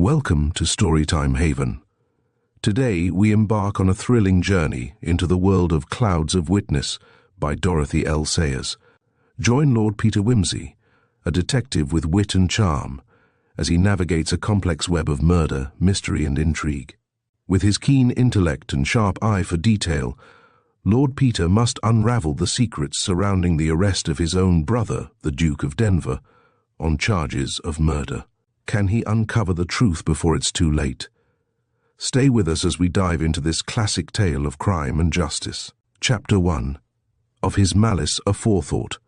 Welcome to Storytime Haven. Today we embark on a thrilling journey into the world of Clouds of Witness by Dorothy L. Sayers. Join Lord Peter Wimsey, a detective with wit and charm, as he navigates a complex web of murder, mystery and intrigue. With his keen intellect and sharp eye for detail, Lord Peter must unravel the secrets surrounding the arrest of his own brother, the Duke of Denver, on charges of murder. Can he uncover the truth before it's too late? Stay with us as we dive into this classic tale of crime and justice. Chapter 1. Of his malice aforethought.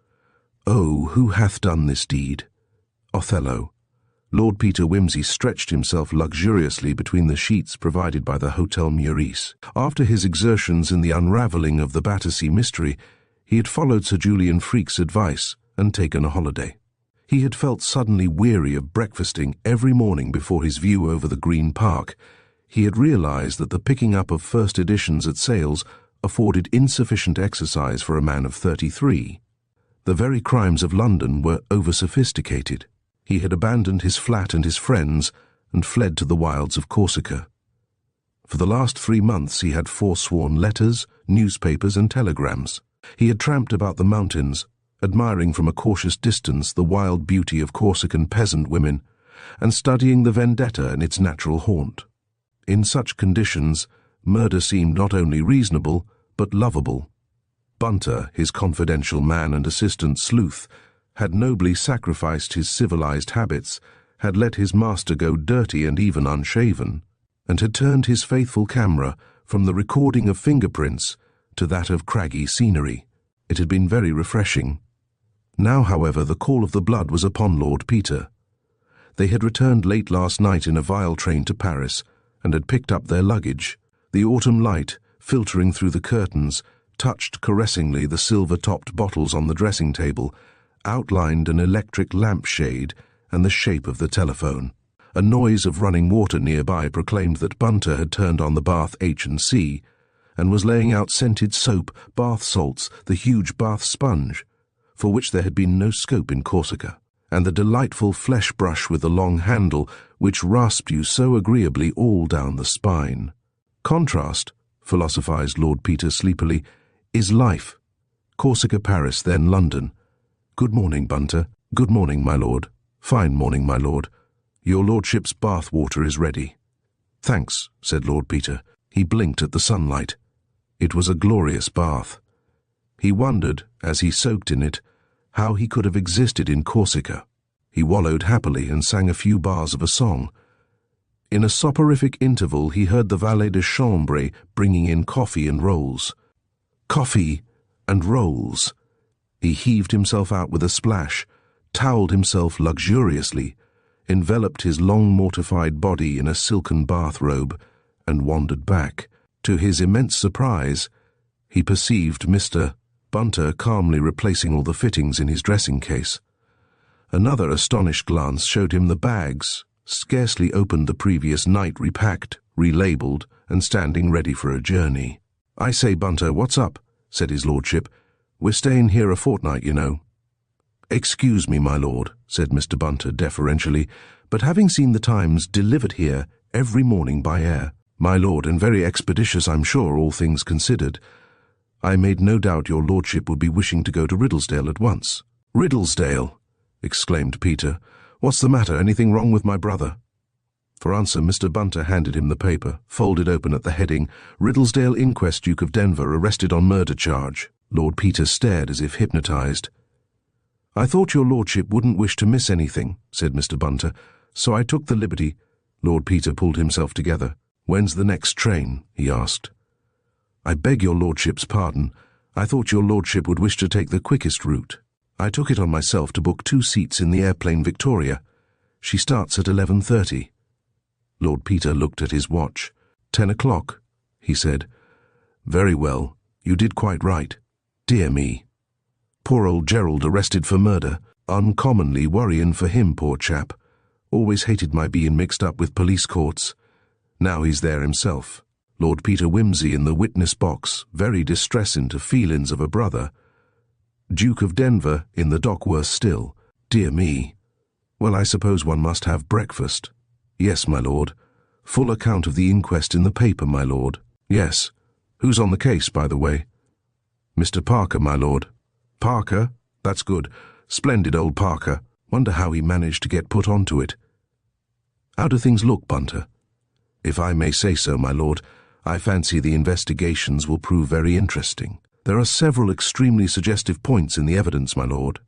Oh, who hath done this deed? Othello. Lord Peter Wimsey stretched himself luxuriously between the sheets provided by the Hotel Meurice. After his exertions in the unravelling of the Battersea mystery, he had followed Sir Julian Freke's advice and taken a holiday. He had felt suddenly weary of breakfasting every morning before his view over the Green Park. He had realized that the picking up of first editions at sales afforded insufficient exercise for a man of 33. The very crimes of London were over-sophisticated. He had abandoned his flat and his friends and fled to the wilds of Corsica. For the last 3 months he had forsworn letters, newspapers and telegrams. He had tramped about the mountains, admiring from a cautious distance the wild beauty of Corsican peasant women, and studying the vendetta in its natural haunt. In such conditions, murder seemed not only reasonable, but lovable. Bunter, his confidential man and assistant sleuth, had nobly sacrificed his civilized habits, had let his master go dirty and even unshaven, and had turned his faithful camera from the recording of fingerprints to that of craggy scenery. It had been very refreshing. Now, however, the call of the blood was upon Lord Peter. They had returned late last night in a vile train to Paris, and had picked up their luggage. The autumn light, filtering through the curtains, touched caressingly the silver-topped bottles on the dressing table, outlined an electric lampshade and the shape of the telephone. A noise of running water nearby proclaimed that Bunter had turned on the bath H&C, and was laying out scented soap, bath salts, the huge bath sponge, for which there had been no scope in Corsica, and the delightful flesh brush with the long handle, which rasped you so agreeably all down the spine. Contrast, philosophized Lord Peter sleepily, is life. Corsica, Paris, then London. Good morning, Bunter. Good morning, my lord. Fine morning, my lord. Your lordship's bath water is ready. Thanks, said Lord Peter. He blinked at the sunlight. It was a glorious bath. He wondered, as he soaked in it, how he could have existed in Corsica. He wallowed happily and sang a few bars of a song. In a soporific interval he heard the valet de chambre bringing in coffee and rolls. Coffee and rolls! He heaved himself out with a splash, towelled himself luxuriously, enveloped his long mortified body in a silken bathrobe, and wandered back. To his immense surprise, he perceived Mr. Bunter calmly replacing all the fittings in his dressing case. Another astonished glance showed him the bags, scarcely opened the previous night, repacked, relabelled, and standing ready for a journey. "I say, Bunter, what's up?" said his lordship. "We're staying here a fortnight, you know." "Excuse me, my lord," said Mr. Bunter deferentially, "but having seen the Times delivered here every morning by air, my lord, and very expeditious, I'm sure, all things considered, I made no doubt your lordship would be wishing to go to Riddlesdale at once." "Riddlesdale!" exclaimed Peter. "What's the matter? Anything wrong with my brother?" For answer, Mr. Bunter handed him the paper, folded open at the heading, "Riddlesdale Inquest, Duke of Denver, arrested on murder charge." Lord Peter stared as if hypnotized. "I thought your lordship wouldn't wish to miss anything," said Mr. Bunter, "so I took the liberty." Lord Peter pulled himself together. "When's the next train?" he asked. "I beg your lordship's pardon. I thought your lordship would wish to take the quickest route. I took it on myself to book 2 seats in the airplane Victoria. She starts at 11:30. Lord Peter looked at his watch. 10 o'clock, he said. "Very well. You did quite right. Dear me. Poor old Gerald arrested for murder. Uncommonly worryin' for him, poor chap. Always hated my being mixed up with police courts. Now he's there himself. Lord Peter Wimsey in the witness box, very distressin' to feelin's of a brother. Duke of Denver in the dock worse still. Dear me. Well, I suppose one must have breakfast." Yes, my lord. Full account of the inquest in the paper, my lord. Yes. Who's on the case, by the way? Mr. Parker, my lord. Parker? That's good. Splendid old Parker. Wonder how he managed to get put onto it. How do things look, Bunter? If I may say so, my lord, I fancy the investigations will prove very interesting. There are several extremely suggestive points in the evidence, my lord.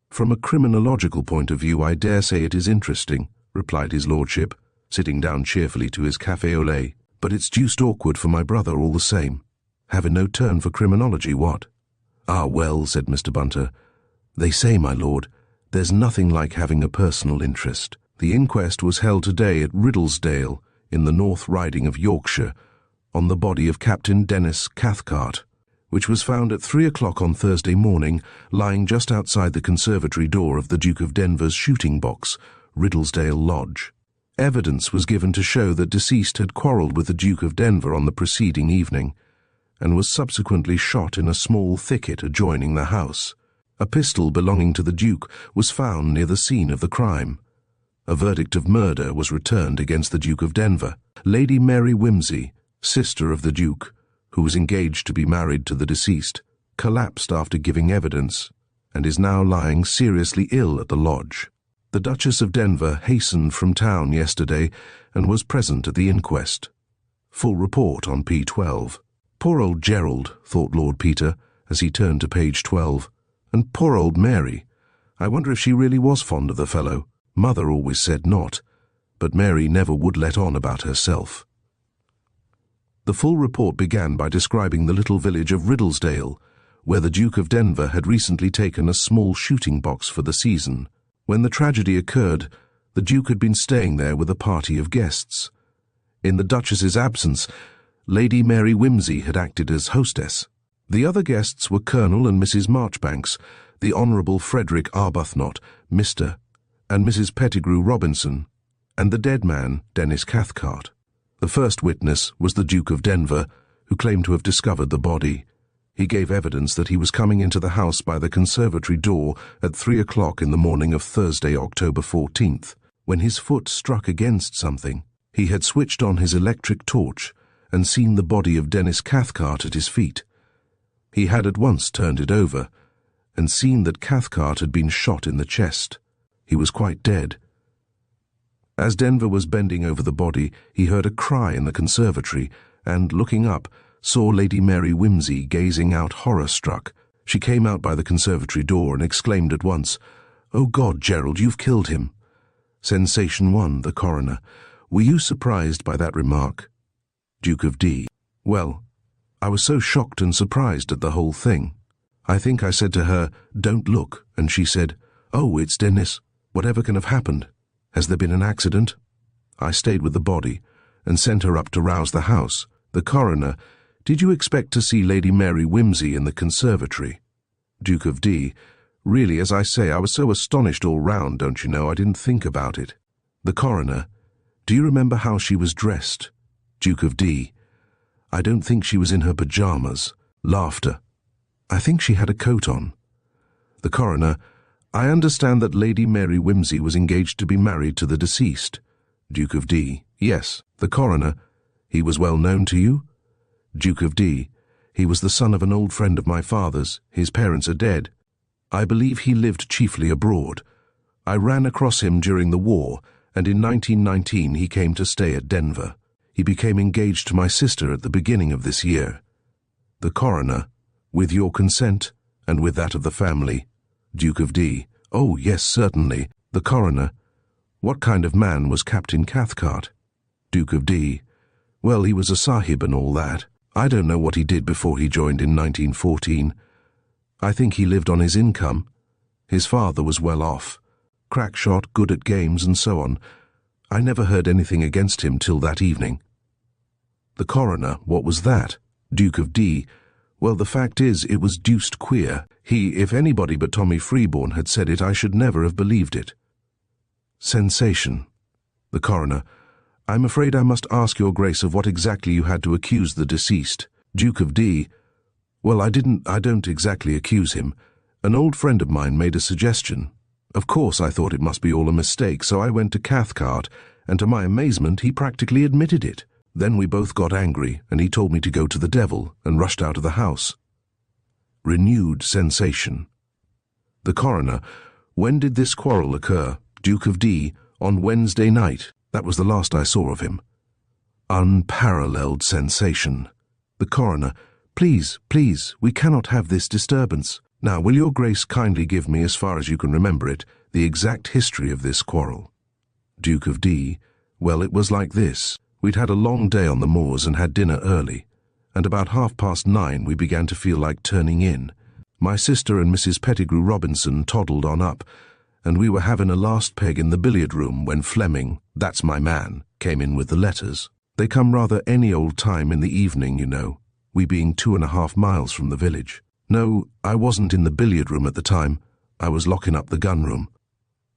From a criminological point of view, I dare say it is interesting, replied his lordship, sitting down cheerfully to his café au lait. But it's deuced awkward for my brother all the same. Having no turn for criminology, what? Ah, well, said Mr. Bunter, they say, my lord, there's nothing like having a personal interest. The inquest was held today at Riddlesdale, in the North Riding of Yorkshire, on the body of Captain Denis Cathcart, which was found at 3 o'clock on Thursday morning, lying just outside the conservatory door of the Duke of Denver's shooting box, Riddlesdale Lodge. Evidence was given to show that deceased had quarrelled with the Duke of Denver on the preceding evening, and was subsequently shot in a small thicket adjoining the house. A pistol belonging to the Duke was found near the scene of the crime. A verdict of murder was returned against the Duke of Denver. Lady Mary Wimsey, sister of the Duke, who was engaged to be married to the deceased, collapsed after giving evidence, and is now lying seriously ill at the lodge. The Duchess of Denver hastened from town yesterday and was present at the inquest. Full report on P12. Poor old Gerald, thought Lord Peter, as he turned to page 12. And poor old Mary. I wonder if she really was fond of the fellow. Mother always said not, but Mary never would let on about herself. The full report began by describing the little village of Riddlesdale, where the Duke of Denver had recently taken a small shooting box for the season. When the tragedy occurred, the Duke had been staying there with a party of guests. In the Duchess's absence, Lady Mary Wimsey had acted as hostess. The other guests were Colonel and Mrs. Marchbanks, the Honourable Frederick Arbuthnot, Mr. and Mrs. Pettigrew Robinson, and the dead man, Denis Cathcart. The first witness was the Duke of Denver, who claimed to have discovered the body. He gave evidence that he was coming into the house by the conservatory door at 3 o'clock in the morning of Thursday, October 14th, when his foot struck against something. He had switched on his electric torch and seen the body of Denis Cathcart at his feet. He had at once turned it over and seen that Cathcart had been shot in the chest. He was quite dead. As Denver was bending over the body, he heard a cry in the conservatory and, looking up, saw Lady Mary Wimsey gazing out horror-struck. She came out by the conservatory door and exclaimed at once, "Oh God, Gerald, you've killed him." Sensation 1, the coroner. Were you surprised by that remark? Duke of D. Well, I was so shocked and surprised at the whole thing. I think I said to her, "Don't look," and she said, "Oh, it's Denis. Whatever can have happened? Has there been an accident?" I stayed with the body and sent her up to rouse the house. The coroner. Did you expect to see Lady Mary Wimsey in the conservatory? Duke of D. Really, as I say, I was so astonished all round, don't you know, I didn't think about it. The coroner. Do you remember how she was dressed? Duke of D. I don't think she was in her pyjamas. Laughter. I think she had a coat on. The coroner. I understand that Lady Mary Wimsey was engaged to be married to the deceased. Duke of D. Yes. The coroner. He was well known to you? Duke of D. He was the son of an old friend of my father's. His parents are dead. I believe he lived chiefly abroad. I ran across him during the war, and in 1919 he came to stay at Denver. He became engaged to my sister at the beginning of this year. The coroner. With your consent, and with that of the family. Duke of D. Oh, yes, certainly. The coroner. What kind of man was Captain Cathcart? Duke of D. Well, he was a sahib and all that. I don't know what he did before he joined in 1914. I think he lived on his income. His father was well off. Crack shot, good at games, and so on. I never heard anything against him till that evening. The coroner. What was that? Duke of D. Well, the fact is, it was deuced queer. If anybody but Tommy Freeborn had said it, I should never have believed it. Sensation. The coroner. I'm afraid I must ask your grace of what exactly you had to accuse the deceased. Duke of D. Well, I don't exactly accuse him. An old friend of mine made a suggestion. Of course I thought it must be all a mistake, so I went to Cathcart and to my amazement he practically admitted it. Then we both got angry, and he told me to go to the devil, and rushed out of the house. Renewed sensation. The coroner: when did this quarrel occur? Duke of D. On Wednesday night. That was the last I saw of him. Unparalleled sensation. The coroner: please, please, we cannot have this disturbance. Now, will your grace kindly give me, as far as you can remember it, the exact history of this quarrel? Duke of D. Well, it was like this. We'd had a long day on the moors and had dinner early, and about 9:30 we began to feel like turning in. My sister and Mrs. Pettigrew Robinson toddled on up, and we were having a last peg in the billiard room when Fleming, that's my man, came in with the letters. They come rather any old time in the evening, you know, we being 2.5 miles from the village. No, I wasn't in the billiard room at the time. I was locking up the gun room.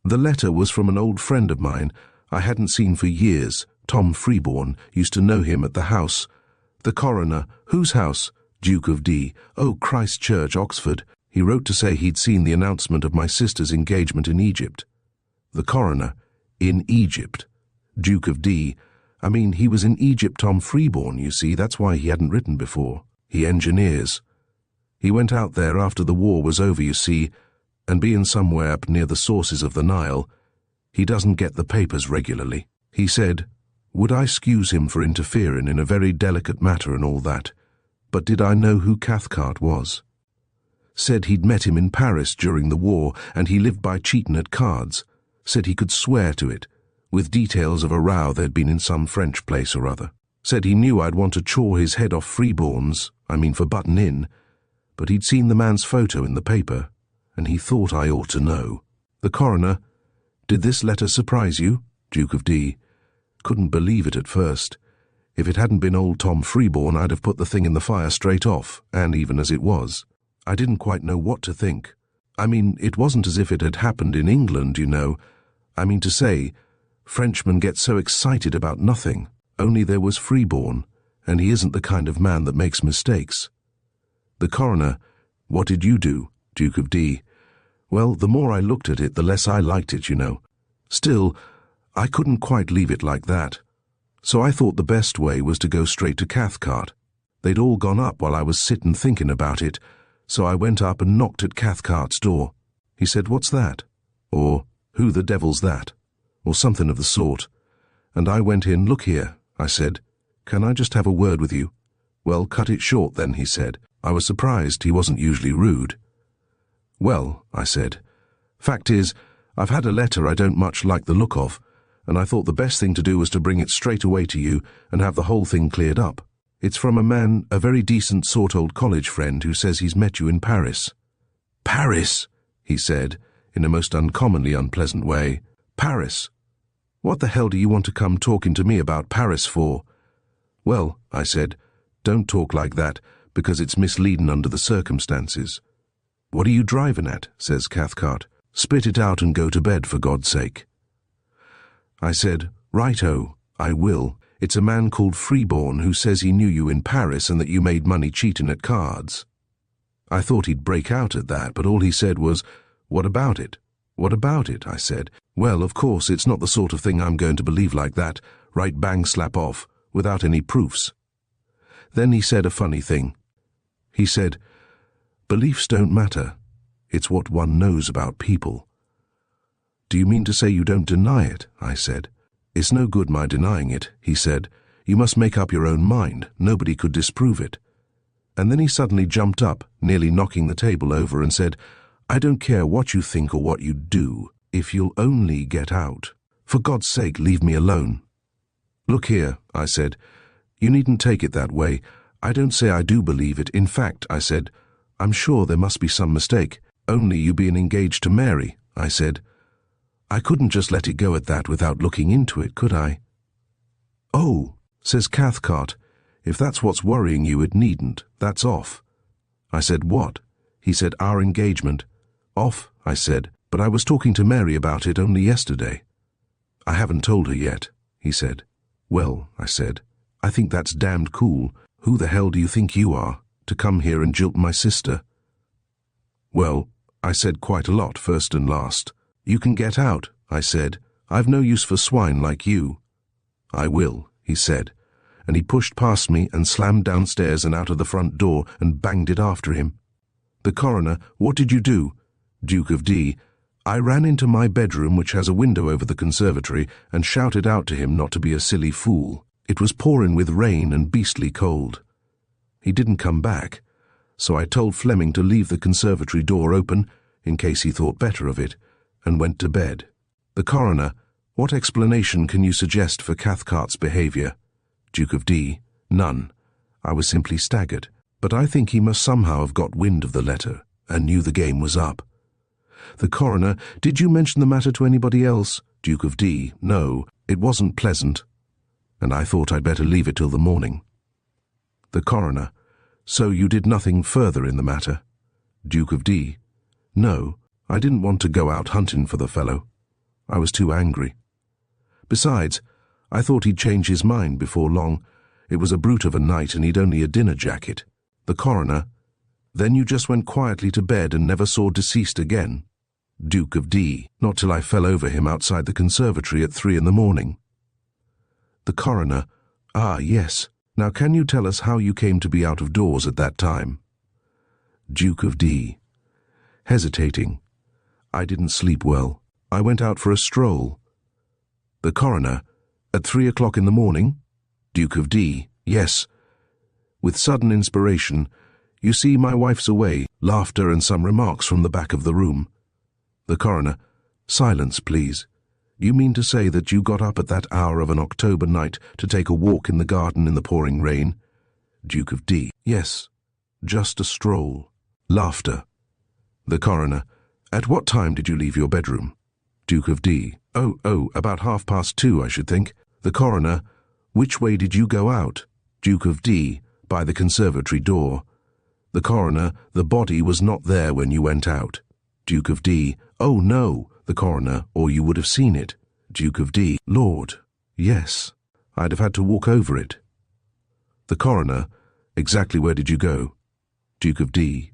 The letter was from an old friend of mine I hadn't seen for years. Tom Freeborn used to know him at the house. The coroner: whose house? Duke of D. Oh, Christ Church, Oxford. He wrote to say he'd seen the announcement of my sister's engagement in Egypt. The coroner: in Egypt. Duke of D. I mean, he was in Egypt, Tom Freeborn, you see, that's why he hadn't written before. He engineers. He went out there after the war was over, you see, and being somewhere up near the sources of the Nile, he doesn't get the papers regularly. He said, would I excuse him for interfering in a very delicate matter and all that? But did I know who Cathcart was? Said he'd met him in Paris during the war, and he lived by cheating at cards. Said he could swear to it, with details of a row there'd been in some French place or other. Said he knew I'd want to chaw his head off Freeborn's, for button in, but he'd seen the man's photo in the paper, and he thought I ought to know. The coroner: did this letter surprise you? Duke of D. Couldn't believe it at first. If it hadn't been old Tom Freeborn, I'd have put the thing in the fire straight off, and even as it was, I didn't quite know what to think. It wasn't as if it had happened in England, you know. To say, Frenchmen get so excited about nothing. Only there was Freeborn, and he isn't the kind of man that makes mistakes. The coroner: what did you do? Duke of D. Well, the more I looked at it, the less I liked it, you know. Still, I couldn't quite leave it like that. So I thought the best way was to go straight to Cathcart. They'd all gone up while I was sitting thinking about it, so I went up and knocked at Cathcart's door. He said, what's that? Or, who the devil's that? Or something of the sort. And I went in. Look here, I said. Can I just have a word with you? Well, cut it short then, he said. I was surprised. He wasn't usually rude. Well, I said, fact is, I've had a letter I don't much like the look of, and I thought the best thing to do was to bring it straight away to you and have the whole thing cleared up. It's from a man, a very decent sort old college friend, who says he's met you in Paris. Paris, he said, in a most uncommonly unpleasant way. Paris? What the hell do you want to come talking to me about Paris for? Well, I said, don't talk like that, because it's misleading under the circumstances. What are you driving at? Says Cathcart. Spit it out and go to bed, for God's sake. I said, right-o, I will. It's a man called Freeborn who says he knew you in Paris and that you made money cheating at cards. I thought he'd break out at that, but all he said was, what about it? What about it? I said. Well, of course, it's not the sort of thing I'm going to believe like that, right bang slap off, without any proofs. Then he said a funny thing. He said, beliefs don't matter. It's what one knows about people. Do you mean to say you don't deny it? I said. It's no good my denying it, he said. You must make up your own mind. Nobody could disprove it. And then he suddenly jumped up, nearly knocking the table over, and said, I don't care what you think or what you do, if you'll only get out. For God's sake, leave me alone. Look here, I said. You needn't take it that way. I don't say I do believe it. In fact, I said, I'm sure there must be some mistake. Only you being engaged to Mary, I said. I couldn't just let it go at that without looking into it, could I? Oh, says Cathcart, if that's what's worrying you, it needn't. That's off. I said, what? He said, our engagement. Off, I said, but I was talking to Mary about it only yesterday. I haven't told her yet, he said. Well, I said, I think that's damned cool. Who the hell do you think you are, to come here and jilt my sister? Well, I said quite a lot, first and last. You can get out, I said. I've no use for swine like you." "I will," he said, and he pushed past me and slammed downstairs and out of the front door and banged it after him. The coroner, "What did you do?" Duke of D, "I ran into my bedroom, which has a window over the conservatory, and shouted out to him not to be a silly fool. It was pouring with rain and beastly cold. He didn't come back, so I told Fleming to leave the conservatory door open, in case he thought better of it, and went to bed." The coroner, "What explanation can you suggest for Cathcart's behaviour?" Duke of D, "None. I was simply staggered. But I think he must somehow have got wind of the letter, and knew the game was up." The coroner, "Did you mention the matter to anybody else?" Duke of D, "No, it wasn't pleasant, and I thought I'd better leave it till the morning." The coroner, "So you did nothing further in the matter?" Duke of D, "No, I didn't want to go out hunting for the fellow. I was too angry. Besides, I thought he'd change his mind before long. It was a brute of a night and he'd only a dinner jacket." The coroner, "Then you just went quietly to bed and never saw deceased again?" Duke of D, "Not till I fell over him outside the conservatory at 3 in the morning." The coroner, "Ah, yes. Now can you tell us how you came to be out of doors at that time?" Duke of D, hesitating, "I didn't sleep well. I went out for a stroll." The coroner, "At 3 o'clock in the morning?" Duke of D, "Yes." With sudden inspiration, "You see, my wife's away." Laughter and some remarks from the back of the room. The coroner, "Silence, please. You mean to say that you got up at that hour of an October night to take a walk in the garden in the pouring rain?" Duke of D, "Yes, just a stroll." Laughter. The coroner, "At what time did you leave your bedroom?" Duke of D, Oh, about 2:30, I should think." The coroner, "Which way did you go out?" Duke of D, "By the conservatory door." The coroner, "The body was not there when you went out." Duke of D, "Oh, no." The coroner, "Or you would have seen it." Duke of D, "Lord, yes. I'd have had to walk over it." The coroner, "Exactly where did you go?" Duke of D,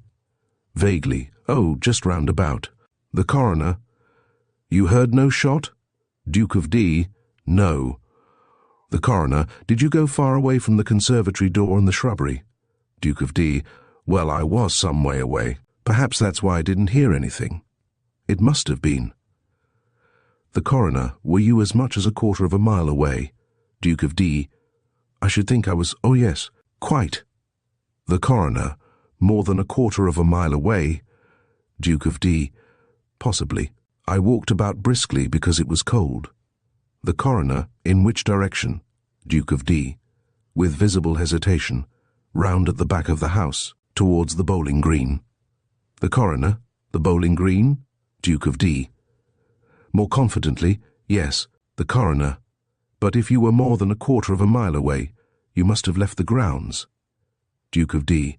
vaguely, "Oh, just round about." The coroner, "You heard no shot?" Duke of D, "No." The coroner, "Did you go far away from the conservatory door and the shrubbery?" Duke of D, "Well, I was some way away. Perhaps that's why I didn't hear anything. It must have been." The coroner, "Were you as much as 1/4 of a mile away?" Duke of D, "I should think I was, oh yes, quite." The coroner, "More than 1/4 of a mile away?" Duke of D, "Possibly. I walked about briskly because it was cold." The coroner, "In which direction?" Duke of D, with visible hesitation, "Round at the back of the house, towards the bowling green." The coroner, "The bowling green?" Duke of D, more confidently, "Yes." The coroner, "But if you were more than 1/4 of a mile away, you must have left the grounds." Duke of D,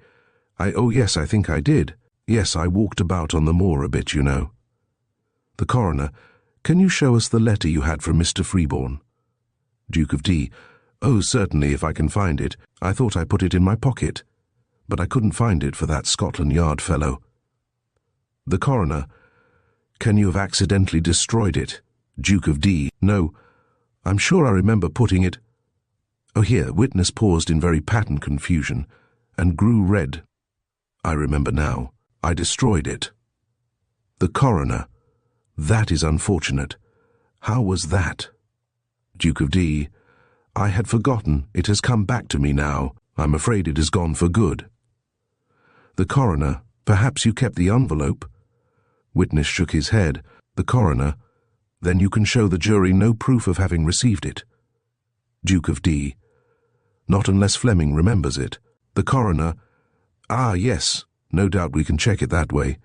Oh yes, I think I did. Yes, I walked about on the moor a bit, you know." The coroner, "Can you show us the letter you had from Mr. Freeborn?" Duke of D, "Oh, certainly, if I can find it. I thought I put it in my pocket, but I couldn't find it for that Scotland Yard fellow." The coroner, "Can you have accidentally destroyed it?" Duke of D, "No, I'm sure I remember putting it—" Oh, here, witness paused in very patent confusion and grew red. "I remember now. I destroyed it." The coroner, "That is unfortunate. How was that?" Duke of D, "I had forgotten. It has come back to me now. I'm afraid it has gone for good." The coroner, "Perhaps you kept the envelope?" Witness shook his head. The coroner, "Then you can show the jury no proof of having received it." Duke of D, "Not unless Fleming remembers it." The coroner, "Ah, yes, no doubt we can check it that way.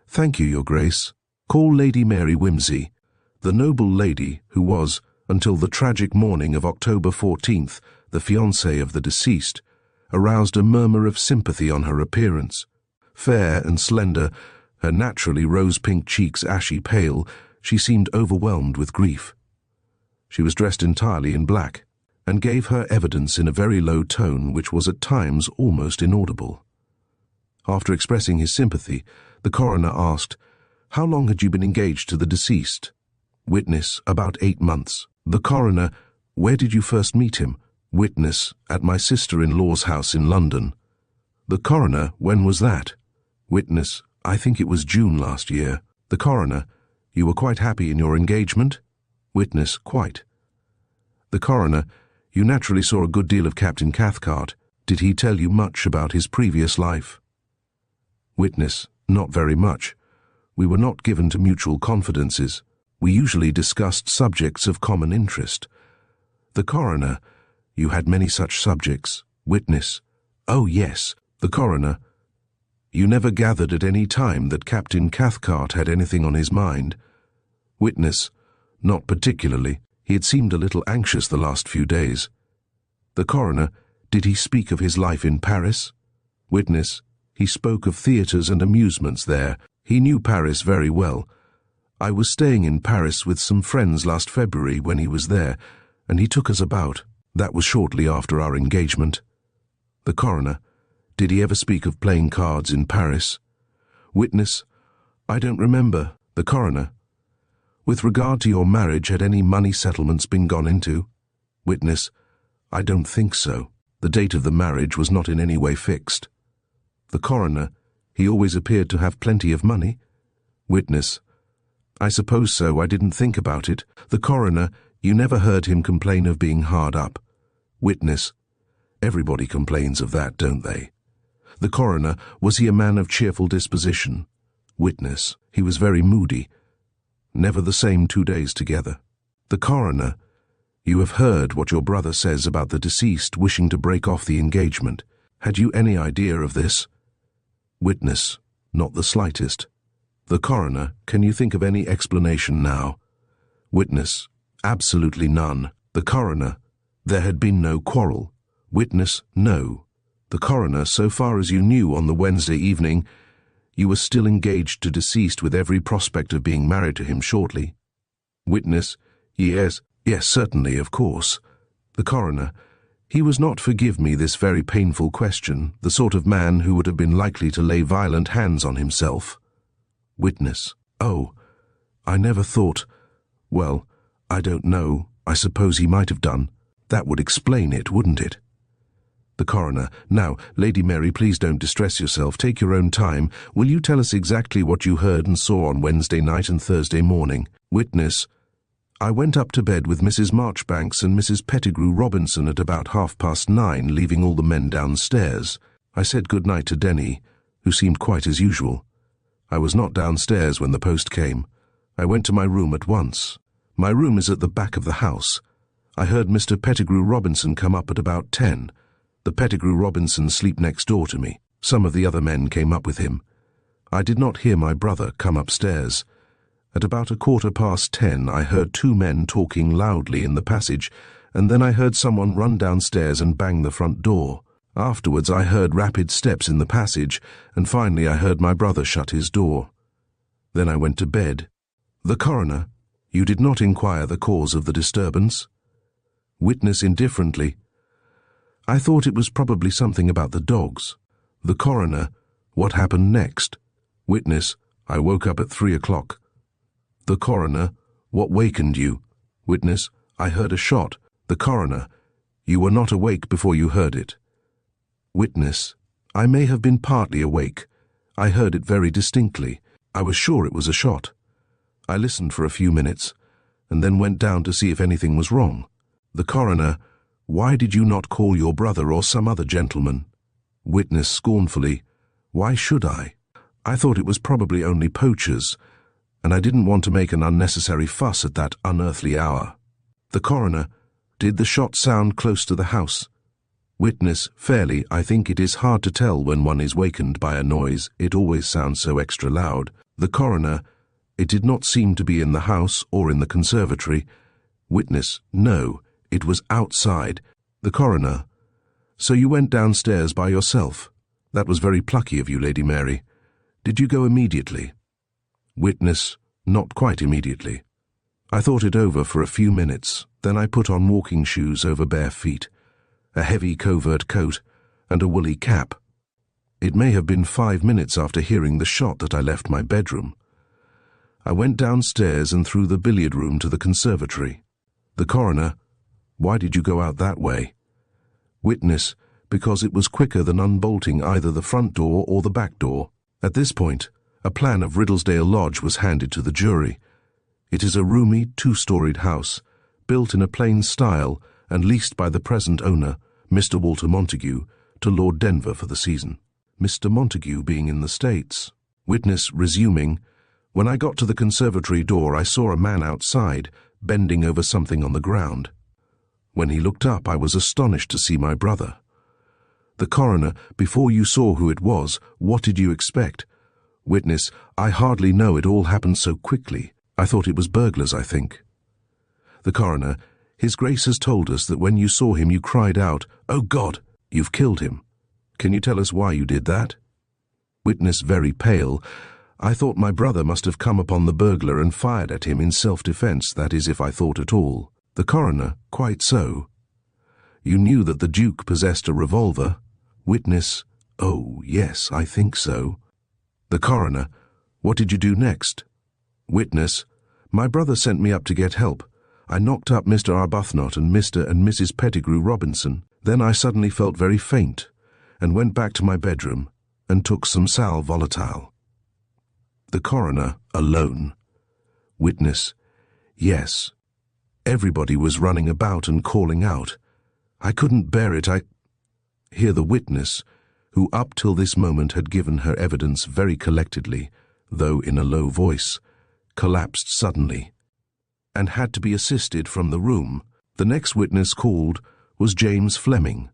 Thank you, Your Grace. Call Lady Mary Wimsey, the noble lady who was, until the tragic morning of October 14th, the fiancée of the deceased, aroused a murmur of sympathy on her appearance. Fair and slender, her naturally rose-pink cheeks ashy pale, she seemed overwhelmed with grief. She was dressed entirely in black, and gave her evidence in a very low tone which was at times almost inaudible. After expressing his sympathy, the coroner asked, "How long had you been engaged to the deceased?" Witness, about 8 months. The coroner, where did you first meet him? Witness, at my sister-in-law's house in London. The coroner, when was that? Witness, I think it was June last year. The coroner, you were quite happy in your engagement? Witness, quite. The coroner, you naturally saw a good deal of Captain Cathcart. Did he tell you much about his previous life? Witness, not very much. We were not given to mutual confidences. We usually discussed subjects of common interest. The coroner, you had many such subjects. Witness, oh yes. The coroner, you never gathered at any time that Captain Cathcart had anything on his mind. Witness, not particularly. He had seemed a little anxious the last few days. The coroner, did he speak of his life in Paris? Witness, he spoke of theatres and amusements there. He knew Paris very well. I was staying in Paris with some friends last February when he was there, and he took us about. That was shortly after our engagement. The coroner, did he ever speak of playing cards in Paris? Witness, I don't remember. The coroner, with regard to your marriage, had any money settlements been gone into? Witness, I don't think so. The date of the marriage was not in any way fixed. The coroner, he always appeared to have plenty of money? Witness, I suppose so. I didn't think about it. The coroner, you never heard him complain of being hard up? Witness, everybody complains of that, don't they? The coroner, was he a man of cheerful disposition? Witness, he was very moody. Never the same 2 days together. The coroner, you have heard what your brother says about the deceased wishing to break off the engagement. Had you any idea of this? Witness, not the slightest. The coroner, can you think of any explanation now? Witness, absolutely none. The coroner, there had been no quarrel. Witness, no. The coroner, so far as you knew on the Wednesday evening, you were still engaged to deceased with every prospect of being married to him shortly. Witness, yes, certainly, of course. The coroner, he was not, forgive me this very painful question, the sort of man who would have been likely to lay violent hands on himself. Witness, oh, I never thought, well, I don't know, I suppose he might have done. That would explain it, wouldn't it? The coroner, now, Lady Mary, please don't distress yourself. Take your own time. Will you tell us exactly what you heard and saw on Wednesday night and Thursday morning? Witness, I went up to bed with Mrs. Marchbanks and Mrs. Pettigrew Robinson at about 9:30, leaving all the men downstairs. I said good night to Denny, who seemed quite as usual. I was not downstairs when the post came. I went to my room at once. My room is at the back of the house. I heard Mr. Pettigrew Robinson come up at about 10. The Pettigrew Robinsons sleep next door to me. Some of the other men came up with him. I did not hear my brother come upstairs. At about 10:15, I heard 2 men talking loudly in the passage, and then I heard someone run downstairs and bang the front door. Afterwards I heard rapid steps in the passage, and finally I heard my brother shut his door. Then I went to bed. The coroner, you did not inquire the cause of the disturbance? Witness indifferently, I thought it was probably something about the dogs. The coroner, what happened next? Witness, I woke up at 3 o'clock. The coroner, what wakened you? Witness, I heard a shot. The coroner, you were not awake before you heard it. Witness, I may have been partly awake. I heard it very distinctly. I was sure it was a shot. I listened for a few minutes, and then went down to see if anything was wrong. The coroner, why did you not call your brother or some other gentleman? Witness scornfully, why should I? I thought it was probably only poachers, and I didn't want to make an unnecessary fuss at that unearthly hour. The coroner, did the shot sound close to the house? Witness, fairly. I think it is hard to tell when one is wakened by a noise. It always sounds so extra loud. The coroner, it did not seem to be in the house or in the conservatory. Witness, no, it was outside. The coroner, so you went downstairs by yourself. That was very plucky of you, Lady Mary. Did you go immediately? Witness, not quite immediately. I thought it over for a few minutes. Then I put on walking shoes over bare feet, a heavy covert coat, and a woolly cap. It may have been 5 minutes after hearing the shot that I left my bedroom. I went downstairs and through the billiard room to the conservatory. The coroner: Why did you go out that way? Witness: Because it was quicker than unbolting either the front door or the back door. At this point, a plan of Riddlesdale Lodge was handed to the jury. It is a roomy, two-storied house, built in a plain style and leased by the present owner, Mr. Walter Montague, to Lord Denver for the season. Mr. Montague being in the States. Witness resuming: When I got to the conservatory door, I saw a man outside, bending over something on the ground. When he looked up, I was astonished to see my brother. The coroner: Before you saw who it was, what did you expect? Witness: I hardly know, it all happened so quickly. I thought it was burglars, I think. The coroner: His Grace has told us that when you saw him you cried out, "Oh God, you've killed him." Can you tell us why you did that? Witness, very pale: I thought my brother must have come upon the burglar and fired at him in self-defense, that is, if I thought at all. The coroner: Quite so. You knew that the Duke possessed a revolver? Witness: Oh, yes, I think so. The coroner: What did you do next? Witness: My brother sent me up to get help. I knocked up Mr. Aforethought and Mr. and Mrs. Pettigrew Robinson. Then I suddenly felt very faint and went back to my bedroom and took some sal volatile. The coroner: Alone? Witness: Yes. Everybody was running about and calling out. I couldn't bear it. Here the witness, who up till this moment had given her evidence very collectedly, though in a low voice, collapsed suddenly, and had to be assisted from the room. The next witness called was James Fleming,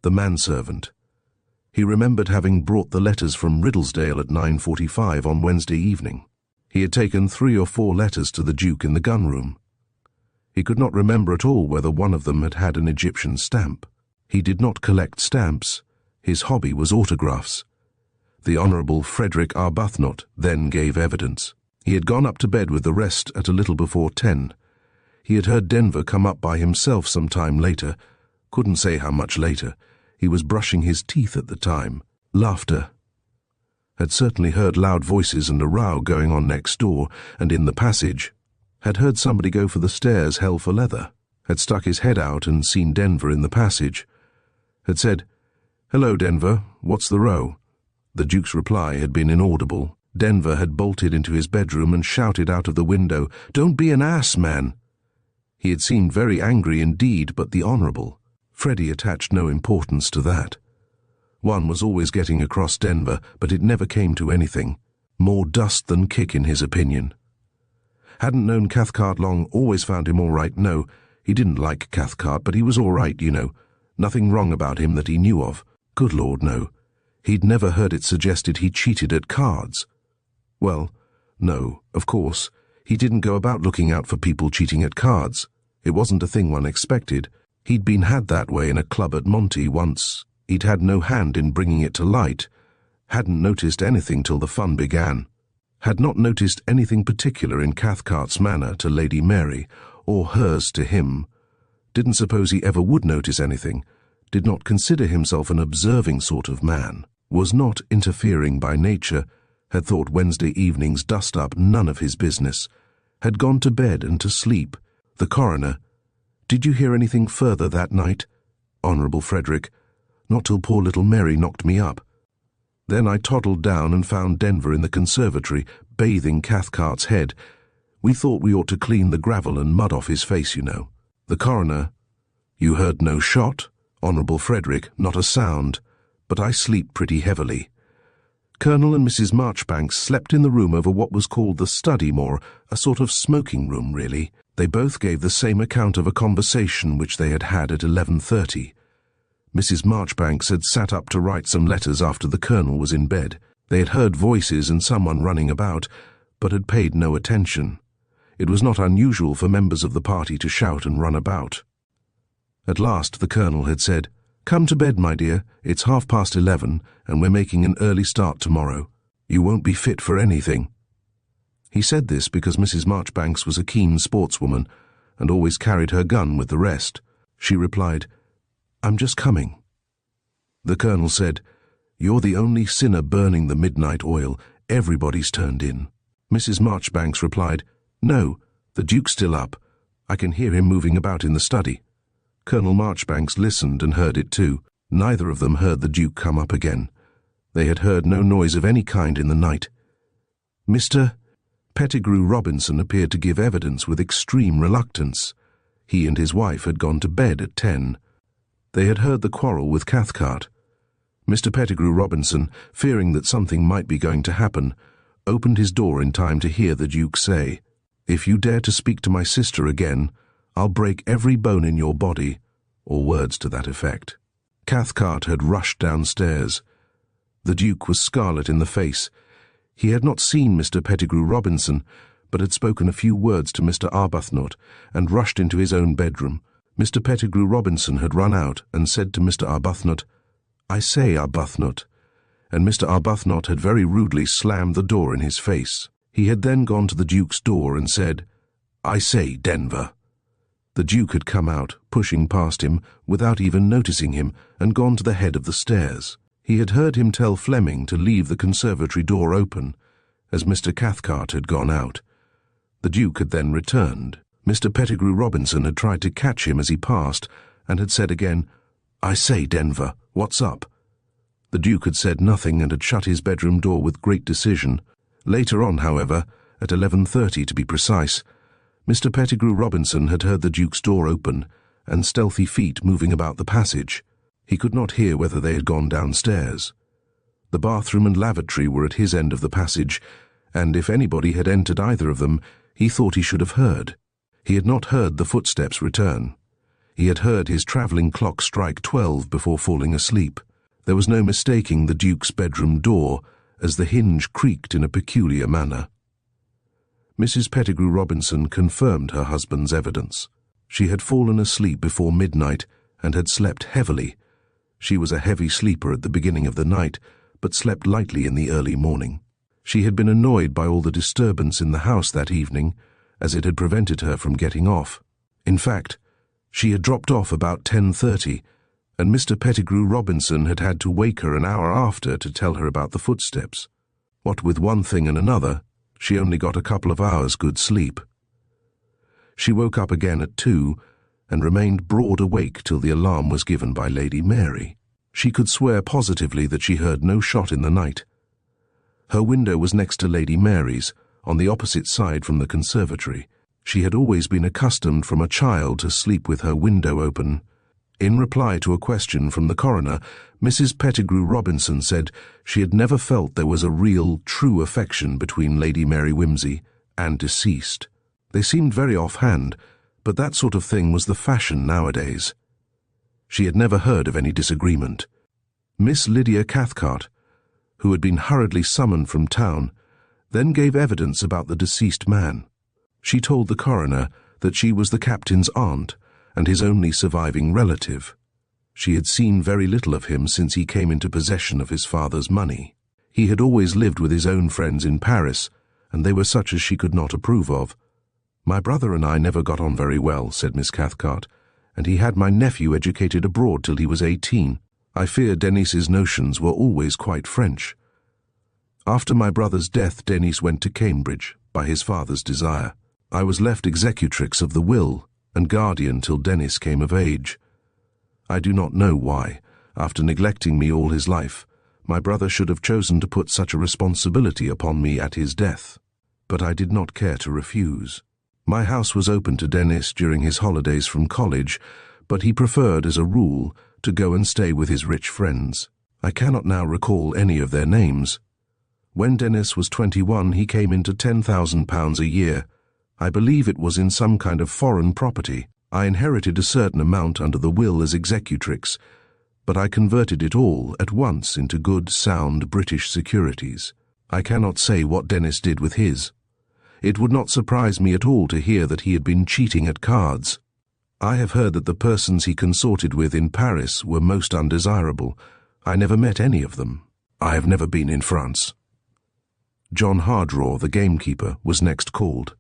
the manservant. He remembered having brought the letters from Riddlesdale at 9:45 on Wednesday evening. He had taken 3 or 4 letters to the Duke in the gun-room. He could not remember at all whether one of them had had an Egyptian stamp. He did not collect stamps. His hobby was autographs. The Honourable Frederick Arbuthnot then gave evidence. He had gone up to bed with the rest at a little before 10. He had heard Denver come up by himself some time later. Couldn't say how much later. He was brushing his teeth at the time. Laughter. Had certainly heard loud voices and a row going on next door and in the passage. Had heard somebody go for the stairs hell for leather. Had stuck his head out and seen Denver in the passage. Had said, "Hello, Denver, what's the row?" The Duke's reply had been inaudible. Denver had bolted into his bedroom and shouted out of the window, "Don't be an ass, man!" He had seemed very angry indeed, but the Honourable Freddie attached no importance to that. One was always getting across Denver, but it never came to anything. More dust than kick, in his opinion. Hadn't known Cathcart long, always found him all right. No, he didn't like Cathcart, but he was all right, you know. Nothing wrong about him that he knew of. Good Lord, no. He'd never heard it suggested he cheated at cards. Well, no, of course, he didn't go about looking out for people cheating at cards. It wasn't a thing one expected. He'd been had that way in a club at Monty once. He'd had no hand in bringing it to light. Hadn't noticed anything till the fun began. Had not noticed anything particular in Cathcart's manner to Lady Mary, or hers to him. Didn't suppose he ever would notice anything. Did not consider himself an observing sort of man. Was not interfering by nature. Had thought Wednesday evening's dust-up none of his business. Had gone to bed and to sleep. The coroner: Did you hear anything further that night? Honourable Frederick: Not till poor little Mary knocked me up. Then I toddled down and found Denver in the conservatory, bathing Cathcart's head. We thought we ought to clean the gravel and mud off his face, you know. The coroner: You heard no shot? Honourable Frederick: Not a sound, but I sleep pretty heavily. Colonel and Mrs. Marchbanks slept in the room over what was called the study, more a sort of smoking room, really. They both gave the same account of a conversation which they had had at 11:30. Mrs. Marchbanks had sat up to write some letters after the Colonel was in bed. They had heard voices and someone running about, but had paid no attention. It was not unusual for members of the party to shout and run about. At last the Colonel had said, "Come to bed, my dear. It's 11:30, and we're making an early start tomorrow. You won't be fit for anything." He said this because Mrs. Marchbanks was a keen sportswoman, and always carried her gun with the rest. She replied, "I'm just coming." The Colonel said, "You're the only sinner burning the midnight oil. Everybody's turned in." Mrs. Marchbanks replied, "No, the Duke's still up. I can hear him moving about in the study." Colonel Marchbanks listened and heard it too. Neither of them heard the Duke come up again. They had heard no noise of any kind in the night. Mr. Pettigrew Robinson appeared to give evidence with extreme reluctance. He and his wife had gone to bed at 10. They had heard the quarrel with Cathcart. Mr. Pettigrew Robinson, fearing that something might be going to happen, opened his door in time to hear the Duke say, "If you dare to speak to my sister again, I'll break every bone in your body," or words to that effect. Cathcart had rushed downstairs. The Duke was scarlet in the face. He had not seen Mr. Pettigrew Robinson, but had spoken a few words to Mr. Arbuthnot and rushed into his own bedroom. Mr. Pettigrew Robinson had run out and said to Mr. Arbuthnot, "I say, Arbuthnot," and Mr. Arbuthnot had very rudely slammed the door in his face. He had then gone to the Duke's door and said, "I say, Denver." The Duke had come out, pushing past him, without even noticing him, and gone to the head of the stairs. He had heard him tell Fleming to leave the conservatory door open, as Mr. Cathcart had gone out. The Duke had then returned. Mr. Pettigrew Robinson had tried to catch him as he passed, and had said again, "I say, Denver, what's up?" The Duke had said nothing and had shut his bedroom door with great decision. Later on, however, at 11:30 to be precise, Mr. Pettigrew Robinson had heard the Duke's door open and stealthy feet moving about the passage. He could not hear whether they had gone downstairs. The bathroom and lavatory were at his end of the passage, and if anybody had entered either of them, he thought he should have heard. He had not heard the footsteps return. He had heard his travelling clock strike 12 before falling asleep. There was no mistaking the Duke's bedroom door, as the hinge creaked in a peculiar manner. Mrs. Pettigrew Robinson confirmed her husband's evidence. She had fallen asleep before midnight and had slept heavily. She was a heavy sleeper at the beginning of the night, but slept lightly in the early morning. She had been annoyed by all the disturbance in the house that evening, as it had prevented her from getting off. In fact, she had dropped off about 10:30, and Mr. Pettigrew Robinson had had to wake her an hour after to tell her about the footsteps. What with one thing and another, she only got a couple of hours' good sleep. She woke up again at 2 and remained broad awake till the alarm was given by Lady Mary. She could swear positively that she heard no shot in the night. Her window was next to Lady Mary's, on the opposite side from the conservatory. She had always been accustomed from a child to sleep with her window open. In reply to a question from the coroner, Mrs. Pettigrew Robinson said she had never felt there was a real, true affection between Lady Mary Wimsey and deceased. They seemed very offhand, but that sort of thing was the fashion nowadays. She had never heard of any disagreement. Miss Lydia Cathcart, who had been hurriedly summoned from town, then gave evidence about the deceased man. She told the coroner that she was the captain's aunt and his only surviving relative. She had seen very little of him since he came into possession of his father's money. He had always lived with his own friends in Paris, and they were such as she could not approve of. "My brother and I never got on very well," said Miss Cathcart, "and he had my nephew educated abroad till he was 18. I fear Denis's notions were always quite French. After my brother's death, Denis went to Cambridge, by his father's desire. I was left executrix of the will and guardian till Denis came of age. I do not know why, after neglecting me all his life, my brother should have chosen to put such a responsibility upon me at his death, but I did not care to refuse. My house was open to Denis during his holidays from college, but he preferred, as a rule, to go and stay with his rich friends. I cannot now recall any of their names. When Denis was 21, he came into £10,000 a year. I believe it was in some kind of foreign property. I inherited a certain amount under the will as executrix, but I converted it all at once into good, sound British securities. I cannot say what Denis did with his. It would not surprise me at all to hear that he had been cheating at cards. I have heard that the persons he consorted with in Paris were most undesirable. I never met any of them. I have never been in France. John Hardraw, the gamekeeper, was next called.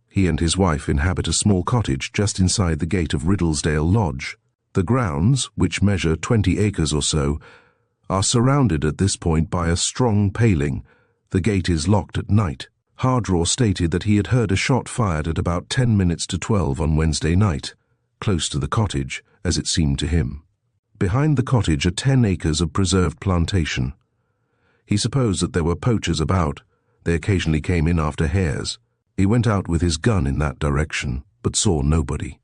He and his wife inhabit a small cottage just inside the gate of Riddlesdale Lodge. The grounds, which measure 20 acres or so, are surrounded at this point by a strong paling. The gate is locked at night. Hardraw stated that he had heard a shot fired at about 10 minutes to 12 on Wednesday night, close to the cottage, as it seemed to him. Behind the cottage are 10 acres of preserved plantation. He supposed that there were poachers about. They occasionally came in after hares. He went out with his gun in that direction, but saw nobody.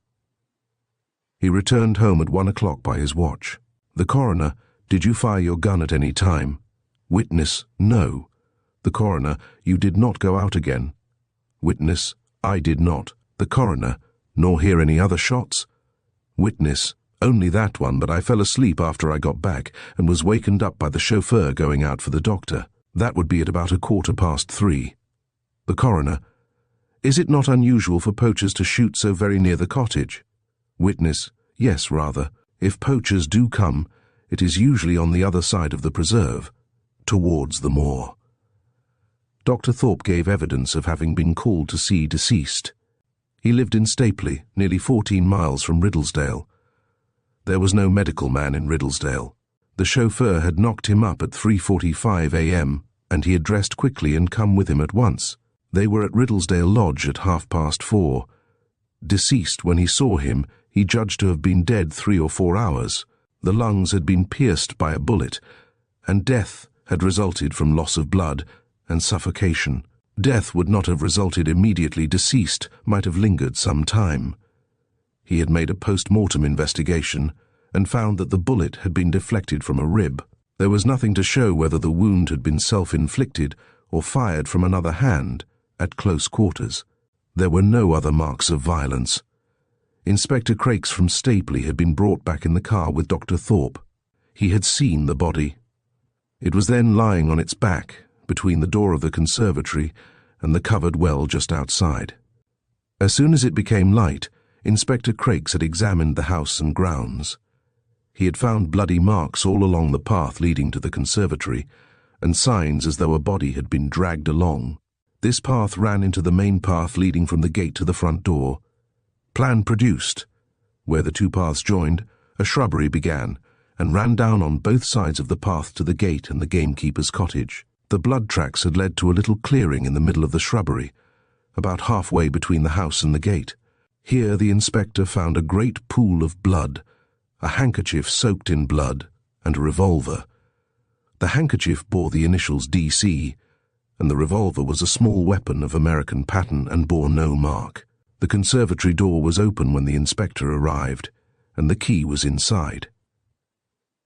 He returned home at 1 o'clock by his watch. The coroner: did you fire your gun at any time? Witness: no. The coroner: you did not go out again? Witness: I did not. The coroner: nor hear any other shots? Witness: only that one, but I fell asleep after I got back and was wakened up by the chauffeur going out for the doctor. That would be at about 3:15. The coroner: is it not unusual for poachers to shoot so very near the cottage? Witness: yes, rather. If poachers do come, it is usually on the other side of the preserve, towards the moor. Dr. Thorpe gave evidence of having been called to see deceased. He lived in Stapley, nearly 14 miles from Riddlesdale. There was no medical man in Riddlesdale. The chauffeur had knocked him up at 3:45 a.m., and he had dressed quickly and come with him at once. They were at Riddlesdale Lodge at 4:30. Deceased, when he saw him, he judged to have been dead 3 or 4 hours. The lungs had been pierced by a bullet, and death had resulted from loss of blood and suffocation. Death would not have resulted immediately. Deceased might have lingered some time. He had made a post-mortem investigation and found that the bullet had been deflected from a rib. There was nothing to show whether the wound had been self-inflicted or fired from another hand at close quarters. There were no other marks of violence. Inspector Crakes from Stapley had been brought back in the car with Dr. Thorpe. He had seen the body. It was then lying on its back between the door of the conservatory and the covered well just outside. As soon as it became light, Inspector Crakes had examined the house and grounds. He had found bloody marks all along the path leading to the conservatory, and signs as though a body had been dragged along. This path ran into the main path leading from the gate to the front door. Plan produced. Where the two paths joined, a shrubbery began, and ran down on both sides of the path to the gate and the gamekeeper's cottage. The blood tracks had led to a little clearing in the middle of the shrubbery, about halfway between the house and the gate. Here the inspector found a great pool of blood, a handkerchief soaked in blood, and a revolver. The handkerchief bore the initials DC, and the revolver was a small weapon of American pattern and bore no mark. The conservatory door was open when the inspector arrived, and the key was inside.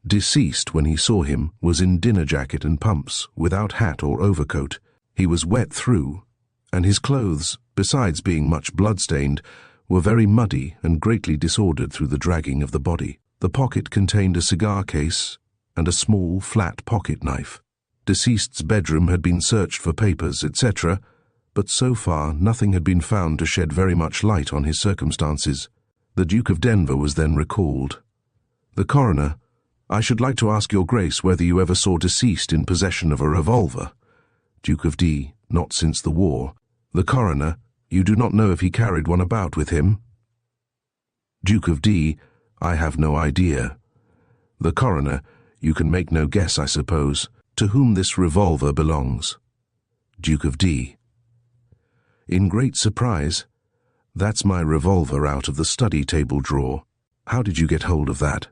Deceased, when he saw him, was in dinner jacket and pumps, without hat or overcoat. He was wet through, and his clothes, besides being much blood-stained, were very muddy and greatly disordered through the dragging of the body. The pocket contained a cigar case and a small, flat pocket knife. Deceased's bedroom had been searched for papers, etc., but so far nothing had been found to shed very much light on his circumstances. The Duke of Denver was then recalled. The coroner: I should like to ask your grace whether you ever saw deceased in possession of a revolver. Duke of D: not since the war. The coroner: you do not know if he carried one about with him? Duke of D: I have no idea. The coroner: you can make no guess, I suppose, to whom this revolver belongs? Duke of D: in great surprise: that's my revolver out of the study table drawer. How did you get hold of that?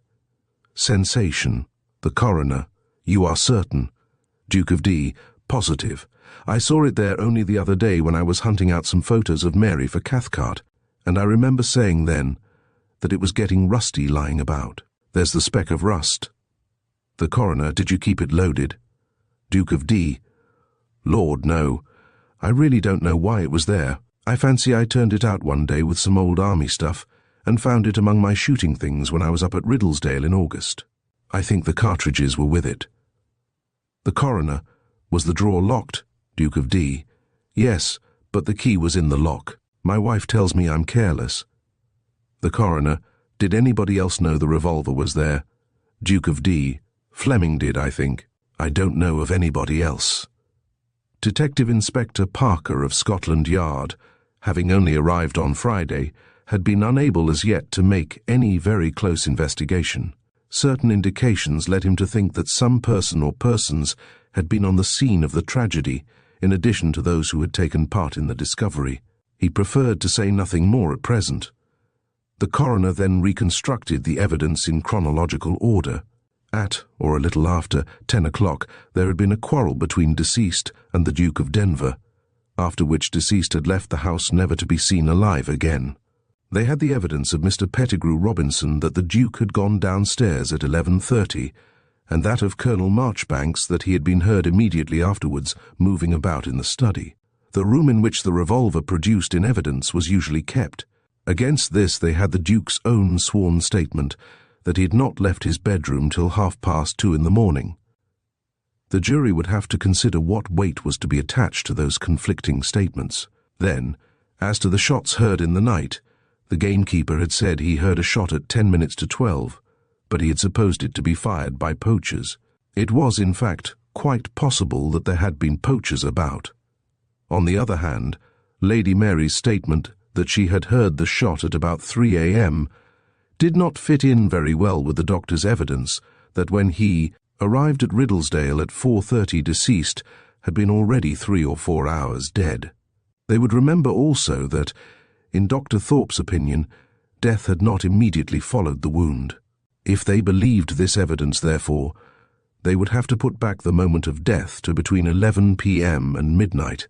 Sensation. The coroner: you are certain? Duke of D: positive. I saw it there only the other day when I was hunting out some photos of Mary for Cathcart, and I remember saying then that it was getting rusty lying about. There's the speck of rust. The coroner: did you keep it loaded? Duke of D: Lord, no. I really don't know why it was there. I fancy I turned it out one day with some old army stuff and found it among my shooting things when I was up at Riddlesdale in August. I think the cartridges were with it. The coroner: was the drawer locked? Duke of D: yes, but the key was in the lock. My wife tells me I'm careless. The coroner: did anybody else know the revolver was there? Duke of D: Fleming did, I think. I don't know of anybody else. Detective Inspector Parker of Scotland Yard, having only arrived on Friday, had been unable as yet to make any very close investigation. Certain indications led him to think that some person or persons had been on the scene of the tragedy in addition to those who had taken part in the discovery. He preferred to say nothing more at present. The coroner then reconstructed the evidence in chronological order. At, or a little after, 10 o'clock, there had been a quarrel between deceased and the Duke of Denver, after which deceased had left the house never to be seen alive again. They had the evidence of Mr. Pettigrew Robinson that the Duke had gone downstairs at 11:30, and that of Colonel Marchbanks that he had been heard immediately afterwards moving about in the study. The room in which the revolver produced in evidence was usually kept. Against this they had the Duke's own sworn statement that he had not left his bedroom till 2:30 in the morning. The jury would have to consider what weight was to be attached to those conflicting statements. Then, as to the shots heard in the night, the gamekeeper had said he heard a shot at 10 minutes to 12, but he had supposed it to be fired by poachers. It was, in fact, quite possible that there had been poachers about. On the other hand, Lady Mary's statement that she had heard the shot at about 3 a.m. did not fit in very well with the doctor's evidence that when he arrived at Riddlesdale at 4:30 deceased had been already 3 or 4 hours dead. They would remember also that, in Dr. Thorpe's opinion, death had not immediately followed the wound. If they believed this evidence, therefore, they would have to put back the moment of death to between 11 p.m. and midnight,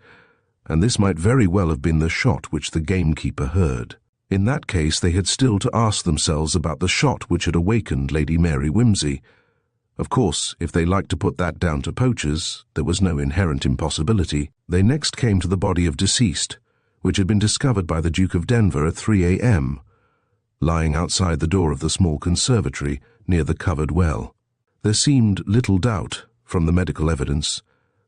and this might very well have been the shot which the gamekeeper heard. In that case they had still to ask themselves about the shot which had awakened Lady Mary Wimsey. Of course, if they liked to put that down to poachers, there was no inherent impossibility. They next came to the body of deceased, which had been discovered by the Duke of Denver at 3 a.m., lying outside the door of the small conservatory near the covered well. There seemed little doubt, from the medical evidence,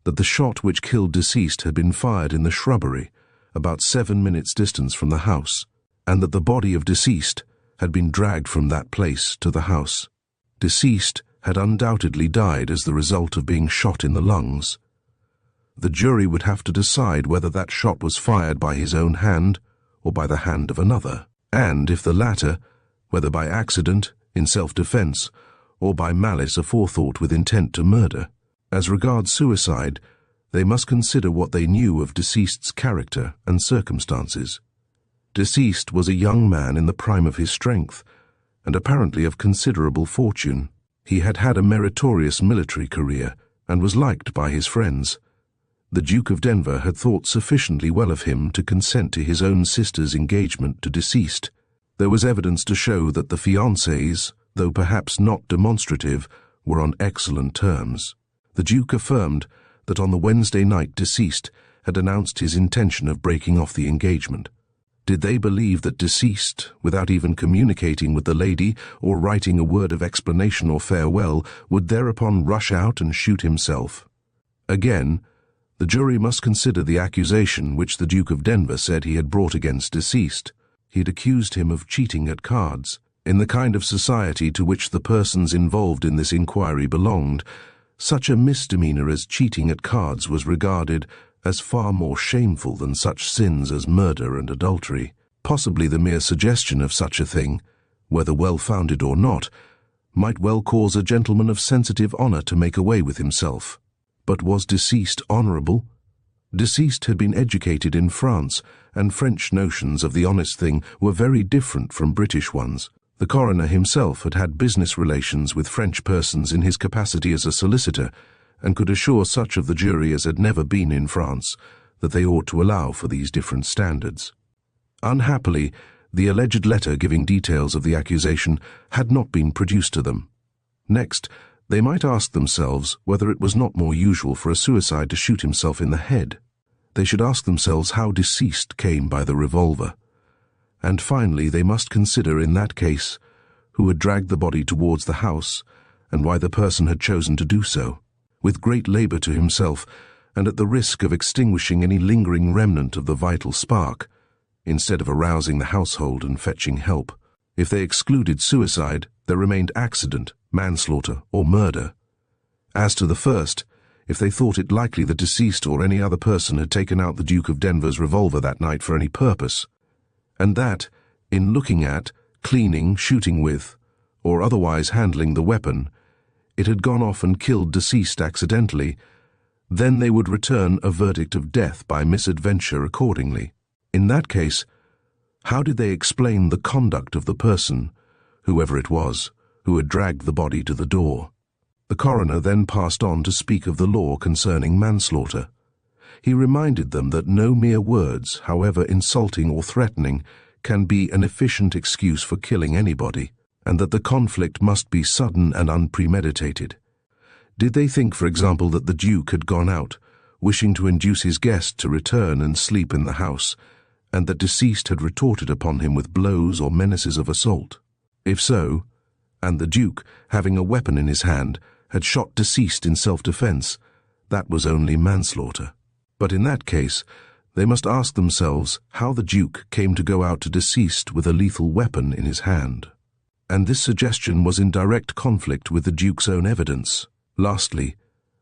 that the shot which killed deceased had been fired in the shrubbery, about 7 minutes' distance from the house, and that the body of deceased had been dragged from that place to the house. Deceased had undoubtedly died as the result of being shot in the lungs. The jury would have to decide whether that shot was fired by his own hand or by the hand of another, and if the latter, whether by accident, in self-defense, or by malice aforethought with intent to murder. As regards suicide, they must consider what they knew of deceased's character and circumstances. Deceased was a young man in the prime of his strength, and apparently of considerable fortune. He had had a meritorious military career, and was liked by his friends. The Duke of Denver had thought sufficiently well of him to consent to his own sister's engagement to deceased. There was evidence to show that the fiancés, though perhaps not demonstrative, were on excellent terms. The Duke affirmed that on the Wednesday night deceased had announced his intention of breaking off the engagement. Did they believe that deceased, without even communicating with the lady or writing a word of explanation or farewell, would thereupon rush out and shoot himself? Again, the jury must consider the accusation which the Duke of Denver said he had brought against deceased. He had accused him of cheating at cards. In the kind of society to which the persons involved in this inquiry belonged, such a misdemeanor as cheating at cards was regarded as far more shameful than such sins as murder and adultery. Possibly the mere suggestion of such a thing, whether well-founded or not, might well cause a gentleman of sensitive honor to make away with himself. But was deceased honorable? Deceased had been educated in France, and French notions of the honest thing were very different from British ones. The coroner himself had had business relations with French persons in his capacity as a solicitor, and could assure such of the jury as had never been in France that they ought to allow for these different standards. Unhappily, the alleged letter giving details of the accusation had not been produced to them. Next, they might ask themselves whether it was not more usual for a suicide to shoot himself in the head. They should ask themselves how deceased came by the revolver. And finally, they must consider in that case who had dragged the body towards the house and why the person had chosen to do so. With great labor to himself, and at the risk of extinguishing any lingering remnant of the vital spark, instead of arousing the household and fetching help. If they excluded suicide, there remained accident, manslaughter, or murder. As to the first, if they thought it likely the deceased or any other person had taken out the Duke of Denver's revolver that night for any purpose, and that, in looking at, cleaning, shooting with, or otherwise handling the weapon, it had gone off and killed deceased accidentally, Then they would return a verdict of death by misadventure accordingly. In that case, how did they explain the conduct of the person, whoever it was, who had dragged the body to the door? The coroner then passed on to speak of the law concerning manslaughter. He reminded them that no mere words, however insulting or threatening, can be an efficient excuse for killing anybody, and that the conflict must be sudden and unpremeditated. Did they think, for example, that the Duke had gone out, wishing to induce his guest to return and sleep in the house, and that deceased had retorted upon him with blows or menaces of assault? If so, and the Duke, having a weapon in his hand, had shot deceased in self-defense, that was only manslaughter. But in that case, they must ask themselves how the Duke came to go out to deceased with a lethal weapon in his hand. And this suggestion was in direct conflict with the Duke's own evidence. Lastly,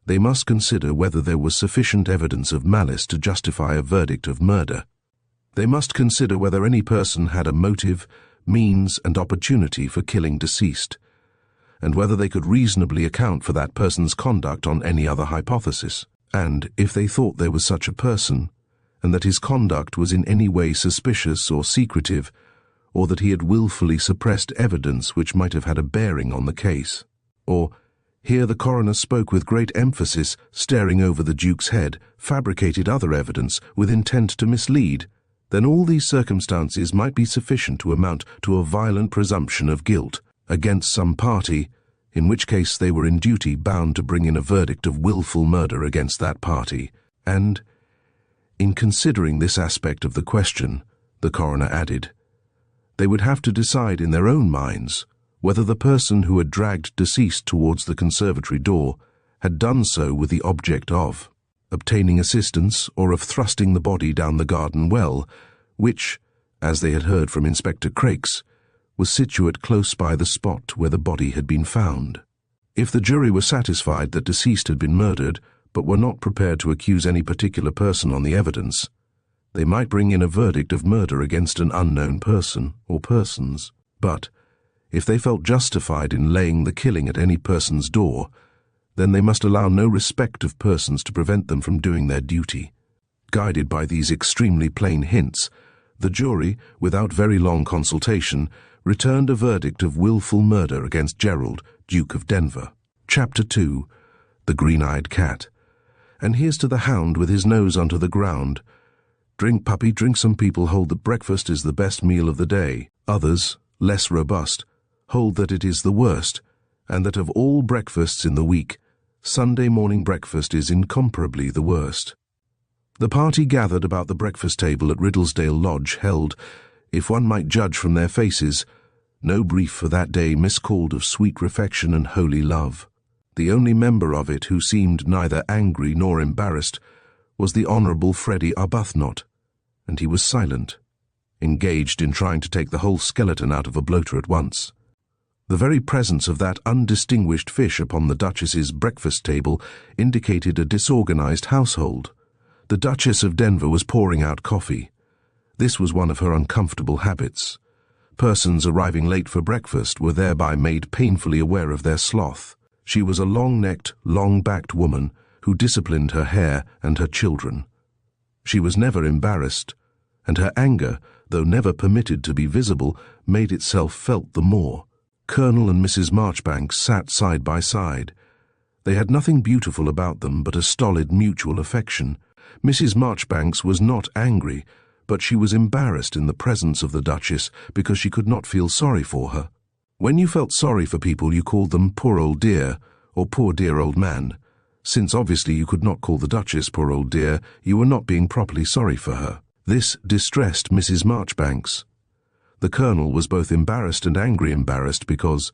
they must consider whether there was sufficient evidence of malice to justify a verdict of murder. They must consider whether any person had a motive, means, and opportunity for killing deceased, and whether they could reasonably account for that person's conduct on any other hypothesis. And if they thought there was such a person, and that his conduct was in any way suspicious or secretive, or that he had willfully suppressed evidence which might have had a bearing on the case. Or, here the coroner spoke with great emphasis, staring over the Duke's head, fabricated other evidence with intent to mislead, then all these circumstances might be sufficient to amount to a violent presumption of guilt against some party, in which case they were in duty bound to bring in a verdict of willful murder against that party. And, in considering this aspect of the question, the coroner added, they would have to decide in their own minds whether the person who had dragged deceased towards the conservatory door had done so with the object of obtaining assistance or of thrusting the body down the garden well, which, as they had heard from Inspector Crakes, was situate close by the spot where the body had been found. If the jury were satisfied that deceased had been murdered, but were not prepared to accuse any particular person on the evidence, they might bring in a verdict of murder against an unknown person or persons. But, if they felt justified in laying the killing at any person's door, then they must allow no respect of persons to prevent them from doing their duty. Guided by these extremely plain hints, the jury, without very long consultation, returned a verdict of willful murder against Gerald, Duke of Denver. Chapter 2. The Green-Eyed Cat. And here's to the hound with his nose onto the ground. Drink, puppy, drink. Some people hold that breakfast is the best meal of the day. Others, less robust, hold that it is the worst, and that of all breakfasts in the week, Sunday morning breakfast is incomparably the worst. The party gathered about the breakfast table at Riddlesdale Lodge held, if one might judge from their faces, no brief for that day miscalled of sweet refection and holy love. The only member of it who seemed neither angry nor embarrassed was the Honourable Freddie Arbuthnot, and he was silent, engaged in trying to take the whole skeleton out of a bloater at once. The very presence of that undistinguished fish upon the Duchess's breakfast table indicated a disorganized household. The Duchess of Denver was pouring out coffee. This was one of her uncomfortable habits. Persons arriving late for breakfast were thereby made painfully aware of their sloth. She was a long-necked, long-backed woman who disciplined her hair and her children. She was never embarrassed, and her anger, though never permitted to be visible, made itself felt the more. Colonel and Mrs. Marchbanks sat side by side. They had nothing beautiful about them but a stolid mutual affection. Mrs. Marchbanks was not angry, but she was embarrassed in the presence of the Duchess because she could not feel sorry for her. When you felt sorry for people, you called them poor old dear or poor dear old man. Since obviously you could not call the Duchess poor old dear, you were not being properly sorry for her. This distressed Mrs. Marchbanks. The Colonel was both embarrassed and angry embarrassed because,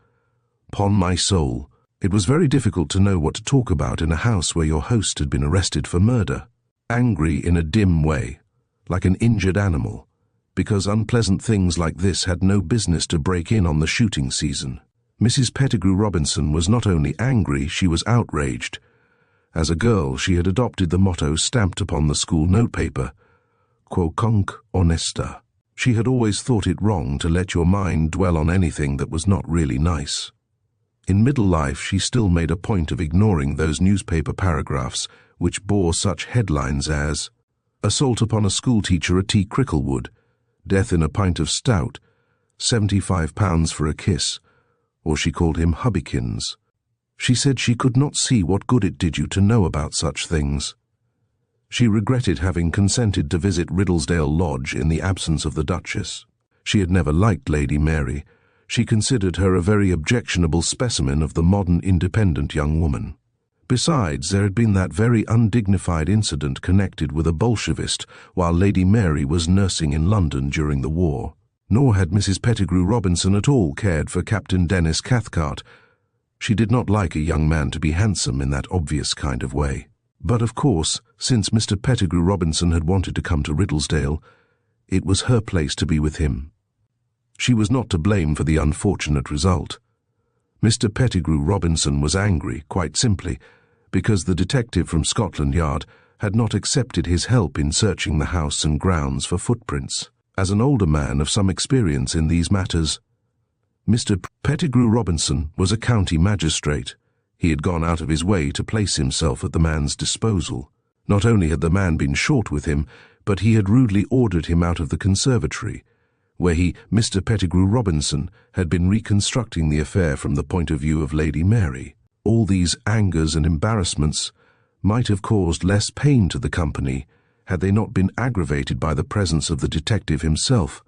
'pon my soul, it was very difficult to know what to talk about in a house where your host had been arrested for murder. Angry in a dim way, like an injured animal, because unpleasant things like this had no business to break in on the shooting season. Mrs. Pettigrew Robinson was not only angry, she was outraged. As a girl, she had adopted the motto stamped upon the school notepaper, quoconque honesta. She had always thought it wrong to let your mind dwell on anything that was not really nice. In middle life, she still made a point of ignoring those newspaper paragraphs which bore such headlines as "Assault upon a schoolteacher at T. Cricklewood," "Death in a pint of stout," £75 for a kiss, or she called him Hubbykins. She said she could not see what good it did you to know about such things. She regretted having consented to visit Riddlesdale Lodge in the absence of the Duchess. She had never liked Lady Mary. She considered her a very objectionable specimen of the modern independent young woman. Besides, there had been that very undignified incident connected with a Bolshevist while Lady Mary was nursing in London during the war. Nor had Mrs. Pettigrew Robinson at all cared for Captain Denis Cathcart. She did not like a young man to be handsome in that obvious kind of way. But of course, since Mr. Pettigrew Robinson had wanted to come to Riddlesdale, it was her place to be with him. She was not to blame for the unfortunate result. Mr. Pettigrew Robinson was angry, quite simply, because the detective from Scotland Yard had not accepted his help in searching the house and grounds for footprints. As an older man of some experience in these matters, Mr. Pettigrew Robinson was a county magistrate. He had gone out of his way to place himself at the man's disposal. Not only had the man been short with him, but he had rudely ordered him out of the conservatory, where he, Mr. Pettigrew Robinson, had been reconstructing the affair from the point of view of Lady Mary. All these angers and embarrassments might have caused less pain to the company had they not been aggravated by the presence of the detective himself,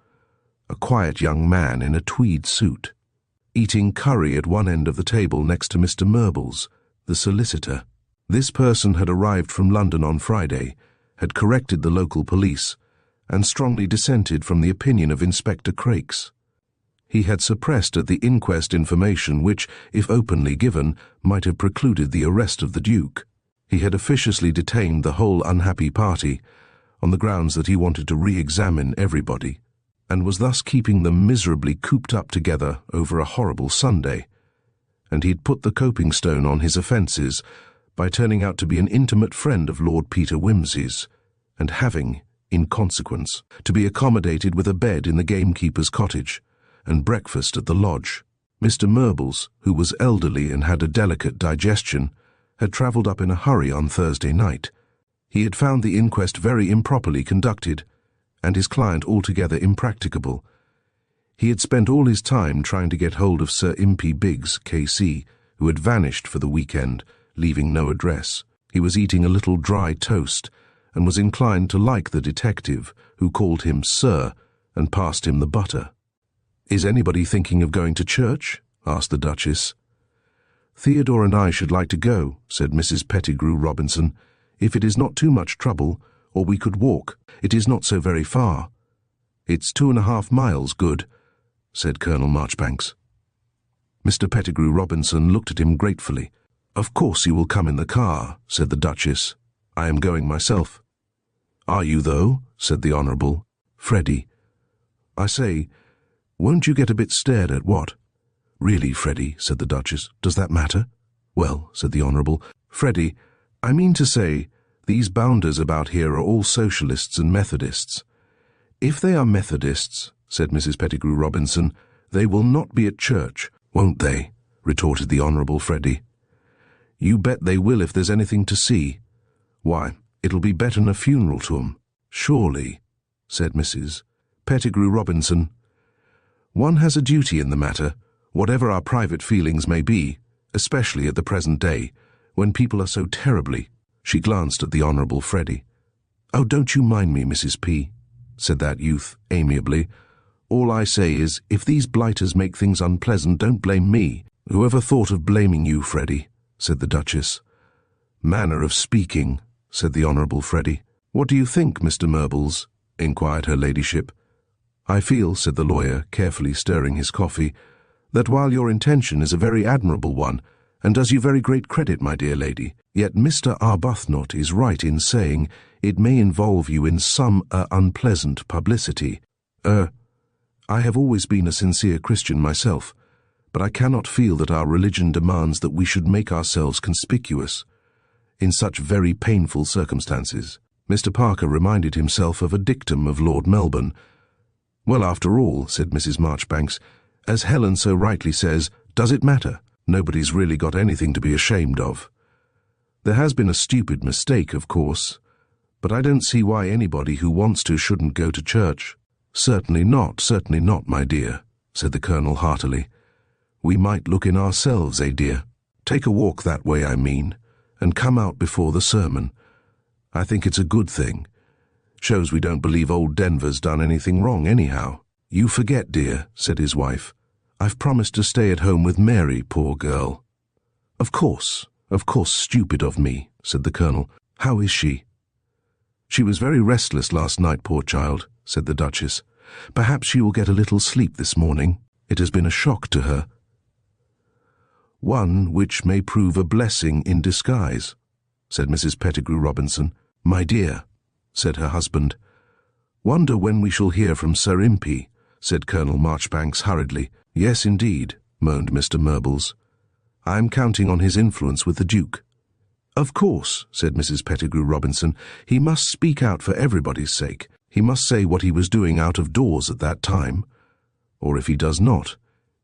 a quiet young man in a tweed suit, eating curry at one end of the table next to Mr. Murbles, the solicitor. This person had arrived from London on Friday, had corrected the local police, and strongly dissented from the opinion of Inspector Crakes. He had suppressed at the inquest information which, if openly given, might have precluded the arrest of the Duke. He had officiously detained the whole unhappy party on the grounds that he wanted to re-examine everybody, and was thus keeping them miserably cooped up together over a horrible Sunday. And he'd put the coping stone on his offences by turning out to be an intimate friend of Lord Peter Wimsey's, and having, in consequence, to be accommodated with a bed in the gamekeeper's cottage and breakfast at the lodge. Mr. Murbles, who was elderly and had a delicate digestion, had travelled up in a hurry on Thursday night. He had found the inquest very improperly conducted, and his client altogether impracticable. He had spent all his time trying to get hold of Sir Impey Biggs, K.C., who had vanished for the weekend, leaving no address. He was eating a little dry toast, and was inclined to like the detective, who called him Sir, and passed him the butter. "Is anybody thinking of going to church?" asked the Duchess. "Theodore and I should like to go," said Mrs. Pettigrew Robinson, "if it is not too much trouble, or we could walk. It is not so very far." "It's 2.5 miles good," said Colonel Marchbanks. Mr. Pettigrew Robinson looked at him gratefully. "Of course you will come in the car," said the Duchess. "I am going myself." "Are you, though?" said the Honourable Freddie. "I say, won't you get a bit stared at, what?" "Really, Freddie," said the Duchess, "does that matter?" "Well," said the Honourable Freddie, "I mean to say, these bounders about here are all Socialists and Methodists." "If they are Methodists," said Mrs. Pettigrew Robinson, "they will not be at church." "Won't they?" retorted the Honourable Freddie. "You bet they will if there's anything to see. Why, it'll be better than a funeral to 'em." "Surely," said Mrs. Pettigrew Robinson. "One has a duty in the matter, whatever our private feelings may be, especially at the present day, when people are so terribly—" She glanced at the Honourable Freddie. "Oh, don't you mind me, Mrs. P.," said that youth amiably. "All I say is, if these blighters make things unpleasant, don't blame me." "Whoever thought of blaming you, Freddie?" said the Duchess. "Manner of speaking," said the Honourable Freddie. "What do you think, Mr. Murbles?" inquired her ladyship. "I feel," said the lawyer, carefully stirring his coffee, "that while your intention is a very admirable one, and does you very great credit, my dear lady, yet Mr. Arbuthnot is right in saying it may involve you in some unpleasant publicity. I have always been a sincere Christian myself, but I cannot feel that our religion demands that we should make ourselves conspicuous in such very painful circumstances." Mr. Parker reminded himself of a dictum of Lord Melbourne. "Well, after all," said Mrs. Marchbanks, "as Helen so rightly says, does it matter? Nobody's really got anything to be ashamed of. There has been a stupid mistake, of course, but I don't see why anybody who wants to shouldn't go to church. Certainly not, my dear, said the Colonel heartily. We might look in ourselves, dear? Take a walk that way, I mean, and come out before the sermon. I think it's a good thing. Shows we don't believe old Denver's done anything wrong anyhow. You forget, dear, said his wife. I've promised to stay at home with Mary, poor girl. Of course, stupid of me, said the Colonel. How is she? She was very restless last night, poor child, said the Duchess. Perhaps she will get a little sleep this morning. It has been a shock to her. One which may prove a blessing in disguise, said Mrs. Pettigrew Robinson. My dear, said her husband. Wonder when we shall hear from Sir Impey, said Colonel Marchbanks hurriedly. Yes, indeed, moaned Mr. Murbles. I am counting on his influence with the Duke. Of course, said Mrs. Pettigrew Robinson, he must speak out for everybody's sake. He must say what he was doing out of doors at that time. Or if he does not,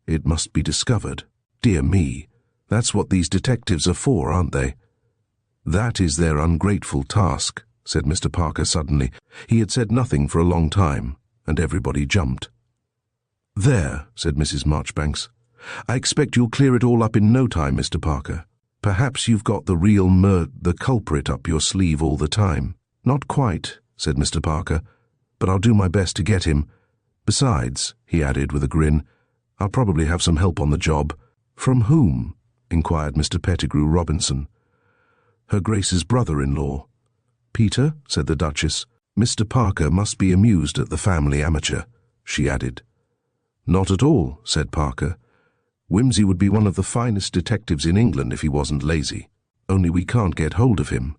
it must be discovered. Dear me, that's what these detectives are for, aren't they? That is their ungrateful task, said Mr. Parker suddenly. He had said nothing for a long time, and everybody jumped. There, said Mrs. Marchbanks. I expect you'll clear it all up in no time, Mr. Parker. Perhaps you've got the real the culprit up your sleeve all the time. Not quite, said Mr. Parker, but I'll do my best to get him. Besides, he added with a grin, I'll probably have some help on the job. From whom? Inquired Mr. Pettigrew Robinson. Her Grace's brother-in-law. Peter, said the Duchess, Mr. Parker must be amused at the family amateur, she added. Not at all, said Parker. Whimsy would be one of the finest detectives in England if he wasn't lazy. Only we can't get hold of him.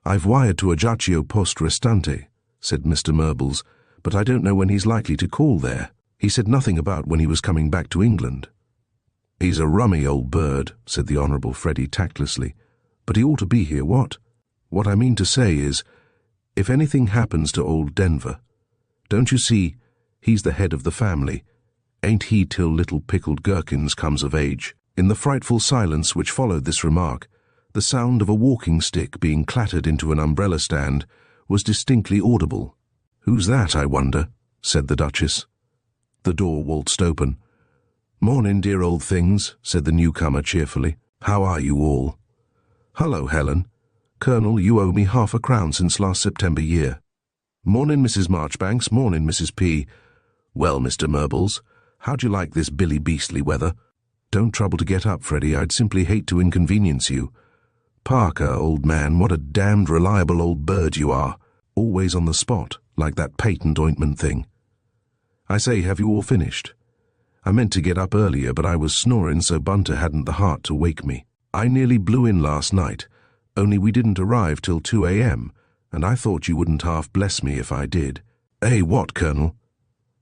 I've wired to Ajaccio Post Restante, said Mr. Murbles, but I don't know when he's likely to call there. He said nothing about when he was coming back to England. He's a rummy old bird, said the Honourable Freddie tactlessly, but he ought to be here, what? What I mean to say is, if anything happens to old Denver, don't you see, he's the head of the family. Ain't he till little pickled gherkins comes of age? In the frightful silence which followed this remark, the sound of a walking stick being clattered into an umbrella stand was distinctly audible. Who's that, I wonder? Said the Duchess. The door waltzed open. Morning, dear old things, said the newcomer cheerfully. How are you all? Hullo, Helen. Colonel, you owe me £50 since last September year. Morning, Mrs. Marchbanks. Morning, Mrs. P. Well, Mr. Murbles, how'd you like this billy beastly weather? Don't trouble to get up, Freddie. I'd simply hate to inconvenience you. Parker, old man, what a damned reliable old bird you are. Always on the spot, like that patent ointment thing. I say, have you all finished? I meant to get up earlier, but I was snoring so Bunter hadn't the heart to wake me. I nearly blew in last night, only we didn't arrive till 2 a.m., and I thought you wouldn't half bless me if I did. What, Colonel?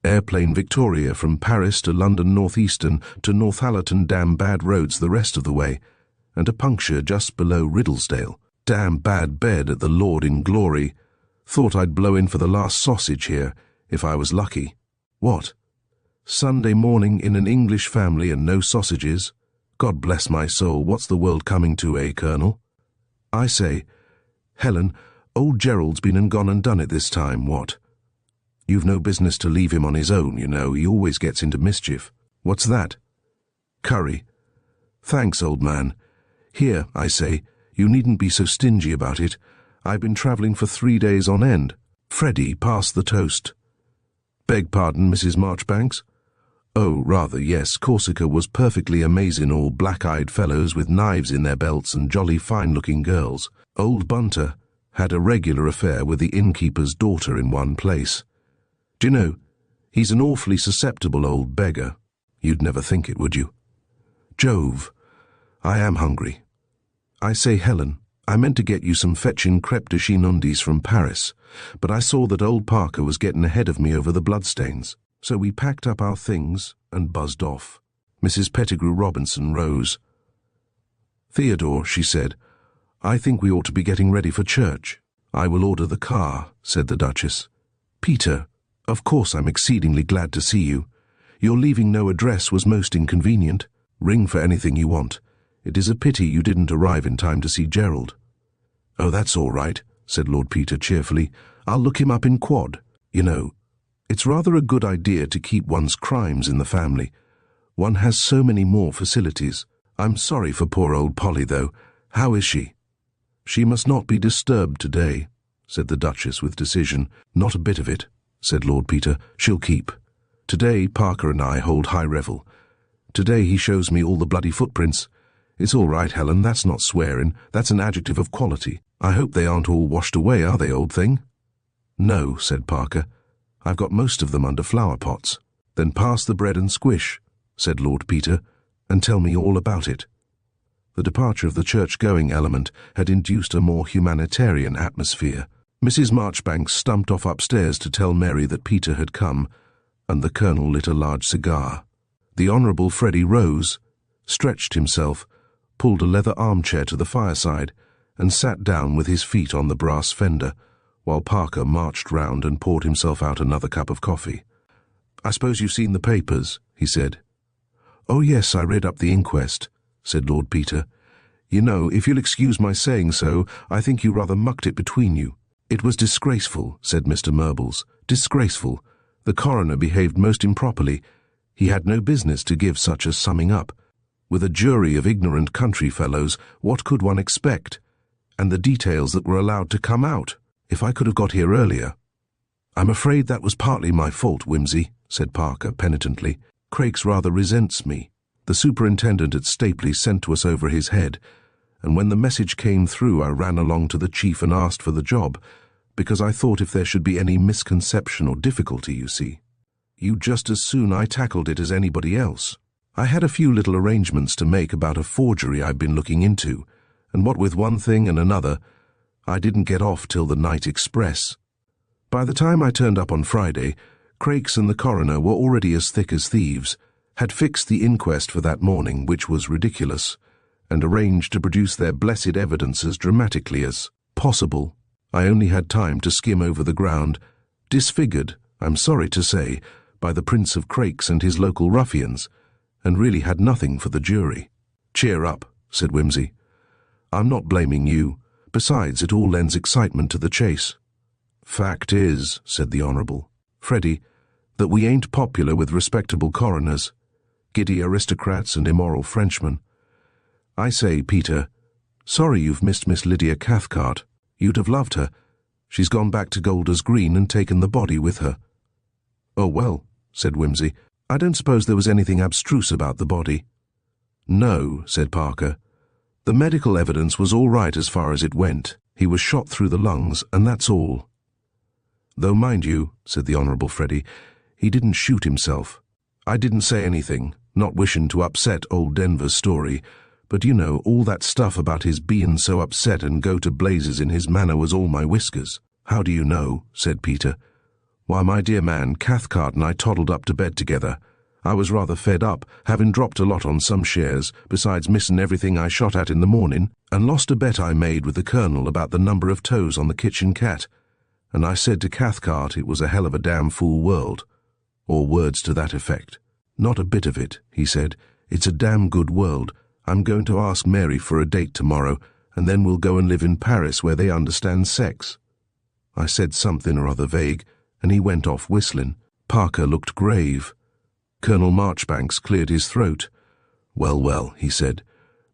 Airplane Victoria from Paris to London Northeastern to Northallerton, damn bad roads the rest of the way, and a puncture just below Riddlesdale. Damn bad bed at the Lord in Glory. Thought I'd blow in for the last sausage here, if I was lucky. What? Sunday morning in an English family and no sausages? God bless my soul, what's the world coming to, Colonel? I say, Helen, old Gerald's been and gone and done it this time, what? You've no business to leave him on his own, you know, he always gets into mischief. What's that? Curry. Thanks, old man. Here, I say, you needn't be so stingy about it. I've been travelling for 3 days on end. Freddie, pass the toast. Beg pardon, Mrs. Marchbanks? Oh, rather, yes, Corsica was perfectly amazing, all black-eyed fellows with knives in their belts and jolly fine-looking girls. Old Bunter had a regular affair with the innkeeper's daughter in one place. Do you know, he's an awfully susceptible old beggar. You'd never think it, would you? Jove, I am hungry. I say, Helen, I meant to get you some fetching crêpe de chine undies from Paris, but I saw that old Parker was getting ahead of me over the Bloodstains. So we packed up our things and buzzed off. Mrs. Pettigrew Robinson rose. Theodore, she said, I think we ought to be getting ready for church. I will order the car, said the Duchess. Peter, of course I'm exceedingly glad to see you. Your leaving no address was most inconvenient. Ring for anything you want. It is a pity you didn't arrive in time to see Gerald." "Oh, that's all right," said Lord Peter cheerfully. "I'll look him up in quad. You know, it's rather a good idea to keep one's crimes in the family. One has so many more facilities. I'm sorry for poor old Polly, though. How is she?" "She must not be disturbed today," said the Duchess with decision. "Not a bit of it," said Lord Peter. "She'll keep. Today Parker and I hold high revel. Today he shows me all the bloody footprints. It's all right, Helen, that's not swearing. That's an adjective of quality. I hope they aren't all washed away, are they, old thing?" "No," said Parker. "I've got most of them under flower pots." "Then pass the bread and squish," said Lord Peter, "and tell me all about it." The departure of the church-going element had induced a more humanitarian atmosphere. Mrs. Marchbanks stumped off upstairs to tell Mary that Peter had come, and the Colonel lit a large cigar. The Honourable Freddie rose, stretched himself, pulled a leather armchair to the fireside, and sat down with his feet on the brass fender, while Parker marched round and poured himself out another cup of coffee. "I suppose you've seen the papers," he said. "Oh yes, I read up the inquest," said Lord Peter. "You know, if you'll excuse my saying so, I think you rather mucked it between you." "It was disgraceful," said Mr. Murbles. "Disgraceful. The coroner behaved most improperly. He had no business to give such a summing up. With a jury of ignorant country fellows, what could one expect? And the details that were allowed to come out. If I could have got here earlier—" "I'm afraid that was partly my fault, Whimsy," said Parker penitently. "Crakes rather resents me. The superintendent at Stapley sent to us over his head, and when the message came through I ran along to the chief and asked for the job, because I thought if there should be any misconception or difficulty, you see, you'd just as soon I tackled it as anybody else. I had a few little arrangements to make about a forgery I'd been looking into, and what with one thing and another, I didn't get off till the night express. By the time I turned up on Friday, Crakes and the coroner were already as thick as thieves, had fixed the inquest for that morning, which was ridiculous, and arranged to produce their blessed evidence as dramatically as possible. I only had time to skim over the ground, disfigured, I'm sorry to say, by the Prince of Crakes and his local ruffians, and really had nothing for the jury." "Cheer up," said Whimsy. "I'm not blaming you. Besides, it all lends excitement to the chase." "Fact is," said the Honourable Freddie, "that we ain't popular with respectable coroners, giddy aristocrats and immoral Frenchmen. I say, Peter, sorry you've missed Miss Lydia Cathcart. You'd have loved her. She's gone back to Golders Green and taken the body with her." "Oh, well," said Whimsy, "I don't suppose there was anything abstruse about the body." "No," said Parker. "The medical evidence was all right as far as it went. He was shot through the lungs, and that's all. Though, mind you," said the Honourable Freddie, "he didn't shoot himself. I didn't say anything, not wishing to upset old Denver's story, but you know, all that stuff about his being so upset and go to blazes in his manner was all my whiskers." "How do you know?" said Peter. "Why, my dear man, Cathcart and I toddled up to bed together. I was rather fed up, having dropped a lot on some shares, besides missing everything I shot at in the morning, and lost a bet I made with the Colonel about the number of toes on the kitchen cat. And I said to Cathcart it was a hell of a damn fool world, or words to that effect. 'Not a bit of it,' he said. 'It's a damn good world. I'm going to ask Mary for a date tomorrow, and then we'll go and live in Paris where they understand sex.' I said something or other vague, and he went off whistling." Parker looked grave. Colonel Marchbanks cleared his throat. "Well, well," he said,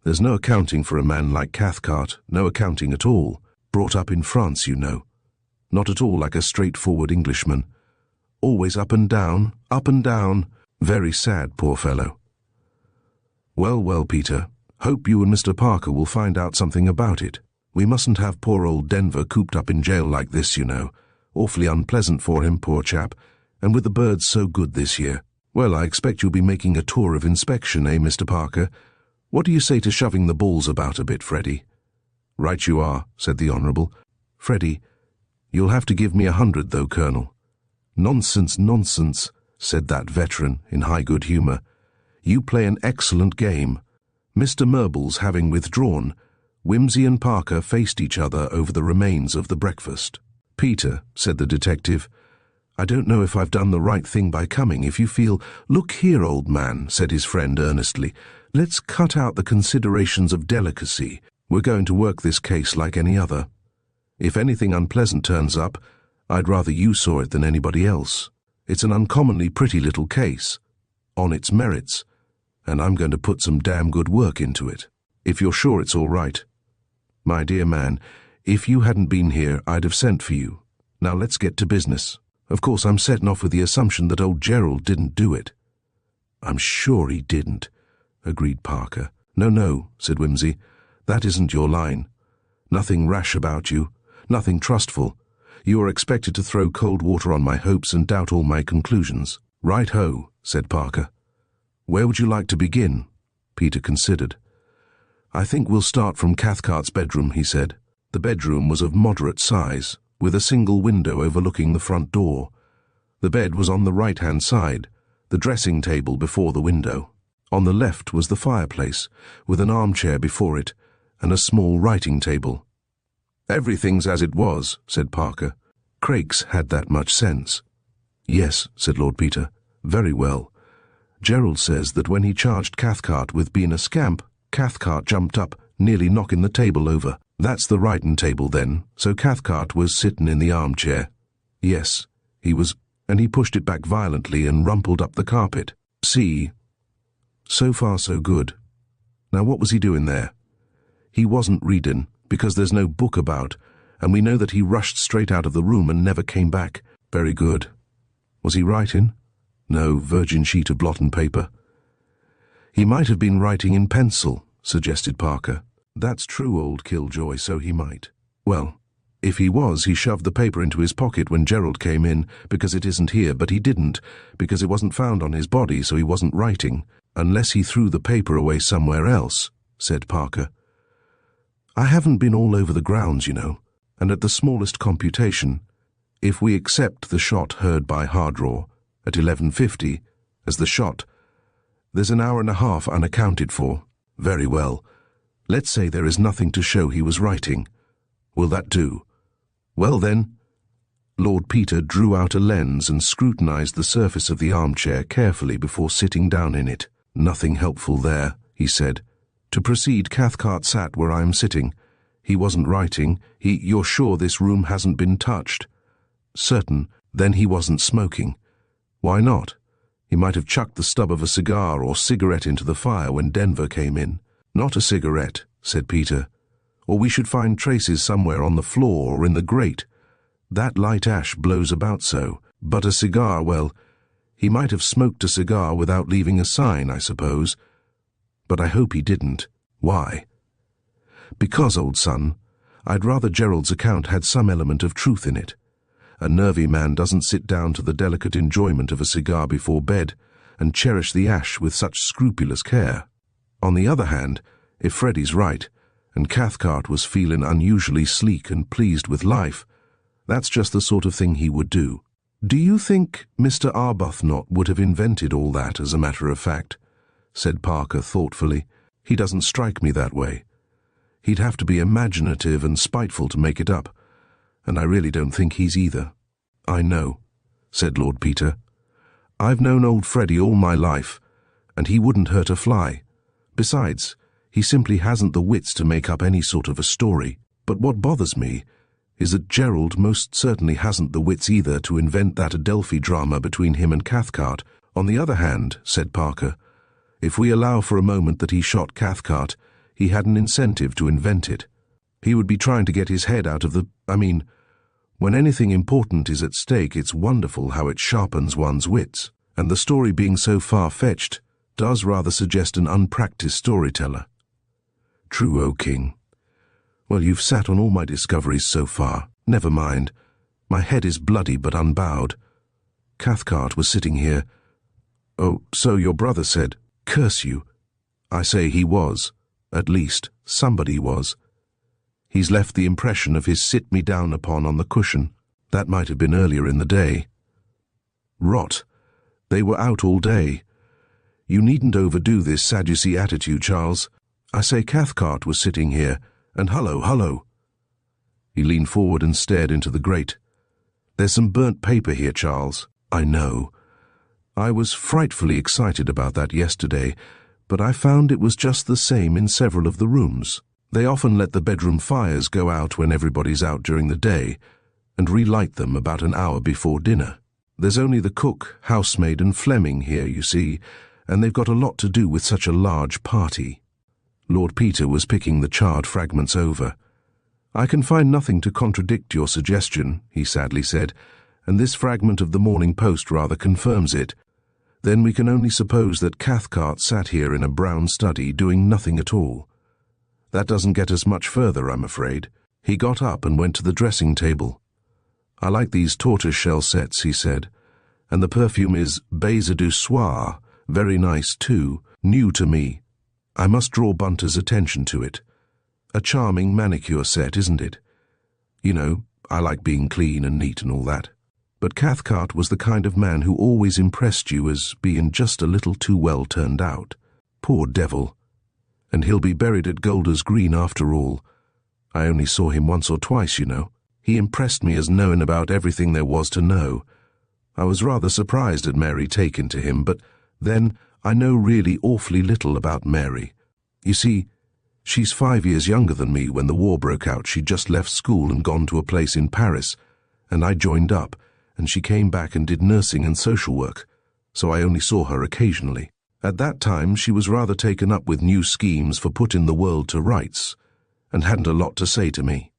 "there's no accounting for a man like Cathcart, no accounting at all. Brought up in France, you know. Not at all like a straightforward Englishman. Always up and down, up and down. Very sad, poor fellow." "Well, well, Peter, hope you and Mr. Parker will find out something about it. We mustn't have poor old Denver cooped up in jail like this, you know. Awfully unpleasant for him, poor chap, and with the birds so good this year. Well, I expect you'll be making a tour of inspection, eh, Mr. Parker? What do you say to shoving the balls about a bit, Freddie?" "Right you are," said the Honourable. "Freddie, you'll have to give me 100, though, Colonel." "Nonsense, nonsense," said that veteran in high good humour. "You play an excellent game." Mr. Murbles having withdrawn, Whimsy and Parker faced each other over the remains of the breakfast. "Peter," said the detective, "I don't know if I've done the right thing by coming. If you feel—" "Look here, old man," said his friend earnestly, Let's cut out the considerations of delicacy. We're going to work this case like any other. If anything unpleasant turns up, I'd rather you saw it than anybody else. It's an uncommonly pretty little case, on its merits, and I'm going to put some damn good work into it, if you're sure it's all right. My dear man, if you hadn't been here, I'd have sent for you. Now let's get to business. Of course, I'm setting off with the assumption that old Gerald didn't do it." "I'm sure he didn't," agreed Parker. No, said Whimsy. "That isn't your line. Nothing rash about you, nothing trustful. You are expected to throw cold water on my hopes and doubt all my conclusions." "Right-ho," said Parker. "Where would you like to begin?" Peter considered. "I think we'll start from Cathcart's bedroom," he said. The bedroom was of moderate size, with a single window overlooking the front door. The bed was on the right-hand side, the dressing table before the window. On the left was the fireplace, with an armchair before it, and a small writing table. "Everything's as it was," said Parker. Craik's had that much sense. "Yes," said Lord Peter, "very well. Gerald says that when he charged Cathcart with being a scamp, Cathcart jumped up, nearly knocking the table over. That's the writing table then, so Cathcart was sitting in the armchair." "Yes, he was, and he pushed it back violently and rumpled up the carpet." "See? So far so good. Now what was he doing there?" "He wasn't reading, because there's no book about, and we know that he rushed straight out of the room and never came back." "Very good. Was he writing?" "No, virgin sheet of blotting paper." "He might have been writing in pencil," suggested Parker. "That's true, old Killjoy, so he might." "Well, if he was, he shoved the paper into his pocket when Gerald came in, because it isn't here, but he didn't, because it wasn't found on his body, so he wasn't writing, unless he threw the paper away somewhere else," said Parker. "I haven't been all over the grounds, you know, and at the smallest computation, if we accept the shot heard by Hardraw at 11:50 as the shot, there's an hour and a half unaccounted for. Very well. Let's say there is nothing to show he was writing. Will that do? Well then." Lord Peter drew out a lens and scrutinized the surface of the armchair carefully before sitting down in it. "Nothing helpful there," he said. "To proceed, Cathcart sat where I am sitting. He wasn't writing. You're sure this room hasn't been touched?" "Certain. Then he wasn't smoking." "Why not? He might have chucked the stub of a cigar or cigarette into the fire when Denver came in." "Not a cigarette," said Peter. "Or we should find traces somewhere on the floor or in the grate. That light ash blows about so. But a cigar, well, he might have smoked a cigar without leaving a sign, I suppose. But I hope he didn't." "Why?" "Because, old son, I'd rather Gerald's account had some element of truth in it. A nervy man doesn't sit down to the delicate enjoyment of a cigar before bed and cherish the ash with such scrupulous care. On the other hand, if Freddie's right, and Cathcart was feeling unusually sleek and pleased with life, that's just the sort of thing he would do." "Do you think Mr. Arbuthnot would have invented all that, as a matter of fact?" said Parker thoughtfully. "He doesn't strike me that way. He'd have to be imaginative and spiteful to make it up, and I really don't think he's either." "I know," said Lord Peter. "I've known old Freddie all my life, and he wouldn't hurt a fly. Besides, he simply hasn't the wits to make up any sort of a story. But what bothers me is that Gerald most certainly hasn't the wits either to invent that Adelphi drama between him and Cathcart. On the other hand," said Parker, "if we allow for a moment that he shot Cathcart, he had an incentive to invent it. He would be trying to get his head out of the... when anything important is at stake, it's wonderful how it sharpens one's wits, and the story being so far-fetched does rather suggest an unpracticed storyteller." "True, O King. Well, you've sat on all my discoveries so far. Never mind. My head is bloody but unbowed. Cathcart was sitting here. Oh, so your brother said, curse you. I say he was. At least, somebody was. He's left the impression of his sit-me-down-upon on the cushion. That might have been earlier in the day." "Rot. They were out all day. You needn't overdo this Sadducee attitude, Charles. I say Cathcart was sitting here, and hullo. He leaned forward and stared into the grate. "There's some burnt paper here, Charles." "I know. I was frightfully excited about that yesterday, but I found it was just the same in several of the rooms. They often let the bedroom fires go out when everybody's out during the day, and relight them about an hour before dinner. There's only the cook, housemaid and Fleming here, you see, and they've got a lot to do with such a large party. Lord Peter was picking the charred fragments over. I can find nothing to contradict your suggestion, he sadly said, and this fragment of the Morning Post rather confirms it. Then we can only suppose that Cathcart sat here in a brown study doing nothing at all. That doesn't get us much further, I'm afraid. He got up and went to the dressing table. I like these tortoise-shell sets, he said, and the perfume is Baiser du Soir, very nice too, new to me. I must draw Bunter's attention to it. A charming manicure set, isn't it? You know, I like being clean and neat and all that. But Cathcart was the kind of man who always impressed you as being just a little too well turned out. Poor devil. And he'll be buried at Golders Green after all. I only saw him once or twice, you know. He impressed me as knowing about everything there was to know. I was rather surprised at Mary taking to him, but then I know really awfully little about Mary. You see, she's 5 years younger than me. When the war broke out, she'd just left school and gone to a place in Paris, and I joined up, and she came back and did nursing and social work, so I only saw her occasionally. At that time, she was rather taken up with new schemes for putting the world to rights, and hadn't a lot to say to me.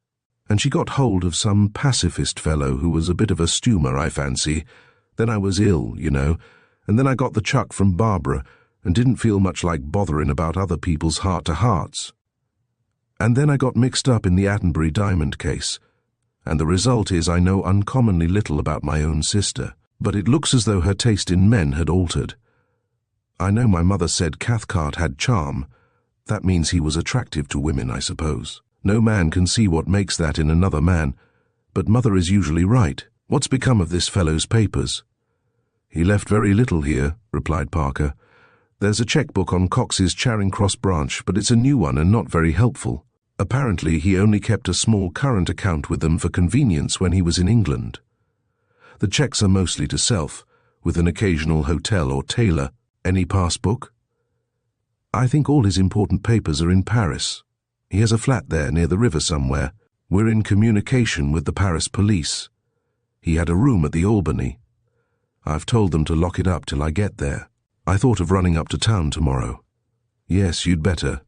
And she got hold of some pacifist fellow who was a bit of a stumer, I fancy. Then I was ill, you know, and then I got the chuck from Barbara and didn't feel much like bothering about other people's heart-to-hearts. And then I got mixed up in the Attenbury diamond case, and the result is I know uncommonly little about my own sister, but it looks as though her taste in men had altered. I know my mother said Cathcart had charm. That means he was attractive to women, I suppose. No man can see what makes that in another man, but Mother is usually right. What's become of this fellow's papers? He left very little here, replied Parker. There's a checkbook on Cox's Charing Cross branch, but it's a new one and not very helpful. Apparently he only kept a small current account with them for convenience when he was in England. The checks are mostly to self, with an occasional hotel or tailor. Any passbook? I think all his important papers are in Paris. He has a flat there near the river somewhere. We're in communication with the Paris police. He had a room at the Albany. I've told them to lock it up till I get there. I thought of running up to town tomorrow. Yes, you'd better.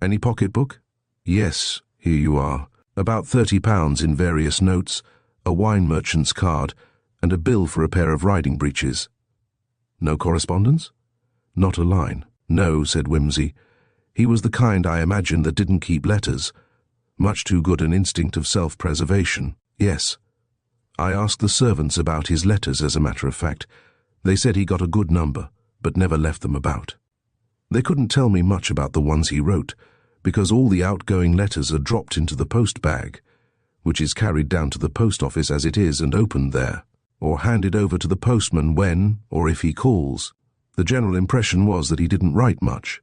Any pocketbook? Yes, here you are. About £30 in various notes, a wine merchant's card, and a bill for a pair of riding breeches. No correspondence? Not a line. No, said Whimsy. He was the kind, I imagine, that didn't keep letters. Much too good an instinct of self-preservation. Yes. I asked the servants about his letters, as a matter of fact. They said he got a good number, but never left them about. They couldn't tell me much about the ones he wrote, because all the outgoing letters are dropped into the post bag, which is carried down to the post office as it is and opened there, or handed over to the postman when or if he calls. The general impression was that he didn't write much.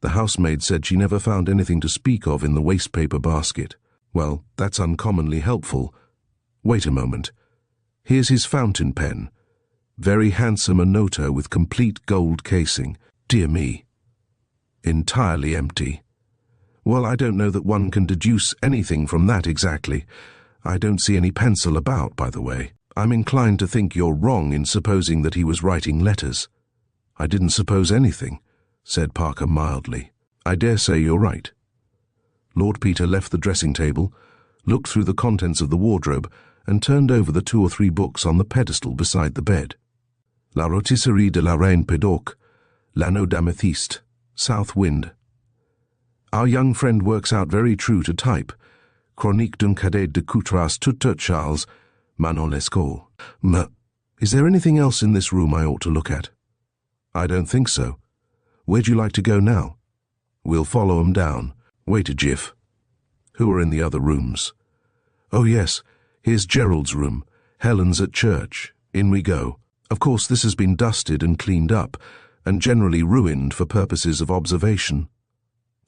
The housemaid said she never found anything to speak of in the wastepaper basket. Well, that's uncommonly helpful. Wait a moment. Here's his fountain pen. Very handsome Anoto with complete gold casing. Dear me. Entirely empty. Well, I don't know that one can deduce anything from that exactly. I don't see any pencil about, by the way. I'm inclined to think you're wrong in supposing that he was writing letters. I didn't suppose anything, said Parker mildly. I dare say you're right. Lord Peter left the dressing table, looked through the contents of the wardrobe, and turned over the 2 or 3 books on the pedestal beside the bed. La Rôtisserie de la Reine Pédoc, L'Anneau d'Améthyste, South Wind. Our young friend works out very true to type. Chronique d'un cadet de Coutras toute Charles, Manon Lescaut. Is there anything else in this room I ought to look at? I don't think so. Where'd you like to go now? We'll follow 'em down. Wait a jiff. Who are in the other rooms? Oh yes, here's Gerald's room. Helen's at church. In we go. Of course this has been dusted and cleaned up, and generally ruined for purposes of observation.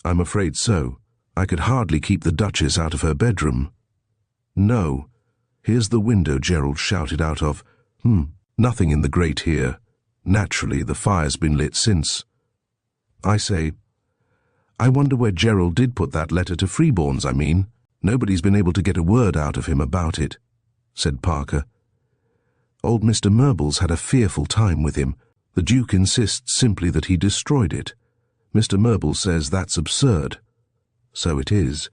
I'm afraid so. I could hardly keep the Duchess out of her bedroom. No. Here's the window Gerald shouted out of. Nothing in the grate here. Naturally, the fire's been lit since. I say, I wonder where Gerald did put that letter to Freeborn's, I mean. Nobody's been able to get a word out of him about it, said Parker. Old Mr. Murbles had a fearful time with him. The Duke insists simply that he destroyed it. Mr. Murbles says that's absurd. So it is.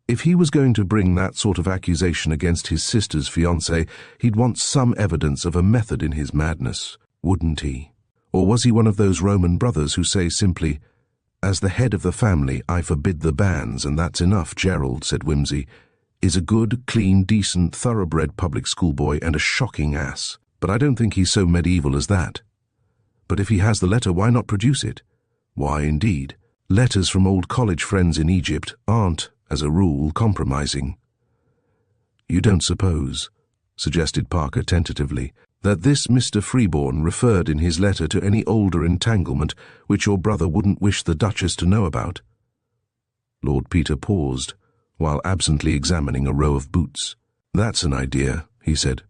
If he was going to bring that sort of accusation against his sister's fiancé, he'd want some evidence of a method in his madness, wouldn't he? Or was he one of those Roman brothers who say simply, "As the head of the family, I forbid the banns, and that's enough"? Gerald, said Whimsy, is a good, clean, decent, thoroughbred public schoolboy and a shocking ass. But I don't think he's so medieval as that. But if he has the letter, why not produce it? Why, indeed. Letters from old college friends in Egypt aren't, as a rule, compromising. You don't suppose, suggested Parker tentatively, that this Mr. Freeborn referred in his letter to any older entanglement which your brother wouldn't wish the Duchess to know about? Lord Peter paused, while absently examining a row of boots. That's an idea, he said.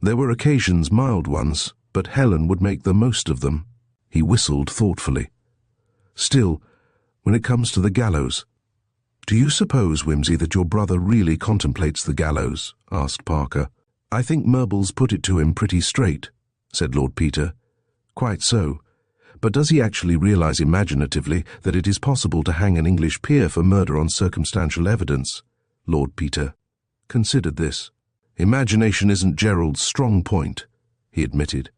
There were occasions, mild ones, but Helen would make the most of them. He whistled thoughtfully. Still, when it comes to the gallows— Do you suppose, Whimsy, that your brother really contemplates the gallows? Asked Parker. I think Murbles put it to him pretty straight, said Lord Peter. Quite so. But does he actually realize imaginatively that it is possible to hang an English peer for murder on circumstantial evidence? Lord Peter considered this. Imagination isn't Gerald's strong point, he admitted.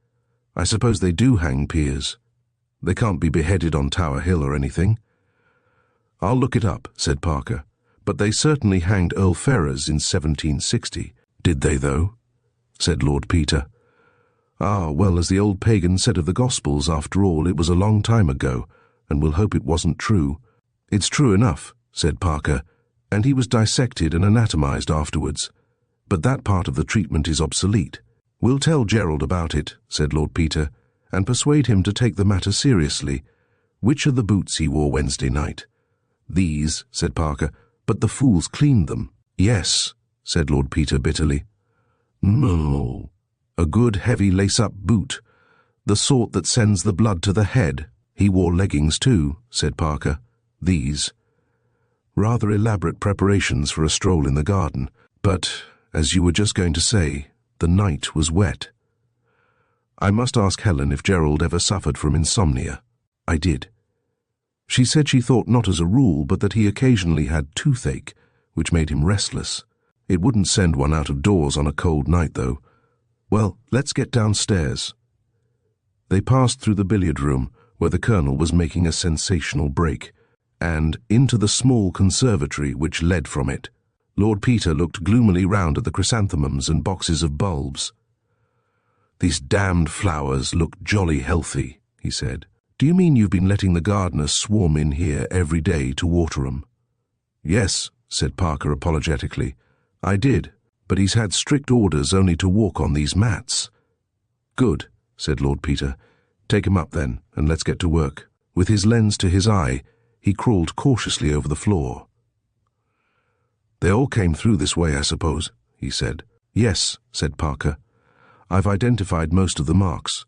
I suppose they do hang peers. They can't be beheaded on Tower Hill or anything. I'll look it up, said Parker. But they certainly hanged Earl Ferrers in 1760. Did they, though? Said Lord Peter. Ah, well, as the old pagan said of the Gospels, after all, it was a long time ago, and we'll hope it wasn't true. It's true enough, said Parker, and he was dissected and anatomized afterwards. But that part of the treatment is obsolete. We'll tell Gerald about it, said Lord Peter, and persuade him to take the matter seriously. Which are the boots he wore Wednesday night? These, said Parker, but the fools cleaned them. Yes, said Lord Peter bitterly. No. A good heavy lace-up boot, the sort that sends the blood to the head. He wore leggings too, said Parker. These. Rather elaborate preparations for a stroll in the garden, but, as you were just going to say, the night was wet. I must ask Helen if Gerald ever suffered from insomnia. I did. She said she thought not as a rule, but that he occasionally had toothache, which made him restless. It wouldn't send one out of doors on a cold night, though. Well, let's get downstairs. They passed through the billiard room, where the Colonel was making a sensational break, and into the small conservatory which led from it. Lord Peter looked gloomily round at the chrysanthemums and boxes of bulbs. These damned flowers look jolly healthy, he said. Do you mean you've been letting the gardeners swarm in here every day to water 'em? Yes, said Parker apologetically. I did, but he's had strict orders only to walk on these mats. Good, said Lord Peter. Take him up then, and let's get to work. With his lens to his eye, he crawled cautiously over the floor. They all came through this way, I suppose, he said. Yes, said Parker. I've identified most of the marks.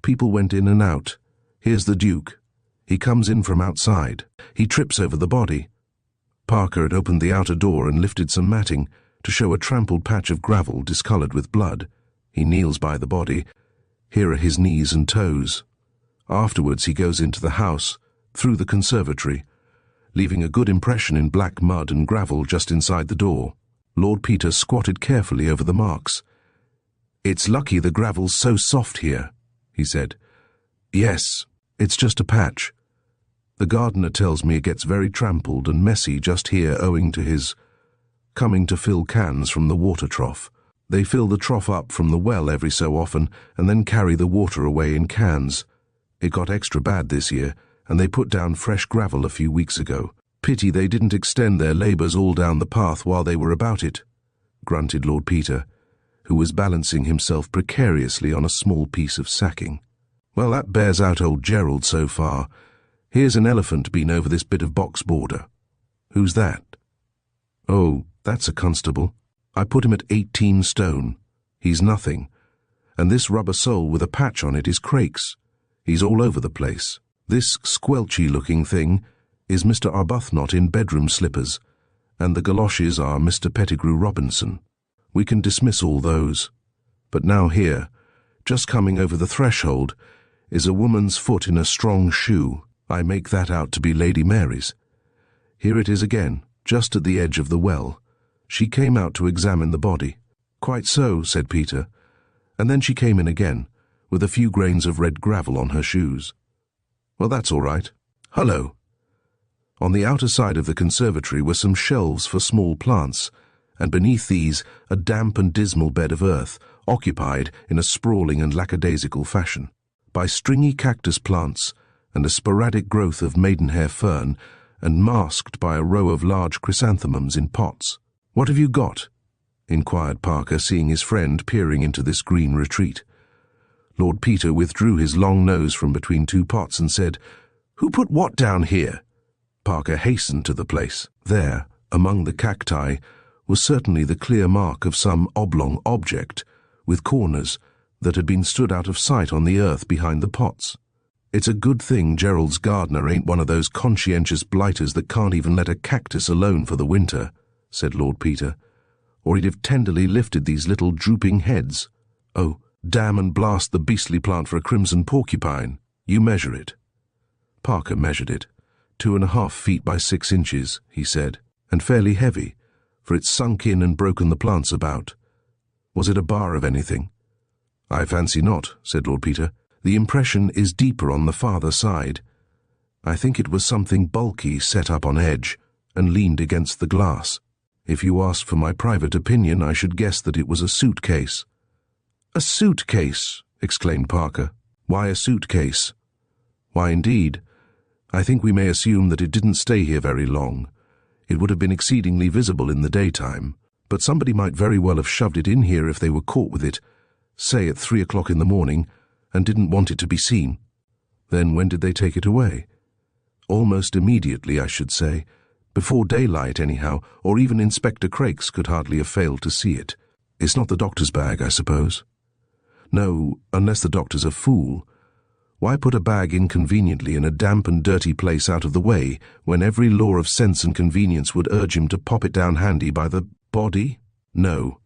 People went in and out. Here's the Duke. He comes in from outside. He trips over the body. Parker had opened the outer door and lifted some matting to show a trampled patch of gravel discoloured with blood. He kneels by the body. Here are his knees and toes. Afterwards he goes into the house, through the conservatory, leaving a good impression in black mud and gravel just inside the door. Lord Peter squatted carefully over the marks. It's lucky the gravel's so soft here, he said. Yes, it's just a patch. The gardener tells me it gets very trampled and messy just here owing to his coming to fill cans from the water trough. They fill the trough up from the well every so often and then carry the water away in cans. It got extra bad this year, and they put down fresh gravel a few weeks ago. Pity they didn't extend their labours all down the path while they were about it, grunted Lord Peter, who was balancing himself precariously on a small piece of sacking. Well, that bears out old Gerald so far. Here's an elephant been over this bit of box border. Who's that? Oh, that's a constable. I put him at 18 stone. He's nothing. And this rubber sole with a patch on it is Crake's. He's all over the place. This squelchy-looking thing is Mr. Arbuthnot in bedroom slippers, and the galoshes are Mr. Pettigrew Robinson. We can dismiss all those. But now here, just coming over the threshold, is a woman's foot in a strong shoe. I make that out to be Lady Mary's. Here it is again, just at the edge of the well. She came out to examine the body. Quite so, said Peter, and then she came in again, with a few grains of red gravel on her shoes. Well, that's all right. Hullo! On the outer side of the conservatory were some shelves for small plants, and beneath these a damp and dismal bed of earth, occupied in a sprawling and lackadaisical fashion by stringy cactus plants and a sporadic growth of maidenhair fern, and masked by a row of large chrysanthemums in pots. "What have you got?" inquired Parker, seeing his friend peering into this green retreat. Lord Peter withdrew his long nose from between two pots and said, "Who put what down here?" Parker hastened to the place. There, among the cacti, was certainly the clear mark of some oblong object, with corners, that had been stood out of sight on the earth behind the pots. "It's a good thing Gerald's gardener ain't one of those conscientious blighters that can't even let a cactus alone for the winter," said Lord Peter, "or he'd have tenderly lifted these little drooping heads. Oh, damn and blast the beastly plant for a crimson porcupine. You measure it." Parker measured it. 2.5 feet by 6 inches, he said, and fairly heavy, for it's sunk in and broken the plants about. Was it a bar of anything? "I fancy not," said Lord Peter. "The impression is deeper on the farther side. I think it was something bulky set up on edge and leaned against the glass. If you asked for my private opinion, I should guess that it was a suitcase." "A suitcase!" exclaimed Parker. "Why a suitcase?" "Why, indeed. I think we may assume that it didn't stay here very long. It would have been exceedingly visible in the daytime, but somebody might very well have shoved it in here if they were caught with it, say at 3 o'clock in the morning, and didn't want it to be seen." "Then when did they take it away?" "Almost immediately, I should say. Before daylight, anyhow, or even Inspector Crakes could hardly have failed to see it. It's not the doctor's bag, I suppose?" "No, unless the doctor's a fool. Why put a bag inconveniently in a damp and dirty place out of the way, when every law of sense and convenience would urge him to pop it down handy by the body? No.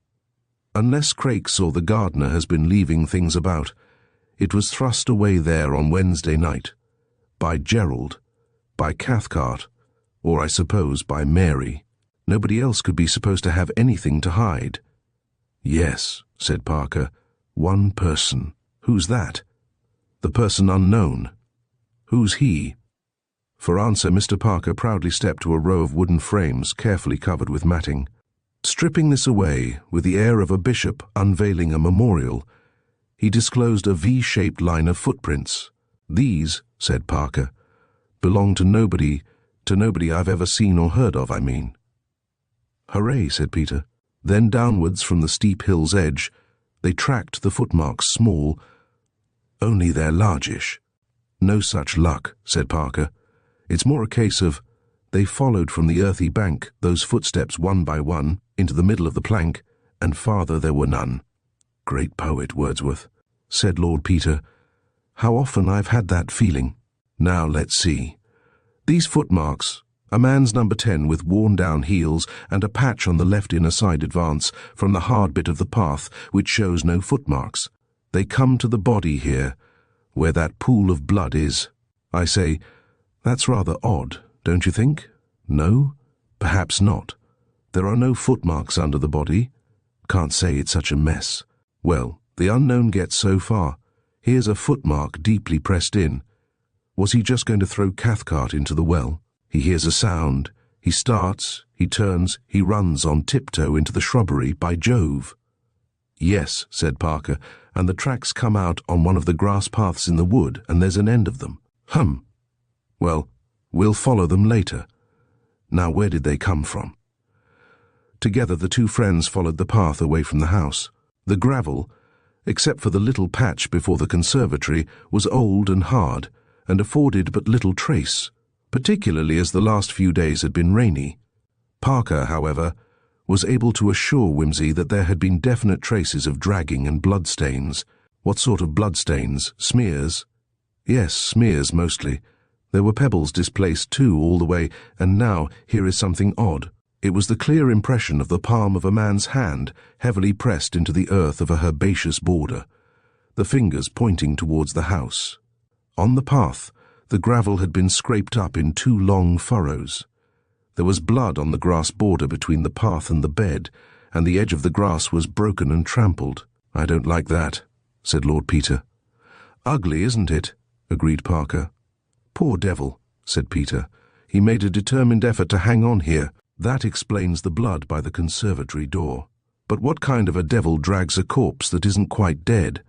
Unless Crakes or the gardener has been leaving things about, it was thrust away there on Wednesday night. By Gerald, by Cathcart, or I suppose by Mary. Nobody else could be supposed to have anything to hide." "Yes," said Parker. "One person. Who's that?" "The person unknown." "Who's he?" For answer, Mr. Parker proudly stepped to a row of wooden frames carefully covered with matting. Stripping this away, with the air of a bishop unveiling a memorial, he disclosed a V-shaped line of footprints. "These," said Parker, "belong to nobody I've ever seen or heard of, I mean." "Hooray," said Peter. Then downwards from the steep hill's edge, they tracked the footmarks small, only they're largish. "No such luck," said Parker. "It's more a case of they followed from the earthy bank those footsteps one by one into the middle of the plank, and farther there were none." "Great poet, Wordsworth," said Lord Peter. "How often I've had that feeling. Now let's see. These footmarks, a man's number 10 with worn-down heels and a patch on the left inner side advance from the hard bit of the path which shows no footmarks. They come to the body here, where that pool of blood is. I say, that's rather odd, don't you think? No? Perhaps not. There are no footmarks under the body. Can't say it's such a mess. Well, the unknown gets so far. Here's a footmark deeply pressed in. Was he just going to throw Cathcart into the well? He hears a sound. He starts, he turns, he runs on tiptoe into the shrubbery, by Jove." "Yes," said Parker, "and the tracks come out on one of the grass paths in the wood, and there's an end of them." Well, we'll follow them later. Now, where did they come from?" Together the two friends followed the path away from the house. The gravel, except for the little patch before the conservatory, was old and hard, and afforded but little trace, particularly as the last few days had been rainy. Parker, however, was able to assure Whimsy that there had been definite traces of dragging and bloodstains. What sort of bloodstains? Smears? Yes, smears mostly, There were pebbles displaced too all the way, and now here is something odd. It was the clear impression of the palm of a man's hand, heavily pressed into the earth of a herbaceous border, the fingers pointing towards the house. On the path, the gravel had been scraped up in 2 long furrows. There was blood on the grass border between the path and the bed, and the edge of the grass was broken and trampled. "I don't like that," said Lord Peter. "Ugly, isn't it?" agreed Parker. "Poor devil," said Peter. "He made a determined effort to hang on here. That explains the blood by the conservatory door. But what kind of a devil drags a corpse that isn't quite dead?"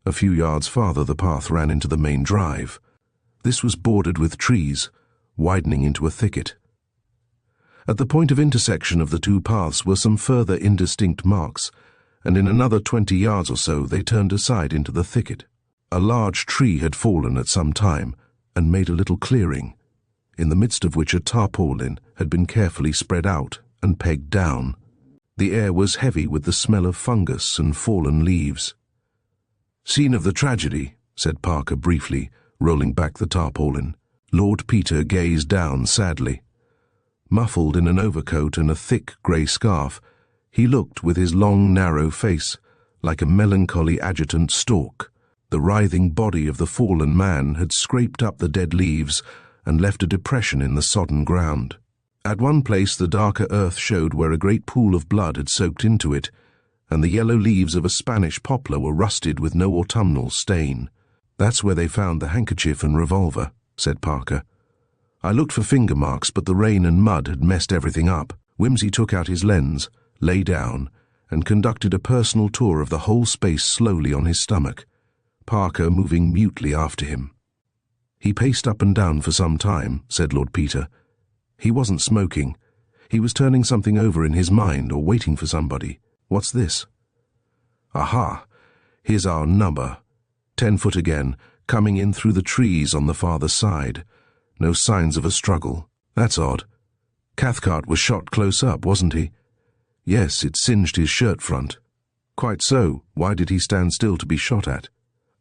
A few yards farther the path ran into the main drive. This was bordered with trees, widening into a thicket. At the point of intersection of the 2 paths were some further indistinct marks, and in another 20 yards or so they turned aside into the thicket. A large tree had fallen at some time and made a little clearing, in the midst of which a tarpaulin had been carefully spread out and pegged down. The air was heavy with the smell of fungus and fallen leaves. "Scene of the tragedy," said Parker briefly, rolling back the tarpaulin. Lord Peter gazed down sadly. Muffled in an overcoat and a thick grey scarf, he looked with his long, narrow face like a melancholy adjutant stork. The writhing body of the fallen man had scraped up the dead leaves and left a depression in the sodden ground. At one place the darker earth showed where a great pool of blood had soaked into it, and the yellow leaves of a Spanish poplar were rusted with no autumnal stain. "That's where they found the handkerchief and revolver," said Parker. "I looked for finger marks, but the rain and mud had messed everything up." Wimsey took out his lens, lay down, and conducted a personal tour of the whole space slowly on his stomach, Parker moving mutely after him. "He paced up and down for some time," said Lord Peter. "He wasn't smoking. He was turning something over in his mind or waiting for somebody. What's this? Aha! Here's our number. 10 foot again, coming in through the trees on the farther side. No signs of a struggle. That's odd. Cathcart was shot close up, wasn't he?" "Yes, it singed his shirt front." "Quite so. Why did he stand still to be shot at?"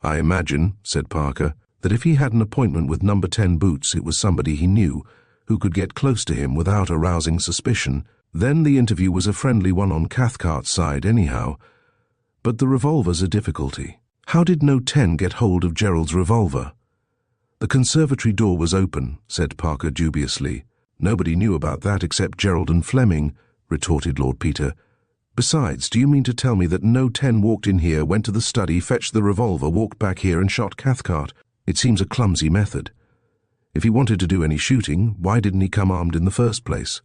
"I imagine," said Parker, "that if he had an appointment with number 10 Boots, it was somebody he knew, who could get close to him without arousing suspicion. Then the interview was a friendly one on Cathcart's side anyhow. But the revolver's a difficulty. How did No 10 get hold of Gerald's revolver?" "The conservatory door was open," said Parker dubiously. "Nobody knew about that except Gerald and Fleming," retorted Lord Peter. "Besides, do you mean to tell me that No 10 walked in here, went to the study, fetched the revolver, walked back here and shot Cathcart? It seems a clumsy method. If he wanted to do any shooting, why didn't he come armed in the first place?"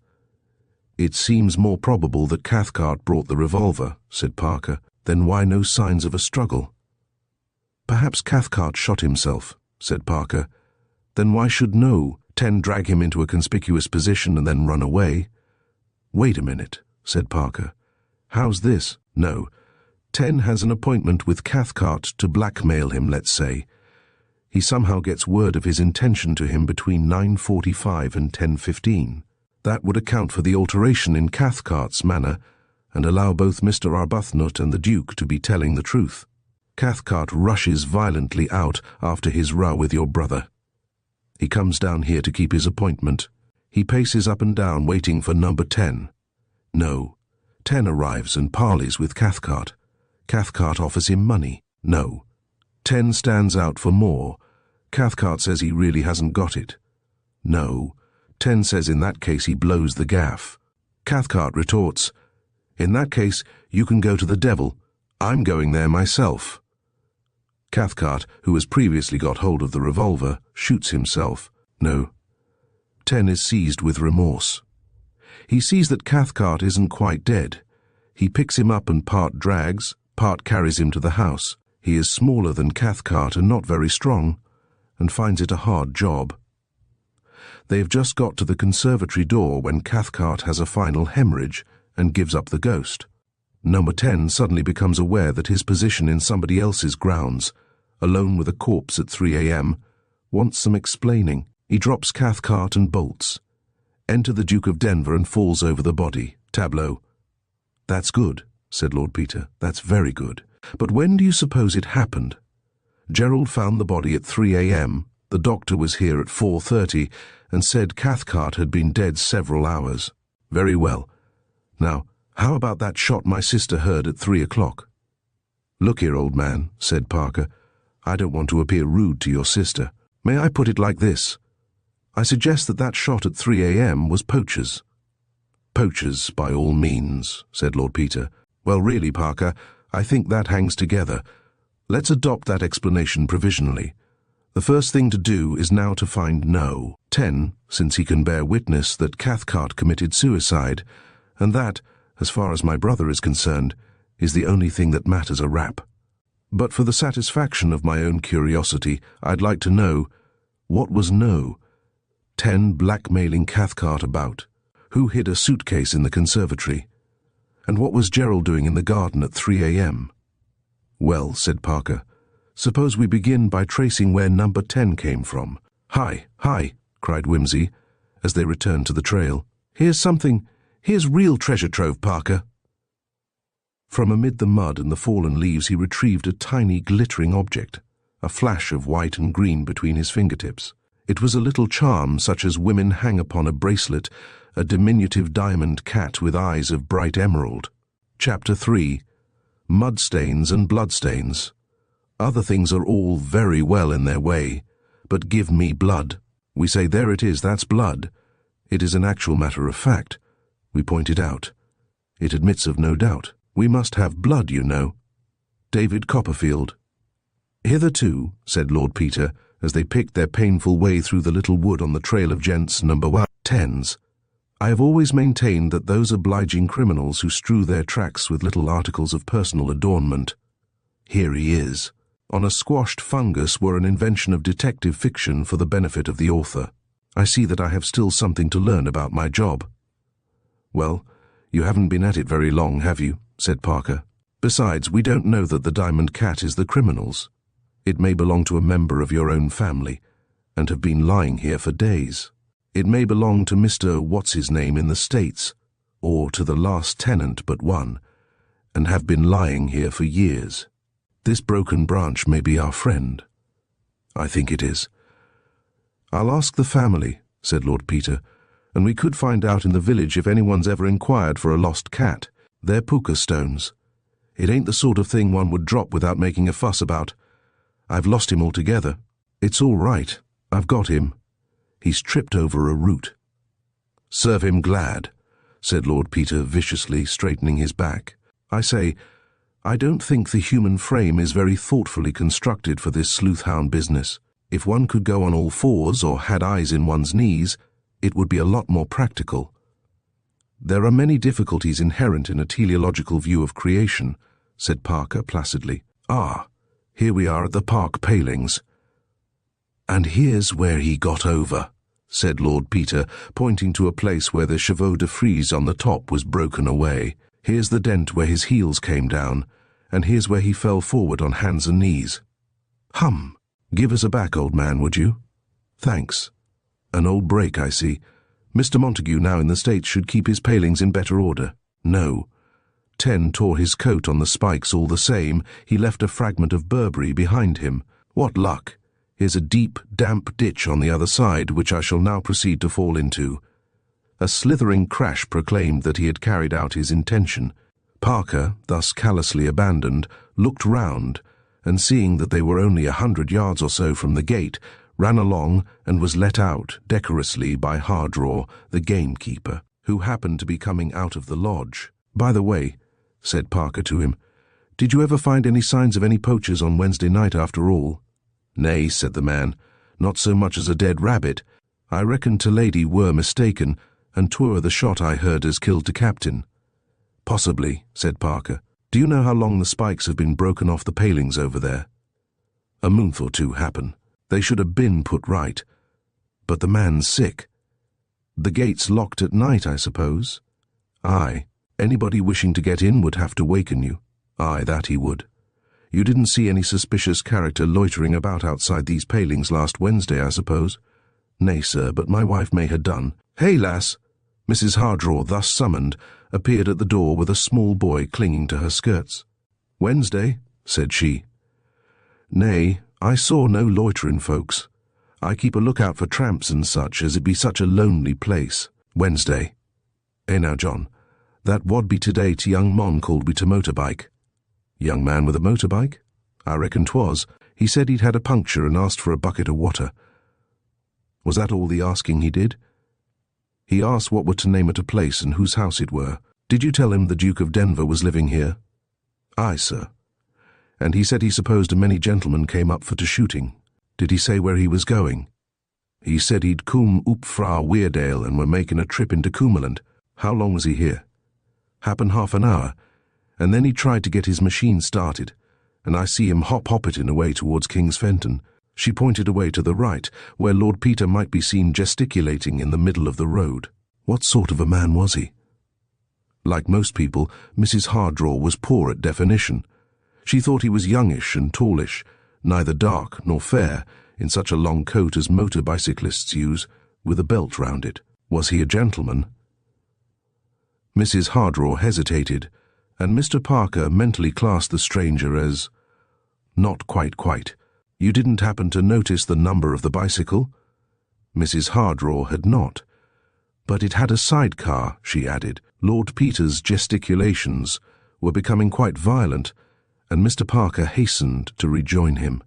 "It seems more probable that Cathcart brought the revolver," said Parker. "Then why no signs of a struggle?" "Perhaps Cathcart shot himself," said Parker. "Then why should No 10 drag him into a conspicuous position and then run away?" "Wait a minute," said Parker. "How's this? No. 10 has an appointment with Cathcart to blackmail him, let's say. He somehow gets word of his intention to him between 9:45 and 10:15. That would account for the alteration in Cathcart's manner and allow both Mr. Arbuthnot and the Duke to be telling the truth. Cathcart rushes violently out after his row with your brother. He comes down here to keep his appointment. He paces up and down waiting for number 10. No. 10 arrives and parleys with Cathcart. Cathcart offers him money. No. 10 stands out for more. Cathcart says he really hasn't got it. No. 10 says in that case he blows the gaff. Cathcart retorts, "In that case, you can go to the devil. I'm going there myself." Cathcart, who has previously got hold of the revolver, shoots himself. No. 10 is seized with remorse. He sees that Cathcart isn't quite dead. He picks him up and part drags, part carries him to the house. He is smaller than Cathcart and not very strong, and finds it a hard job. They have just got to the conservatory door when Cathcart has a final hemorrhage and gives up the ghost. Number 10 suddenly becomes aware that his position in somebody else's grounds, alone with a corpse at 3 a.m., wants some explaining. He drops Cathcart and bolts. Enter the Duke of Denver and falls over the body. Tableau. "That's good," said Lord Peter. "That's very good. But when do you suppose it happened?" "Gerald found the body at 3 a.m., The doctor was here at 4:30 and said Cathcart had been dead several hours. Very well. Now, how about that shot my sister heard at 3 o'clock? Look here, old man, said Parker. I don't want to appear rude to your sister. May I put it like this? I suggest that shot at 3 a.m. was poachers. Poachers, by all means, said Lord Peter. Well, really, Parker, I think that hangs together. Let's adopt that explanation provisionally. The first thing to do is now to find No. 10, since he can bear witness that Cathcart committed suicide, and that, as far as my brother is concerned, is the only thing that matters a rap. But for the satisfaction of my own curiosity, I'd like to know, what was No. 10 blackmailing Cathcart about? Who hid a suitcase in the conservatory? And what was Gerald doing in the garden at 3 a.m.? Well, said Parker, suppose we begin by tracing where number 10 came from. Hi, cried Whimsy, as they returned to the trail. Here's real treasure trove, Parker. From amid the mud and the fallen leaves he retrieved a tiny glittering object, a flash of white and green between his fingertips. It was a little charm such as women hang upon a bracelet, a diminutive diamond cat with eyes of bright emerald. Chapter 3. Mudstains and Bloodstains. Other things are all very well in their way, but give me blood. We say, there it is, that's blood. It is an actual matter of fact. We point it out. It admits of no doubt. We must have blood, you know. David Copperfield. Hitherto, said Lord Peter, as they picked their painful way through the little wood on the trail of gents number 10s, I have always maintained that those obliging criminals who strew their tracks with little articles of personal adornment, here he is, on a squashed fungus were an invention of detective fiction for the benefit of the author. I see that I have still something to learn about my job. Well, you haven't been at it very long, have you? Said Parker. Besides, we don't know that the diamond cat is the criminal's. It may belong to a member of your own family, and have been lying here for days. It may belong to Mr. What's-his-name in the States, or to the last tenant but one, and have been lying here for years. This broken branch may be our friend. I think it is. I'll ask the family, said Lord Peter, and we could find out in the village if anyone's ever inquired for a lost cat. They're puka stones. It ain't the sort of thing one would drop without making a fuss about. I've lost him altogether. It's all right. I've got him. He's tripped over a root. Serve him glad, said Lord Peter viciously, straightening his back. I say, I don't think the human frame is very thoughtfully constructed for this sleuth-hound business. If one could go on all fours or had eyes in one's knees, it would be a lot more practical. There are many difficulties inherent in a teleological view of creation, said Parker placidly. Ah, here we are at the park palings. And here's where he got over, said Lord Peter, pointing to a place where the chevaux de frise on the top was broken away. Here's the dent where his heels came down, and here's where he fell forward on hands and knees. Hum! Give us a back, old man, would you? Thanks. An old break, I see. Mr. Montague, now in the States, should keep his palings in better order. No. 10 tore his coat on the spikes all the same. He left a fragment of Burberry behind him. What luck! Here's a deep, damp ditch on the other side, which I shall now proceed to fall into. A slithering crash proclaimed that he had carried out his intention. Parker, thus callously abandoned, looked round, and seeing that they were only 100 yards or so from the gate, ran along and was let out decorously by Hardraw, the gamekeeper, who happened to be coming out of the lodge. By the way, said Parker to him, did you ever find any signs of any poachers on Wednesday night after all? Nay, said the man, not so much as a dead rabbit. I reckon t'lady were mistaken, and 'twere the shot I heard as killed the captain. Possibly, said Parker. Do you know how long the spikes have been broken off the palings over there? A month or two, happen. They should have been put right. But the man's sick. The gate's locked at night, I suppose? Aye. Anybody wishing to get in would have to waken you. Aye, that he would. You didn't see any suspicious character loitering about outside these palings last Wednesday, I suppose? Nay, sir, but my wife may have done. Hey, lass! Mrs. Hardraw, thus summoned, appeared at the door with a small boy clinging to her skirts. Wednesday, said she. Nay, I saw no loitering folks. I keep a lookout for tramps and such, as it be such a lonely place. Wednesday. Now, John, that wad be today to young Mon called we to motorbike. Young man with a motorbike? I reckon 'twas. He said he'd had a puncture and asked for a bucket of water. Was that all the asking he did? He asked what were to name at a place and whose house it were. Did you tell him the Duke of Denver was living here? Aye, sir. And he said he supposed a many gentlemen came up for to shooting. Did he say where he was going? He said he'd come up fra Weardale and were making a trip into Cumberland. How long was he here? Happen half an hour, and then he tried to get his machine started, and I see him hop it in away towards King's Fenton. She pointed away to the right, where Lord Peter might be seen gesticulating in the middle of the road. What sort of a man was he? Like most people, Mrs. Hardraw was poor at definition. She thought he was youngish and tallish, neither dark nor fair, in such a long coat as motor bicyclists use, with a belt round it. Was he a gentleman? Mrs. Hardraw hesitated, and Mr. Parker mentally classed the stranger as not quite. You didn't happen to notice the number of the bicycle? Mrs. Hardraw had not. But it had a sidecar, she added. Lord Peter's gesticulations were becoming quite violent, and Mr. Parker hastened to rejoin him.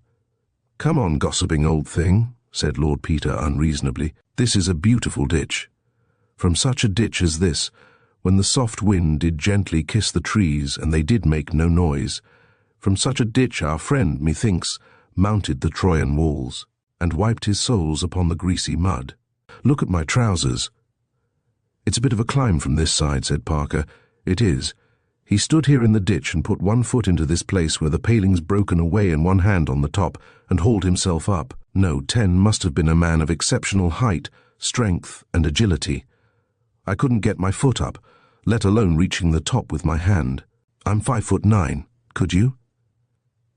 Come on, gossiping old thing, said Lord Peter unreasonably. This is a beautiful ditch. From such a ditch as this, when the soft wind did gently kiss the trees and they did make no noise, from such a ditch our friend, methinks, mounted the Trojan walls, and wiped his soles upon the greasy mud. Look at my trousers. It's a bit of a climb from this side, said Parker. It is. He stood here in the ditch and put one foot into this place where the paling's broken away and one hand on the top, and hauled himself up. No, 10 must have been a man of exceptional height, strength, and agility. I couldn't get my foot up, let alone reaching the top with my hand. I'm 5'9". Could you?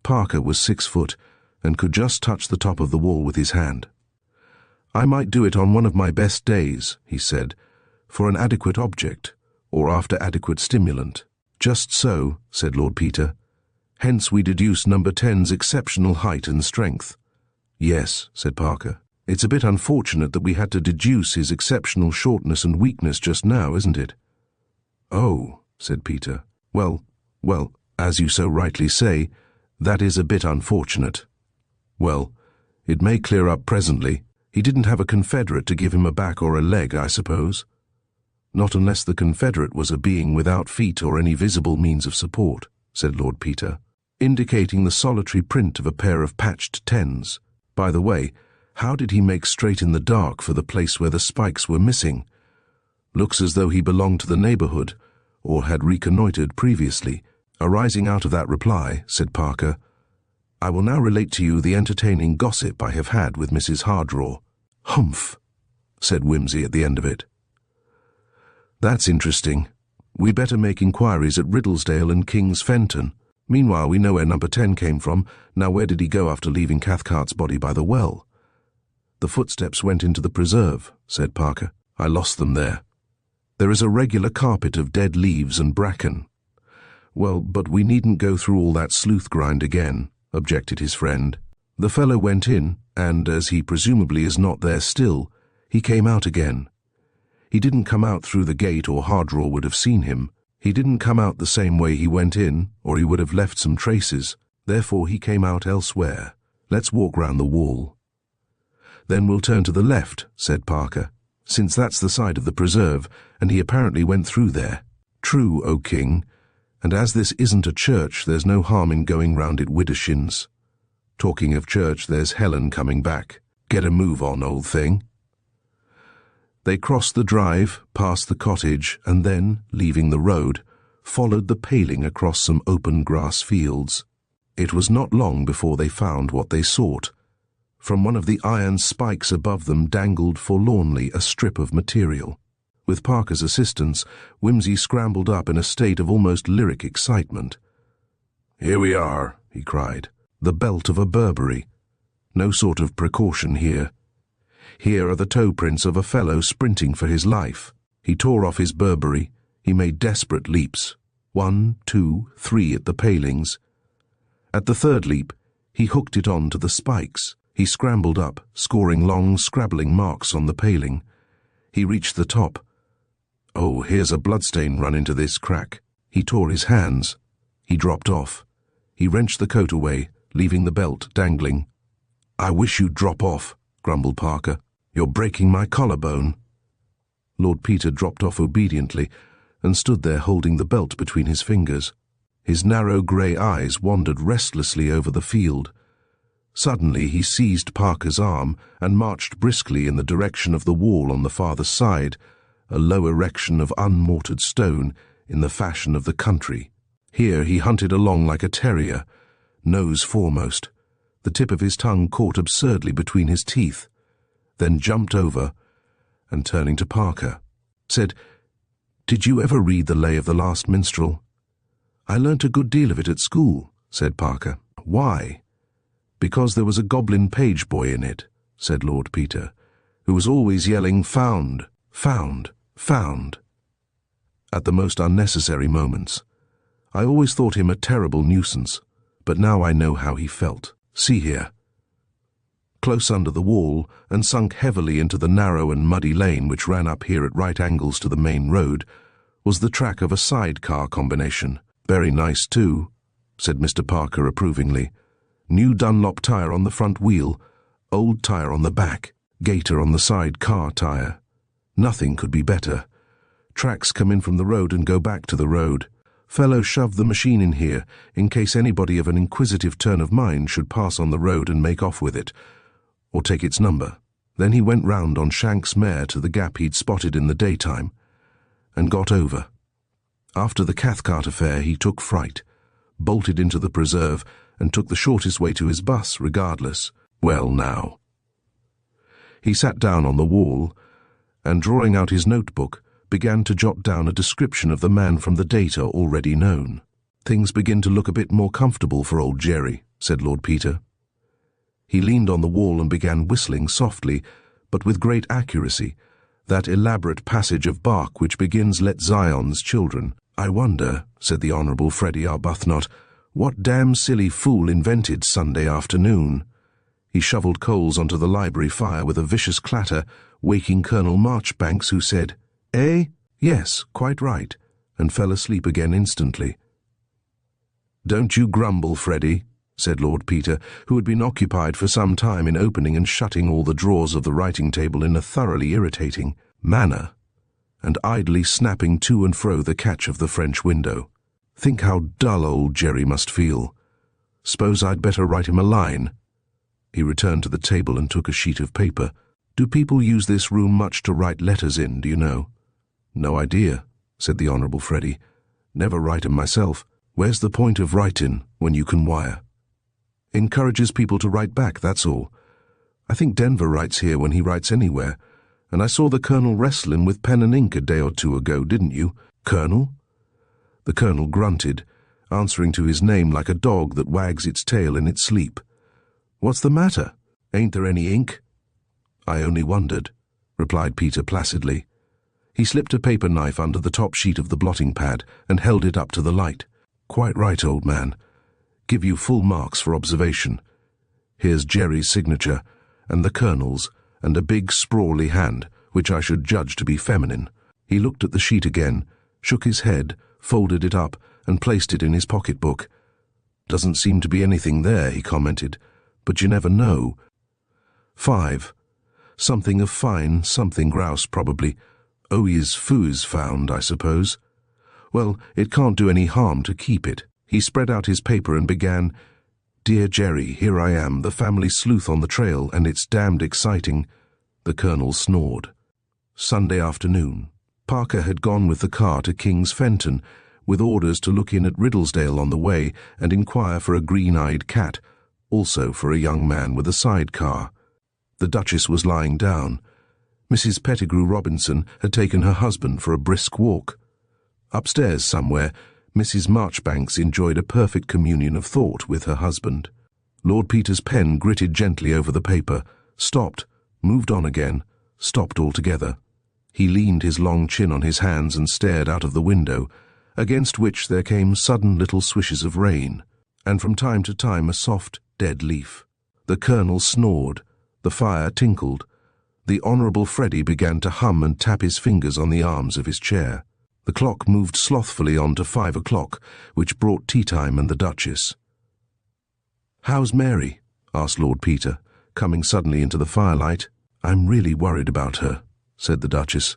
Parker was 6 foot, and could just touch the top of the wall with his hand. I might do it on one of my best days, he said, for an adequate object, or after adequate stimulant. Just so, said Lord Peter. Hence we deduce number 10's exceptional height and strength. Yes, said Parker. It's a bit unfortunate that we had to deduce his exceptional shortness and weakness just now, isn't it? Oh, said Peter. Well, as you so rightly say, that is a bit unfortunate. Well, it may clear up presently. He didn't have a confederate to give him a back or a leg, I suppose. Not unless the confederate was a being without feet or any visible means of support, said Lord Peter, indicating the solitary print of a pair of patched 10s. By the way, how did he make straight in the dark for the place where the spikes were missing? Looks as though he belonged to the neighborhood, or had reconnoitered previously. Arising out of that reply, said Parker, I will now relate to you the entertaining gossip I have had with Mrs. Hardraw. Humph, said Whimsy at the end of it. That's interesting. We better make inquiries at Riddlesdale and King's Fenton. Meanwhile, we know where number 10 came from. Now where did he go after leaving Cathcart's body by the well? The footsteps went into the preserve, said Parker. I lost them there. There is a regular carpet of dead leaves and bracken. Well, but we needn't go through all that sleuth grind again, objected his friend. The fellow went in, and as he presumably is not there still, he came out again. He didn't come out through the gate or Hardraw would have seen him. He didn't come out the same way he went in, or he would have left some traces. Therefore he came out elsewhere. Let's walk round the wall. Then we'll turn to the left, said Parker, since that's the side of the preserve, and he apparently went through there. True, O King, and as this isn't a church, there's no harm in going round it widdershins. Talking of church, there's Helen coming back. Get a move on, old thing. They crossed the drive, passed the cottage, and then, leaving the road, followed the paling across some open grass fields. It was not long before they found what they sought. From one of the iron spikes above them dangled forlornly a strip of material. With Parker's assistance, Whimsy scrambled up in a state of almost lyric excitement. "Here we are," he cried. "The belt of a Burberry. No sort of precaution here. Here are the toe prints of a fellow sprinting for his life. He tore off his Burberry. He made desperate leaps. 1, 2, 3 at the palings. At the third leap, he hooked it on to the spikes. He scrambled up, scoring long, scrabbling marks on the paling. He reached the top. Oh, here's a bloodstain run into this crack. He tore his hands. He dropped off. He wrenched the coat away, leaving the belt dangling. "I wish you'd drop off," grumbled Parker. "You're breaking my collarbone." Lord Peter dropped off obediently and stood there holding the belt between his fingers. His narrow grey eyes wandered restlessly over the field. Suddenly he seized Parker's arm and marched briskly in the direction of the wall on the farther side, a low erection of unmortared stone in the fashion of the country. Here he hunted along like a terrier, nose foremost, the tip of his tongue caught absurdly between his teeth, then jumped over and, turning to Parker, said, "Did you ever read The Lay of the Last Minstrel?" "I learnt a good deal of it at school," said Parker. "Why?" "Because there was a goblin page boy in it," said Lord Peter, "who was always yelling 'Found, found, found,' at the most unnecessary moments. I always thought him a terrible nuisance, but now I know how he felt. See here." Close under the wall, and sunk heavily into the narrow and muddy lane which ran up here at right angles to the main road, was the track of a sidecar combination. "Very nice, too," said Mr. Parker approvingly. "New Dunlop tyre on the front wheel, old tyre on the back, gaiter on the side car tyre. Nothing could be better. Tracks come in from the road and go back to the road. Fellow shoved the machine in here in case anybody of an inquisitive turn of mind should pass on the road and make off with it, or take its number. Then he went round on Shank's mare to the gap he'd spotted in the daytime, and got over. After the Cathcart affair he took fright, bolted into the preserve, and took the shortest way to his bus regardless. Well now." He sat down on the wall, and drawing out his notebook, began to jot down a description of the man from the data already known. "Things begin to look a bit more comfortable for old Jerry," said Lord Peter. He leaned on the wall and began whistling softly, but with great accuracy, that elaborate passage of Bach which begins "Let Zion's Children." "I wonder," said the Honourable Freddie Arbuthnot, "what damn silly fool invented Sunday afternoon." He shovelled coals onto the library fire with a vicious clatter, waking Colonel Marchbanks, who said, "Eh? Yes, quite right," and fell asleep again instantly. "Don't you grumble, Freddie," said Lord Peter, who had been occupied for some time in opening and shutting all the drawers of the writing table in a thoroughly irritating manner, and idly snapping to and fro the catch of the French window. "Think how dull old Jerry must feel. Suppose I'd better write him a line." He returned to the table and took a sheet of paper. "Do people use this room much to write letters in, do you know?" "No idea," said the Honourable Freddie. "Never write 'em myself. Where's the point of writing when you can wire?" "Encourages people to write back, that's all. I think Denver writes here when he writes anywhere, and I saw the Colonel wrestling with pen and ink a day or two ago, didn't you?" "Colonel?" The Colonel grunted, answering to his name like a dog that wags its tail in its sleep. "What's the matter? Ain't there any ink?" "I only wondered," replied Peter placidly. He slipped a paper knife under the top sheet of the blotting pad and held it up to the light. "Quite right, old man. Give you full marks for observation. Here's Jerry's signature, and the Colonel's, and a big sprawly hand, which I should judge to be feminine." He looked at the sheet again, shook his head, folded it up, and placed it in his pocketbook. "Doesn't seem to be anything there," he commented, "but you never know. 5. Something of fine, something grouse, probably. Oye's foo's found, I suppose. Well, it can't do any harm to keep it." He spread out his paper and began, "Dear Jerry, here I am, the family sleuth on the trail, and it's damned exciting." The Colonel snored. Sunday afternoon. Parker had gone with the car to King's Fenton, with orders to look in at Riddlesdale on the way and inquire for a green-eyed cat, also for a young man with a sidecar. The Duchess was lying down. Mrs. Pettigrew Robinson had taken her husband for a brisk walk. Upstairs somewhere, Mrs. Marchbanks enjoyed a perfect communion of thought with her husband. Lord Peter's pen gritted gently over the paper, stopped, moved on again, stopped altogether. He leaned his long chin on his hands and stared out of the window, against which there came sudden little swishes of rain, and from time to time a soft, dead leaf. The colonel snored. The fire tinkled. The Honourable Freddie began to hum and tap his fingers on the arms of his chair. The clock moved slothfully on to 5 o'clock, which brought tea-time and the Duchess. "How's Mary?" asked Lord Peter, coming suddenly into the firelight. "I'm really worried about her," said the Duchess.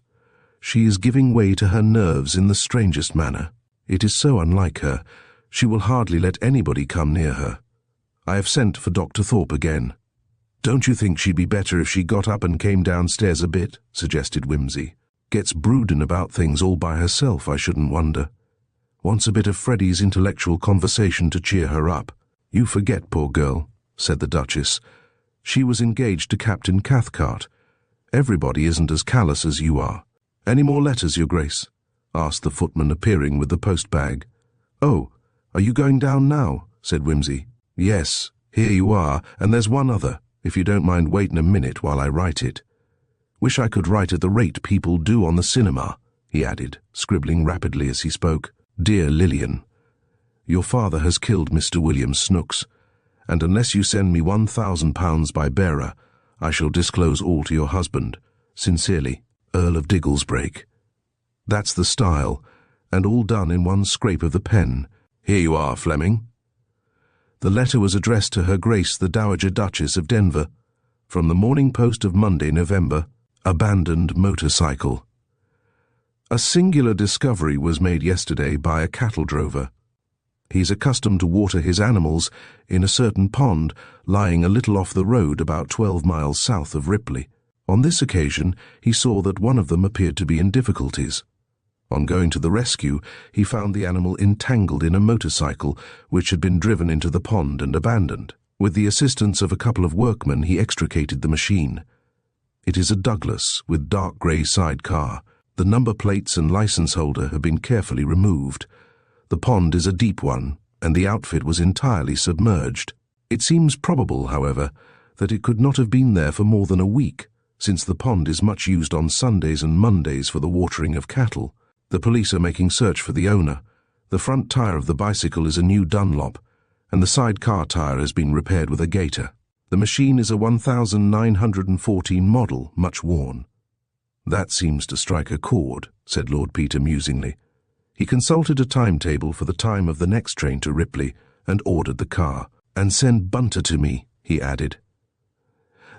"She is giving way to her nerves in the strangest manner. It is so unlike her. She will hardly let anybody come near her. I have sent for Dr. Thorpe again." "Don't you think she'd be better if she got up and came downstairs a bit?" suggested Whimsy. "Gets brooding about things all by herself, I shouldn't wonder. Wants a bit of Freddie's intellectual conversation to cheer her up." "You forget, poor girl," said the Duchess. "She was engaged to Captain Cathcart. Everybody isn't as callous as you are." "Any more letters, Your Grace?" asked the footman, appearing with the post-bag. "Oh, are you going down now?" said Whimsy. "Yes, here you are, and there's one other, if you don't mind waiting a minute while I write it. Wish I could write at the rate people do on the cinema," he added, scribbling rapidly as he spoke. "Dear Lillian, your father has killed Mr. William Snooks, and unless you send me £1,000 by bearer, I shall disclose all to your husband. Sincerely, Earl of Digglesbrake." That's the style, and all done in one scrape of the pen. Here you are, Fleming. The letter was addressed to Her Grace the Dowager Duchess of Denver, from the Morning Post of Monday, November. Abandoned motorcycle. A singular discovery was made yesterday by a cattle drover. He's accustomed to water his animals in a certain pond lying a little off the road about 12 miles south of Ripley. On this occasion, he saw that one of them appeared to be in difficulties. On going to the rescue, he found the animal entangled in a motorcycle which had been driven into the pond and abandoned. With the assistance of a couple of workmen, he extricated the machine. It is a Douglas with dark grey sidecar. The number plates and license holder have been carefully removed. The pond is a deep one, and the outfit was entirely submerged. It seems probable, however, that it could not have been there for more than a week, since the pond is much used on Sundays and Mondays for the watering of cattle. The police are making search for the owner. The front tyre of the bicycle is a new Dunlop, and the sidecar tyre has been repaired with a gaiter. The machine is a 1914 model, much worn. "That seems to strike a chord," said Lord Peter musingly. He consulted a timetable for the time of the next train to Ripley and ordered the car. "And send Bunter to me," he added.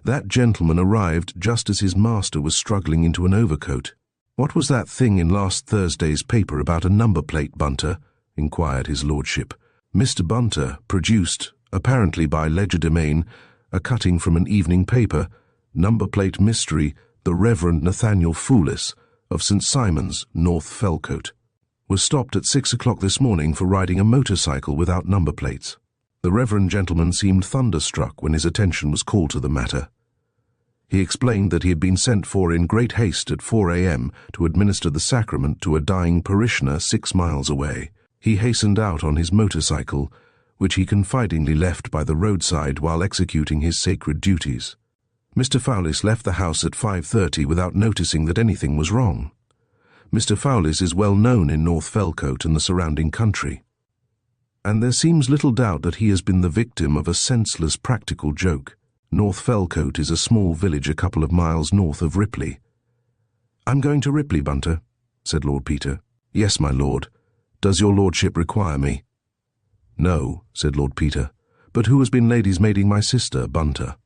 That gentleman arrived just as his master was struggling into an overcoat. "What was that thing in last Thursday's paper about a number plate, Bunter?" inquired his lordship. Mr. Bunter produced, apparently by legerdemain, a cutting from an evening paper, number plate mystery, the Reverend Nathaniel Foulis, of St. Simon's, North Felcote, was stopped at 6 o'clock this morning for riding a motorcycle without number plates. The reverend gentleman seemed thunderstruck when his attention was called to the matter. He explained that he had been sent for in great haste at 4 a.m. to administer the sacrament to a dying parishioner 6 miles away. He hastened out on his motorcycle, which he confidingly left by the roadside while executing his sacred duties. Mr. Foulis left the house at 5:30 without noticing that anything was wrong. Mr. Foulis is well known in North Felcote and the surrounding country, and there seems little doubt that he has been the victim of a senseless practical joke. North Felcote is a small village a couple of miles north of Ripley. "I'm going to Ripley, Bunter," said Lord Peter. "Yes, my lord. Does your lordship require me?" "No," said Lord Peter. "But who has been ladies-maiding my sister, Bunter?"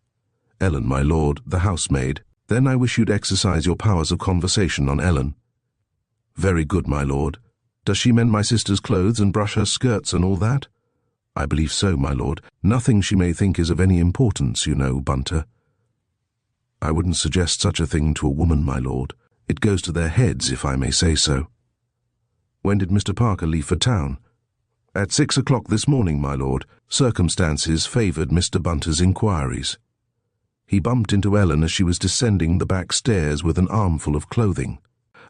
"Ellen, my lord, the housemaid." "Then I wish you'd exercise your powers of conversation on Ellen." "Very good, my lord. Does she mend my sister's clothes and brush her skirts and all that?" "I believe so, my lord. Nothing she may think is of any importance, you know, Bunter." "I wouldn't suggest such a thing to a woman, my lord. It goes to their heads, if I may say so." "When did Mr. Parker leave for town?" "At 6 o'clock this morning, my lord. Circumstances favoured Mr. Bunter's inquiries. He bumped into Ellen as she was descending the back stairs with an armful of clothing.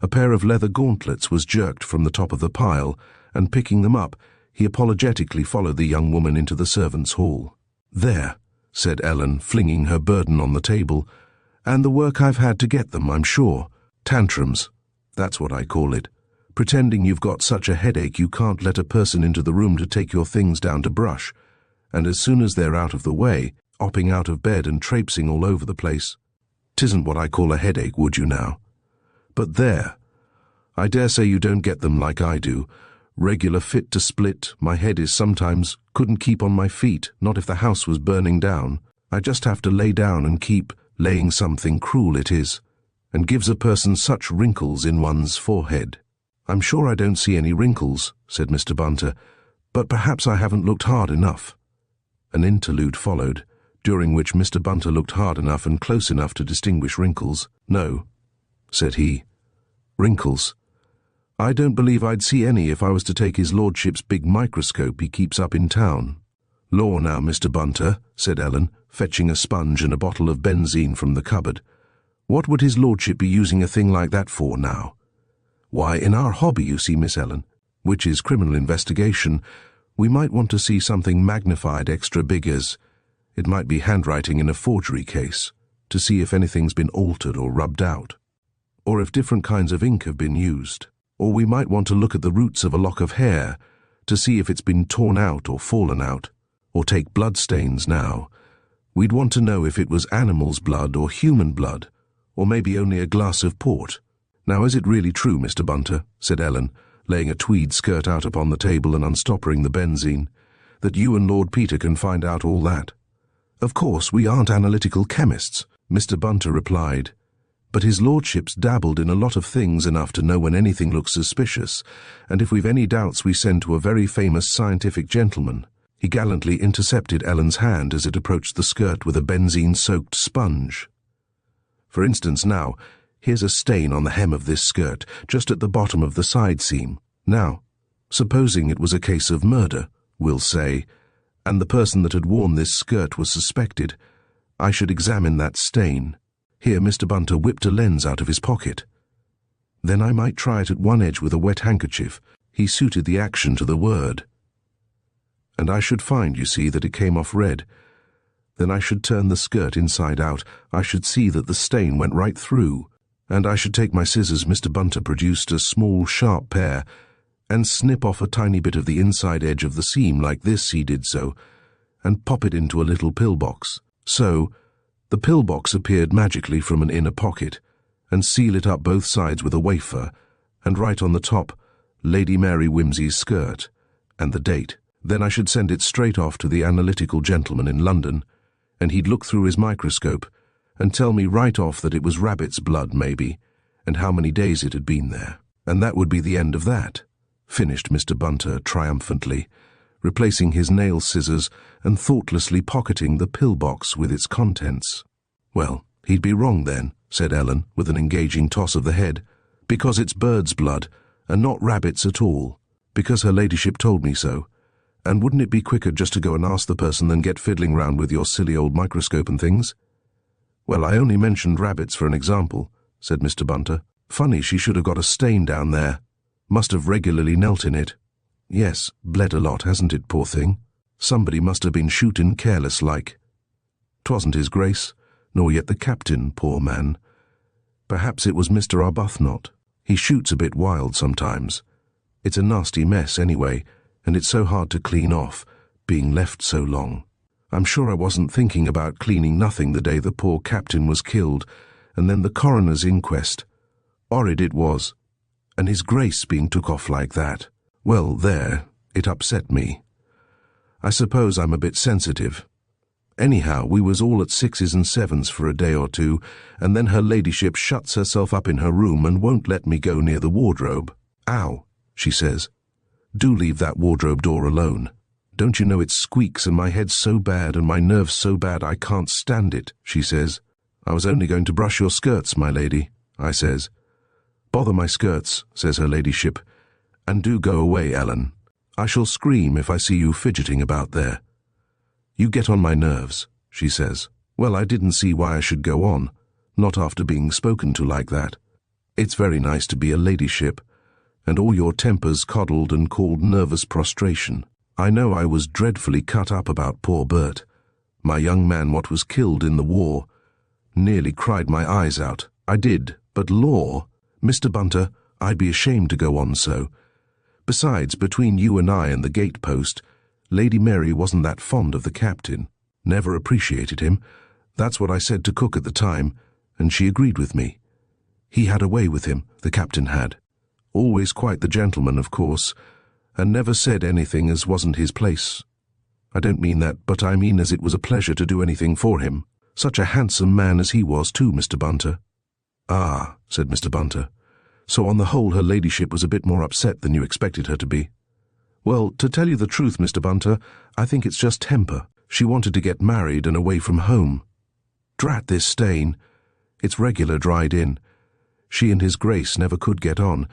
A pair of leather gauntlets was jerked from the top of the pile, and picking them up, he apologetically followed the young woman into the servants' hall. "There," said Ellen, flinging her burden on the table, "and the work I've had to get them, I'm sure. Tantrums. That's what I call it. Pretending you've got such a headache you can't let a person into the room to take your things down to brush, and as soon as they're out of the way, hopping out of bed and traipsing all over the place. 'Tisn't what I call a headache, would you now? But there, I dare say you don't get them like I do. Regular fit to split, my head is sometimes, couldn't keep on my feet, not if the house was burning down. I just have to lay down and keep laying. Something cruel it is, and gives a person such wrinkles in one's forehead. I'm sure I don't see any wrinkles, said Mr. Bunter, but perhaps I haven't looked hard enough. An interlude followed, during which Mr. Bunter looked hard enough and close enough to distinguish wrinkles. No, said he. Wrinkles. I don't believe I'd see any if I was to take his lordship's big microscope he keeps up in town. Law now, Mr. Bunter, said Ellen, fetching a sponge and a bottle of benzine from the cupboard. What would his lordship be using a thing like that for now? Why, in our hobby, you see, Miss Ellen, which is criminal investigation, we might want to see something magnified extra big as, it might be handwriting in a forgery case, to see if anything's been altered or rubbed out, or if different kinds of ink have been used. Or we might want to look at the roots of a lock of hair to see if it's been torn out or fallen out. Or take bloodstains now. We'd want to know if it was animal's blood or human blood, or maybe only a glass of port. Now, is it really true, Mr. Bunter, said Ellen, laying a tweed skirt out upon the table and unstoppering the benzine, that you and Lord Peter can find out all that? Of course, we aren't analytical chemists, Mr. Bunter replied. But his lordship's dabbled in a lot of things enough to know when anything looks suspicious, and if we've any doubts we send to a very famous scientific gentleman. He gallantly intercepted Ellen's hand as it approached the skirt with a benzine-soaked sponge. For instance now, here's a stain on the hem of this skirt, just at the bottom of the side seam. Now, supposing it was a case of murder, we'll say, and the person that had worn this skirt was suspected, I should examine that stain. Here Mr. Bunter whipped a lens out of his pocket. Then I might try it at one edge with a wet handkerchief. He suited the action to the word. And I should find, you see, that it came off red. Then I should turn the skirt inside out. I should see that the stain went right through. And I should take my scissors. Mr. Bunter produced a small, sharp pair, and snip off a tiny bit of the inside edge of the seam like this. He did so, and pop it into a little pillbox. So, the pillbox appeared magically from an inner pocket, and seal it up both sides with a wafer, and write on the top, Lady Mary Wimsey's skirt, and the date. Then I should send it straight off to the analytical gentleman in London, and he'd look through his microscope, and tell me right off that it was rabbit's blood, maybe, and how many days it had been there. And that would be the end of that, finished Mr. Bunter triumphantly, replacing his nail scissors and thoughtlessly pocketing the pillbox with its contents. Well, he'd be wrong then, said Ellen, with an engaging toss of the head, because it's bird's blood, and not rabbit's at all, because her ladyship told me so. And wouldn't it be quicker just to go and ask the person than get fiddling round with your silly old microscope and things? Well, I only mentioned rabbits for an example, said Mr. Bunter. Funny she should have got a stain down there. Must have regularly knelt in it. Yes, bled a lot, hasn't it, poor thing? Somebody must have been shootin' careless like. 'Twasn't his grace, nor yet the captain, poor man. Perhaps it was Mr. Arbuthnot. He shoots a bit wild sometimes. It's a nasty mess anyway, and it's so hard to clean off, being left so long. I'm sure I wasn't thinking about cleaning nothing the day the poor captain was killed, and then the coroner's inquest. 'Orrid it was, and his grace being took off like that. Well, there, it upset me. I suppose I'm a bit sensitive. Anyhow, we was all at 6s and 7s for a day or two, and then her ladyship shuts herself up in her room and won't let me go near the wardrobe. Ow, she says. Do leave that wardrobe door alone. Don't you know it squeaks and my head's so bad and my nerves so bad I can't stand it, she says. I was only going to brush your skirts, my lady, I says. Bother my skirts, says her ladyship. And do go away, Ellen. I shall scream if I see you fidgeting about there. You get on my nerves, she says. Well, I didn't see why I should go on, not after being spoken to like that. It's very nice to be a ladyship, and all your tempers coddled and called nervous prostration. I know I was dreadfully cut up about poor Bert, my young man what was killed in the war. Nearly cried my eyes out. I did, but law, Mr. Bunter, I'd be ashamed to go on so. Besides, between you and I and the gatepost, Lady Mary wasn't that fond of the captain. Never appreciated him. That's what I said to Cook at the time, and she agreed with me. He had a way with him, the captain had. Always quite the gentleman, of course, and never said anything as wasn't his place. I don't mean that, but I mean as it was a pleasure to do anything for him. Such a handsome man as he was too, Mr. Bunter. Ah, said Mr. Bunter. So on the whole her ladyship was a bit more upset than you expected her to be. Well, to tell you the truth, Mr. Bunter, I think it's just temper. She wanted to get married and away from home. Drat this stain. It's regular dried in. She and His Grace never could get on,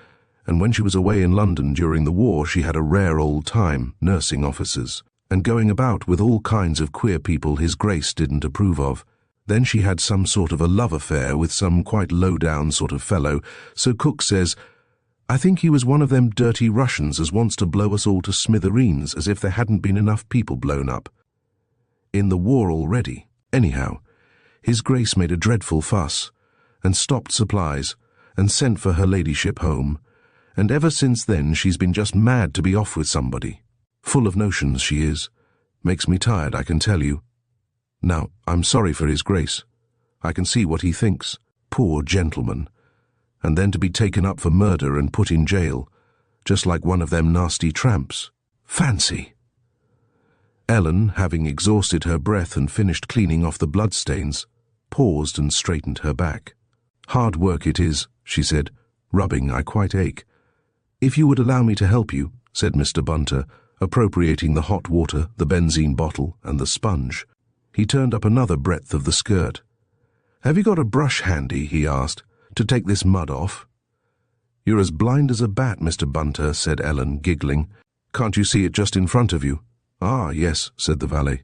and when she was away in London during the war she had a rare old time nursing officers, and going about with all kinds of queer people His Grace didn't approve of. Then she had some sort of a love affair with some quite low-down sort of fellow, so Cook says, I think he was one of them dirty Russians as wants to blow us all to smithereens as if there hadn't been enough people blown up. In the war already. Anyhow, His Grace made a dreadful fuss, and stopped supplies, and sent for her ladyship home, and ever since then she's been just mad to be off with somebody. Full of notions she is. Makes me tired, I can tell you. Now, I'm sorry for His Grace. I can see what he thinks. Poor gentleman. And then to be taken up for murder and put in jail, just like one of them nasty tramps. Fancy! Ellen, having exhausted her breath and finished cleaning off the bloodstains, paused and straightened her back. Hard work it is, she said, rubbing, I quite ache. If you would allow me to help you, said Mr. Bunter, appropriating the hot water, the benzine bottle, and the sponge. He turned up another breadth of the skirt. Have you got a brush handy, he asked, to take this mud off? You're as blind as a bat, Mr. Bunter, said Ellen, giggling. Can't you see it just in front of you? Ah, yes, said the valet.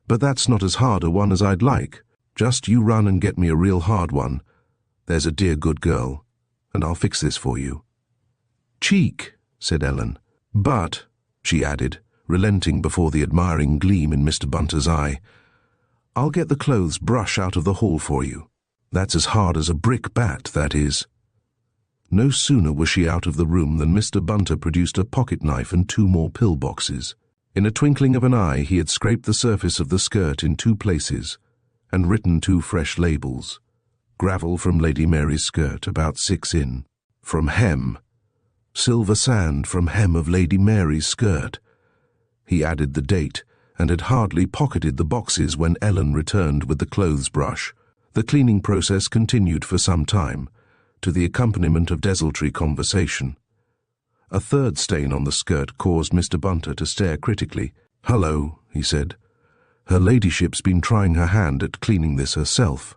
But that's not as hard a one as I'd like. Just you run and get me a real hard one. There's a dear good girl, and I'll fix this for you. Cheek, said Ellen. But, she added, relenting before the admiring gleam in Mr. Bunter's eye, I'll get the clothes brush out of the hall for you. That's as hard as a brick bat, that is. No sooner was she out of the room than Mr. Bunter produced a pocket knife and 2 more pill boxes. In a twinkling of an eye he had scraped the surface of the skirt in 2 places, and written 2 fresh labels. Gravel from Lady Mary's skirt, about 6 in. From hem. Silver sand from hem of Lady Mary's skirt. He added the date, and had hardly pocketed the boxes when Ellen returned with the clothes brush. The cleaning process continued for some time, to the accompaniment of desultory conversation. A 3rd stain on the skirt caused Mr. Bunter to stare critically. Hullo, he said. Her ladyship's been trying her hand at cleaning this herself.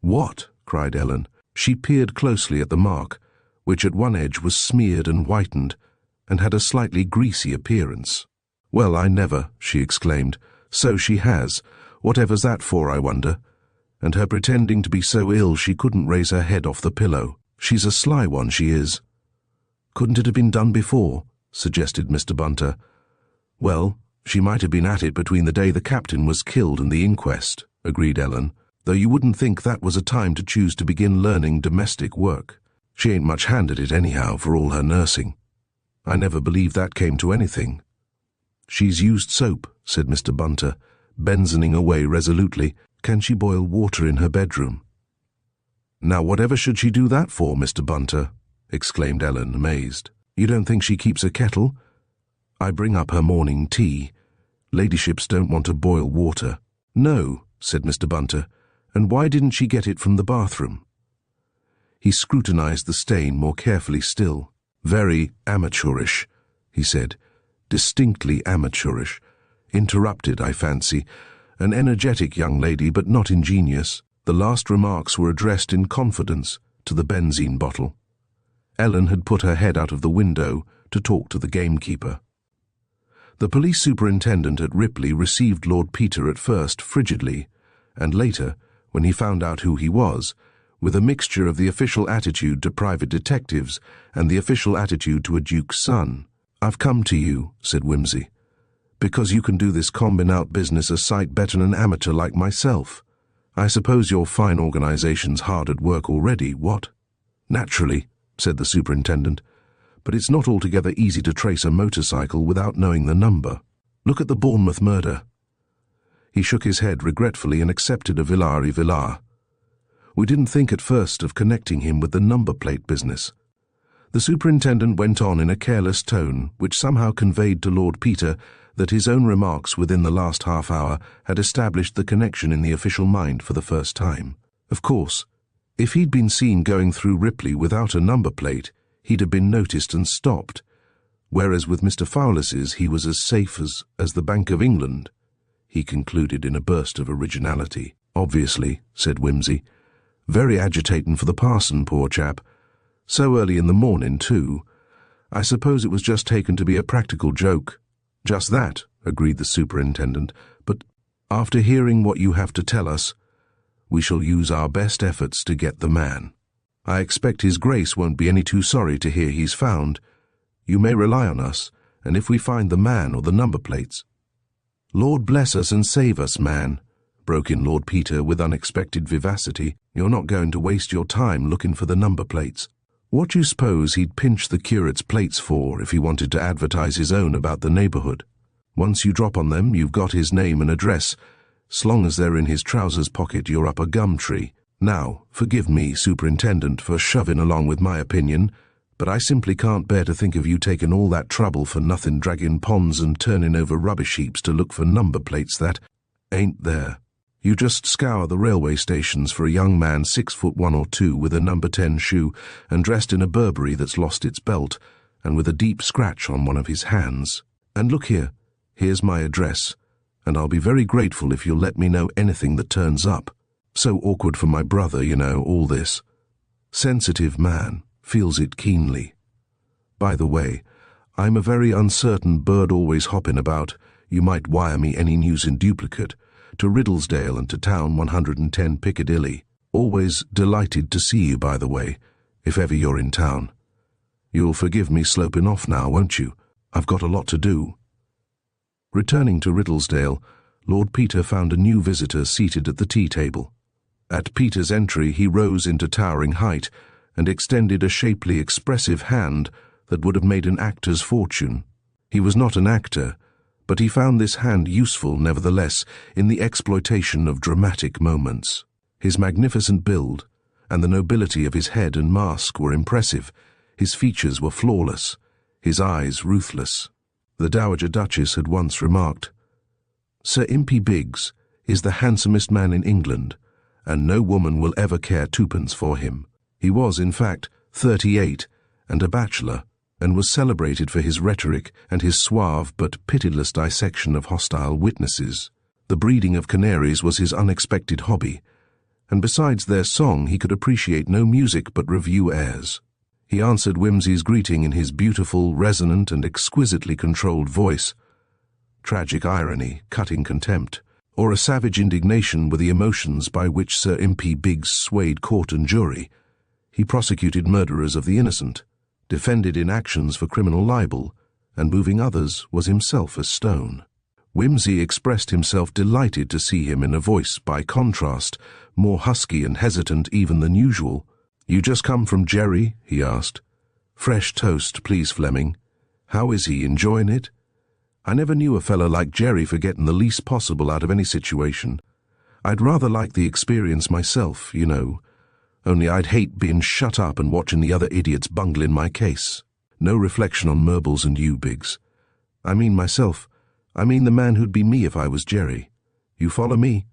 What? Cried Ellen. She peered closely at the mark, which at one edge was smeared and whitened, and had a slightly greasy appearance. Well, I never, she exclaimed. So she has. Whatever's that for, I wonder? And her pretending to be so ill she couldn't raise her head off the pillow. She's a sly one, she is. Couldn't it have been done before? Suggested Mr. Bunter. Well, she might have been at it between the day the captain was killed and the inquest, agreed Ellen, though you wouldn't think that was a time to choose to begin learning domestic work. She ain't much hand at it anyhow, for all her nursing. I never believed that came to anything. She's used soap, said Mr. Bunter, benzoning away resolutely. Can she boil water in her bedroom? Now whatever should she do that for, Mr. Bunter? Exclaimed Ellen, amazed. You don't think she keeps a kettle? I bring up her morning tea. Ladyships don't want to boil water. No, said Mr. Bunter. And why didn't she get it from the bathroom? He scrutinized the stain more carefully still. Very amateurish, he said. Distinctly amateurish. Interrupted, I fancy. An energetic young lady, but not ingenious. The last remarks were addressed in confidence to the benzine bottle. Ellen had put her head out of the window to talk to the gamekeeper. The police superintendent at Ripley received Lord Peter at first frigidly, and later, when he found out who he was, with a mixture of the official attitude to private detectives and the official attitude to a duke's son. I've come to you, said Whimsy, because you can do this combine-out business a sight better than an amateur like myself. I suppose your fine organization's hard at work already, what? Naturally, said the superintendent, but it's not altogether easy to trace a motorcycle without knowing the number. Look at the Bournemouth murder. He shook his head regretfully and accepted a villar. We didn't think at first of connecting him with the number plate business. The superintendent went on in a careless tone, which somehow conveyed to Lord Peter that his own remarks within the last half hour had established the connection in the official mind for the first time. Of course, if he'd been seen going through Ripley without a number plate, he'd have been noticed and stopped, whereas with Mr. Fowlis's he was as safe as the Bank of England, he concluded in a burst of originality. Obviously, said Whimsy. Very agitating for the parson, poor chap. So early in the morning, too. I suppose it was just taken to be a practical joke. Just that, agreed the superintendent, but after hearing what you have to tell us, we shall use our best efforts to get the man. I expect His Grace won't be any too sorry to hear he's found. You may rely on us, and if we find the man or the number plates— Lord bless us and save us, man, broke in Lord Peter with unexpected vivacity. You're not going to waste your time looking for the number plates. What do you suppose he'd pinch the curate's plates for if he wanted to advertise his own about the neighbourhood? Once you drop on them, you've got his name and address. As long as they're in his trousers pocket, you're up a gum tree. Now, forgive me, Superintendent, for shoving along with my opinion, but I simply can't bear to think of you taking all that trouble for nothing, dragging ponds and turning over rubbish heaps to look for number plates that ain't there. You just scour the railway stations for a young man 6'1" or 2" with a number 10 shoe and dressed in a Burberry that's lost its belt and with a deep scratch on one of his hands. And look here, here's my address, and I'll be very grateful if you'll let me know anything that turns up. So awkward for my brother, you know, all this. Sensitive man, feels it keenly. By the way, I'm a very uncertain bird always hopping about. You might wire me any news in duplicate, to Riddlesdale and to Town 110 Piccadilly. Always delighted to see you, by the way, if ever you're in town. You'll forgive me sloping off now, won't you? I've got a lot to do. Returning to Riddlesdale, Lord Peter found a new visitor seated at the tea table. At Peter's entry he rose into towering height and extended a shapely, expressive hand that would have made an actor's fortune. He was not an actor, but he found this hand useful, nevertheless, in the exploitation of dramatic moments. His magnificent build and the nobility of his head and mask were impressive. His features were flawless, his eyes ruthless. The Dowager Duchess had once remarked, "Sir Impey Biggs is the handsomest man in England, and no woman will ever care twopence for him." He was, in fact, 38 and a bachelor, and was celebrated for his rhetoric and his suave but pitiless dissection of hostile witnesses. The breeding of canaries was his unexpected hobby, and besides their song he could appreciate no music but review airs. He answered Whimsy's greeting in his beautiful, resonant, and exquisitely controlled voice. Tragic irony, cutting contempt, or a savage indignation were the emotions by which Sir Impey Biggs swayed court and jury. He prosecuted murderers of the innocent, defended inactions for criminal libel, and moving others was himself a stone. Whimsy expressed himself delighted to see him in a voice, by contrast, more husky and hesitant even than usual. "You just come from Jerry?" he asked. "Fresh toast, please, Fleming. How is he, enjoying it? I never knew a fellow like Jerry for getting the least possible out of any situation. I'd rather like the experience myself, you know. Only I'd hate being shut up and watching the other idiots bungling my case. No reflection on Murbles and you, Biggs. I mean myself. I mean the man who'd be me if I was Jerry. You follow me?"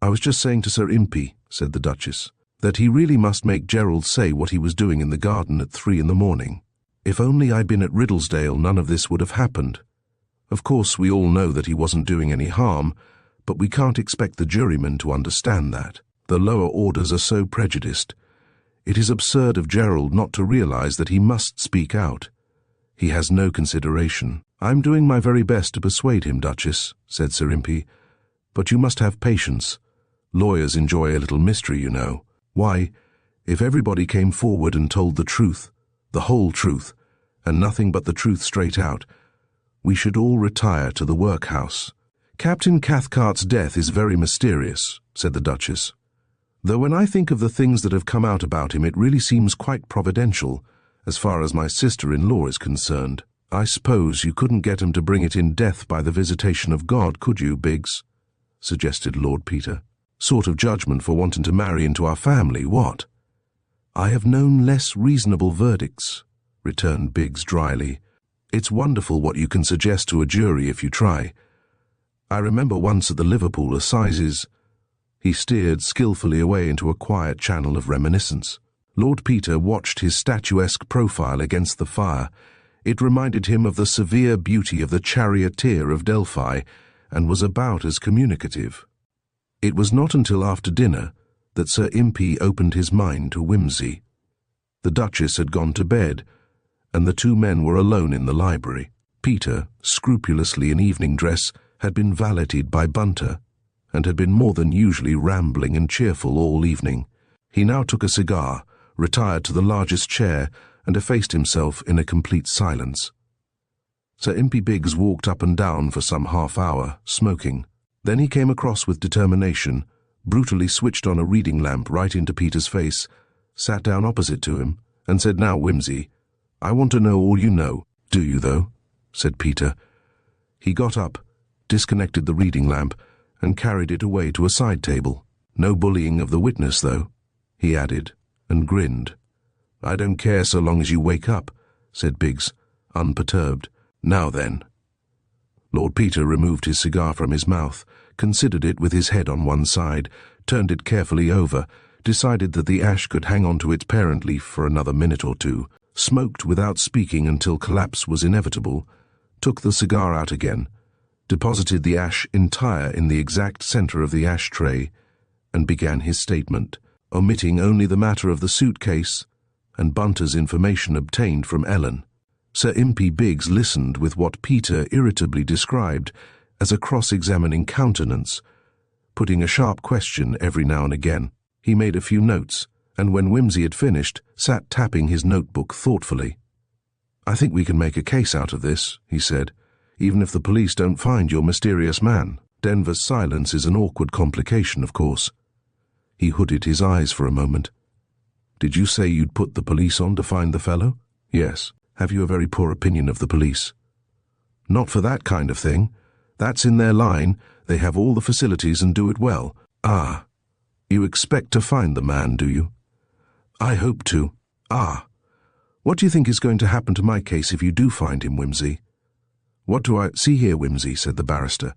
"I was just saying to Sir Impey," said the Duchess, "that he really must make Gerald say what he was doing in the garden at 3 in the morning. If only I'd been at Riddlesdale, none of this would have happened. Of course, we all know that he wasn't doing any harm, but we can't expect the jurymen to understand that. The lower orders are so prejudiced. It is absurd of Gerald not to realize that he must speak out. He has no consideration." "I'm doing my very best to persuade him, Duchess," said Sir Impey, "but you must have patience. Lawyers enjoy a little mystery, you know. Why, if everybody came forward and told the truth, the whole truth, and nothing but the truth straight out, we should all retire to the workhouse." "Captain Cathcart's death is very mysterious," said the Duchess. "Though when I think of the things that have come out about him, it really seems quite providential, as far as my sister-in-law is concerned. I suppose you couldn't get him to bring it in death by the visitation of God, could you, Biggs?" suggested Lord Peter. "Sort of judgment for wanting to marry into our family, what?" "I have known less reasonable verdicts," returned Biggs dryly. "It's wonderful what you can suggest to a jury if you try. I remember once at the Liverpool Assizes—" He steered skillfully away into a quiet channel of reminiscence. Lord Peter watched his statuesque profile against the fire. It reminded him of the severe beauty of the charioteer of Delphi, and was about as communicative. It was not until after dinner that Sir Impey opened his mind to whimsy. The Duchess had gone to bed, and the two men were alone in the library. Peter, scrupulously in evening dress, had been valeted by Bunter, and had been more than usually rambling and cheerful all evening. He now took a cigar, retired to the largest chair, and effaced himself in a complete silence. Sir Impey Biggs walked up and down for some half-hour, smoking. Then he came across with determination, brutally switched on a reading lamp right into Peter's face, sat down opposite to him, and said, "Now, Whimsy, I want to know all you know." "Do you, though?" said Peter. He got up, disconnected the reading lamp, and carried it away to a side table. "No bullying of the witness, though," he added, and grinned. "I don't care so long as you wake up," said Biggs, unperturbed. "Now then." Lord Peter removed his cigar from his mouth, considered it with his head on one side, turned it carefully over, decided that the ash could hang on to its parent leaf for another minute or two, smoked without speaking until collapse was inevitable, took the cigar out again, deposited the ash entire in the exact center of the ashtray, and began his statement, omitting only the matter of the suitcase and Bunter's information obtained from Ellen. Sir Impey Biggs listened with what Peter irritably described as a cross-examining countenance, putting a sharp question every now and again. He made a few notes, and when Whimsy had finished, sat tapping his notebook thoughtfully. "I think we can make a case out of this," he said, "even if the police don't find your mysterious man. Denver's silence is an awkward complication, of course." He hooded his eyes for a moment. "Did you say you'd put the police on to find the fellow?" "Yes. Have you a very poor opinion of the police?" "Not for that kind of thing. That's in their line. They have all the facilities and do it well." "Ah. You expect to find the man, do you?" "I hope to." "Ah. What do you think is going to happen to my case if you do find him, Whimsy?" "What do I— See here, Whimsy," said the barrister.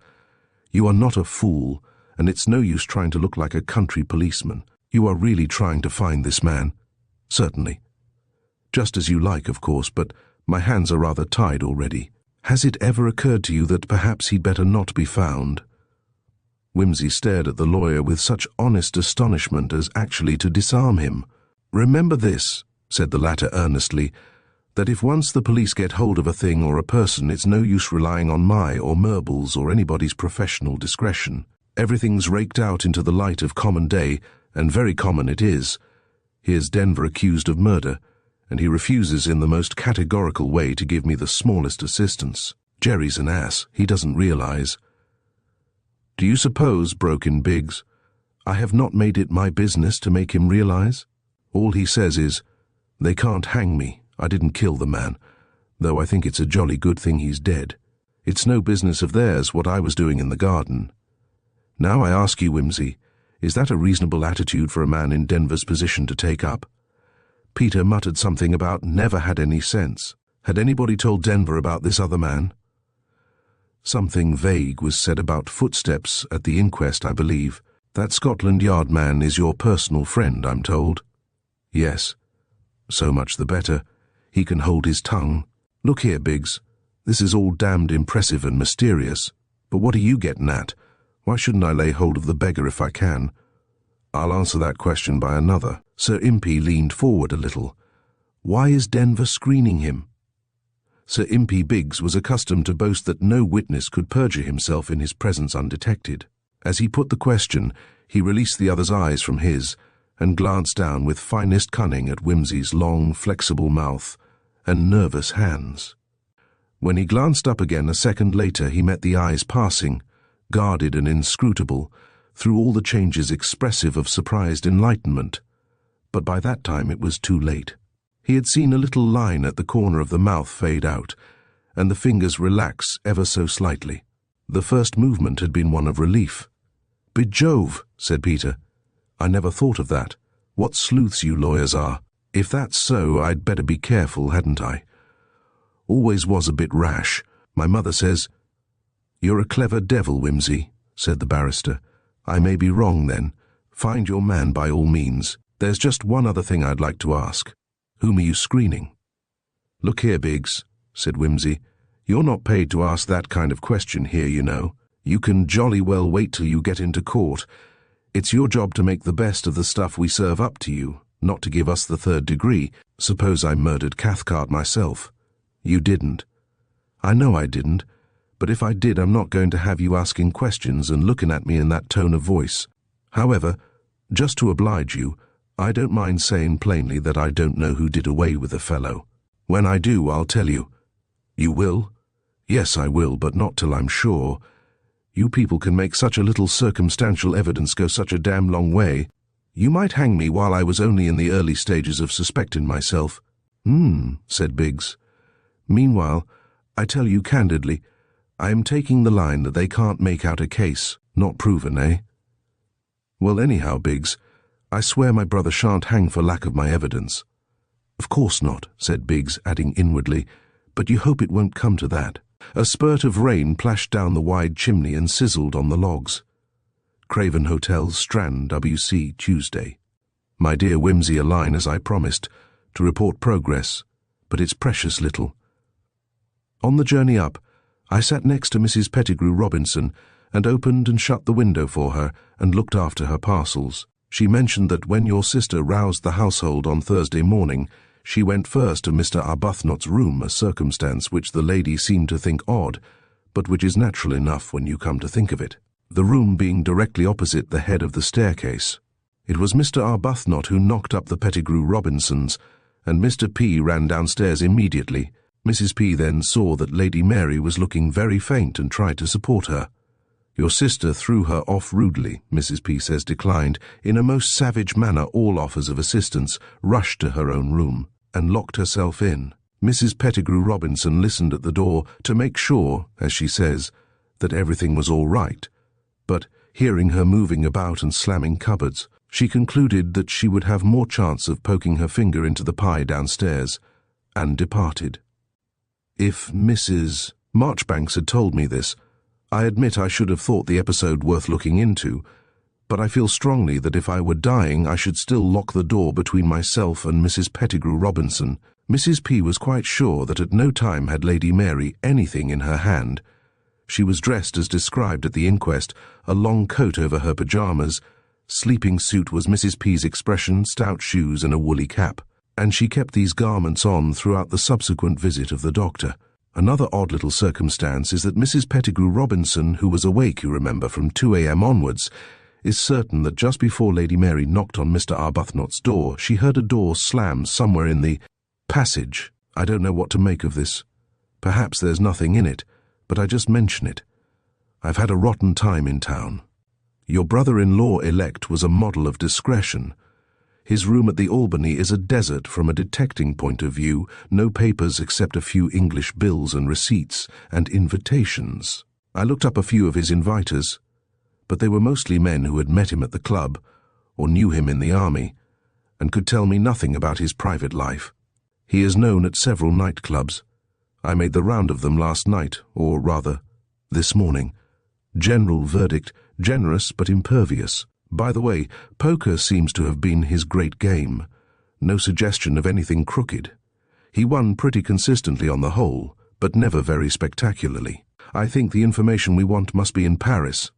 "You are not a fool, and it's no use trying to look like a country policeman. You are really trying to find this man?" "Certainly." "Just as you like, of course, but my hands are rather tied already. Has it ever occurred to you that perhaps he'd better not be found?" Whimsy stared at the lawyer with such honest astonishment as actually to disarm him. "Remember this," said the latter earnestly, "that if once the police get hold of a thing or a person, it's no use relying on my or Merble's or anybody's professional discretion. Everything's raked out into the light of common day, and very common it is. Here's Denver accused of murder, and he refuses in the most categorical way to give me the smallest assistance. Jerry's an ass. He doesn't realize." "Do you suppose," broke in Biggs, "I have not made it my business to make him realize? All he says is, 'They can't hang me. I didn't kill the man, though I think it's a jolly good thing he's dead. It's no business of theirs what I was doing in the garden.' Now I ask you, Whimsy, is that a reasonable attitude for a man in Denver's position to take up?" Peter muttered something about never had any sense. Had anybody told Denver about this other man? Something vague was said about footsteps at the inquest, I believe. "That Scotland Yard man is your personal friend, I'm told." "Yes." "So much the better. He can hold his tongue. Look here, Biggs, this is all damned impressive and mysterious, but what are you getting at? Why shouldn't I lay hold of the beggar if I can?" "I'll answer that question by another." Sir Impey leaned forward a little. "Why is Denver screening him?" Sir Impey Biggs was accustomed to boast that no witness could perjure himself in his presence undetected. As he put the question, he released the other's eyes from his, and glanced down with finest cunning at Whimsy's long, flexible mouth and nervous hands. When he glanced up again a second later, he met the eyes passing, guarded and inscrutable, through all the changes expressive of surprised enlightenment. But by that time it was too late. He had seen a little line at the corner of the mouth fade out, and the fingers relax ever so slightly. The first movement had been one of relief. "By Jove," said Peter. "I never thought of that. What sleuths you lawyers are. If that's so, I'd better be careful, hadn't I? Always was a bit rash. My mother says—" "You're a clever devil, Whimsy," said the barrister. "I may be wrong, then. Find your man by all means. There's just one other thing I'd like to ask. Whom are you screening?" "Look here, Biggs," said Whimsy. "You're not paid to ask that kind of question here, you know. You can jolly well wait till you get into court. It's your job to make the best of the stuff we serve up to you, not to give us the third degree. Suppose I murdered Cathcart myself. You didn't. I know I didn't, but if I did, I'm not going to have you asking questions and looking at me in that tone of voice. However, just to oblige you, I don't mind saying plainly that I don't know who did away with the fellow. When I do, I'll tell you." "You will?" "Yes, I will, but not till I'm sure. You people can make such a little circumstantial evidence go such a damn long way. You might hang me while I was only in the early stages of suspecting myself." Said Biggs. "Meanwhile, I tell you candidly, I am taking the line that they can't make out a case, not proven, eh?" "Well, anyhow, Biggs, I swear my brother shan't hang for lack of my evidence." "Of course not," said Biggs, adding inwardly, "but you hope it won't come to that." A spurt of rain plashed down the wide chimney and sizzled on the logs. "Craven Hotel, Strand, W.C., Tuesday. My dear Whimsy, a line as I promised, to report progress, but it's precious little. On the journey up, I sat next to Mrs. Pettigrew Robinson and opened and shut the window for her and looked after her parcels. She mentioned that when your sister roused the household on Thursday morning, she went first to Mr. Arbuthnot's room, a circumstance which the lady seemed to think odd, but which is natural enough when you come to think of it, the room being directly opposite the head of the staircase. It was Mr. Arbuthnot who knocked up the Pettigrew Robinsons, and Mr. P. ran downstairs immediately. Mrs. P. then saw that Lady Mary was looking very faint and tried to support her. Your sister threw her off rudely, Mrs. P. says declined, in a most savage manner all offers of assistance, rushed to her own room, and locked herself in. Mrs. Pettigrew Robinson listened at the door to make sure, as she says, that everything was all right, but, hearing her moving about and slamming cupboards, she concluded that she would have more chance of poking her finger into the pie downstairs, and departed. If Mrs. Marchbanks had told me this, I admit I should have thought the episode worth looking into, but I feel strongly that if I were dying I should still lock the door between myself and Mrs. Pettigrew Robinson. Mrs. P. was quite sure that at no time had Lady Mary anything in her hand. She was dressed as described at the inquest, a long coat over her pyjamas. Sleeping suit was Mrs. P.'s expression, stout shoes and a woolly cap, and she kept these garments on throughout the subsequent visit of the doctor. Another odd little circumstance is that Mrs. Pettigrew Robinson, who was awake, you remember, from 2 a.m. onwards, is certain that just before Lady Mary knocked on Mr. Arbuthnot's door, she heard a door slam somewhere in the passage. I don't know what to make of this. Perhaps there's nothing in it, but I just mention it. I've had a rotten time in town. Your brother-in-law-elect was a model of discretion. His room at the Albany is a desert from a detecting point of view, no papers except a few English bills and receipts, and invitations. I looked up a few of his inviters, but they were mostly men who had met him at the club, or knew him in the army, and could tell me nothing about his private life. He is known at several nightclubs. I made the round of them last night, or rather, this morning. General verdict, generous but impervious. By the way, poker seems to have been his great game. No suggestion of anything crooked. He won pretty consistently on the whole, but never very spectacularly. I think the information we want must be in Paris.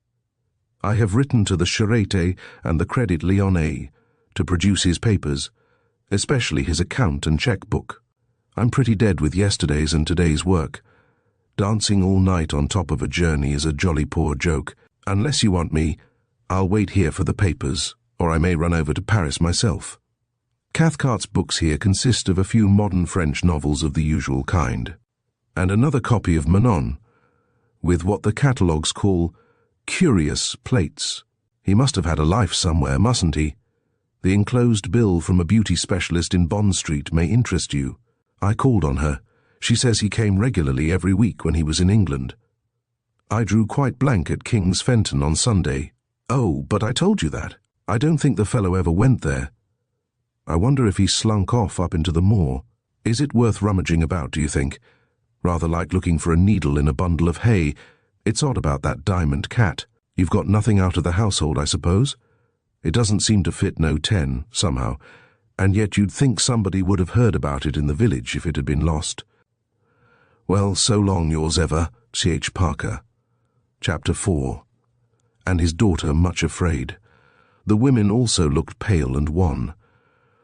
I have written to the Charité and the Credit Lyonnais to produce his papers, especially his account and cheque-book. I'm pretty dead with yesterday's and today's work. Dancing all night on top of a journey is a jolly poor joke. Unless you want me, I'll wait here for the papers, or I may run over to Paris myself. Cathcart's books here consist of a few modern French novels of the usual kind, and another copy of Manon, with what the catalogues call curious plates. He must have had a life somewhere, mustn't he? The enclosed bill from a beauty specialist in Bond Street may interest you. I called on her. She says he came regularly every week when he was in England. I drew quite blank at King's Fenton on Sunday. "Oh, but I told you that. I don't think the fellow ever went there. I wonder if he slunk off up into the moor. Is it worth rummaging about, do you think? Rather like looking for a needle in a bundle of hay. It's odd about that diamond cat. You've got nothing out of the household, I suppose? It doesn't seem to fit No. 10, somehow, and yet you'd think somebody would have heard about it in the village if it had been lost. Well, so long, yours ever, C.H. Parker. Chapter 4. And his daughter much afraid. The women also looked pale and wan.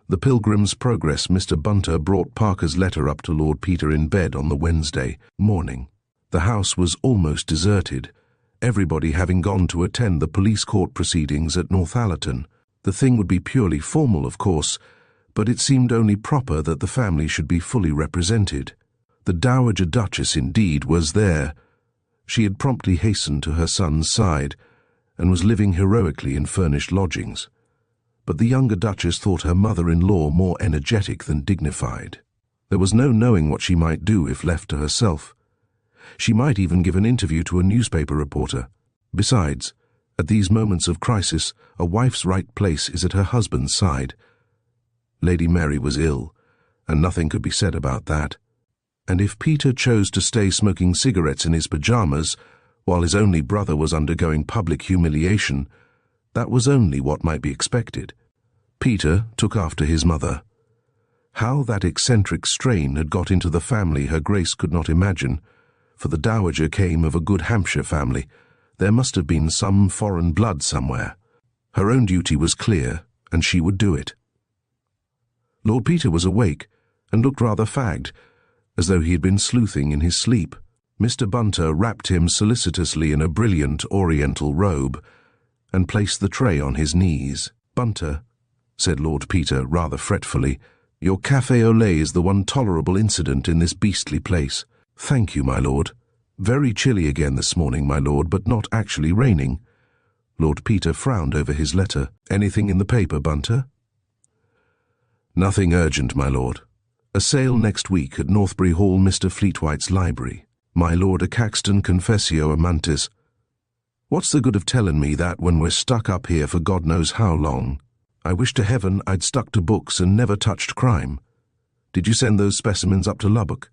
The Pilgrim's Progress, Mr. Bunter brought Parker's letter up to Lord Peter in bed on the Wednesday morning. The house was almost deserted, everybody having gone to attend the police court proceedings at Northallerton. The thing would be purely formal, of course, but it seemed only proper that the family should be fully represented. The Dowager Duchess, indeed, was there. She had promptly hastened to her son's side, and was living heroically in furnished lodgings. But the younger Duchess thought her mother-in-law more energetic than dignified. There was no knowing what she might do if left to herself. She might even give an interview to a newspaper reporter. Besides, at these moments of crisis, a wife's right place is at her husband's side. Lady Mary was ill, and nothing could be said about that. And if Peter chose to stay smoking cigarettes in his pyjamas, while his only brother was undergoing public humiliation, that was only what might be expected. Peter took after his mother. How that eccentric strain had got into the family her Grace could not imagine, for the Dowager came of a good Hampshire family. There must have been some foreign blood somewhere. Her own duty was clear, and she would do it. Lord Peter was awake, and looked rather fagged, as though he had been sleuthing in his sleep. Mr. Bunter wrapped him solicitously in a brilliant oriental robe, and placed the tray on his knees. "Bunter," said Lord Peter rather fretfully, "your café au lait is the one tolerable incident in this beastly place." "Thank you, my lord. Very chilly again this morning, my lord, but not actually raining." Lord Peter frowned over his letter. "Anything in the paper, Bunter?" "Nothing urgent, my lord. A sale next week at Northbury Hall, Mr. Fleetwhite's library. My lord a Caxton Confessio Amantis. What's the good of telling me that when we're stuck up here for God knows how long? I wish to heaven I'd stuck to books and never touched crime. Did you send those specimens up to Lubbock?"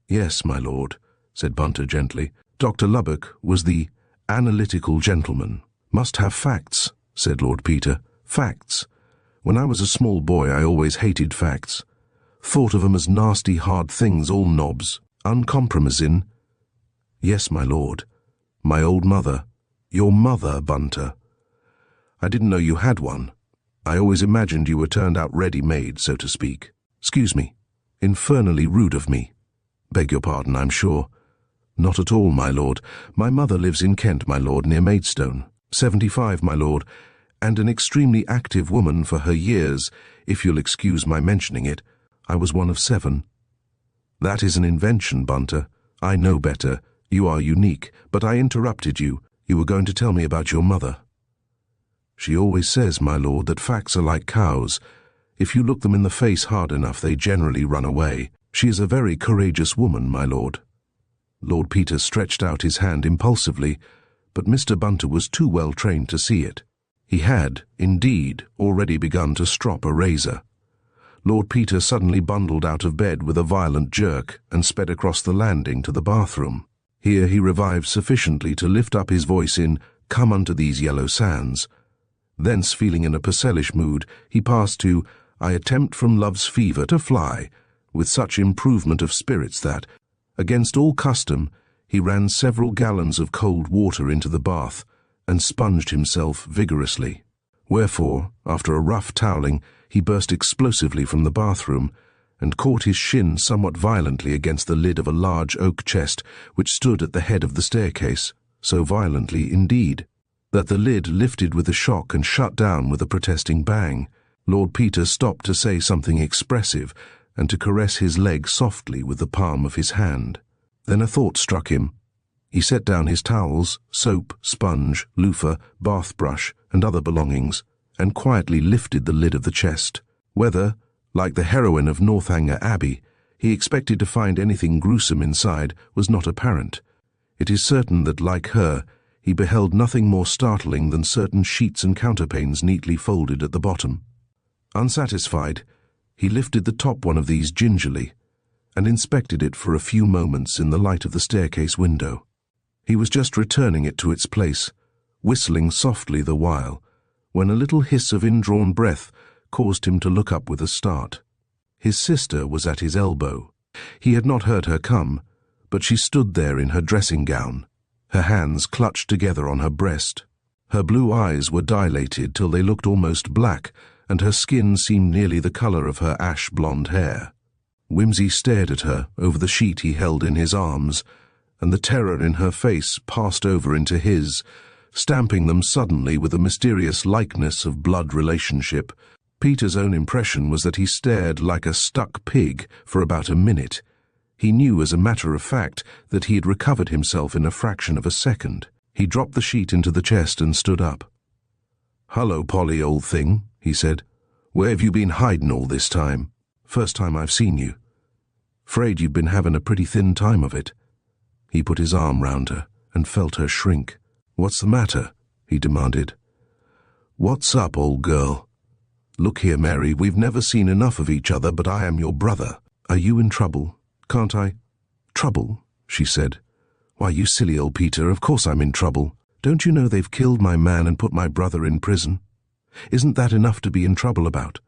"Yes, my lord," said Bunter gently. "Dr. Lubbock was the analytical gentleman." "Must have facts," said Lord Peter. "Facts. When I was a small boy I always hated facts. Thought of 'em as nasty hard things, all knobs, uncompromising." "Yes, my lord. My old mother." "Your mother, Bunter?" "I didn't know you had one. I always imagined you were turned out ready-made, so to speak. Excuse me. Infernally rude of me. Beg your pardon, I'm sure." "Not at all, my lord. My mother lives in Kent, my lord, near Maidstone. 75, my lord, and an extremely active woman for her years, if you'll excuse my mentioning it. I was one of 7. "That is an invention, Bunter. I know better. You are unique, but I interrupted you. You were going to tell me about your mother." "She always says, my lord, that facts are like cows. If you look them in the face hard enough, they generally run away. She is a very courageous woman, my lord." Lord Peter stretched out his hand impulsively, but Mr. Bunter was too well trained to see it. He had, indeed, already begun to strop a razor. Lord Peter suddenly bundled out of bed with a violent jerk and sped across the landing to the bathroom. Here he revived sufficiently to lift up his voice in "Come unto these yellow sands." Thence, feeling in a Purcellish mood, he passed to "I attempt from love's fever to fly," with such improvement of spirits that, against all custom, he ran several gallons of cold water into the bath and sponged himself vigorously. Wherefore, after a rough toweling, he burst explosively from the bathroom and caught his shin somewhat violently against the lid of a large oak chest which stood at the head of the staircase, so violently, indeed, that the lid lifted with a shock and shut down with a protesting bang. Lord Peter stopped to say something expressive and to caress his leg softly with the palm of his hand. Then a thought struck him. He set down his towels, soap, sponge, loofah, bath brush, and other belongings, and quietly lifted the lid of the chest. Whether, like the heroine of Northanger Abbey, he expected to find anything gruesome inside was not apparent. It is certain that, like her, he beheld nothing more startling than certain sheets and counterpanes neatly folded at the bottom. Unsatisfied, he lifted the top one of these gingerly and inspected it for a few moments in the light of the staircase window. He was just returning it to its place, whistling softly the while, when a little hiss of indrawn breath caused him to look up with a start. His sister was at his elbow. He had not heard her come, but she stood there in her dressing gown, her hands clutched together on her breast. Her blue eyes were dilated till they looked almost black, and her skin seemed nearly the color of her ash-blonde hair. Whimsy stared at her over the sheet he held in his arms, and the terror in her face passed over into his, stamping them suddenly with a mysterious likeness of blood relationship. Peter's own impression was that he stared like a stuck pig for about a minute. He knew as a matter of fact that he had recovered himself in a fraction of a second. He dropped the sheet into the chest and stood up. "Hullo, Polly, old thing," he said. "Where have you been hiding all this time? First time I've seen you. 'Fraid you've been having a pretty thin time of it." He put his arm round her and felt her shrink. "What's the matter?" he demanded. "What's up, old girl? Look here, Mary, we've never seen enough of each other, but I am your brother. Are you in trouble? Can't I—" "Trouble?" she said. "Why, you silly old Peter, of course I'm in trouble. Don't you know they've killed my man and put my brother in prison? Isn't that enough to be in trouble about?"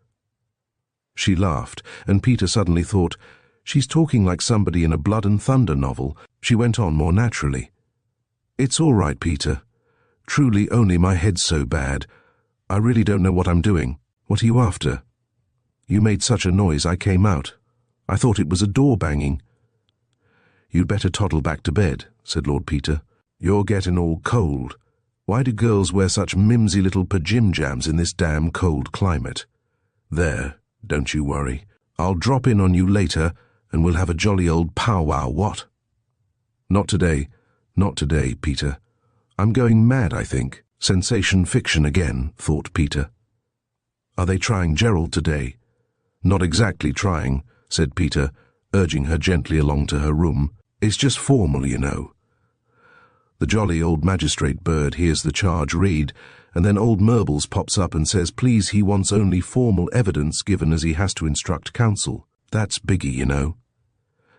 She laughed, and Peter suddenly thought, she's talking like somebody in a blood and thunder novel. She went on more naturally. "It's all right, Peter. Truly only my head's so bad. I really don't know what I'm doing. What are you after? You made such a noise I came out. I thought it was a door banging." "You'd better toddle back to bed," said Lord Peter. "You're getting all cold. Why do girls wear such mimsy little pajim-jams in this damn cold climate? There, don't you worry. I'll drop in on you later and we'll have a jolly old powwow, what?" Not today, Peter. I'm going mad, I think. Sensation fiction again, thought Peter. "Are they trying Gerald today?" "Not exactly trying," said Peter, urging her gently along to her room. "It's just formal, you know." The jolly old magistrate bird hears the charge read, and then old Merbles pops up and says please he wants only formal evidence given as he has to instruct counsel. That's biggie, you know.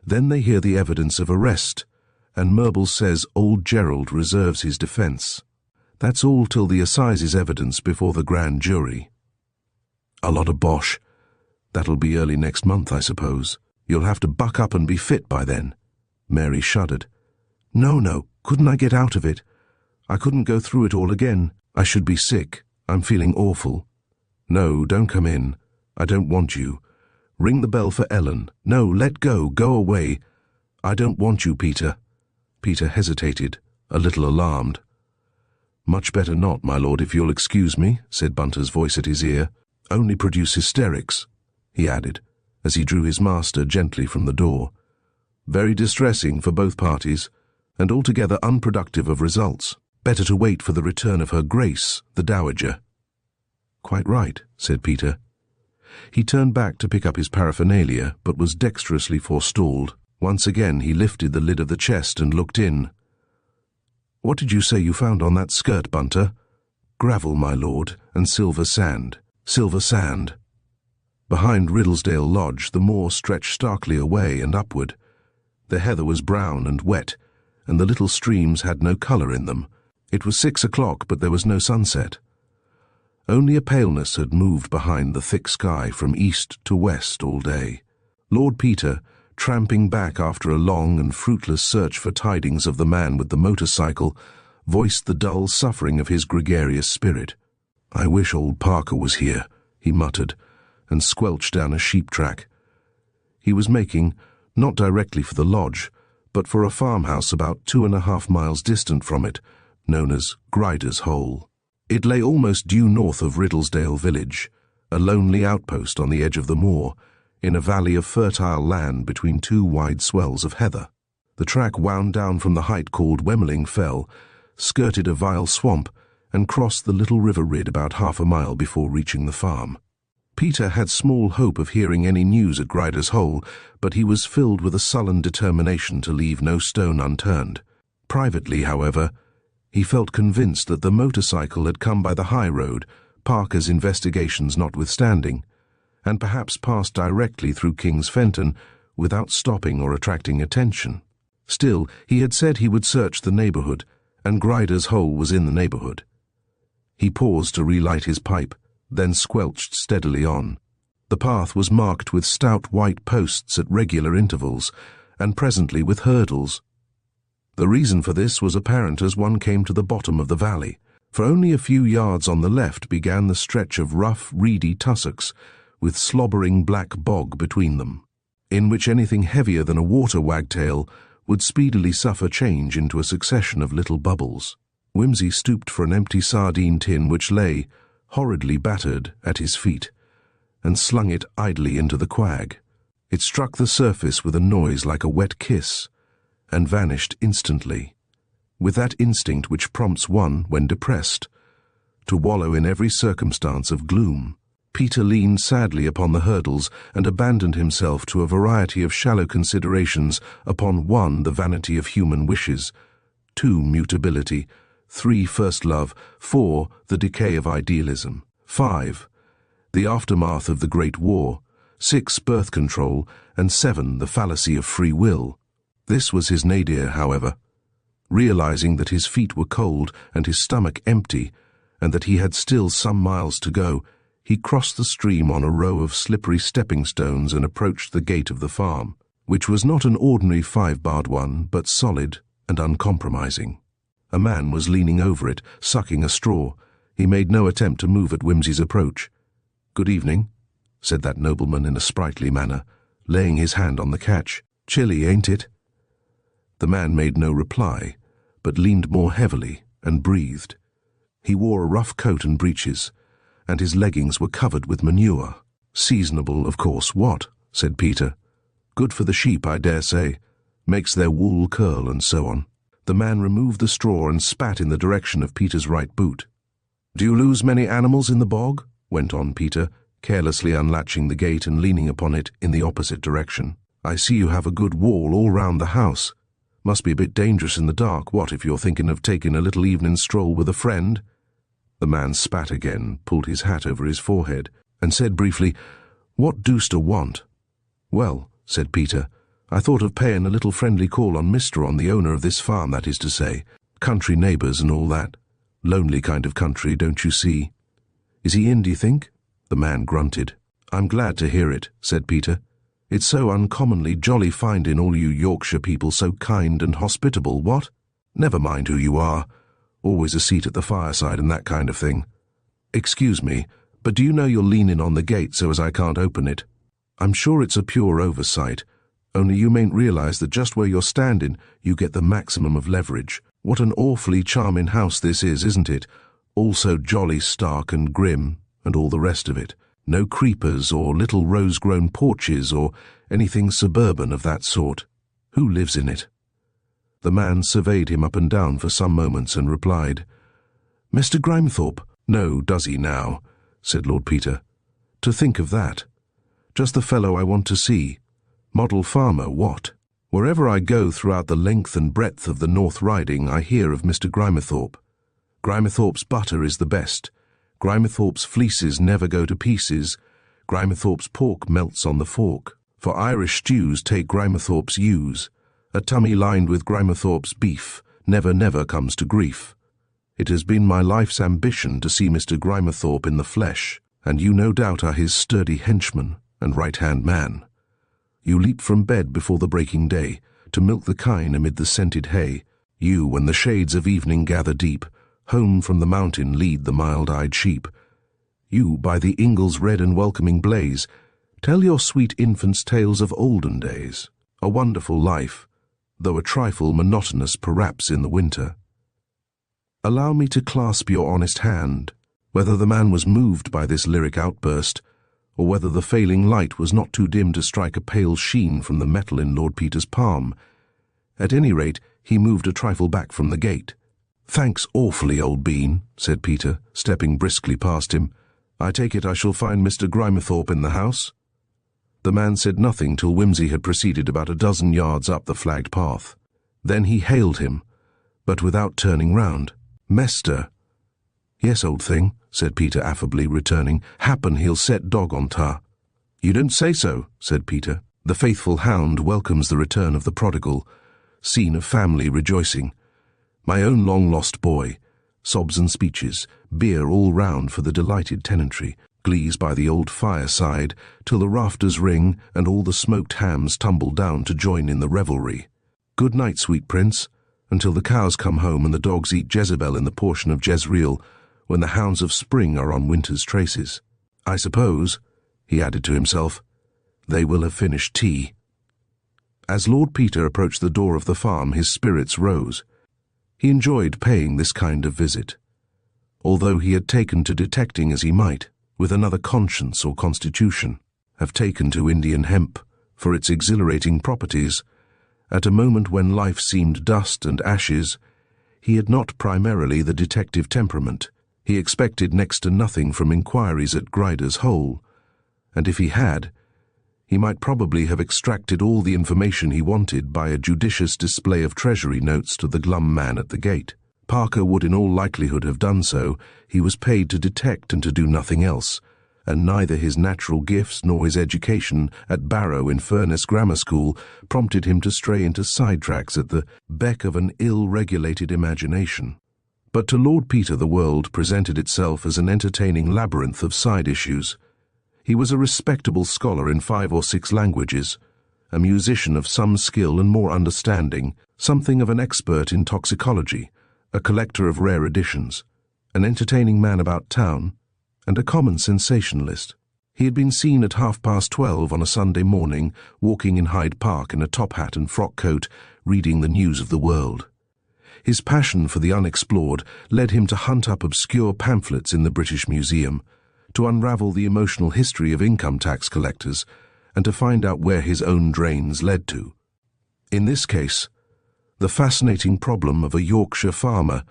Then they hear the evidence of arrest, and Merbles says old Gerald reserves his defence. That's all till the assizes evidence before the grand jury. A lot of bosh. That'll be early next month, I suppose. You'll have to buck up and be fit by then. Mary shuddered. No, couldn't I get out of it? I couldn't go through it all again. I should be sick. I'm feeling awful. No, don't come in. I don't want you. Ring the bell for Ellen. No, let go. Go away. I don't want you, Peter. Peter hesitated, a little alarmed. Much better not, my lord, if you'll excuse me, said Bunter's voice at his ear. Only produce hysterics, he added, as he drew his master gently from the door. Very distressing for both parties, and altogether unproductive of results. Better to wait for the return of her Grace, the Dowager. Quite right, said Peter. He turned back to pick up his paraphernalia, but was dexterously forestalled. Once again he lifted the lid of the chest and looked in. What did you say you found on that skirt, Bunter? Gravel, my lord, and silver sand. Silver sand. Behind Riddlesdale Lodge the moor stretched starkly away and upward. The heather was brown and wet, and the little streams had no colour in them. It was 6 o'clock, but there was no sunset. Only a paleness had moved behind the thick sky from east to west all day. Lord Peter, tramping back after a long and fruitless search for tidings of the man with the motorcycle, voiced the dull suffering of his gregarious spirit. I wish old Parker was here, he muttered, and squelched down a sheep track. He was making, not directly for the lodge, but for a farmhouse about 2.5 miles distant from it, known as Grider's Hole. It lay almost due north of Riddlesdale village, a lonely outpost on the edge of the moor, in a valley of fertile land between two wide swells of heather. The track wound down from the height called Wemmeling Fell, skirted a vile swamp, and crossed the little river Rid about 1/2 mile before reaching the farm. Peter had small hope of hearing any news at Grider's Hole, but he was filled with a sullen determination to leave no stone unturned. Privately, however, He felt convinced that the motorcycle had come by the high road, Parker's investigations notwithstanding, and perhaps passed directly through King's Fenton without stopping or attracting attention. Still, he had said he would search the neighborhood, and Grider's hole was in the neighborhood. He paused to relight his pipe, then squelched steadily on. The path was marked with stout white posts at regular intervals, and presently with hurdles. The reason for this was apparent as one came to the bottom of the valley, for only a few yards on the left began the stretch of rough, reedy tussocks, with slobbering black bog between them, in which anything heavier than a water wagtail would speedily suffer change into a succession of little bubbles. Whimsy stooped for an empty sardine tin which lay, horridly battered, at his feet, and slung it idly into the quag. It struck the surface with a noise like a wet kiss, and vanished instantly, with that instinct which prompts one, when depressed, to wallow in every circumstance of gloom. Peter leaned sadly upon the hurdles and abandoned himself to a variety of shallow considerations upon 1, the vanity of human wishes, 2, mutability, 3, first love, 4, the decay of idealism, 5, the aftermath of the Great War, 6, birth control, and 7, the fallacy of free will. This was his nadir, however. Realizing that his feet were cold and his stomach empty, and that he had still some miles to go, he crossed the stream on a row of slippery stepping stones and approached the gate of the farm, which was not an ordinary 5-barred one, but solid and uncompromising. A man was leaning over it, sucking a straw. He made no attempt to move at Whimsy's approach. "Good evening," said that nobleman in a sprightly manner, laying his hand on the catch. "Chilly, ain't it?" The man made no reply, but leaned more heavily and breathed. He wore a rough coat and breeches, and his leggings were covered with manure. "Seasonable, of course, what?" said Peter. "Good for the sheep, I dare say. Makes their wool curl and so on." The man removed the straw and spat in the direction of Peter's right boot. "Do you lose many animals in the bog?" went on Peter, carelessly unlatching the gate and leaning upon it in the opposite direction. "I see you have a good wall all round the house. Must be a bit dangerous in the dark, what, if you're thinking of taking a little evening stroll with a friend?" The man spat again, pulled his hat over his forehead, and said briefly, "What deuce to want?" "Well," said Peter, "I thought of paying a little friendly call on the owner of this farm, that is to say. Country neighbours and all that. Lonely kind of country, don't you see?" "Is he in, do you think?" The man grunted. "I'm glad to hear it," said Peter. "It's so uncommonly jolly finding all you Yorkshire people so kind and hospitable, what? Never mind who you are. Always a seat at the fireside and that kind of thing. Excuse me, but do you know you're leaning on the gate so as I can't open it? I'm sure it's a pure oversight, only you mayn't realize that just where you're standing you get the maximum of leverage. What an awfully charming house this is, isn't it? All so jolly stark and grim, and all the rest of it. No creepers or little rose-grown porches or anything suburban of that sort. Who lives in it?" The man surveyed him up and down for some moments and replied, "Mr. Grimethorpe." "No, does he now?" said Lord Peter. "To think of that. Just the fellow I want to see. Model farmer, what? Wherever I go throughout the length and breadth of the North Riding I hear of Mr. Grimethorpe. Grimethorpe's butter is the best. Grimethorpe's fleeces never go to pieces. Grimethorpe's pork melts on the fork. For Irish stews take Grimethorpe's ewes. A tummy lined with Grimethorpe's beef never comes to grief. It has been my life's ambition to see Mr. Grimethorpe in the flesh, and you no doubt are his sturdy henchman and right-hand man. You leap from bed before the breaking day, to milk the kine amid the scented hay. You, when the shades of evening gather deep, home from the mountain lead the mild-eyed sheep. You, by the ingle's red and welcoming blaze, tell your sweet infants tales of olden days. A wonderful life, though a trifle monotonous perhaps in the winter. Allow me to clasp your honest hand." Whether the man was moved by this lyric outburst, or whether the failing light was not too dim to strike a pale sheen from the metal in Lord Peter's palm, at any rate he moved a trifle back from the gate. "Thanks awfully, old bean," said Peter, stepping briskly past him. "I take it I shall find Mr. Grimethorpe in the house?" The man said nothing till Whimsy had proceeded about a dozen yards up the flagged path. Then he hailed him, but without turning round. Mester. Yes, old thing, said Peter affably, returning. Happen he'll set dog on tar. You don't say so, said Peter. The faithful hound welcomes the return of the prodigal. Scene of family rejoicing. My own long-lost boy. Sobs and speeches, beer all round for the delighted tenantry, glees by the old fireside, till the rafters ring and all the smoked hams tumble down to join in the revelry. Good night, sweet prince, until the cows come home and the dogs eat Jezebel in the portion of Jezreel, when the hounds of spring are on winter's traces. I suppose, he added to himself, they will have finished tea. As Lord Peter approached the door of the farm, his spirits rose. He enjoyed paying this kind of visit, although he had taken to detecting as he might, with another conscience or constitution, have taken to Indian hemp for its exhilarating properties. At a moment when life seemed dust and ashes, he had not primarily the detective temperament. He expected next to nothing from inquiries at Grider's Hole, and if he had, he might probably have extracted all the information he wanted by a judicious display of treasury notes to the glum man at the gate. Parker would in all likelihood have done so. He was paid to detect and to do nothing else, and neither his natural gifts nor his education at Barrow in Furness Grammar School prompted him to stray into sidetracks at the beck of an ill-regulated imagination. But to Lord Peter the world presented itself as an entertaining labyrinth of side issues. He was a respectable scholar in 5 or 6 languages, a musician of some skill and more understanding, something of an expert in toxicology, a collector of rare editions, an entertaining man about town, and a common sensationalist. He had been seen at 12:30 on a Sunday morning, walking in Hyde Park in a top hat and frock coat, reading the news of the world. His passion for the unexplored led him to hunt up obscure pamphlets in the British Museum, to unravel the emotional history of income tax collectors, and to find out where his own drains led to. In this case, the fascinating problem of a Yorkshire farmer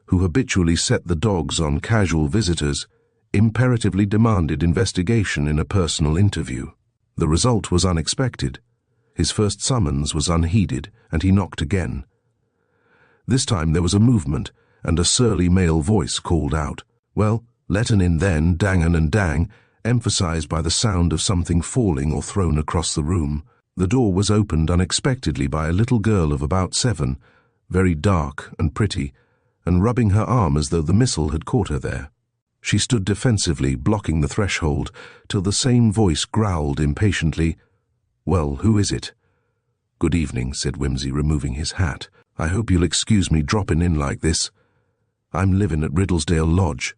who habitually set the dogs on casual visitors imperatively demanded investigation in a personal interview. The result was unexpected. His first summons was unheeded, and he knocked again. This time there was a movement, and a surly male voice called out, "Well, let 'un in then, dang 'un and dang," emphasized by the sound of something falling or thrown across the room. The door was opened unexpectedly by a little girl of about 7, very dark and pretty, and rubbing her arm as though the missile had caught her there. She stood defensively, blocking the threshold, till the same voice growled impatiently, "Well, who is it?" "Good evening," said Whimsy, removing his hat. "I hope you'll excuse me dropping in like this. I'm living at Riddlesdale Lodge."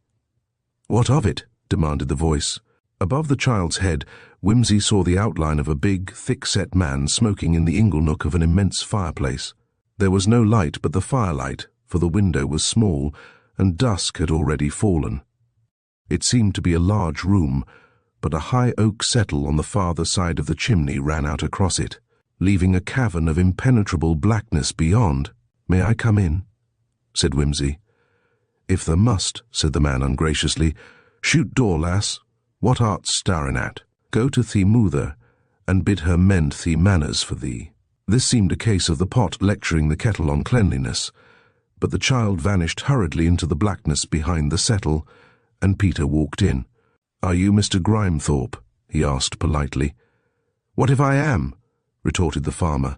"What of it?" demanded the voice. Above the child's head, Whimsy saw the outline of a big, thick-set man smoking in the inglenook of an immense fireplace. There was no light but the firelight, for the window was small, and dusk had already fallen. It seemed to be a large room, but a high oak settle on the farther side of the chimney ran out across it, leaving a cavern of impenetrable blackness beyond. "May I come in?" said Whimsy. "If thou must," said the man ungraciously. "Shoot door, lass. What art staring at? Go to thee moother, and bid her mend thee manners for thee." This seemed a case of the pot lecturing the kettle on cleanliness, but the child vanished hurriedly into the blackness behind the settle, and Peter walked in. "Are you Mr. Grimethorpe?" he asked politely. "What if I am?" retorted the farmer.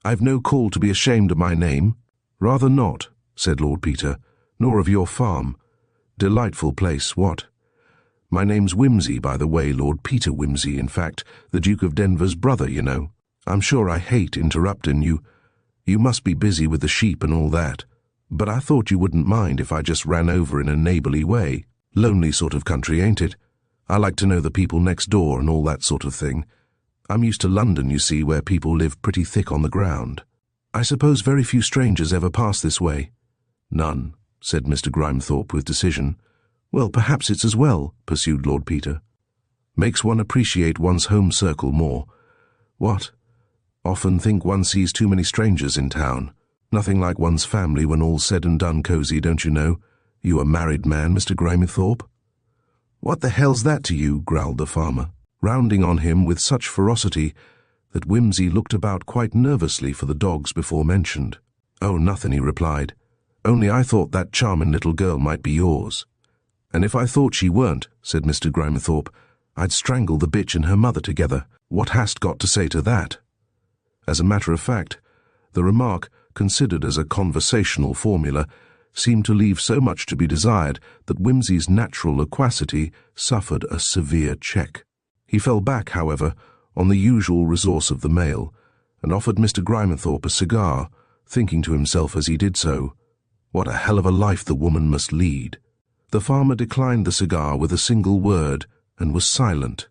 "I've no call to be ashamed of my name." "Rather not," said Lord Peter, "nor of your farm. Delightful place, what? My name's Whimsy, by the way, Lord Peter Whimsy, in fact, the Duke of Denver's brother, you know. I'm sure I hate interrupting you. You must be busy with the sheep and all that, but I thought you wouldn't mind if I just ran over in a neighbourly way. Lonely sort of country, ain't it? I like to know the people next door and all that sort of thing. I'm used to London, you see, where people live pretty thick on the ground. I suppose very few strangers ever pass this way." "None," said Mr. Grimethorpe with decision. "Well, perhaps it's as well," pursued Lord Peter. "Makes one appreciate one's home circle more. What? Often think one sees too many strangers in town. Nothing like one's family when all's said and done, cosy, don't you know? You a married man, Mr. Grimethorpe?" "What the hell's that to you?" growled the farmer, rounding on him with such ferocity that Whimsy looked about quite nervously for the dogs before mentioned. "Oh, nothing," he replied. Only I thought that charming little girl might be yours." "And if I thought she weren't," said Mr. Grimethorpe, "I'd strangle the bitch and her mother together. What hast got to say to that?" As a matter of fact, the remark, considered as a conversational formula, seemed to leave so much to be desired that Whimsy's natural loquacity suffered a severe check. He fell back, however, on the usual resource of the male, and offered Mr. Grimethorpe a cigar, thinking to himself as he did so, "What a hell of a life the woman must lead." The farmer declined the cigar with a single word, and was silent.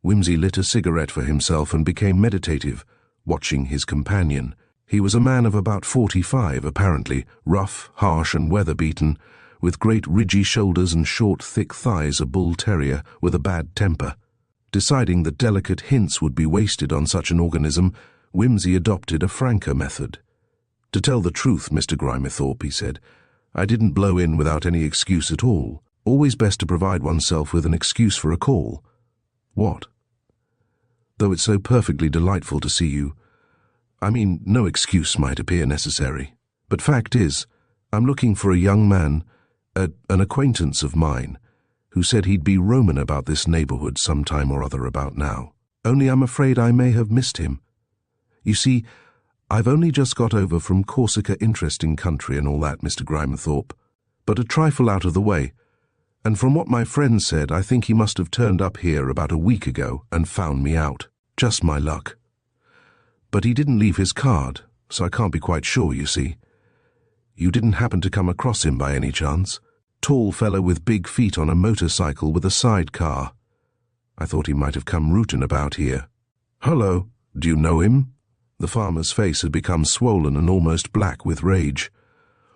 Whimsy lit a cigarette for himself and became meditative, watching his companion. He was a man of about 45, apparently, rough, harsh, and weather-beaten, with great ridgy shoulders and short, thick thighs, a bull terrier with a bad temper. Deciding that delicate hints would be wasted on such an organism, Whimsy adopted a franker method. "To tell the truth, Mr. Grimethorpe," he said, "I didn't blow in without any excuse at all. Always best to provide oneself with an excuse for a call." "What?" "Though it's so perfectly delightful to see you. I mean, no excuse might appear necessary. But fact is, I'm looking for a young man, an acquaintance of mine, who said he'd be roaming about this neighborhood some time or other about now. Only I'm afraid I may have missed him. You see, I've only just got over from Corsica, interesting country and all that, Mr. Grimethorpe, but a trifle out of the way, and from what my friend said, I think he must have turned up here about a week ago and found me out. Just my luck. But he didn't leave his card, so I can't be quite sure, you see. You didn't happen to come across him by any chance? Tall fellow with big feet on a motorcycle with a sidecar. I thought he might have come rooting about here." "Hello, do you know him?" The farmer's face had become swollen and almost black with rage.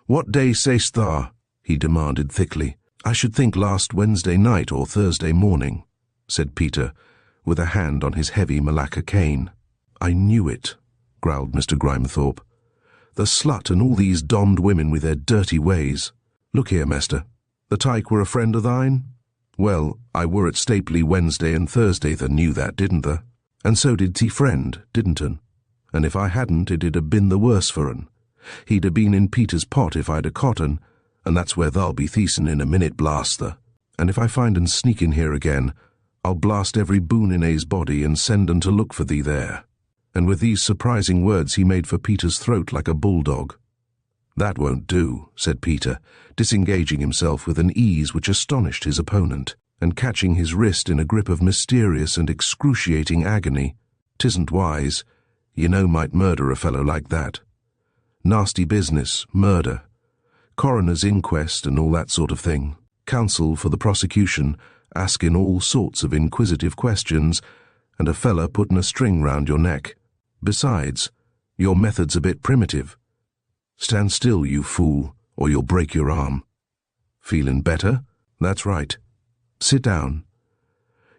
"What day say'st thou?" he demanded thickly. "I should think last Wednesday night or Thursday morning," said Peter, with a hand on his heavy Malacca cane. "I knew it," growled Mr. Grimethorpe. "The slut and all these dommed women with their dirty ways. Look here, Mester, the tyke were a friend of thine? Well, I were at Stapley Wednesday and Thursday, tha knew that, didn't tha? And so did te friend, didn't un? And if I hadn't, it'd have been the worse for un. He'd have been in Peter's pot if I'd a caught un, and that's where thou'll be thiecing in a minute, blast tha. And if I find un sneaking here again, I'll blast every bone in his body and send un to look for thee there." And with these surprising words he made for Peter's throat like a bulldog. "That won't do," said Peter, disengaging himself with an ease which astonished his opponent, and catching his wrist in a grip of mysterious and excruciating agony. "'Tisn't wise. You know might murder a fellow like that. Nasty business, murder. Coroner's inquest and all that sort of thing. Counsel for the prosecution, asking all sorts of inquisitive questions, and a fella putting a string round your neck. Besides, your method's a bit primitive. Stand still, you fool, or you'll break your arm. Feeling better? That's right. Sit down.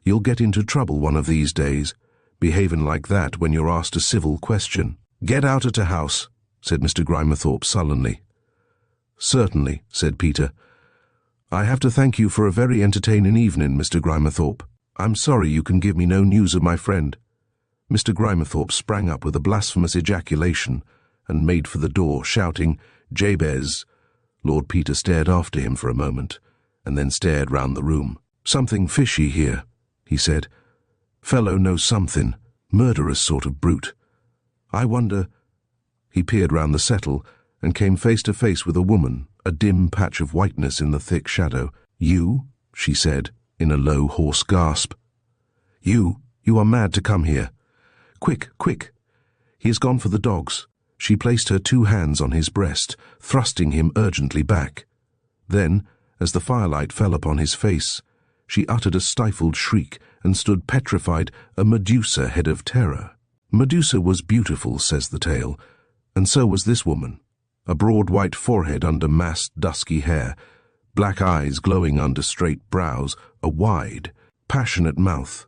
You'll get into trouble one of these days, behaving like that when you're asked a civil question. Get out of the house," said Mr. Grimethorpe sullenly. "Certainly," said Peter. "I have to thank you for a very entertaining evening, Mr. Grimethorpe. I'm sorry you can give me no news of my friend." Mr. Grimethorpe sprang up with a blasphemous ejaculation and made for the door, shouting, "Jabez!" Lord Peter stared after him for a moment, and then stared round the room. "Something fishy here," he said. "Fellow knows something. Murderous sort of brute. I wonder—" He peered round the settle and came face to face with a woman, a dim patch of whiteness in the thick shadow. "You?" she said, in a low, hoarse gasp. You are mad to come here. Quick, quick. He has gone for the dogs." She placed her 2 hands on his breast, thrusting him urgently back. Then, as the firelight fell upon his face, she uttered a stifled shriek and stood petrified, a Medusa head of terror. Medusa was beautiful, says the tale, and so was this woman. A broad white forehead under massed dusky hair, black eyes glowing under straight brows, a wide, passionate mouth.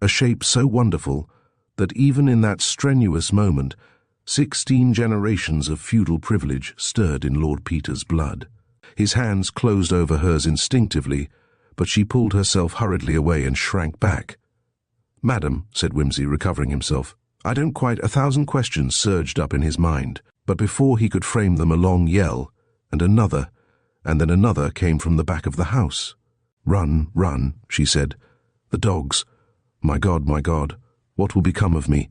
A shape so wonderful that even in that strenuous moment 16 generations of feudal privilege stirred in Lord Peter's blood. His hands closed over hers instinctively, but she pulled herself hurriedly away and shrank back. "Madam," said Whimsy, recovering himself, "I don't quite—" 1,000 questions surged up in his mind. But before he could frame them, a long yell, and then another came from the back of the house. "Run, run," she said. "The dogs. My God, what will become of me?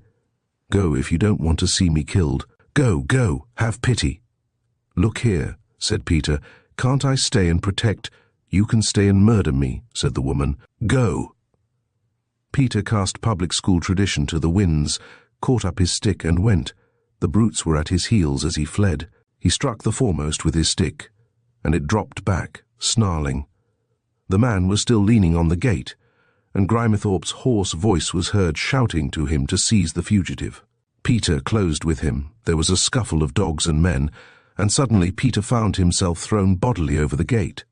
Go if you don't want to see me killed. Go, go, have pity." "Look here," said Peter, "can't I stay and protect—" "You can stay and murder me," said the woman. "Go." Peter cast public school tradition to the winds, caught up his stick and went. The brutes were at his heels as he fled. He struck the foremost with his stick, and it dropped back, snarling. The man was still leaning on the gate, and Grimethorpe's hoarse voice was heard shouting to him to seize the fugitive. Peter closed with him. There was a scuffle of dogs and men, and suddenly Peter found himself thrown bodily over the gate.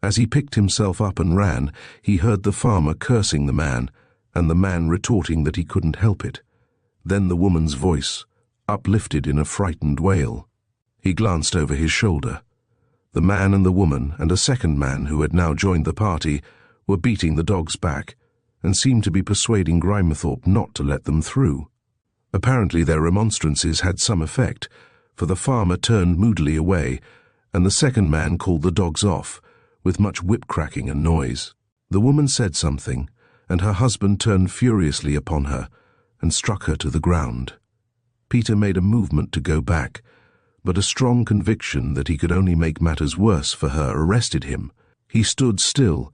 As he picked himself up and ran, he heard the farmer cursing the man, and the man retorting that he couldn't help it. Then the woman's voice, uplifted in a frightened wail. He glanced over his shoulder. The man and the woman and a second man who had now joined the party were beating the dogs back, and seemed to be persuading Grimethorpe not to let them through. Apparently their remonstrances had some effect, for the farmer turned moodily away, and the second man called the dogs off, with much whip-cracking and noise. The woman said something, and her husband turned furiously upon her, and struck her to the ground. Peter made a movement to go back, but a strong conviction that he could only make matters worse for her arrested him. He stood still,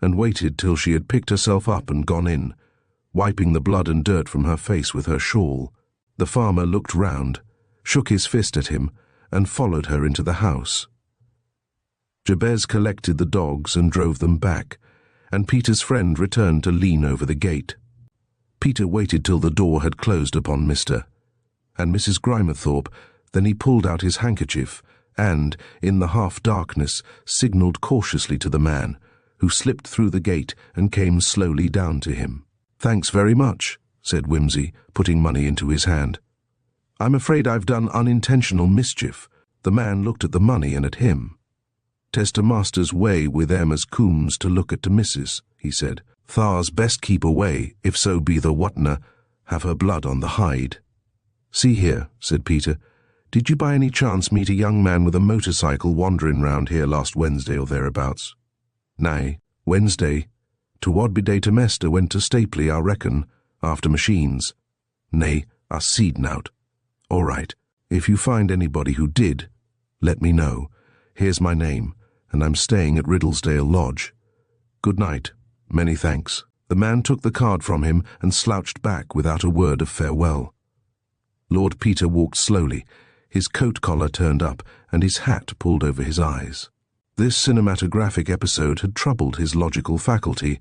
and waited till she had picked herself up and gone in, wiping the blood and dirt from her face with her shawl. The farmer looked round, shook his fist at him, and followed her into the house. Jabez collected the dogs and drove them back, and Peter's friend returned to lean over the gate. Peter waited till the door had closed upon Mr. and Mrs. Grimethorpe. Then he pulled out his handkerchief and, in the half-darkness, signalled cautiously to the man, who slipped through the gate and came slowly down to him. "Thanks very much," said Whimsy, putting money into his hand. "I'm afraid I've done unintentional mischief." The man looked at the money and at him. "'Tes to master's way with em as cooms to look at to missus," he said. "Thar's best keep away, if so be the whatna have her blood on the hide." "See here," said Peter, "did you by any chance meet a young man with a motorcycle wandering round here last Wednesday or thereabouts?" "Nay, Wednesday. Toward be day to mester went to Stapley, I reckon, after machines." "Nay, I seed nowt." "All right. If you find anybody who did, let me know. Here's my name, and I'm staying at Riddlesdale Lodge. Good night. Many thanks." The man took the card from him and slouched back without a word of farewell. Lord Peter walked slowly, his coat collar turned up and his hat pulled over his eyes. This cinematographic episode had troubled his logical faculty.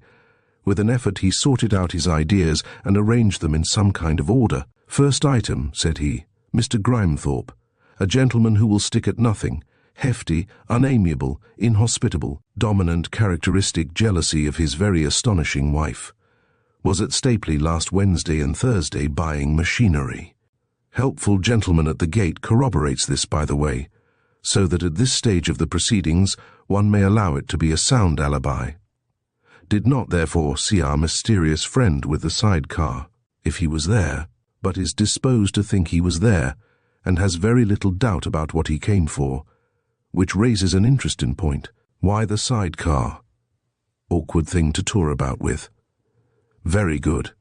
With an effort he sorted out his ideas and arranged them in some kind of order. "First item," said he, "Mr. Grimethorpe, a gentleman who will stick at nothing, hefty, unamiable, inhospitable, dominant characteristic jealousy of his very astonishing wife. Was at Stapley last Wednesday and Thursday buying machinery. Helpful gentleman at the gate corroborates this, by the way, so that at this stage of the proceedings one may allow it to be a sound alibi. Did not therefore see our mysterious friend with the sidecar, if he was there, but is disposed to think he was there, and has very little doubt about what he came for, which raises an interesting point. Why the sidecar? Awkward thing to tour about with. Very good.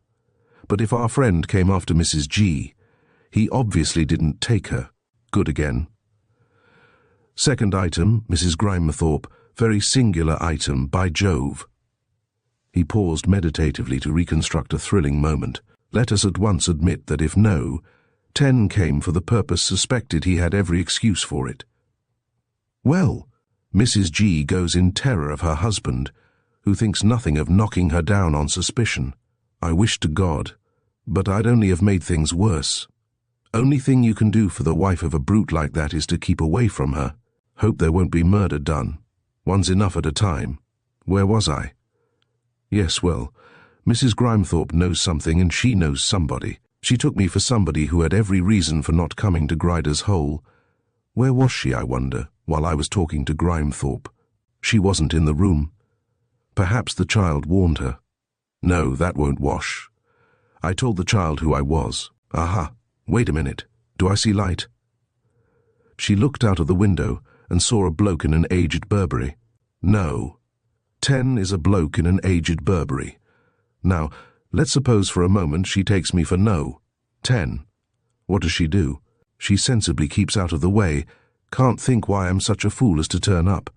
But if our friend came after Mrs. G, he obviously didn't take her. Good again. Second item, Mrs. Grimethorpe, very singular item, by Jove. He paused meditatively to reconstruct a thrilling moment. Let us at once admit that if no, 10 came for the purpose suspected, he had every excuse for it. Well, Mrs. G goes in terror of her husband, who thinks nothing of knocking her down on suspicion. I wish to God, but I'd only have made things worse. Only thing you can do for the wife of a brute like that is to keep away from her. Hope there won't be murder done. One's enough at a time. Where was I? Yes, well, Mrs. Grimethorpe knows something and she knows somebody. She took me for somebody who had every reason for not coming to Grider's Hole. Where was she, I wonder, while I was talking to Grimethorpe? She wasn't in the room. Perhaps the child warned her. No, that won't wash. I told the child who I was. Aha, wait a minute. Do I see light? She looked out of the window and saw a bloke in an aged Burberry. No. 10 is a bloke in an aged Burberry. Now, let's suppose for a moment she takes me for no. 10. What does she do? She sensibly keeps out of the way, can't think why I'm such a fool as to turn up.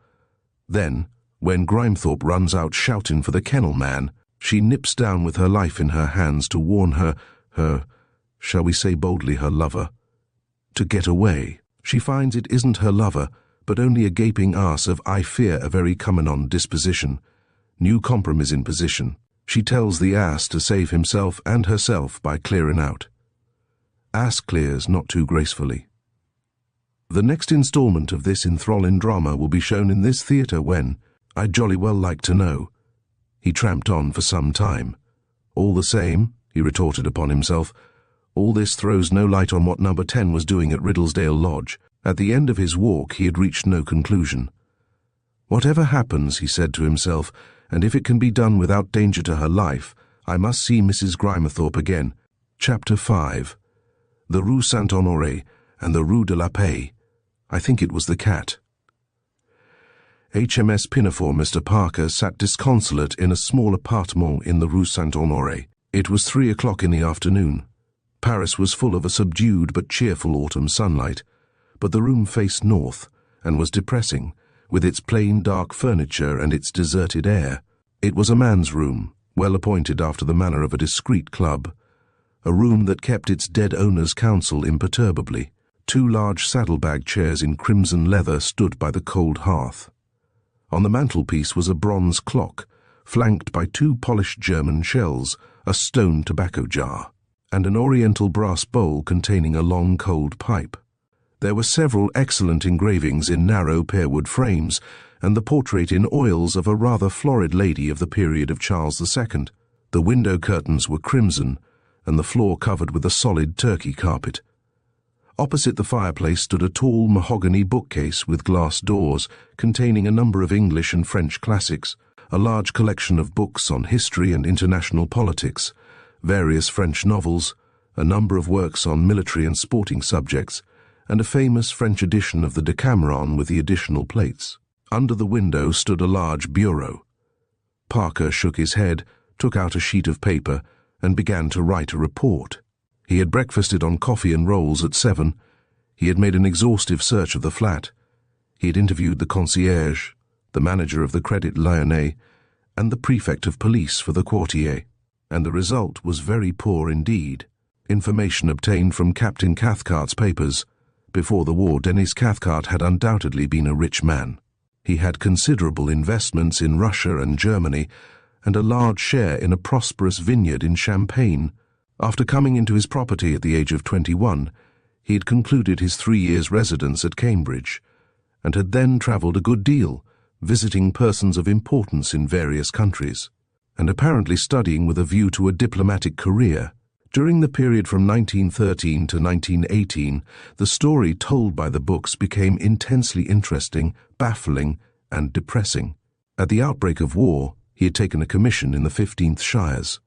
Then, when Grimethorpe runs out shouting for the kennel man, she nips down with her life in her hands to warn her, shall we say boldly her lover, to get away. She finds it isn't her lover, but only a gaping arse of I fear a very coming-on disposition. New compromise in position. She tells the ass to save himself and herself by clearing out. Ass clears not too gracefully. The next instalment of this enthralling drama will be shown in this theatre when, I'd jolly well like to know. He tramped on for some time. All the same, he retorted upon himself, all this throws no light on what number 10 was doing at Riddlesdale Lodge. At the end of his walk he had reached no conclusion. Whatever happens, he said to himself, and if it can be done without danger to her life, I must see Mrs. Grimethorpe again. Chapter 5. The Rue Saint-Honoré and the Rue de la Paix. I think it was the cat. HMS Pinafore Mr. Parker sat disconsolate in a small appartement in the Rue Saint-Honoré. It was 3 o'clock in the afternoon. Paris was full of a subdued but cheerful autumn sunlight, but the room faced north and was depressing, with its plain dark furniture and its deserted air. It was a man's room, well appointed after the manner of a discreet club, a room that kept its dead owner's counsel imperturbably. 2 large saddlebag chairs in crimson leather stood by the cold hearth. On the mantelpiece was a bronze clock, flanked by 2 polished German shells, a stone tobacco jar, and an oriental brass bowl containing a long cold pipe. There were several excellent engravings in narrow pearwood frames, and the portrait in oils of a rather florid lady of the period of Charles II. The window curtains were crimson, and the floor covered with a solid Turkey carpet. Opposite the fireplace stood a tall mahogany bookcase with glass doors, containing a number of English and French classics, a large collection of books on history and international politics, various French novels, a number of works on military and sporting subjects, and a famous French edition of the Decameron with the additional plates. Under the window stood a large bureau. Parker shook his head, took out a sheet of paper, and began to write a report. He had breakfasted on coffee and rolls at 7. He had made an exhaustive search of the flat. He had interviewed the concierge, the manager of the Credit Lyonnais, and the prefect of police for the Quartier, and the result was very poor indeed. Information obtained from Captain Cathcart's papers. Before the war, Denis Cathcart had undoubtedly been a rich man. He had considerable investments in Russia and Germany, and a large share in a prosperous vineyard in Champagne. After coming into his property at the age of 21, he had concluded his 3 years' residence at Cambridge, and had then travelled a good deal, visiting persons of importance in various countries, and apparently studying with a view to a diplomatic career. During the period from 1913 to 1918, the story told by the books became intensely interesting, baffling, and depressing. At the outbreak of war, he had taken a commission in the 15th Shires.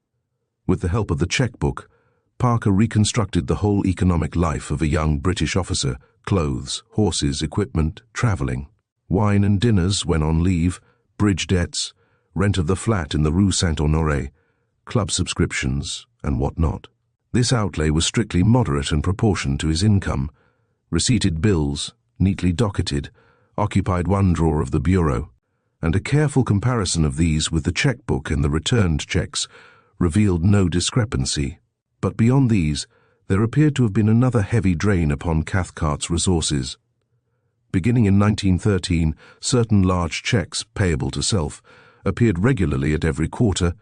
With the help of the checkbook, Parker reconstructed the whole economic life of a young British officer: clothes, horses, equipment, travelling, wine and dinners when on leave, bridge debts, rent of the flat in the Rue Saint-Honoré, club subscriptions, and what not. This outlay was strictly moderate and proportioned to his income. Receipted bills, neatly docketed, occupied one drawer of the bureau, and a careful comparison of these with the checkbook and the returned checks revealed no discrepancy. But beyond these, there appeared to have been another heavy drain upon Cathcart's resources. Beginning in 1913, certain large checks, payable to self, appeared regularly at every quarter,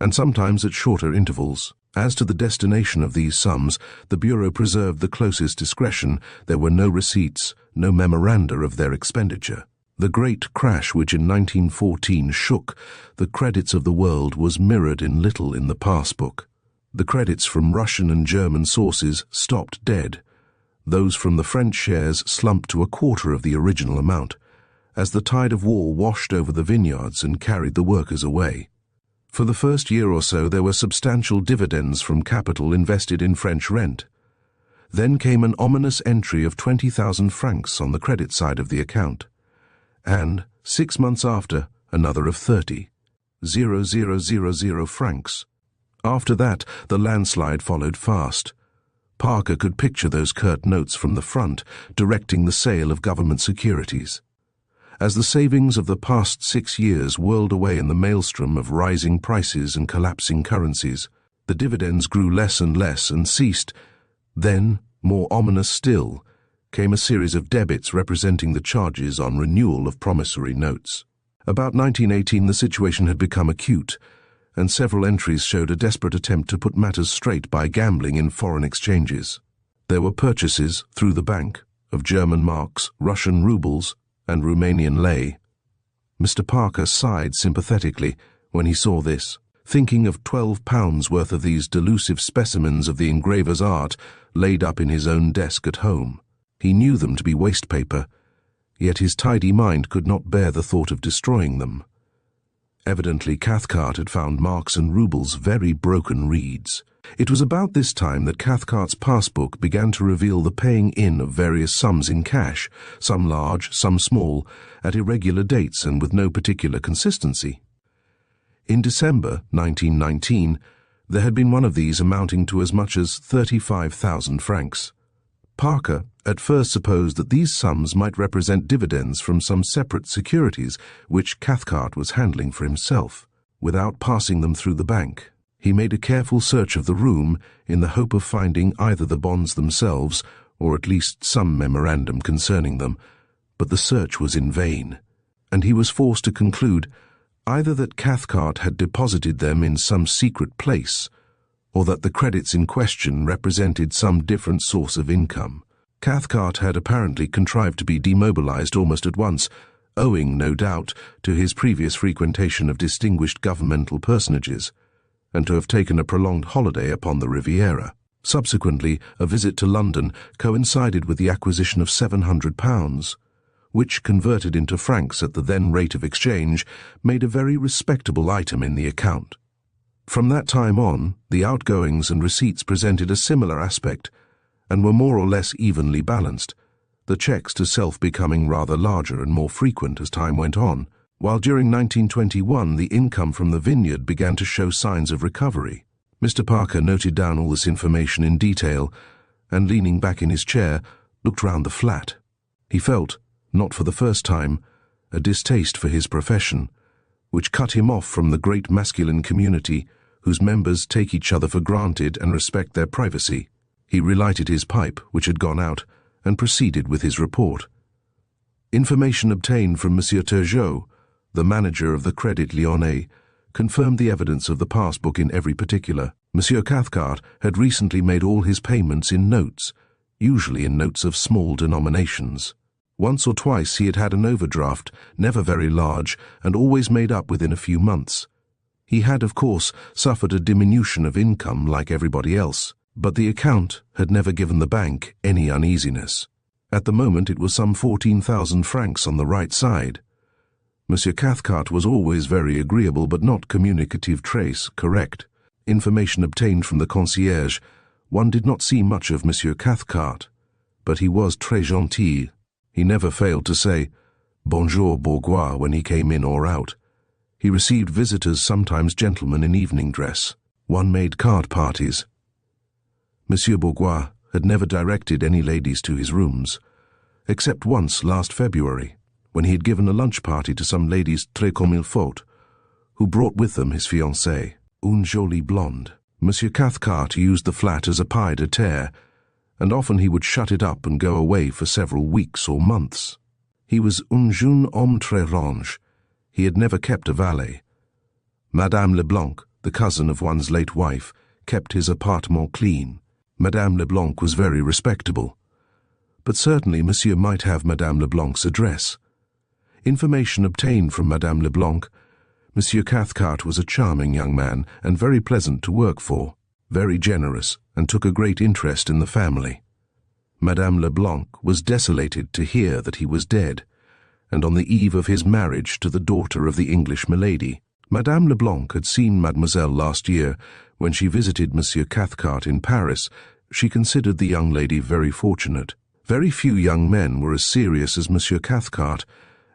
and sometimes at shorter intervals. As to the destination of these sums, the Bureau preserved the closest discretion. There were no receipts, no memoranda of their expenditure. The great crash which in 1914 shook the credits of the world was mirrored in little in the passbook. The credits from Russian and German sources stopped dead. Those from the French shares slumped to a quarter of the original amount, as the tide of war washed over the vineyards and carried the workers away. For the first year or so there were substantial dividends from capital invested in French rent. Then came an ominous entry of 20,000 francs on the credit side of the account. And, 6 months after, another of 30,000 francs. After that, the landslide followed fast. Parker could picture those curt notes from the front, directing the sale of government securities. As the savings of the past 6 years whirled away in the maelstrom of rising prices and collapsing currencies, the dividends grew less and less and ceased. Then, more ominous still, came a series of debits representing the charges on renewal of promissory notes. About 1918 the situation had become acute, and several entries showed a desperate attempt to put matters straight by gambling in foreign exchanges. There were purchases, through the bank, of German marks, Russian rubles, and Romanian lei. Mr. Parker sighed sympathetically when he saw this, thinking of £12 worth of these delusive specimens of the engraver's art laid up in his own desk at home. He knew them to be waste paper, yet his tidy mind could not bear the thought of destroying them. Evidently Cathcart had found marks and rubles very broken reeds. It was about this time that Cathcart's passbook began to reveal the paying in of various sums in cash, some large, some small, at irregular dates and with no particular consistency. In December 1919, there had been one of these amounting to as much as 35,000 francs. Parker at first supposed that these sums might represent dividends from some separate securities which Cathcart was handling for himself, without passing them through the bank. He made a careful search of the room in the hope of finding either the bonds themselves or at least some memorandum concerning them, but the search was in vain, and he was forced to conclude either that Cathcart had deposited them in some secret place, or that the credits in question represented some different source of income. Cathcart had apparently contrived to be demobilized almost at once, owing, no doubt, to his previous frequentation of distinguished governmental personages, and to have taken a prolonged holiday upon the Riviera. Subsequently, a visit to London coincided with the acquisition of £700, which, converted into francs at the then rate of exchange, made a very respectable item in the account. From that time on, the outgoings and receipts presented a similar aspect, and were more or less evenly balanced, the cheques to self becoming rather larger and more frequent as time went on, while during 1921 the income from the vineyard began to show signs of recovery. Mr. Parker noted down all this information in detail, and leaning back in his chair, looked round the flat. He felt, not for the first time, a distaste for his profession, which cut him off from the great masculine community whose members take each other for granted and respect their privacy. He relighted his pipe, which had gone out, and proceeded with his report. Information obtained from Monsieur Turgot, the manager of the Crédit Lyonnais, confirmed the evidence of the passbook in every particular. Monsieur Cathcart had recently made all his payments in notes, usually in notes of small denominations. Once or twice he had had an overdraft, never very large, and always made up within a few months. He had, of course, suffered a diminution of income like everybody else, but the account had never given the bank any uneasiness. At the moment it was some 14,000 francs on the right side. Monsieur Cathcart was always very agreeable but not communicative, correct. Information obtained from the concierge, one did not see much of Monsieur Cathcart, but he was très gentil. He never failed to say, "Bonjour, bourgeois," when he came in or out. He received visitors, sometimes gentlemen in evening dress. One made card parties. Monsieur Bourgeois had never directed any ladies to his rooms, except once last February, when he had given a lunch party to some ladies très comme il faut, who brought with them his fiancée, une jolie blonde. Monsieur Cathcart used the flat as a pied à terre, and often he would shut it up and go away for several weeks or months. He was un jeune homme très range. He had never kept a valet. Madame Leblanc, the cousin of one's late wife, kept his appartement clean. Madame Leblanc was very respectable, but certainly Monsieur might have Madame Leblanc's address. Information obtained from Madame Leblanc, Monsieur Cathcart was a charming young man and very pleasant to work for, very generous, and took a great interest in the family. Madame Leblanc was desolated to hear that he was dead, and on the eve of his marriage to the daughter of the English milady. Madame Leblanc had seen Mademoiselle last year when she visited Monsieur Cathcart in Paris, She considered the young lady very fortunate. Very few young men were as serious as Monsieur Cathcart,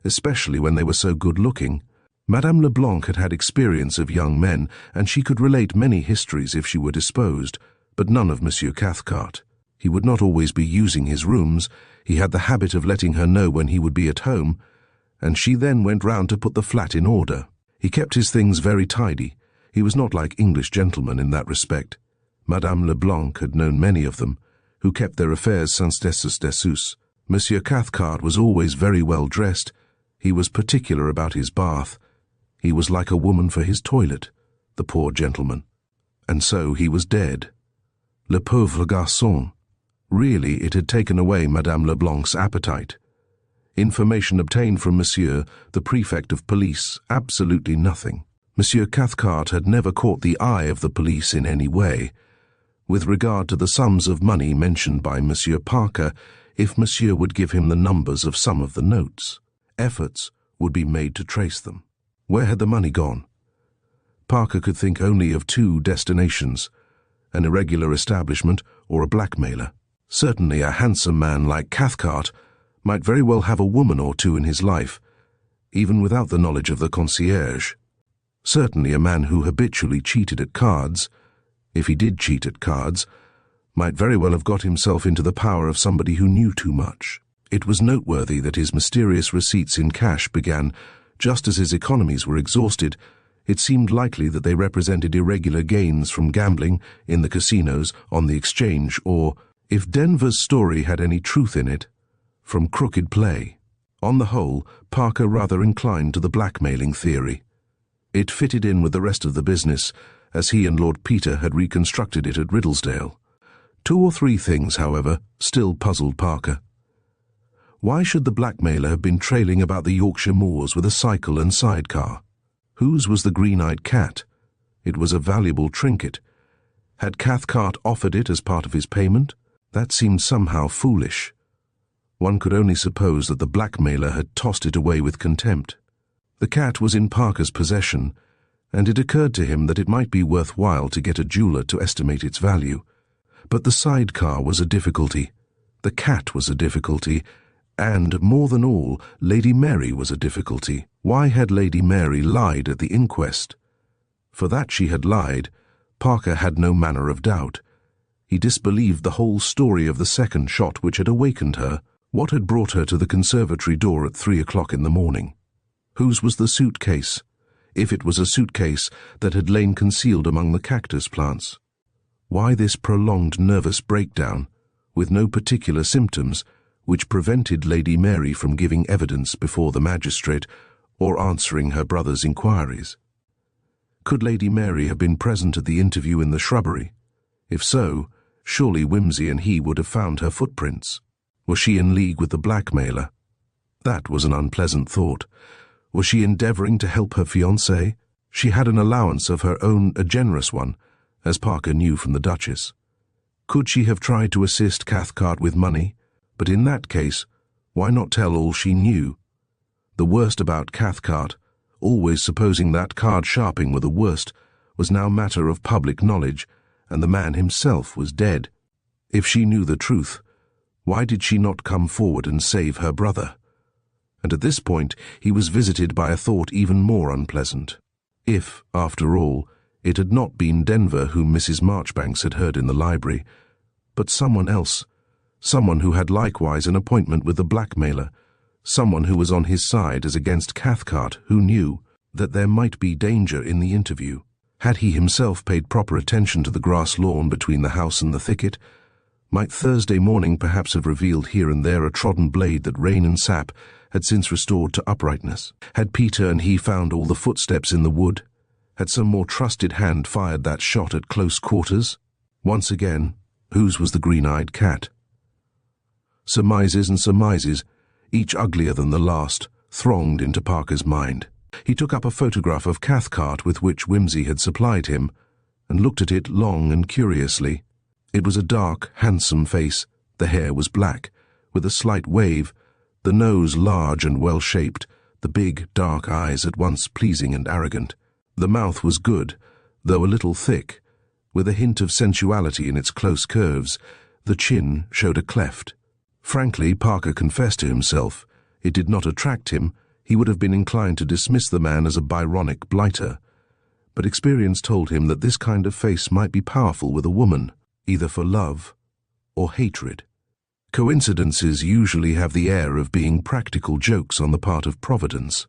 especially when they were so good-looking. Madame Leblanc had had experience of young men, and she could relate many histories if she were disposed, but none of Monsieur Cathcart. He would not always be using his rooms. He had the habit of letting her know when he would be at home, and she then went round to put the flat in order. He kept his things very tidy. He was not like English gentlemen in that respect. Madame Leblanc had known many of them, who kept their affairs sans dessus. Monsieur Cathcart was always very well dressed. He was particular about his bath. He was like a woman for his toilet, the poor gentleman. And so he was dead. Le pauvre garçon. Really, it had taken away Madame Leblanc's appetite. Information obtained from Monsieur, the prefect of police, absolutely nothing. Monsieur Cathcart had never caught the eye of the police in any way. With regard to the sums of money mentioned by Monsieur Parker, if Monsieur would give him the numbers of some of the notes, efforts would be made to trace them. Where had the money gone? Parker could think only of two destinations, an irregular establishment or a blackmailer. Certainly a handsome man like Cathcart might very well have a woman or two in his life, even without the knowledge of the concierge. Certainly a man who habitually cheated at cards, if he did cheat at cards, might very well have got himself into the power of somebody who knew too much. It was noteworthy that his mysterious receipts in cash began just as his economies were exhausted. It seemed likely that they represented irregular gains from gambling in the casinos, on the exchange, or, if Denver's story had any truth in it, from crooked play. On the whole, Parker rather inclined to the blackmailing theory. It fitted in with the rest of the business, as he and Lord Peter had reconstructed it at Riddlesdale. 2 or 3 things, however, still puzzled Parker. Why should the blackmailer have been trailing about the Yorkshire moors with a cycle and sidecar? Whose was the green-eyed cat? It was a valuable trinket. Had Cathcart offered it as part of his payment? That seemed somehow foolish. One could only suppose that the blackmailer had tossed it away with contempt. The cat was in Parker's possession, and it occurred to him that it might be worthwhile to get a jeweller to estimate its value. But the sidecar was a difficulty, the cat was a difficulty, and, more than all, Lady Mary was a difficulty. Why had Lady Mary lied at the inquest? For that she had lied, Parker had no manner of doubt. He disbelieved the whole story of the second shot which had awakened her. What had brought her to the conservatory door at 3 o'clock in the morning? Whose was the suitcase, if it was a suitcase that had lain concealed among the cactus plants? Why this prolonged nervous breakdown, with no particular symptoms, which prevented Lady Mary from giving evidence before the magistrate or answering her brother's inquiries? Could Lady Mary have been present at the interview in the shrubbery? If so, surely Whimsy and he would have found her footprints. Was she in league with the blackmailer? That was an unpleasant thought. Was she endeavouring to help her fiancé? She had an allowance of her own, a generous one, as Parker knew from the Duchess. Could she have tried to assist Cathcart with money? But in that case, why not tell all she knew? The worst about Cathcart, always supposing that card sharping were the worst, was now matter of public knowledge, and the man himself was dead. If she knew the truth, why did she not come forward and save her brother? And at this point he was visited by a thought even more unpleasant. If, after all, it had not been Denver whom Mrs. Marchbanks had heard in the library, but someone else, someone who had likewise an appointment with the blackmailer, someone who was on his side as against Cathcart, who knew that there might be danger in the interview. Had he himself paid proper attention to the grass lawn between the house and the thicket, might Thursday morning perhaps have revealed here and there a trodden blade that rain and sap had since restored to uprightness? Had Peter and he found all the footsteps in the wood? Had some more trusted hand fired that shot at close quarters? Once again, whose was the green-eyed cat? Surmises and surmises, each uglier than the last, thronged into Parker's mind. He took up a photograph of Cathcart with which Whimsy had supplied him, and looked at it long and curiously. It was a dark, handsome face. The hair was black, with a slight wave, the nose large and well-shaped, the big, dark eyes at once pleasing and arrogant. The mouth was good, though a little thick, With a hint of sensuality in its close curves, the chin showed a cleft. Frankly, Parker confessed to himself, it did not attract him. He would have been inclined to dismiss the man as a Byronic blighter. But experience told him that this kind of face might be powerful with a woman, either for love or hatred. Coincidences usually have the air of being practical jokes on the part of Providence.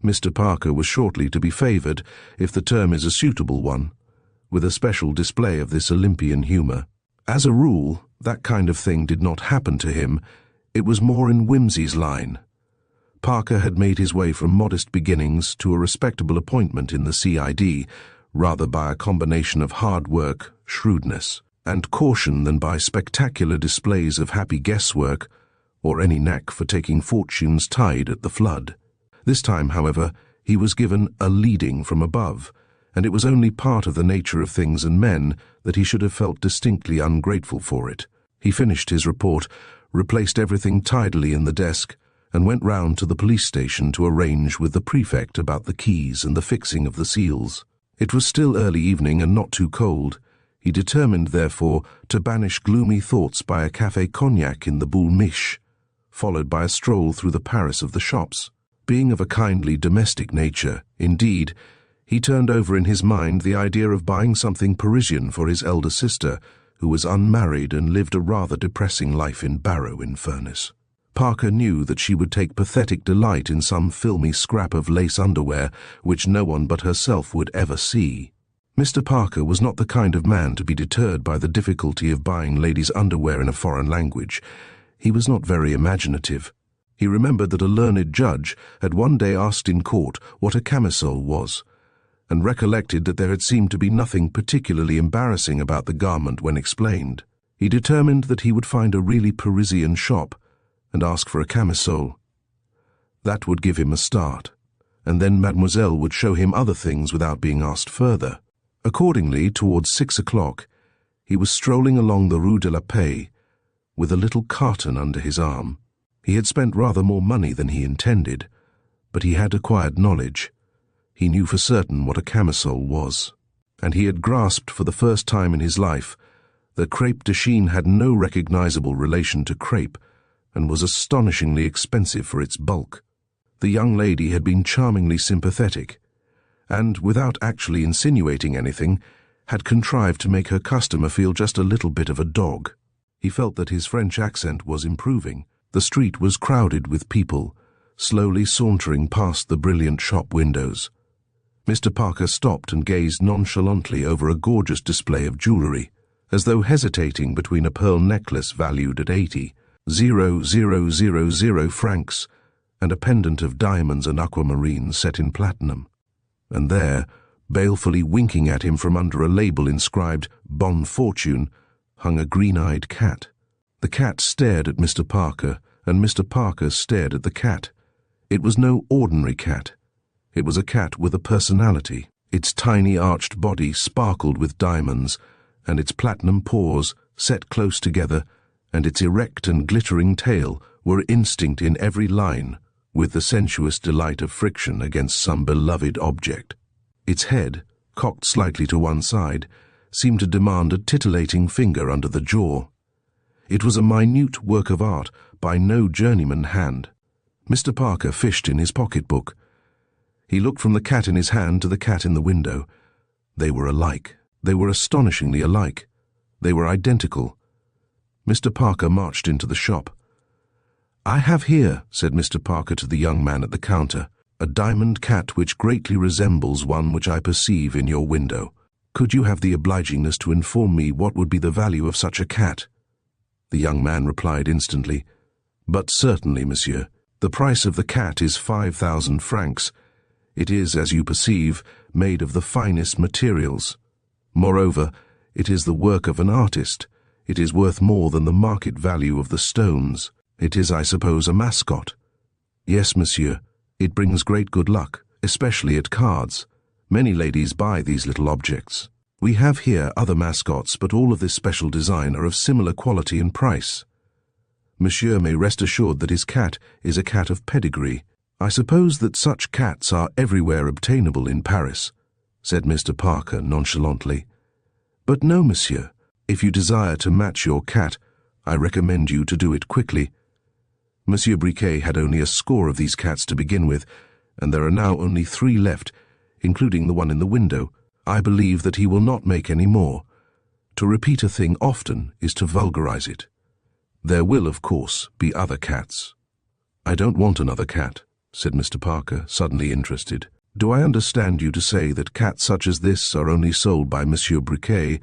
Mr. Parker was shortly to be favored, if the term is a suitable one, with a special display of this Olympian humor. As a rule, that kind of thing did not happen to him. It was more in whimsy's line. Parker had made his way from modest beginnings to a respectable appointment in the CID, rather by a combination of hard work, shrewdness, and caution than by spectacular displays of happy guesswork or any knack for taking fortune's tide at the flood. This time, however, he was given a leading from above, and it was only part of the nature of things and men that he should have felt distinctly ungrateful for it. He finished his report, replaced everything tidily in the desk, and went round to the police station to arrange with the prefect about the keys and the fixing of the seals. It was still early evening and not too cold. He determined, therefore, to banish gloomy thoughts by a café cognac in the Boule Mich, followed by a stroll through the Paris of the shops. Being of a kindly domestic nature, indeed, he turned over in his mind the idea of buying something Parisian for his elder sister, who was unmarried and lived a rather depressing life in Barrow-in-Furness. Parker knew that she would take pathetic delight in some filmy scrap of lace underwear which no one but herself would ever see. Mr. Parker was not the kind of man to be deterred by the difficulty of buying ladies' underwear in a foreign language. He was not very imaginative. He remembered that a learned judge had one day asked in court what a camisole was, and recollected that there had seemed to be nothing particularly embarrassing about the garment when explained. He determined that he would find a really Parisian shop and ask for a camisole. That would give him a start, and then Mademoiselle would show him other things without being asked further. Accordingly, towards 6 o'clock, he was strolling along the Rue de la Paix with a little carton under his arm. He had spent rather more money than he intended, but he had acquired knowledge. He knew for certain what a camisole was, and he had grasped for the first time in his life that crepe de chine had no recognizable relation to crepe and was astonishingly expensive for its bulk. The young lady had been charmingly sympathetic, and, without actually insinuating anything, had contrived to make her customer feel just a little bit of a dog. He felt that his French accent was improving. The street was crowded with people, slowly sauntering past the brilliant shop windows. Mr. Parker stopped and gazed nonchalantly over a gorgeous display of jewellery, as though hesitating between a pearl necklace valued at 80,000 francs and a pendant of diamonds and aquamarines set in platinum. And there, balefully winking at him from under a label inscribed Bonne Fortune, hung a green-eyed cat. The cat stared at Mr. Parker, and Mr. Parker stared at the cat. It was no ordinary cat. It was a cat with a personality. Its tiny arched body sparkled with diamonds, and its platinum paws, set close together, and its erect and glittering tail were instinct in every line with the sensuous delight of friction against some beloved object. Its head, cocked slightly to one side, seemed to demand a titillating finger under the jaw. It was a minute work of art by no journeyman hand. Mr. Parker fished in his pocketbook. He looked from the cat in his hand to the cat in the window. They were alike. They were astonishingly alike. They were identical. Mr. Parker marched into the shop. "I have here," said Mr. Parker to the young man at the counter, "a diamond cat which greatly resembles one which I perceive in your window. Could you have the obligingness to inform me what would be the value of such a cat?" The young man replied instantly, "But certainly, monsieur. The price of the cat is 5,000 francs. It is, as you perceive, made of the finest materials. Moreover, it is the work of an artist. It is worth more than the market value of the stones. It is, I suppose, a mascot." "Yes, monsieur. It brings great good luck, especially at cards. Many ladies buy these little objects. We have here other mascots, but all of this special design are of similar quality and price. Monsieur may rest assured that his cat is a cat of pedigree. I suppose that such cats are everywhere obtainable in Paris," said Mr. Parker nonchalantly. But no, monsieur. If you desire to match your cat, I recommend you to do it quickly. Monsieur Briquet had only a score of these cats to begin with, and there are now only 3 left, including the one in the window. I believe that he will not make any more. To repeat a thing often is to vulgarize it. There will, of course, be other cats. I don't want another cat, said Mr. Parker, suddenly interested. Do I understand you to say that cats such as this are only sold by Monsieur Briquet,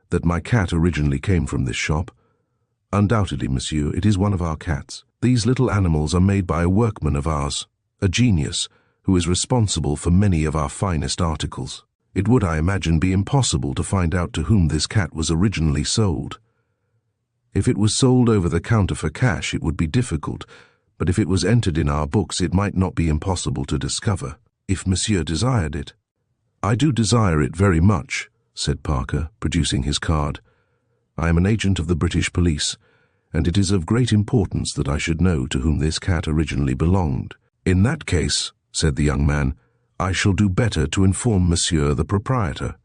that my cat originally came from this shop? Undoubtedly, monsieur, it is one of our cats. These little animals are made by a workman of ours, a genius, who is responsible for many of our finest articles. It would, I imagine, be impossible to find out to whom this cat was originally sold. If it was sold over the counter for cash, it would be difficult, but if it was entered in our books, it might not be impossible to discover, if monsieur desired it. I do desire it very much, said Parker, producing his card. I am an agent of the British police, and it is of great importance that I should know to whom this cat originally belonged. In that case, said the young man, I shall do better to inform monsieur the proprietor.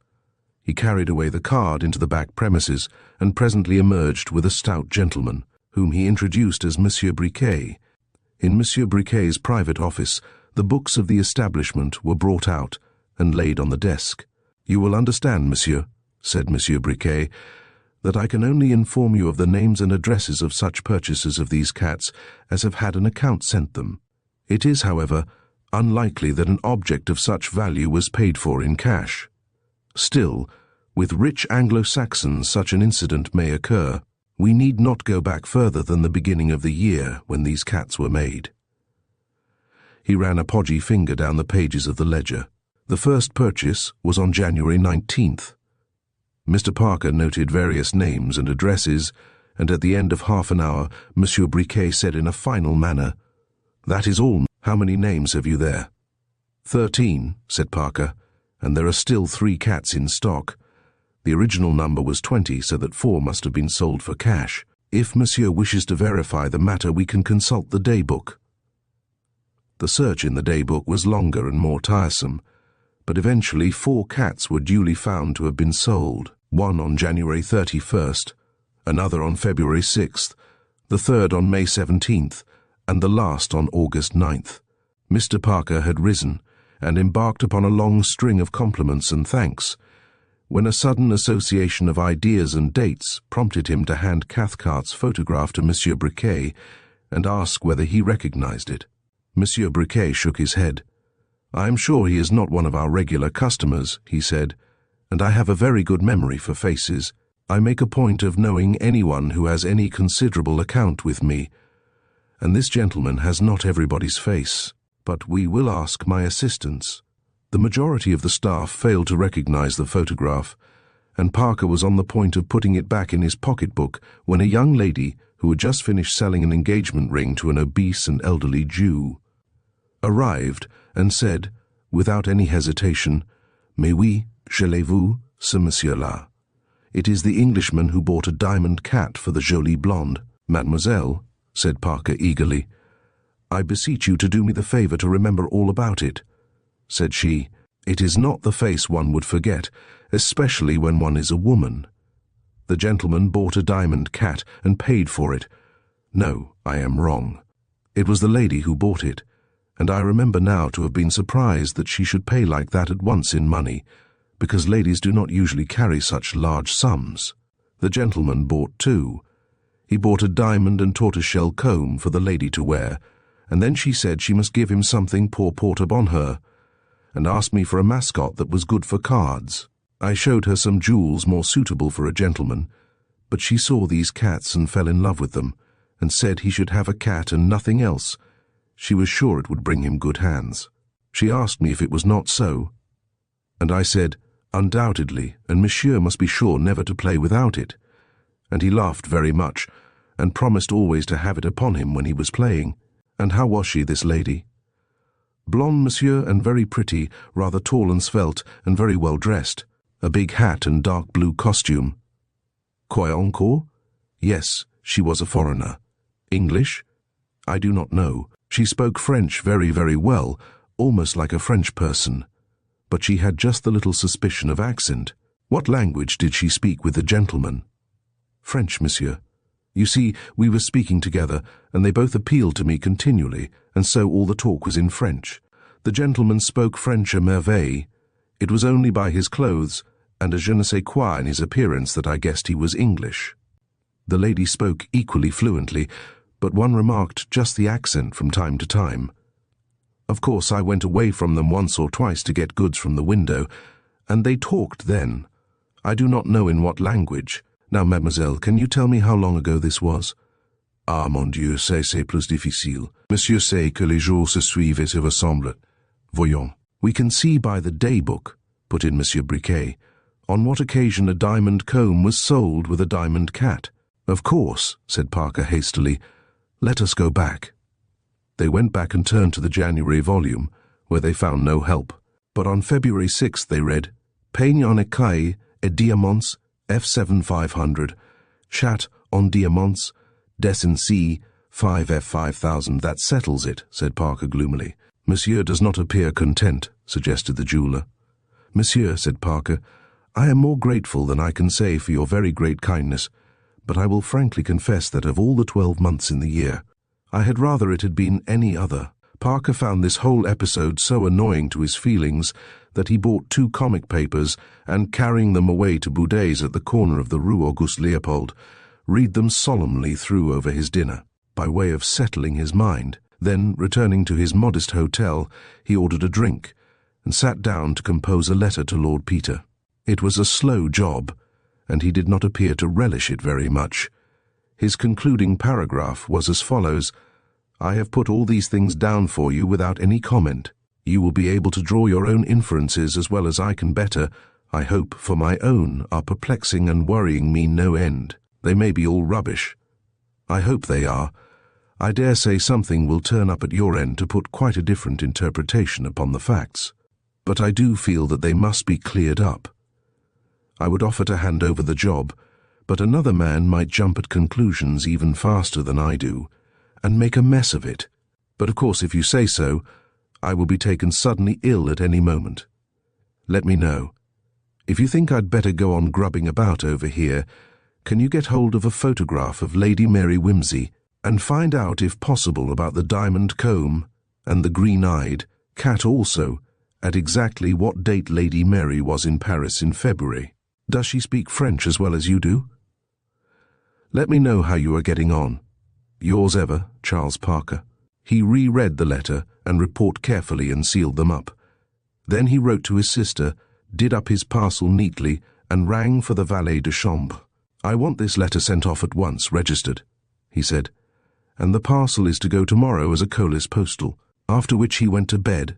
He carried away the card into the back premises and presently emerged with a stout gentleman, whom he introduced as Monsieur Briquet. In Monsieur Briquet's private office, the books of the establishment were brought out and laid on the desk. You will understand, monsieur, said Monsieur Briquet, that I can only inform you of the names and addresses of such purchasers of these cats as have had an account sent them. It is, however, unlikely that an object of such value was paid for in cash. Still, with rich Anglo-Saxons such an incident may occur. We need not go back further than the beginning of the year when these cats were made. He ran a podgy finger down the pages of the ledger. The first purchase was on January 19th. Mr. Parker noted various names and addresses, and at the end of half an hour, Monsieur Briquet said in a final manner, "That is all. How many names have you there?" 13, said Parker, and there are still 3 cats in stock. The original number was 20, so that 4 must have been sold for cash. If monsieur wishes to verify the matter, we can consult the daybook. The search in the daybook was longer and more tiresome, but eventually 4 cats were duly found to have been sold, one on January 31st, another on February 6th, the third on May 17th, and the last on August 9th. Mr. Parker had risen and embarked upon a long string of compliments and thanks, when a sudden association of ideas and dates prompted him to hand Cathcart's photograph to Monsieur Briquet and ask whether he recognized it. Monsieur Briquet shook his head. "I am sure he is not one of our regular customers," he said, "and I have a very good memory for faces. I make a point of knowing anyone who has any considerable account with me, and this gentleman has not everybody's face, but we will ask my assistants." The majority of the staff failed to recognize the photograph, and Parker was on the point of putting it back in his pocketbook when a young lady, who had just finished selling an engagement ring to an obese and elderly Jew, arrived and said, without any hesitation, "Mais oui, je l'ai vu, ce monsieur-là. It is the Englishman who bought a diamond cat for the jolie blonde." "Mademoiselle," said Parker eagerly, "I beseech you to do me the favor to remember all about it," said she. "It is not the face one would forget, especially when one is a woman. The gentleman bought a diamond cat and paid for it. No, I am wrong. It was the lady who bought it, and I remember now to have been surprised that she should pay like that at once in money, because ladies do not usually carry such large sums. The gentleman bought 2. He bought a diamond and tortoiseshell comb for the lady to wear, and then she said she must give him something pour porte-bonheur, and asked me for a mascot that was good for cards. I showed her some jewels more suitable for a gentleman, but she saw these cats and fell in love with them, and said he should have a cat and nothing else. She was sure it would bring him good hands. She asked me if it was not so, and I said, undoubtedly, and monsieur must be sure never to play without it. And he laughed very much, and promised always to have it upon him when he was playing. And how was she, this lady?" "Blonde, monsieur, and very pretty, rather tall and svelte, and very well dressed. A big hat and dark blue costume." "Quoi encore?" "Yes, she was a foreigner." "English?" "I do not know. She spoke French very, very well, almost like a French person, but she had just the little suspicion of accent. What language did she speak with the gentleman? French, monsieur. You see, we were speaking together, and they both appealed to me continually, and so all the talk was in French. The gentleman spoke French à merveille. It was only by his clothes, and a je ne sais quoi in his appearance that I guessed he was English. The lady spoke equally fluently, but one remarked just the accent from time to time. Of course, I went away from them once or twice to get goods from the window, and they talked then. I do not know in what language. Now, mademoiselle, can you tell me how long ago this was? Ah, mon Dieu, c'est plus difficile. Monsieur sait que les jours se suivent et se ressemblent. Voyons. We can see by the day book, put in Monsieur Briquet, on what occasion a diamond comb was sold with a diamond cat. Of course, said Parker hastily. Let us go back. They went back and turned to the January volume, where they found no help. But on February 6th they read, Peigne en écaille et diamants F7 500, chat en diamants, dessin C 5F 5000. That settles it, said Parker gloomily. Monsieur does not appear content, suggested the jeweller. Monsieur, said Parker, I am more grateful than I can say for your very great kindness, but I will frankly confess that of all the 12 months in the year, I had rather it had been any other. Parker found this whole episode so annoying to his feelings that he bought 2 comic papers and, carrying them away to Boudet's at the corner of the Rue Auguste Leopold, read them solemnly through over his dinner, by way of settling his mind. Then, returning to his modest hotel, he ordered a drink, and sat down to compose a letter to Lord Peter. It was a slow job, and he did not appear to relish it very much. His concluding paragraph was as follows: I have put all these things down for you without any comment. You will be able to draw your own inferences as well as I can better. I hope, for my own, are perplexing and worrying me no end. They may be all rubbish. I hope they are. I dare say something will turn up at your end to put quite a different interpretation upon the facts. But I do feel that they must be cleared up. I would offer to hand over the job, but another man might jump at conclusions even faster than I do, and make a mess of it. But of course, if you say so, I will be taken suddenly ill at any moment. Let me know. If you think I'd better go on grubbing about over here, can you get hold of a photograph of Lady Mary Wimsey, and find out, if possible, about the diamond comb, and the green-eyed cat also, at exactly what date Lady Mary was in Paris in February. Does she speak French as well as you do? Let me know how you are getting on. Yours ever, Charles Parker. He reread the letter and report carefully and sealed them up. Then he wrote to his sister, did up his parcel neatly, and rang for the valet de chambre. I want this letter sent off at once, registered, he said, and the parcel is to go tomorrow as a Colis postal, after which he went to bed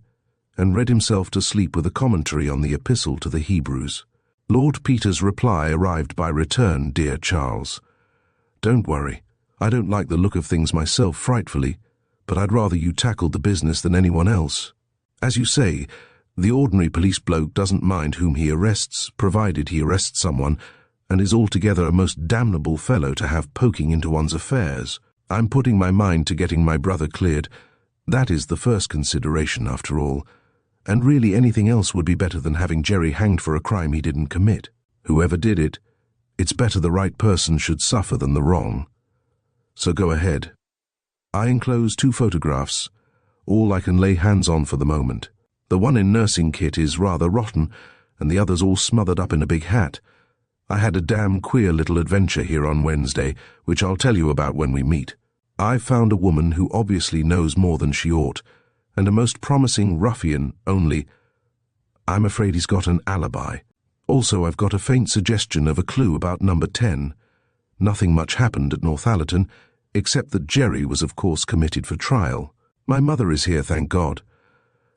and read himself to sleep with a commentary on the Epistle to the Hebrews. Lord Peter's reply arrived by return, dear Charles. Don't worry. I don't like the look of things myself frightfully, but I'd rather you tackled the business than anyone else. As you say, the ordinary police bloke doesn't mind whom he arrests, provided he arrests someone, and is altogether a most damnable fellow to have poking into one's affairs. I'm putting my mind to getting my brother cleared. That is the first consideration, after all, and really anything else would be better than having Jerry hanged for a crime he didn't commit. Whoever did it, it's better the right person should suffer than the wrong. So go ahead. I enclose 2 photographs, all I can lay hands on for the moment. The one in nursing kit is rather rotten, and the other's all smothered up in a big hat. I had a damn queer little adventure here on Wednesday, which I'll tell you about when we meet. I've found a woman who obviously knows more than she ought, and a most promising ruffian, only I'm afraid he's got an alibi. Also, I've got a faint suggestion of a clue about number 10. Nothing much happened at Northallerton, except that Jerry was of course committed for trial. My mother is here, thank God,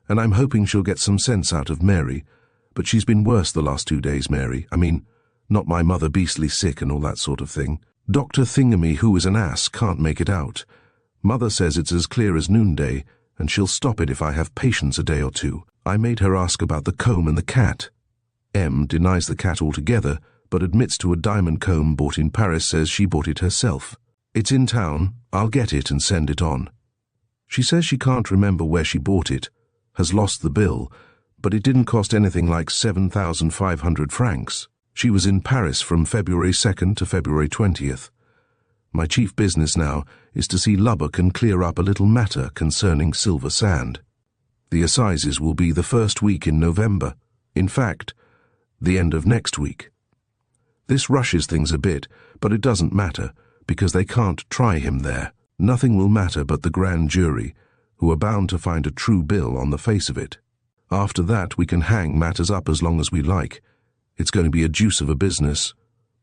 and I'm hoping she'll get some sense out of Mary, but she's been worse the last 2 days, Mary. I mean, not my mother beastly sick and all that sort of thing. Dr. Thingamy, who is an ass, can't make it out. Mother says it's as clear as noonday, and she'll stop it if I have patience a day or 2. I made her ask about the comb and the cat. M denies the cat altogether, but admits to a diamond comb bought in Paris, says she bought it herself. It's in town. I'll get it and send it on. She says she can't remember where she bought it, has lost the bill, but it didn't cost anything like 7,500 francs. She was in Paris from February 2nd to February 20th. My chief business now is to see Lubbock and clear up a little matter concerning Silver Sand. The assizes will be the first week in November. In fact, the end of next week. This rushes things a bit, but it doesn't matter, because they can't try him there. Nothing will matter but the grand jury, who are bound to find a true bill on the face of it. After that, we can hang matters up as long as we like. It's going to be a deuce of a business,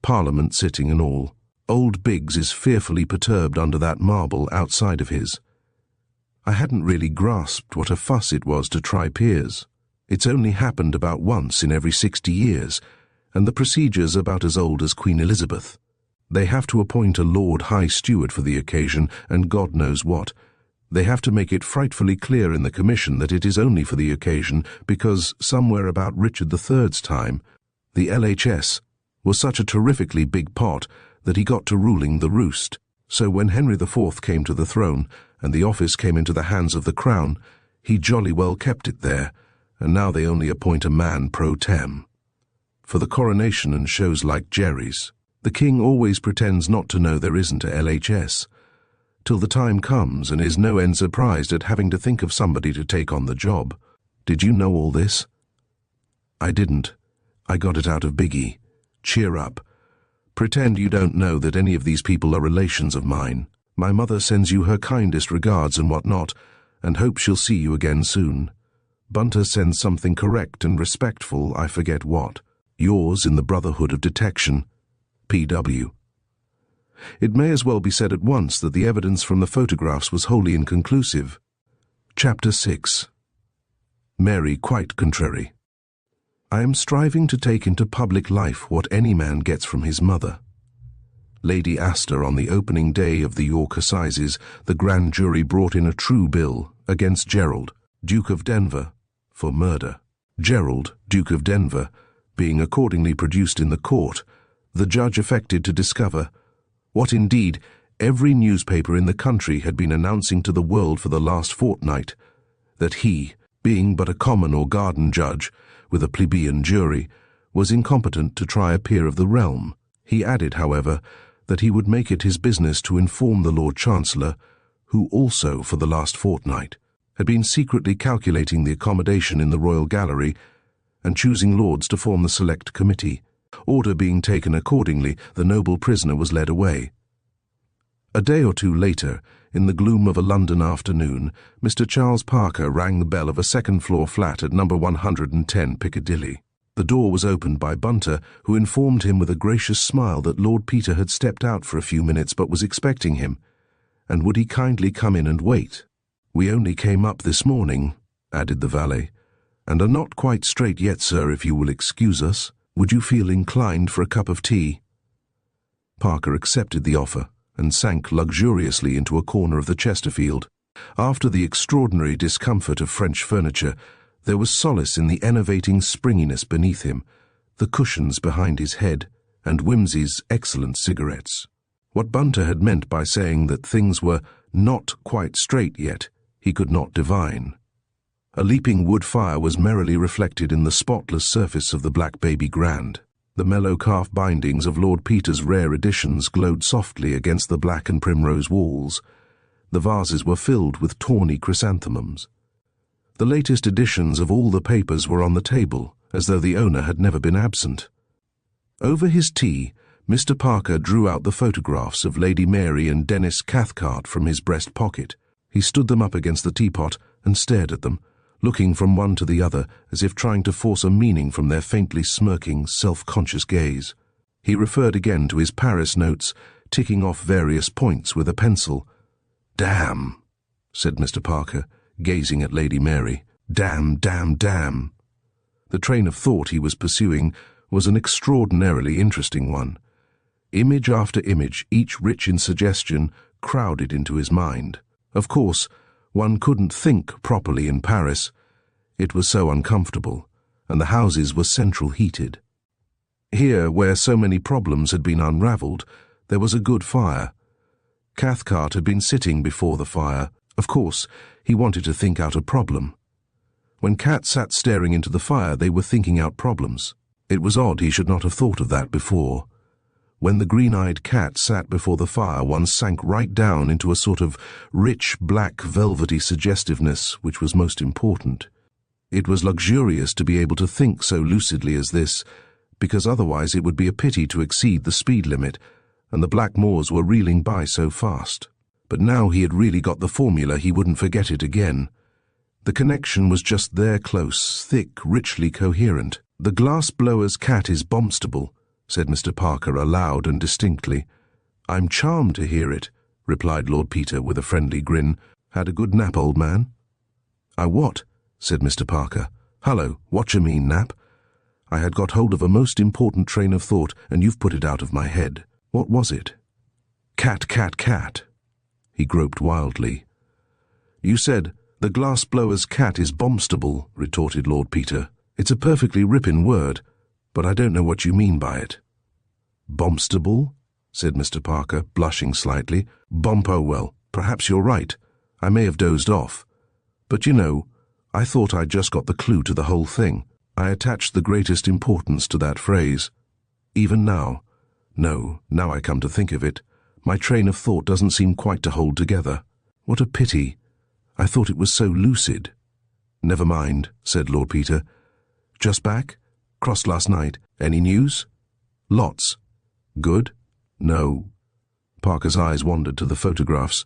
Parliament sitting and all. Old Biggs is fearfully perturbed under that marble outside of his. I hadn't really grasped what a fuss it was to try peers. It's only happened about once in every 60 years, and the procedure's about as old as Queen Elizabeth. They have to appoint a Lord High Steward for the occasion, and God knows what. They have to make it frightfully clear in the commission that it is only for the occasion, because somewhere about Richard III's time, the LHS was such a terrifically big pot that he got to ruling the roost. So when Henry IV came to the throne, and the office came into the hands of the Crown, he jolly well kept it there, and now they only appoint a man pro tem. For the coronation and shows like Jerry's, the king always pretends not to know there isn't a LHS, till the time comes and is no end surprised at having to think of somebody to take on the job. Did you know all this? I didn't. I got it out of Biggie. Cheer up. Pretend you don't know that any of these people are relations of mine. My mother sends you her kindest regards and what not, and hopes she'll see you again soon. Bunter sends something correct and respectful, I forget what. Yours in the Brotherhood of Detection, P.W. It may as well be said at once that the evidence from the photographs was wholly inconclusive. Chapter 6. Mary quite contrary. I am striving to take into public life what any man gets from his mother. Lady Astor, on the opening day of the York Assizes, the grand jury brought in a true bill against Gerald, Duke of Denver, for murder. Gerald, Duke of Denver, being accordingly produced in the court, the judge affected to discover what indeed every newspaper in the country had been announcing to the world for the last fortnight, that he, being but a common or garden judge, with a plebeian jury, was incompetent to try a peer of the realm. He added, however, that he would make it his business to inform the Lord Chancellor, who also, for the last fortnight, had been secretly calculating the accommodation in the Royal Gallery and choosing lords to form the Select Committee. Order being taken accordingly, the noble prisoner was led away. A day or two later, in the gloom of a London afternoon, Mr. Charles Parker rang the bell of a second-floor flat at number 110 Piccadilly. The door was opened by Bunter, who informed him with a gracious smile that Lord Peter had stepped out for a few minutes but was expecting him, and would he kindly come in and wait. "We only came up this morning," added the valet, "and are not quite straight yet, sir, if you will excuse us. Would you feel inclined for a cup of tea?" Parker accepted the offer and sank luxuriously into a corner of the Chesterfield. After the extraordinary discomfort of French furniture, there was solace in the enervating springiness beneath him, the cushions behind his head, and Whimsy's excellent cigarettes. What Bunter had meant by saying that things were not quite straight yet, he could not divine. A leaping wood fire was merrily reflected in the spotless surface of the Black Baby Grand. The mellow calf bindings of Lord Peter's rare editions glowed softly against the black and primrose walls. The vases were filled with tawny chrysanthemums. The latest editions of all the papers were on the table, as though the owner had never been absent. Over his tea, Mr. Parker drew out the photographs of Lady Mary and Denis Cathcart from his breast pocket. He stood them up against the teapot and stared at them, looking from one to the other as if trying to force a meaning from their faintly smirking, self-conscious gaze. He referred again to his Paris notes, ticking off various points with a pencil. "Damn," said Mr. Parker, gazing at Lady Mary. "Damn, damn, damn." The train of thought he was pursuing was an extraordinarily interesting one. Image after image, each rich in suggestion, crowded into his mind. Of course, one couldn't think properly in Paris. It was so uncomfortable, and the houses were central heated. Here, where so many problems had been unravelled, there was a good fire. Cathcart had been sitting before the fire. Of course, he wanted to think out a problem. When Cat sat staring into the fire, they were thinking out problems. It was odd he should not have thought of that before. When the green-eyed cat sat before the fire, one sank right down into a sort of rich, black, velvety suggestiveness which was most important. It was luxurious to be able to think so lucidly as this, because otherwise it would be a pity to exceed the speed limit, and the black moors were reeling by so fast. But now he had really got the formula, he wouldn't forget it again. The connection was just there, close, thick, richly coherent. "The glass-blower's cat is Bomstable," said Mr. Parker aloud and distinctly. "I'm charmed to hear it," replied Lord Peter with a friendly grin. "Had a good nap, old man?" "I what?" said Mr. Parker. "Hullo, what you mean, nap? I had got hold of a most important train of thought, and you've put it out of my head. What was it?" "Cat, cat, cat." He groped wildly. "You said, 'The glass-blower's cat is Bomstable,'" retorted Lord Peter. "It's a perfectly ripping word, but I don't know what you mean by it." "Bomstable?" said Mr. Parker, blushing slightly. "Oh, well, perhaps you're right. I may have dozed off. But you know, I thought I'd just got the clue to the whole thing. I attached the greatest importance to that phrase. Even now, no, now I come to think of it, my train of thought doesn't seem quite to hold together. What a pity. I thought it was so lucid." "Never mind," said Lord Peter. "Just back? Crossed last night. Any news?" "Lots." "Good?" "No." Parker's eyes wandered to the photographs.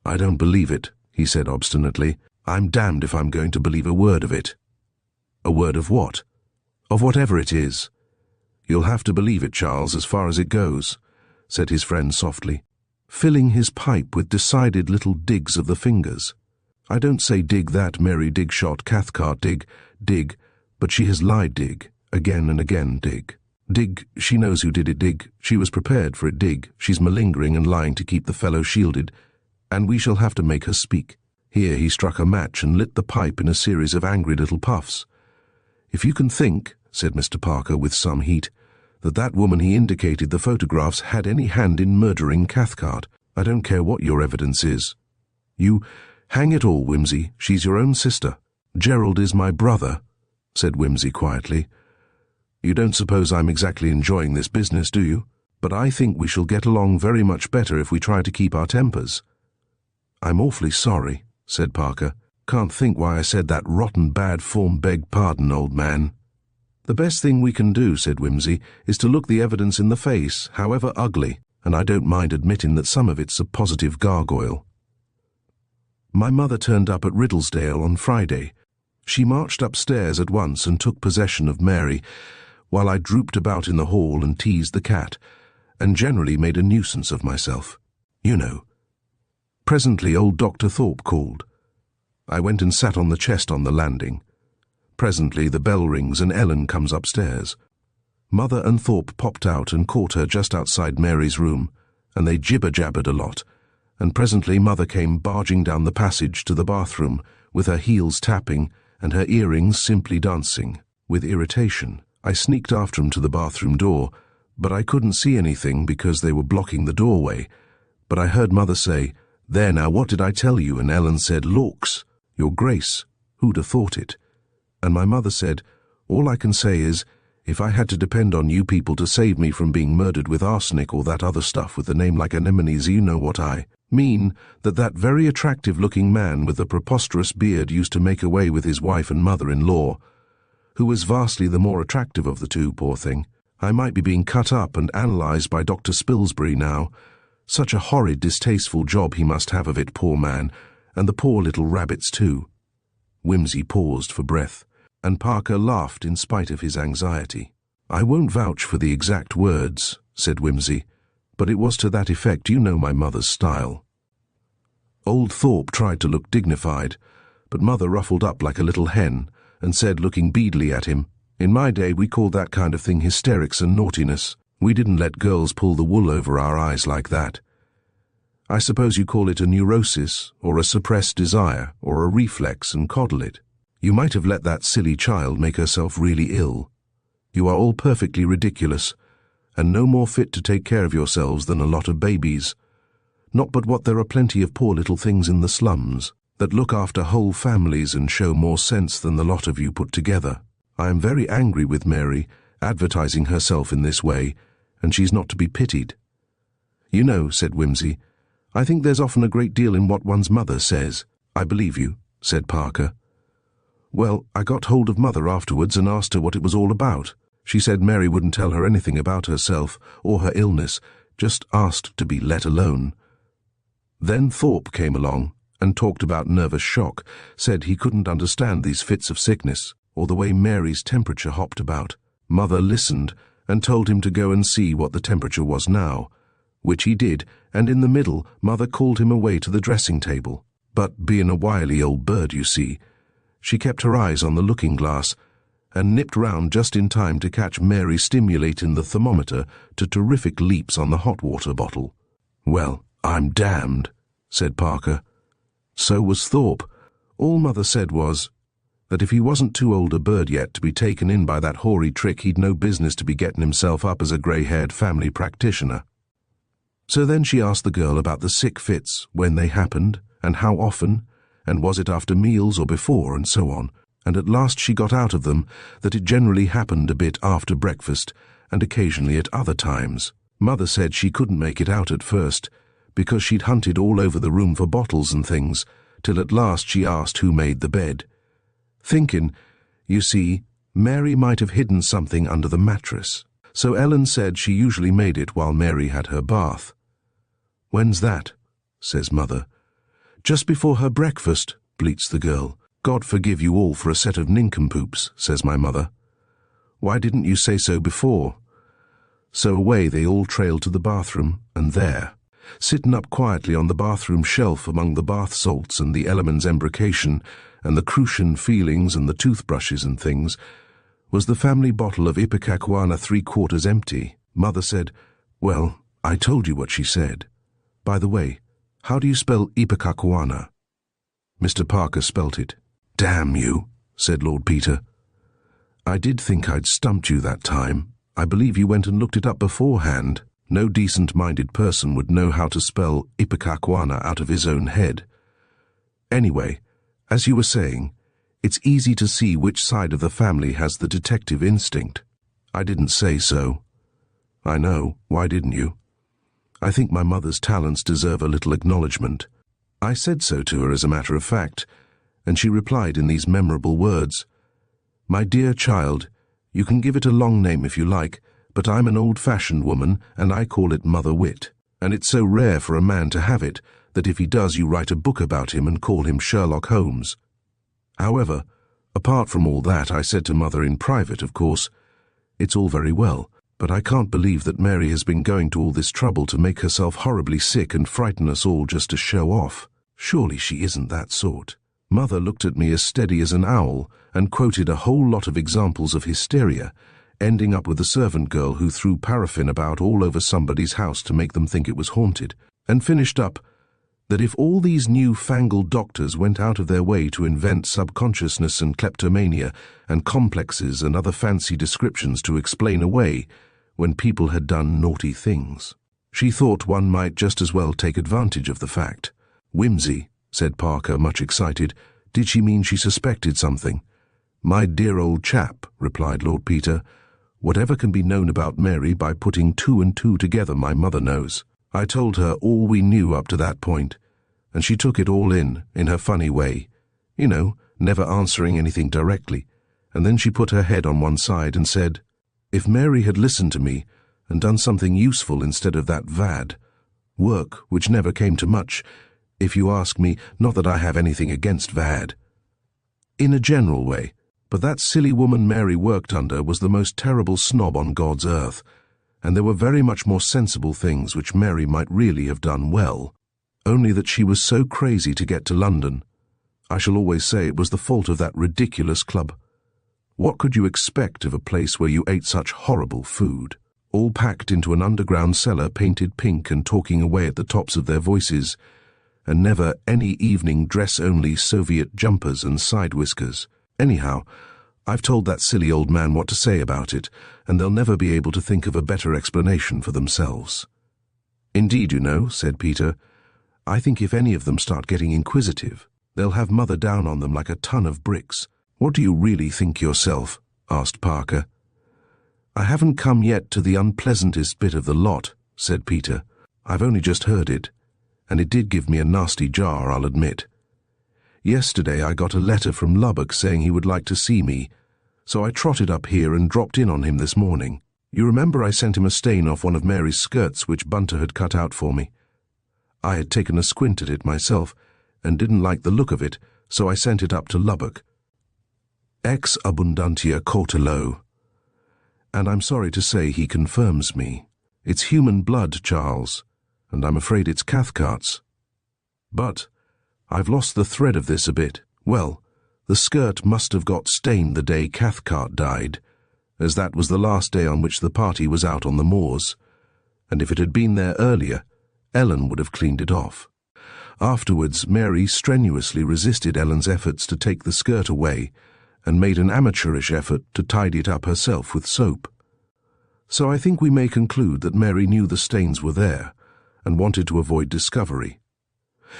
"I don't believe it," he said obstinately. "I'm damned if I'm going to believe a word of it." "A word of what?" "Of whatever it is." "You'll have to believe it, Charles, as far as it goes," said his friend softly, filling his pipe with decided little digs of the fingers. "I don't say dig that Mary Digshot Cathcart dig, but she has lied dig, again and again dig. Dig, she knows who did it dig, she was prepared for it dig, she's malingering and lying to keep the fellow shielded, and we shall have to make her speak." Here he struck a match and lit the pipe in a series of angry little puffs. "If you can think," said Mr. Parker with some heat, "that that woman he indicated the photographs had any hand in murdering Cathcart, I don't care what your evidence is. Hang it all, Whimsy, she's your own sister." "Gerald is my brother," said Whimsy quietly. "You don't suppose I'm exactly enjoying this business, do you? But I think we shall get along very much better if we try to keep our tempers." "I'm awfully sorry," said Parker. "Can't think why I said that rotten bad form. Beg pardon, old man." "The best thing we can do," said Whimsy, "is to look the evidence in the face, however ugly, and I don't mind admitting that some of it's a positive gargoyle. My mother turned up at Riddlesdale on Friday. She marched upstairs at once and took possession of Mary, while I drooped about in the hall and teased the cat, and generally made a nuisance of myself. You know. Presently old Dr. Thorpe called. I went and sat on the chest on the landing. Presently the bell rings and Ellen comes upstairs. Mother and Thorpe popped out and caught her just outside Mary's room, and they jibber-jabbered a lot, and presently Mother came barging down the passage to the bathroom, with her heels tapping and her earrings simply dancing, with irritation. I sneaked after 'em to the bathroom door, but I couldn't see anything because they were blocking the doorway. But I heard Mother say, 'There now, what did I tell you?' And Ellen said, 'Lawks, Your Grace, who'd have thought it?' And my mother said, 'All I can say is, if I had to depend on you people to save me from being murdered with arsenic or that other stuff with a name like anemones, you know what I mean, that very attractive-looking man with the preposterous beard used to make away with his wife and mother-in-law, who was vastly the more attractive of the two, poor thing. I might be being cut up and analysed by Dr. Spilsbury now. Such a horrid, distasteful job he must have of it, poor man, and the poor little rabbits too." Whimsy paused for breath, and Parker laughed in spite of his anxiety. "I won't vouch for the exact words," said Whimsy, "but it was to that effect. You know my mother's style." Old Thorpe tried to look dignified, but Mother ruffled up like a little hen, and said, looking beadily at him, "In my day we called that kind of thing hysterics and naughtiness. We didn't let girls pull the wool over our eyes like that. I suppose you call it a neurosis, or a suppressed desire, or a reflex, and coddle it. You might have let that silly child make herself really ill. You are all perfectly ridiculous, and no more fit to take care of yourselves than a lot of babies. Not but what there are plenty of poor little things in the slums that look after whole families and show more sense than the lot of you put together. I am very angry with Mary, advertising herself in this way, and she's not to be pitied." "You know," said Whimsy, "I think there's often a great deal in what one's mother says." "I believe you," said Parker. "Well, I got hold of Mother afterwards and asked her what it was all about. She said Mary wouldn't tell her anything about herself or her illness, just asked to be let alone. Then Thorpe came along and talked about nervous shock, said he couldn't understand these fits of sickness or the way Mary's temperature hopped about. Mother listened and told him to go and see what the temperature was now, which he did, and in the middle Mother called him away to the dressing table. But being a wily old bird, you see, she kept her eyes on the looking-glass and nipped round just in time to catch Mary stimulating the thermometer to terrific leaps on the hot water bottle. "Well, I'm damned," said Parker. So was Thorpe. All Mother said was that if he wasn't too old a bird yet to be taken in by that hoary trick, he'd no business to be getting himself up as a grey-haired family practitioner. So then she asked the girl about the sick fits, when they happened, and how often, and was it after meals or before, and so on, and at last she got out of them that it generally happened a bit after breakfast, and occasionally at other times. Mother said she couldn't make it out at first, because she'd hunted all over the room for bottles and things, till at last she asked who made the bed. Thinking, you see, Mary might have hidden something under the mattress. So Ellen said she usually made it while Mary had her bath. "When's that?" says Mother. "Just before her breakfast," bleats the girl. "God forgive you all for a set of nincompoops," says my mother. "Why didn't you say so before?" So away they all trailed to the bathroom, and there, sitting up quietly on the bathroom shelf among the bath salts and the Elliman's embrocation and the crucian feelings and the toothbrushes and things, was the family bottle of ipecacuanha 3/4 empty. Mother said, "Well, I told you what she said. By the way, how do you spell ipecacuanha?" Mr. Parker spelt it. "Damn you," said Lord Peter. "I did think I'd stumped you that time. I believe you went and looked it up beforehand. No decent-minded person would know how to spell ipecacuanha out of his own head. Anyway, as you were saying, it's easy to see which side of the family has the detective instinct." "I didn't say so." "I know. Why didn't you? I think my mother's talents deserve a little acknowledgement. I said so to her as a matter of fact, and she replied in these memorable words, 'My dear child, you can give it a long name if you like, but I'm an old-fashioned woman, and I call it Mother Wit, and it's so rare for a man to have it that if he does you write a book about him and call him Sherlock Holmes.' However, apart from all that, I said to Mother in private, of course, it's all very well, but I can't believe that Mary has been going to all this trouble to make herself horribly sick and frighten us all just to show off. Surely she isn't that sort." Mother looked at me as steady as an owl and quoted a whole lot of examples of hysteria, ending up with a servant girl who threw paraffin about all over somebody's house to make them think it was haunted, and finished up that if all these new-fangled doctors went out of their way to invent subconsciousness and kleptomania and complexes and other fancy descriptions to explain away when people had done naughty things, she thought one might just as well take advantage of the fact. "Whimsy," said Parker, much excited. "Did she mean she suspected something?" "My dear old chap," replied Lord Peter, "whatever can be known about Mary by putting 2 and 2 together my mother knows. I told her all we knew up to that point, and she took it all in her funny way, you know, never answering anything directly, and then she put her head on one side and said, 'If Mary had listened to me and done something useful instead of that work which never came to much, if you ask me, not that I have anything against Vad, in a general way, but that silly woman Mary worked under was the most terrible snob on God's earth, and there were very much more sensible things which Mary might really have done well, only that she was so crazy to get to London. I shall always say it was the fault of that ridiculous club. What could you expect of a place where you ate such horrible food, all packed into an underground cellar painted pink and talking away at the tops of their voices, and never any evening dress-only Soviet jumpers and side whiskers? Anyhow, I've told that silly old man what to say about it, and they'll never be able to think of a better explanation for themselves." "Indeed, you know," said Peter, "I think if any of them start getting inquisitive, they'll have Mother down on them like a ton of bricks." "What do you really think yourself?" asked Parker. "I haven't come yet to the unpleasantest bit of the lot," said Peter. "I've only just heard it, and it did give me a nasty jar, I'll admit. Yesterday I got a letter from Lubbock saying he would like to see me, so I trotted up here and dropped in on him this morning. You remember I sent him a stain off one of Mary's skirts which Bunter had cut out for me? I had taken a squint at it myself and didn't like the look of it, so I sent it up to Lubbock. Ex abundantia cautello. And I'm sorry to say he confirms me. It's human blood, Charles, and I'm afraid it's Cathcart's. But I've lost the thread of this a bit. Well, the skirt must have got stained the day Cathcart died, as that was the last day on which the party was out on the moors, and if it had been there earlier, Ellen would have cleaned it off. Afterwards, Mary strenuously resisted Ellen's efforts to take the skirt away and made an amateurish effort to tidy it up herself with soap. So I think we may conclude that Mary knew the stains were there and wanted to avoid discovery.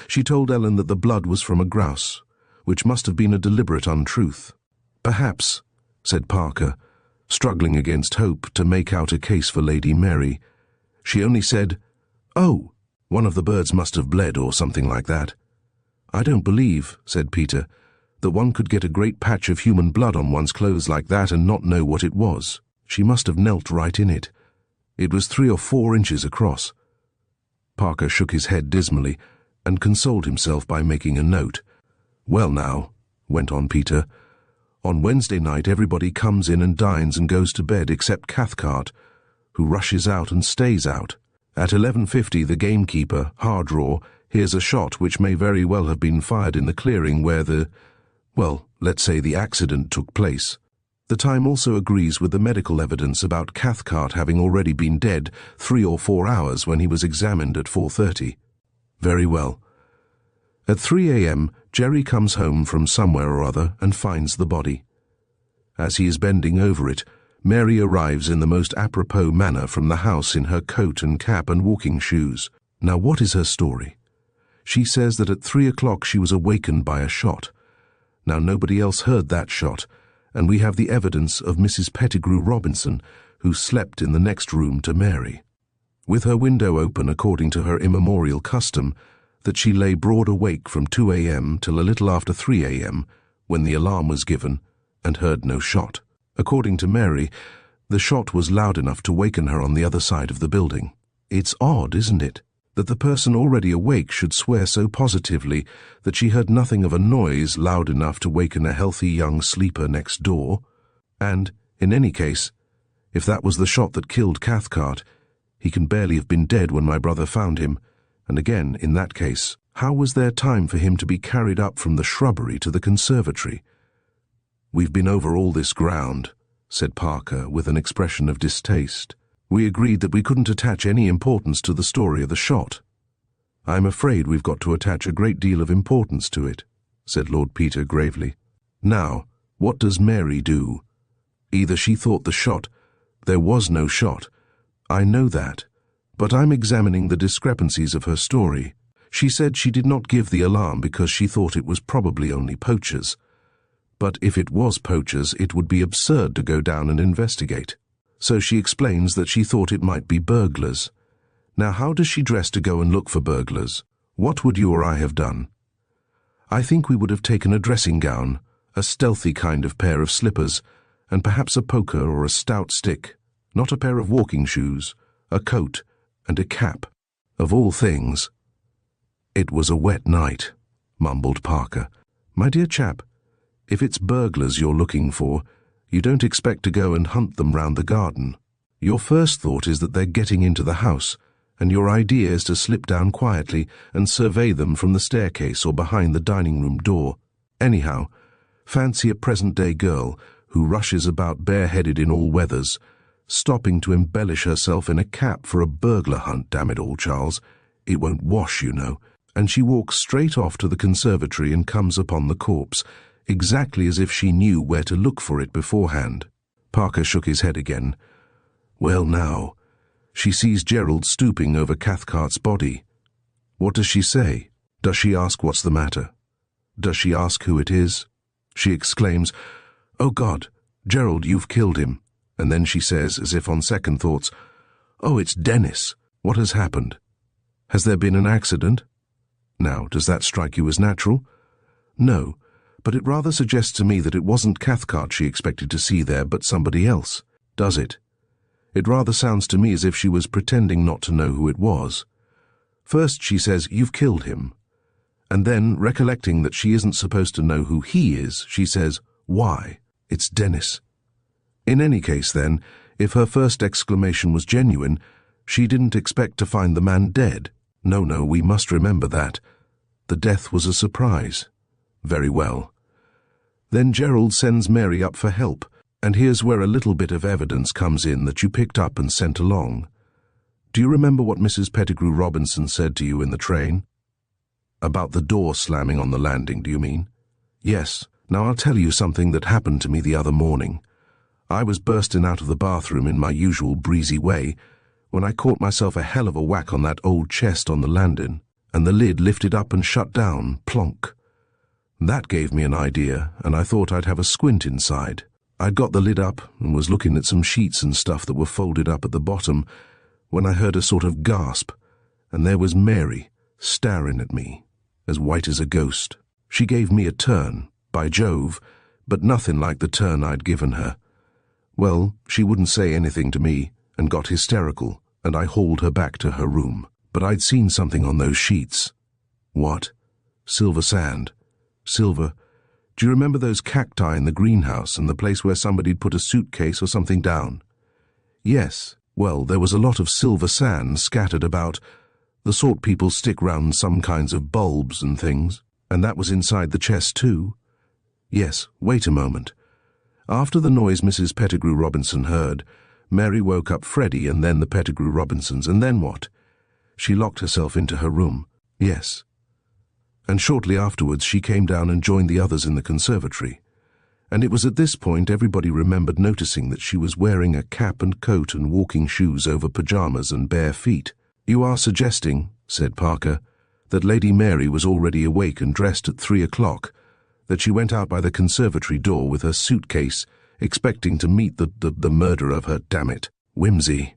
She told Ellen that the blood was from a grouse, which must have been a deliberate untruth. Perhaps, said Parker, struggling against hope to make out a case for Lady Mary. She only said, "Oh, one of the birds must have bled or something like that." "I don't believe," said Peter, "that one could get a great patch of human blood on one's clothes like that and not know what it was. She must have knelt right in it. It was 3 or 4 inches across." Parker shook his head dismally and consoled himself by making a note. "Well now," went on Peter, "on Wednesday night everybody comes in and dines and goes to bed except Cathcart, who rushes out and stays out. At 11:50 the gamekeeper, Hardraw, hears a shot which may very well have been fired in the clearing where let's say the accident took place. The time also agrees with the medical evidence about Cathcart having already been dead 3 or 4 hours when he was examined at 4:30. Very well. At 3 a.m. Jerry comes home from somewhere or other and finds the body. As he is bending over it, Mary arrives in the most apropos manner from the house in her coat and cap and walking shoes. Now what is her story? She says that at 3 o'clock she was awakened by a shot. Now nobody else heard that shot, and we have the evidence of Mrs. Pettigrew Robinson, who slept in the next room to Mary, with her window open according to her immemorial custom, that she lay broad awake from 2 a.m. till a little after 3 a.m., when the alarm was given, and heard no shot. According to Mary, the shot was loud enough to waken her on the other side of the building. It's odd, isn't it, that the person already awake should swear so positively that she heard nothing of a noise loud enough to waken a healthy young sleeper next door. And, in any case, if that was the shot that killed Cathcart, he can barely have been dead when my brother found him, and again, in that case, how was there time for him to be carried up from the shrubbery to the conservatory? "We've been over all this ground," said Parker with an expression of distaste. "We agreed that we couldn't attach any importance to the story of the shot." "I'm afraid we've got to attach a great deal of importance to it," said Lord Peter gravely. "Now, what does Mary do? Either she thought there was no shot. I know that, but I'm examining the discrepancies of her story. She said she did not give the alarm because she thought it was probably only poachers. But if it was poachers, it would be absurd to go down and investigate. So she explains that she thought it might be burglars. Now how does she dress to go and look for burglars? What would you or I have done? I think we would have taken a dressing gown, a stealthy kind of pair of slippers, and perhaps a poker or a stout stick, not a pair of walking shoes, a coat, and a cap. Of all things." "It was a wet night," mumbled Parker. "My dear chap, if it's burglars you're looking for, you don't expect to go and hunt them round the garden. Your first thought is that they're getting into the house, and your idea is to slip down quietly and survey them from the staircase or behind the dining-room door. Anyhow, fancy a present-day girl who rushes about bareheaded in all weathers, stopping to embellish herself in a cap for a burglar hunt, damn it all, Charles. It won't wash, you know. And she walks straight off to the conservatory and comes upon the corpse, exactly as if she knew where to look for it beforehand." Parker shook his head again. "Well now, she sees Gerald stooping over Cathcart's body. What does she say? Does she ask what's the matter? Does she ask who it is? She exclaims, 'Oh God, Gerald, you've killed him.' And then she says, as if on second thoughts, "Oh, it's Denis. What has happened? Has there been an accident?" Now, does that strike you as natural? No, but it rather suggests to me that it wasn't Cathcart she expected to see there, but somebody else. Does it? It rather sounds to me as if she was pretending not to know who it was. First she says, "You've killed him." And then, recollecting that she isn't supposed to know who he is, she says, "Why? It's Denis." In any case, then, if her first exclamation was genuine, she didn't expect to find the man dead. No, we must remember that. The death was a surprise. Very well. Then Gerald sends Mary up for help, and here's where a little bit of evidence comes in that you picked up and sent along. Do you remember what Mrs. Pettigrew Robinson said to you in the train? About the door slamming on the landing, do you mean? Yes. Now I'll tell you something that happened to me the other morning. I was bursting out of the bathroom in my usual breezy way when I caught myself a hell of a whack on that old chest on the landing, and the lid lifted up and shut down, plonk. That gave me an idea, and I thought I'd have a squint inside. I'd got the lid up and was looking at some sheets and stuff that were folded up at the bottom when I heard a sort of gasp, and there was Mary staring at me, as white as a ghost. She gave me a turn, by Jove, but nothing like the turn I'd given her. Well, she wouldn't say anything to me and got hysterical, and I hauled her back to her room. But I'd seen something on those sheets. What? Silver sand. Silver. Do you remember those cacti in the greenhouse and the place where somebody'd put a suitcase or something down? Yes. Well, there was a lot of silver sand scattered about, the sort people stick round some kinds of bulbs and things, and that was inside the chest too. Yes, wait a moment. After the noise Mrs. Pettigrew Robinson heard, Mary woke up Freddie and then the Pettigrew Robinsons, and then what? She locked herself into her room. Yes. And shortly afterwards she came down and joined the others in the conservatory. And it was at this point everybody remembered noticing that she was wearing a cap and coat and walking shoes over pyjamas and bare feet. "You are suggesting," said Parker, "that Lady Mary was already awake and dressed at 3 o'clock, that she went out by the conservatory door with her suitcase, expecting to meet the murderer of her, damn it, whimsy."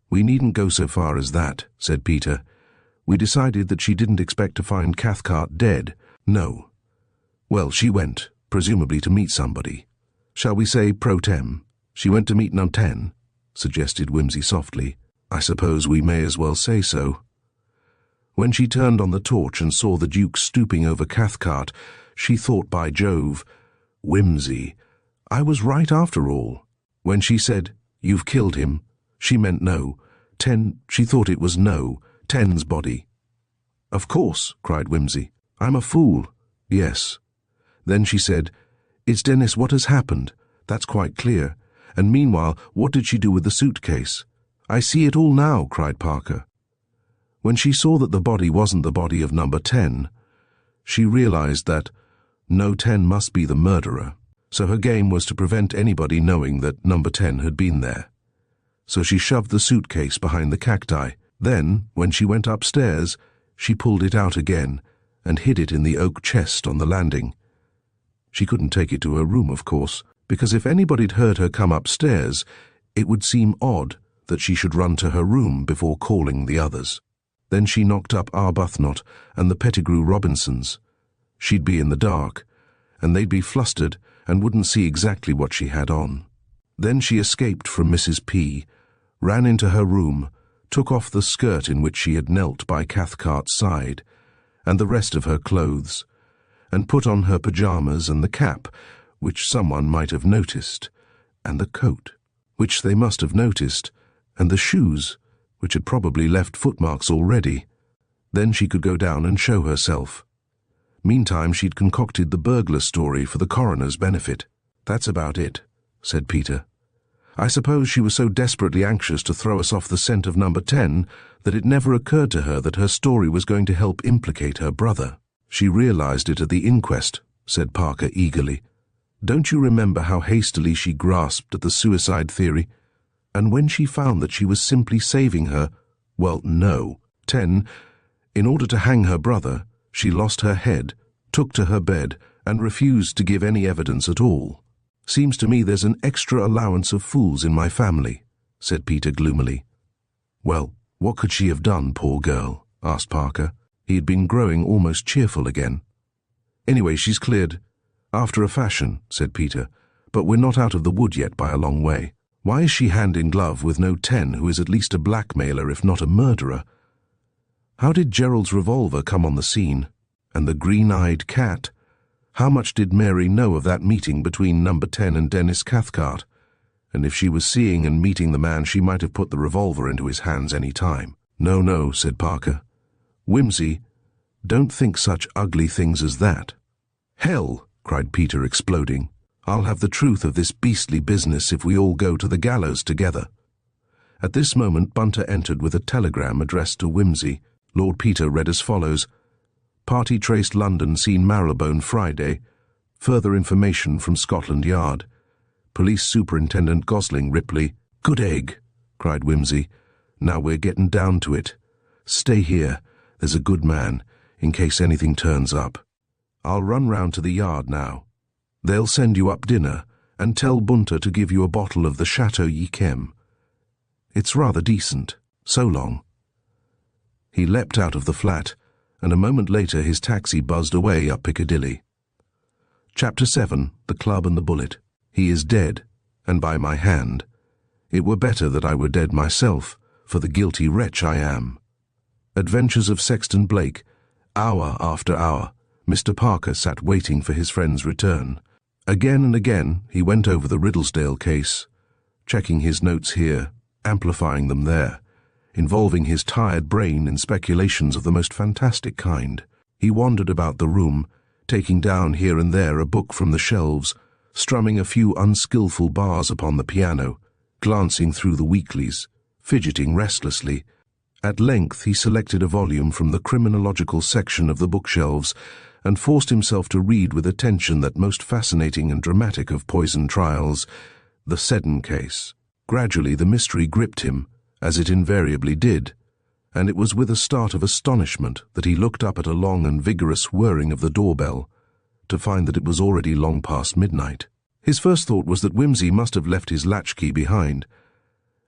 "We needn't go so far as that," said Peter. "We decided that she didn't expect to find Cathcart dead." "No." "Well, she went, presumably to meet somebody. Shall we say pro tem? She went to meet No. 10, suggested Whimsy softly. "I suppose we may as well say so." When she turned on the torch and saw the Duke stooping over Cathcart, she thought, by Jove, "Whimsy, I was right after all." When she said, "You've killed him," she meant no. 10, she thought it was no, 10's body. "Of course," cried Whimsy. "I'm a fool." "Yes." Then she said, "It's Denis, what has happened? That's quite clear. And meanwhile, what did she do with the suitcase?" "I see it all now," cried Parker. When she saw that the body wasn't the body of number 10, she realized that No. 10 must be the murderer, so her game was to prevent anybody knowing that number 10 had been there. So she shoved the suitcase behind the cacti. Then, when she went upstairs, she pulled it out again and hid it in the oak chest on the landing. She couldn't take it to her room, of course, because if anybody'd heard her come upstairs, it would seem odd that she should run to her room before calling the others. Then she knocked up Arbuthnot and the Pettigrew Robinsons. She'd be in the dark, and they'd be flustered and wouldn't see exactly what she had on. Then she escaped from Mrs. P, ran into her room, took off the skirt in which she had knelt by Cathcart's side, and the rest of her clothes, and put on her pyjamas and the cap, which someone might have noticed, and the coat, which they must have noticed, and the shoes, which had probably left footmarks already. Then she could go down and show herself. Meantime, she'd concocted the burglar story for the coroner's benefit. "That's about it," said Peter. "I suppose she was so desperately anxious to throw us off the scent of number 10 that it never occurred to her that her story was going to help implicate her brother." "She realized it at the inquest," said Parker eagerly. "Don't you remember how hastily she grasped at the suicide theory? And when she found that she was simply saving her, well, no, 10, in order to hang her brother, she lost her head, took to her bed, and refused to give any evidence at all. "Seems to me there's an extra allowance of fools in my family," said Peter gloomily. "Well, what could she have done, poor girl?" asked Parker. He had been growing almost cheerful again. "Anyway, she's cleared." "After a fashion," said Peter, "but we're not out of the wood yet by a long way. Why is she hand in glove with No. 10, who is at least a blackmailer if not a murderer? How did Gerald's revolver come on the scene? And the green-eyed cat? How much did Mary know of that meeting between No. 10 and Denis Cathcart? And if she was seeing and meeting the man, she might have put the revolver into his hands any time." "No, no," said Parker. "Whimsy, don't think such ugly things as that." "Hell!" cried Peter, exploding. "I'll have the truth of this beastly business if we all go to the gallows together." At this moment Bunter entered with a telegram addressed to Whimsy. Lord Peter read as follows: "Party traced London, seen Marylebone Friday. Further information from Scotland Yard. Police Superintendent Gosling Ripley." "Good egg," cried Whimsy. "Now we're getting down to it. Stay here, there's a good man, in case anything turns up. I'll run round to the yard now. They'll send you up dinner, and tell Bunter to give you a bottle of the Chateau Yquem. It's rather decent. So long." He leapt out of the flat, and a moment later his taxi buzzed away up Piccadilly. Chapter 7. The Club and the Bullet. "He is dead, and by my hand. It were better that I were dead myself, for the guilty wretch I am." Adventures of Sexton Blake. Hour after hour, Mr. Parker sat waiting for his friend's return. Again and again he went over the Riddlesdale case, checking his notes here, amplifying them there, involving his tired brain in speculations of the most fantastic kind. He wandered about the room, taking down here and there a book from the shelves, strumming a few unskilful bars upon the piano, glancing through the weeklies, fidgeting restlessly. At length he selected a volume from the criminological section of the bookshelves and forced himself to read with attention that most fascinating and dramatic of poison trials, the Seddon case. Gradually the mystery gripped him, as it invariably did, and it was with a start of astonishment that he looked up at a long and vigorous whirring of the doorbell, to find that it was already long past midnight. His first thought was that Whimsy must have left his latchkey behind,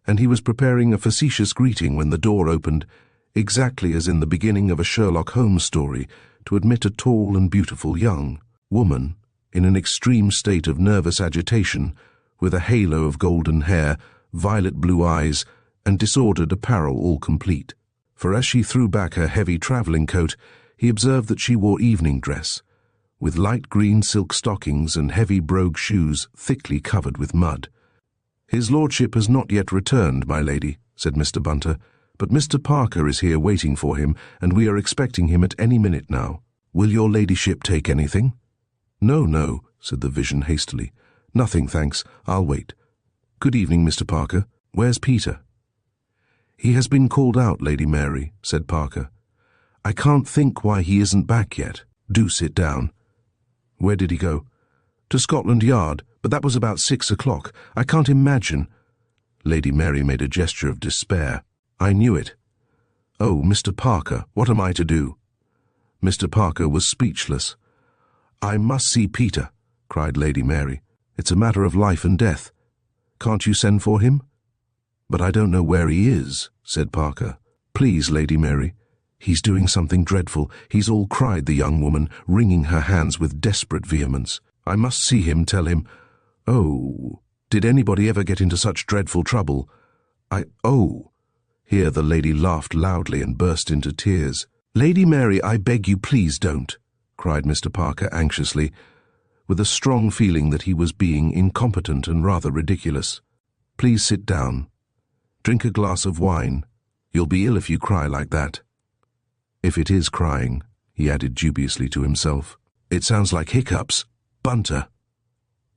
and he was preparing a facetious greeting when the door opened, exactly as in the beginning of a Sherlock Holmes story, to admit a tall and beautiful young woman in an extreme state of nervous agitation, with a halo of golden hair, violet blue eyes, and disordered apparel all complete. For as she threw back her heavy travelling coat, he observed that she wore evening dress, with light green silk stockings and heavy brogue shoes thickly covered with mud. "His lordship has not yet returned, my lady," said Mr. Bunter, "but Mr. Parker is here waiting for him, and we are expecting him at any minute now. Will your ladyship take anything?" "No, no," said the vision hastily. "Nothing, thanks. I'll wait. Good evening, Mr. Parker. Where's Peter?" "He has been called out, Lady Mary," said Parker. "I can't think why he isn't back yet. Do sit down." "Where did he go?" "To Scotland Yard, but that was about 6 o'clock. I can't imagine—" Lady Mary made a gesture of despair. "I knew it. Oh, Mr. Parker, what am I to do?" Mr. Parker was speechless. "I must see Peter," cried Lady Mary. "It's a matter of life and death. Can't you send for him?" "But I don't know where he is," said Parker. "Please, Lady Mary. He's doing something dreadful. He's all," cried the young woman, wringing her hands with desperate vehemence. "I must see him, tell him. Oh, did anybody ever get into such dreadful trouble? Oh." Here the lady laughed loudly and burst into tears. "Lady Mary, I beg you, please don't," cried Mr. Parker anxiously, with a strong feeling that he was being incompetent and rather ridiculous. "Please sit down. Drink a glass of wine. You'll be ill if you cry like that. If it is crying," he added dubiously to himself. "It sounds like hiccups. Bunter."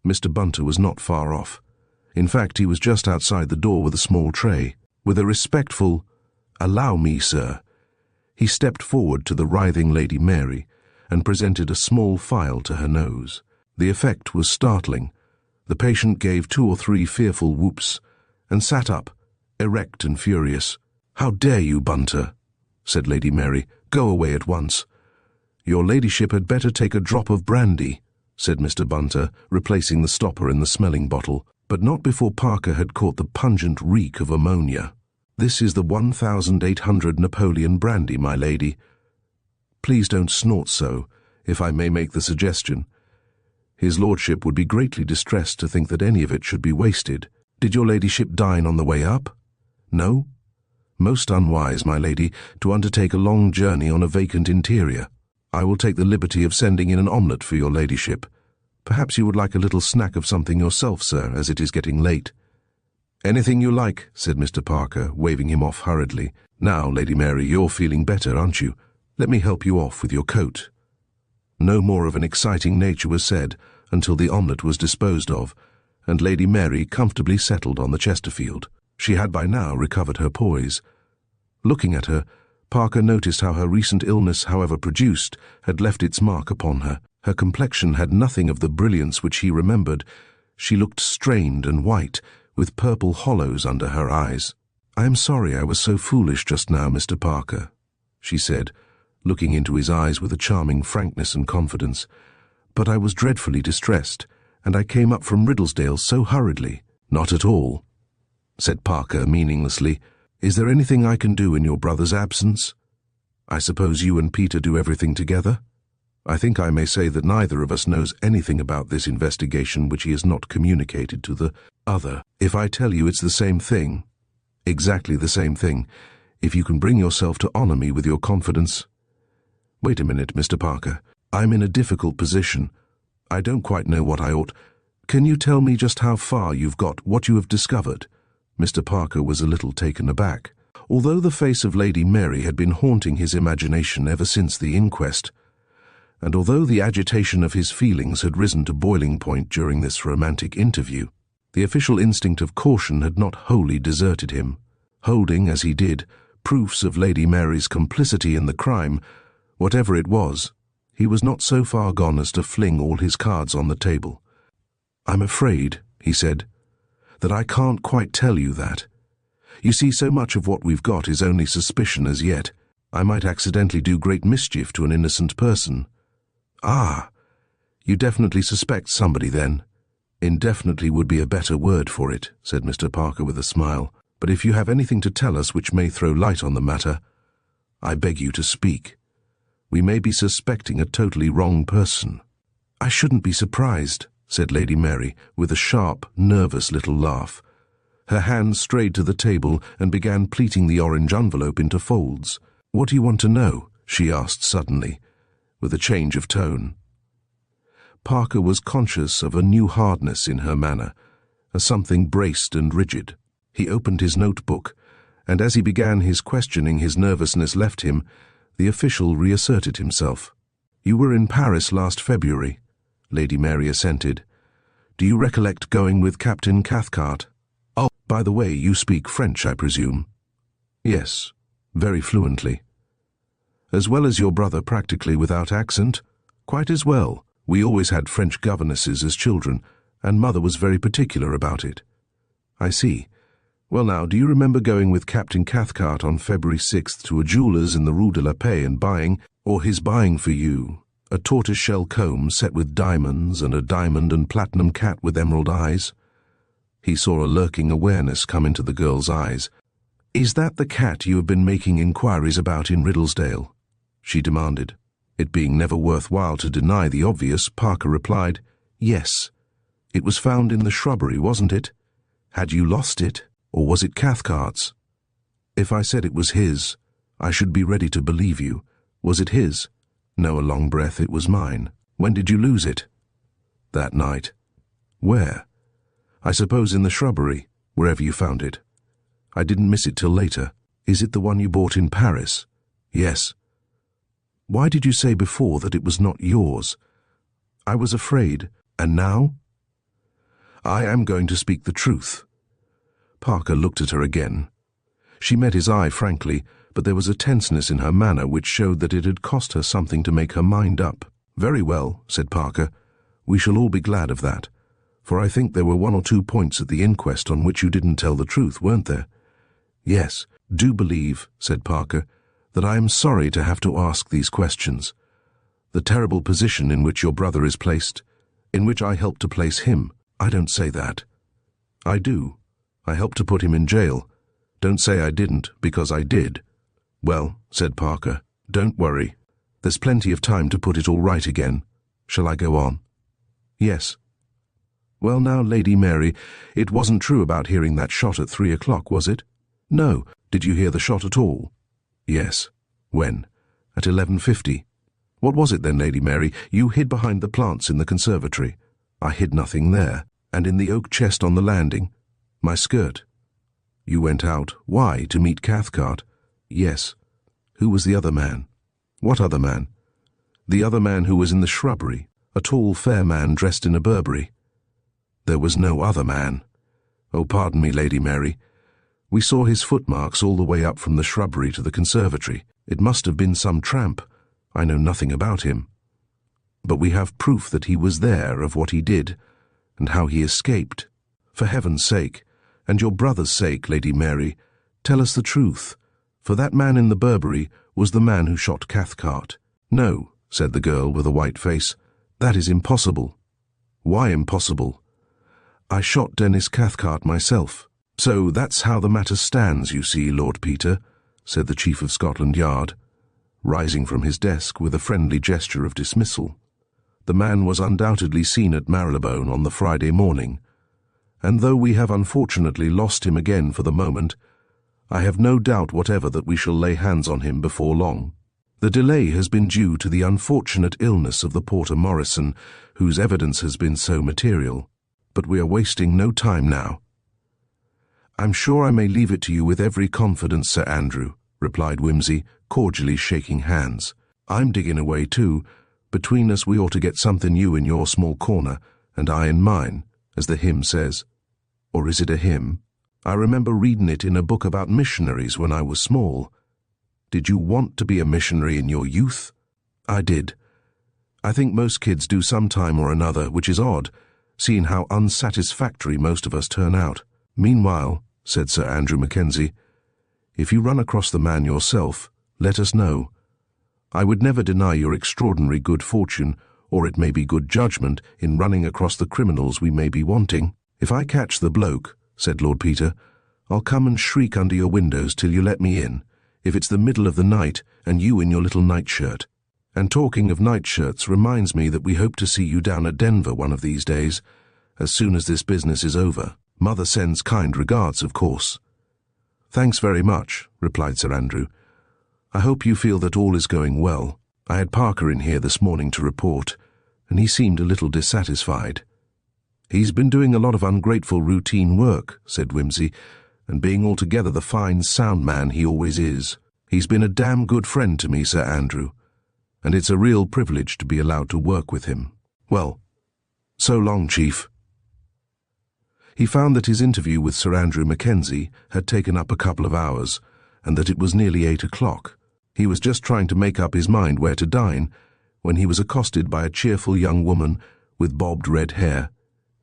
Mr. Bunter was not far off. In fact, he was just outside the door with a small tray. With a respectful, "Allow me, sir," he stepped forward to the writhing Lady Mary and presented a small phial to her nose. The effect was startling. The patient gave 2 or 3 fearful whoops and sat up, erect and furious. "How dare you, Bunter?" said Lady Mary. "Go away at once. Your ladyship had better take a drop of brandy. said Mr. Bunter, replacing the stopper in the smelling bottle, but not before Parker had caught the pungent reek of ammonia. "This is the 1,800 Napoleon brandy, my lady. Please don't snort so, if I may make the suggestion. His lordship would be greatly distressed to think that any of it should be wasted. Did your ladyship dine on the way up? No? Most unwise, my lady, to undertake a long journey on a vacant interior. I will take the liberty of sending in an omelette for your ladyship. Perhaps you would like a little snack of something yourself, sir, as it is getting late." "Anything you like," said Mr. Parker, waving him off hurriedly. "Now, Lady Mary, you're feeling better, aren't you? Let me help you off with your coat." No more of an exciting nature was said until the omelette was disposed of, and Lady Mary comfortably settled on the Chesterfield. She had by now recovered her poise. Looking at her, Parker noticed how her recent illness, however produced, had left its mark upon her. Her complexion had nothing of the brilliance which he remembered. She looked strained and white, with purple hollows under her eyes. "I am sorry I was so foolish just now, Mr. Parker," she said, looking into his eyes with a charming frankness and confidence. "But I was dreadfully distressed, and I came up from Riddlesdale so hurriedly." "Not at all," said Parker meaninglessly. "Is there anything I can do in your brother's absence? I suppose you and Peter do everything together? I think I may say that neither of us knows anything about this investigation which he has not communicated to the other. If I tell you it's the same thing, exactly the same thing, if you can bring yourself to honor me with your confidence—" "Wait a minute, Mr. Parker. I'm in a difficult position. I don't quite know what I ought— Can you tell me just how far you've got, what you have discovered?" Mr. Parker was a little taken aback. Although the face of Lady Mary had been haunting his imagination ever since the inquest, and although the agitation of his feelings had risen to boiling point during this romantic interview, the official instinct of caution had not wholly deserted him. Holding, as he did, proofs of Lady Mary's complicity in the crime, whatever it was, he was not so far gone as to fling all his cards on the table. "I'm afraid," he said, "that I can't quite tell you that. You see, so much of what we've got is only suspicion as yet. I might accidentally do great mischief to an innocent person." "Ah, you definitely suspect somebody then?" "Indefinitely would be a better word for it," said Mr. Parker with a smile. "But if you have anything to tell us which may throw light on the matter, I beg you to speak. We may be suspecting a totally wrong person." "I shouldn't be surprised," said Lady Mary, with a sharp, nervous little laugh. Her hand strayed to the table and began pleating the orange envelope into folds. "What do you want to know?" she asked suddenly, with a change of tone. Parker was conscious of a new hardness in her manner, a something braced and rigid. He opened his notebook, and as he began his questioning his nervousness left him, the official reasserted himself. "You were in Paris last February," Lady Mary assented. "Do you recollect going with Captain Cathcart? Oh, by the way, you speak French, I presume?" "Yes, very fluently." "As well as your brother, practically without accent?" "Quite as well. We always had French governesses as children, and Mother was very particular about it." "I see. Well now, do you remember going with Captain Cathcart on February 6th to a jeweller's in the Rue de la Paix and buying, or his buying for you, a tortoise-shell comb set with diamonds and a diamond and platinum cat with emerald eyes?" He saw a lurking awareness come into the girl's eyes. "Is that the cat you have been making inquiries about in Riddlesdale?" she demanded. It being never worthwhile to deny the obvious, Parker replied, "Yes. It was found in the shrubbery, wasn't it? Had you lost it, or was it Cathcart's?" "If I said it was his, I should be ready to believe you. Was it his?" "No," a long breath, "it was mine." "When did you lose it?" "That night." "Where?" "I suppose in the shrubbery, wherever you found it." "I didn't miss it till later." "Is it the one you bought in Paris?" "Yes." "Why did you say before that it was not yours?" "I was afraid." "And now?" "I am going to speak the truth." Parker looked at her again. She met his eye frankly, but there was a tenseness in her manner which showed that it had cost her something to make her mind up. "Very well," said Parker. "We shall all be glad of that, for I think there were 1 or 2 points at the inquest on which you didn't tell the truth, weren't there?" "Yes, do believe," said Parker, "that I am sorry to have to ask these questions. The terrible position in which your brother is placed, in which I helped to place him. I don't say that. I do. I helped to put him in jail. Don't say I didn't, because I did. Well, said Parker, don't worry. There's plenty of time to put it all right again. Shall I go on? Yes. Well now, Lady Mary, it wasn't true about hearing that shot at 3 o'clock, was it? No. Did you hear the shot at all? Yes. When? At 11:50. What was it then, Lady Mary? You hid behind the plants in the conservatory. I hid nothing there. And in the oak chest on the landing? My skirt. You went out. Why? To meet Cathcart? Yes. Who was the other man? What other man? The other man who was in the shrubbery, a tall, fair man dressed in a Burberry. There was no other man. Oh, pardon me, Lady Mary. We saw his footmarks all the way up from the shrubbery to the conservatory. It must have been some tramp. I know nothing about him. But we have proof that he was there, of what he did, and how he escaped. For heaven's sake, and your brother's sake, Lady Mary, tell us the truth, for that man in the Burberry was the man who shot Cathcart. No, said the girl with a white face, that is impossible. Why impossible? I shot Denis Cathcart myself. So that's how the matter stands, you see, Lord Peter, said the Chief of Scotland Yard, rising from his desk with a friendly gesture of dismissal. The man was undoubtedly seen at Marylebone on the Friday morning, and though we have unfortunately lost him again for the moment, I have no doubt whatever that we shall lay hands on him before long. The delay has been due to the unfortunate illness of the porter Morrison, whose evidence has been so material, but we are wasting no time now. I'm sure I may leave it to you with every confidence, Sir Andrew, replied Wimsey, cordially shaking hands. I'm digging away too. Between us we ought to get something new in your small corner, and I in mine, as the hymn says. Or is it a hymn? I remember reading it in a book about missionaries when I was small. Did you want to be a missionary in your youth? I did. I think most kids do some time or another, which is odd, seeing how unsatisfactory most of us turn out. Meanwhile, said Sir Andrew Mackenzie, if you run across the man yourself, let us know. I would never deny your extraordinary good fortune, or it may be good judgment, in running across the criminals we may be wanting. If I catch the bloke, said Lord Peter, I'll come and shriek under your windows till you let me in, if it's the middle of the night and you in your little nightshirt. And talking of nightshirts reminds me that we hope to see you down at Denver one of these days, as soon as this business is over. Mother sends kind regards, of course. Thanks very much, replied Sir Andrew. I hope you feel that all is going well. I had Parker in here this morning to report, and he seemed a little dissatisfied. He's been doing a lot of ungrateful routine work, said Wimsey, and being altogether the fine, sound man he always is. He's been a damn good friend to me, Sir Andrew, and it's a real privilege to be allowed to work with him. Well, so long, Chief. He found that his interview with Sir Andrew Mackenzie had taken up a couple of hours, and that it was nearly 8 o'clock. He was just trying to make up his mind where to dine, when he was accosted by a cheerful young woman with bobbed red hair,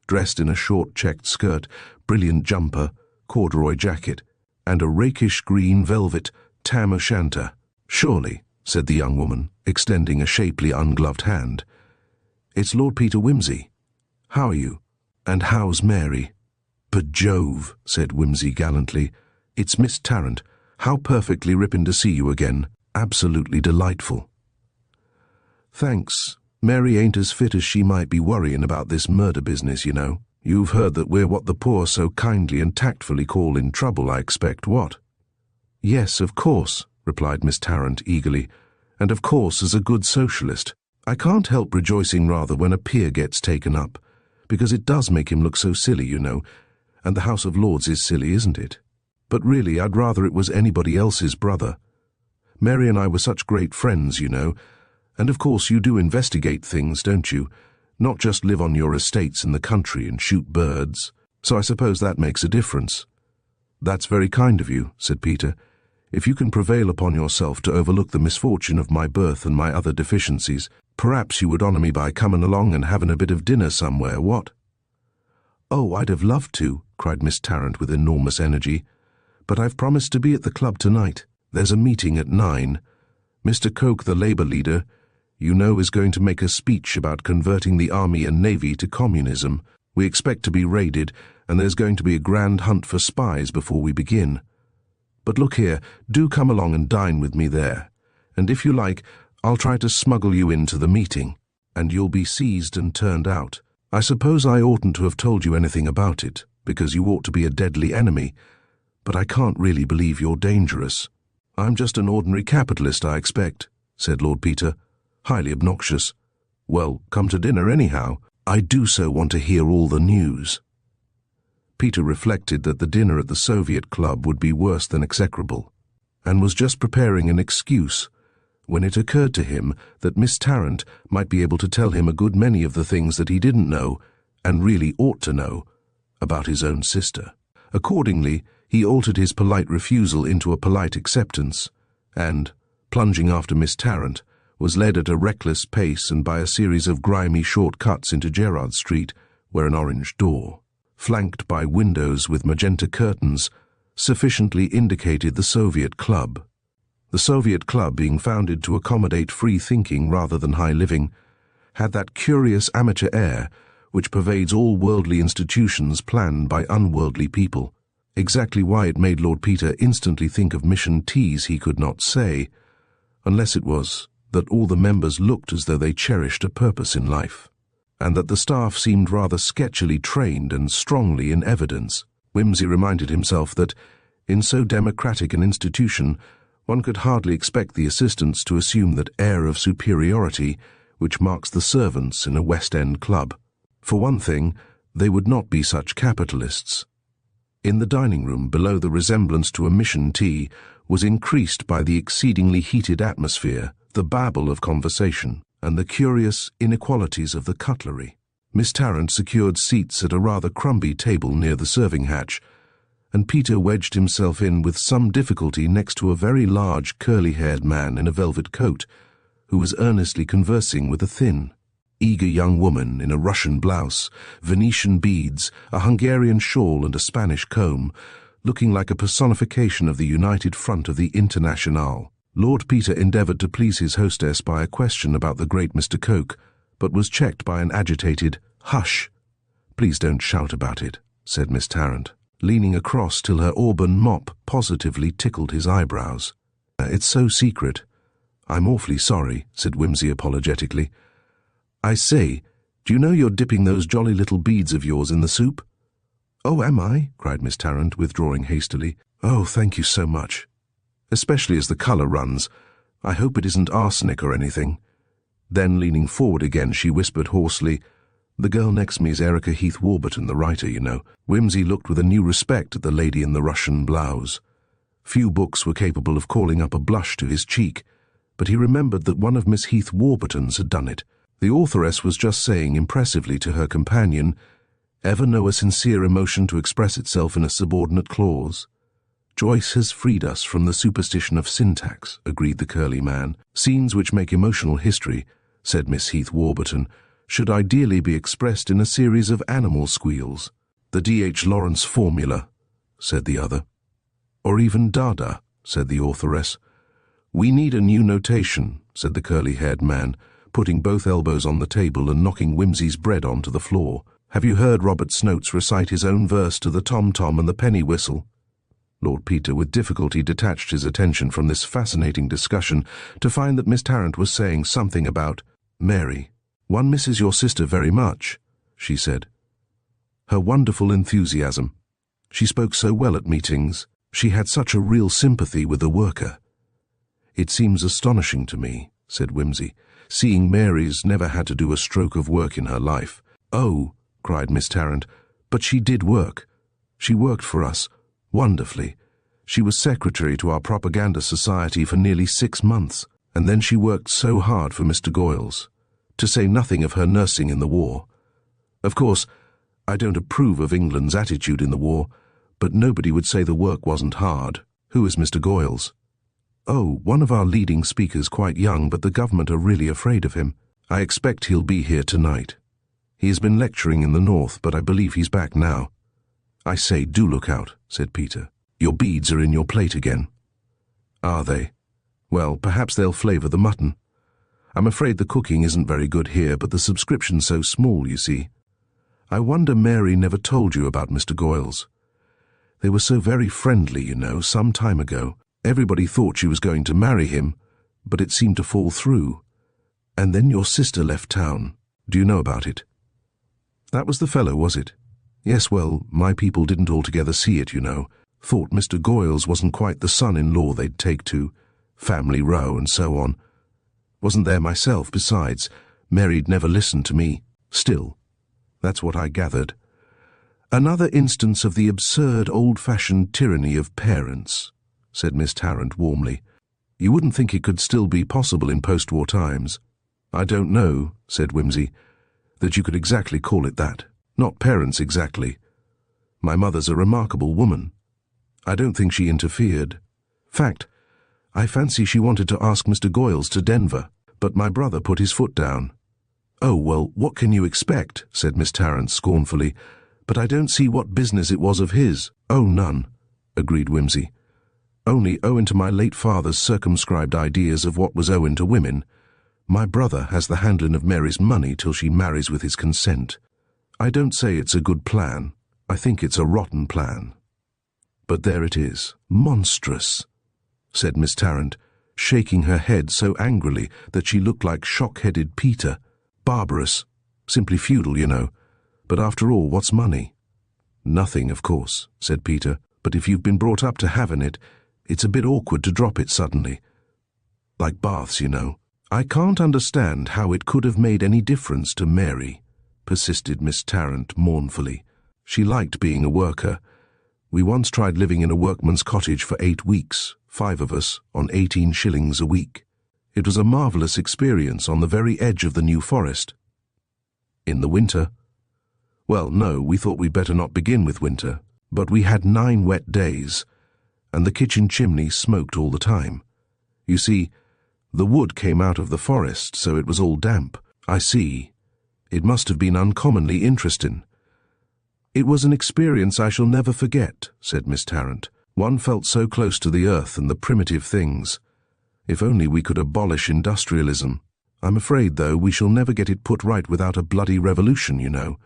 dressed in a short checked skirt, brilliant jumper, corduroy jacket, and a rakish green velvet tam o' shanter. Surely, said the young woman, extending a shapely ungloved hand. It's Lord Peter Wimsey. How are you? And how's Mary? But Jove, said Wimsey gallantly, it's Miss Tarrant. How perfectly ripping to see you again. Absolutely delightful. Thanks. Mary ain't as fit as she might be worrying about this murder business, you know. You've heard that we're what the poor so kindly and tactfully call in trouble, I expect, what? Yes, of course, replied Miss Tarrant eagerly, and of course as a good socialist. I can't help rejoicing rather when a peer gets taken up, because it does make him look so silly, you know, and the House of Lords is silly, isn't it? But really, I'd rather it was anybody else's brother. Mary and I were such great friends, you know, and of course you do investigate things, don't you? Not just live on your estates in the country and shoot birds. So I suppose that makes a difference. That's very kind of you, said Peter. If you can prevail upon yourself to overlook the misfortune of my birth and my other deficiencies, perhaps you would honour me by coming along and having a bit of dinner somewhere, what? Oh, I'd have loved to, cried Miss Tarrant with enormous energy. But I've promised to be at the club tonight. There's a meeting at 9. Mr. Coke, the Labour leader, you know, is going to make a speech about converting the army and navy to communism. We expect to be raided, and there's going to be a grand hunt for spies before we begin. But look here, do come along and dine with me there, and if you like, I'll try to smuggle you into the meeting, and you'll be seized and turned out. I suppose I oughtn't to have told you anything about it, because you ought to be a deadly enemy, but I can't really believe you're dangerous. I'm just an ordinary capitalist, I expect, said Lord Peter, highly obnoxious. Well, come to dinner anyhow. I do so want to hear all the news. Peter reflected that the dinner at the Soviet Club would be worse than execrable, and was just preparing an excuse when it occurred to him that Miss Tarrant might be able to tell him a good many of the things that he didn't know, and really ought to know, about his own sister. Accordingly, he altered his polite refusal into a polite acceptance, and, plunging after Miss Tarrant, was led at a reckless pace and by a series of grimy short cuts into Gerrard Street, where an orange door, flanked by windows with magenta curtains, sufficiently indicated the Soviet Club. The Soviet Club, being founded to accommodate free thinking rather than high living, had that curious amateur air which pervades all worldly institutions planned by unworldly people. Exactly why it made Lord Peter instantly think of mission teas he could not say, unless it was that all the members looked as though they cherished a purpose in life, and that the staff seemed rather sketchily trained and strongly in evidence. Whimsy reminded himself that, in so democratic an institution, one could hardly expect the assistants to assume that air of superiority which marks the servants in a West End club. For one thing, they would not be such capitalists. In the dining room below, the resemblance to a mission tea was increased by the exceedingly heated atmosphere, the babble of conversation, and the curious inequalities of the cutlery. Miss Tarrant secured seats at a rather crumby table near the serving hatch, and Peter wedged himself in with some difficulty next to a very large curly-haired man in a velvet coat, who was earnestly conversing with a thin, eager young woman in a Russian blouse, Venetian beads, a Hungarian shawl and a Spanish comb, looking like a personification of the united front of the Internationale. Lord Peter endeavoured to please his hostess by a question about the great Mr. Coke, but was checked by an agitated, "Hush! Please don't shout about it," said Miss Tarrant, leaning across till her auburn mop positively tickled his eyebrows. "It's so secret. I'm awfully sorry," said Whimsy apologetically. "I say, do you know you're dipping those jolly little beads of yours in the soup?" "Oh, am I?" cried Miss Tarrant, withdrawing hastily. "Oh, thank you so much. Especially as the colour runs. I hope it isn't arsenic or anything." Then, leaning forward again, she whispered hoarsely, "The girl next me is Erica Heath Warburton, the writer, you know." Whimsy looked with a new respect at the lady in the Russian blouse. Few books were capable of calling up a blush to his cheek, but he remembered that one of Miss Heath Warburton's had done it. The authoress was just saying impressively to her companion, "Ever know a sincere emotion to express itself in a subordinate clause?" "Joyce has freed us from the superstition of syntax," agreed the curly man. "Scenes which make emotional history," said Miss Heath Warburton, "should ideally be expressed in a series of animal squeals." "The D.H. Lawrence formula," said the other. "Or even Dada," said the authoress. "We need a new notation," said the curly-haired man, putting both elbows on the table and knocking Whimsy's bread onto the floor. "Have you heard Robert Snoates recite his own verse to the tom-tom and the penny whistle?" Lord Peter with difficulty detached his attention from this fascinating discussion to find that Miss Tarrant was saying something about Mary. "One misses your sister very much," she said. "Her wonderful enthusiasm. She spoke so well at meetings. She had such a real sympathy with the worker." "It seems astonishing to me," said Whimsy, "seeing Mary's never had to do a stroke of work in her life." "Oh," cried Miss Tarrant, "but she did work. She worked for us. Wonderfully. She was secretary to our propaganda society for nearly 6 months, and then she worked so hard for Mr. Goyles, to say nothing of her nursing in the war. Of course, I don't approve of England's attitude in the war, but nobody would say the work wasn't hard." "Who is Mr. Goyles?" "Oh, one of our leading speakers, quite young, but the government are really afraid of him. I expect he'll be here tonight. He has been lecturing in the north, but I believe he's back now." "I say, do look out," said Peter. "Your beads are in your plate again." "Are they? Well, perhaps they'll flavour the mutton. I'm afraid the cooking isn't very good here, but the subscription's so small, you see. I wonder Mary never told you about Mr. Goyles. They were so very friendly, you know, some time ago. Everybody thought she was going to marry him, but it seemed to fall through. And then your sister left town. Do you know about it? That was the fellow, was it? Yes, well, my people didn't altogether see it, you know. Thought Mr. Goyles wasn't quite the son-in-law they'd take to. Family row and so on. Wasn't there myself, besides. Mary'd never listened to me. Still, that's what I gathered. Another instance of the absurd old-fashioned tyranny of parents, said Miss Tarrant warmly. You wouldn't think it could still be possible in post-war times. I don't know, said Whimsy, that you could exactly call it that. Not parents exactly. My mother's a remarkable woman. I don't think she interfered. Fact, I fancy she wanted to ask Mr. Goyles to Denver, but my brother put his foot down. Oh, well, what can you expect, said Miss Tarrant scornfully, but I don't see what business it was of his. Oh, none, agreed Whimsy. Only owing to my late father's circumscribed ideas of what was owing to women. My brother has the handling of Mary's money till she marries with his consent. I don't say it's a good plan. I think it's a rotten plan. But there it is. Monstrous, said Miss Tarrant, shaking her head so angrily that she looked like shock-headed Peter. Barbarous. Simply feudal, you know. But after all, what's money? Nothing, of course, said Peter, but if you've been brought up to having it, it's a bit awkward to drop it suddenly. Like baths, you know. I can't understand how it could have made any difference to Mary, persisted Miss Tarrant mournfully. She liked being a worker. We once tried living in a workman's cottage for 8 weeks, 5 of us, on 18 shillings a week. It was a marvellous experience on the very edge of the New Forest. In the winter? Well, no, we thought we'd better not begin with winter, but we had 9 wet days, and the kitchen chimney smoked all the time. You see, the wood came out of the forest, so it was all damp. I see. It must have been uncommonly interesting. It was an experience I shall never forget, said Miss Tarrant. One felt so close to the earth and the primitive things. If only we could abolish industrialism. I'm afraid, though, we shall never get it put right without a bloody revolution, you know.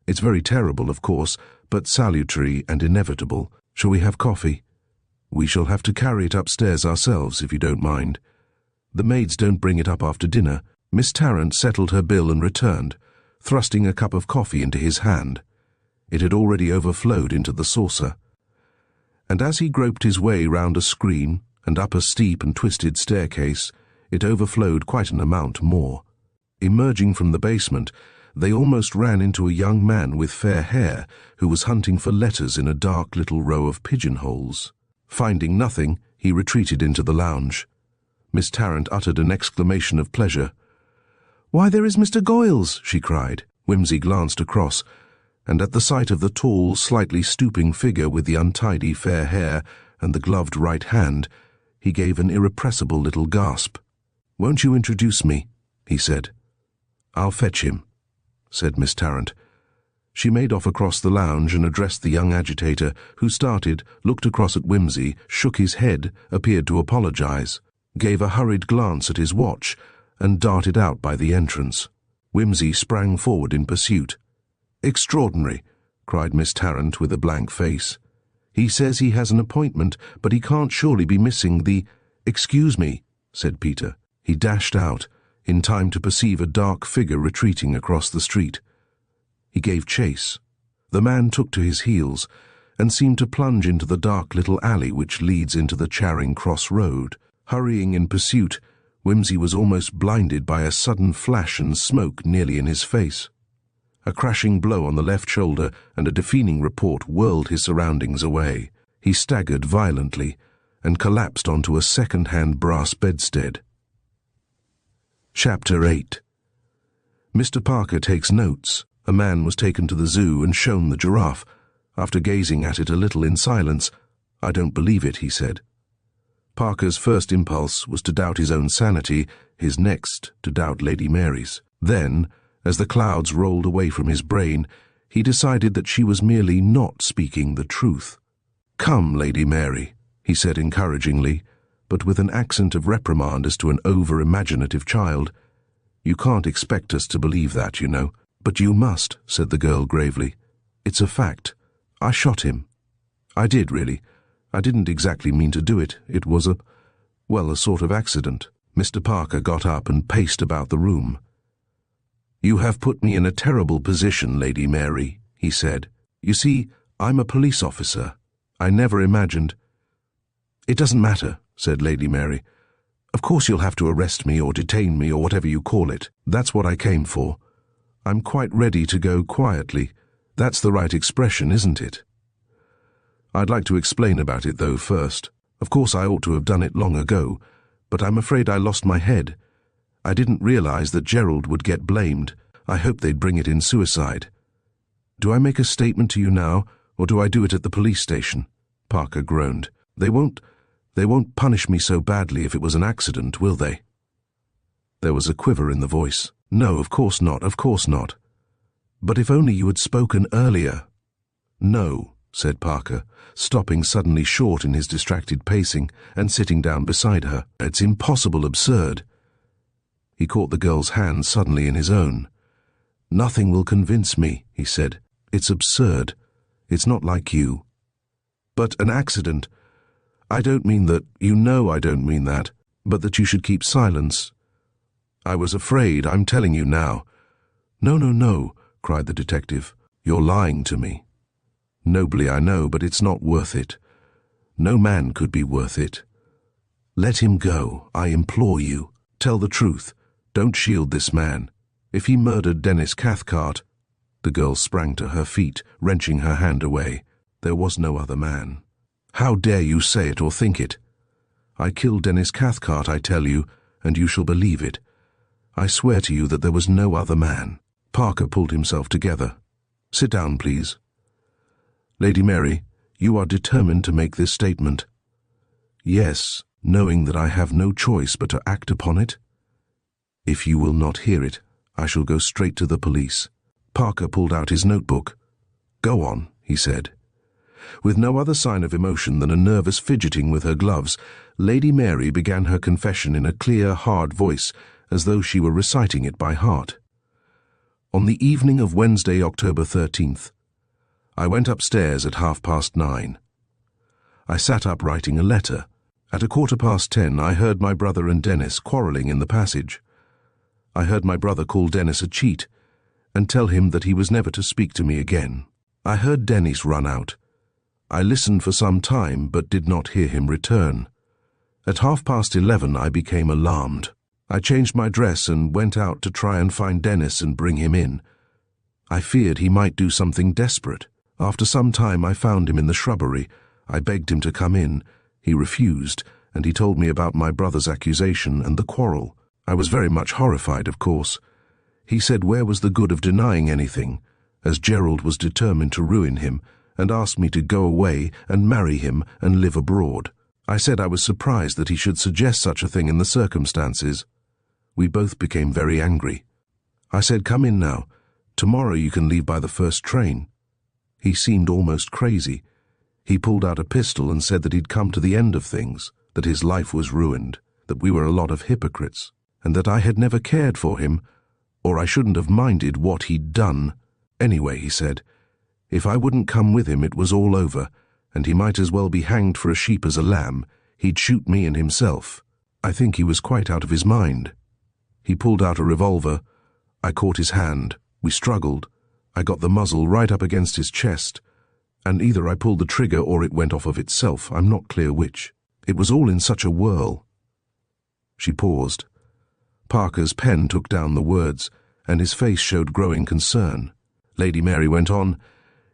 It's very terrible, of course, but salutary and inevitable. Shall we have coffee? We shall have to carry it upstairs ourselves, if you don't mind. The maids don't bring it up after dinner. Miss Tarrant settled her bill and returned, thrusting a cup of coffee into his hand. It had already overflowed into the saucer. And as he groped his way round a screen and up a steep and twisted staircase, it overflowed quite an amount more. Emerging from the basement, they almost ran into a young man with fair hair who was hunting for letters in a dark little row of pigeonholes. Finding nothing, he retreated into the lounge. Miss Tarrant uttered an exclamation of pleasure. "Why, there is Mr. Goyles!" she cried. Whimsy glanced across, and at the sight of the tall, slightly stooping figure with the untidy fair hair and the gloved right hand, he gave an irrepressible little gasp. "Won't you introduce me?" he said. "I'll fetch him," said Miss Tarrant. She made off across the lounge and addressed the young agitator, who started, looked across at Whimsy, shook his head, appeared to apologize, gave a hurried glance at his watch, and darted out by the entrance. Whimsy sprang forward in pursuit. "Extraordinary," cried Miss Tarrant with a blank face. "He says he has an appointment, but he can't surely be missing the—" "Excuse me," said Peter. He dashed out, in time to perceive a dark figure retreating across the street. He gave chase. The man took to his heels, and seemed to plunge into the dark little alley which leads into the Charing Cross Road. Hurrying in pursuit, Whimsy was almost blinded by a sudden flash and smoke nearly in his face. A crashing blow on the left shoulder and a deafening report whirled his surroundings away. He staggered violently and collapsed onto a second-hand brass bedstead. Chapter 8. Mr. Parker takes notes. A man was taken to the zoo and shown the giraffe. After gazing at it a little in silence, "I don't believe it," he said. Parker's first impulse was to doubt his own sanity, his next to doubt Lady Mary's. Then, as the clouds rolled away from his brain, he decided that she was merely not speaking the truth. "Come, Lady Mary," he said encouragingly, but with an accent of reprimand as to an over-imaginative child. You can't expect us to believe that, you know. But you must, said the girl gravely. It's a fact. I shot him. I did, really. I didn't exactly mean to do it. It was a sort of accident. Mr. Parker got up and paced about the room. You have put me in a terrible position, Lady Mary, he said. You see, I'm a police officer. I never imagined— It doesn't matter, said Lady Mary. Of course you'll have to arrest me or detain me or whatever you call it. That's what I came for. I'm quite ready to go quietly. That's the right expression, isn't it? I'd like to explain about it, though, first. Of course I ought to have done it long ago, but I'm afraid I lost my head. I didn't realize that Gerald would get blamed. I hoped they'd bring it in suicide. Do I make a statement to you now, or do I do it at the police station? Parker groaned. They won't punish me so badly if it was an accident, will they? There was a quiver in the voice. No, of course not, of course not. But if only you had spoken earlier. No, said Parker, stopping suddenly short in his distracted pacing and sitting down beside her. It's impossible, absurd. He caught the girl's hand suddenly in his own. Nothing will convince me, he said. It's absurd. It's not like you. But an accident— I don't mean that— you know I don't mean that, but that you should keep silence. I was afraid, I'm telling you now. No, no, no, cried the detective. You're lying to me. Nobly, I know, but it's not worth it. No man could be worth it. Let him go, I implore you. Tell the truth. Don't shield this man. If he murdered Denis Cathcart— The girl sprang to her feet, wrenching her hand away. There was no other man. How dare you say it or think it? I killed Denis Cathcart, I tell you, and you shall believe it. I swear to you that there was no other man. Parker pulled himself together. Sit down, please. Lady Mary, you are determined to make this statement. Yes, knowing that I have no choice but to act upon it. If you will not hear it, I shall go straight to the police. Parker pulled out his notebook. Go on, he said. With no other sign of emotion than a nervous fidgeting with her gloves, Lady Mary began her confession in a clear, hard voice, as though she were reciting it by heart. On the evening of Wednesday, October 13th, I went upstairs at 9:30. I sat up writing a letter. At 10:15, I heard my brother and Denis quarrelling in the passage. I heard my brother call Denis a cheat and tell him that he was never to speak to me again. I heard Denis run out. I listened for some time but did not hear him return. At 11:30, I became alarmed. I changed my dress and went out to try and find Denis and bring him in. I feared he might do something desperate. After some time I found him in the shrubbery. I begged him to come in. He refused, and he told me about my brother's accusation and the quarrel. I was very much horrified, of course. He said where was the good of denying anything, as Gerald was determined to ruin him, and asked me to go away and marry him and live abroad. I said I was surprised that he should suggest such a thing in the circumstances. We both became very angry. I said, come in now. Tomorrow you can leave by the first train. He seemed almost crazy. He pulled out a pistol and said that he'd come to the end of things, that his life was ruined, that we were a lot of hypocrites, and that I had never cared for him, or I shouldn't have minded what he'd done. Anyway, he said, if I wouldn't come with him it was all over, and he might as well be hanged for a sheep as a lamb. He'd shoot me and himself. I think he was quite out of his mind. He pulled out a revolver. I caught his hand. We struggled. I got the muzzle right up against his chest, and either I pulled the trigger or it went off of itself. I'm not clear which. It was all in such a whirl. She paused. Parker's pen took down the words, and his face showed growing concern. Lady Mary went on,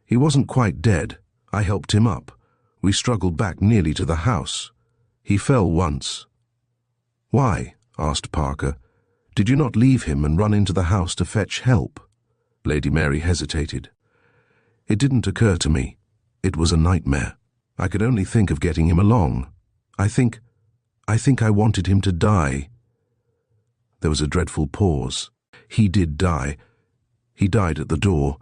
he wasn't quite dead. I helped him up. We struggled back nearly to the house. He fell once. Why? Asked Parker. Did you not leave him and run into the house to fetch help? Lady Mary hesitated. It didn't occur to me. It was a nightmare. I could only think of getting him along. I think I wanted him to die. There was a dreadful pause. He did die. He died at the door.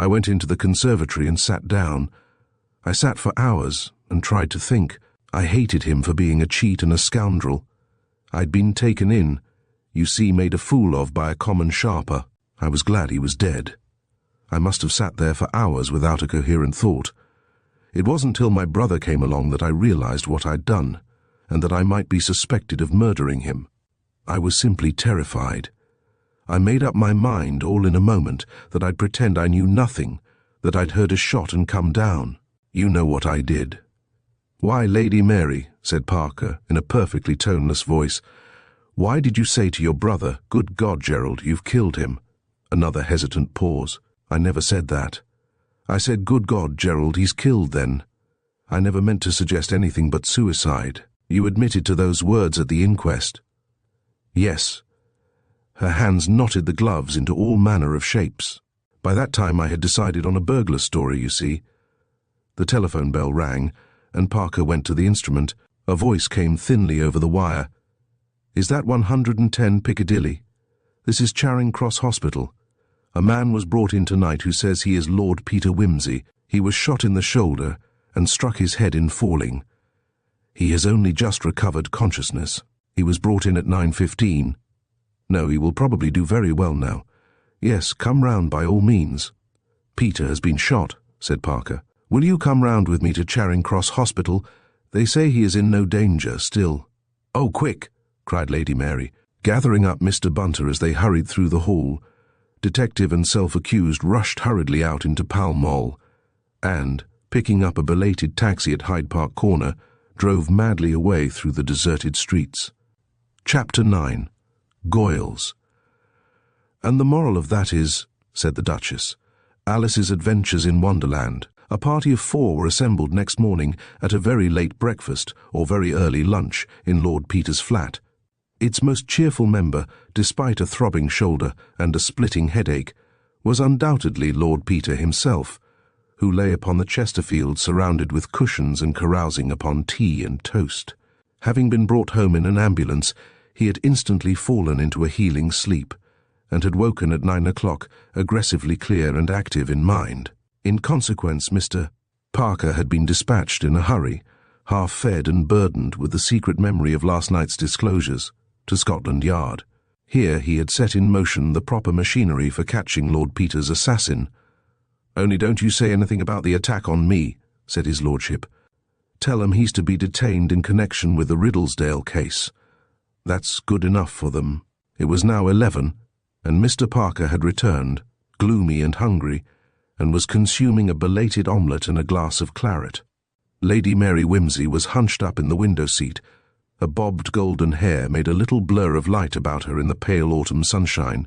I went into the conservatory and sat down. I sat for hours and tried to think. I hated him for being a cheat and a scoundrel. I'd been taken in. you see, made a fool of by a common sharper. I was glad he was dead. I must have sat there for hours without a coherent thought. It wasn't till my brother came along that I realized what I'd done, and that I might be suspected of murdering him. I was simply terrified. I made up my mind all in a moment that I'd pretend I knew nothing, that I'd heard a shot and come down. You know what I did. "Why, Lady Mary," said Parker in a perfectly toneless voice, "why did you say to your brother, 'Good God, Gerald, you've killed him'?" Another hesitant pause. "I never said that. I said, 'Good God, Gerald, he's killed then.' I never meant to suggest anything but suicide. You admitted to those words at the inquest." "Yes." Her hands knotted the gloves into all manner of shapes. By that time I had decided on a burglar story, you see. The telephone bell rang, and Parker went to the instrument. A voice came thinly over the wire. "Is that 110 Piccadilly? This is Charing Cross Hospital. A man was brought in tonight who says he is Lord Peter Wimsey. He was shot in the shoulder and struck his head in falling. He has only just recovered consciousness. He was brought in at 9:15. No, he will probably do very well now. Yes, come round by all means." "Peter has been shot," said Parker. "Will you come round with me to Charing Cross Hospital? They say he is in no danger still." "Oh, quick!" cried Lady Mary, gathering up Mr. Bunter as they hurried through the hall. Detective and self-accused rushed hurriedly out into Pall Mall, and, picking up a belated taxi at Hyde Park Corner, drove madly away through the deserted streets. Chapter 9. Goyles. "And the moral of that is," said the Duchess, "Alice's adventures in Wonderland. A party of 4 were assembled next morning at a very late breakfast or very early lunch in Lord Peter's flat. Its most cheerful member, despite a throbbing shoulder and a splitting headache, was undoubtedly Lord Peter himself, who lay upon the Chesterfield surrounded with cushions and carousing upon tea and toast. Having been brought home in an ambulance, he had instantly fallen into a healing sleep, and had woken at 9 o'clock, aggressively clear and active in mind. In consequence, Mr. Parker had been dispatched in a hurry, half-fed and burdened with the secret memory of last night's disclosures, to Scotland Yard. Here he had set in motion the proper machinery for catching Lord Peter's assassin. "Only don't you say anything about the attack on me," said his lordship. "Tell 'em he's to be detained in connection with the Riddlesdale case. That's good enough for them." It was now 11, and Mr. Parker had returned, gloomy and hungry, and was consuming a belated omelette and a glass of claret. Lady Mary Wimsey was hunched up in the window seat. Her bobbed golden hair made a little blur of light about her in the pale autumn sunshine.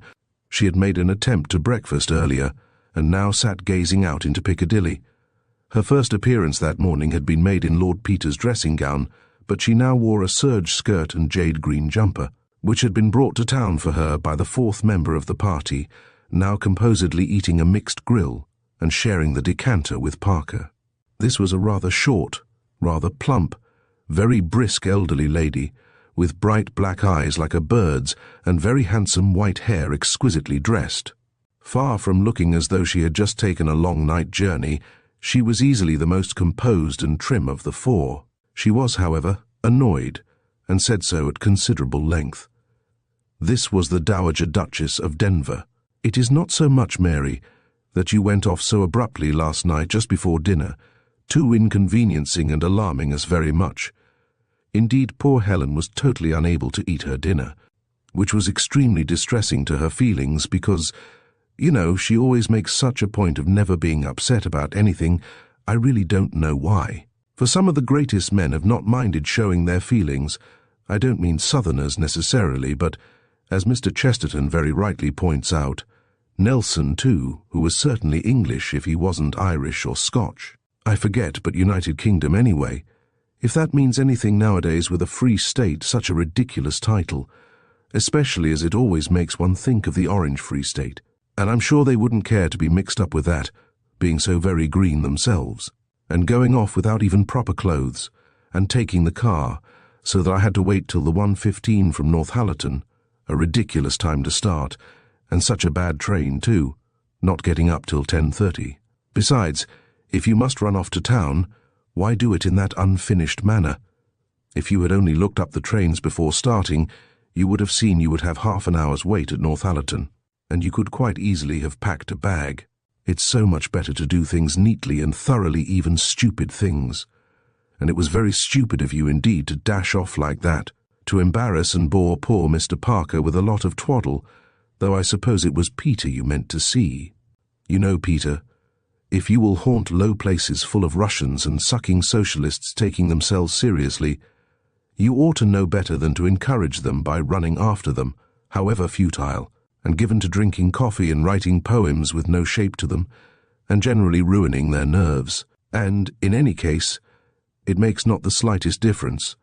She had made an attempt to breakfast earlier, and now sat gazing out into Piccadilly. Her first appearance that morning had been made in Lord Peter's dressing gown, but she now wore a serge skirt and jade-green jumper, which had been brought to town for her by the 4th member of the party, now composedly eating a mixed grill and sharing the decanter with Parker. This was a rather short, rather plump, very brisk elderly lady, with bright black eyes like a bird's and very handsome white hair exquisitely dressed. Far from looking as though she had just taken a long night journey, she was easily the most composed and trim of the 4. She was, however, annoyed, and said so at considerable length. This was the Dowager Duchess of Denver. "It is not so much, Mary, that you went off so abruptly last night just before dinner, too inconveniencing and alarming us very much. Indeed, poor Helen was totally unable to eat her dinner, which was extremely distressing to her feelings because, you know, she always makes such a point of never being upset about anything. I really don't know why. For some of the greatest men have not minded showing their feelings. I don't mean Southerners necessarily, but, as Mr. Chesterton very rightly points out, Nelson, too, who was certainly English if he wasn't Irish or Scotch. I forget, but United Kingdom anyway. If that means anything nowadays with a free state, such a ridiculous title, especially as it always makes one think of the Orange Free State. And I'm sure they wouldn't care to be mixed up with that, being so very green themselves, and going off without even proper clothes, and taking the car, so that I had to wait till the 1:15 from Northallerton, a ridiculous time to start, and such a bad train too, not getting up till 10:30. Besides, if you must run off to town, why do it in that unfinished manner? If you had only looked up the trains before starting, You would have seen you would have half an hour's wait at Northallerton, and you could quite easily have packed a bag. It's so much better to do things neatly and thoroughly, even stupid things. And it was very stupid of you indeed to dash off like that, to embarrass and bore poor Mr. Parker with a lot of twaddle, though I suppose it was Peter you meant to see. You know, Peter, if you will haunt low places full of Russians and sucking socialists taking themselves seriously, you ought to know better than to encourage them by running after them, however futile, and given to drinking coffee and writing poems with no shape to them, and generally ruining their nerves. And, in any case, it makes not the slightest difference.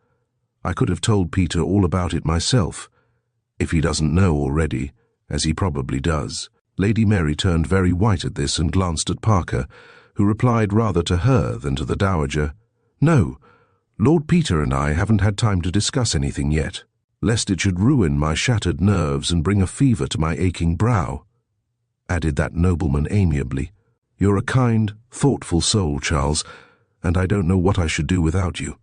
I could have told Peter all about it myself, if he doesn't know already, as he probably does. Lady Mary turned very white at this and glanced at Parker, who replied rather to her than to the Dowager, "No, Lord Peter and I haven't had time to discuss anything yet, lest it should ruin my shattered nerves and bring a fever to my aching brow," added that nobleman amiably. "You're a kind, thoughtful soul, Charles, and I don't know what I should do without you.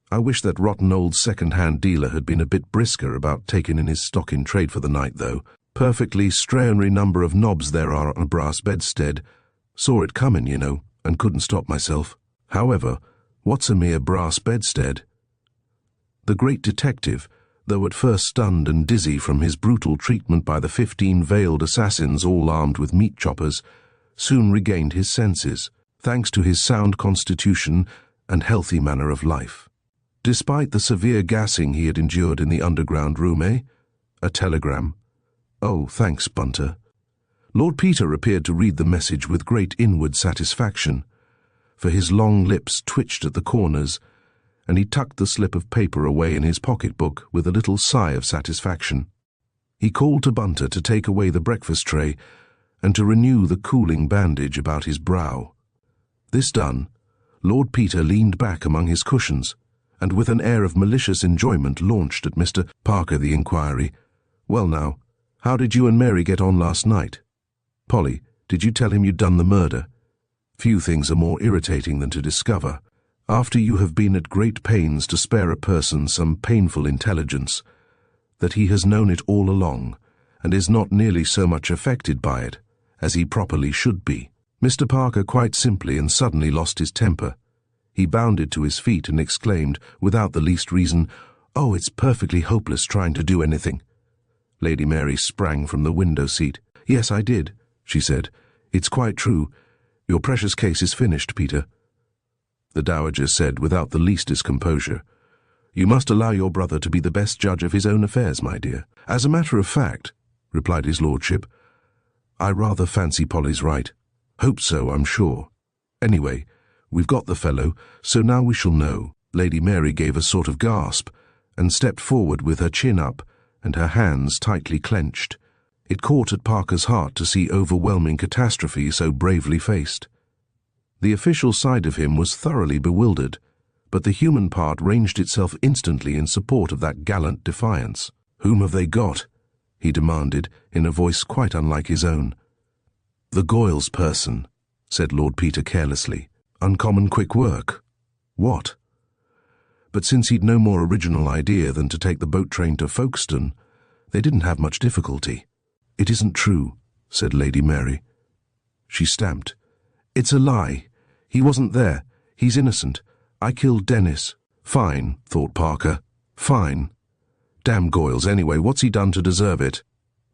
I wish that rotten old second-hand dealer had been a bit brisker about taking in his stock in trade for the night, though. Perfectly straordinary number of knobs there are on a brass bedstead. Saw it coming, you know, and couldn't stop myself. However, what's a mere brass bedstead?" The great detective, though at first stunned and dizzy from his brutal treatment by the 15 veiled assassins all armed with meat choppers, soon regained his senses, thanks to his sound constitution and healthy manner of life. Despite the severe gassing he had endured in the underground room, A telegram. "Oh, thanks, Bunter." Lord Peter appeared to read the message with great inward satisfaction, for his long lips twitched at the corners, and he tucked the slip of paper away in his pocketbook with a little sigh of satisfaction. He called to Bunter to take away the breakfast tray and to renew the cooling bandage about his brow. This done, Lord Peter leaned back among his cushions, and with an air of malicious enjoyment launched at Mr. Parker the inquiry, "Well now, how did you and Mary get on last night? Polly, did you tell him you'd done the murder? Few things are more irritating than to discover, after you have been at great pains to spare a person some painful intelligence, that he has known it all along, and is not nearly so much affected by it as he properly should be." Mr. Parker quite simply and suddenly lost his temper. He bounded to his feet and exclaimed, without the least reason, "Oh, it's perfectly hopeless trying to do anything." Lady Mary sprang from the window seat. "Yes, I did," she said. "It's quite true. Your precious case is finished, Peter." The Dowager said without the least discomposure, "You must allow your brother to be the best judge of his own affairs, my dear." "As a matter of fact," replied his lordship, "I rather fancy Polly's right. Hope so, I'm sure. Anyway, we've got the fellow, so now we shall know." Lady Mary gave a sort of gasp and stepped forward with her chin up and her hands tightly clenched. It caught at Parker's heart to see overwhelming catastrophe so bravely faced. The official side of him was thoroughly bewildered, but the human part ranged itself instantly in support of that gallant defiance. "Whom have they got?" he demanded, in a voice quite unlike his own. "The Goyles person," said Lord Peter carelessly. "Uncommon quick work." "What?" But since he'd no more original idea than to take the boat train to Folkestone, they didn't have much difficulty. "It isn't true," said Lady Mary. She stamped. "It's a lie. He wasn't there. He's innocent. I killed Denis." "Fine," thought Parker. "Fine. Damn Goyles anyway. What's he done to deserve it?"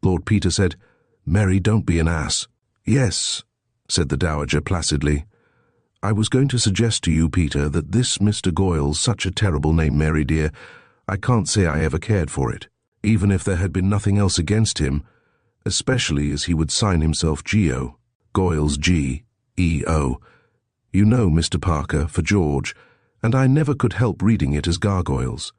Lord Peter said, "Mary, don't be an ass." "Yes," said the Dowager placidly. "I was going to suggest to you, Peter, that this Mr. Goyles, such a terrible name, Mary dear, I can't say I ever cared for it, even if there had been nothing else against him, especially as he would sign himself Geo, Goyles G-E-O. You know, Mr. Parker, for George, and I never could help reading it as Gargoyles.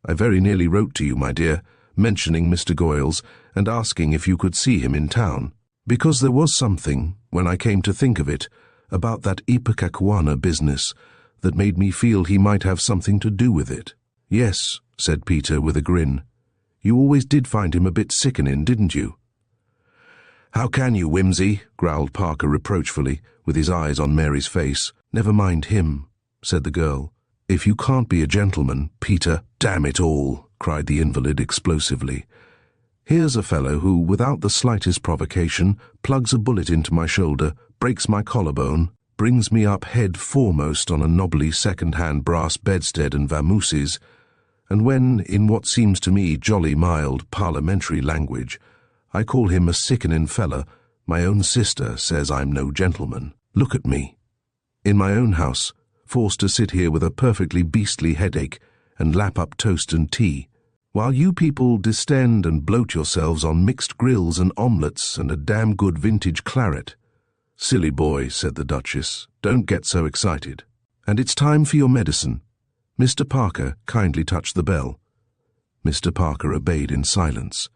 I very nearly wrote to you, my dear, mentioning Mr. Goyles and asking if you could see him in town, because there was something, when I came to think of it, about that Ipecacuana business that made me feel he might have something to do with it." "Yes," said Peter with a grin. "You always did find him a bit sickening, didn't you?" "How can you, Whimsy?" growled Parker reproachfully, with his eyes on Mary's face. "Never mind him," said the girl. "If you can't be a gentleman, Peter, damn it all." cried the invalid explosively. "Here's a fellow who, without the slightest provocation, plugs a bullet into my shoulder, breaks my collarbone, brings me up head foremost on a knobbly second-hand brass bedstead and vamooses, and when, in what seems to me jolly mild parliamentary language, I call him a sickening fella, my own sister says I'm no gentleman. Look at me. In my own house, forced to sit here with a perfectly beastly headache and lap up toast and tea, while you people distend and bloat yourselves on mixed grills and omelettes and a damn good vintage claret." "Silly boy," said the Duchess, "don't get so excited. And it's time for your medicine. Mr. Parker, kindly touch the bell." Mr. Parker obeyed in silence.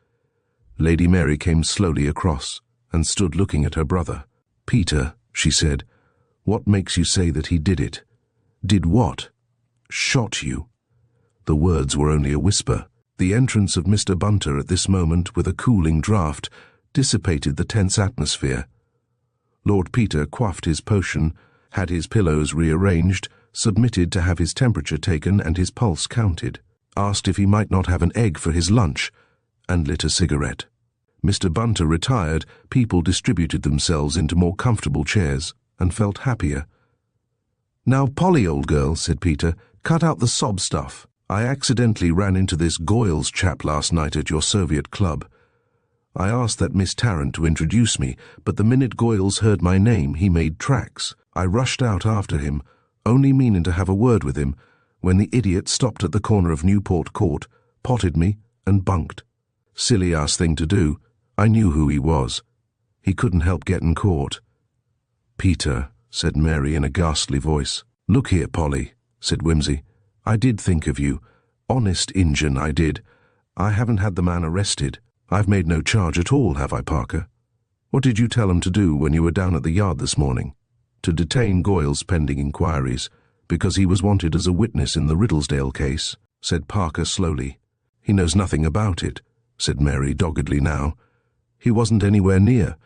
Lady Mary came slowly across and stood looking at her brother. "Peter," she said, "what makes you say that he did it?" "Did what?" "Shot you." The words were only a whisper. The entrance of Mr. Bunter at this moment with a cooling draught dissipated the tense atmosphere. Lord Peter quaffed his potion, had his pillows rearranged, submitted to have his temperature taken and his pulse counted, asked if he might not have an egg for his lunch, and lit a cigarette. Mr. Bunter retired, people distributed themselves into more comfortable chairs, and felt happier. "Now, Polly, old girl," said Peter, "cut out the sob stuff. I accidentally ran into this Goyles chap last night at your Soviet club. I asked that Miss Tarrant to introduce me, but the minute Goyles heard my name, he made tracks. I rushed out after him, only meaning to have a word with him, when the idiot stopped at the corner of Newport Court, potted me, and bunked. Silly-ass thing to do. I knew who he was. He couldn't help getting caught." "Peter," said Mary in a ghastly voice. "Look here, Polly," said Whimsy. "I did think of you. Honest Injun, I did. I haven't had the man arrested. I've made no charge at all, have I, Parker? What did you tell him to do when you were down at the yard this morning?" "To detain Goyles pending inquiries, because he was wanted as a witness in the Riddlesdale case," said Parker slowly. "He knows nothing about it," said Mary doggedly now. "He wasn't anywhere near.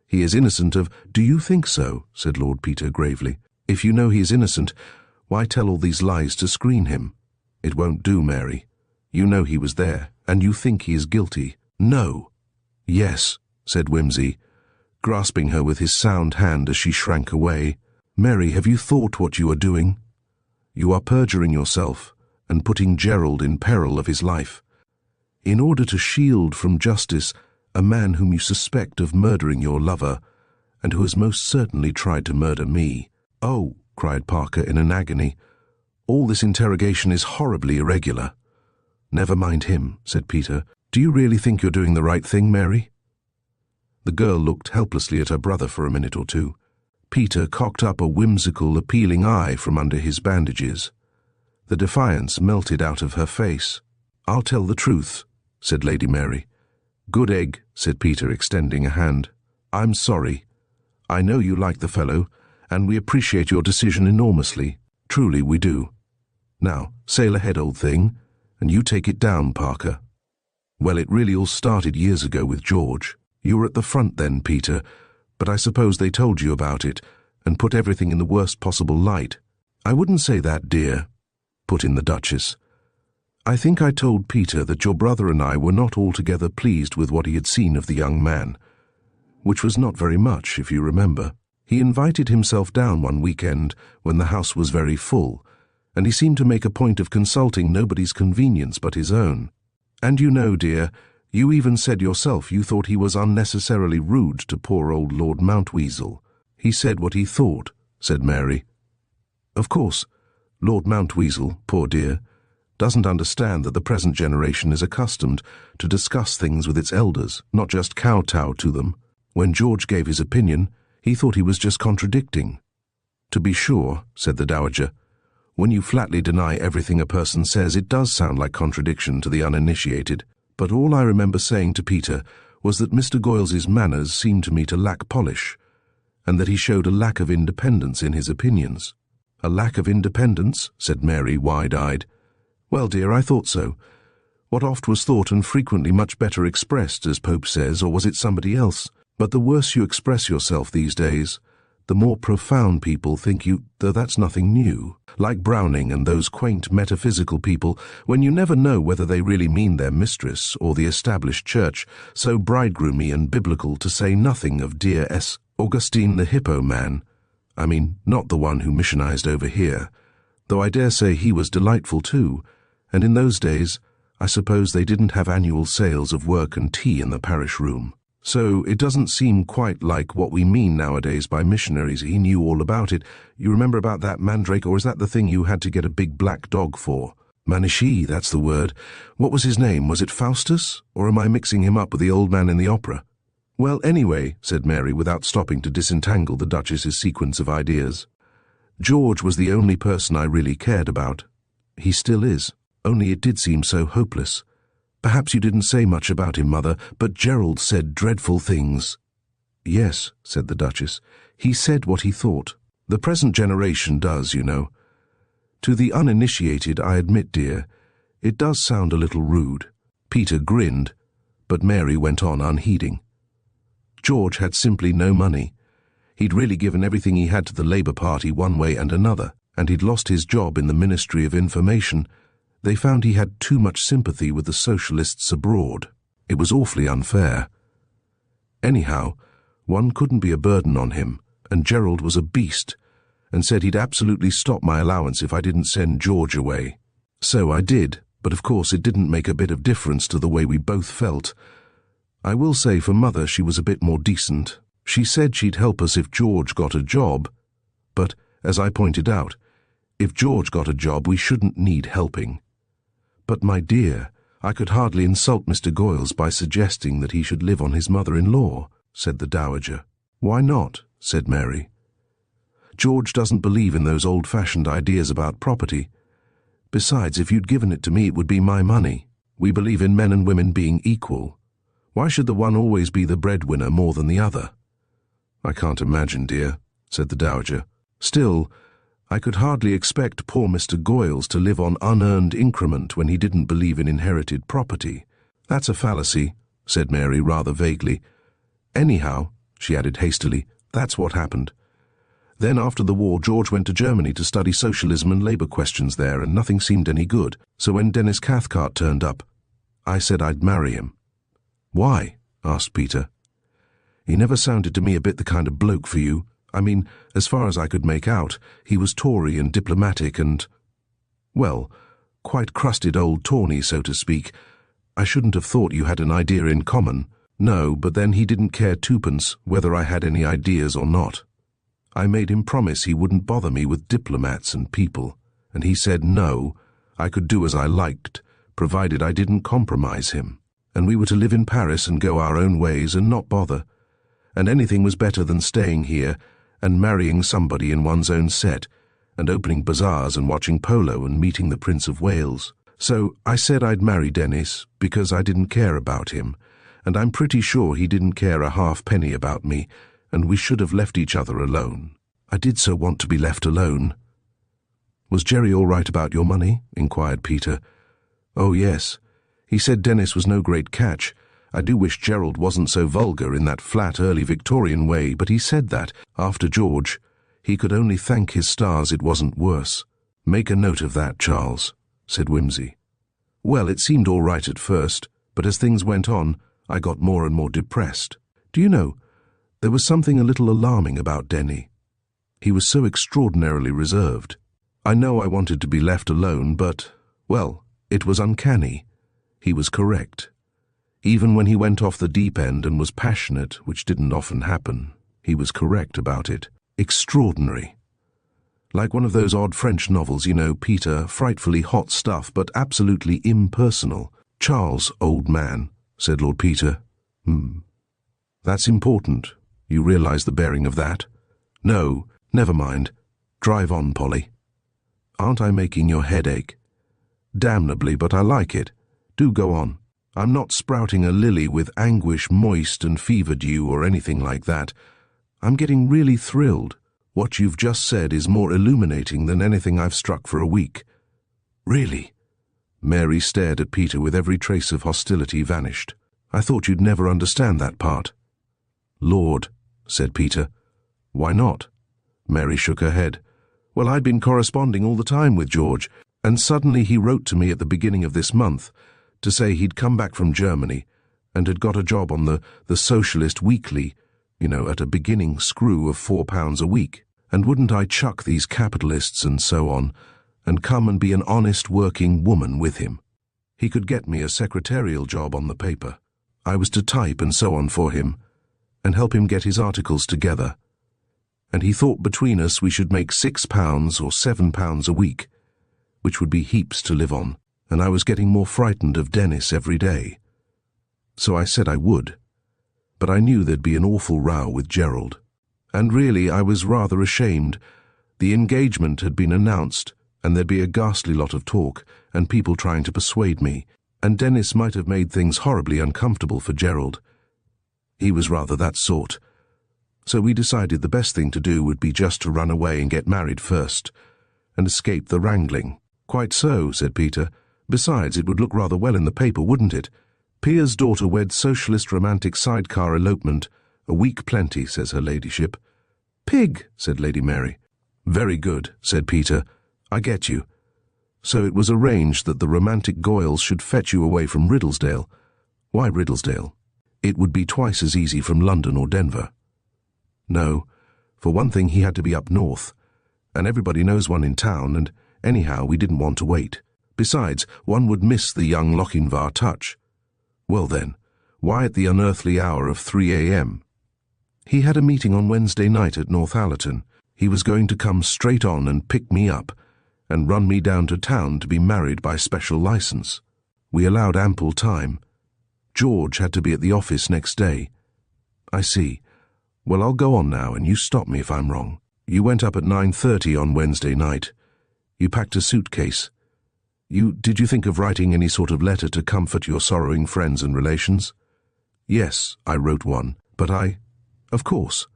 He is innocent of—" "Do you think so?" said Lord Peter gravely. "If you know he is innocent, why tell all these lies to screen him? It won't do, Mary. You know he was there, and you think he is guilty." "No." "Yes," said Whimsy, grasping her with his sound hand as she shrank away. "Mary, have you thought what you are doing? You are perjuring yourself and putting Gerald in peril of his life, in order to shield from justice a man whom you suspect of murdering your lover, and who has most certainly tried to murder me." "Oh," cried Parker in an agony, "all this interrogation is horribly irregular." "Never mind him," said Peter. "Do you really think you're doing the right thing, Mary?" The girl looked helplessly at her brother for a minute or two. Peter cocked up a whimsical, appealing eye from under his bandages. The defiance melted out of her face. "I'll tell the truth," said Lady Mary. "Good egg," said Peter, extending a hand. "I'm sorry. I know you like the fellow, and we appreciate your decision enormously. Truly we do. Now, sail ahead, old thing, and you take it down, Parker." "Well, it really all started years ago with George. You were at the front then, Peter, but I suppose they told you about it, and put everything in the worst possible light." "I wouldn't say that, dear," put in the Duchess. "I think I told Peter that your brother and I were not altogether pleased with what he had seen of the young man, which was not very much, if you remember. He invited himself down one weekend when the house was very full, and he seemed to make a point of consulting nobody's convenience but his own. And you know, dear, you even said yourself you thought he was unnecessarily rude to poor old Lord Mountweasel." "He said what he thought," said Mary. "Of course, Lord Mountweasel, poor dear, doesn't understand that the present generation is accustomed to discuss things with its elders, not just kowtow to them. When George gave his opinion, he thought he was just contradicting." "To be sure," said the Dowager, "when you flatly deny everything a person says, it does sound like contradiction to the uninitiated. But all I remember saying to Peter was that Mr. Goyles's manners seemed to me to lack polish, and that he showed a lack of independence in his opinions." "A lack of independence?" said Mary, wide-eyed. "Well, dear, I thought so. What oft was thought and frequently much better expressed, as Pope says, or was it somebody else? But the worse you express yourself these days, The more profound people think you, though that's nothing new. Like Browning and those quaint metaphysical people, when you never know whether they really mean their mistress or the established church, so bridegroomy and biblical, to say nothing of dear S. Augustine the Hippo man. I mean, not the one who missionized over here, though I dare say he was delightful too, and in those days I suppose they didn't have annual sales of work and tea in the parish room. So it doesn't seem quite like what we mean nowadays by missionaries. He knew all about it. You remember about that mandrake, or is that the thing you had to get a big black dog for? Manishi, that's the word. What was his name? Was it Faustus? Or am I mixing him up with the old man in the opera? Well, anyway, said Mary, without stopping to disentangle the Duchess's sequence of ideas. George was the only person I really cared about. He still is, only it did seem so hopeless. Perhaps you didn't say much about him, Mother, but Gerald said dreadful things. Yes, said the Duchess. He said what he thought. The present generation does, you know. To the uninitiated, I admit, dear, it does sound a little rude. Peter grinned, but Mary went on unheeding. George had simply no money. He'd really given everything he had to the Labour Party one way and another, and he'd lost his job in the Ministry of Information. They found he had too much sympathy with the socialists abroad. It was awfully unfair. Anyhow, one couldn't be a burden on him, and Gerald was a beast, and said he'd absolutely stop my allowance if I didn't send George away. So I did, but of course it didn't make a bit of difference to the way we both felt. I will say for Mother she was a bit more decent. She said she'd help us if George got a job, but, as I pointed out, if George got a job we shouldn't need helping. But, my dear, I could hardly insult Mr. Goyles by suggesting that he should live on his mother-in-law, said the Dowager. Why not? Said Mary. George doesn't believe in those old-fashioned ideas about property. Besides, if you'd given it to me, it would be my money. We believe in men and women being equal. Why should the one always be the breadwinner more than the other? I can't imagine, dear, said the Dowager. Still, I could hardly expect poor Mr. Goyles to live on unearned increment when he didn't believe in inherited property. That's a fallacy, said Mary rather vaguely. Anyhow, she added hastily, that's what happened. Then after the war, George went to Germany to study socialism and labour questions there, and nothing seemed any good. So when Denis Cathcart turned up, I said I'd marry him. Why? Asked Peter. He never sounded to me a bit the kind of bloke for you. I mean, as far as I could make out, he was Tory and diplomatic and, well, quite crusted old tawny, so to speak. I shouldn't have thought you had an idea in common. No, but then he didn't care twopence whether I had any ideas or not. I made him promise he wouldn't bother me with diplomats and people, and he said no, I could do as I liked, provided I didn't compromise him, and we were to live in Paris and go our own ways and not bother, and anything was better than staying here and marrying somebody in one's own set, and opening bazaars and watching polo and meeting the Prince of Wales. So I said I'd marry Denis because I didn't care about him, and I'm pretty sure he didn't care a halfpenny about me, and we should have left each other alone. I did so want to be left alone. Was Jerry all right about your money? Inquired Peter. Oh, yes. He said Denis was no great catch. I do wish Gerald wasn't so vulgar in that flat early Victorian way, but he said that, after George, he could only thank his stars it wasn't worse. Make a note of that, Charles, said Whimsy. Well, it seemed all right at first, but as things went on, I got more and more depressed. Do you know, there was something a little alarming about Denis. He was so extraordinarily reserved. I know I wanted to be left alone, but, well, it was uncanny. He was correct. Even when he went off the deep end and was passionate, which didn't often happen, he was correct about it. Extraordinary. Like one of those odd French novels, you know, Peter, frightfully hot stuff, but absolutely impersonal. Charles, old man, said Lord Peter. That's important. You realize the bearing of that? No, never mind. Drive on, Polly. Aren't I making your head ache? Damnably, but I like it. Do go on. I'm not sprouting a lily with anguish moist and fever dew or anything like that. I'm getting really thrilled. What you've just said is more illuminating than anything I've struck for a week. Really? Mary stared at Peter with every trace of hostility vanished. I thought you'd never understand that part. Lord, said Peter. Why not? Mary shook her head. Well, I'd been corresponding all the time with George, and suddenly he wrote to me at the beginning of this month to say he'd come back from Germany and had got a job on the Socialist Weekly, at a beginning screw of £4 a week. And wouldn't I chuck these capitalists and so on, and come and be an honest working woman with him? He could get me a secretarial job on the paper. I was to type and so on for him, and help him get his articles together. And he thought between us we should make £6 or £7 a week, which would be heaps to live on, and I was getting more frightened of Denis every day. So I said I would, but I knew there'd be an awful row with Gerald. And really I was rather ashamed. The engagement had been announced, and there'd be a ghastly lot of talk, and people trying to persuade me, and Denis might have made things horribly uncomfortable for Gerald. He was rather that sort. So we decided the best thing to do would be just to run away and get married first, and escape the wrangling. Quite so, said Peter. Besides, it would look rather well in the paper, wouldn't it? Pia's daughter wed socialist romantic sidecar elopement. A week plenty, says her ladyship. Pig, said Lady Mary. Very good, said Peter. I get you. So it was arranged that the romantic Goyles should fetch you away from Riddlesdale. Why Riddlesdale? It would be twice as easy from London or Denver. No, for one thing he had to be up north, and everybody knows one in town, and anyhow we didn't want to wait. Besides, one would miss the young Lochinvar touch. Well then, why at the unearthly hour of 3 a.m.? He had a meeting on Wednesday night at Northallerton. He was going to come straight on and pick me up, and run me down to town to be married by special license. We allowed ample time. George had to be at the office next day. I see. Well, I'll go on now, and you stop me if I'm wrong. You went up at 9:30 on Wednesday night. You packed a suitcase. Did you think of writing any sort of letter to comfort your sorrowing friends and relations? Yes, I wrote one, but of course.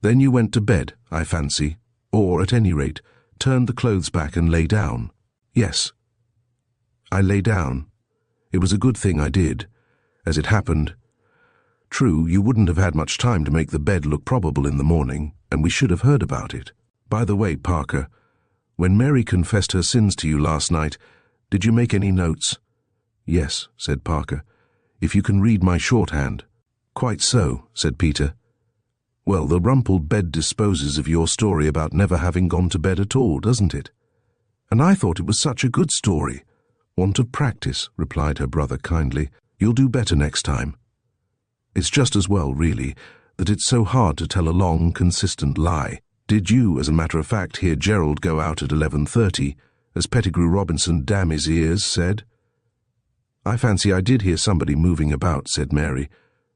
Then you went to bed, I fancy, or, at any rate, turned the clothes back and lay down. Yes. I lay down. It was a good thing I did. As it happened, true, you wouldn't have had much time to make the bed look probable in the morning, and we should have heard about it. By the way, Parker, when Mary confessed her sins to you last night, did you make any notes? Yes, said Parker. If you can read my shorthand. Quite so, said Peter. Well, the rumpled bed disposes of your story about never having gone to bed at all, doesn't it? And I thought it was such a good story. Want of practice, replied her brother kindly. You'll do better next time. It's just as well, really, that it's so hard to tell a long, consistent lie. Did you, as a matter of fact, hear Gerald go out at 11:30, as Pettigrew Robinson, damn his ears, said? I fancy I did hear somebody moving about, said Mary,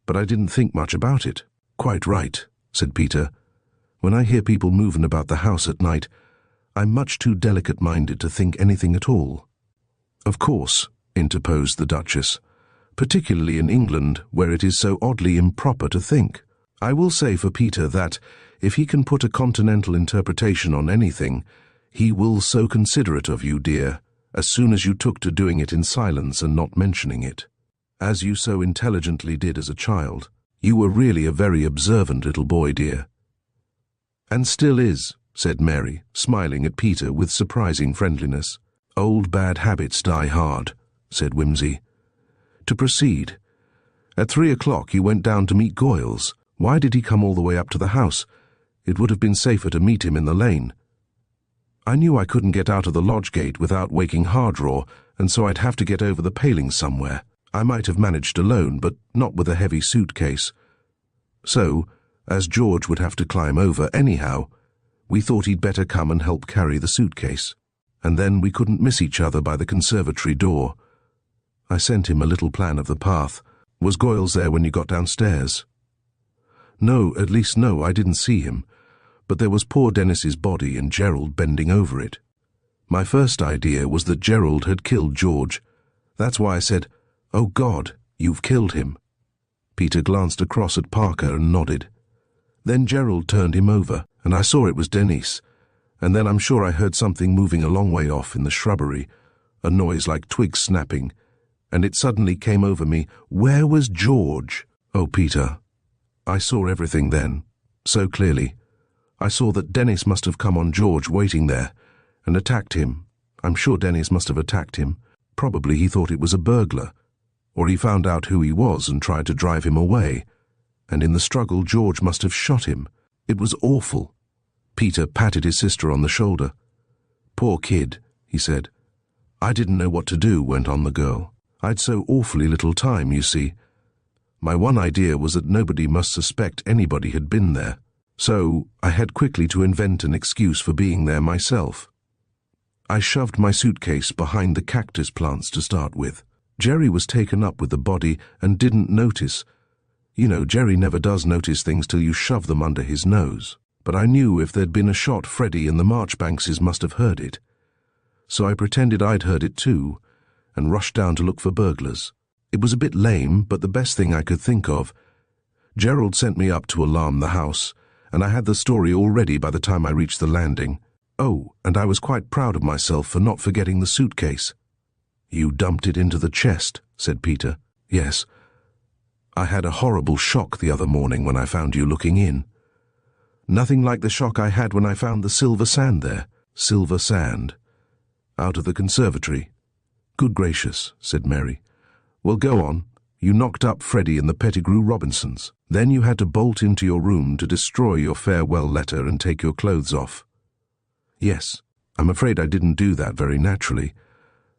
but I didn't think much about it. Quite right, said Peter. When I hear people moving about the house at night, I'm much too delicate-minded to think anything at all. Of course, interposed the Duchess, particularly in England, where it is so oddly improper to think. I will say for Peter that, if he can put a continental interpretation on anything, he will so consider it of you, dear, as soon as you took to doing it in silence and not mentioning it. As you so intelligently did as a child. You were really a very observant little boy, dear. And still is, said Mary, smiling at Peter with surprising friendliness. Old bad habits die hard, said Whimsy. To proceed. At 3 o'clock you went down to meet Goyles. Why did he come all the way up to the house? It would have been safer to meet him in the lane. I knew I couldn't get out of the lodge gate without waking Hardraw, and so I'd have to get over the palings somewhere. I might have managed alone, but not with a heavy suitcase. So, as George would have to climb over anyhow, we thought he'd better come and help carry the suitcase. And then we couldn't miss each other by the conservatory door. I sent him a little plan of the path. Was Goyles there when you got downstairs? No, at least no, I didn't see him. But there was poor Denis's body and Gerald bending over it. My first idea was that Gerald had killed George. That's why I said, "Oh God, you've killed him." Peter glanced across at Parker and nodded. Then Gerald turned him over, and I saw it was Denis. And then I'm sure I heard something moving a long way off in the shrubbery, a noise like twigs snapping, and it suddenly came over me, where was George? Oh, Peter, I saw everything then, so clearly. I saw that Denis must have come on George waiting there and attacked him. I'm sure Denis must have attacked him. Probably he thought it was a burglar, or he found out who he was and tried to drive him away. And in the struggle, George must have shot him. It was awful. Peter patted his sister on the shoulder. Poor kid, he said. I didn't know what to do, went on the girl. I'd so awfully little time, you see. My one idea was that nobody must suspect anybody had been there. So I had quickly to invent an excuse for being there myself. I shoved my suitcase behind the cactus plants to start with. Jerry was taken up with the body and didn't notice. You know, Jerry never does notice things till you shove them under his nose. But I knew if there'd been a shot, Freddie and the Marchbankses must have heard it. So I pretended I'd heard it too, and rushed down to look for burglars. It was a bit lame, but the best thing I could think of. Gerald sent me up to alarm the house, and I had the story all ready by the time I reached the landing. Oh, and I was quite proud of myself for not forgetting the suitcase. You dumped it into the chest, said Peter. Yes. I had a horrible shock the other morning when I found you looking in. Nothing like the shock I had when I found the silver sand there. Silver sand. Out of the conservatory. Good gracious, said Mary. Well, go on. You knocked up Freddie and the Pettigrew Robinsons. Then you had to bolt into your room to destroy your farewell letter and take your clothes off. Yes, I'm afraid I didn't do that very naturally,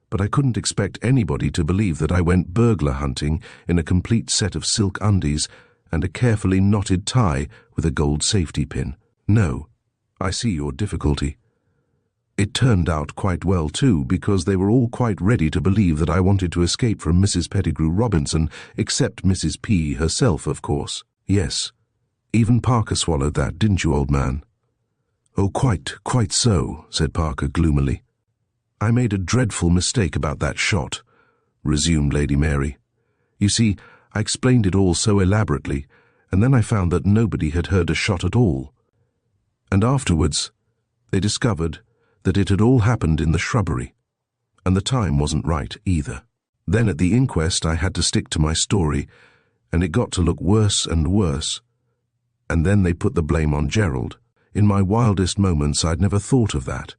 but I couldn't expect anybody to believe that I went burglar hunting in a complete set of silk undies and a carefully knotted tie with a gold safety pin. No, I see your difficulty. It turned out quite well, too, because they were all quite ready to believe that I wanted to escape from Mrs. Pettigrew Robinson, except Mrs. P. herself, of course. Yes, even Parker swallowed that, didn't you, old man? Oh, quite so, said Parker gloomily. I made a dreadful mistake about that shot, resumed Lady Mary. You see, I explained it all so elaborately, and then I found that nobody had heard a shot at all. And afterwards, they discovered that it had all happened in the shrubbery, and the time wasn't right either. Then at the inquest I had to stick to my story, and it got to look worse and worse. And then they put the blame on Gerald. In my wildest moments I'd never thought of that.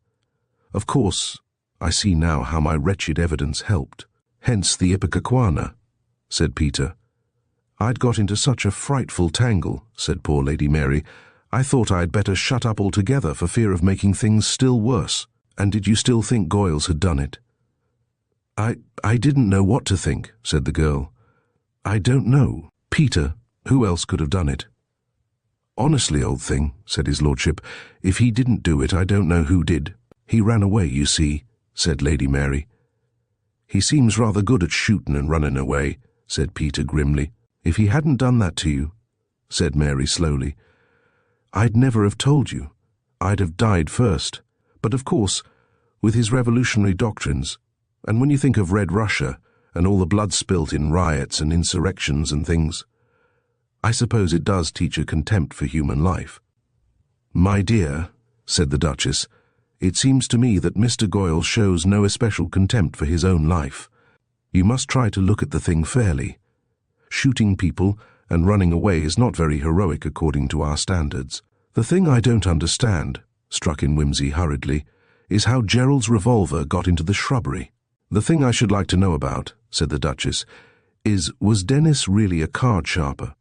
Of course, I see now how my wretched evidence helped. Hence the ipecacuanha, said Peter. I'd got into such a frightful tangle, said poor Lady Mary. I thought I'd better shut up altogether for fear of making things still worse. And did you still think Goyles had done it? I didn't know what to think, said the girl. I don't know. Peter, who else could have done it? Honestly, old thing, said his lordship, if he didn't do it, I don't know who did. He ran away, you see, said Lady Mary. He seems rather good at shooting and running away, said Peter grimly. If he hadn't done that to you, said Mary slowly, I'd never have told you. I'd have died first. But of course, with his revolutionary doctrines, and when you think of Red Russia and all the blood spilt in riots and insurrections and things, I suppose it does teach a contempt for human life. My dear, said the Duchess, it seems to me that Mr. Goyles shows no especial contempt for his own life. You must try to look at the thing fairly. Shooting people and running away is not very heroic according to our standards. The thing I don't understand, struck in Whimsy hurriedly, is how Gerald's revolver got into the shrubbery. The thing I should like to know about, said the Duchess, is, was Denis really a card sharper?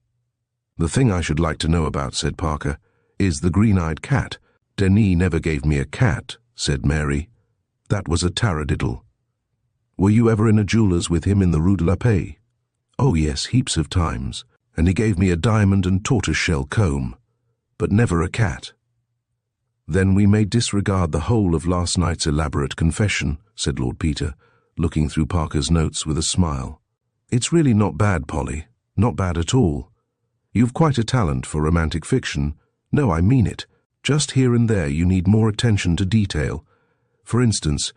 The thing I should like to know about, said Parker, is the green-eyed cat. Denis never gave me a cat, said Mary. That was a taradiddle. Were you ever in a jeweller's with him in the Rue de la Paix? Oh yes, heaps of times, and he gave me a diamond and tortoise-shell comb, but never a cat. Then we may disregard the whole of last night's elaborate confession, said Lord Peter, looking through Parker's notes with a smile. It's really not bad, Polly, not bad at all. You've quite a talent for romantic fiction. No, I mean it. Just here and there you need more attention to detail. For instance,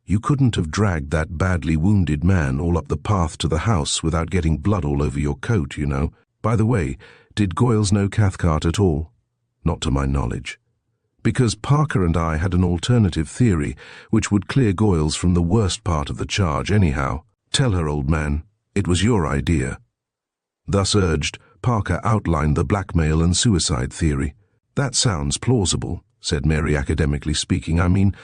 you couldn't have dragged that badly wounded man all up the path to the house without getting blood all over your coat, you know. By the way, did Goyles know Cathcart at all? Not to my knowledge. Because Parker and I had an alternative theory which would clear Goyles from the worst part of the charge anyhow. Tell her, old man, it was your idea. Thus urged, Parker outlined the blackmail and suicide theory. "That sounds plausible," said Mary, academically speaking. "I mean,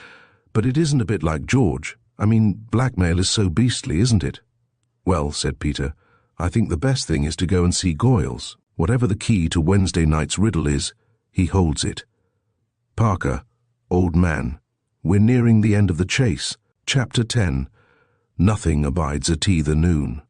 but it isn't a bit like George. I mean, blackmail is so beastly, isn't it?" "Well," said Peter, "I think the best thing is to go and see Goyles. Whatever the key to Wednesday night's riddle is, he holds it. Parker, old man, we're nearing the end of the chase. Chapter 10. Nothing abides at either noon."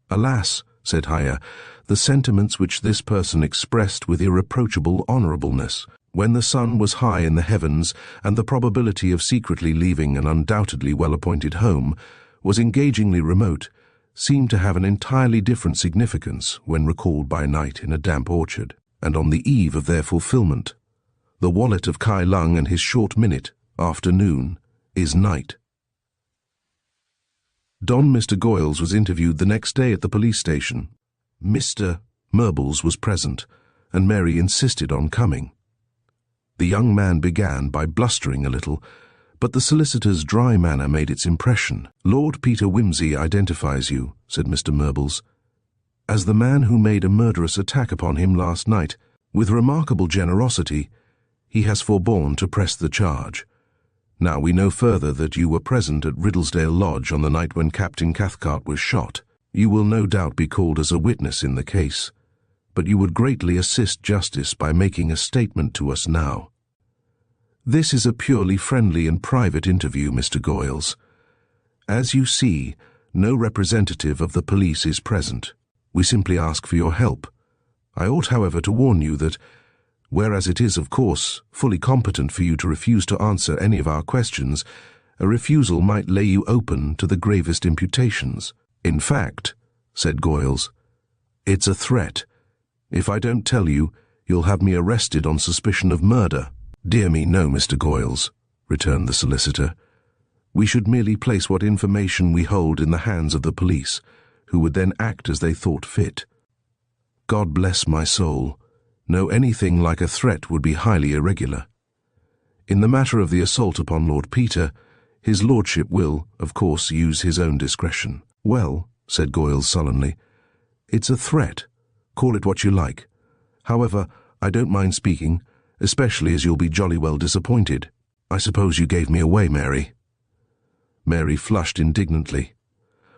"Alas," said Haya, "the sentiments which this person expressed with irreproachable honourableness, when the sun was high in the heavens, and the probability of secretly leaving an undoubtedly well-appointed home was engagingly remote, seemed to have an entirely different significance when recalled by night in a damp orchard, and on the eve of their fulfilment. The wallet of Kai Lung and his short minute, afternoon, is night." Don Mr. Goyles was interviewed the next day at the police station. Mr. Merbles was present, and Mary insisted on coming. The young man began by blustering a little, but the solicitor's dry manner made its impression. "Lord Peter Wimsey identifies you," said Mr. Merbles, "as the man who made a murderous attack upon him last night. With remarkable generosity, he has forborne to press the charge. Now we know further that you were present at Riddlesdale Lodge on the night when Captain Cathcart was shot. You will no doubt be called as a witness in the case, but you would greatly assist justice by making a statement to us now." "This is a purely friendly and private interview, Mr. Goyles. As you see, no representative of the police is present. We simply ask for your help. I ought, however, to warn you that, whereas it is, of course, fully competent for you to refuse to answer any of our questions, a refusal might lay you open to the gravest imputations." "In fact," said Goyles, "it's a threat. If I don't tell you, you'll have me arrested on suspicion of murder." "Dear me, no, Mr. Goyles," returned the solicitor. "We should merely place what information we hold in the hands of the police, who would then act as they thought fit. God bless my soul. No, anything like a threat would be highly irregular. In the matter of the assault upon Lord Peter, his lordship will, of course, use his own discretion." "Well," said Goyles sullenly, "it's a threat. Call it what you like. However, I don't mind speaking, especially as you'll be jolly well disappointed. I suppose you gave me away, Mary." Mary flushed indignantly.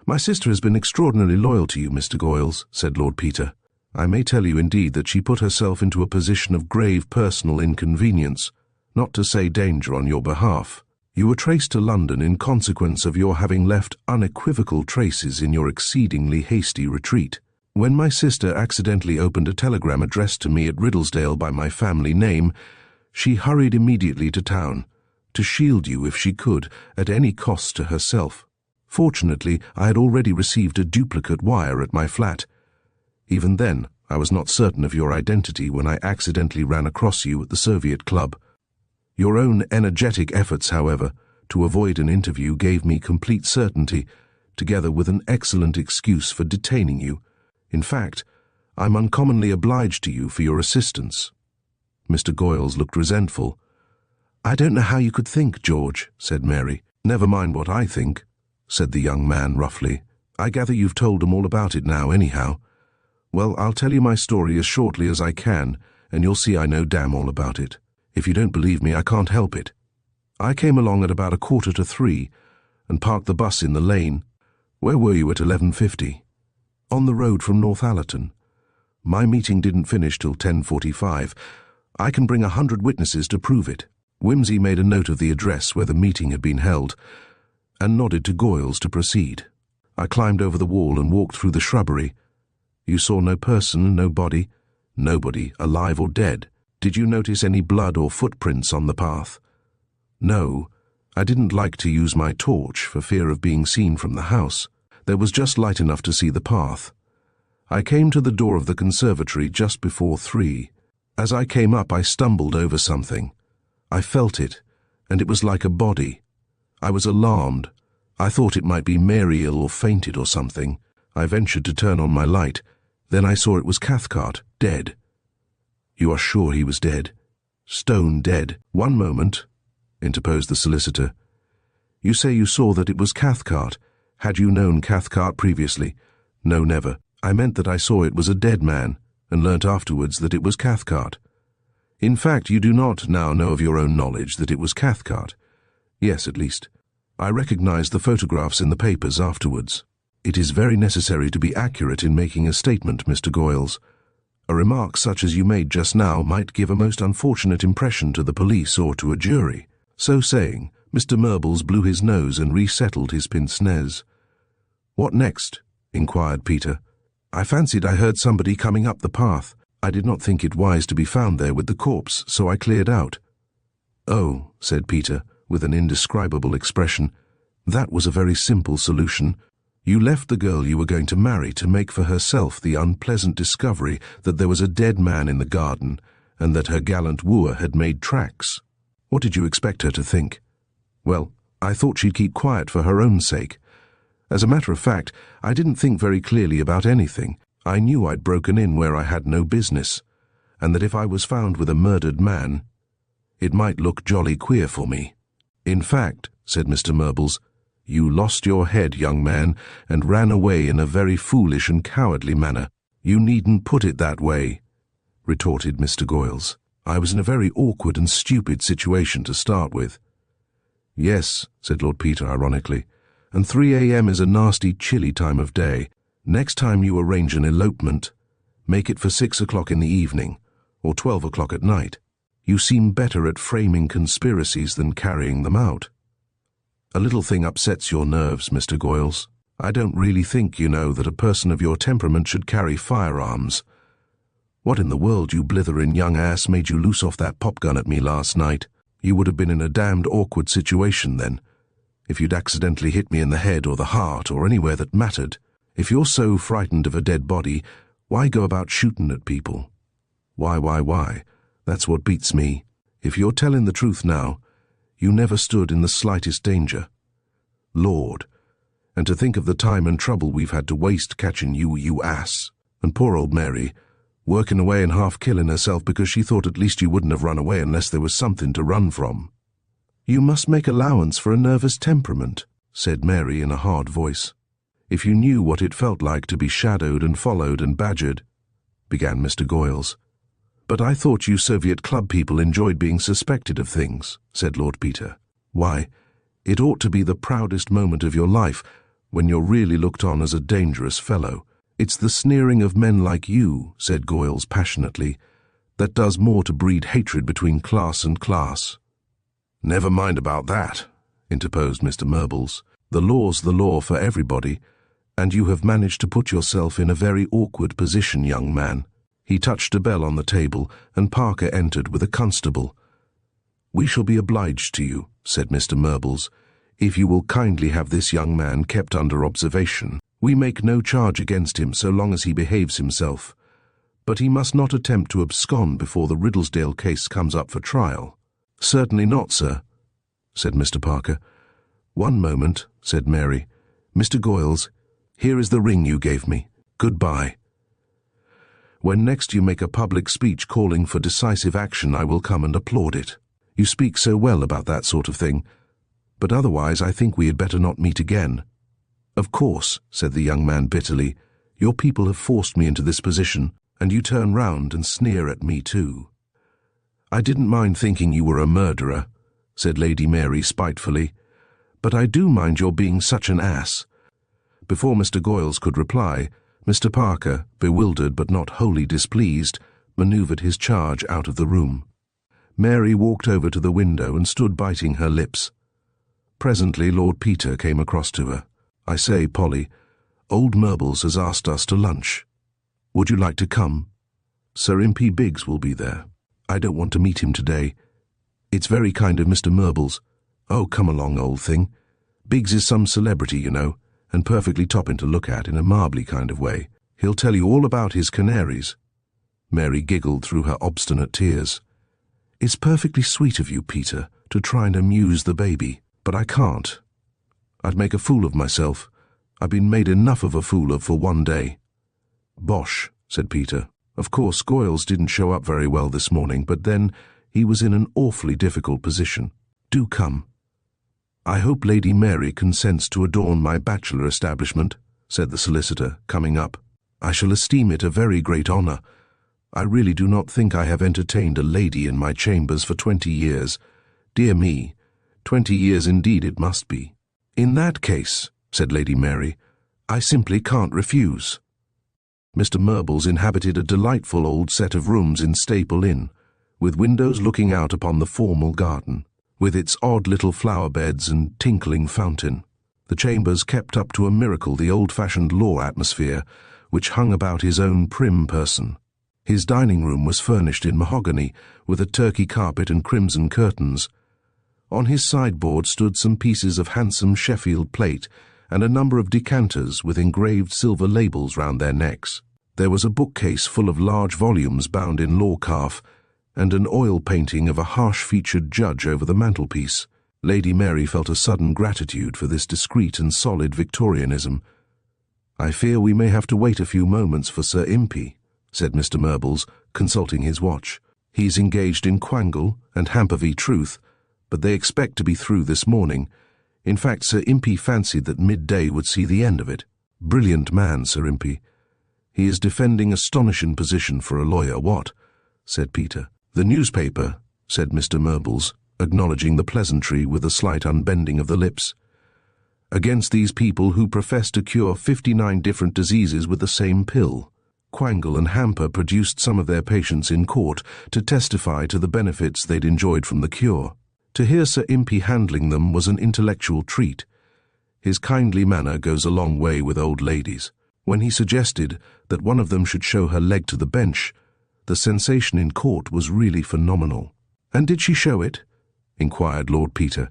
"My sister has been extraordinarily loyal to you, Mr. Goyles," said Lord Peter. "I may tell you indeed that she put herself into a position of grave personal inconvenience, not to say danger, on your behalf. You were traced to London in consequence of your having left unequivocal traces in your exceedingly hasty retreat. When my sister accidentally opened a telegram addressed to me at Riddlesdale by my family name, she hurried immediately to town, to shield you if she could, at any cost to herself. Fortunately, I had already received a duplicate wire at my flat. Even then, I was not certain of your identity when I accidentally ran across you at the Soviet Club. Your own energetic efforts, however, to avoid an interview gave me complete certainty, together with an excellent excuse for detaining you. In fact, I'm uncommonly obliged to you for your assistance." Mr. Goyles looked resentful. "I don't know how you could think, George," said Mary. "Never mind what I think," said the young man roughly. "I gather you've told them all about it now, anyhow. Well, I'll tell you my story as shortly as I can, and you'll see I know damn all about it. If you don't believe me, I can't help it. I came along at about 2:45 and parked the bus in the lane. Where were you at 11:50? "On the road from Northallerton. My meeting didn't finish till 10:45. I can bring 100 witnesses to prove it." Wimsey made a note of the address where the meeting had been held, and nodded to Goyles to proceed. "I climbed over the wall and walked through the shrubbery. You saw no person, no body, nobody, alive or dead. Did you notice any blood or footprints on the path?" "No. I didn't like to use my torch for fear of being seen from the house. There was just light enough to see the path. I came to the door of the conservatory just before 3. As I came up, I stumbled over something. I felt it, and it was like a body. I was alarmed. I thought it might be Mary ill or fainted or something. I ventured to turn on my light. Then I saw it was Cathcart, dead." "You are sure he was dead?" "Stone dead." "One moment," interposed the solicitor. "You say you saw that it was Cathcart. Had you known Cathcart previously?" "No, never. I meant that I saw it was a dead man, and learnt afterwards that it was Cathcart." In fact, you do not now know of your own knowledge that it was Cathcart. Yes, at least. I recognized the photographs in the papers afterwards. It is very necessary to be accurate in making a statement, Mr. Goyles. A remark such as you made just now might give a most unfortunate impression to the police or to a jury. So saying, Mr. Murbles blew his nose and resettled his pince-nez. "What next?" inquired Peter. "I fancied I heard somebody coming up the path. I did not think it wise to be found there with the corpse, so I cleared out." "Oh," said Peter, with an indescribable expression, "that was a very simple solution. You left the girl you were going to marry to make for herself the unpleasant discovery that there was a dead man in the garden and that her gallant wooer had made tracks. What did you expect her to think? Well, I thought she'd keep quiet for her own sake. As a matter of fact, I didn't think very clearly about anything. I knew I'd broken in where I had no business, and that if I was found with a murdered man, it might look jolly queer for me. In fact," said Mr. Murbles, "you lost your head, young man, and ran away in a very foolish and cowardly manner." "You needn't put it that way," retorted Mr. Goyles. "I was in a very awkward and stupid situation to start with." "Yes," said Lord Peter ironically, "and 3 a.m. is a nasty, chilly time of day. Next time you arrange an elopement, make it for 6 o'clock in the evening, or 12 o'clock at night. You seem better at framing conspiracies than carrying them out. A little thing upsets your nerves, Mr. Goyles. I don't really think, you know, that a person of your temperament should carry firearms. What in the world, you blithering young ass, made you loose off that popgun at me last night? You would have been in a damned awkward situation then, if you'd accidentally hit me in the head or the heart or anywhere that mattered. If you're so frightened of a dead body, why go about shooting at people? Why? That's what beats me. If you're telling the truth now, you never stood in the slightest danger. Lord, and to think of the time and trouble we've had to waste catching you, you ass. And poor old Mary, working away and half killing herself because she thought at least you wouldn't have run away unless there was something to run from." "You must make allowance for a nervous temperament," said Mary in a hard voice. "If you knew what it felt like to be shadowed and followed and badgered," began Mr. Goyles. "But I thought you Soviet club people enjoyed being suspected of things," said Lord Peter. "Why, it ought to be the proudest moment of your life when you're really looked on as a dangerous fellow. It's the sneering of men like you," said Goyles passionately, "that does more to breed hatred between class and class." "Never mind about that," interposed Mr. Murbles. "The law's the law for everybody, and you have managed to put yourself in a very awkward position, young man." He touched a bell on the table, and Parker entered with a constable. "We shall be obliged to you," said Mr. Murbles, "if you will kindly have this young man kept under observation. We make no charge against him so long as he behaves himself, but he must not attempt to abscond before the Riddlesdale case comes up for trial." "Certainly not, sir," said Mr. Parker. "One moment," said Mary. "Mr. Goyles, here is the ring you gave me. Goodbye. When next you make a public speech calling for decisive action, I will come and applaud it. You speak so well about that sort of thing, but otherwise I think we had better not meet again." "Of course," said the young man bitterly, "your people have forced me into this position, and you turn round and sneer at me too." "I didn't mind thinking you were a murderer," said Lady Mary spitefully, "but I do mind your being such an ass." Before Mr. Goyles could reply, Mr. Parker, bewildered but not wholly displeased, manoeuvred his charge out of the room. Mary walked over to the window and stood biting her lips. Presently Lord Peter came across to her. "I say, Polly, old Murbles has asked us to lunch. Would you like to come? Sir Impey Biggs will be there. I don't want to meet him today. It's very kind of Mr. Murbles. Oh, come along, old thing. Biggs is some celebrity, you know, and perfectly topping to look at in a marbly kind of way. He'll tell you all about his canaries." Mary giggled through her obstinate tears. "It's perfectly sweet of you, Peter, to try and amuse the baby, but I can't. I'd make a fool of myself. I've been made enough of a fool of for one day." "Bosh," said Peter. "Of course, Goyles didn't show up very well this morning, but then he was in an awfully difficult position. Do come." "I hope Lady Mary consents to adorn my bachelor establishment," said the solicitor, coming up. "I shall esteem it a very great honour. I really do not think I have entertained a lady in my chambers for 20 years. Dear me, 20 years indeed it must be. In that case, said Lady Mary, I simply can't refuse. Mr. Murbles inhabited a delightful old set of rooms in Staple Inn, with windows looking out upon the formal garden, with its odd little flower beds and tinkling fountain. The chambers kept up to a miracle the old-fashioned law atmosphere which hung about his own prim person. His dining room was furnished in mahogany, with a turkey carpet and crimson curtains. On his sideboard stood some pieces of handsome Sheffield plate and a number of decanters with engraved silver labels round their necks. There was a bookcase full of large volumes bound in law calf, and an oil painting of a harsh-featured judge over the mantelpiece. Lady Mary felt a sudden gratitude for this discreet and solid Victorianism. I fear we may have to wait a few moments for Sir Impey, said Mr. Murbles, consulting his watch. He's engaged in Quangle and Hamper v. Truth, but they expect to be through this morning. In fact, Sir Impey fancied that midday would see the end of it. Brilliant man, Sir Impey. He is defending astonishing position for a lawyer, what? Said Peter. The newspaper, said Mr. Murbles, acknowledging the pleasantry with a slight unbending of the lips. Against these people who profess to cure 59 different diseases with the same pill. Quangle and Hamper produced some of their patients in court to testify to the benefits they'd enjoyed from the cure. To hear Sir Impey handling them was an intellectual treat. His kindly manner goes a long way with old ladies. When he suggested that one of them should show her leg to the bench, the sensation in court was really phenomenal. And did she show it? Inquired Lord Peter.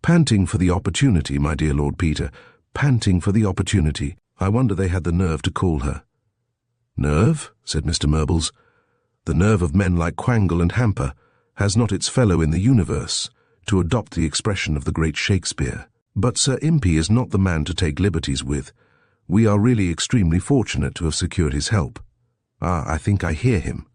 Panting for the opportunity, my dear Lord Peter, panting for the opportunity. I wonder they had the nerve to call her. Nerve? Said Mr. Murbles. The nerve of men like Quangle and Hamper has not its fellow in the universe, to adopt the expression of the great Shakespeare. But Sir Impey is not the man to take liberties with. We are really extremely fortunate to have secured his help. I think I hear him.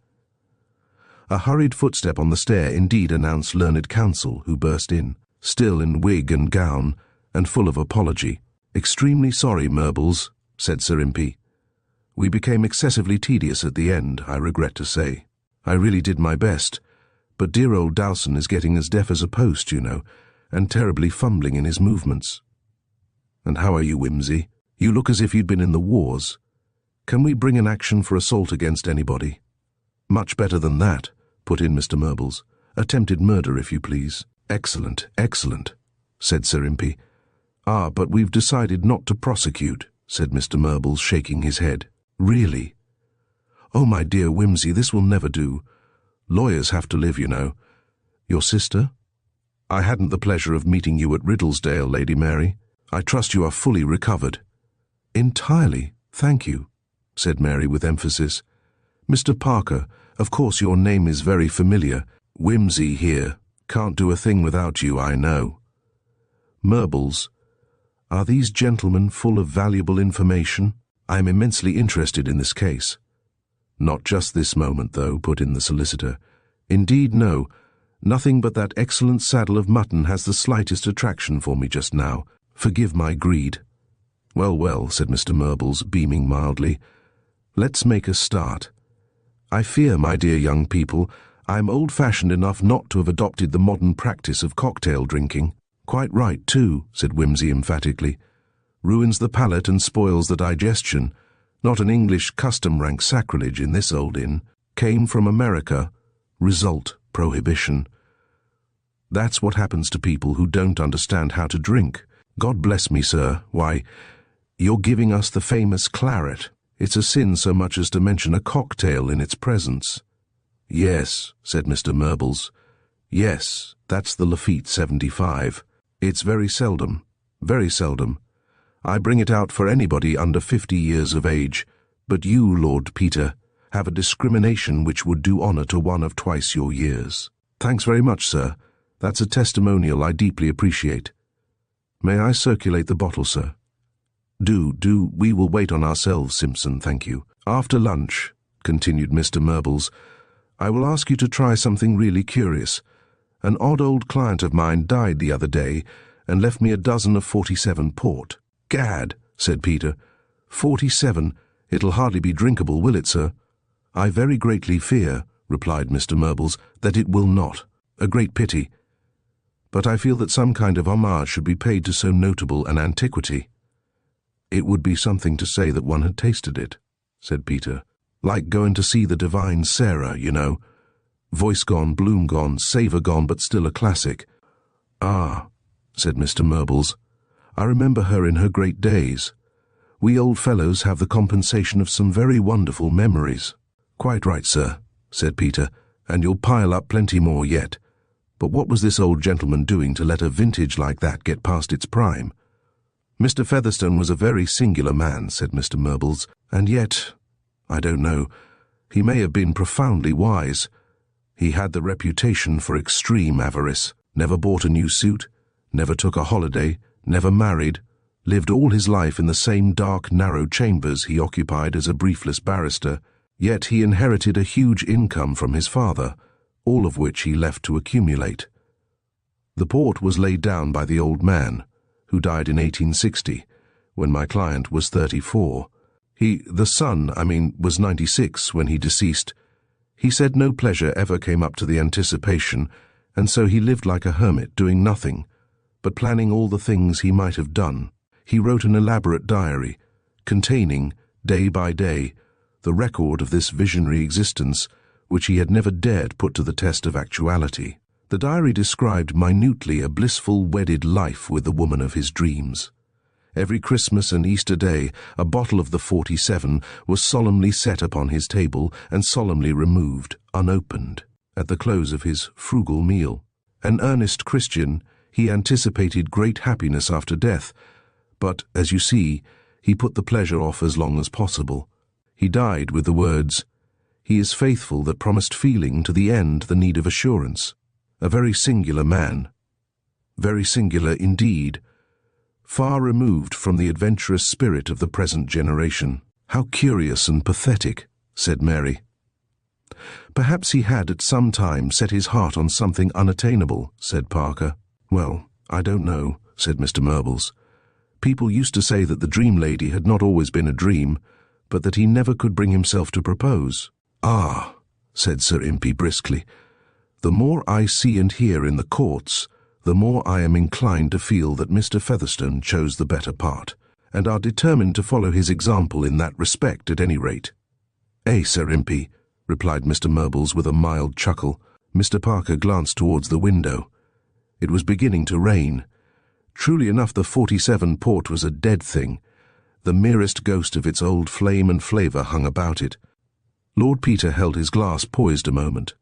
A hurried footstep on the stair indeed announced learned counsel, who burst in, still in wig and gown, and full of apology. Extremely sorry, Murbles, said Sir Impey. We became excessively tedious at the end, I regret to say. I really did my best, but dear old Dowson is getting as deaf as a post, you know, and terribly fumbling in his movements. And how are you, Whimsy? You look as if you'd been in the wars. Can we bring an action for assault against anybody? Much better than that, put in Mr. Murbles. Attempted murder, if you please. Excellent, excellent, said Sir Impey. But we've decided not to prosecute, said Mr. Murbles, shaking his head. Really? Oh, my dear Whimsy, this will never do. Lawyers have to live, you know. Your sister? I hadn't the pleasure of meeting you at Riddlesdale, Lady Mary. I trust you are fully recovered. Entirely, thank you, said Mary with emphasis. Mr. Parker, of course your name is very familiar. Whimsy here. Can't do a thing without you, I know. Murbles, are these gentlemen full of valuable information? I am immensely interested in this case. Not just this moment, though, put in the solicitor. Indeed, no. Nothing but that excellent saddle of mutton has the slightest attraction for me just now. Forgive my greed. Well, well, said Mr. Murbles, beaming mildly. Let's make a start. I fear, my dear young people, I am old-fashioned enough not to have adopted the modern practice of cocktail drinking. Quite right, too, said Whimsy emphatically. Ruins the palate and spoils the digestion. Not an English custom-rank sacrilege in this old inn. Came from America. Result, prohibition. That's what happens to people who don't understand how to drink. God bless me, sir. Why, you're giving us the famous claret. It's a sin so much as to mention a cocktail in its presence. Yes, said Mr. Murbles. Yes, that's the Lafitte 75. It's very seldom, very seldom. I bring it out for anybody under 50 years of age, but you, Lord Peter, have a discrimination which would do honour to one of twice your years. Thanks very much, sir. That's a testimonial I deeply appreciate. May I circulate the bottle, sir? Do. We will wait on ourselves, Simpson, thank you. After lunch, continued Mr. Murbles, I will ask you to try something really curious. An odd old client of mine died the other day and left me a dozen of 47 port. Gad, said Peter. 47. It'll hardly be drinkable, will it, sir? "I very greatly fear," replied Mr. Murbles, "that it will not. A great pity. But I feel that some kind of homage should be paid to so notable an antiquity." "It would be something to say that one had tasted it," said Peter. "Like going to see the divine Sarah, you know. Voice gone, bloom gone, savour gone, but still a classic." "Ah," said Mr. Murbles, "I remember her in her great days. We old fellows have the compensation of some very wonderful memories." "Quite right, sir," said Peter, "and you'll pile up plenty more yet. But what was this old gentleman doing to let a vintage like that get past its prime?" "Mr. Featherstone was a very singular man," said Mr. Murbles, "and yet, I don't know, he may have been profoundly wise. He had the reputation for extreme avarice, never bought a new suit, never took a holiday, never married, lived all his life in the same dark, narrow chambers he occupied as a briefless barrister, yet he inherited a huge income from his father, all of which he left to accumulate. The port was laid down by the old man, who died in 1860, when my client was 34. The son, was 96 when he deceased. He said no pleasure ever came up to the anticipation, and so he lived like a hermit, doing nothing, but planning all the things he might have done. He wrote an elaborate diary, containing, day by day, the record of this visionary existence, which he had never dared put to the test of actuality. The diary described minutely a blissful wedded life with the woman of his dreams. Every Christmas and Easter day, a bottle of the 47 was solemnly set upon his table and solemnly removed, unopened, at the close of his frugal meal. An earnest Christian, he anticipated great happiness after death, but, as you see, he put the pleasure off as long as possible. He died with the words, "He is faithful that promised feeling to the end the need of assurance." A very singular man. Very singular indeed. Far removed from the adventurous spirit of the present generation. "How curious and pathetic," said Mary. "Perhaps he had at some time set his heart on something unattainable," said Parker. "Well, I don't know," said Mr. Murbles. "People used to say that the dream lady had not always been a dream, but that he never could bring himself to propose." "Ah," said Sir Impey briskly, "the more I see and hear in the courts, the more I am inclined to feel that Mr. Featherstone chose the better part, and are determined to follow his example in that respect at any rate." "Eh, Sir Impey," replied Mr. Murbles with a mild chuckle. Mr. Parker glanced towards the window. It was beginning to rain. Truly enough, the 47 port was a dead thing. The merest ghost of its old flame and flavour hung about it. Lord Peter held his glass poised a moment.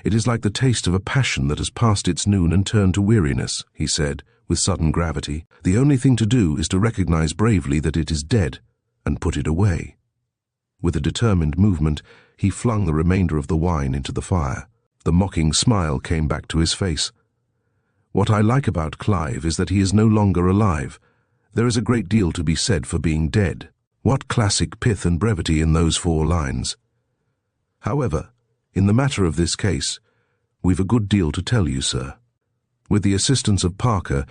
"It is like the taste of a passion that has passed its noon and turned to weariness," he said, with sudden gravity. "The only thing to do is to recognize bravely that it is dead, and put it away." With a determined movement, he flung the remainder of the wine into the fire. The mocking smile came back to his face. "What I like about Clive is that he is no longer alive. There is a great deal to be said for being dead. What classic pith and brevity in those 4 lines. However, in the matter of this case, we've a good deal to tell you, sir." With the assistance of Parker,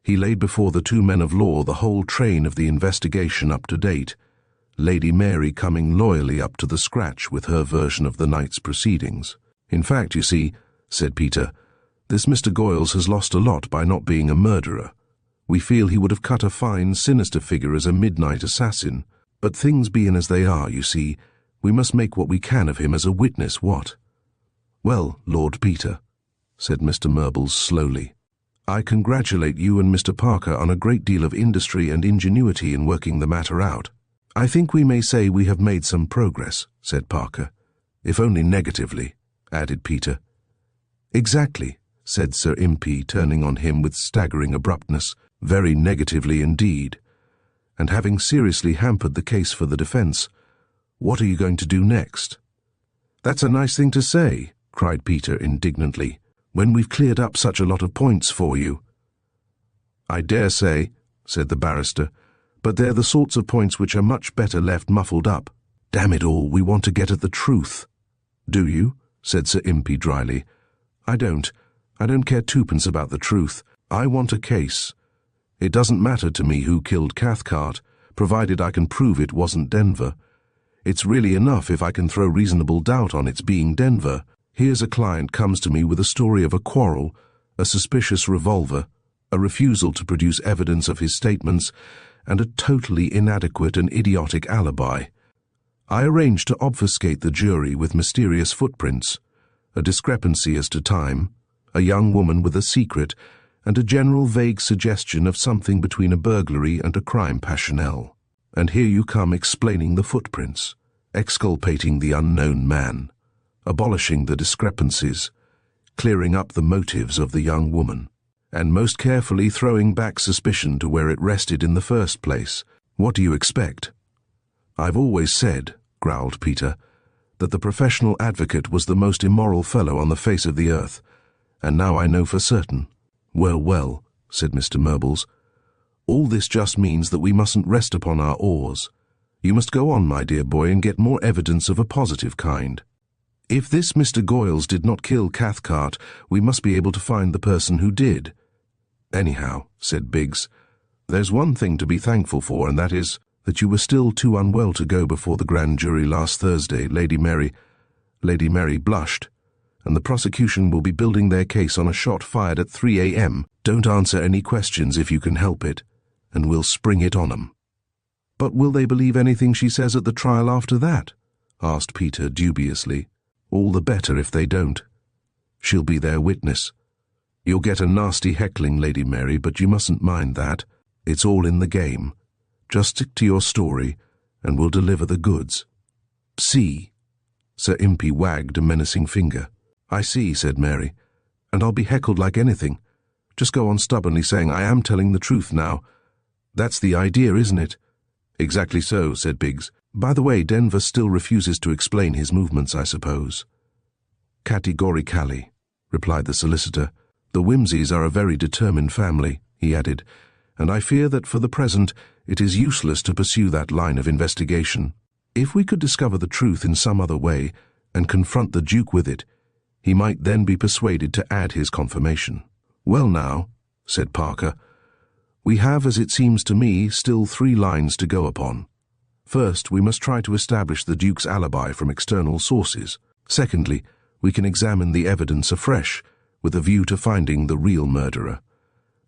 he laid before the 2 men of law the whole train of the investigation up to date, Lady Mary coming loyally up to the scratch with her version of the night's proceedings. "In fact, you see," said Peter, "this Mr. Goyles has lost a lot by not being a murderer. We feel he would have cut a fine, sinister figure as a midnight assassin. But things being as they are, you see, we must make what we can of him as a witness, what?" "Well, Lord Peter," said Mr. Murbles slowly, "I congratulate you and Mr. Parker on a great deal of industry and ingenuity in working the matter out." "I think we may say we have made some progress," said Parker. "If only negatively," added Peter. "Exactly," said Sir Impey, turning on him with staggering abruptness. "Very negatively indeed. And having seriously hampered the case for the defence, what are you going to do next?" "That's a nice thing to say," cried Peter indignantly, "when we've cleared up such a lot of points for you." "I dare say," said the barrister, "but they're the sorts of points which are much better left muffled up. Damn it all, we want to get at the truth." "Do you?" said Sir Impey dryly. I don't care twopence about the truth. I want a case. It doesn't matter to me who killed Cathcart, provided I can prove it wasn't Denver. It's really enough if I can throw reasonable doubt on its being Denver. Here's a client comes to me with a story of a quarrel, a suspicious revolver, a refusal to produce evidence of his statements, and a totally inadequate and idiotic alibi. I arranged to obfuscate the jury with mysterious footprints, a discrepancy as to time, a young woman with a secret, and a general vague suggestion of something between a burglary and a crime passionnel. And here you come explaining the footprints, exculpating the unknown man, abolishing the discrepancies, clearing up the motives of the young woman, and most carefully throwing back suspicion to where it rested in the first place. What do you expect? I've always said, growled Peter, that the professional advocate was the most immoral fellow on the face of the earth, and now I know for certain. Well, well, said Mr. Murbles, all this just means that we mustn't rest upon our oars. You must go on, my dear boy, and get more evidence of a positive kind. If this Mr. Goyles did not kill Cathcart, we must be able to find the person who did. Anyhow, said Biggs, there's one thing to be thankful for, and that is that you were still too unwell to go before the grand jury last Thursday. Lady Mary blushed, and the prosecution will be building their case on a shot fired at 3 a.m. Don't answer any questions if you can help it, and we'll spring it on 'em. But will they believe anything she says at the trial after that? Asked Peter dubiously. All the better if they don't. She'll be their witness. You'll get a nasty heckling, Lady Mary, but you mustn't mind that. It's all in the game. Just stick to your story, and we'll deliver the goods. See? Sir Impey wagged a menacing finger. I see, said Mary, and I'll be heckled like anything. Just go on stubbornly saying I am telling the truth now. That's the idea, isn't it? Exactly so, said Biggs. By the way, Denver still refuses to explain his movements, I suppose. Categorically, replied the solicitor. The Whimsies are a very determined family, he added, and I fear that for the present it is useless to pursue that line of investigation. If we could discover the truth in some other way and confront the Duke with it, he might then be persuaded to add his confirmation. Well now, said Parker, we have, as it seems to me, still 3 lines to go upon. First, we must try to establish the Duke's alibi from external sources. Secondly, we can examine the evidence afresh, with a view to finding the real murderer.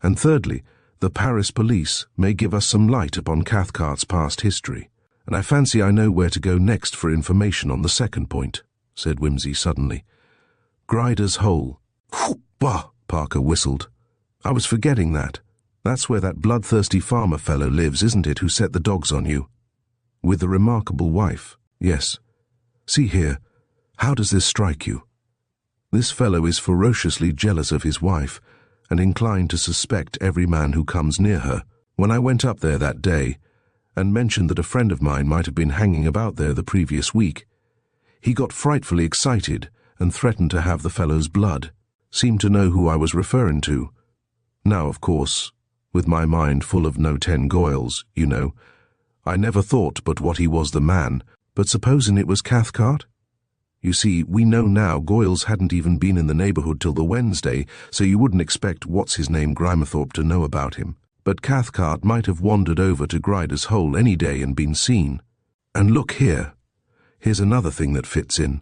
And thirdly, the Paris police may give us some light upon Cathcart's past history, and I fancy I know where to go next for information on the second point, said Whimsy suddenly. Grider's Hole. Bah! Parker whistled. I was forgetting that. That's where that bloodthirsty farmer fellow lives, isn't it, who set the dogs on you? With the remarkable wife, yes. See here, how does this strike you? This fellow is ferociously jealous of his wife, and inclined to suspect every man who comes near her. When I went up there that day, and mentioned that a friend of mine might have been hanging about there the previous week, he got frightfully excited and threatened to have the fellow's blood, seemed to know who I was referring to. Now, of course, with my mind full of No 10 Goyles, you know, I never thought but what he was the man, but supposing it was Cathcart? You see, we know now Goyles hadn't even been in the neighbourhood till the Wednesday, so you wouldn't expect what's-his-name Grimethorpe to know about him. But Cathcart might have wandered over to Grider's Hole any day and been seen. And look here. Here's another thing that fits in.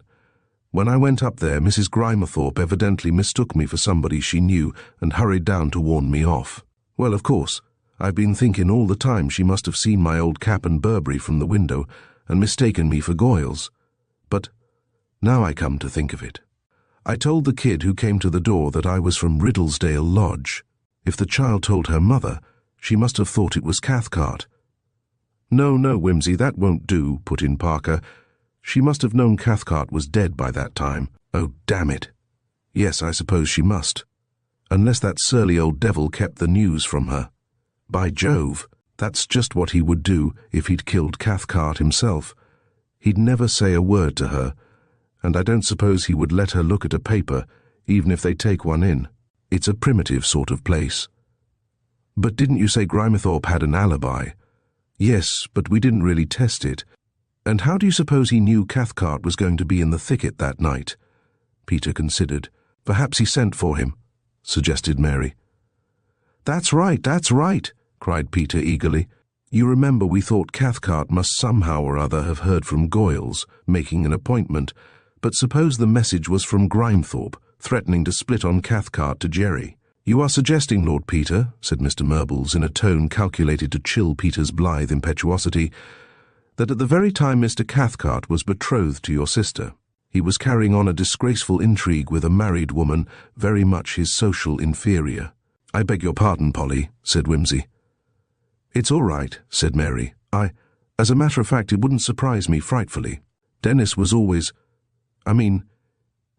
When I went up there, Mrs. Grimethorpe evidently mistook me for somebody she knew and hurried down to warn me off. Well, of course, I've been thinking all the time she must have seen my old cap and Burberry from the window and mistaken me for Goyles. But now I come to think of it, I told the kid who came to the door that I was from Riddlesdale Lodge. If the child told her mother, she must have thought it was Cathcart. No, Whimsy, that won't do, put in Parker. She must have known Cathcart was dead by that time. Oh, damn it. Yes, I suppose she must. Unless that surly old devil kept the news from her. By Jove, that's just what he would do if he'd killed Cathcart himself. He'd never say a word to her, and I don't suppose he would let her look at a paper, even if they take one in. It's a primitive sort of place. But didn't you say Grimethorpe had an alibi? Yes, but we didn't really test it. And how do you suppose he knew Cathcart was going to be in the thicket that night? Peter considered. Perhaps he sent for him, suggested Mary. That's right, cried Peter eagerly. You remember we thought Cathcart must somehow or other have heard from Goyles, making an appointment, but suppose the message was from Grimethorpe, threatening to split on Cathcart to Jerry. You are suggesting, Lord Peter, said Mr. Murbles in a tone calculated to chill Peter's blithe impetuosity, that at the very time Mr. Cathcart was betrothed to your sister, he was carrying on a disgraceful intrigue with a married woman very much his social inferior. I beg your pardon, Polly, said Whimsy. It's all right, said Mary. As a matter of fact, it wouldn't surprise me frightfully. Denis was always,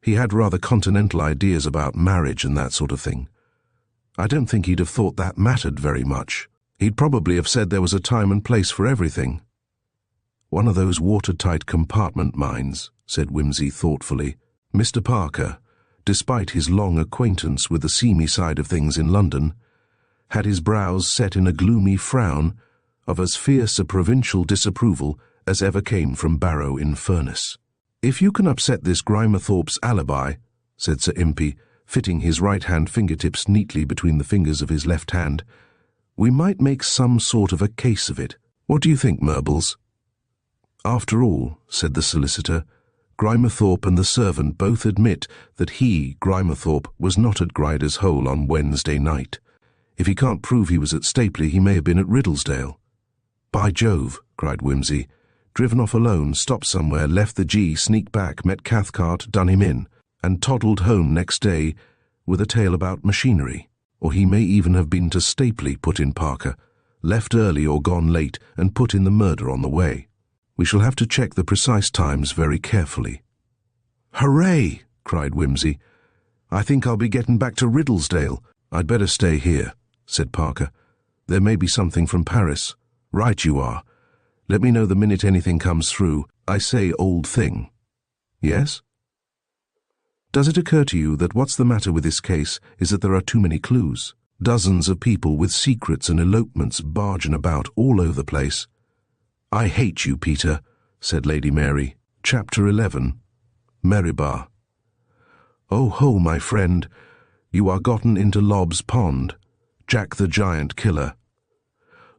he had rather continental ideas about marriage and that sort of thing. I don't think he'd have thought that mattered very much. He'd probably have said there was a time and place for everything. One of those watertight compartment minds, said Whimsy thoughtfully. Mr. Parker, despite his long acquaintance with the seamy side of things in London, had his brows set in a gloomy frown of as fierce a provincial disapproval as ever came from Barrow-in-Furness. If you can upset this Grimethorpe's alibi, said Sir Impey, fitting his right-hand fingertips neatly between the fingers of his left hand, we might make some sort of a case of it. What do you think, Murbles? After all, said the solicitor, Grimethorpe and the servant both admit that he, Grimethorpe, was not at Grider's Hole on Wednesday night. If he can't prove he was at Stapley, he may have been at Riddlesdale. By Jove, cried Whimsy. Driven off alone, stopped somewhere, left the G, sneaked back, met Cathcart, done him in, and toddled home next day with a tale about machinery. Or he may even have been to Stapley, put in Parker, left early or gone late, and put in the murder on the way. We shall have to check the precise times very carefully. Hooray! cried Whimsy. I think I'll be getting back to Riddlesdale. I'd better stay here, said Parker. There may be something from Paris. Right you are. Let me know the minute anything comes through. I say, old thing. Yes? Does it occur to you that what's the matter with this case is that there are too many clues? Dozens of people with secrets and elopements barging about all over the place. I hate you, Peter, said Lady Mary. Chapter 11. Meribah. Oh ho, my friend, you are gotten into Lob's Pond, Jack the Giant Killer.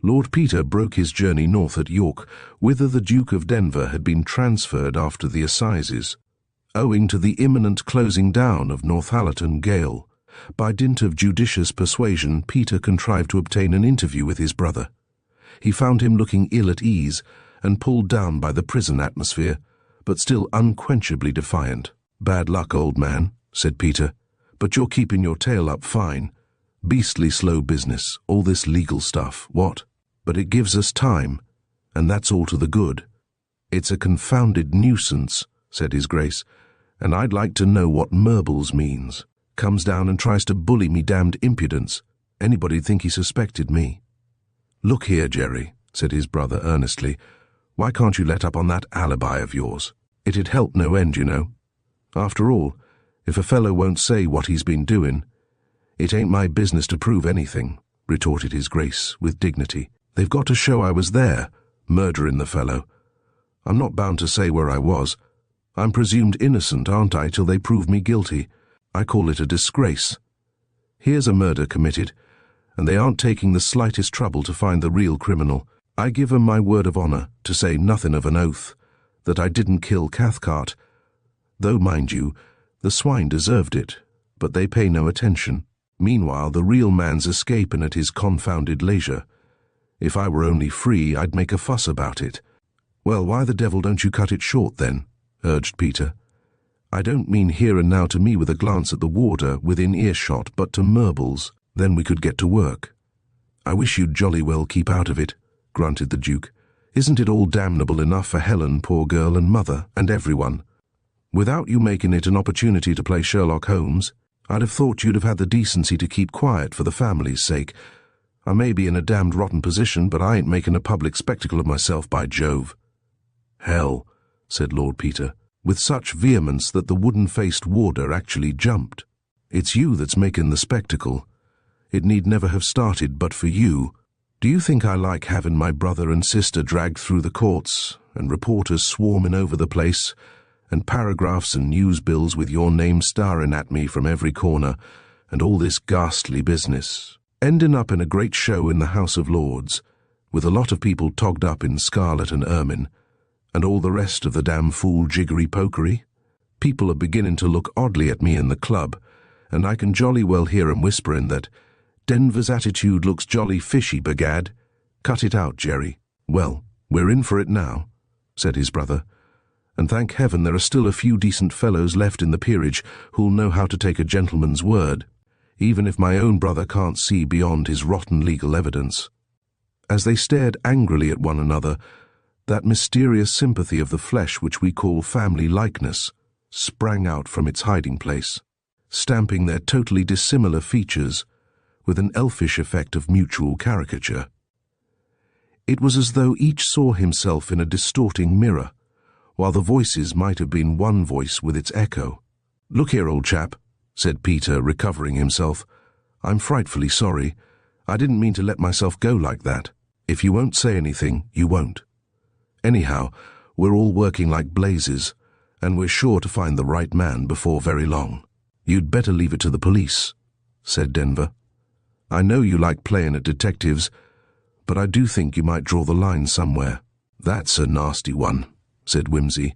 Lord Peter broke his journey north at York, whither the Duke of Denver had been transferred after the assizes, owing to the imminent closing down of Northallerton Gaol. By dint of judicious persuasion, Peter contrived to obtain an interview with his brother. He found him looking ill at ease and pulled down by the prison atmosphere, but still unquenchably defiant. Bad luck, old man, said Peter, but you're keeping your tail up fine. Beastly slow business, all this legal stuff, what? But it gives us time, and that's all to the good. It's a confounded nuisance, said his Grace, and I'd like to know what Murbles means. Comes down and tries to bully me damned impudence. Anybody'd think he suspected me. Look here, Jerry, said his brother earnestly, why can't you let up on that alibi of yours? It'd help no end, you know. After all, if a fellow won't say what he's been doing, it ain't my business to prove anything, retorted his Grace with dignity. They've got to show I was there, murdering the fellow. I'm not bound to say where I was. I'm presumed innocent, aren't I, till they prove me guilty? I call it a disgrace. Here's a murder committed, and they aren't taking the slightest trouble to find the real criminal. I give 'em my word of honour, to say nothing of an oath, that I didn't kill Cathcart, though, mind you, the swine deserved it, but they pay no attention. Meanwhile, the real man's escaping at his confounded leisure. If I were only free, I'd make a fuss about it. Well, why the devil don't you cut it short, then? Urged Peter. I don't mean here and now to me with a glance at the warder within earshot, but to Murbles. Then we could get to work. I wish you'd jolly well keep out of it, grunted the Duke. Isn't it all damnable enough for Helen, poor girl, and Mother, and everyone? Without you making it an opportunity to play Sherlock Holmes, I'd have thought you'd have had the decency to keep quiet for the family's sake. I may be in a damned rotten position, but I ain't making a public spectacle of myself, by Jove. Hell, said Lord Peter, with such vehemence that the wooden-faced warder actually jumped. It's you that's making the spectacle. It need never have started but for you. Do you think I like having my brother and sister dragged through the courts, and reporters swarming over the place, and paragraphs and news bills with your name starring at me from every corner, and all this ghastly business, ending up in a great show in the House of Lords, with a lot of people togged up in scarlet and ermine, and all the rest of the damn fool jiggery pokery. People are beginning to look oddly at me in the club, and I can jolly well hear 'em whispering that Denver's attitude looks jolly fishy, begad. Cut it out, Jerry. Well, we're in for it now, said his brother, and thank heaven there are still a few decent fellows left in the peerage who'll know how to take a gentleman's word, even if my own brother can't see beyond his rotten legal evidence. As they stared angrily at one another, that mysterious sympathy of the flesh which we call family likeness sprang out from its hiding place, stamping their totally dissimilar features with an elfish effect of mutual caricature. It was as though each saw himself in a distorting mirror, while the voices might have been one voice with its echo. "Look here, old chap," said Peter, recovering himself. "I'm frightfully sorry. I didn't mean to let myself go like that. If you won't say anything, you won't. Anyhow, we're all working like blazes, and we're sure to find the right man before very long." "You'd better leave it to the police," said Denver. "I know you like playing at detectives, but I do think you might draw the line somewhere." "That's a nasty one," said Whimsy.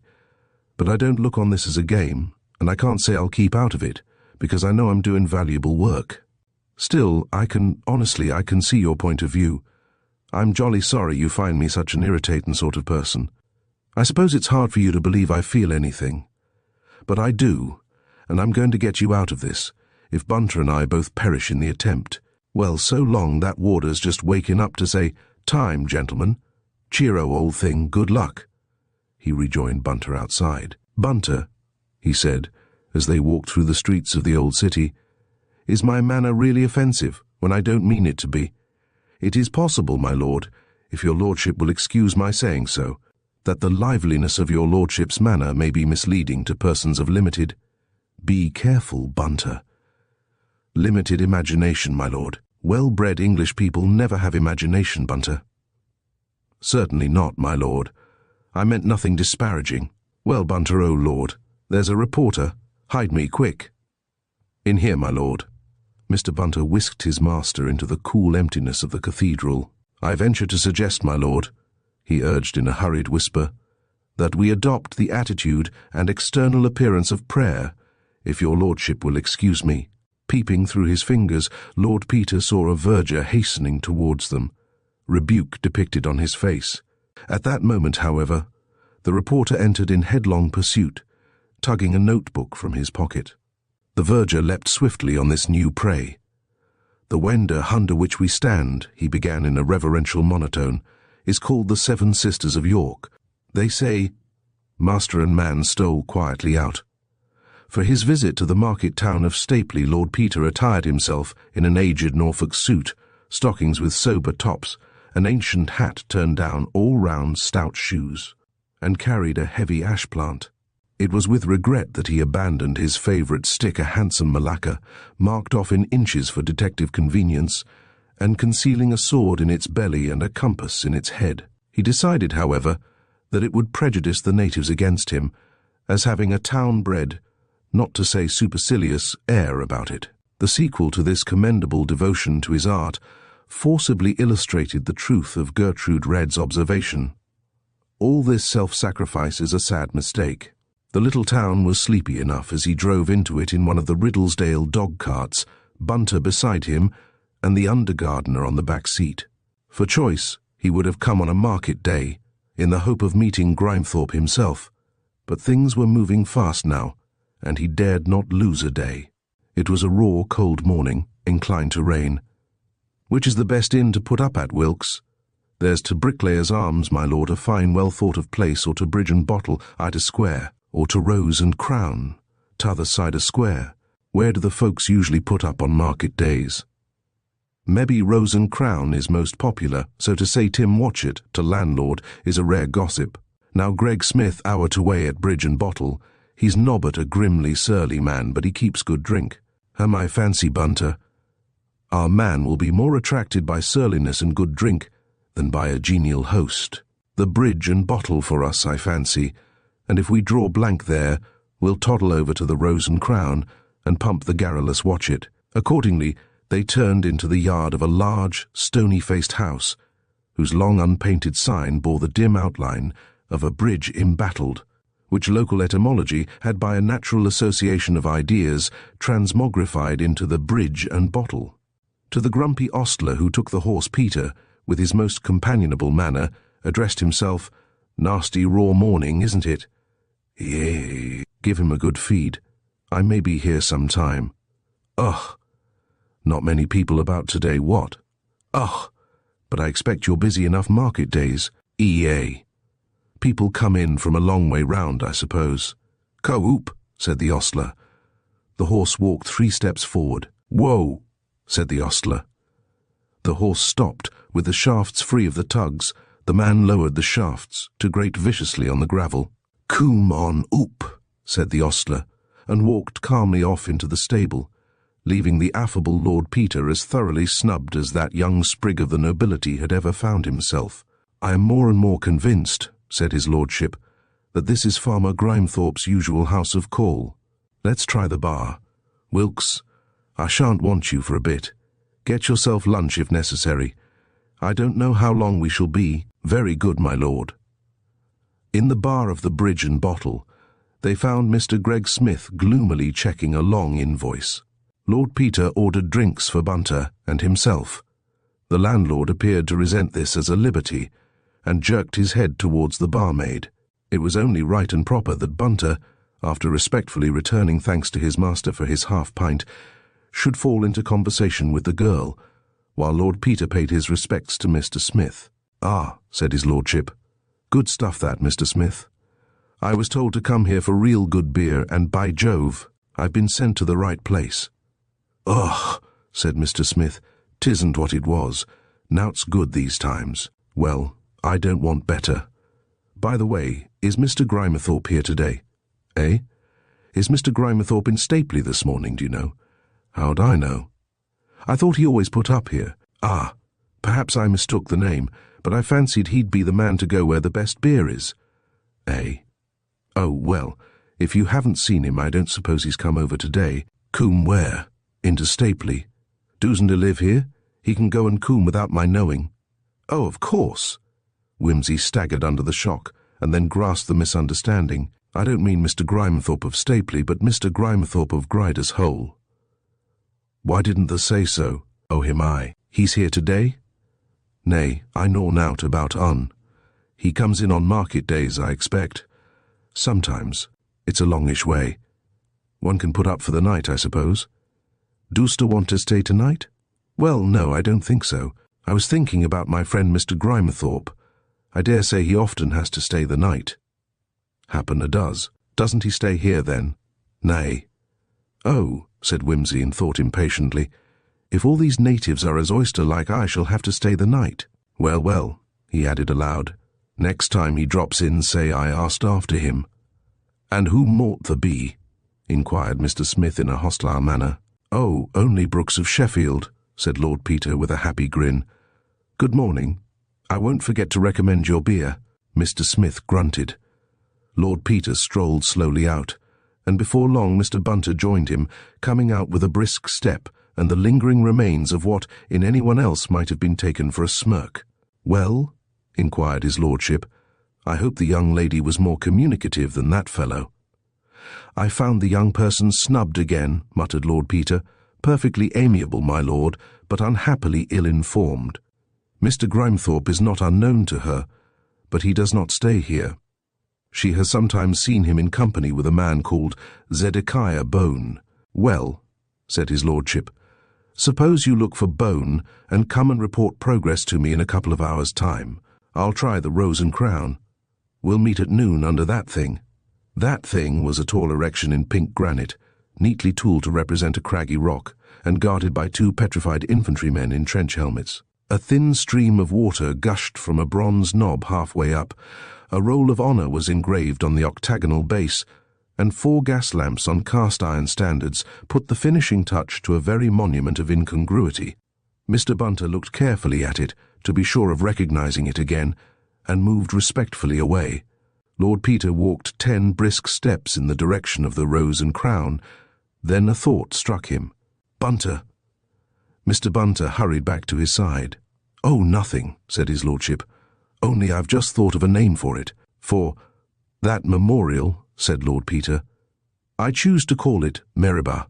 "But I don't look on this as a game, and I can't say I'll keep out of it, because I know I'm doing valuable work. Still, I can see your point of view. I'm jolly sorry you find me such an irritating sort of person. I suppose it's hard for you to believe I feel anything. But I do, and I'm going to get you out of this, if Bunter and I both perish in the attempt. Well, so long that warder's just waking up to say, 'Time, gentlemen. Cheero, old thing, good luck,'" he rejoined Bunter outside. "Bunter," he said, as they walked through the streets of the old city, "is my manner really offensive when I don't mean it to be? It is possible, my lord, if your lordship will excuse my saying so, that the liveliness of your lordship's manner may be misleading to persons of limited—" "Be careful, Bunter. Limited imagination, my lord. Well-bred English people never have imagination, Bunter." "Certainly not, my lord. I meant nothing disparaging. Well, Bunter, oh lord, there's a reporter. Hide me, quick." "In here, my lord." Mr. Bunter whisked his master into the cool emptiness of the cathedral. "I venture to suggest, my lord," he urged in a hurried whisper, "that we adopt the attitude and external appearance of prayer, if your lordship will excuse me." Peeping through his fingers, Lord Peter saw a verger hastening towards them, rebuke depicted on his face. At that moment, however, the reporter entered in headlong pursuit, tugging a notebook from his pocket. The verger leapt swiftly on this new prey. "The wender under which we stand," he began in a reverential monotone, "is called the Seven Sisters of York. They say—" Master and man stole quietly out. For his visit to the market town of Stapley, Lord Peter attired himself in an aged Norfolk suit, stockings with sober tops, an ancient hat turned down, all-round stout shoes, and carried a heavy ash plant. It was with regret that he abandoned his favourite stick, a handsome malacca, marked off in inches for detective convenience, and concealing a sword in its belly and a compass in its head. He decided, however, that it would prejudice the natives against him, as having a town-bred, not to say supercilious, air about it. The sequel to this commendable devotion to his art forcibly illustrated the truth of Gertrude Redd's observation. All this self-sacrifice is a sad mistake. The little town was sleepy enough as he drove into it in one of the Riddlesdale dog-carts, Bunter beside him and the under-gardener on the back seat. For choice, he would have come on a market day, in the hope of meeting Grimethorpe himself, but things were moving fast now, and he dared not lose a day. It was a raw, cold morning, inclined to rain. "Which is the best inn to put up at, Wilkes?" "There's to Bricklayer's Arms, my lord, a fine, well-thought-of place, or to Bridge and Bottle, at a square, or to Rose and Crown, t'other side a square. Where do the folks usually put up on market days?" "Mebbe Rose and Crown is most popular, so to say Tim Watchett, to landlord, is a rare gossip. Now Greg Smith hour away at Bridge and Bottle, he's nobbut a grimly surly man, but he keeps good drink. My fancy, Bunter, our man will be more attracted by surliness and good drink than by a genial host. The Bridge and Bottle for us, I fancy, and if we draw blank there, we'll toddle over to the Rose and Crown and pump the garrulous Watchett." Accordingly, they turned into the yard of a large, stony-faced house, whose long unpainted sign bore the dim outline of a bridge embattled, which local etymology had by a natural association of ideas transmogrified into the bridge and bottle. To the grumpy ostler who took the horse Peter, with his most companionable manner, addressed himself, "Nasty raw morning, isn't it?" "Yea, give him a good feed. I may be here some time." "Ugh, not many people about today, what?" "Ugh, but I expect you're busy enough market days." "EA. People come in from a long way round, I suppose." "Co-oop," said the ostler. The horse walked 3 steps forward. "Whoa," said the ostler. The horse stopped, with the shafts free of the tugs. The man lowered the shafts to grate viciously on the gravel. "Coom on oop," said the ostler, and walked calmly off into the stable, leaving the affable Lord Peter as thoroughly snubbed as that young sprig of the nobility had ever found himself. "I am more and more convinced," said his lordship, "that this is Farmer Grimethorpe's usual house of call. Let's try the bar. Wilkes, I shan't want you for a bit. Get yourself lunch if necessary. I don't know how long we shall be." "Very good, my lord." In the bar of the Bridge and Bottle, they found Mr. Greg Smith gloomily checking a long invoice. Lord Peter ordered drinks for Bunter and himself. The landlord appeared to resent this as a liberty, and jerked his head towards the barmaid. It was only right and proper that Bunter, after respectfully returning thanks to his master for his half-pint, should fall into conversation with the girl, while Lord Peter paid his respects to Mr. Smith. "Ah," said his lordship, "good stuff that, Mr. Smith. I was told to come here for real good beer, and by Jove, I've been sent to the right place." "Ugh," said Mr. Smith, "'tisn't what it was. Nowt's good these times. Well, I don't want better. By the way, is Mr. Grimethorpe here today?" "Eh? Is Mr. Grimethorpe in Stapley this morning, do you know?" "How'd I know?" "I thought he always put up here." "Ah, perhaps I mistook the name, but I fancied he'd be the man to go where the best beer is." "Eh? Oh, well, if you haven't seen him, I don't suppose he's come over today." "Coom where?" "Into Stapley. Doesn't he live here? He can go and coom without my knowing." "Oh, of course." Whimsy staggered under the shock, and then grasped the misunderstanding. "I don't mean Mr. Grimethorpe of Stapley, but Mr. Grimethorpe of Gryder's Hole." "Why didn't they say so?" "Oh, him I. He's here today?" "Nay, I know nought about He comes in on market days, I expect." "Sometimes. It's a longish way. One can put up for the night, I suppose." "Dost want to stay tonight?" "Well, no, I don't think so. I was thinking about my friend Mr. Grimethorpe. I dare say he often has to stay the night." "Happen a does. Doesn't he stay here, then?" "Nay." "Oh," said Whimsy, and thought impatiently, "if all these natives are as oyster-like, I shall have to stay the night. Well, well," he added aloud, "next time he drops in, say I asked after him." "And who mought the be?" inquired Mr. Smith in a hostile manner. "Oh, only Brooks of Sheffield," said Lord Peter with a happy grin. "Good morning. I won't forget to recommend your beer." Mr. Smith grunted. Lord Peter strolled slowly out, and before long Mr. Bunter joined him, coming out with a brisk step and the lingering remains of what in anyone else might have been taken for a smirk. "Well?" inquired his lordship. "I hope the young lady was more communicative than that fellow." "I found the young person snubbed again," muttered Lord Peter. "Perfectly amiable, my lord, but unhappily ill-informed. Mr. Grimethorpe is not unknown to her, but he does not stay here. She has sometimes seen him in company with a man called Zedekiah Bone." "Well," said his lordship, "suppose you look for Bone and come and report progress to me in a couple of hours' time. I'll try the Rose and Crown. We'll meet at noon under that thing." That thing was a tall erection in pink granite, neatly tooled to represent a craggy rock, and guarded by 2 petrified infantrymen in trench helmets. A thin stream of water gushed from a bronze knob halfway up. A roll of honour was engraved on the octagonal base, and 4 gas lamps on cast-iron standards put the finishing touch to a very monument of incongruity. Mr. Bunter looked carefully at it, to be sure of recognizing it again, and moved respectfully away. Lord Peter walked 10 brisk steps in the direction of the Rose and Crown. Then a thought struck him. "Bunter!" Mr. Bunter hurried back to his side. "Oh, nothing," said his lordship. "Only I've just thought of a name for it. For that memorial," said Lord Peter. "I choose to call it Meribah."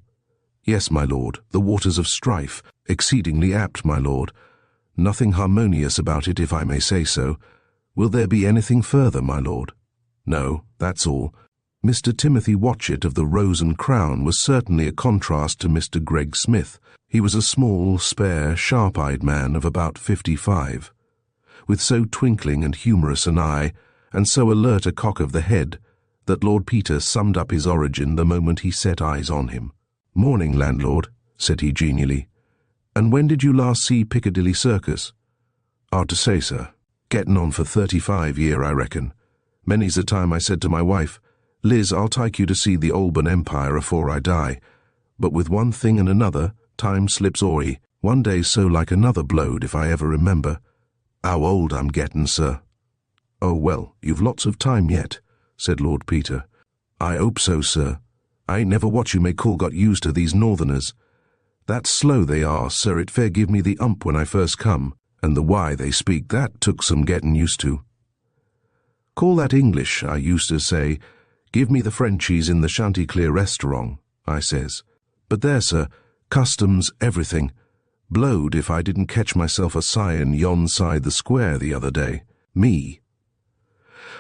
"Yes, my lord, the waters of strife. Exceedingly apt, my lord. Nothing harmonious about it, if I may say so. Will there be anything further, my lord?" "No, that's all. Mr. Timothy Watchett of the Rose and Crown was certainly a contrast to Mr. Greg Smith. He was a small, spare, sharp-eyed man of about 55, with so twinkling and humorous an eye, and so alert a cock of the head, that Lord Peter summed up his origin the moment he set eyes on him. "Morning, landlord," said he genially. "And when did you last see Piccadilly Circus?" "Hard to say, sir. Getting on for 35 year, I reckon. Many's the time I said to my wife, 'Liz, I'll take you to see the Alban Empire afore I die.' But with one thing and another, time slips o'er. One day's so like another blowed, if I ever remember. How old I'm getting, sir." "Oh, well, you've lots of time yet," said Lord Peter. "I hope so, sir. I ain't never what you may call got used to these northerners. That slow they are, sir, it fair give me the ump when I first come, and the why they speak, that took some getting used to. 'Call that English,' I used to say. 'Give me the Frenchies in the Chanticleer restaurant,' I says. But there, sir, customs, everything. Blowed if I didn't catch myself a sighin' yon side the square the other day. Me."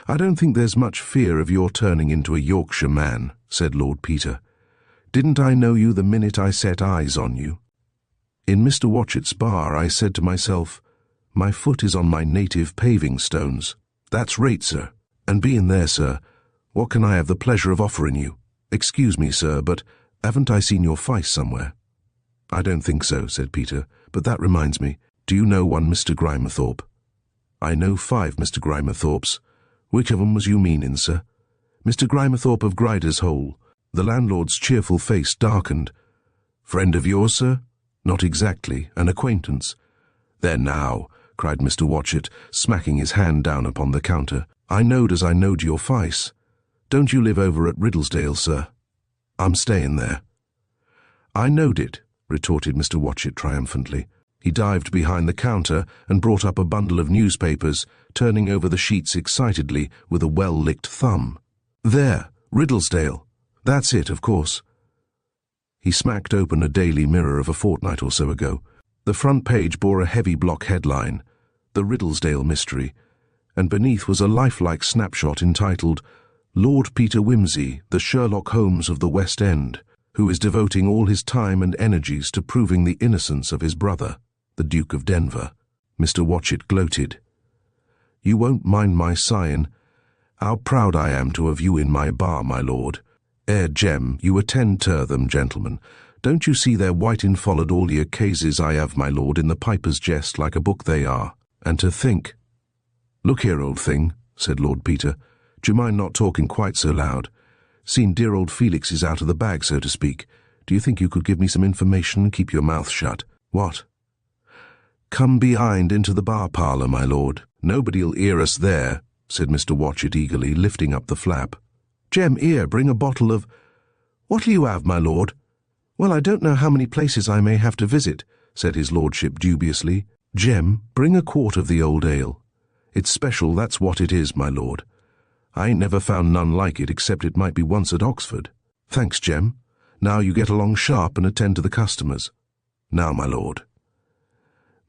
"I don't think there's much fear of your turning into a Yorkshire man," said Lord Peter. "Didn't I know you the minute I set eyes on you? In Mr. Watchett's bar I said to myself, 'My foot is on my native paving stones.' That's right, sir. And being there, sir, what can I have the pleasure of offering you? Excuse me, sir, but haven't I seen your face somewhere?" "I don't think so," said Peter, "but that reminds me. Do you know one Mr. Grimerthorpe?" "I know 5 Mr. Grimerthorpes. Which of 'em was you meaning, sir?" "Mr. Grimerthorpe of Grider's Hole." The landlord's cheerful face darkened. "Friend of yours, sir?" "Not exactly. An acquaintance." "There now," cried Mr. Watchett, smacking his hand down upon the counter. "I knowed as I knowed your face. Don't you live over at Riddlesdale, sir?" "I'm staying there." "I knowed it," retorted Mr. Watchett triumphantly. He dived behind the counter and brought up a bundle of newspapers, turning over the sheets excitedly with a well-licked thumb. "There, Riddlesdale. That's it, of course." He smacked open a Daily Mirror of a fortnight or so ago. The front page bore a heavy block headline, "The Riddlesdale Mystery," and beneath was a lifelike snapshot entitled, "Lord Peter Wimsey, the Sherlock Holmes of the West End, who is devoting all his time and energies to proving the innocence of his brother, the Duke of Denver." Mr. Watchett gloated. "You won't mind my sighing. How proud I am to have you in my bar, my lord. Jem, you attend to them, gentlemen. Don't you see they're white-in followed all your cases I have, my lord, in the Piper's Jest like a book they are? And to think—" "Look here, old thing," said Lord Peter. "Do you mind not talking quite so loud? Seen dear old Felix is out of the bag, so to speak. Do you think you could give me some information and keep your mouth shut?" "What?" "Come behind into the bar-parlour, my lord. Nobody'll hear us there," said Mr. Watchett eagerly, lifting up the flap. "Jem, here, bring a bottle of—" "What'll you have, my lord?" "Well, I don't know how many places I may have to visit," said his lordship dubiously. "Jem, bring a quart of the old ale. It's special, that's what it is, my lord. I ain't never found none like it, except it might be once at Oxford. Thanks, Jem. Now you get along sharp and attend to the customers. Now, my lord."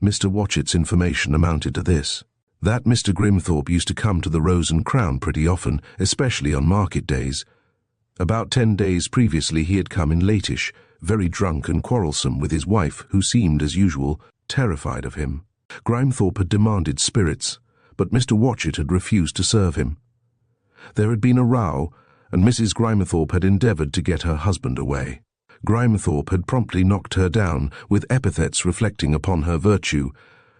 Mr. Watchett's information amounted to this: that Mr. Grimthorpe used to come to the Rose and Crown pretty often, especially on market days. About 10 days previously he had come in latish, very drunk and quarrelsome with his wife, who seemed, as usual, terrified of him. Grimethorpe had demanded spirits, but Mr. Watchett had refused to serve him. There had been a row, and Mrs. Grimethorpe had endeavoured to get her husband away. Grimethorpe had promptly knocked her down, with epithets reflecting upon her virtue,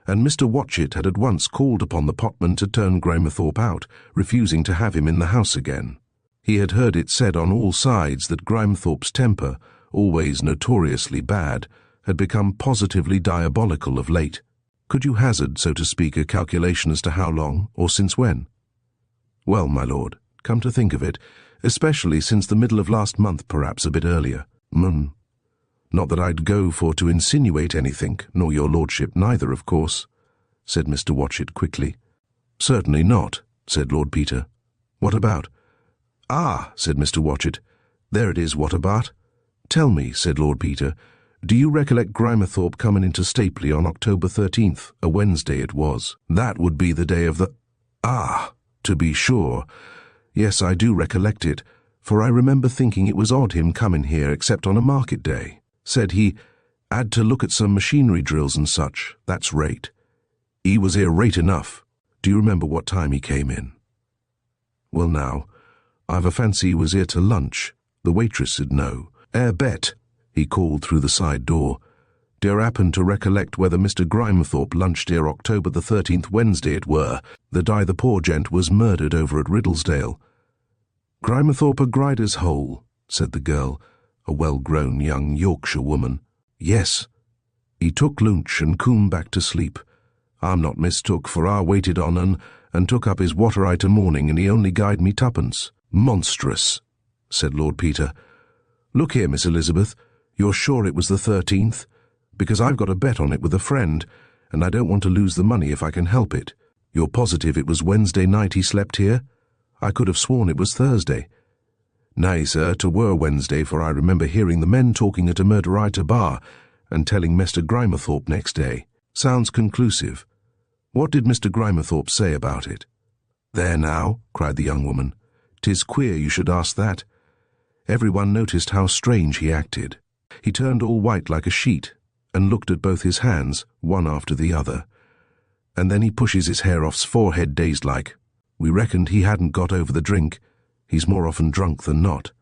and Mr. Watchett had at once called upon the potman to turn Grimethorpe out, refusing to have him in the house again. He had heard it said on all sides that Grimethorpe's temper, always notoriously bad, had become positively diabolical of late. Could you hazard, so to speak, a calculation as to how long, or since when? Well, my lord, come to think of it, especially since the middle of last month, perhaps a bit earlier. Not that I'd go for to insinuate anything, nor your lordship neither, of course. said Mr. Watchett quickly. "Certainly not," said Lord Peter. "What about?" "Ah," said Mr. Watchett. "There it is, what about? Tell me," said Lord Peter, "do you recollect Grimethorpe coming into Stapley on October 13th, a Wednesday it was? That would be the day of the—" "Ah, to be sure. Yes, I do recollect it, for I remember thinking it was odd him coming here except on a market day. Said he had to look at some machinery drills and such, that's rate. He was here rate enough. Do you remember what time he came in?" "Well now, I've a fancy he was here to lunch. The waitress would know. Bet," he called through the side door. "Do you happen to recollect whether Mr. Grimethorpe lunched here October the 13th Wednesday it were, the day the poor gent was murdered over at Riddlesdale?" "Grimethorpe a Grider's Hole," said the girl, a well-grown young Yorkshire woman. "Yes. He took lunch and coom back to sleep. I'm not mistook, for I waited on and took up his water ite morning, and he only guyed me tuppence." "Monstrous," said Lord Peter. "Look here, Miss Elizabeth, you're sure it was the 13th? Because I've got a bet on it with a friend, and I don't want to lose the money if I can help it. You're positive it was Wednesday night he slept here? I could have sworn it was Thursday." "Nay, sir, 'twere Wednesday, for I remember hearing the men talking at a murderite bar, and telling Mr. Grimethorpe next day." "Sounds conclusive. What did Mr. Grimethorpe say about it?" "There now," cried the young woman. "'Tis queer you should ask that. Everyone noticed how strange he acted. He turned all white like a sheet, and looked at both his hands, one after the other. And then he pushes his hair off's forehead dazed like. We reckoned he hadn't got over the drink. He's more often drunk than not.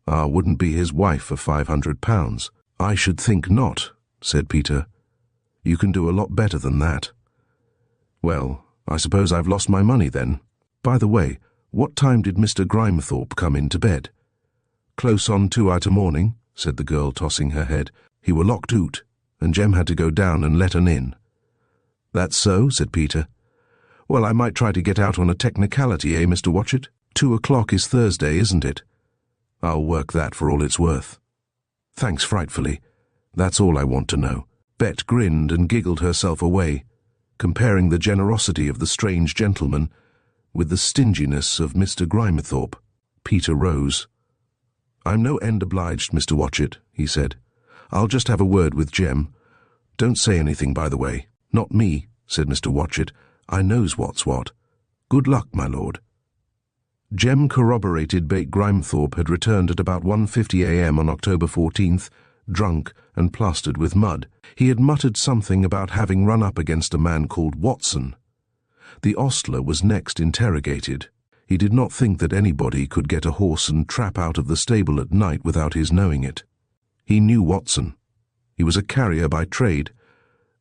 Wouldn't be his wife for £500. "I should think not," said Peter. "You can do a lot better than that." "Well, I suppose I've lost my money then. By the way, what time did Mr. Grimethorpe come in to bed?" "Close on 2 ite morning," said the girl, tossing her head. "He were locked oot, and Jem had to go down and let un in." "That's so," said Peter. "Well, I might try to get out on a technicality, Mr. Watchett? 2 o'clock is Thursday, isn't it? I'll work that for all it's worth." "Thanks frightfully. That's all I want to know." Bet grinned and giggled herself away, comparing the generosity of the strange gentleman with the stinginess of Mr. Grimethorpe. Peter rose. "I'm no end obliged, Mr. Watchett," he said. "I'll just have a word with Jem. Don't say anything, by the way." "Not me," said Mr. Watchett. "I knows what's what. Good luck, my lord." Jem corroborated Bate Grimethorpe had returned at about 1:50 a.m. on October 14th, drunk and plastered with mud. He had muttered something about having run up against a man called Watson. The ostler was next interrogated. He did not think that anybody could get a horse and trap out of the stable at night without his knowing it. He knew Watson. He was a carrier by trade,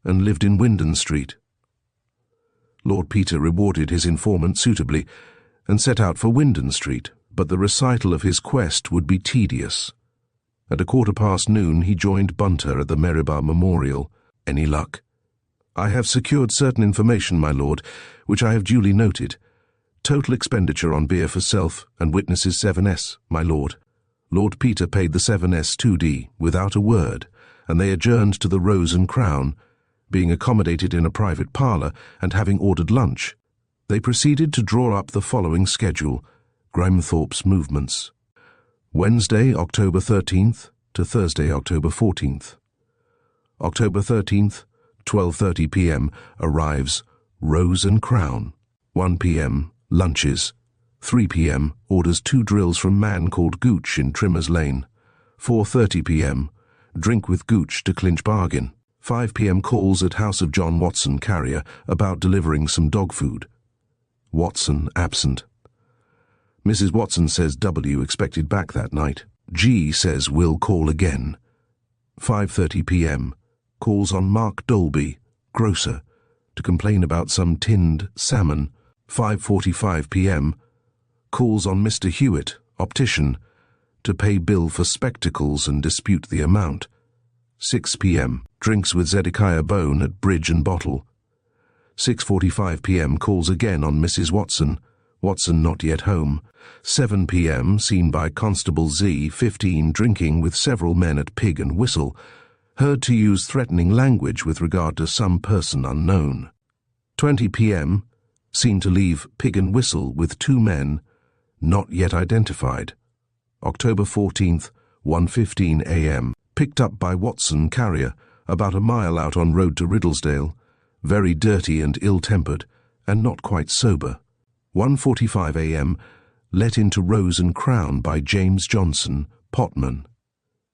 and lived in Wyndon Street. Lord Peter rewarded his informant suitably, and set out for Wyndon Street, but the recital of his quest would be tedious. At 1:15 noon he joined Bunter at the Meribah Memorial. "Any luck?" "I have secured certain information, my lord, which I have duly noted. Total expenditure on beer for self and witnesses 7s, my lord." Lord Peter paid the 7s 2d without a word, and they adjourned to the Rose and Crown, being accommodated in a private parlour and having ordered lunch. They proceeded to draw up the following schedule: Grimethorpe's movements. Wednesday, October 13th to Thursday, October 14th. October 13th, 12:30 p.m. arrives Rose and Crown. 1 p.m. lunches. 3 p.m. orders 2 drills from man called Gooch in Trimmer's Lane. 4:30 p.m. drink with Gooch to clinch bargain. 5 p.m. calls at house of John Watson, carrier, about delivering some dog food. Watson absent. Mrs. Watson says W expected back that night. G says will call again. 5:30 p.m. calls on Mark Dolby, grocer, to complain about some tinned salmon. 5:45 p.m. calls on Mr. Hewitt, optician, to pay bill for spectacles and dispute the amount. 6 p.m. drinks with Zedekiah Bone at Bridge and Bottle. 6:45 p.m. calls again on Mrs. Watson. Watson not yet home. 7 p.m. seen by Constable Z, 15, drinking with several men at Pig and Whistle. Heard to use threatening language with regard to some person unknown. 20 p.m. Seen to leave Pig and Whistle with 2 men, not yet identified. October 14th, 1:15 a.m. Picked up by Watson carrier about a mile out on road to Riddlesdale, very dirty and ill-tempered, and not quite sober. 1:45 a.m. Let into Rose and Crown by James Johnson, potman.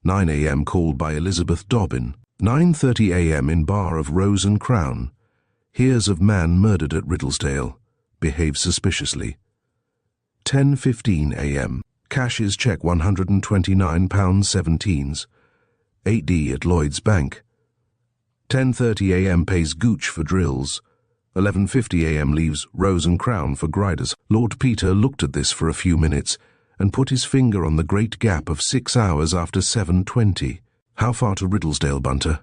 9 a.m. called by Elizabeth Dobbin. 9:30 a.m. in bar of Rose and Crown. Hears of man murdered at Riddlesdale. Behaves suspiciously. 10:15 a.m. Cashes cheque £129.17. 8d at Lloyd's Bank. 10:30 a.m. pays Gooch for drills. 11:50 a.m. leaves Rose and Crown for Gryders. Lord Peter looked at this for a few minutes and put his finger on the great gap of 6 hours after 7:20. How far to Riddlesdale, Bunter?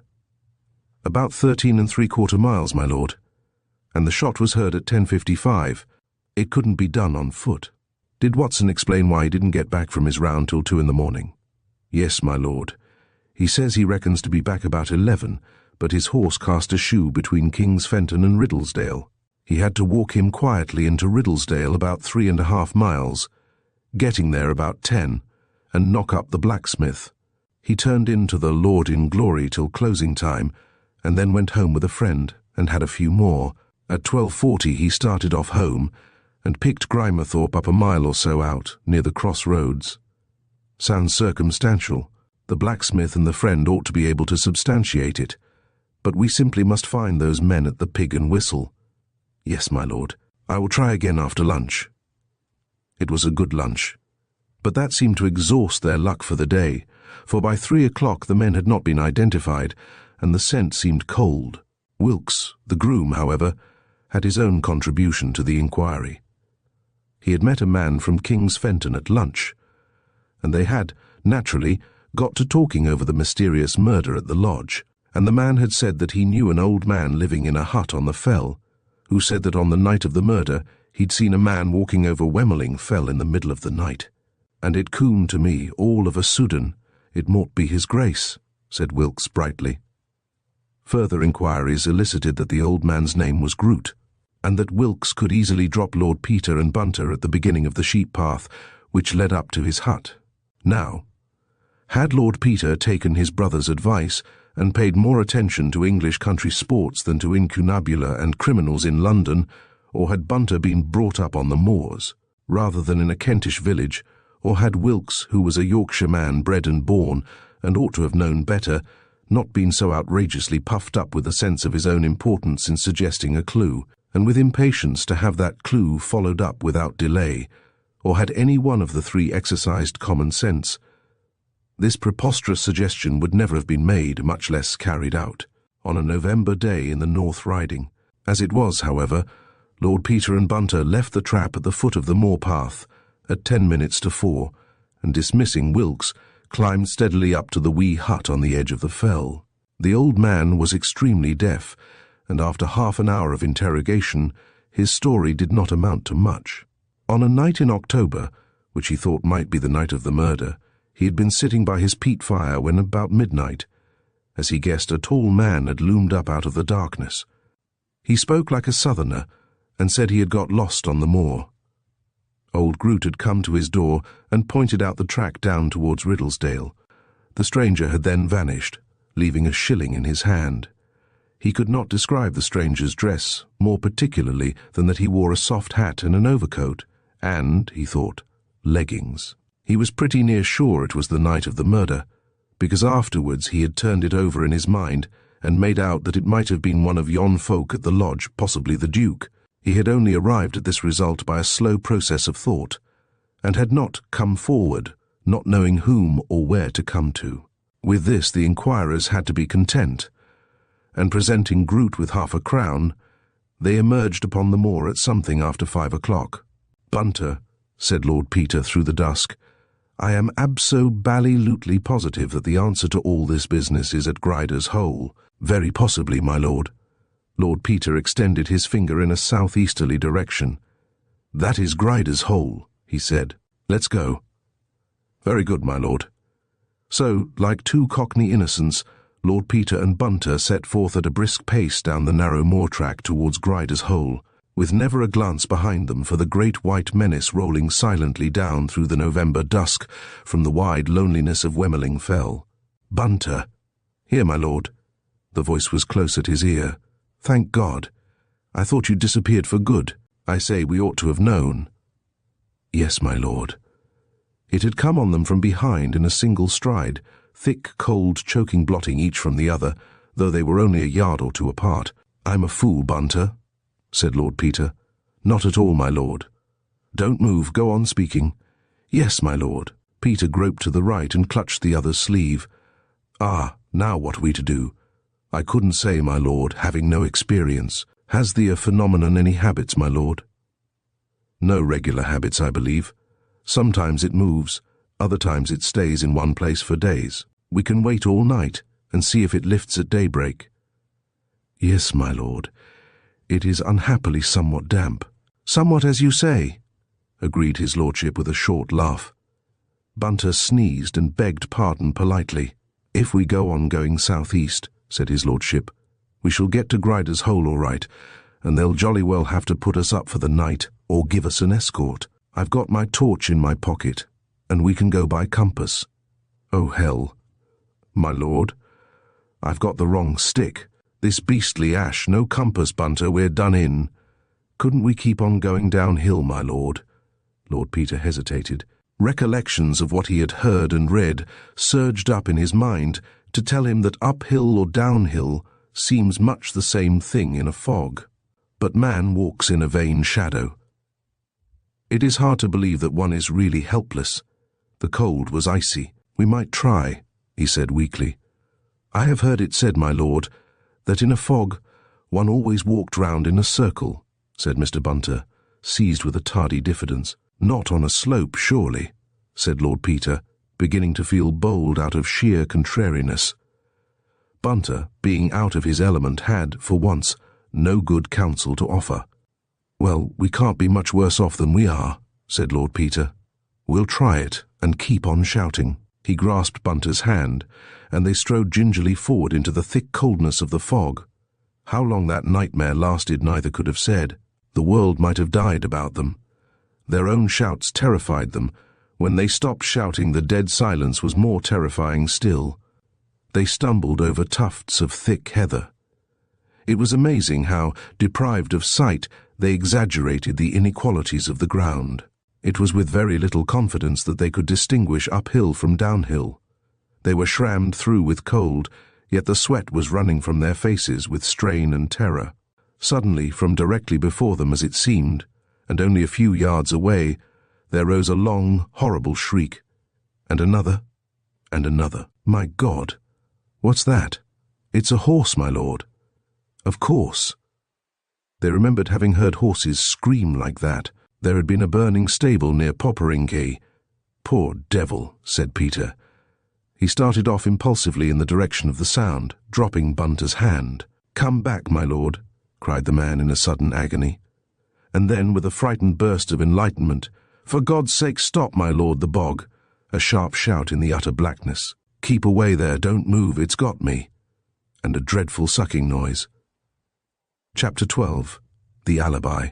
About 13 3/4 miles, my lord. And the shot was heard at 10:55. It couldn't be done on foot. Did Watson explain why he didn't get back from his round till 2 in the morning? Yes, my lord. He says he reckons to be back about 11, but his horse cast a shoe between King's Fenton and Riddlesdale. He had to walk him quietly into Riddlesdale about 3.5 miles, getting there about 10, and knock up the blacksmith. He turned into the Lord in Glory till closing time, and then went home with a friend, and had a few more. At 12:40 he started off home, and picked Grymerthorpe up a mile or so out, near the crossroads. Sounds circumstantial. The blacksmith and the friend ought to be able to substantiate it, but we simply must find those men at the Pig and Whistle. Yes, my lord. I will try again after lunch. It was a good lunch, but that seemed to exhaust their luck for the day, for by 3 o'clock the men had not been identified, and the scent seemed cold. Wilkes, the groom, however, had his own contribution to the inquiry. He had met a man from King's Fenton at lunch, and they had, naturally, got to talking over the mysterious murder at the lodge, and the man had said that he knew an old man living in a hut on the fell, who said that on the night of the murder he'd seen a man walking over Wemmeling Fell in the middle of the night. And it comed to me, all of a sudden, it mought be his grace, said Wilkes brightly. Further inquiries elicited that the old man's name was Groot, and that Wilkes could easily drop Lord Peter and Bunter at the beginning of the sheep path which led up to his hut. Now, had Lord Peter taken his brother's advice and paid more attention to English country sports than to incunabula and criminals in London, or had Bunter been brought up on the moors, rather than in a Kentish village, or had Wilkes, who was a Yorkshire man bred and born, and ought to have known better, not been so outrageously puffed up with a sense of his own importance in suggesting a clue, and with impatience to have that clue followed up without delay, or had any one of the three exercised common sense, this preposterous suggestion would never have been made, much less carried out, on a November day in the North Riding. As it was, however, Lord Peter and Bunter left the trap at the foot of the moor path at 10 minutes to 4, and dismissing Wilkes, climbed steadily up to the wee hut on the edge of the fell. The old man was extremely deaf, and after half an hour of interrogation, his story did not amount to much. On a night in October, which he thought might be the night of the murder, he had been sitting by his peat fire when about midnight, as he guessed, a tall man had loomed up out of the darkness. He spoke like a southerner, and said he had got lost on the moor. Old Groot had come to his door and pointed out the track down towards Riddlesdale. The stranger had then vanished, leaving a shilling in his hand. He could not describe the stranger's dress, more particularly than that he wore a soft hat and an overcoat, and, he thought, leggings. He was pretty near sure it was the night of the murder, because afterwards he had turned it over in his mind and made out that it might have been one of yon folk at the lodge, possibly the Duke. He had only arrived at this result by a slow process of thought, and had not come forward, not knowing whom or where to come to. With this the inquirers had to be content, and presenting Groot with half a crown, they emerged upon the moor at something after 5 o'clock. "Bunter," said Lord Peter through the dusk, "I am abso-bally-lutely positive that the answer to all this business is at Gryders Hole." "Very possibly, my lord." Lord Peter extended his finger in a southeasterly direction. "That is Gryders Hole," he said. "Let's go." "Very good, my lord." So, like two Cockney innocents, Lord Peter and Bunter set forth at a brisk pace down the narrow moor track towards Grider's Hole, with never a glance behind them for the great white menace rolling silently down through the November dusk from the wide loneliness of Wemmerling Fell. "Bunter." "Here, my lord." The voice was close at his ear. "Thank God. I thought you'd disappeared for good. I say, we ought to have known." "Yes, my lord." It had come on them from behind in a single stride, thick, cold, choking blotting each from the other, though they were only a yard or two apart. "I'm a fool, Bunter," said Lord Peter. "Not at all, my lord." "Don't move, go on speaking." "Yes, my lord." Peter groped to the right and clutched the other's sleeve. "Ah, now what are we to do?" "I couldn't say, my lord, having no experience. Has the phenomenon any habits, my lord?" "No regular habits, I believe. Sometimes it moves, other times it stays in one place for days. We can wait all night and see if it lifts at daybreak." "Yes, my lord. It is unhappily somewhat damp." "Somewhat as you say," agreed his lordship with a short laugh. Bunter sneezed and begged pardon politely. "If we go on going southeast," said his lordship, "we shall get to Grider's Hole all right, and they'll jolly well have to put us up for the night or give us an escort. I've got my torch in my pocket, and we can go by compass." "Oh, hell." "My lord, I've got the wrong stick. This beastly ash, no compass, Bunter, we're done in." "Couldn't we keep on going downhill, my lord?" Lord Peter hesitated. Recollections of what he had heard and read surged up in his mind to tell him that uphill or downhill seems much the same thing in a fog. But man walks in a vain shadow. It is hard to believe that one is really helpless. The cold was icy. "We might try," he said weakly. "I have heard it said, my lord, that in a fog one always walked round in a circle," said Mr. Bunter, seized with a tardy diffidence. "Not on a slope, surely," said Lord Peter, beginning to feel bold out of sheer contrariness. Bunter, being out of his element, had, for once, no good counsel to offer. "Well, we can't be much worse off than we are," said Lord Peter. "We'll try it, and keep on shouting." He grasped Bunter's hand, and they strode gingerly forward into the thick coldness of the fog. How long that nightmare lasted neither could have said. The world might have died about them. Their own shouts terrified them. When they stopped shouting, the dead silence was more terrifying still. They stumbled over tufts of thick heather. It was amazing how, deprived of sight, they exaggerated the inequalities of the ground. It was with very little confidence that they could distinguish uphill from downhill. They were shrammed through with cold, yet the sweat was running from their faces with strain and terror. Suddenly, from directly before them as it seemed, and only a few yards away, there rose a long, horrible shriek, and another, and another. "My God! What's that?" "It's a horse, my lord." Of course. They remembered having heard horses scream like that. There had been a burning stable near Popperinke. "Poor devil," said Peter. He started off impulsively in the direction of the sound, dropping Bunter's hand. "Come back, my lord," cried the man in a sudden agony. And then, with a frightened burst of enlightenment, "For God's sake, stop, my lord, the bog!" A sharp shout in the utter blackness. "Keep away there, don't move, it's got me." And a dreadful sucking noise. Chapter 12. The Alibi.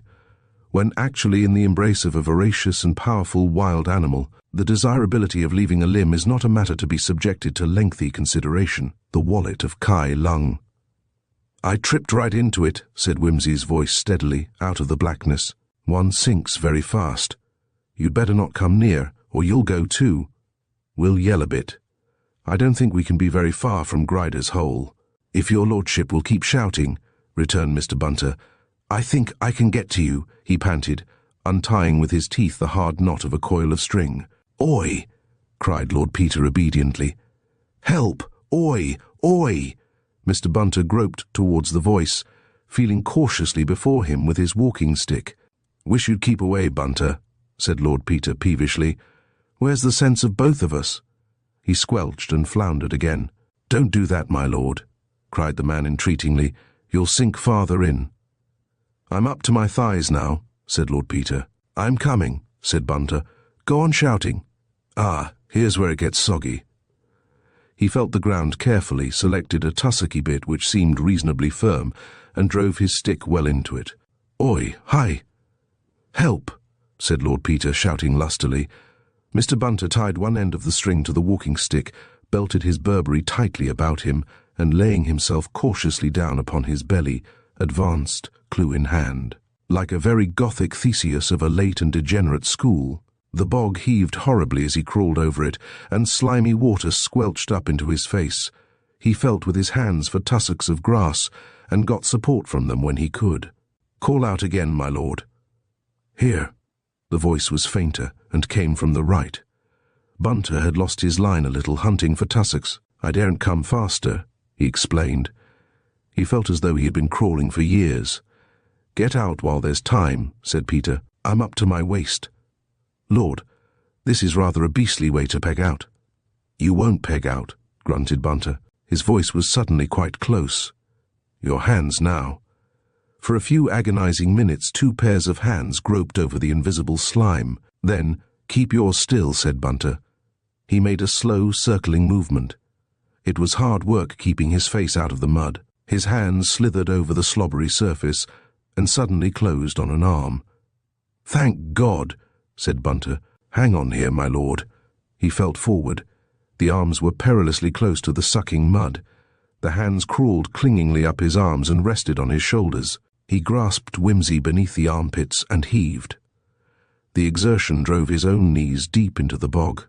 When actually in the embrace of a voracious and powerful wild animal, the desirability of leaving a limb is not a matter to be subjected to lengthy consideration. The wallet of Kai Lung. "I tripped right into it," said Whimsy's voice steadily, out of the blackness. "One sinks very fast. You'd better not come near, or you'll go too. We'll yell a bit. I don't think we can be very far from Grider's Hole." "If your lordship will keep shouting," returned Mr. Bunter. "I think I can get to you," he panted, untying with his teeth the hard knot of a coil of string. "Oi!" cried Lord Peter obediently. "Help! Oi! Oi!" Mr. Bunter groped towards the voice, feeling cautiously before him with his walking stick. "Wish you'd keep away, Bunter," said Lord Peter peevishly. "Where's the sense of both of us?" He squelched and floundered again. "Don't do that, my lord," cried the man entreatingly. "You'll sink farther in." "I'm up to my thighs now," said Lord Peter. "I'm coming," said Bunter. "Go on shouting." "Ah, here's where it gets soggy." He felt the ground carefully, selected a tussocky bit which seemed reasonably firm, and drove his stick well into it. "Oi, hi! Help!" said Lord Peter, shouting lustily. Mr. Bunter tied one end of the string to the walking stick, belted his Burberry tightly about him, and laying himself cautiously down upon his belly, advanced, clue in hand. Like a very Gothic Theseus of a late and degenerate school, the bog heaved horribly as he crawled over it, and slimy water squelched up into his face. He felt with his hands for tussocks of grass, and got support from them when he could. "Call out again, my lord." "Here." The voice was fainter, and came from the right. Bunter had lost his line a little, hunting for tussocks. "I daren't come faster," he explained. He felt as though he had been crawling for years. "Get out while there's time," said Peter. "I'm up to my waist." "Lord, this is rather a beastly way to peg out." "You won't peg out," grunted Bunter. His voice was suddenly quite close. "Your hands now." For a few agonizing minutes 2 pairs of hands groped over the invisible slime. Then, "Keep yours still," said Bunter. He made a slow, circling movement. It was hard work keeping his face out of the mud. His hands slithered over the slobbery surface and suddenly closed on an arm. "Thank God," said Bunter. "Hang on here, my lord." He felt forward. The arms were perilously close to the sucking mud. The hands crawled clingingly up his arms and rested on his shoulders. He grasped Whimsy beneath the armpits and heaved. The exertion drove his own knees deep into the bog.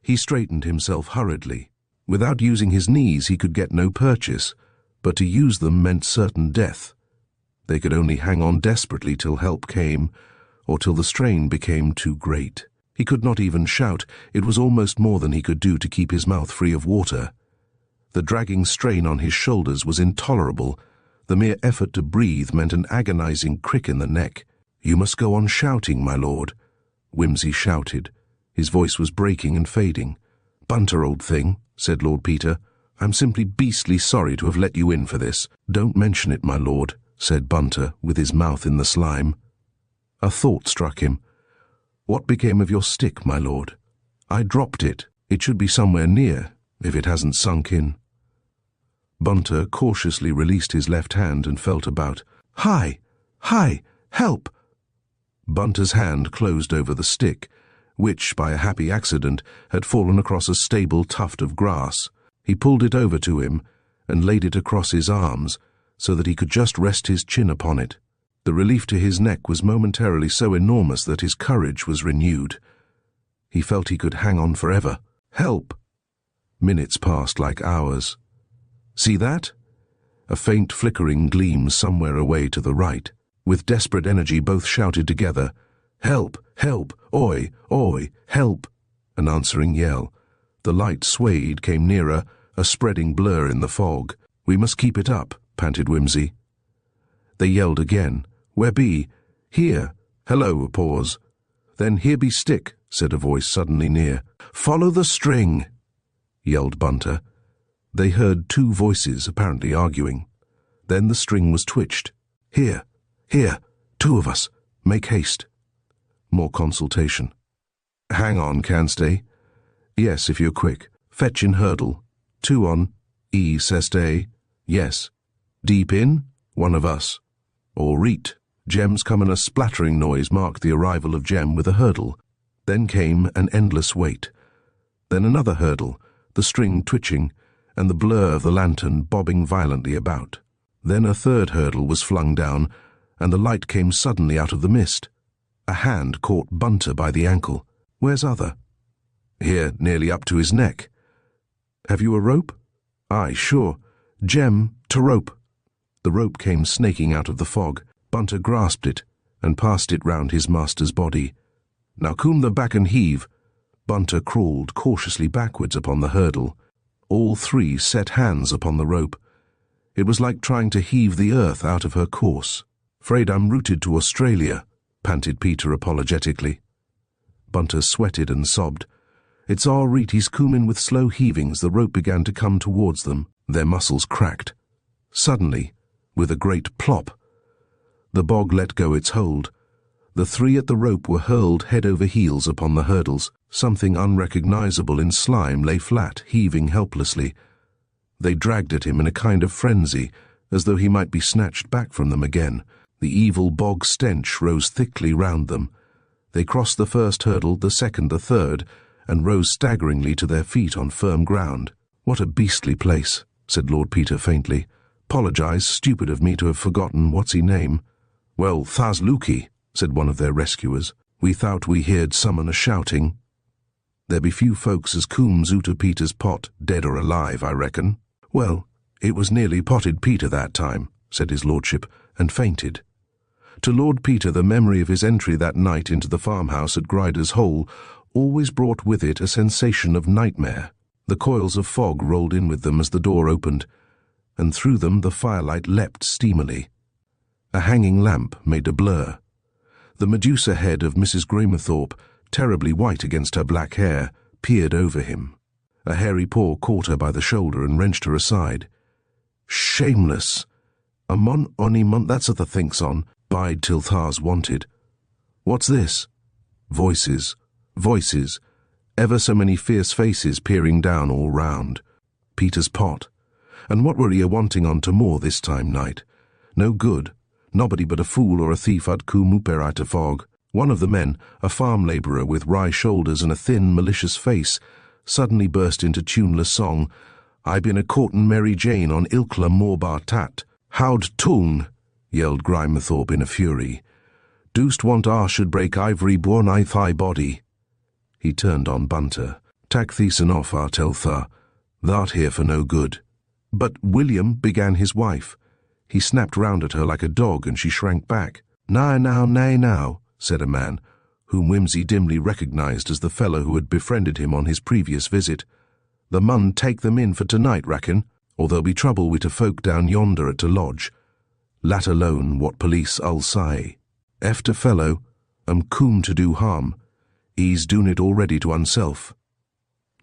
He straightened himself hurriedly. Without using his knees he could get no purchase, but to use them meant certain death. They could only hang on desperately till help came, or till the strain became too great. He could not even shout. It was almost more than he could do to keep his mouth free of water. The dragging strain on his shoulders was intolerable. The mere effort to breathe meant an agonizing crick in the neck. "You must go on shouting, my lord," Whimsy shouted. His voice was breaking and fading. "Bunter, old thing," said Lord Peter, "I'm simply beastly sorry to have let you in for this." "Don't mention it, my lord," said Bunter, with his mouth in the slime. A thought struck him. "What became of your stick, my lord?" "I dropped it. It should be somewhere near, if it hasn't sunk in." Bunter cautiously released his left hand and felt about. "Hi! Hi! Help!" Bunter's hand closed over the stick, which, by a happy accident, had fallen across a stable tuft of grass. He pulled it over to him and laid it across his arms so that he could just rest his chin upon it. The relief to his neck was momentarily so enormous that his courage was renewed. He felt he could hang on forever. "Help!" Minutes passed like hours. "See that?" A faint flickering gleam somewhere away to the right. With desperate energy both shouted together, "Help! Help! Oi! Oi! Help!" An answering yell. The light swayed, came nearer, a spreading blur in the fog. "We must keep it up," panted Whimsy. They yelled again. "Where be?" "Here." "Hello," a pause. Then, "Here be stick," said a voice suddenly near. "Follow the string," yelled Bunter. They heard 2 voices apparently arguing. Then the string was twitched. "Here, here, 2 of us. Make haste." More consultation. "Hang on, can stay." "Yes, if you're quick. Fetch in hurdle. 2 on. E, stay. Yes. Deep in? 1 of us. Or reet." Gem's come, and a splattering noise marked the arrival of Gem with a hurdle. Then came an endless wait. Then another hurdle, the string twitching, and the blur of the lantern bobbing violently about. Then a 3rd hurdle was flung down, and the light came suddenly out of the mist. A hand caught Bunter by the ankle. "Where's other?" "Here, nearly up to his neck." "Have you a rope?" "Aye, sure. Gem, to rope." The rope came snaking out of the fog. Bunter grasped it and passed it round his master's body. "Now coom the back and heave." Bunter crawled cautiously backwards upon the hurdle. All 3 set hands upon the rope. It was like trying to heave the earth out of her course. "'Fraid I'm rooted to Australia," panted Peter apologetically. Bunter sweated and sobbed. "It's all reet, he's coomin." With slow heavings the rope began to come towards them. Their muscles cracked. Suddenly, with a great plop, the bog let go its hold. The 3 at the rope were hurled head over heels upon the hurdles. Something unrecognizable in slime lay flat, heaving helplessly. They dragged at him in a kind of frenzy, as though he might be snatched back from them again. The evil bog stench rose thickly round them. They crossed the first hurdle, the second, the third, and rose staggeringly to their feet on firm ground. "What a beastly place," said Lord Peter faintly. "'Pologize, stupid of me to have forgotten what's-he-name." "Well, tha's Lukey," said one of their rescuers. "We thought we heard someone a-shouting." "There be few folks as cooms out of Peter's pot, dead or alive, I reckon." "Well, it was nearly potted Peter that time," said his lordship, and fainted. To Lord Peter the memory of his entry that night into the farmhouse at Grider's Hole always brought with it a sensation of nightmare. The coils of fog rolled in with them as the door opened, and through them the firelight leapt steamily. A hanging lamp made a blur. The Medusa head of Mrs. Aforethought, terribly white against her black hair, peered over him. A hairy paw caught her by the shoulder and wrenched her aside. "Shameless! A mon ony mon that's a the thinks on, bide till thar's wanted. What's this?" Voices, voices, ever so many fierce faces peering down all round. Peter's pot. And what were he a-wanting on to more this time night? No good. Nobody but a fool or a thief had coom uper out of fog. One of the men, a farm labourer with wry shoulders and a thin, malicious face, suddenly burst into tuneless song. "I been a-courtin' Mary Jane on Ilkla Morbar Tat." "Howd toon!" yelled Aforethought in a fury. "Doos't want I should break ivory born I thy body." He turned on Bunter. "Tak theeson off, I tell tha. Thou'rt here for no good." "But William," began his wife. He snapped round at her like a dog, and she shrank back. "Nay now," said a man, whom Whimsy dimly recognized as the fellow who had befriended him on his previous visit. "The mun take them in for tonight, racken, or there'll be trouble wi' the folk down yonder at the lodge. Lat alone what police I'll say. Efter fellow, coom to do harm. He's doon it already to unself.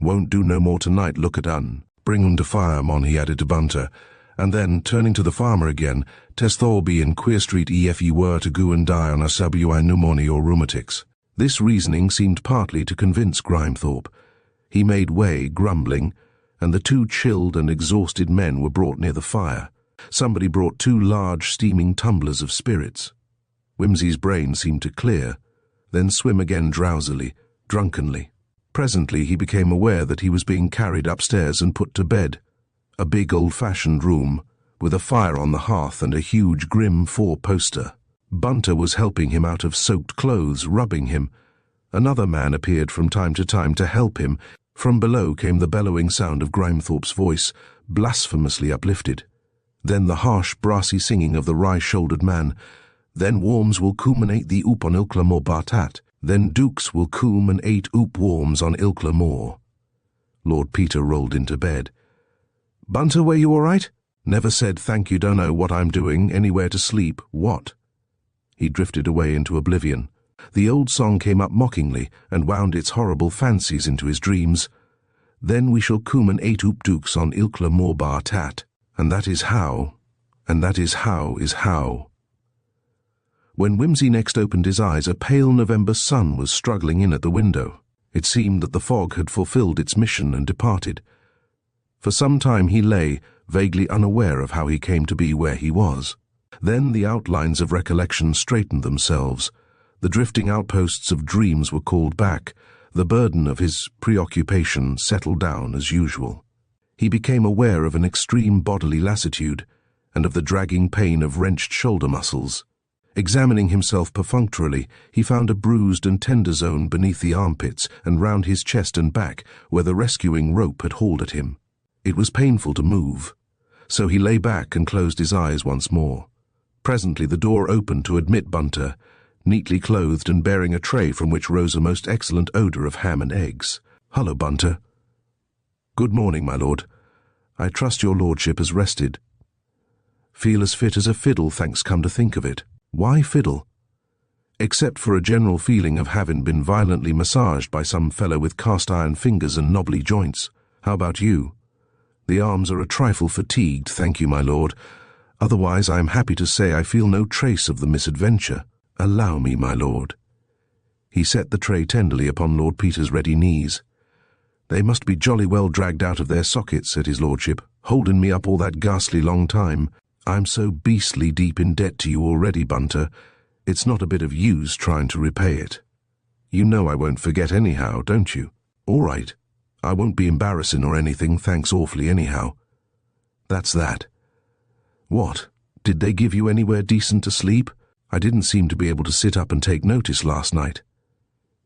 Won't do no more tonight, look at un. Bring un to fire, mon," he added to Bunter, and then, turning to the farmer again, "Tes Thorby in Queer Street if ye were to go and die on a subui pneumony or rheumatics." This reasoning seemed partly to convince Aforethought. He made way, grumbling, and the two chilled and exhausted men were brought near the fire. Somebody brought 2 large, steaming tumblers of spirits. Whimsy's brain seemed to clear, then swim again drowsily, drunkenly. Presently he became aware that he was being carried upstairs and put to bed. A big old-fashioned room, with a fire on the hearth and a huge grim 4-poster. Bunter was helping him out of soaked clothes, rubbing him. Another man appeared from time to time to help him. From below came the bellowing sound of Aforethough's voice, blasphemously uplifted. Then the harsh, brassy singing of the wry-shouldered man. "Then worms will culminate the oop on Ilkla Moor Bartat. Then dukes will coom and 8 oop worms on Ilkla Moor." Lord Peter rolled into bed. "Bunter, were you all right? Never said thank you, don't know what I'm doing, anywhere to sleep, what?" He drifted away into oblivion. The old song came up mockingly and wound its horrible fancies into his dreams. "Then we shall coom and 8 oop dukes on Ilkla Moor Bartat. And that is how, and that is how is how." When Whimsy next opened his eyes, a pale November sun was struggling in at the window. It seemed that the fog had fulfilled its mission and departed. For some time he lay, vaguely unaware of how he came to be where he was. Then the outlines of recollection straightened themselves. The drifting outposts of dreams were called back. The burden of his preoccupation settled down as usual. He became aware of an extreme bodily lassitude, and of the dragging pain of wrenched shoulder muscles. Examining himself perfunctorily, he found a bruised and tender zone beneath the armpits and round his chest and back, where the rescuing rope had hauled at him. It was painful to move, so he lay back and closed his eyes once more. Presently the door opened to admit Bunter, neatly clothed and bearing a tray from which rose a most excellent odour of ham and eggs. "Hullo, Bunter." "Good morning, my lord. I trust your lordship has rested." "Feel as fit as a fiddle, thanks come to think of it." "Why fiddle?" "Except for a general feeling of having been violently massaged by some fellow with cast-iron fingers and knobbly joints. How about you?" "The arms are a trifle fatigued, thank you, my lord. Otherwise I am happy to say I feel no trace of the misadventure." "Allow me, my lord." He set the tray tenderly upon Lord Peter's ready knees. "They must be jolly well dragged out of their sockets," said his lordship, "holding me up all that ghastly long time. I'm so beastly deep in debt to you already, Bunter. It's not a bit of use trying to repay it. You know I won't forget anyhow, don't you? All right. I won't be embarrassing or anything, thanks awfully anyhow. That's that. What? Did they give you anywhere decent to sleep? I didn't seem to be able to sit up and take notice last night."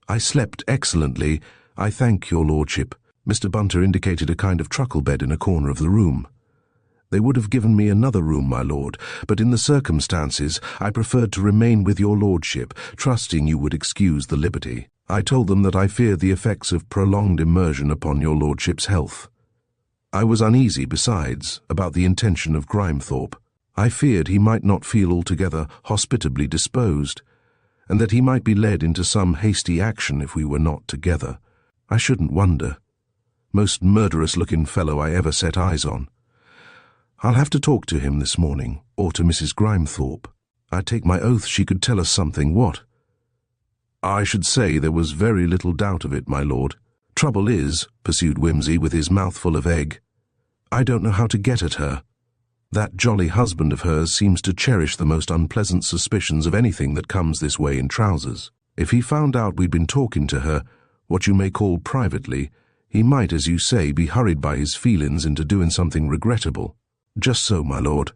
"I slept excellently, I thank your lordship." Mr. Bunter indicated a kind of truckle bed in a corner of the room. "They would have given me another room, my lord, but in the circumstances I preferred to remain with your lordship, trusting you would excuse the liberty. I told them that I feared the effects of prolonged immersion upon your lordship's health. I was uneasy, besides, about the intention of Grimethorpe. I feared he might not feel altogether hospitably disposed, and that he might be led into some hasty action if we were not together. I shouldn't wonder. Most murderous-looking fellow I ever set eyes on. I'll have to talk to him this morning, or to Mrs. Grimethorpe. I take my oath she could tell us something. What?" "I should say there was very little doubt of it, my lord. Trouble is," pursued Whimsy with his mouth full of egg, "I don't know how to get at her. That jolly husband of hers seems to cherish the most unpleasant suspicions of anything that comes this way in trousers. If he found out we'd been talking to her, what you may call privately, he might, as you say, be hurried by his feelings into doing something regrettable." "Just so, my lord."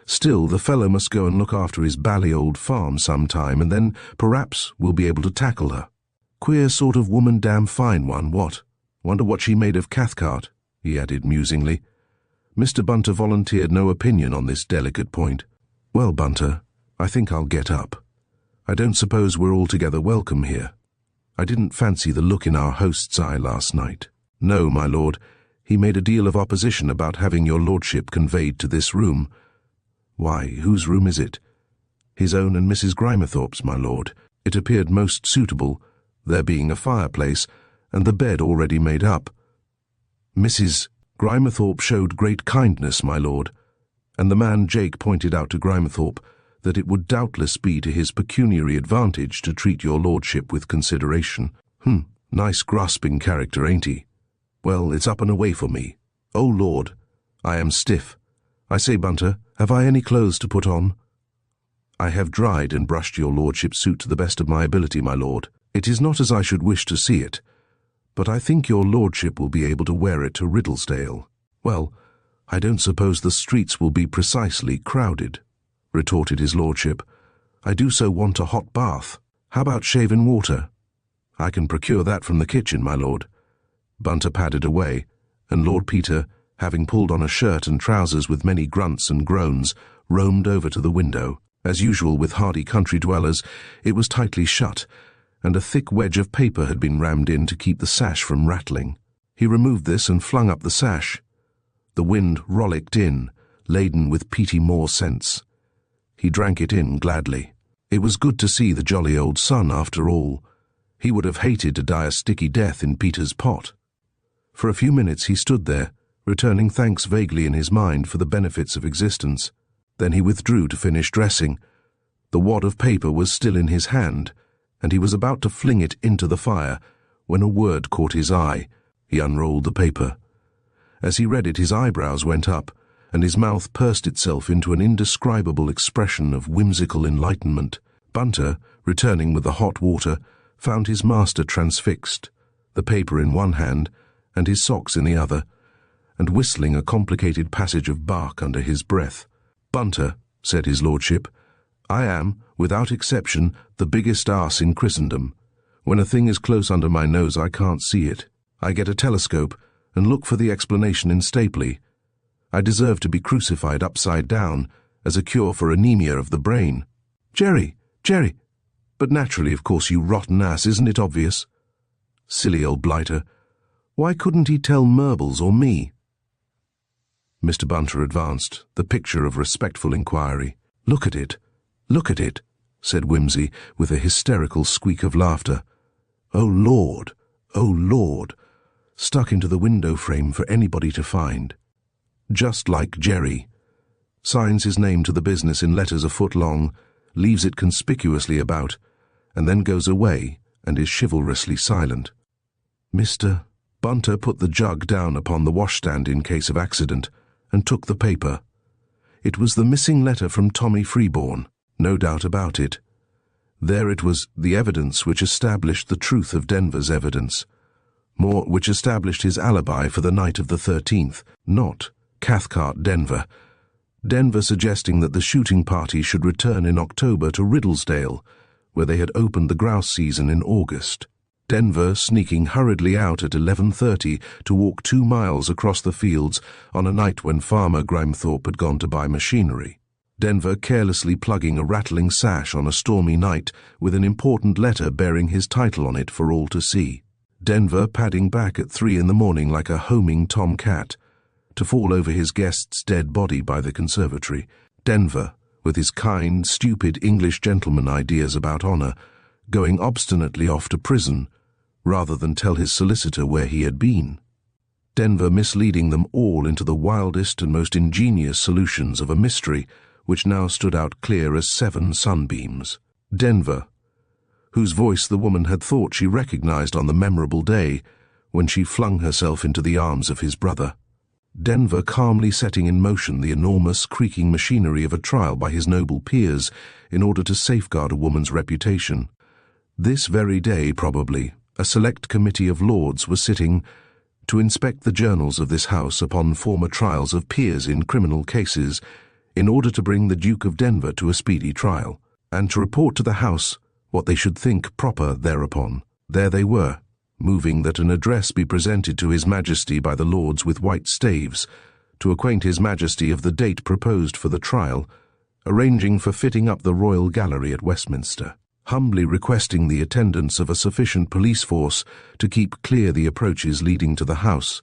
"Still, the fellow must go and look after his bally old farm some time, and then perhaps we'll be able to tackle her. Queer sort of woman, damn fine one, what? Wonder what she made of Cathcart," he added musingly. Mr. Bunter volunteered no opinion on this delicate point. "Well, Bunter, I think I'll get up. I don't suppose we're altogether welcome here. I didn't fancy the look in our host's eye last night. No, my lord, he made a deal of opposition about having your lordship conveyed to this room." "Why, whose room is it?" "His own and Mrs. Grimethorpe's, my lord. It appeared most suitable, there being a fireplace, and the bed already made up." "Mrs. Grimethorpe showed great kindness, my lord, and the man Jake pointed out to Grimethorpe that it would doubtless be to his pecuniary advantage to treat your lordship with consideration. Nice grasping character, ain't he? Well, it's up and away for me. Oh, Lord, I am stiff. I say, Bunter, have I any clothes to put on?" "I have dried and brushed your lordship's suit to the best of my ability, my lord. It is not as I should wish to see it, but I think your lordship will be able to wear it to Riddlesdale." "Well, I don't suppose the streets will be precisely crowded," retorted his lordship. "I do so want a hot bath. How about shaving water?" "I can procure that from the kitchen, my lord." Bunter padded away, and Lord Peter, having pulled on a shirt and trousers with many grunts and groans, roamed over to the window. As usual with hardy country dwellers, it was tightly shut, and a thick wedge of paper had been rammed in to keep the sash from rattling. He removed this and flung up the sash. The wind rollicked in, laden with peaty moor scents. He drank it in gladly. It was good to see the jolly old sun, after all. He would have hated to die a sticky death in Peter's pot. For a few minutes he stood there, returning thanks vaguely in his mind for the benefits of existence. Then he withdrew to finish dressing. The wad of paper was still in his hand, and he was about to fling it into the fire when a word caught his eye. He unrolled the paper. As he read it, his eyebrows went up, and his mouth pursed itself into an indescribable expression of whimsical enlightenment. Bunter, returning with the hot water, found his master transfixed, the paper in one hand and his socks in the other, and whistling a complicated passage of Bach under his breath. "Bunter," said his lordship, "I am, without exception, the biggest arse in Christendom. When a thing is close under my nose I can't see it. I get a telescope and look for the explanation in Stapley. I deserve to be crucified upside down as a cure for anemia of the brain." Jerry! But naturally, of course, you rotten ass, isn't it obvious?" "Silly old blighter. Why couldn't he tell Murbles or me?" Mr. Bunter advanced, the picture of respectful inquiry. Look at it, said Whimsy, with a hysterical squeak of laughter. Oh, Lord! Stuck into the window frame for anybody to find. Just like Jerry. Signs his name to the business in letters a foot long, leaves it conspicuously about, and then goes away and is chivalrously silent. Mr. Bunter put the jug down upon the washstand in case of accident, and took the paper. It was the missing letter from Tommy Freeborn, no doubt about it. There it was, the evidence which established the truth of Denver's evidence. More, which established his alibi for the night of the 13th, not Cathcart Denver. Denver suggesting that the shooting party should return in October to Riddlesdale, where they had opened the grouse season in August. Denver sneaking hurriedly out at 11:30 to walk 2 miles across the fields on a night when Farmer Grimethorpe had gone to buy machinery. Denver carelessly plugging a rattling sash on a stormy night with an important letter bearing his title on it for all to see. Denver padding back at 3 in the morning like a homing tomcat, to fall over his guest's dead body by the conservatory. Denver, with his kind, stupid English gentleman ideas about honour, going obstinately off to prison, rather than tell his solicitor where he had been. Denver misleading them all into the wildest and most ingenious solutions of a mystery which now stood out clear as 7 sunbeams. Denver, whose voice the woman had thought she recognized on the memorable day when she flung herself into the arms of his brother. Denver calmly setting in motion the enormous creaking machinery of a trial by his noble peers in order to safeguard a woman's reputation. This very day, probably, a select committee of lords was sitting to inspect the journals of this house upon former trials of peers in criminal cases in order to bring the Duke of Denver to a speedy trial, and to report to the House what they should think proper thereupon. There they were, moving that an address be presented to His Majesty by the Lords with white staves, to acquaint His Majesty of the date proposed for the trial, arranging for fitting up the Royal Gallery at Westminster, humbly requesting the attendance of a sufficient police force to keep clear the approaches leading to the House,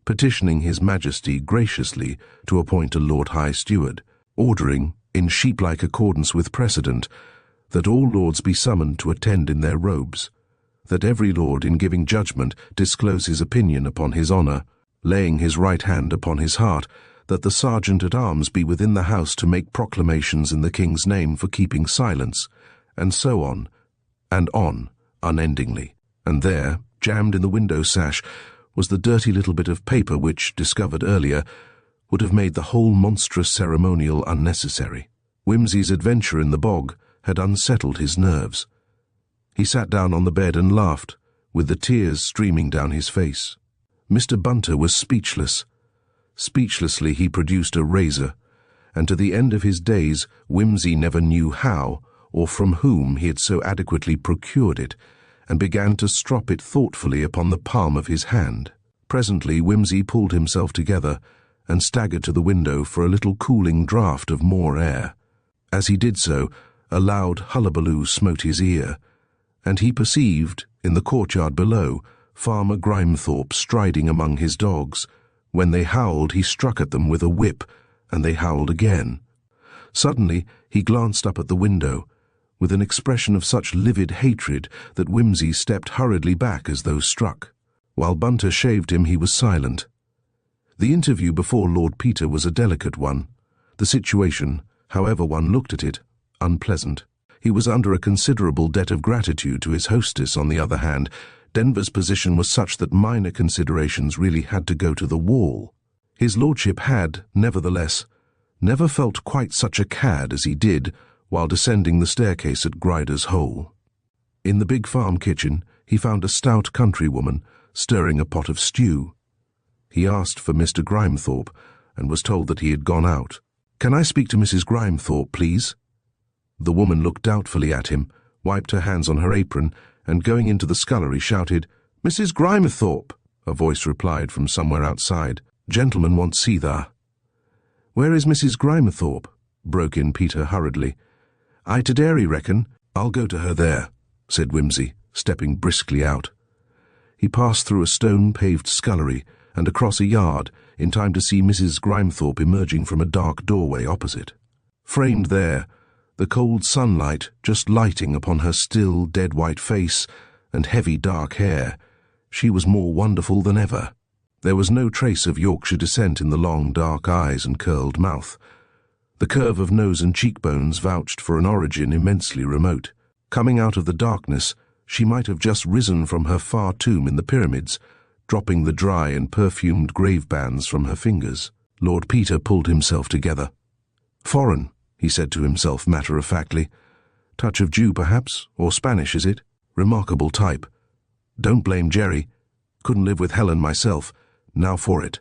petitioning His Majesty graciously to appoint a Lord High Steward, ordering, in sheep-like accordance with precedent, that all lords be summoned to attend in their robes, that every lord in giving judgment disclose his opinion upon his honour, laying his right hand upon his heart, that the sergeant-at-arms be within the house to make proclamations in the king's name for keeping silence, and so on, unendingly. And there, jammed in the window sash, was the dirty little bit of paper which, discovered earlier, would have made the whole monstrous ceremonial unnecessary. Whimsy's adventure in the bog had unsettled his nerves. He sat down on the bed and laughed, with the tears streaming down his face. Mr. Bunter was speechless. Speechlessly he produced a razor, and to the end of his days Whimsy never knew how or from whom he had so adequately procured it, and began to strop it thoughtfully upon the palm of his hand. Presently Whimsy pulled himself together and staggered to the window for a little cooling draught of more air. As he did so, a loud hullabaloo smote his ear, and he perceived, in the courtyard below, Farmer Grimethorpe striding among his dogs. When they howled, he struck at them with a whip, and they howled again. Suddenly he glanced up at the window, with an expression of such livid hatred that Whimsy stepped hurriedly back as though struck. While Bunter shaved him, he was silent. The interview before Lord Peter was a delicate one, the situation, however one looked at it, unpleasant. He was under a considerable debt of gratitude to his hostess. On the other hand, Denver's position was such that minor considerations really had to go to the wall. His lordship had, nevertheless, never felt quite such a cad as he did while descending the staircase at Grider's Hole. In the big farm kitchen he found a stout countrywoman stirring a pot of stew. He asked for Mr. Grimethorpe, and was told that he had gone out. "Can I speak to Mrs. Grimethorpe, please?" The woman looked doubtfully at him, wiped her hands on her apron, and going into the scullery shouted, "Mrs. Grimethorpe!" A voice replied from somewhere outside, "Gentleman wants see thar." "Where is Mrs. Grimethorpe?" broke in Peter hurriedly. "I to dairy, reckon. I'll go to her there," said Whimsy, stepping briskly out. He passed through a stone-paved scullery and across a yard in time to see Mrs. Grimethorpe emerging from a dark doorway opposite. Framed there, the cold sunlight just lighting upon her still, dead-white face and heavy dark hair, she was more wonderful than ever. There was no trace of Yorkshire descent in the long, dark eyes and curled mouth. The curve of nose and cheekbones vouched for an origin immensely remote. Coming out of the darkness, she might have just risen from her far tomb in the pyramids, dropping the dry and perfumed grave bands from her fingers. Lord Peter pulled himself together. "Foreign," he said to himself matter-of-factly. "Touch of Jew, perhaps, or Spanish, is it? Remarkable type. Don't blame Jerry. Couldn't live with Helen myself. Now for it."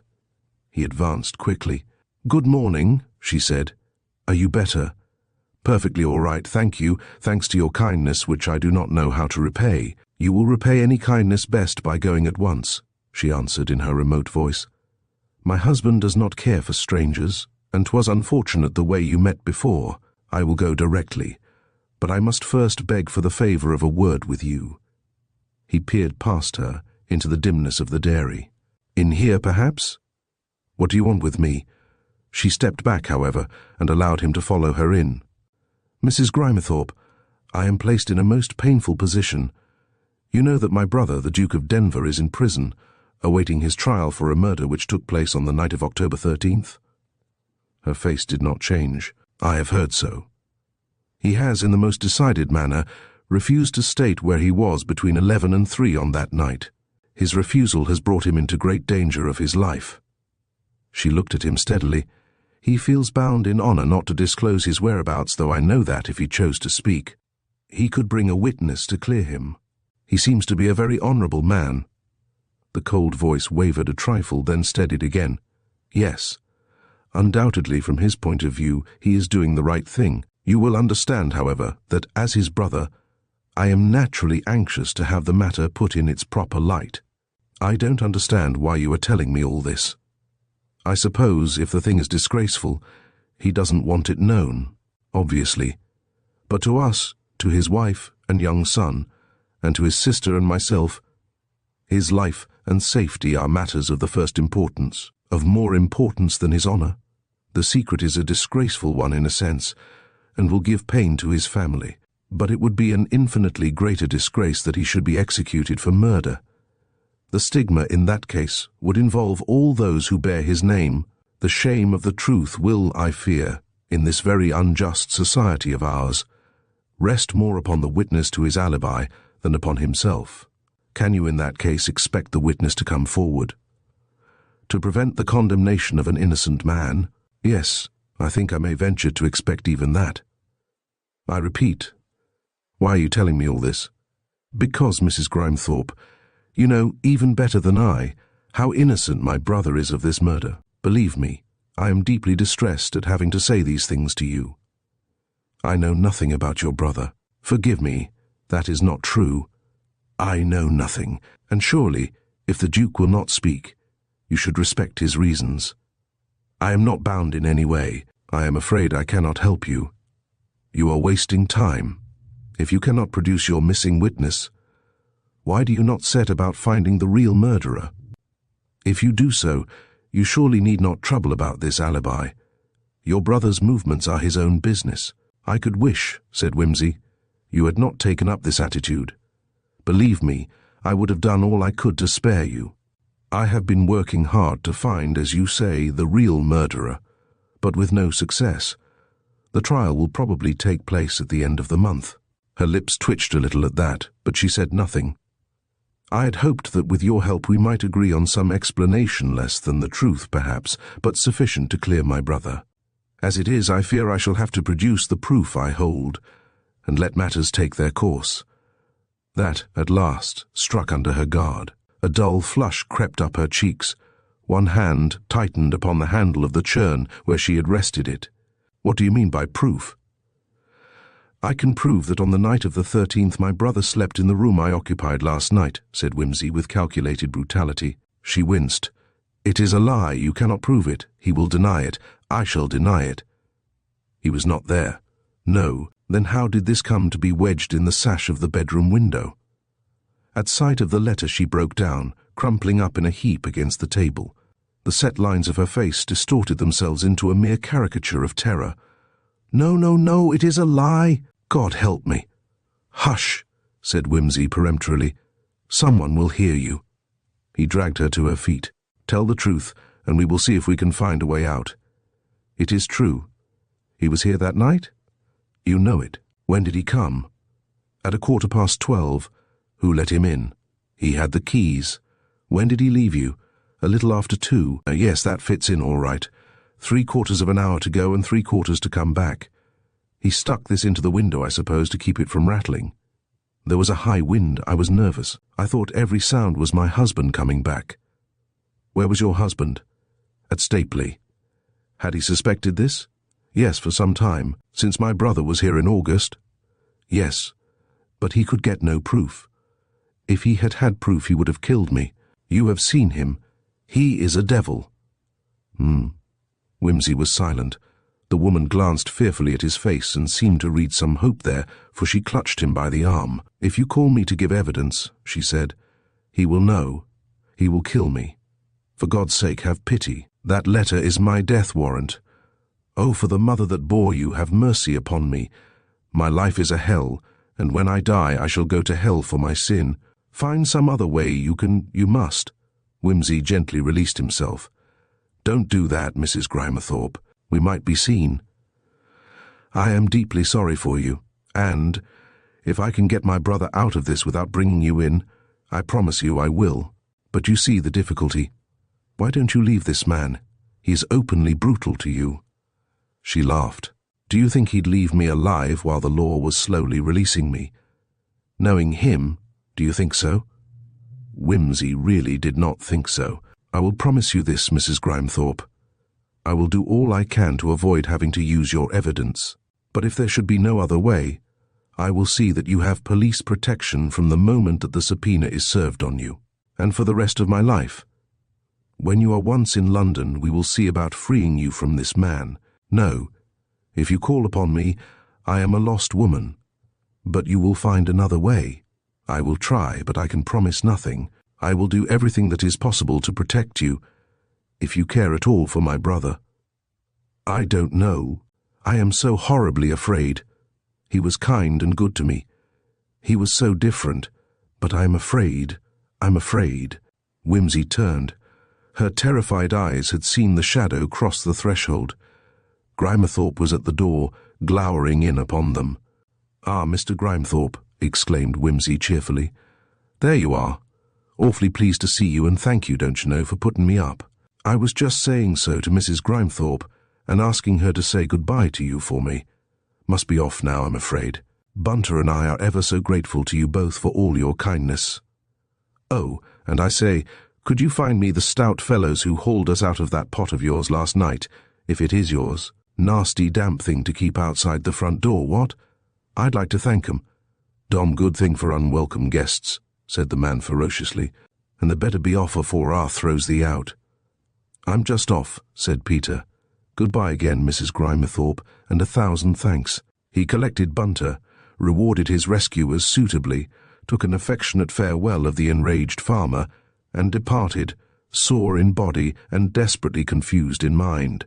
He advanced quickly. "Good morning," she said. "Are you better?" "Perfectly all right, thank you, thanks to your kindness, which I do not know how to repay." "You will repay any kindness best by going at once," she answered in her remote voice. "My husband does not care for strangers, and 'twas unfortunate the way you met before. I will go directly, but I must first beg for the favour of a word with you." He peered past her into the dimness of the dairy. "In here, perhaps? What do you want with me?" She stepped back, however, and allowed him to follow her in. "Mrs. Grimethorpe, I am placed in a most painful position. You know that my brother, the Duke of Denver, is in prison, awaiting his trial for a murder which took place on the night of October 13th. Her face did not change. "I have heard so. He has, in the most decided manner, refused to state where he was between 11 and 3 on that night. His refusal has brought him into great danger of his life." She looked at him steadily. "He feels bound in honour not to disclose his whereabouts, though I know that if he chose to speak. He could bring a witness to clear him. He seems to be a very honourable man." The cold voice wavered a trifle, then steadied again. "Yes. Undoubtedly, from his point of view, he is doing the right thing. You will understand, however, that as his brother, I am naturally anxious to have the matter put in its proper light. I don't understand why you are telling me all this. I suppose, if the thing is disgraceful, he doesn't want it known, obviously. But to us, to his wife and young son, and to his sister and myself, his life and safety are matters of the first importance, of more importance than his honour. The secret is a disgraceful one in a sense, and will give pain to his family. But it would be an infinitely greater disgrace that he should be executed for murder. The stigma in that case would involve all those who bear his name. The shame of the truth will, I fear, in this very unjust society of ours, rest more upon the witness to his alibi than upon himself. Can you in that case expect the witness to come forward? To prevent the condemnation of an innocent man? Yes, I think I may venture to expect even that. I repeat, why are you telling me all this? Because, Mrs. Grimethorpe, you know, even better than I, how innocent my brother is of this murder. Believe me, I am deeply distressed at having to say these things to you. I know nothing about your brother. Forgive me, that is not true. I know nothing, and surely, if the Duke will not speak, you should respect his reasons. I am not bound in any way. I am afraid I cannot help you. You are wasting time. If you cannot produce your missing witness, why do you not set about finding the real murderer? If you do so, you surely need not trouble about this alibi. Your brother's movements are his own business. I could wish, said Whimsy, you had not taken up this attitude. Believe me, I would have done all I could to spare you. I have been working hard to find, as you say, the real murderer, but with no success. The trial will probably take place at the end of the month. Her lips twitched a little at that, but she said nothing. I had hoped that with your help we might agree on some explanation less than the truth, perhaps, but sufficient to clear my brother. As it is, I fear I shall have to produce the proof I hold, and let matters take their course. That, at last, struck under her guard. A dull flush crept up her cheeks. One hand tightened upon the handle of the churn where she had rested it. What do you mean by proof? I can prove that on the night of the 13th my brother slept in the room I occupied last night, said Whimsy with calculated brutality. She winced. It is a lie. You cannot prove it. He will deny it. I shall deny it. He was not there. No. Then how did this come to be wedged in the sash of the bedroom window? At sight of the letter she broke down, crumpling up in a heap against the table. The set lines of her face distorted themselves into a mere caricature of terror. No, no, no, it is a lie. God help me. Hush, said Whimsy peremptorily. Someone will hear you. He dragged her to her feet. Tell the truth, and we will see if we can find a way out. It is true. He was here that night? You know it. When did he come? At 12:15. Who let him in? He had the keys. When did he leave you? A little after 2. Yes, that fits in all right. 3/4 of an hour to go and 3/4 to come back. He stuck this into the window, I suppose, to keep it from rattling. There was a high wind. I was nervous. I thought every sound was my husband coming back. Where was your husband? At Stapley. Had he suspected this? Yes, for some time, since my brother was here in August. Yes, but he could get no proof. If he had had proof, he would have killed me. You have seen him. He is a devil. Whimsy was silent. The woman glanced fearfully at his face and seemed to read some hope there, for she clutched him by the arm. If you call me to give evidence, she said, he will know. He will kill me. For God's sake, have pity. That letter is my death warrant. Oh, for the mother that bore you, have mercy upon me. My life is a hell, and when I die I shall go to hell for my sin. Find some other way you must. Whimsy gently released himself. Don't do that, Mrs. Grimethorpe. We might be seen. I am deeply sorry for you, and if I can get my brother out of this without bringing you in, I promise you I will. But you see the difficulty. Why don't you leave this man? He is openly brutal to you. She laughed. Do you think he'd leave me alive while the law was slowly releasing me? Knowing him, do you think so? Whimsy really did not think so. I will promise you this, Mrs. Grimethorpe. I will do all I can to avoid having to use your evidence. But if there should be no other way, I will see that you have police protection from the moment that the subpoena is served on you, and for the rest of my life. When you are once in London, we will see about freeing you from this man. No, if you call upon me, I am a lost woman. But you will find another way. I will try, but I can promise nothing. I will do everything that is possible to protect you, if you care at all for my brother. I don't know. I am so horribly afraid. He was kind and good to me. He was so different, but I'm afraid. Whimsy turned. Her terrified eyes had seen the shadow cross the threshold. Grimethorpe was at the door, glowering in upon them. Ah, Mr. Grimethorpe, exclaimed Whimsy cheerfully. There you are. Awfully pleased to see you, and thank you, don't you know, for putting me up. I was just saying so to Mrs. Grimethorpe, and asking her to say goodbye to you for me. Must be off now, I'm afraid. Bunter and I are ever so grateful to you both for all your kindness. Oh, and I say, could you find me the stout fellows who hauled us out of that pot of yours last night, if it is yours? Nasty damp thing to keep outside the front door, what? I'd like to thank 'em. Dom good thing for unwelcome guests, said the man ferociously, and the better be off afore Arth throws thee out. I'm just off, said Peter. Goodbye again, Mrs. Grimethorpe, and 1,000 thanks. He collected Bunter, rewarded his rescuers suitably, took an affectionate farewell of the enraged farmer, and departed, sore in body and desperately confused in mind.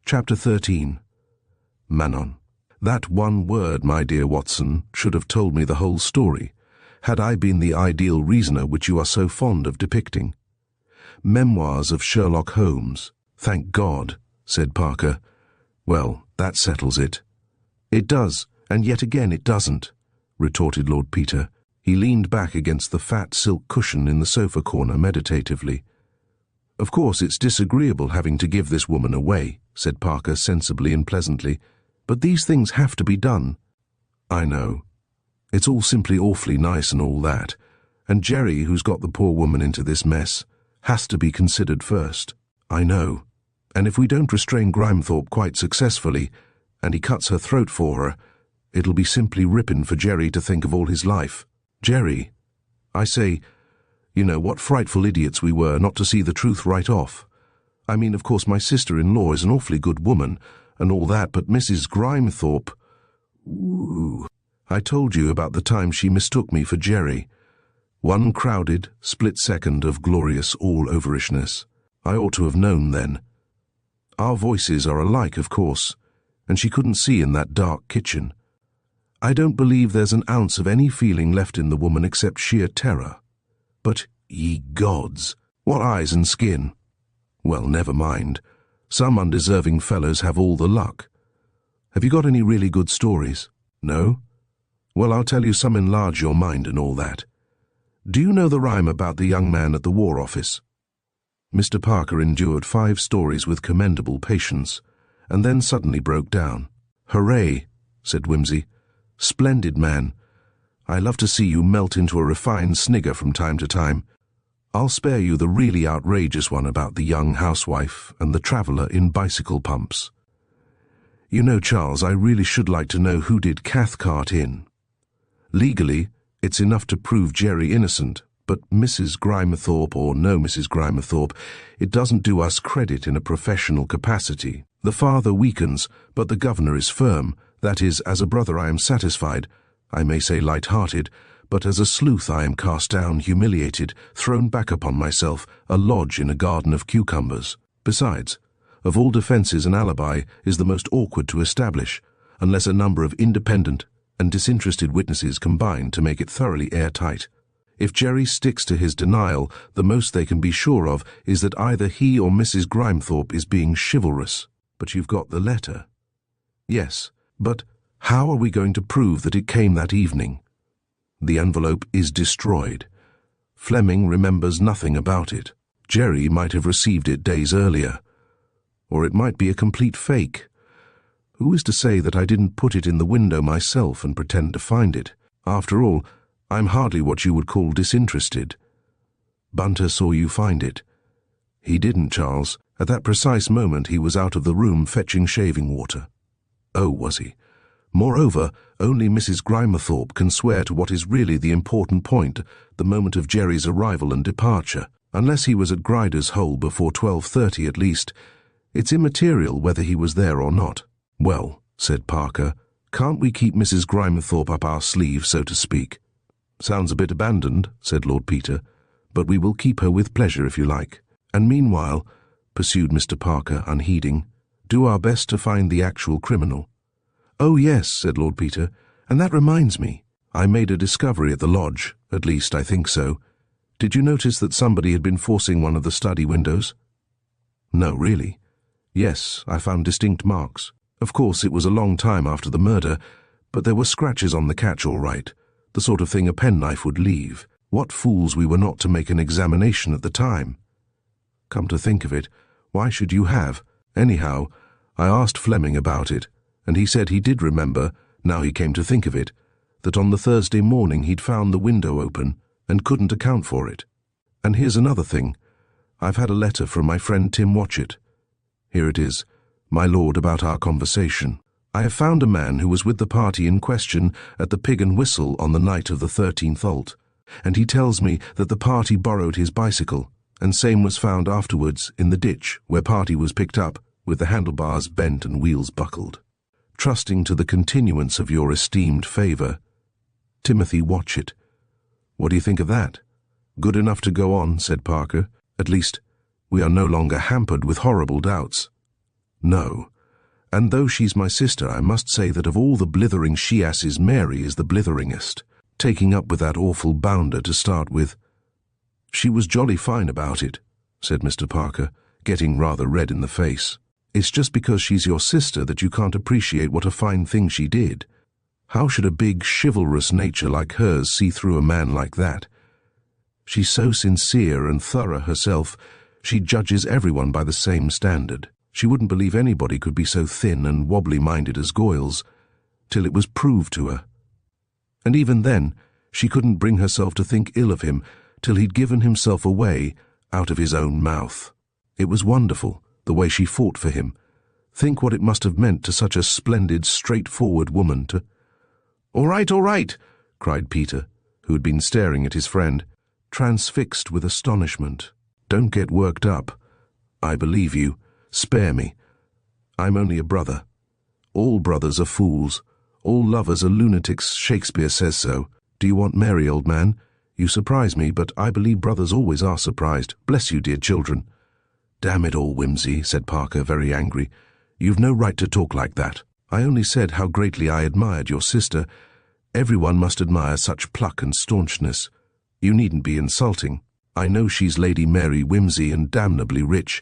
Chapter 13. Manon. That one word, my dear Watson, should have told me the whole story, had I been the ideal reasoner which you are so fond of depicting. Memoirs of Sherlock Holmes. Thank God, said Parker. Well, that settles it. It does, and yet again it doesn't, retorted Lord Peter. He leaned back against the fat silk cushion in the sofa corner meditatively. Of course it's disagreeable having to give this woman away, said Parker sensibly and pleasantly, but these things have to be done. I know. It's all simply awfully nice and all that, and Jerry, who's got the poor woman into this mess, has to be considered first. I know. And if we don't restrain Grimethorpe quite successfully, and he cuts her throat for her, it'll be simply rippin' for Jerry to think of all his life. Jerry, I say, you know, what frightful idiots we were not to see the truth right off. I mean, of course, my sister-in-law is an awfully good woman, and all that, but Mrs. Grimethorpe... Ooh. I told you about the time she mistook me for Jerry. One crowded, split second of glorious all-overishness. I ought to have known then. Our voices are alike, of course, and she couldn't see in that dark kitchen. I don't believe there's an ounce of any feeling left in the woman except sheer terror. But, ye gods, what eyes and skin! Well, never mind. Some undeserving fellows have all the luck. Have you got any really good stories? No? Well, I'll tell you some enlarge your mind and all that. Do you know the rhyme about the young man at the War Office? Mr. Parker endured 5 stories with commendable patience, and then suddenly broke down. "Hooray," said Whimsy. "Splendid man. I love to see you melt into a refined snigger from time to time. I'll spare you the really outrageous one about the young housewife and the traveller in bicycle pumps. You know, Charles, I really should like to know who did Cathcart in. Legally, it's enough to prove Jerry innocent, but Mrs. Grimethorpe or no Mrs. Grimethorpe, it doesn't do us credit in a professional capacity. The father weakens, but the governor is firm. That is, as a brother I am satisfied, I may say light-hearted, but as a sleuth I am cast down, humiliated, thrown back upon myself, a lodge in a garden of cucumbers. Besides, of all defences an alibi is the most awkward to establish, unless a number of independent and disinterested witnesses combine to make it thoroughly airtight. If Jerry sticks to his denial, the most they can be sure of is that either he or Mrs. Grimethorpe is being chivalrous. But you've got the letter. Yes, but how are we going to prove that it came that evening? The envelope is destroyed. Fleming remembers nothing about it. Jerry might have received it days earlier. Or it might be a complete fake. Who is to say that I didn't put it in the window myself and pretend to find it? After all, I'm hardly what you would call disinterested. Bunter saw you find it. He didn't, Charles. At that precise moment he was out of the room fetching shaving water. Oh, was he? Moreover, only Mrs. Grimethorpe can swear to what is really the important point, the moment of Jerry's arrival and departure. Unless he was at Grider's Hole before 12:30 at least, it's immaterial whether he was there or not. Well, said Parker, can't we keep Mrs. Grimethorpe up our sleeve, so to speak? Sounds a bit abandoned, said Lord Peter, but we will keep her with pleasure if you like. And meanwhile, pursued Mr. Parker, unheeding, do our best to find the actual criminal. Oh yes, said Lord Peter, and that reminds me. I made a discovery at the lodge, at least I think so. Did you notice that somebody had been forcing one of the study windows? No, really. Yes, I found distinct marks. Of course, it was a long time after the murder, but there were scratches on the catch all right, the sort of thing a penknife would leave. What fools we were not to make an examination at the time. Come to think of it, why should you have? Anyhow, I asked Fleming about it, and he said he did remember, now he came to think of it, that on the Thursday morning he'd found the window open and couldn't account for it. And here's another thing. I've had a letter from my friend Tim Watchett. Here it is. My lord, about our conversation. I have found a man who was with the party in question at the Pig and Whistle on the night of the 13th ult, and he tells me that the party borrowed his bicycle, and same was found afterwards in the ditch where party was picked up, with the handlebars bent and wheels buckled. Trusting to the continuance of your esteemed favour, Timothy Watchett. What do you think of that? Good enough to go on, said Parker. At least, we are no longer hampered with horrible doubts. No, and though she's my sister, I must say that of all the blithering she-asses, Mary is the blitheringest, taking up with that awful bounder to start with. She was jolly fine about it, said Mr. Parker, getting rather red in the face. It's just because she's your sister that you can't appreciate what a fine thing she did. How should a big, chivalrous nature like hers see through a man like that? She's so sincere and thorough herself, she judges everyone by the same standard. She wouldn't believe anybody could be so thin and wobbly-minded as Goyles, till it was proved to her. And even then, she couldn't bring herself to think ill of him till he'd given himself away out of his own mouth. It was wonderful, the way she fought for him. Think what it must have meant to such a splendid, straightforward woman to— All right, cried Peter, who had been staring at his friend, transfixed with astonishment. Don't get worked up. I believe you. Spare me. I'm only a brother. All brothers are fools. All lovers are lunatics, Shakespeare says so. Do you want Mary, old man? You surprise me, but I believe brothers always are surprised. Bless you, dear children. Damn it all, Whimsy, said Parker, very angry. You've no right to talk like that. I only said how greatly I admired your sister. Everyone must admire such pluck and staunchness. You needn't be insulting. I know she's Lady Mary Whimsy and damnably rich,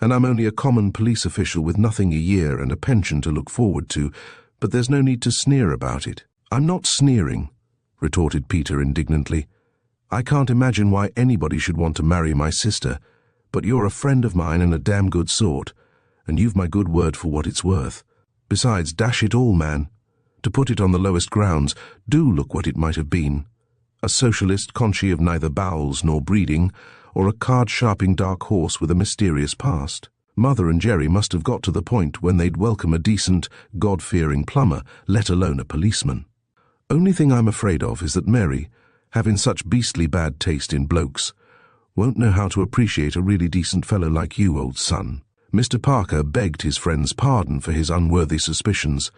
and I'm only a common police official with nothing a year and a pension to look forward to, but there's no need to sneer about it. "I'm not sneering," retorted Peter indignantly. "I can't imagine why anybody should want to marry my sister, but you're a friend of mine and a damn good sort, and you've my good word for what it's worth. Besides, dash it all, man, to put it on the lowest grounds, do look what it might have been. A socialist conscious of neither bowels nor breeding, or a card-sharping dark horse with a mysterious past. Mother and Jerry must have got to the point when they'd welcome a decent, God-fearing plumber, let alone a policeman. Only thing I'm afraid of is that Mary, having such beastly bad taste in blokes, won't know how to appreciate a really decent fellow like you, old son." Mr. Parker begged his friend's pardon for his unworthy suspicions,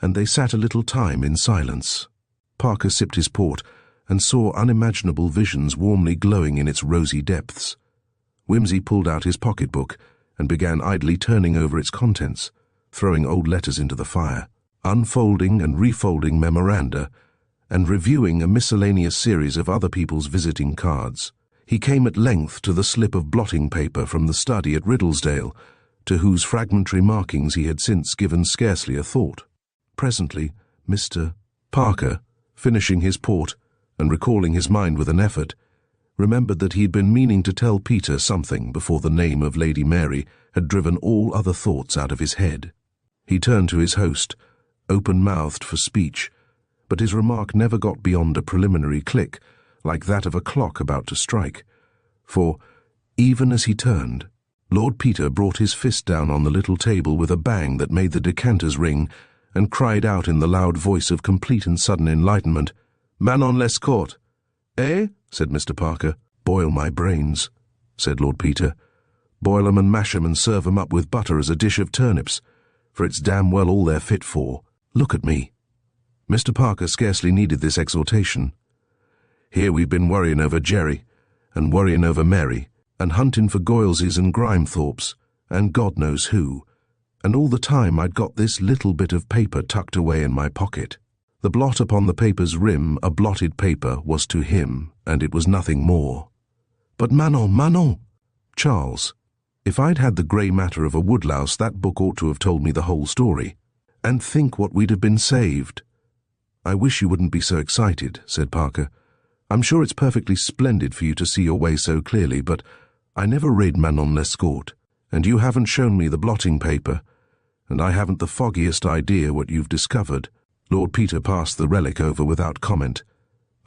and they sat a little time in silence. Parker sipped his port and saw unimaginable visions warmly glowing in its rosy depths. Whimsy pulled out his pocketbook and began idly turning over its contents, throwing old letters into the fire, unfolding and refolding memoranda, and reviewing a miscellaneous series of other people's visiting cards. He came at length to the slip of blotting paper from the study at Riddlesdale, to whose fragmentary markings he had since given scarcely a thought. Presently, Mr. Parker, finishing his port and recalling his mind with an effort, remembered that he had been meaning to tell Peter something before the name of Lady Mary had driven all other thoughts out of his head. He turned to his host, open-mouthed for speech, but his remark never got beyond a preliminary click, like that of a clock about to strike, for, even as he turned, Lord Peter brought his fist down on the little table with a bang that made the decanters ring, and cried out in the loud voice of complete and sudden enlightenment, "Manon Lescaut!" "Eh?" said Mr. Parker. "Boil my brains," said Lord Peter. "Boil 'em and mash 'em and serve 'em up with butter as a dish of turnips, for it's damn well all they're fit for. Look at me." Mr. Parker scarcely needed this exhortation. "Here we've been worrying over Jerry, and worrying over Mary, and hunting for Goyleses and Grimethorpes, and God knows who, and all the time I'd got this little bit of paper tucked away in my pocket." The blot upon the paper's rim, a blotted paper, was to him, and it was nothing more. "But Manon! Charles, if I'd had the grey matter of a woodlouse, that book ought to have told me the whole story. And think what we'd have been saved." "I wish you wouldn't be so excited," said Parker. "I'm sure it's perfectly splendid for you to see your way so clearly, but I never read Manon Lescaut, and you haven't shown me the blotting paper, and I haven't the foggiest idea what you've discovered." Lord Peter passed the relic over without comment.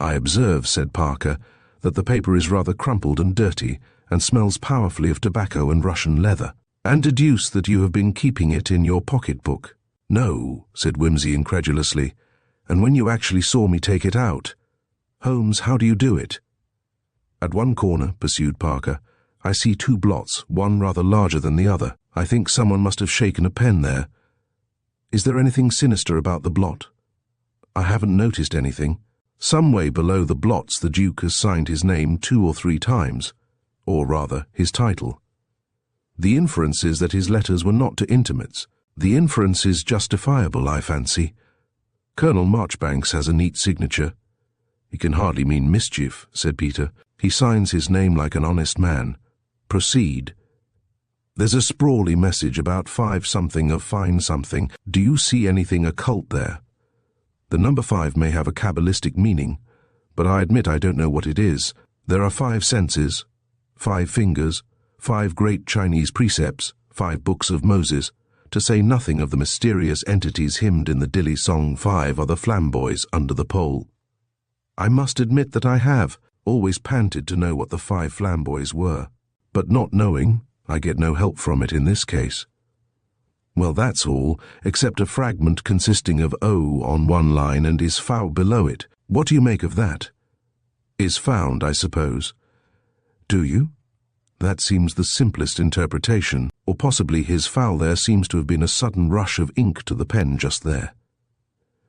"I observe," said Parker, "that the paper is rather crumpled and dirty, and smells powerfully of tobacco and Russian leather, and deduce that you have been keeping it in your pocket-book." "No," said Whimsy incredulously, "and when you actually saw me take it out. Holmes, how do you do it?" "At one corner," pursued Parker, "I see two blots, one rather larger than the other. I think someone must have shaken a pen there. Is there anything sinister about the blot?" "I haven't noticed anything. Some way below the blots the Duke has signed his name 2 or 3 times, or rather, his title. The inference is that his letters were not to intimates. The inference is justifiable, I fancy. Colonel Marchbanks has a neat signature." "He can hardly mean mischief," said Peter. "He signs his name like an honest man. Proceed." "There's a sprawly message about 5-something of fine something. Do you see anything occult there? The number 5 may have a Kabbalistic meaning, but I admit I don't know what it is. There are 5 senses, 5 fingers, 5 great Chinese precepts, 5 books of Moses, to say nothing of the mysterious entities hymned in the Dilly song 5 are the flamboys under the pole." "I must admit that I have always panted to know what the 5 flamboys were, but not knowing, I get no help from it in this case." "Well, that's all, except a fragment consisting of O on one line and is found below it. What do you make of that?" "Is found, I suppose." "Do you? That seems the simplest interpretation, or possibly his foul there seems to have been a sudden rush of ink to the pen just there."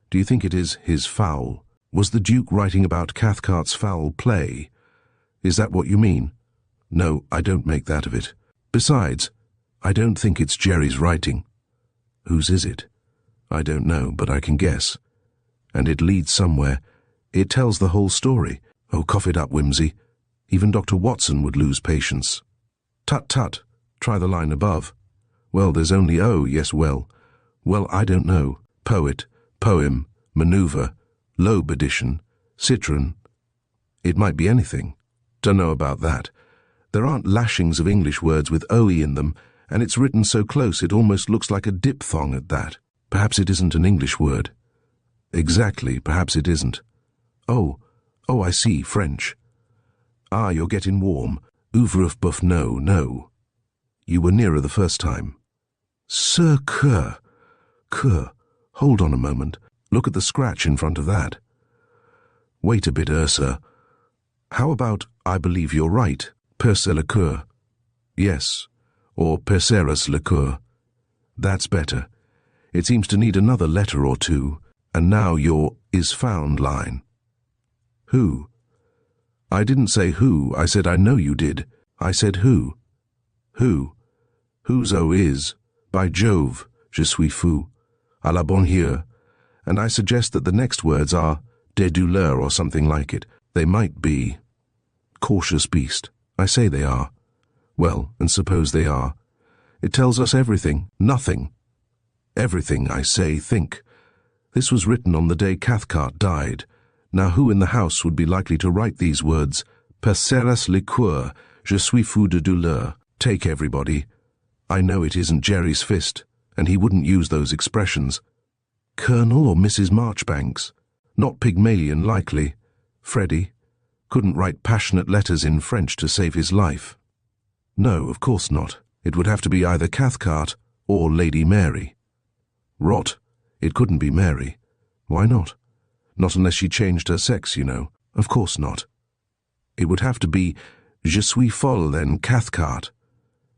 "Do you think it is his foul? Was the Duke writing about Cathcart's foul play? Is that what you mean?" "No, I don't make that of it. Besides, I don't think it's Jerry's writing." "Whose is it?" "I don't know, but I can guess. And it leads somewhere. It tells the whole story. Oh, cough it up, Whimsy. Even Dr. Watson would lose patience." "Tut, tut. Try the line above." "Well, there's only O, yes, well. Well, I don't know. Poet, poem, maneuver, Loeb edition, citron. It might be anything. Don't know about that. There aren't lashings of English words with OE in them, and it's written so close it almost looks like a diphthong at that. Perhaps it isn't an English word. Exactly, perhaps it isn't. Oh, I see, French. Ah, you're getting warm. Ouvre bouf, no. You were nearer the first time. Sir Cur. Hold on a moment. Look at the scratch in front of that. Wait a bit, Ursa. How about I believe you're right, percer le coeur? Yes, or perceras le coeur. That's better. It seems to need another letter or two, and now your is found line. Who? I didn't say who, I said I know you did. I said who. Who? Whose O is? By Jove, je suis fou. À la bonne heure. And I suggest that the next words are des douleurs or something like it. They might be. Cautious beast. I say they are. Well, and suppose they are. It tells us everything. Nothing. Everything, I say, think. This was written on the day Cathcart died. Now who in the house would be likely to write these words? Perceras le coeur, je suis fou de douleur. Take everybody. I know it isn't Jerry's fist, and he wouldn't use those expressions. Colonel or Mrs. Marchbanks? Not Pygmalion, likely. Freddie? Couldn't write passionate letters in French to save his life. No, of course not. It would have to be either Cathcart or Lady Mary. Rot. It couldn't be Mary. Why not? Not unless she changed her sex, you know. Of course not. It would have to be Je suis folle, then Cathcart.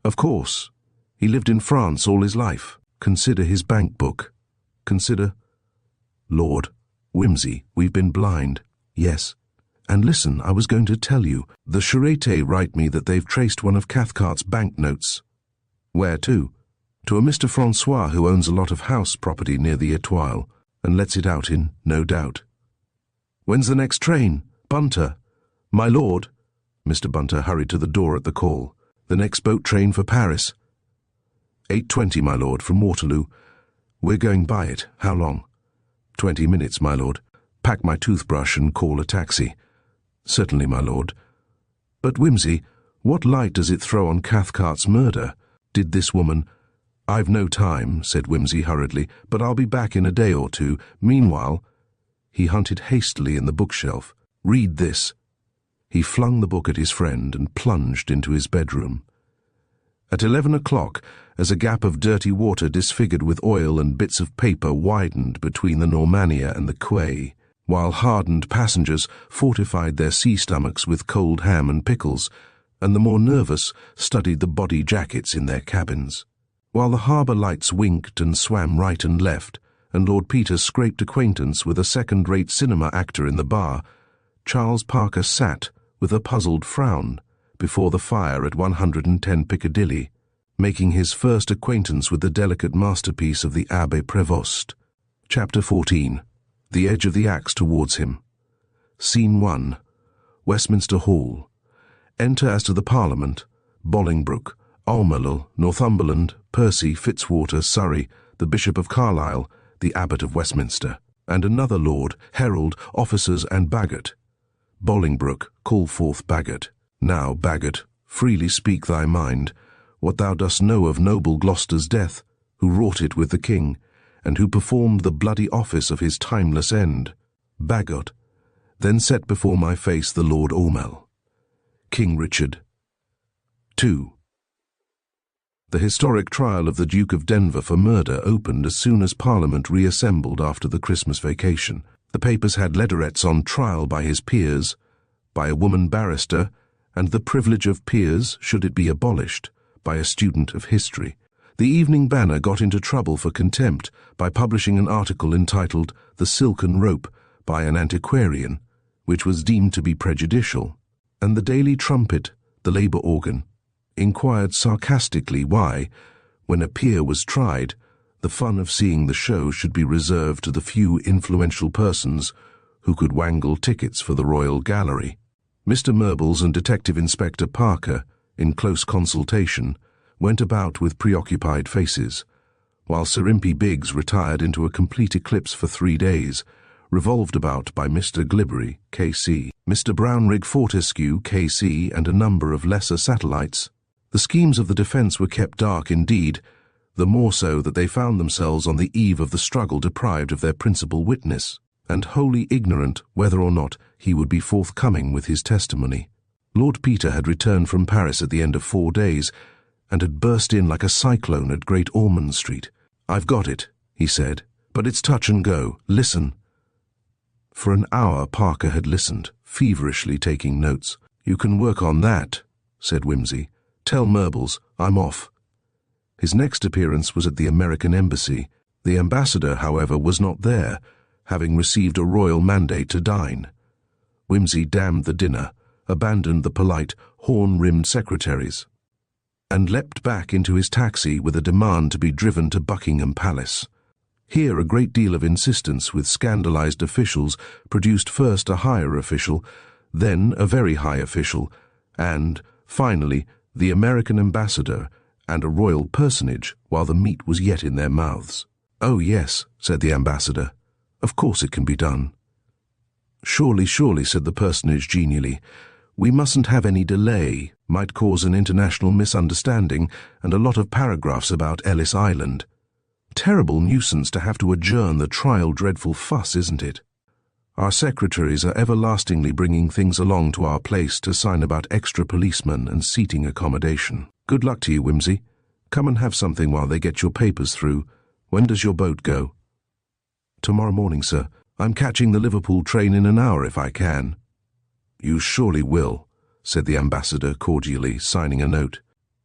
Of course. He lived in France all his life. Consider his bank book. Consider... Lord, whimsy, we've been blind. Yes. And listen, I was going to tell you. The Charité write me that they've traced one of Cathcart's banknotes. Where to? To a Mr. Francois who owns a lot of house property near the Étoile, and lets it out in, no doubt. When's the next train? Bunter. My lord. Mr. Bunter hurried to the door at the call. The next boat train for Paris. 8:20, my lord, from Waterloo. We're going by it. How long? 20 minutes, my lord. Pack my toothbrush and call a taxi. Certainly, my lord. But, Whimsy, what light does it throw on Cathcart's murder? Did this woman... I've no time, said Whimsy hurriedly, but I'll be back in a day or two. Meanwhile... He hunted hastily in the bookshelf. Read this. He flung the book at his friend and plunged into his bedroom. At 11 o'clock, as a gap of dirty water disfigured with oil and bits of paper widened between the Normannia and the quay, while hardened passengers fortified their sea stomachs with cold ham and pickles, and the more nervous studied the body jackets in their cabins. While the harbour lights winked and swam right and left, and Lord Peter scraped acquaintance with a second-rate cinema actor in the bar, Charles Parker sat, with a puzzled frown, before the fire at 110 Piccadilly, making his first acquaintance with the delicate masterpiece of the Abbé Prévost. Chapter 14. The Edge of the Axe Towards Him. Scene 1. Westminster Hall. Enter as to the Parliament, Bolingbroke, Almerley, Northumberland, Percy, Fitzwater, Surrey, the Bishop of Carlisle, the Abbot of Westminster, and another lord, herald, officers, and Bagot. Bolingbroke, call forth Bagot. Now, Bagot, freely speak thy mind, what thou dost know of noble Gloucester's death, who wrought it with the king, and who performed the bloody office of his timeless end. Bagot, then set before my face the Lord Ormel. King Richard. 2. The historic trial of the Duke of Denver for murder opened as soon as Parliament reassembled after the Christmas vacation. The papers had leaderettes on trial by his peers, by a woman barrister, and the privilege of peers, should it be abolished, by a student of history. The Evening Banner got into trouble for contempt by publishing an article entitled The Silken Rope by an antiquarian, which was deemed to be prejudicial, and the Daily Trumpet, the Labour organ, inquired sarcastically why, when a peer was tried, the fun of seeing the show should be reserved to the few influential persons who could wangle tickets for the Royal Gallery. Mr. Murbles and Detective Inspector Parker, in close consultation, went about with preoccupied faces, while Sir Impey Biggs retired into a complete eclipse for 3 days, revolved about by Mr. Glibbery, K.C., Mr. Brownrigg Fortescue, K.C., and a number of lesser satellites. The schemes of the defence were kept dark indeed, the more so that they found themselves on the eve of the struggle deprived of their principal witness, and wholly ignorant whether or not he would be forthcoming with his testimony. Lord Peter had returned from Paris at the end of 4 days, and had burst in like a cyclone at Great Ormond Street. "I've got it," he said, "but it's touch and go. Listen." For an hour Parker had listened, feverishly taking notes. "You can work on that," said Whimsy. "Tell Murbles I'm off." His next appearance was at the American Embassy. The ambassador, however, was not there, having received a royal mandate to dine. Whimsy damned the dinner, abandoned the polite, horn-rimmed secretaries, and leapt back into his taxi with a demand to be driven to Buckingham Palace. Here a great deal of insistence with scandalized officials produced first a higher official, then a very high official, and, finally, the American ambassador and a royal personage while the meat was yet in their mouths. "Oh, yes," said the ambassador. "Of course it can be done." "Surely, surely," said the personage genially. "We mustn't have any delay. Might cause an international misunderstanding and a lot of paragraphs about Ellis Island. Terrible nuisance to have to adjourn the trial, dreadful fuss, isn't it? Our secretaries are everlastingly bringing things along to our place to sign about extra policemen and seating accommodation. Good luck to you, Whimsy. Come and have something while they get your papers through. When does your boat go?" "Tomorrow morning, sir. I'm catching the Liverpool train in an hour if I can." "You surely will," said the ambassador cordially, signing a note.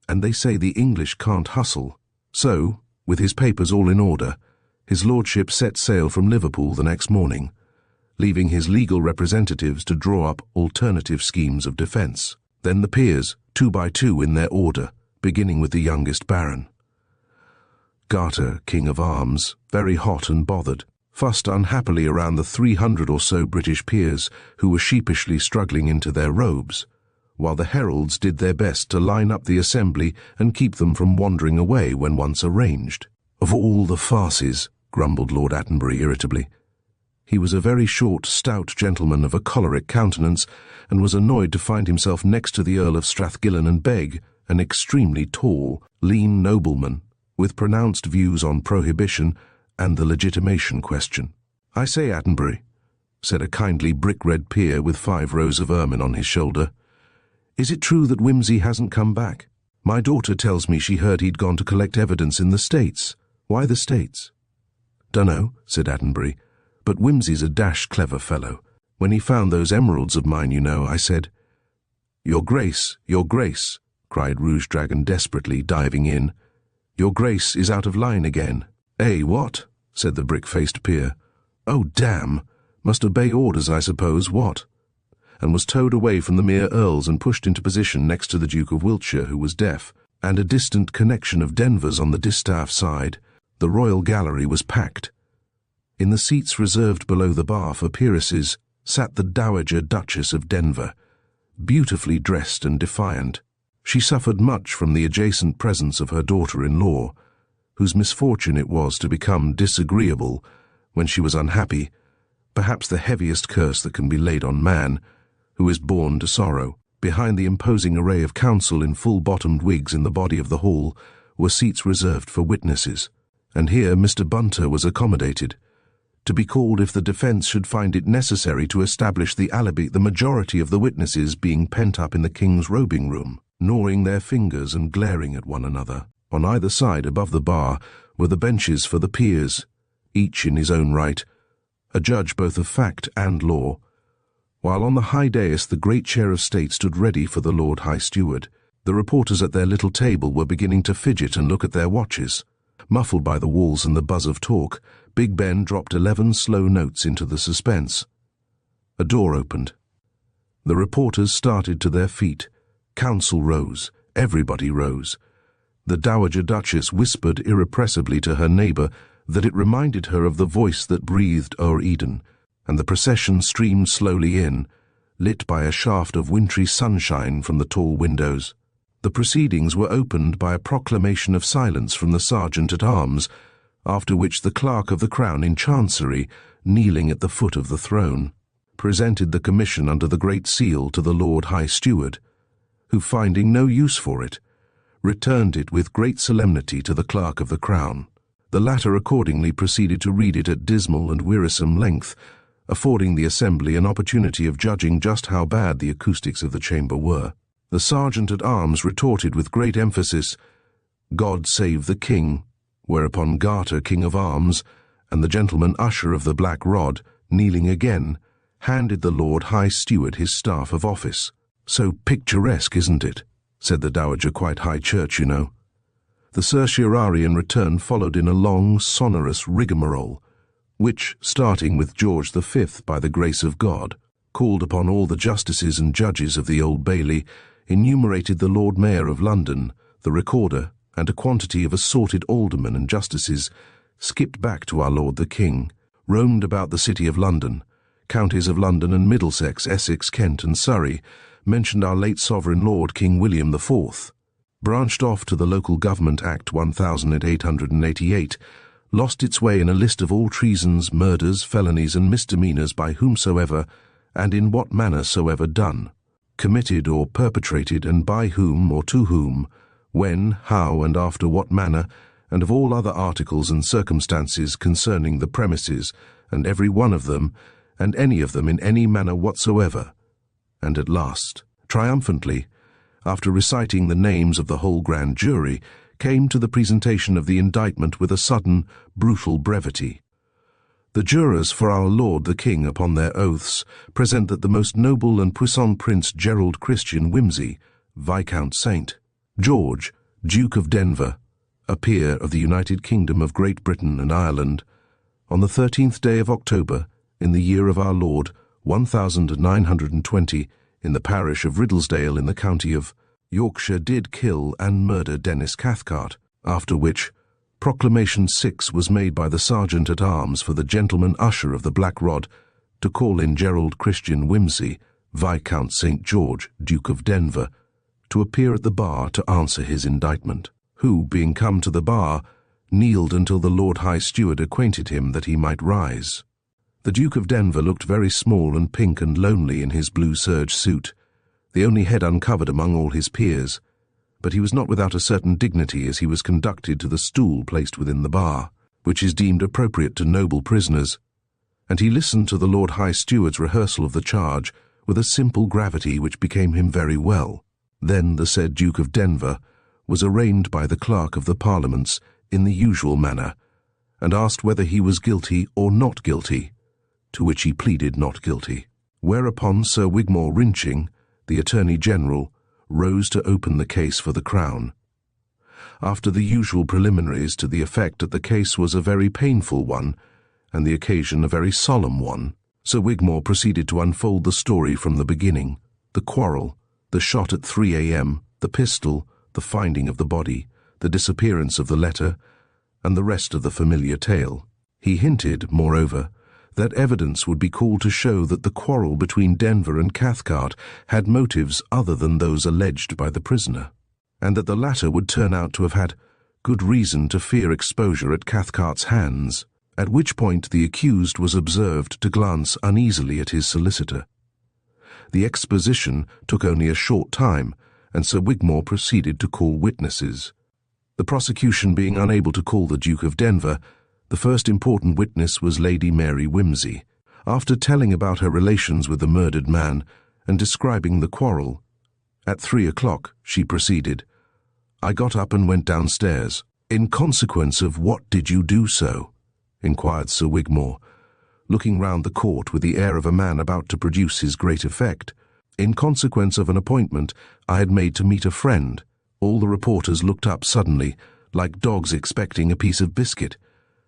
"And they say the English can't hustle." So, with his papers all in order, his lordship set sail from Liverpool the next morning, leaving his legal representatives to draw up alternative schemes of defence. Then the peers, 2 by 2 in their order, beginning with the youngest baron. Garter, King of Arms, very hot and bothered, fussed unhappily around the 300 or so British peers who were sheepishly struggling into their robes, while the heralds did their best to line up the assembly and keep them from wandering away when once arranged. "Of all the farces," grumbled Lord Attenbury irritably. He was a very short, stout gentleman of a choleric countenance, and was annoyed to find himself next to the Earl of Strathgillen and Beg, an extremely tall, lean nobleman, with pronounced views on prohibition and the legitimation question. "I say, Attenbury," said a kindly brick-red peer with 5 rows of ermine on his shoulder, "is it true that Whimsy hasn't come back? My daughter tells me she heard he'd gone to collect evidence in the States. Why the States?" "Dunno," said Attenbury, "but Whimsy's a dash clever fellow. When he found those emeralds of mine, you know, I said—" Your Grace," cried Rouge Dragon desperately, diving in. "Your Grace is out of line again." "Eh, what?" said the brick-faced peer. "Oh, damn! Must obey orders, I suppose, what?" And was towed away from the mere earls and pushed into position next to the Duke of Wiltshire, who was deaf, and a distant connection of Denvers on the distaff side. The royal gallery was packed. In the seats reserved below the bar for peeresses sat the Dowager Duchess of Denver, beautifully dressed and defiant. She suffered much from the adjacent presence of her daughter-in-law, whose misfortune it was to become disagreeable when she was unhappy, perhaps the heaviest curse that can be laid on man, who is born to sorrow. Behind the imposing array of counsel in full-bottomed wigs in the body of the hall were seats reserved for witnesses, and here Mr. Bunter was accommodated, to be called if the defence should find it necessary to establish the alibi, the majority of the witnesses being pent up in the King's robing room, gnawing their fingers and glaring at one another. On either side, above the bar, were the benches for the peers, each in his own right, a judge both of fact and law, while on the high dais the great chair of state stood ready for the Lord High Steward. The reporters at their little table were beginning to fidget and look at their watches. Muffled by the walls and the buzz of talk, Big Ben dropped 11 slow notes into the suspense. A door opened. The reporters started to their feet. Counsel rose. Everybody rose. The Dowager Duchess whispered irrepressibly to her neighbour that it reminded her of the voice that breathed o'er Eden, and the procession streamed slowly in, lit by a shaft of wintry sunshine from the tall windows. The proceedings were opened by a proclamation of silence from the sergeant-at-arms, after which the Clerk of the Crown in Chancery, kneeling at the foot of the throne, presented the commission under the Great Seal to the Lord High Steward, who, finding no use for it, returned it with great solemnity to the Clerk of the Crown. The latter accordingly proceeded to read it at dismal and wearisome length, affording the assembly an opportunity of judging just how bad the acoustics of the chamber were. The Sergeant-at-Arms retorted with great emphasis, "God save the King," whereupon Garter, King of Arms, and the gentleman usher of the Black Rod, kneeling again, handed the Lord High Steward his staff of office. "So picturesque, isn't it?" said the Dowager, "quite high church, you know." The certiorari in return followed in a long, sonorous rigmarole, which, starting with George V, by the grace of God, called upon all the justices and judges of the Old Bailey, enumerated the Lord Mayor of London, the Recorder, and a quantity of assorted aldermen and justices, skipped back to our Lord the King, roamed about the City of London, counties of London and Middlesex, Essex, Kent, and Surrey, mentioned our late Sovereign Lord King William IV, branched off to the Local Government Act 1888, lost its way in a list of all treasons, murders, felonies, and misdemeanours by whomsoever, and in what manner soever done, committed or perpetrated, and by whom or to whom, when, how, and after what manner, and of all other articles and circumstances concerning the premises, and every one of them, and any of them in any manner whatsoever. And at last, triumphantly, after reciting the names of the whole grand jury, came to the presentation of the indictment with a sudden, brutal brevity. The jurors for our Lord the King upon their oaths present that the most noble and puissant Prince Gerald Christian Wimsey, Viscount St. George, Duke of Denver, a peer of the United Kingdom of Great Britain and Ireland, on the 13th day of October, in the year of our Lord, 1920, in the parish of Riddlesdale in the county of Yorkshire, did kill and murder Denis Cathcart, after which Proclamation 6 was made by the Sergeant-at-Arms for the gentleman usher of the Black Rod to call in Gerald Christian Wimsey, Viscount St. George, Duke of Denver, to appear at the bar to answer his indictment, who, being come to the bar, kneeled until the Lord High Steward acquainted him that he might rise. The Duke of Denver looked very small and pink and lonely in his blue serge suit, the only head uncovered among all his peers, but he was not without a certain dignity as he was conducted to the stool placed within the bar, which is deemed appropriate to noble prisoners, and he listened to the Lord High Steward's rehearsal of the charge with a simple gravity which became him very well. Then the said Duke of Denver was arraigned by the Clerk of the Parliaments in the usual manner, and asked whether he was guilty or not guilty, to which he pleaded not guilty. Whereupon Sir Wigmore Wrinching, the Attorney General, rose to open the case for the Crown. After the usual preliminaries to the effect that the case was a very painful one, and the occasion a very solemn one, Sir Wigmore proceeded to unfold the story from the beginning, the quarrel, the shot at 3 a.m., the pistol, the finding of the body, the disappearance of the letter, and the rest of the familiar tale. He hinted, moreover, that evidence would be called to show that the quarrel between Denver and Cathcart had motives other than those alleged by the prisoner, and that the latter would turn out to have had good reason to fear exposure at Cathcart's hands, at which point the accused was observed to glance uneasily at his solicitor. The exposition took only a short time, and Sir Wigmore proceeded to call witnesses. The prosecution being unable to call the Duke of Denver, the first important witness was Lady Mary Wimsey. After telling about her relations with the murdered man and describing the quarrel, at 3 o'clock, she proceeded, "I got up and went downstairs." "In consequence of what did you do so?" inquired Sir Wigmore, looking round the court with the air of a man about to produce his great effect. "In consequence of an appointment I had made to meet a friend." All the reporters looked up suddenly, like dogs expecting a piece of biscuit,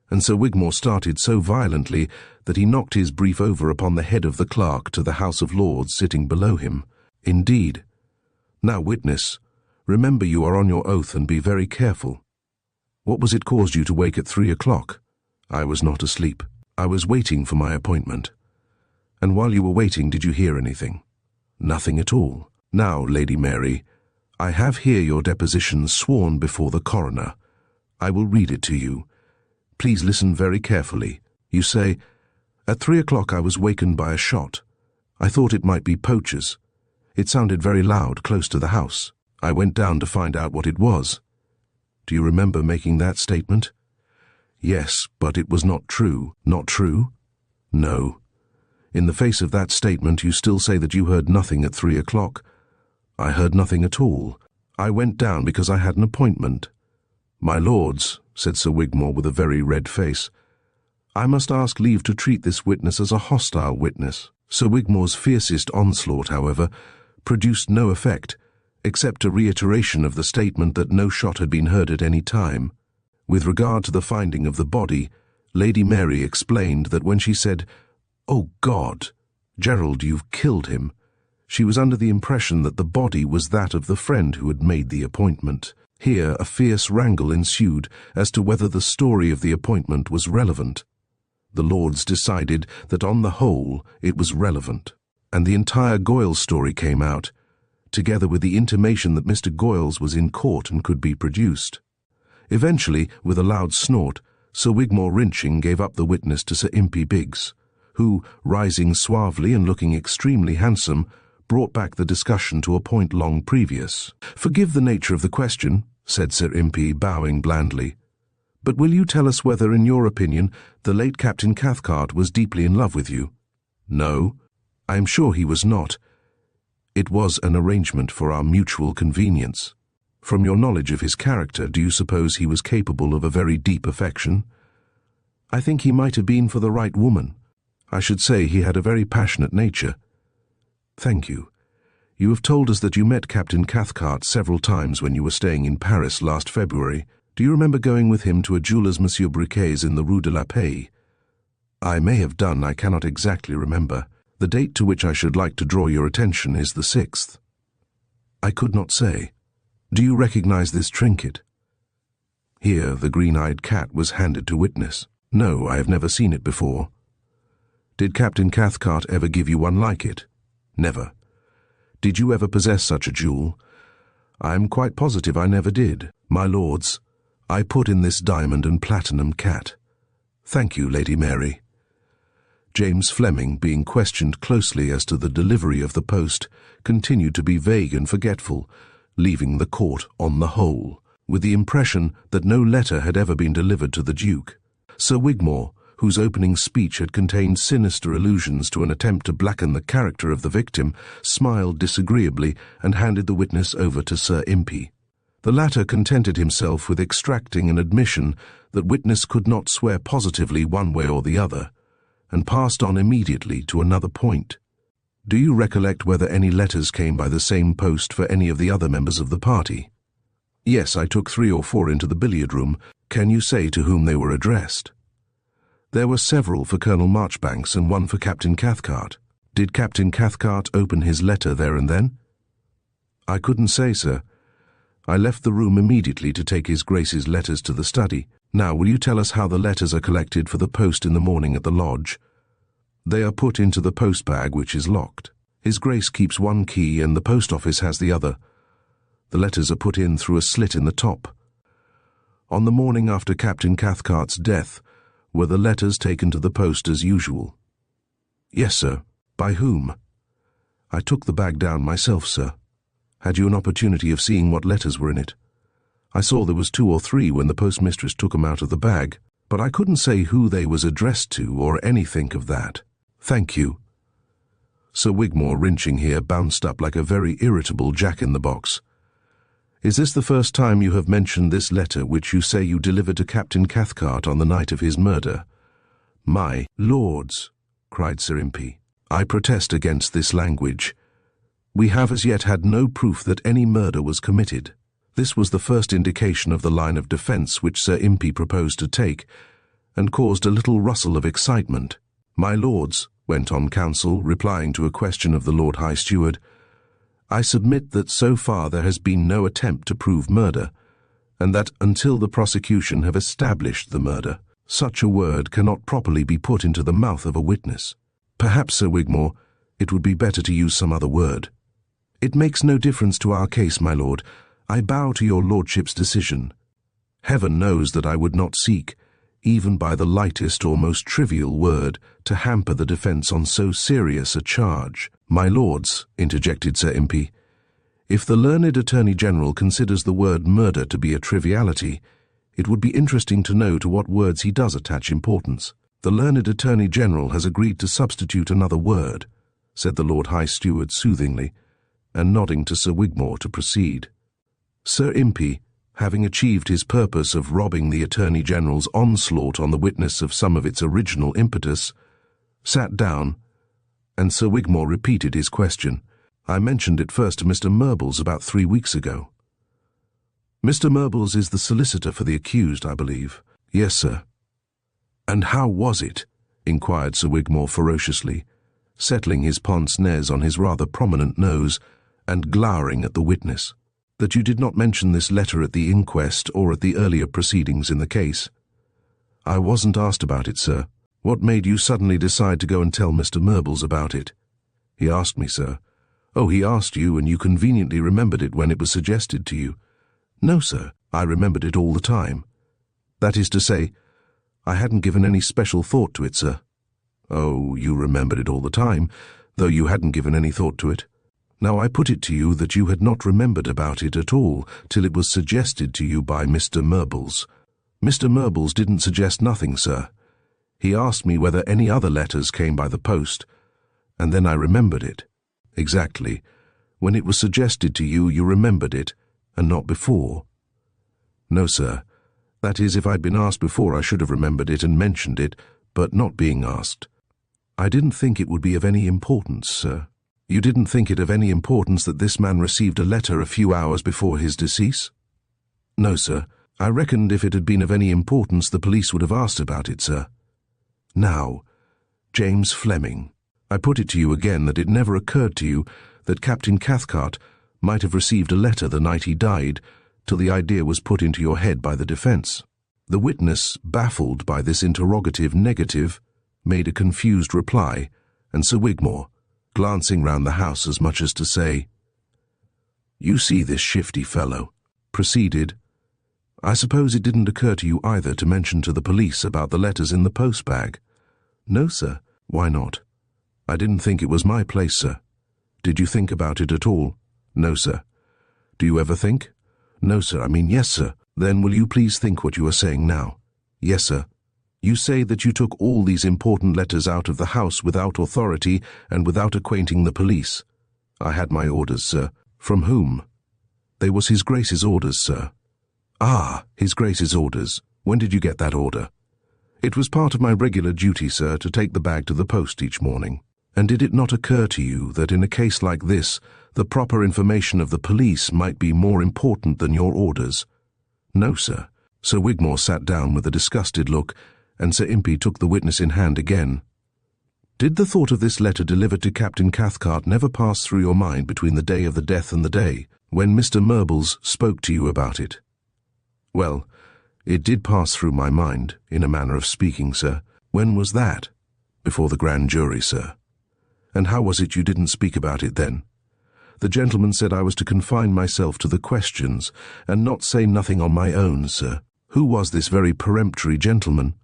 and Sir Wigmore started so violently that he knocked his brief over upon the head of the clerk to the House of Lords sitting below him. "Indeed. Now, witness, remember you are on your oath and be very careful. What was it caused you to wake at 3 o'clock? "I was not asleep. I was waiting for my appointment." "And while you were waiting, did you hear anything?" "Nothing at all. Now, Lady Mary, I have here your deposition sworn before the coroner. I will read it to you. Please listen very carefully. You say, "At 3 o'clock I was wakened by a shot. I thought it might be poachers. It sounded very loud close to the house. I went down to find out what it was." Do you remember making that statement? Yes, but it was not true. Not true? No. In the face of that statement, you still say that you heard nothing at 3 o'clock. I heard nothing at all. I went down because I had an appointment. "My lords," said Sir Wigmore with a very red face, "I must ask leave to treat this witness as a hostile witness." Sir Wigmore's fiercest onslaught, however, produced no effect, except a reiteration of the statement that no shot had been heard at any time. With regard to the finding of the body, Lady Mary explained that when she said, "Oh God, Gerald, you've killed him," she was under the impression that the body was that of the friend who had made the appointment. Here a fierce wrangle ensued as to whether the story of the appointment was relevant. The Lords decided that on the whole it was relevant, and the entire Goyles story came out, together with the intimation that Mr. Goyles was in court and could be produced. Eventually, with a loud snort, Sir Wigmore Wrinching gave up the witness to Sir Impey Biggs, who, rising suavely and looking extremely handsome, brought back the discussion to a point long previous. "Forgive the nature of the question," said Sir Impey, bowing blandly, "but will you tell us whether, in your opinion, the late Captain Cathcart was deeply in love with you?" "No, I am sure he was not. It was an arrangement for our mutual convenience. From your knowledge of his character, do you suppose he was capable of a very deep affection?" "I think he might have been for the right woman. I should say he had a very passionate nature." "Thank you. You have told us that you met Captain Cathcart several times when you were staying in Paris last February. Do you remember going with him to a jeweller's Monsieur Briquet's in the Rue de la Paix?" "I may have done, I cannot exactly remember. The date to which I should like to draw your attention is the 6th. "I could not say. Do you recognize this trinket?" Here the green-eyed cat was handed to witness. "No, I have never seen it before." "Did Captain Cathcart ever give you one like it?" "Never." "Did you ever possess such a jewel?" "I am quite positive I never did. My lords, I put in this diamond and platinum cat." "Thank you, Lady Mary." James Fleming, being questioned closely as to the delivery of the post, continued to be vague and forgetful, leaving the court on the whole, with the impression that no letter had ever been delivered to the Duke. Sir Wigmore, whose opening speech had contained sinister allusions to an attempt to blacken the character of the victim, smiled disagreeably and handed the witness over to Sir Impey. The latter contented himself with extracting an admission that witness could not swear positively one way or the other, and passed on immediately to another point. "Do you recollect whether any letters came by the same post for any of the other members of the party?" "Yes, I took 3 or 4 into the billiard room. Can you say to whom they were addressed?" "There were several for Colonel Marchbanks and one for Captain Cathcart." "Did Captain Cathcart open his letter there and then?" "I couldn't say, sir. I left the room immediately to take His Grace's letters to the study. Now, will you tell us how the letters are collected for the post in the morning at the lodge?" "They are put into the post bag, which is locked. His Grace keeps one key and the post office has the other. The letters are put in through a slit in the top." "On the morning after Captain Cathcart's death, were the letters taken to the post as usual?" "Yes, sir." "By whom?" "I took the bag down myself, sir." "Had you an opportunity of seeing what letters were in it?" "I saw there was 2 or 3 when the postmistress took 'em out of the bag, but I couldn't say who they was addressed to or anything of that." "Thank you." Sir Wigmore Wrinching here bounced up like a very irritable jack-in-the-box. "Is this the first time you have mentioned this letter which you say you delivered to Captain Cathcart on the night of his murder?" "My lords," cried Sir Impey, "I protest against this language. We have as yet had no proof that any murder was committed." This was the first indication of the line of defence which Sir Impey proposed to take, and caused a little rustle of excitement. "My lords," went on counsel, replying to a question of the Lord High Steward, "I submit that so far there has been no attempt to prove murder, and that until the prosecution have established the murder, such a word cannot properly be put into the mouth of a witness. Perhaps, Sir Wigmore, it would be better to use some other word." "It makes no difference to our case, my lord. I bow to your lordship's decision. Heaven knows that I would not seek, even by the lightest or most trivial word, to hamper the defence on so serious a charge. "My lords," interjected Sir Impey, "if the learned Attorney General considers the word murder to be a triviality, it would be interesting to know to what words he does attach importance." "The learned Attorney General has agreed to substitute another word," said the Lord High Steward soothingly, and nodding to Sir Wigmore to proceed. Sir Impey, having achieved his purpose of robbing the Attorney General's onslaught on the witness of some of its original impetus, sat down, and Sir Wigmore repeated his question. "I mentioned it first to Mr. Murbles about 3 weeks ago." "Mr. Murbles is the solicitor for the accused, I believe." "Yes, sir." "And how was it?" inquired Sir Wigmore ferociously, settling his pince-nez on his rather prominent nose and glowering at the witness. "That you did not mention this letter at the inquest or at the earlier proceedings in the case?" "I wasn't asked about it, sir." "What made you suddenly decide to go and tell Mr. Murbles about it?" "He asked me, sir." "Oh, he asked you, and you conveniently remembered it when it was suggested to you." "No, sir, I remembered it all the time. That is to say, I hadn't given any special thought to it, sir." "Oh, you remembered it all the time, though you hadn't given any thought to it. Now I put it to you that you had not remembered about it at all till it was suggested to you by Mr. Murbles." "Mr. Murbles didn't suggest nothing, sir. He asked me whether any other letters came by the post, and then I remembered it." "Exactly. When it was suggested to you, you remembered it, and not before." "No, sir. That is, if I'd been asked before, I should have remembered it and mentioned it, but not being asked. I didn't think it would be of any importance, sir." "You didn't think it of any importance that this man received a letter a few hours before his decease?" "No, sir. I reckoned if it had been of any importance, the police would have asked about it, sir." "Now, James Fleming, I put it to you again that it never occurred to you that Captain Cathcart might have received a letter the night he died, till the idea was put into your head by the defence." The witness, baffled by this interrogative negative, made a confused reply, and Sir Wigmore, glancing round the house as much as to say, "You see this shifty fellow," proceeded, "I suppose it didn't occur to you either to mention to the police about the letters in the post-bag?" "No, sir." "Why not?" "I didn't think it was my place, sir." "Did you think about it at all?" "No, sir." "Do you ever think?" "No, sir. I mean, yes, sir." "Then will you please think what you are saying now?" "Yes, sir." "You say that you took all these important letters out of the house without authority and without acquainting the police?" "I had my orders, sir." "From whom?" "They was His Grace's orders, sir." "Ah, His Grace's orders. When did you get that order?" "It was part of my regular duty, sir, to take the bag to the post each morning." "And did it not occur to you that in a case like this, the proper information of the police might be more important than your orders?" "No, sir." Sir Wigmore sat down with a disgusted look, and Sir Impey took the witness in hand again. "Did the thought of this letter delivered to Captain Cathcart never pass through your mind between the day of the death and the day, when Mr. Murbles spoke to you about it?" "Well, it did pass through my mind, in a manner of speaking, sir." "When was that?" "Before the grand jury, sir." "And how was it you didn't speak about it then?" "The gentleman said I was to confine myself to the questions, and not say nothing on my own, sir." "Who was this very peremptory gentleman?"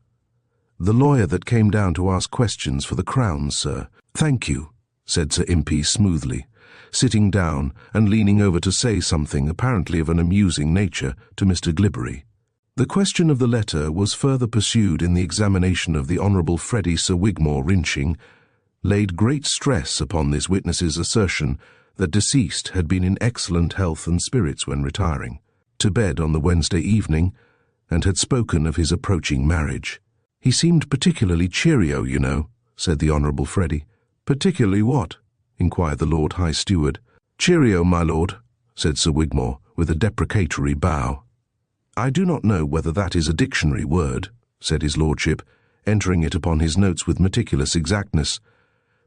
"The lawyer that came down to ask questions for the Crown, sir." "Thank you," said Sir Impey smoothly, sitting down and leaning over to say something apparently of an amusing nature to Mr. Glibbery. The question of the letter was further pursued in the examination of the Honourable Freddie Sir Wigmore Rinching, laid great stress upon this witness's assertion that deceased had been in excellent health and spirits when retiring to bed on the Wednesday evening, and had spoken of his approaching marriage. "He seemed particularly cheerio, you know," said the Honourable Freddie. "Particularly what?" inquired the Lord High Steward. "Cheerio, my lord," said Sir Wigmore, with a deprecatory bow. "I do not know whether that is a dictionary word," said his lordship, entering it upon his notes with meticulous exactness,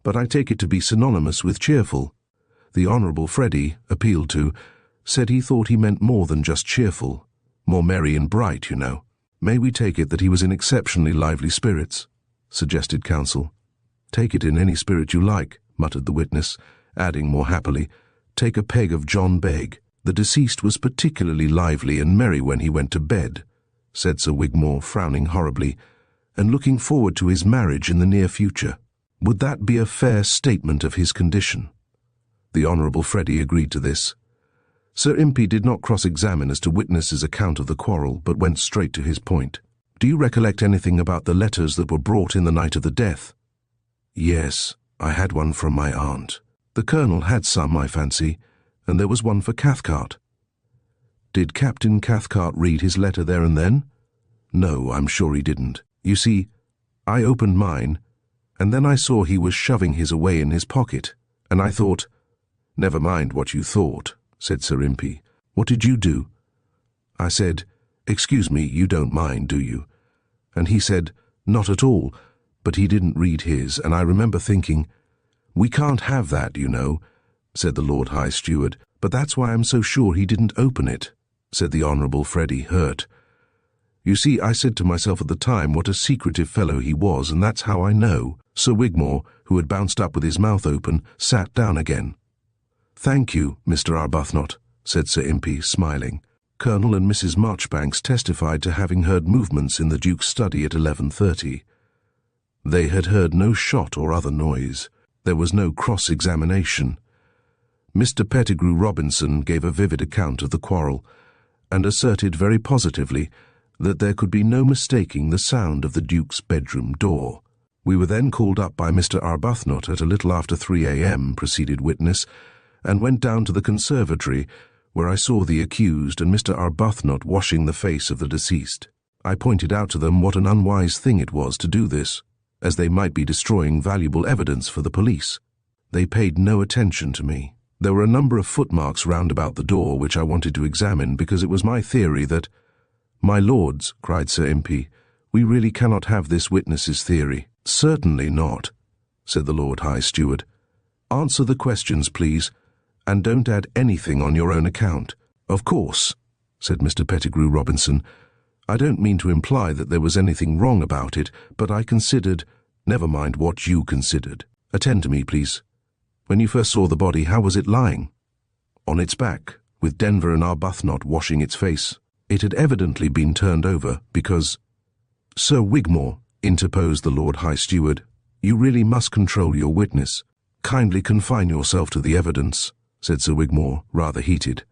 "but I take it to be synonymous with cheerful." The Honourable Freddie, appealed to, said he thought he meant more than just cheerful, more merry and bright, you know. "May we take it that he was in exceptionally lively spirits?" suggested counsel. "Take it in any spirit you like," muttered the witness, adding more happily, "Take a peg of John Begg. The deceased was particularly lively and merry when he went to bed," said Sir Wigmore, frowning horribly, and looking forward to his marriage in the near future. Would that be a fair statement of his condition? The Honourable Freddie agreed to this. Sir Impey did not cross-examine as to witness's account of the quarrel, but went straight to his point. Do you recollect anything about the letters that were brought in the night of the death? Yes, I had one from my aunt. The Colonel had some, I fancy, and there was one for Cathcart. Did Captain Cathcart read his letter there and then? No, I'm sure he didn't. You see, I opened mine, and then I saw he was shoving his away in his pocket, and I thought— Never mind what you thought, said Sir Impey. What did you do? I said, Excuse me, you don't mind, do you? And he said, Not at all, but he didn't read his, and I remember thinking, We can't have that, you know, said the Lord High Steward, but that's why I'm so sure he didn't open it, said the Honourable Freddie, hurt. You see, I said to myself at the time what a secretive fellow he was, and that's how I know. Sir Wigmore, who had bounced up with his mouth open, sat down again. Thank you, Mr. Arbuthnot, said Sir Impey, smiling. Colonel and Mrs. Marchbanks testified to having heard movements in the Duke's study at 11:30. They had heard no shot or other noise. There was no cross-examination. Mr. Pettigrew Robinson gave a vivid account of the quarrel, and asserted very positively that there could be no mistaking the sound of the Duke's bedroom door. We were then called up by Mr. Arbuthnot at a little after 3 a.m., proceeded witness, and went down to the conservatory, where I saw the accused and Mr. Arbuthnot washing the face of the deceased. I pointed out to them what an unwise thing it was to do this, as they might be destroying valuable evidence for the police. They paid no attention to me. There were a number of footmarks round about the door which I wanted to examine, because it was my theory that— My lords, cried Sir Impey, we really cannot have this witness's theory. Certainly not, said the Lord High Steward. Answer the questions, please, and don't add anything on your own account. Of course, said Mr. Pettigrew Robinson. I don't mean to imply that there was anything wrong about it, but I considered— Never mind what you considered. Attend to me, please. When you first saw the body, how was it lying? On its back, with Denver and Arbuthnot washing its face. It had evidently been turned over, because— Sir Wigmore, interposed the Lord High Steward, you really must control your witness. Kindly confine yourself to the evidence, said Sir Wigmore, rather heated.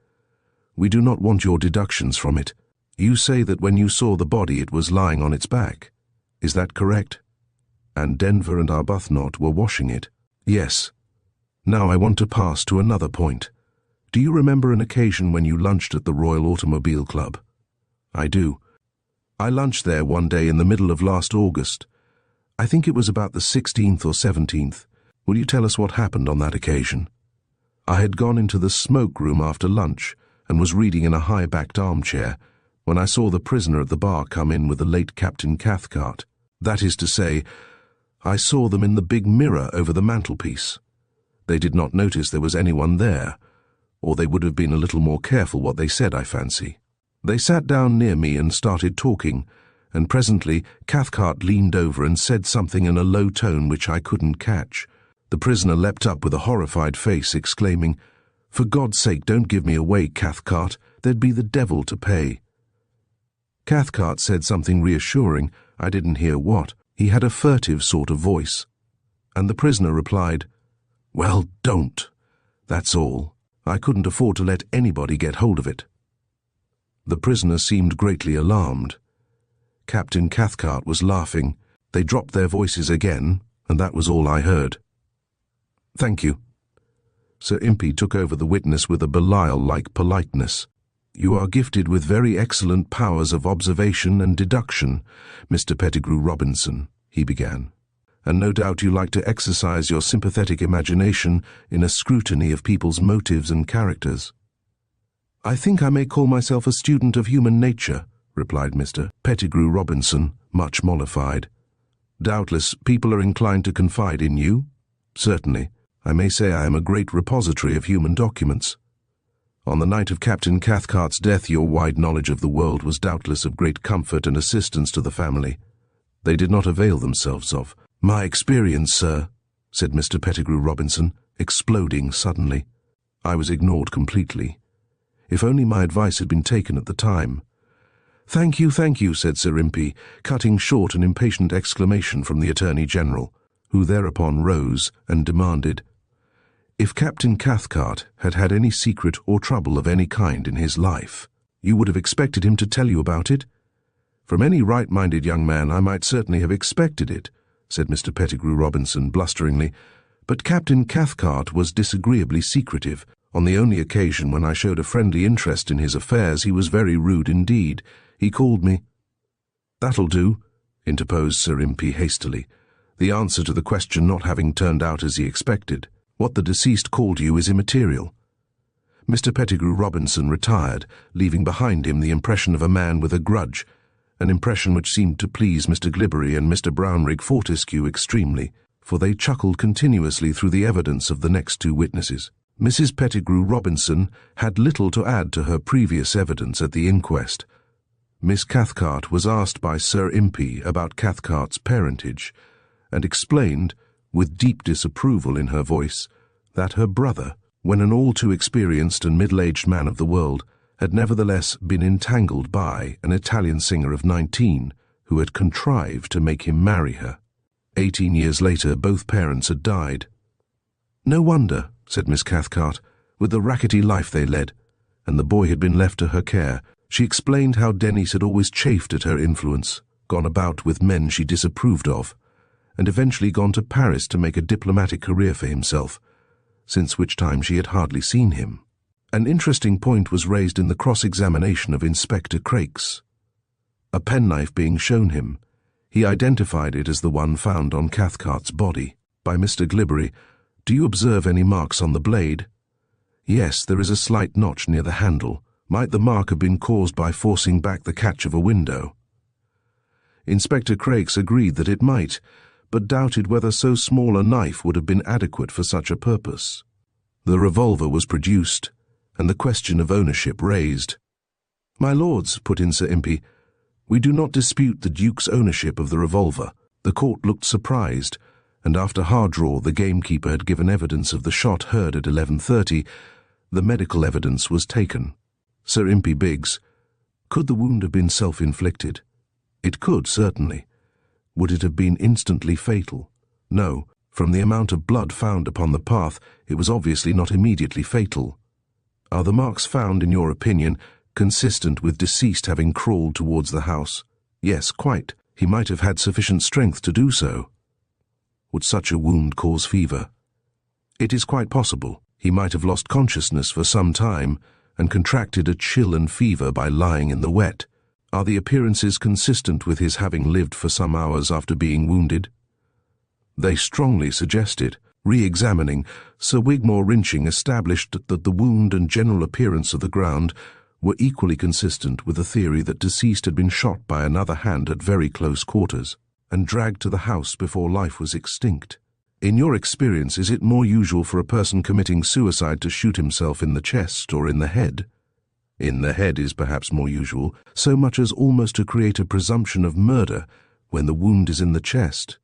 We do not want your deductions from it. You say that when you saw the body it was lying on its back. Is that correct? And Denver and Arbuthnot were washing it? Yes. Now I want to pass to another point. Do you remember an occasion when you lunched at the Royal Automobile Club? I do. I lunched there one day in the middle of last August. I think it was about the 16th or 17th. Will you tell us what happened on that occasion? I had gone into the smoke room after lunch and was reading in a high-backed armchair when I saw the prisoner at the bar come in with the late Captain Cathcart. That is to say, I saw them in the big mirror over the mantelpiece. They did not notice there was anyone there, or they would have been a little more careful what they said, I fancy. They sat down near me and started talking, and presently Cathcart leaned over and said something in a low tone which I couldn't catch. The prisoner leapt up with a horrified face, exclaiming, For God's sake, don't give me away, Cathcart. There'd be the devil to pay. Cathcart said something reassuring. I didn't hear what. He had a furtive sort of voice. And the prisoner replied, Well, don't. That's all. I couldn't afford to let anybody get hold of it. The prisoner seemed greatly alarmed. Captain Cathcart was laughing. They dropped their voices again, and that was all I heard. Thank you. Sir Impey took over the witness with a Belial-like politeness. You are gifted with very excellent powers of observation and deduction, Mr. Pettigrew Robinson, he began, and no doubt you like to exercise your sympathetic imagination in a scrutiny of people's motives and characters. I think I may call myself a student of human nature, replied Mr. Pettigrew Robinson, much mollified. Doubtless people are inclined to confide in you. Certainly. I may say I am a great repository of human documents. On the night of Captain Cathcart's death, your wide knowledge of the world was doubtless of great comfort and assistance to the family. They did not avail themselves of my experience, sir, said Mr. Pettigrew Robinson, exploding suddenly. I was ignored completely. If only my advice had been taken at the time. Thank you, said Sir Impey, cutting short an impatient exclamation from the Attorney General, who thereupon rose and demanded, "If Captain Cathcart had had any secret or trouble of any kind in his life, you would have expected him to tell you about it?" "From any right-minded young man I might certainly have expected it," said Mr. Pettigrew Robinson blusteringly, "but Captain Cathcart was disagreeably secretive. On the only occasion when I showed a friendly interest in his affairs, he was very rude indeed. He called me—" "That'll do," interposed Sir Impey hastily, the answer to the question not having turned out as he expected. "What the deceased called you is immaterial." Mr. Pettigrew Robinson retired, leaving behind him the impression of a man with a grudge, an impression which seemed to please Mr. Glibbery and Mr. Brownrigg Fortescue extremely, for they chuckled continuously through the evidence of the next two witnesses. Mrs. Pettigrew Robinson had little to add to her previous evidence at the inquest. Miss Cathcart was asked by Sir Impey about Cathcart's parentage, and explained, with deep disapproval in her voice, that her brother, when an all too experienced and middle-aged man of the world, had nevertheless been entangled by an Italian singer of 19 who had contrived to make him marry her. 18 years later, both parents had died. "No wonder," said Miss Cathcart, "with the rackety life they led, and the boy had been left to her care." She explained how Denis had always chafed at her influence, gone about with men she disapproved of, and eventually gone to Paris to make a diplomatic career for himself, since which time she had hardly seen him. An interesting point was raised in the cross-examination of Inspector Crakes. A penknife being shown him, he identified it as the one found on Cathcart's body. By Mr. Glibbery, "Do you observe any marks on the blade?" "Yes, there is a slight notch near the handle. Might the mark have been caused by forcing back the catch of a window?" Inspector Crakes agreed that it might, but doubted whether so small a knife would have been adequate for such a purpose. The revolver was produced, and the question of ownership raised. "My lords," put in Sir Impey, "we do not dispute the Duke's ownership of the revolver." The court looked surprised, and after Hardraw, the gamekeeper, had given evidence of the shot heard at 11:30, the medical evidence was taken. Sir Impey Biggs, "Could the wound have been self-inflicted?" "It could, certainly." "Would it have been instantly fatal?" "No. From the amount of blood found upon the path, it was obviously not immediately fatal." "Are the marks found, in your opinion, consistent with deceased having crawled towards the house?" "Yes, quite. He might have had sufficient strength to do so." "Would such a wound cause fever?" "It is quite possible. He might have lost consciousness for some time, and contracted a chill and fever by lying in the wet. Are the appearances consistent with his having lived for some hours after being wounded?" "They strongly suggest it." Re-examining, Sir Wigmore Wrinching established that the wound and general appearance of the ground were equally consistent with the theory that deceased had been shot by another hand at very close quarters, and dragged to the house before life was extinct. "In your experience, is it more usual for a person committing suicide to shoot himself in the chest or in the head?" "In the head is perhaps more usual, so much as almost to create a presumption of murder when the wound is in the chest."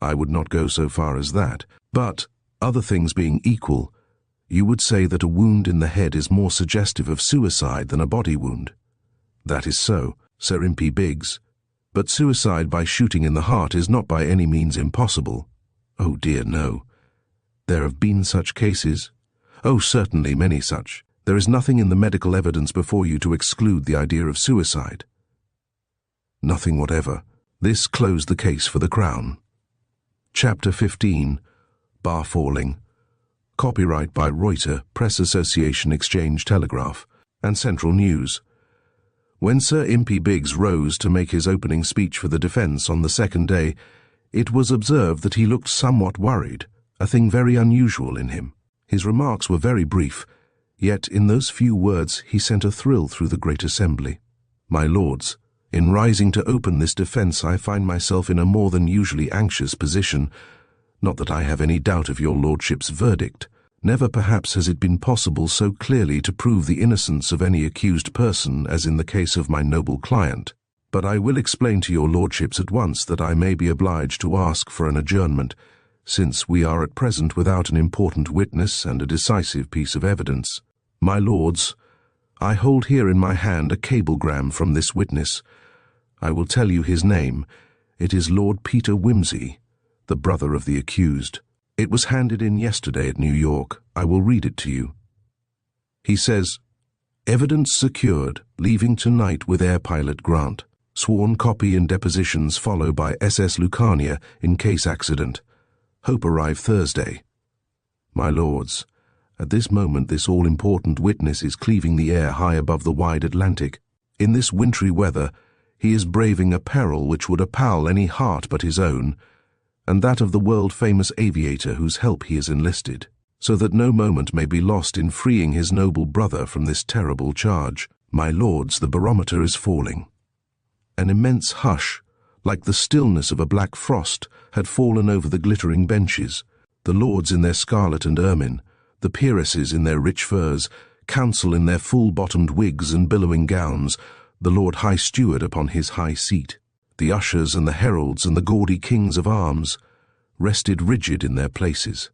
"I would not go so far as that, but, other things being equal, you would say that a wound in the head is more suggestive of suicide than a body wound." "That is so, Sir Impey Biggs, but suicide by shooting in the heart is not by any means impossible." "Oh dear, no." "There have been such cases?" "Oh, certainly, many such. There is nothing in the medical evidence before you to exclude the idea of suicide." "Nothing whatever." This closed the case for the Crown. Chapter 15. Bar Falling. Copyright by Reuter, Press Association Exchange Telegraph, and Central News. When Sir Impey Biggs rose to make his opening speech for the defence on the second day, it was observed that he looked somewhat worried, a thing very unusual in him. His remarks were very brief, yet in those few words he sent a thrill through the great assembly. "My lords, in rising to open this defence I find myself in a more than usually anxious position. Not that I have any doubt of your lordship's verdict. Never perhaps has it been possible so clearly to prove the innocence of any accused person as in the case of my noble client. But I will explain to your lordships at once that I may be obliged to ask for an adjournment, since we are at present without an important witness and a decisive piece of evidence. My lords, I hold here in my hand a cablegram from this witness. I will tell you his name. It is Lord Peter Wimsey, the brother of the accused. It was handed in yesterday at New York. I will read it to you. He says, "Evidence secured, leaving tonight with Air Pilot Grant. Sworn copy and depositions follow by SS Lucania in case accident. Hope arrive Thursday." My lords, at this moment this all-important witness is cleaving the air high above the wide Atlantic. In this wintry weather, he is braving a peril which would appall any heart but his own, and that of the world-famous aviator whose help he has enlisted, so that no moment may be lost in freeing his noble brother from this terrible charge. My lords, the barometer is falling. An immense hush, like the stillness of a black frost, had fallen over the glittering benches. The lords in their scarlet and ermine, the peeresses in their rich furs, counsel in their full-bottomed wigs and billowing gowns, the Lord High Steward upon his high seat, the ushers and the heralds and the gaudy kings of arms, rested rigid in their places.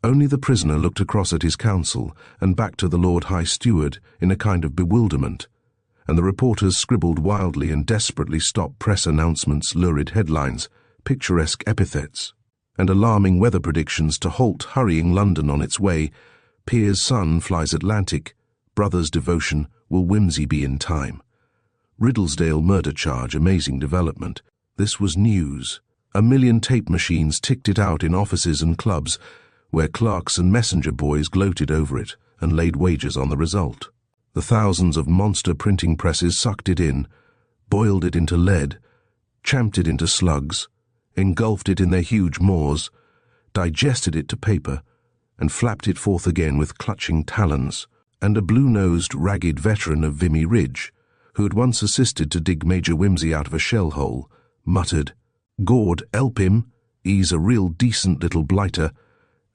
Only the prisoner looked across at his counsel and back to the Lord High Steward in a kind of bewilderment, and the reporters scribbled wildly and desperately stop press announcements, lurid headlines, picturesque epithets, and alarming weather predictions to halt hurrying London on its way. Peer's son flies Atlantic, brother's devotion, will Wimsey be in time? Riddlesdale murder charge, amazing development. This was news. A million tape machines ticked it out in offices and clubs, where clerks and messenger boys gloated over it and laid wagers on the result. The thousands of monster printing presses sucked it in, boiled it into lead, champed it into slugs, engulfed it in their huge maws, digested it to paper, and flapped it forth again with clutching talons. And a blue-nosed, ragged veteran of Vimy Ridge, who had once assisted to dig Major Wimsey out of a shell hole, muttered, "Gord, help him, he's a real decent little blighter,"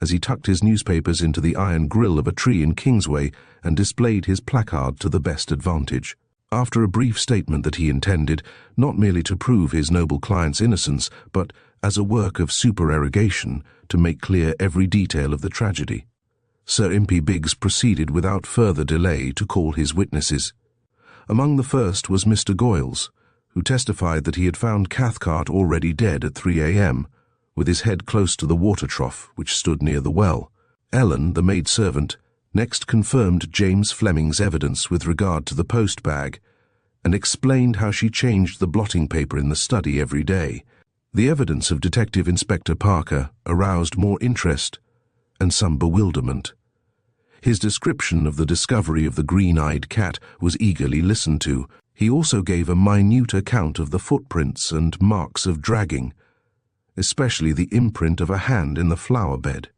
as he tucked his newspapers into the iron grill of a tree in Kingsway and displayed his placard to the best advantage. After a brief statement that he intended, not merely to prove his noble client's innocence, but, as a work of supererogation, to make clear every detail of the tragedy, Sir Impey Biggs proceeded without further delay to call his witnesses. Among the first was Mr. Goyles, who testified that he had found Cathcart already dead at 3 a.m., with his head close to the water trough which stood near the well. Ellen, the maid-servant, next confirmed James Fleming's evidence with regard to the post-bag, and explained how she changed the blotting paper in the study every day. The evidence of Detective Inspector Parker aroused more interest and some bewilderment. His description of the discovery of the green-eyed cat was eagerly listened to. He also gave a minute account of the footprints and marks of dragging, especially the imprint of a hand in the flower bed.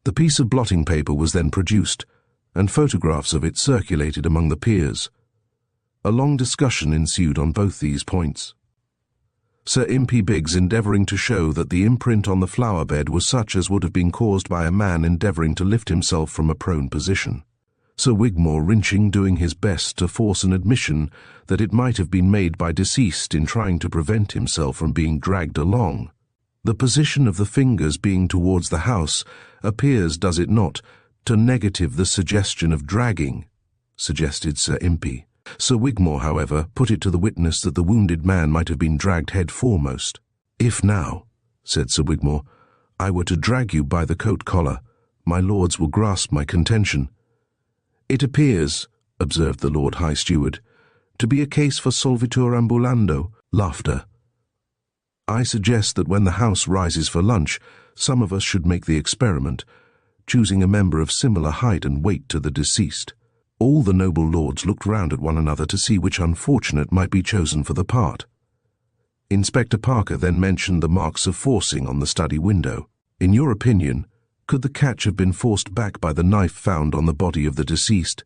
The piece of blotting paper was then produced, and photographs of it circulated among the peers. A long discussion ensued on both these points, Sir Impey Biggs endeavouring to show that the imprint on the flower bed was such as would have been caused by a man endeavouring to lift himself from a prone position. Sir Wigmore Wrinching doing his best to force an admission that it might have been made by deceased in trying to prevent himself from being dragged along. The position of the fingers being towards the house appears, does it not, to negative the suggestion of dragging, suggested Sir Impey. Sir Wigmore, however, put it to the witness that the wounded man might have been dragged head foremost. "If now," said Sir Wigmore, "I were to drag you by the coat collar, my lords will grasp my contention." "It appears," observed the Lord High Steward, "to be a case for solvitur ambulando." Laughter. "I suggest that when the House rises for lunch, some of us should make the experiment, choosing a member of similar height and weight to the deceased." All the noble lords looked round at one another to see which unfortunate might be chosen for the part. Inspector Parker then mentioned the marks of forcing on the study window. "In your opinion, could the catch have been forced back by the knife found on the body of the deceased?"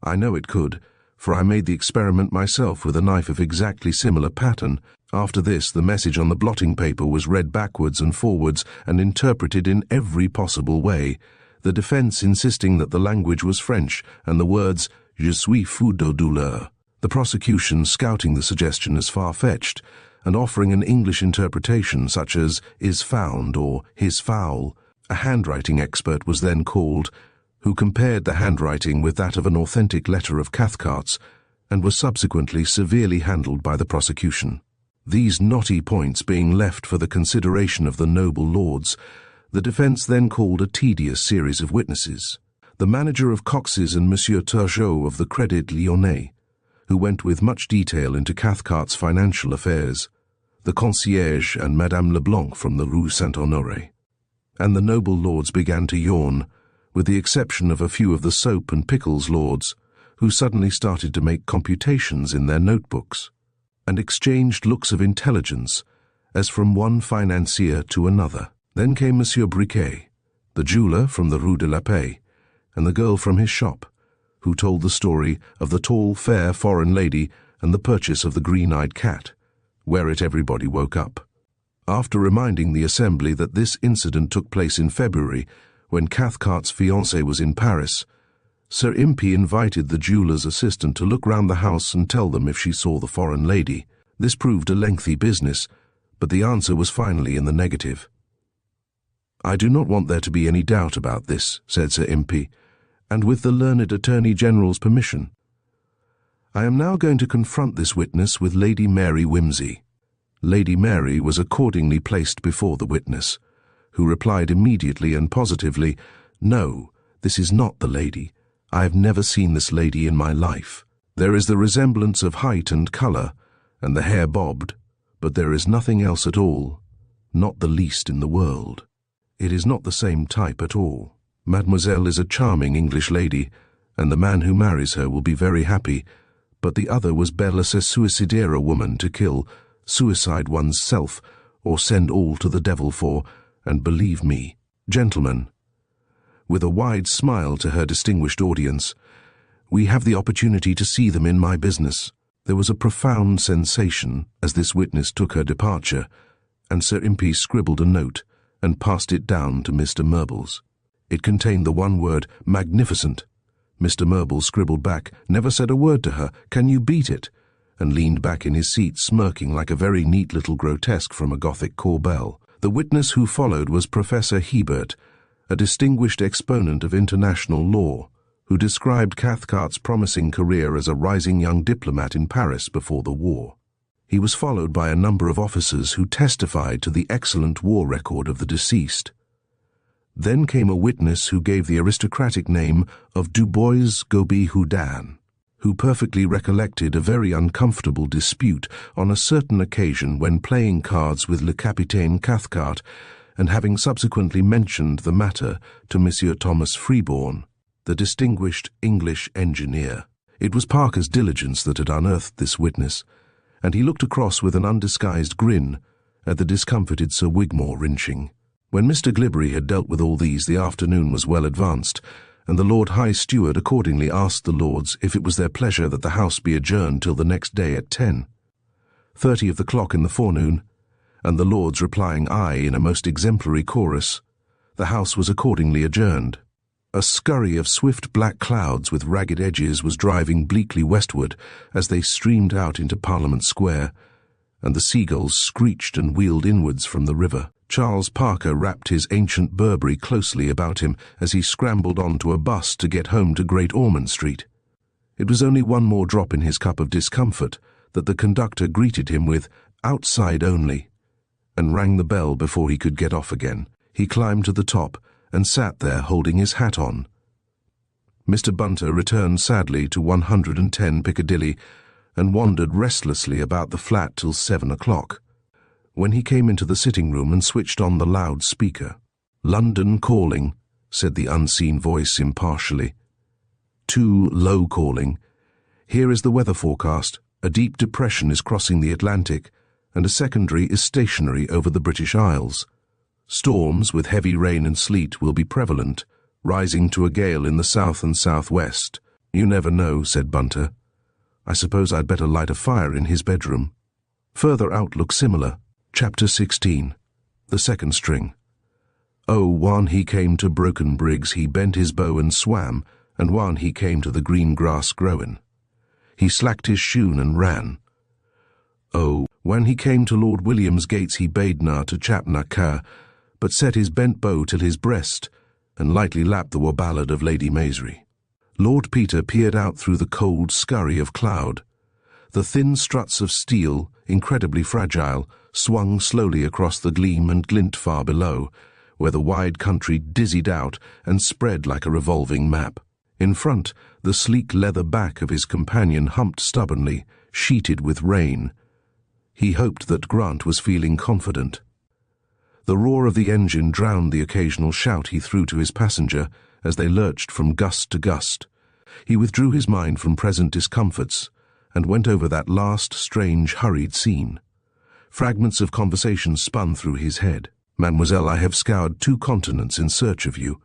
"I know it could, for I made the experiment myself with a knife of exactly similar pattern." After this, the message on the blotting paper was read backwards and forwards and interpreted in every possible way, the defence insisting that the language was French and the words "Je suis fou de douleur," the prosecution scouting the suggestion as far-fetched and offering an English interpretation such as "is found" or "his foul." A handwriting expert was then called, who compared the handwriting with that of an authentic letter of Cathcart's and was subsequently severely handled by the prosecution. These knotty points being left for the consideration of the noble lords, the defence then called a tedious series of witnesses. The manager of Cox's and Monsieur Turgot of the Crédit Lyonnais, who went with much detail into Cathcart's financial affairs, the concierge and Madame Leblanc from the Rue Saint-Honoré. And the noble lords began to yawn, with the exception of a few of the soap and pickles lords, who suddenly started to make computations in their notebooks, and exchanged looks of intelligence, as from one financier to another. Then came Monsieur Briquet, the jeweller from the Rue de la Paix, and the girl from his shop, who told the story of the tall, fair foreign lady and the purchase of the green-eyed cat, whereat everybody woke up. After reminding the assembly that this incident took place in February, when Cathcart's fiancée was in Paris, Sir Impey invited the jeweller's assistant to look round the house and tell them if she saw the foreign lady. This proved a lengthy business, but the answer was finally in the negative. "I do not want there to be any doubt about this," said Sir Impey, "and with the learned Attorney General's permission, I am now going to confront this witness with Lady Mary Wimsey." Lady Mary was accordingly placed before the witness, who replied immediately and positively, "No, this is not the lady. I have never seen this lady in my life. There is the resemblance of height and colour, and the hair bobbed, but there is nothing else at all, not the least in the world. It is not the same type at all. Mademoiselle is a charming English lady, and the man who marries her will be very happy, but the other was belle se suicidere, a woman to kill, suicide one's self, or send all to the devil for, and believe me, gentlemen," with a wide smile to her distinguished audience, "we have the opportunity to see them in my business." There was a profound sensation as this witness took her departure, and Sir Impey scribbled a note and passed it down to Mr. Murbles. It contained the one word, "magnificent." Mr. Murbles scribbled back, "Never said a word to her, can you beat it?" and leaned back in his seat, smirking like a very neat little grotesque from a Gothic corbel. The witness who followed was Professor Hebert, a distinguished exponent of international law, who described Cathcart's promising career as a rising young diplomat in Paris before the war. He was followed by a number of officers who testified to the excellent war record of the deceased. Then came a witness who gave the aristocratic name of Dubois Goby-Houdin, who perfectly recollected a very uncomfortable dispute on a certain occasion when playing cards with Le Capitaine Cathcart, and having subsequently mentioned the matter to Monsieur Thomas Freeborn, the distinguished English engineer. It was Parker's diligence that had unearthed this witness, and he looked across with an undisguised grin at the discomfited Sir Wigmore Wrinching. When Mr. Glibbery had dealt with all these, the afternoon was well advanced, and the Lord High Steward accordingly asked the Lords if it was their pleasure that the House be adjourned till the next day at 10:30 of the clock in the forenoon, and the Lords replying aye in a most exemplary chorus, the House was accordingly adjourned. A scurry of swift black clouds with ragged edges was driving bleakly westward as they streamed out into Parliament Square, and the seagulls screeched and wheeled inwards from the river. Charles Parker wrapped his ancient Burberry closely about him as he scrambled on to a bus to get home to Great Ormond Street. It was only one more drop in his cup of discomfort that the conductor greeted him with "outside only," and rang the bell before he could get off again. He climbed to the top and sat there holding his hat on. Mr. Bunter returned sadly to 110 Piccadilly and wandered restlessly about the flat till 7 o'clock, when he came into the sitting-room and switched on the loudspeaker. "London calling," said the unseen voice impartially. "Too low calling. Here is the weather forecast. A deep depression is crossing the Atlantic, and a secondary is stationary over the British Isles. Storms with heavy rain and sleet will be prevalent, rising to a gale in the south and southwest." "You never know," said Bunter. "I suppose I'd better light a fire in his bedroom." Further outlook similar. Chapter 16. The second string. "Oh, whan he came to broken briggs, he bent his bow and swam, and whan he came to the green grass growing, he slacked his shoon and ran. Oh, when he came to Lord William's gates, he bade na to chap na car, but set his bent bow till his breast, and lightly lapped the war ballad of Lady Maisry. Lord Peter peered out through the cold scurry of cloud. The thin struts of steel, incredibly fragile, swung slowly across the gleam and glint far below, where the wide country dizzied out and spread like a revolving map. In front, the sleek leather back of his companion humped stubbornly, sheeted with rain. He hoped that Grant was feeling confident. The roar of the engine drowned the occasional shout he threw to his passenger as they lurched from gust to gust. He withdrew his mind from present discomforts and went over that last strange, hurried scene. Fragments of conversation spun through his head. "Mademoiselle, I have scoured 2 continents in search of you.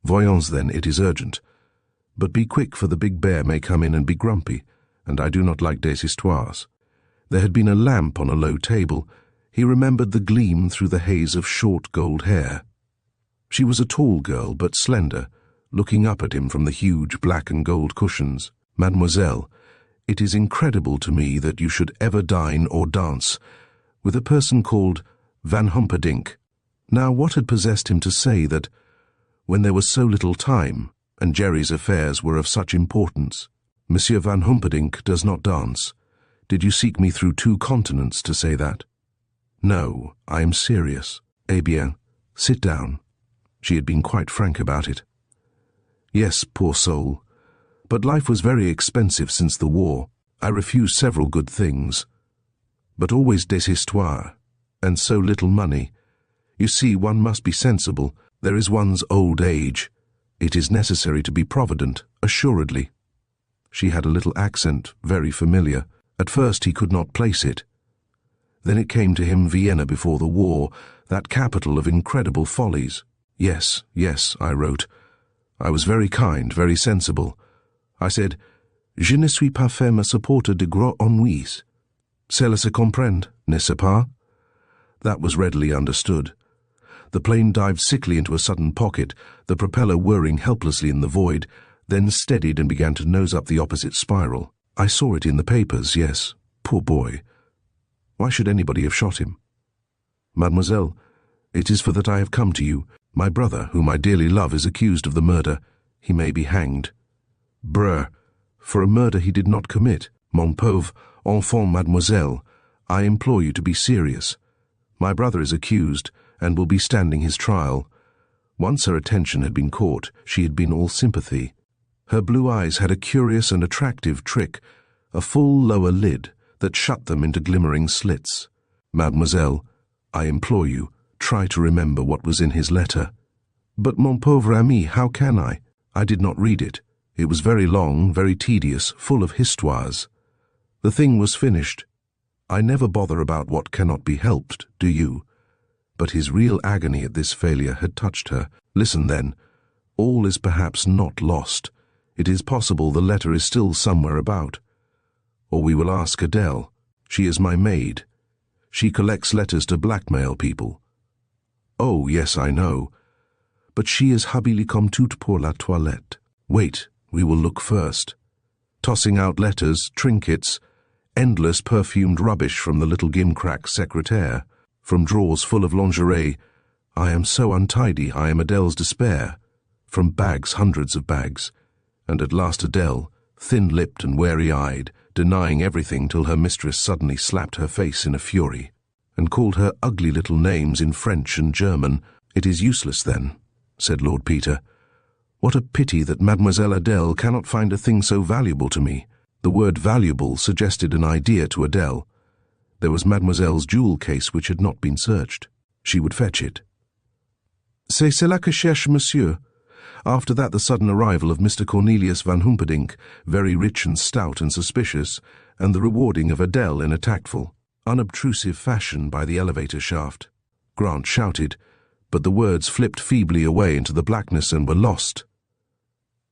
Voyons then, it is urgent. But be quick, for the big bear may come in and be grumpy, and I do not like des histoires." There had been a lamp on a low table. He remembered the gleam through the haze of short gold hair. She was a tall girl, but slender, looking up at him from the huge black and gold cushions. "Mademoiselle, it is incredible to me that you should ever dine or dance with a person called Van Humperdinck." Now, what had possessed him to say that, when there was so little time, and Jerry's affairs were of such importance? "Monsieur Van Humperdinck does not dance. Did you seek me through 2 continents to say that?" "No, I am serious." "Eh bien, sit down." She had been quite frank about it. "Yes, poor soul. But life was very expensive since the war. I refused several good things. But always des histoires, and so little money. You see, one must be sensible. There is one's old age. It is necessary to be provident, assuredly." She had a little accent, very familiar. At first he could not place it. Then it came to him, Vienna before the war, that capital of incredible follies. "Yes, yes," I wrote. I was very kind, very sensible. I said, "Je ne suis pas fait me supporter de gros ennuis. Cela se comprend, n'est-ce pas?" That was readily understood. The plane dived sickly into a sudden pocket, the propeller whirring helplessly in the void, then steadied and began to nose up the opposite spiral. I saw it in the papers, yes. Poor boy. Why should anybody have shot him? "Mademoiselle, it is for that I have come to you. My brother, whom I dearly love, is accused of the murder. He may be hanged." "Brr, for a murder he did not commit. Mon pauvre enfant, mademoiselle, I implore you to be serious. My brother is accused, and will be standing his trial." Once her attention had been caught, she had been all sympathy. Her blue eyes had a curious and attractive trick, a full lower lid that shut them into glimmering slits. "Mademoiselle, I implore you, try to remember what was in his letter." "But mon pauvre ami, how can I? I did not read it. It was very long, very tedious, full of histoires. The thing was finished. I never bother about what cannot be helped, do you?" But his real agony at this failure had touched her. "Listen, then. All is perhaps not lost. It is possible the letter is still somewhere about. Or we will ask Adele. She is my maid. She collects letters to blackmail people." "Oh, yes, I know. But she is habillée comme toute pour la toilette. Wait, we will look first." Tossing out letters, trinkets, endless perfumed rubbish from the little gimcrack secretaire, from drawers full of lingerie. "I am so untidy, I am Adele's despair." From bags, hundreds of bags. And at last Adele, thin-lipped and wary-eyed, denying everything till her mistress suddenly slapped her face in a fury, and called her ugly little names in French and German. "It is useless, then," said Lord Peter. "What a pity that Mademoiselle Adele cannot find a thing so valuable to me." The word valuable suggested an idea to Adele. There was Mademoiselle's jewel case which had not been searched. She would fetch it. "C'est cela que cherche monsieur." After that, the sudden arrival of Mr. Cornelius Van Humperdinck, very rich and stout and suspicious, and the rewarding of Adele in a tactful, unobtrusive fashion by the elevator shaft. Grant shouted, but the words flipped feebly away into the blackness and were lost.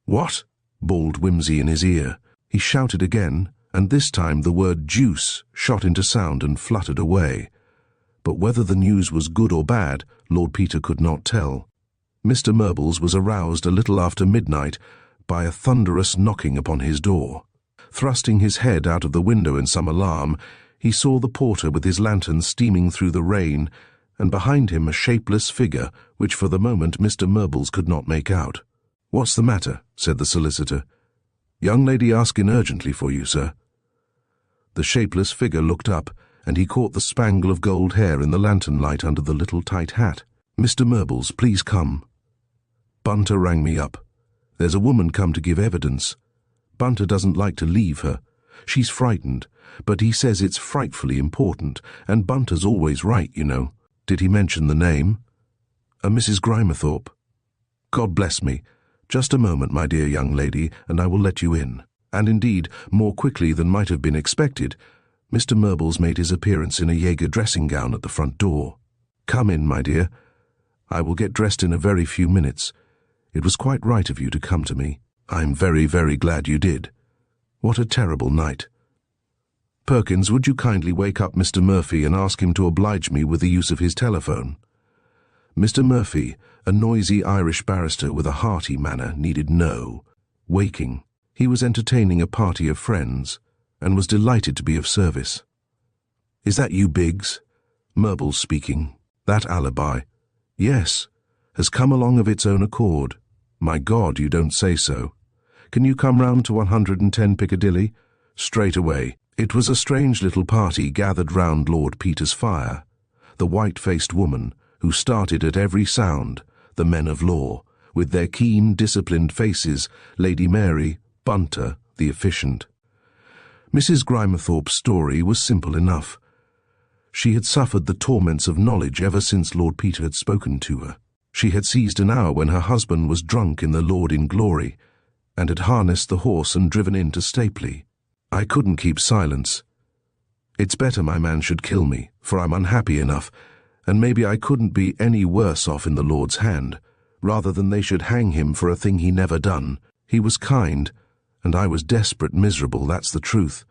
"What?" bawled Whimsy in his ear. He shouted again, and this time the word juice shot into sound and fluttered away. But whether the news was good or bad, Lord Peter could not tell. Mr. Murbles was aroused a little after midnight by a thunderous knocking upon his door. Thrusting his head out of the window in some alarm, he saw the porter with his lantern steaming through the rain, and behind him a shapeless figure which for the moment Mr. Murbles could not make out. "What's the matter?" said the solicitor. "Young lady asking urgently for you, sir." The shapeless figure looked up, and he caught the spangle of gold hair in the lantern light under the little tight hat. "Mr. Murbles, please come." "Bunter rang me up. There's a woman come to give evidence. Bunter doesn't like to leave her. She's frightened, but he says it's frightfully important, and Bunter's always right, you know." "Did he mention the name?" "A Mrs. Grimethorpe." "God bless me. Just a moment, my dear young lady, and I will let you in." And indeed, more quickly than might have been expected, Mr. Murbles made his appearance in a Jaeger dressing gown at the front door. "Come in, my dear. I will get dressed in a very few minutes. It was quite right of you to come to me. I'm very, very glad you did. What a terrible night. Perkins, would you kindly wake up Mr. Murphy and ask him to oblige me with the use of his telephone?" Mr. Murphy, a noisy Irish barrister with a hearty manner, needed no waking. He was entertaining a party of friends, and was delighted to be of service. "Is that you, Biggs?" Murbles speaking. "That Alibi?" "Yes. Has come along of its own accord." "My God, you don't say so. Can you come round to 110 Piccadilly?" "Straight away." It was a strange little party gathered round Lord Peter's fire. The white-faced woman, who started at every sound, the men of law, with their keen, disciplined faces, Lady Mary, Bunter, the efficient. Mrs. Grimethorpe's story was simple enough. She had suffered the torments of knowledge ever since Lord Peter had spoken to her. She had seized an hour when her husband was drunk in the Lord in Glory, and had harnessed the horse and driven in to Stapley. "I couldn't keep silence. It's better my man should kill me, for I'm unhappy enough, and maybe I couldn't be any worse off in the Lord's hand, rather than they should hang him for a thing he never done. He was kind, and I was desperate miserable, that's the truth,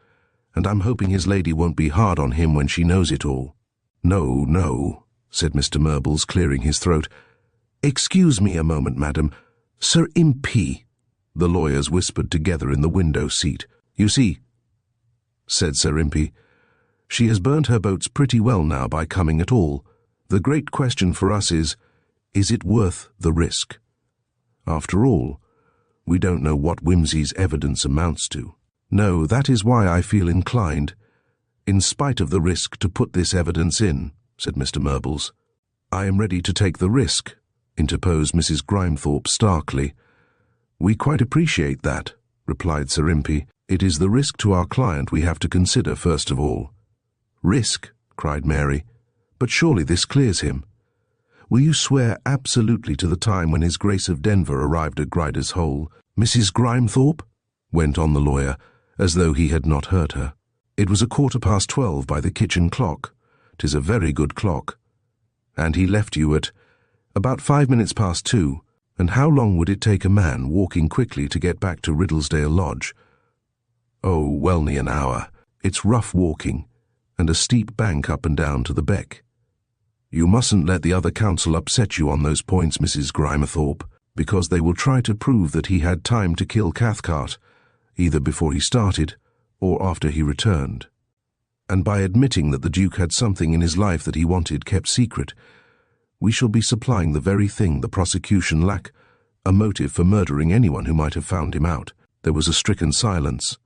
and I'm hoping his lady won't be hard on him when she knows it all." "No, no," said Mr. Murbles, clearing his throat. "Excuse me a moment, madam. Sir Impey," the lawyers whispered together in the window seat. "You see," said Sir Impey, "she has burnt her boats pretty well now by coming at all. The great question for us is it worth the risk? After all, we don't know what Whimsy's evidence amounts to. No, that is why I feel inclined, in spite of the risk, to put this evidence in," said Mr. Murbles. "I am ready to take the risk," interposed Mrs. Grimethorpe starkly. "We quite appreciate that," replied Sir Impey. "It is the risk to our client we have to consider first of all." "Risk?" cried Mary. "But surely this clears him. Will you swear absolutely to the time when His Grace of Denver arrived at Grider's Hole?" "Mrs. Grimethorpe?" went on the lawyer, as though he had not heard her. "It was 12:15 by the kitchen clock. 'Tis a very good clock. And he left you at about 5 minutes past 2. And how long would it take a man walking quickly to get back to Riddlesdale Lodge?" "Oh, well nigh an hour. It's rough walking, and a steep bank up and down to the beck. You mustn't let the other counsel upset you on those points, Mrs. Grimethorpe, because they will try to prove that he had time to kill Cathcart, either before he started or after he returned. And by admitting that the Duke had something in his life that he wanted kept secret, we shall be supplying the very thing the prosecution lack, a motive for murdering anyone who might have found him out." There was a stricken silence.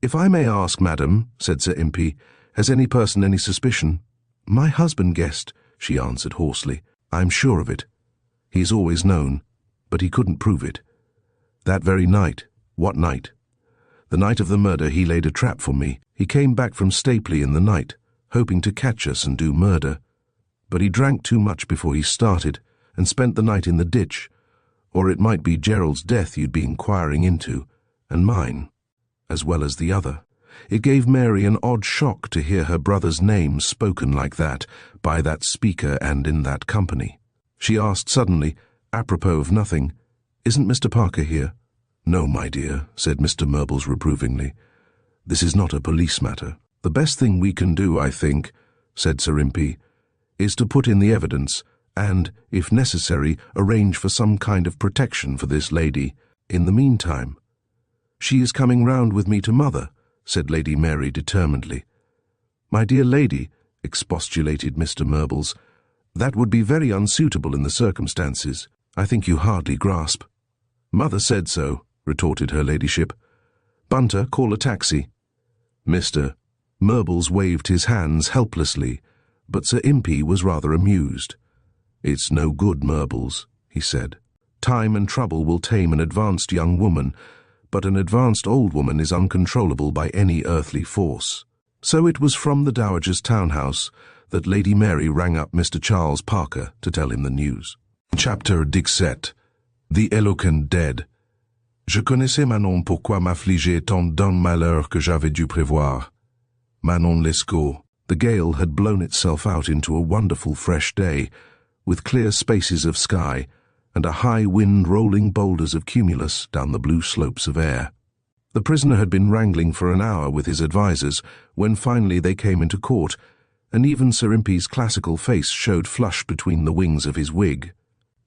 "If I may ask, madam," said Sir Impey, "has any person any suspicion?" "My husband guessed," she answered hoarsely. "I'm sure of it. He's always known, but he couldn't prove it. That very night—" "What night?" "The night of the murder he laid a trap for me. He came back from Stapley in the night, hoping to catch us and do murder. But he drank too much before he started, and spent the night in the ditch. Or it might be Gerald's death you'd be inquiring into, and mine, as well as the other." It gave Mary an odd shock to hear her brother's name spoken like that, by that speaker and in that company. She asked suddenly, apropos of nothing, "Isn't Mr. Parker here?" "No, my dear," said Mr. Murbles reprovingly. "This is not a police matter." "The best thing we can do, I think," said Sir Impey, "is to put in the evidence, and, if necessary, arrange for some kind of protection for this lady. In the meantime—" "She is coming round with me to mother," said Lady Mary determinedly. "My dear lady," expostulated Mr. Murbles, That would be very unsuitable in the circumstances. I think you hardly grasp. Mother said so, retorted her ladyship. Bunter, call a taxi. Mr. Murbles waved his hands helplessly, but Sir Impey was rather amused. It's no good, Murbles, he said. Time and trouble will tame an advanced young woman, but an advanced old woman is uncontrollable by any earthly force. So it was from the Dowager's townhouse that Lady Mary rang up Mr. Charles Parker to tell him the news. Chapter 17. The Eloquent dead. Je connaissais Manon pourquoi m'affligeait tant d'un malheur que j'avais dû prévoir. Manon Lescaut. The gale had blown itself out into a wonderful fresh day, with clear spaces of sky and a high wind rolling boulders of cumulus down the blue slopes of air. The prisoner had been wrangling for an hour with his advisers when finally they came into court, and even Sir Impey's classical face showed flushed between the wings of his wig.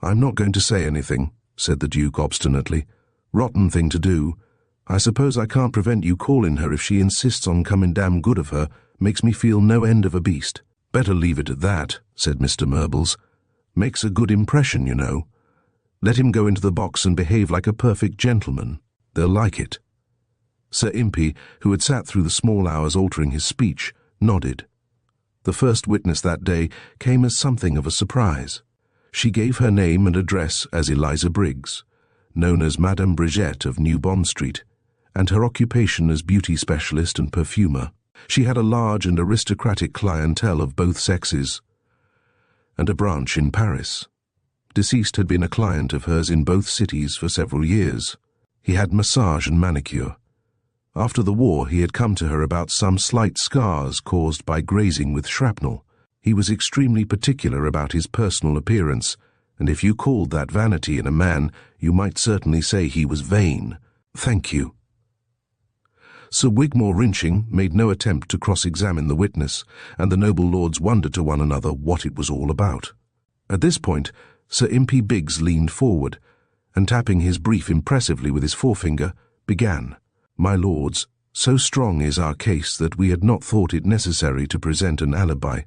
"I'm not going to say anything," said the Duke obstinately. "Rotten thing to do. I suppose I can't prevent you calling her if she insists on coming damn good of her. Makes me feel no end of a beast." "Better leave it at that," said Mr. Murbles. "Makes a good impression, you know. Let him go into the box and behave like a perfect gentleman. They'll like it." Sir Impey, who had sat through the small hours altering his speech, nodded. The first witness that day came as something of a surprise. She gave her name and address as Eliza Briggs, known as Madame Brigitte of New Bond Street, and her occupation as beauty specialist and perfumer. She had a large and aristocratic clientele of both sexes, and a branch in Paris. Deceased had been a client of hers in both cities for several years. He had massage and manicure. After the war, he had come to her about some slight scars caused by grazing with shrapnel. He was extremely particular about his personal appearance, and if you called that vanity in a man, you might certainly say he was vain. "Thank you." Sir Wigmore Wrinching made no attempt to cross-examine the witness, and the noble lords wondered to one another what it was all about. At this point, Sir Impey Biggs leaned forward, and tapping his brief impressively with his forefinger, began. "My lords, so strong is our case that we had not thought it necessary to present an alibi."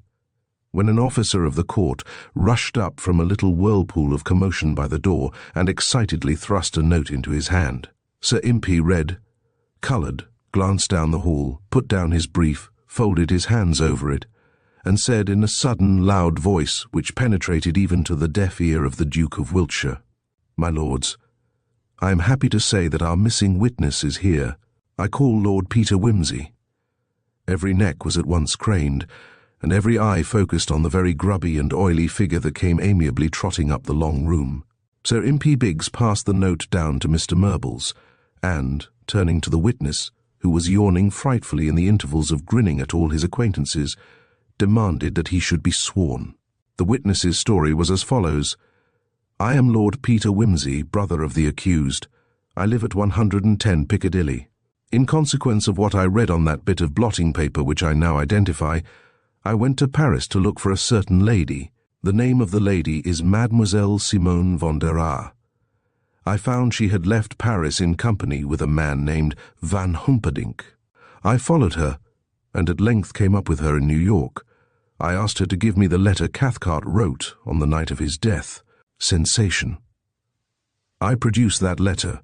When an officer of the court rushed up from a little whirlpool of commotion by the door and excitedly thrust a note into his hand, Sir Impey read, coloured, glanced down the hall, put down his brief, folded his hands over it, and said in a sudden, loud voice which penetrated even to the deaf ear of the Duke of Wiltshire, "My lords, I am happy to say that our missing witness is here. I call Lord Peter Wimsey." Every neck was at once craned, and every eye focused on the very grubby and oily figure that came amiably trotting up the long room. Sir Impey Biggs passed the note down to Mr. Murbles, and, turning to the witness, who was yawning frightfully in the intervals of grinning at all his acquaintances, demanded that he should be sworn. The witness's story was as follows. "I am Lord Peter Wimsey, brother of the accused. I live at 110 Piccadilly. In consequence of what I read on that bit of blotting paper which I now identify, I went to Paris to look for a certain lady. The name of the lady is Mademoiselle Simone von der Aa. I found she had left Paris in company with a man named Van Humperdinck. I followed her, and at length came up with her in New York. I asked her to give me the letter Cathcart wrote on the night of his death. Sensation. I produced that letter,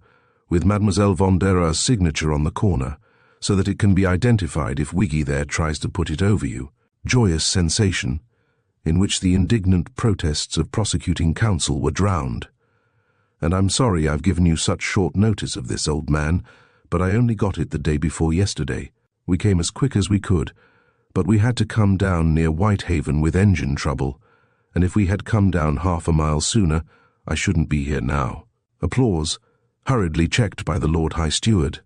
with Mademoiselle von der Aa's signature on the corner, so that it can be identified if Wiggy there tries to put it over you. Joyous sensation, in which the indignant protests of prosecuting counsel were drowned. And I'm sorry I've given you such short notice of this, old man, but I only got it the day before yesterday. We came as quick as we could, but we had to come down near Whitehaven with engine trouble, and if we had come down half a mile sooner, I shouldn't be here now." Applause, hurriedly checked by the Lord High Steward.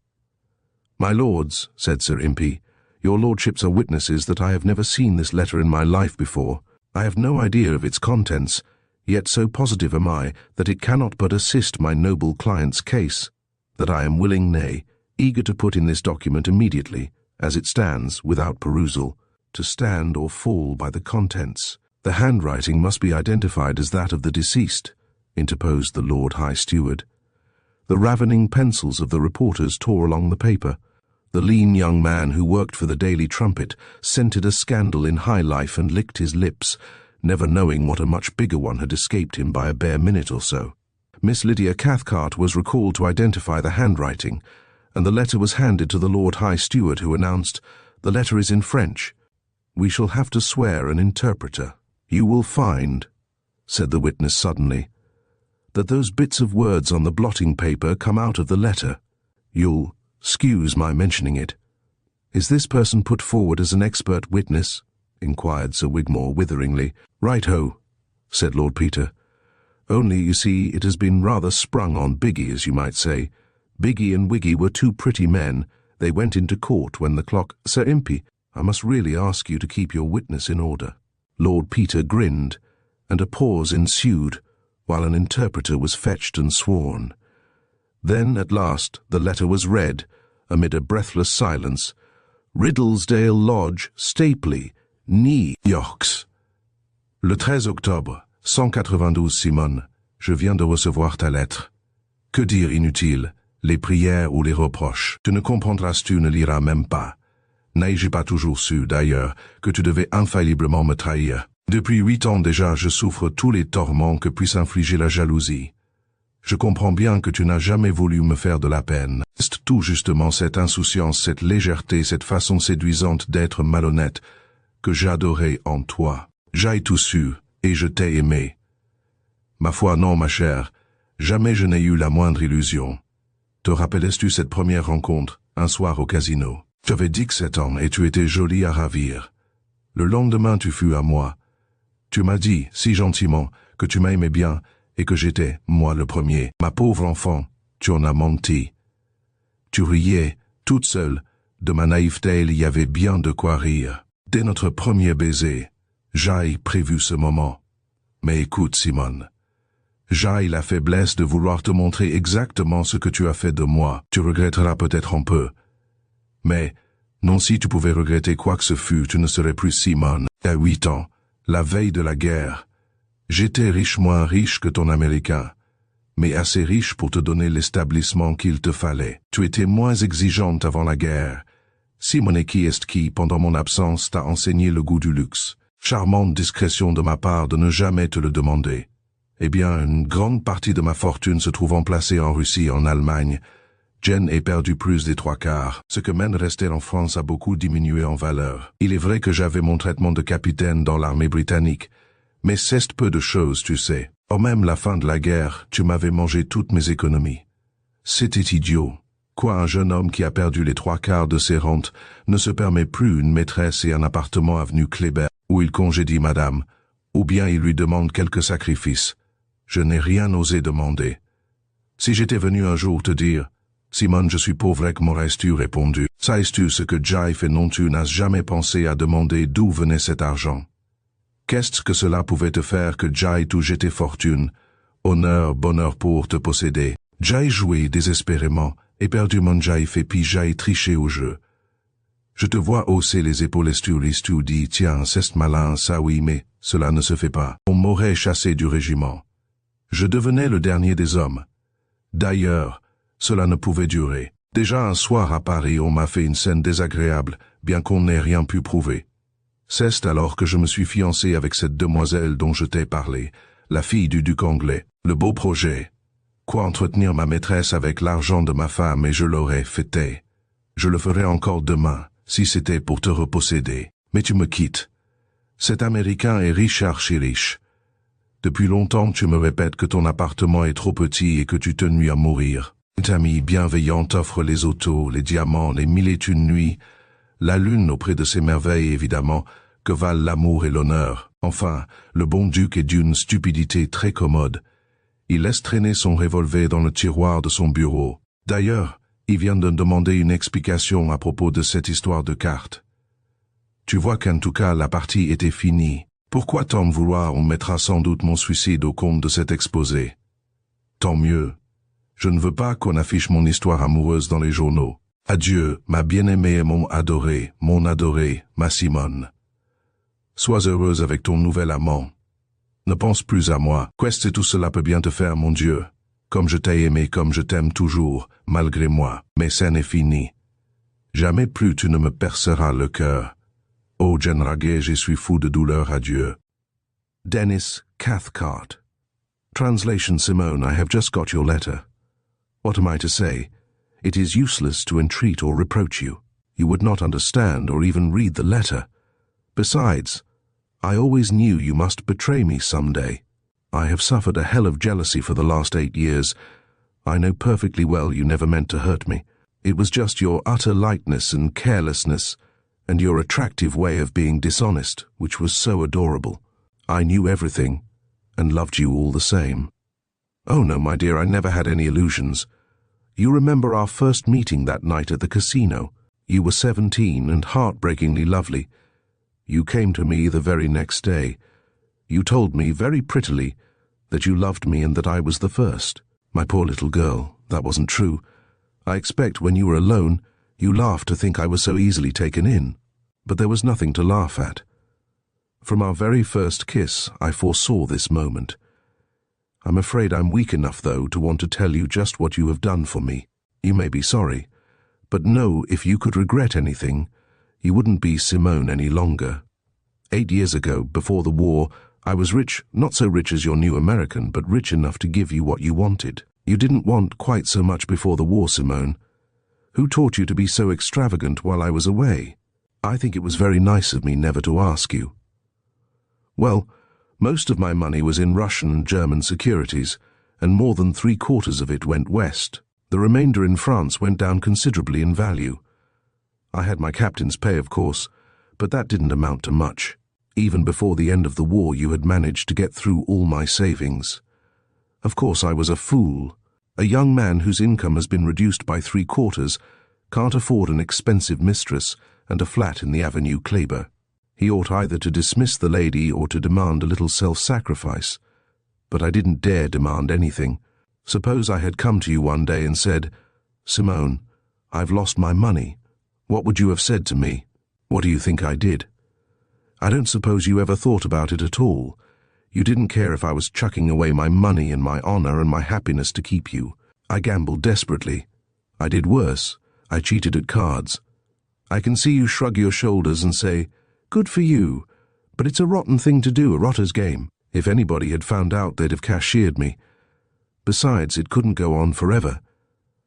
"My lords," said Sir Impey, "your lordships are witnesses that I have never seen this letter in my life before. I have no idea of its contents, yet so positive am I that it cannot but assist my noble client's case, that I am willing, nay, eager to put in this document immediately, as it stands, without perusal, to stand or fall by the contents." "The handwriting must be identified as that of the deceased," interposed the Lord High Steward. The ravening pencils of the reporters tore along the paper. The lean young man who worked for the Daily Trumpet scented a scandal in high life and licked his lips, never knowing what a much bigger one had escaped him by a bare minute or so. Miss Lydia Cathcart was recalled to identify the handwriting, and the letter was handed to the Lord High Steward, who announced, "The letter is in French. We shall have to swear an interpreter." "You will find," said the witness suddenly, "that those bits of words on the blotting paper come out of the letter. You'll excuse my mentioning it." "Is this person put forward as an expert witness?" inquired Sir Wigmore witheringly. "Right-ho," said Lord Peter. "Only, you see, it has been rather sprung on Biggie, as you might say. Biggie and Wiggy were two pretty men. They went into court when the clock— Sir Impey, I must really ask you to keep your witness in order." Lord Peter grinned, and a pause ensued, while an interpreter was fetched and sworn. Then, at last, the letter was read, amid a breathless silence. "Riddlesdale Lodge, Stapley, New York. Le 13 octobre, 192 Simone, je viens de recevoir ta lettre. Que dire inutile, les prières ou les reproches? Tu ne comprendras, tu ne liras même pas. N'ai-je pas toujours su, d'ailleurs, que tu devais infailliblement me trahir? Depuis 8 ans déjà, je souffre tous les torments que puisse infliger la jalousie. Je comprends bien que tu n'as jamais voulu me faire de la peine. C'est tout justement cette insouciance, cette légèreté, cette façon séduisante d'être malhonnête que j'adorais en toi. J'ai tout su, et je t'ai aimé. Ma foi, non, ma chère, jamais je n'ai eu la moindre illusion. Te rappelles-tu cette première rencontre, un soir au casino? Tu avais 17 ans et tu étais jolie à ravir. Le lendemain, tu fus à moi. Tu m'as dit, si gentiment, que tu m'aimais bien et que j'étais, moi le premier. Ma pauvre enfant, tu en as menti. Tu riais, toute seule. De ma naïveté, il y avait bien de quoi rire. Dès notre premier baiser, j'ai prévu ce moment. Mais écoute, Simone, j'ai la faiblesse de vouloir te montrer exactement ce que tu as fait de moi. Tu regretteras peut-être un peu. Mais, non, si tu pouvais regretter quoi que ce fût, tu ne serais plus Simone. À 8 ans, la veille de la guerre, j'étais riche, moins riche que ton Américain, mais assez riche pour te donner l'établissement qu'il te fallait. Tu étais moins exigeante avant la guerre. Simone qui, pendant mon absence, t'a enseigné le goût du luxe. Charmante discrétion de ma part de ne jamais te le demander. Eh bien, une grande partie de ma fortune se trouvant placée en Russie et en Allemagne, Jen ait perdu plus des 3/4. Ce que mène rester en France a beaucoup diminué en valeur. Il est vrai que j'avais mon traitement de capitaine dans l'armée britannique, mais c'est peu de choses, tu sais. Or même la fin de la guerre, tu m'avais mangé toutes mes économies. C'était idiot. Quoi, un jeune homme qui a perdu les 3/4 de ses rentes ne se permet plus une maîtresse et un appartement avenue Kléber, où il congédie madame, ou bien il lui demande quelques sacrifices. Je n'ai rien osé demander. Si j'étais venu un jour te dire, Simone, je suis pauvre, que m'aurais-tu répondu? Sais-tu ce que j'ai fait? Non, tu n'as jamais pensé à demander d'où venait cet argent. Qu'est-ce que cela pouvait te faire que j'ai tout jeté fortune, honneur, bonheur pour te posséder? J'ai joué désespérément et perdu mon jaïf et puis j'ai triché au jeu. Je te vois hausser les épaules et tu dis, tiens, c'est malin, ça oui, mais cela ne se fait pas. On m'aurait chassé du régiment. Je devenais le dernier des hommes. D'ailleurs, cela ne pouvait durer. Déjà un soir à Paris, on m'a fait une scène désagréable, bien qu'on n'ait rien pu prouver. C'est alors que je me suis fiancé avec cette demoiselle dont je t'ai parlé, la fille du duc anglais. Le beau projet. Quoi, entretenir ma maîtresse avec l'argent de ma femme, et je l'aurais fêté. Je le ferais encore demain, si c'était pour te reposséder. Mais tu me quittes. Cet Américain est riche, archi-riche. Depuis longtemps, tu me répètes que ton appartement est trop petit et que tu te nuis à mourir. Une amie bienveillante offre les autos, les diamants, les 1001 nuits, la lune auprès de ces merveilles, évidemment, que valent l'amour et l'honneur. Enfin, le bon duc est d'une stupidité très commode. Il laisse traîner son revolver dans le tiroir de son bureau. D'ailleurs, il vient de demander une explication à propos de cette histoire de cartes. Tu vois qu'en tout cas, la partie était finie. Pourquoi tant vouloir? On mettra sans doute mon suicide au compte de cet exposé. Tant mieux. Je ne veux pas qu'on affiche mon histoire amoureuse dans les journaux. Adieu, ma bien-aimée et mon adoré, ma Simone. Sois heureuse avec ton nouvel amant. Ne pense plus à moi. Qu'est-ce que tout cela peut bien te faire, mon Dieu? Comme je t'ai aimé, comme je t'aime toujours, malgré moi. Mais ça n'est fini. Jamais plus tu ne me perceras le cœur. Oh, Jen Raguet, je suis fou de douleur, adieu. Denis Cathcart. Translation: Simone, I have just got your letter. What am I to say? It is useless to entreat or reproach you. You would not understand or even read the letter. Besides, I always knew you must betray me some day. I have suffered a hell of jealousy for the last 8 years. I know perfectly well you never meant to hurt me. It was just your utter lightness and carelessness and your attractive way of being dishonest, which was so adorable. I knew everything and loved you all the same. Oh no, my dear, I never had any illusions. You remember our first meeting that night at the casino? You were 17 and heartbreakingly lovely. You came to me the very next day. You told me very prettily that you loved me and that I was the first. My poor little girl, that wasn't true. I expect when you were alone, you laughed to think I was so easily taken in. But there was nothing to laugh at. From our very first kiss, I foresaw this moment. I'm afraid I'm weak enough, though, to want to tell you just what you have done for me. You may be sorry, but know if you could regret anything, you wouldn't be Simone any longer. 8 years ago, before the war, I was rich, not so rich as your new American, but rich enough to give you what you wanted. You didn't want quite so much before the war, Simone. Who taught you to be so extravagant while I was away? I think it was very nice of me never to ask you. Well, most of my money was in Russian and German securities, and more than 3/4 of it went west. The remainder in France went down considerably in value. I had my captain's pay, of course, but that didn't amount to much. Even before the end of the war, you had managed to get through all my savings. Of course, I was a fool. A young man whose income has been reduced by 3/4 can't afford an expensive mistress and a flat in the Avenue Kléber. He ought either to dismiss the lady or to demand a little self-sacrifice. But I didn't dare demand anything. Suppose I had come to you one day and said, "Simone, I've lost my money." What would you have said to me? What do you think I did? I don't suppose you ever thought about it at all. You didn't care if I was chucking away my money and my honor and my happiness to keep you. I gambled desperately. I did worse. I cheated at cards. I can see you shrug your shoulders and say, "Good for you," but it's a rotten thing to do, a rotter's game. If anybody had found out, they'd have cashiered me. Besides, it couldn't go on forever.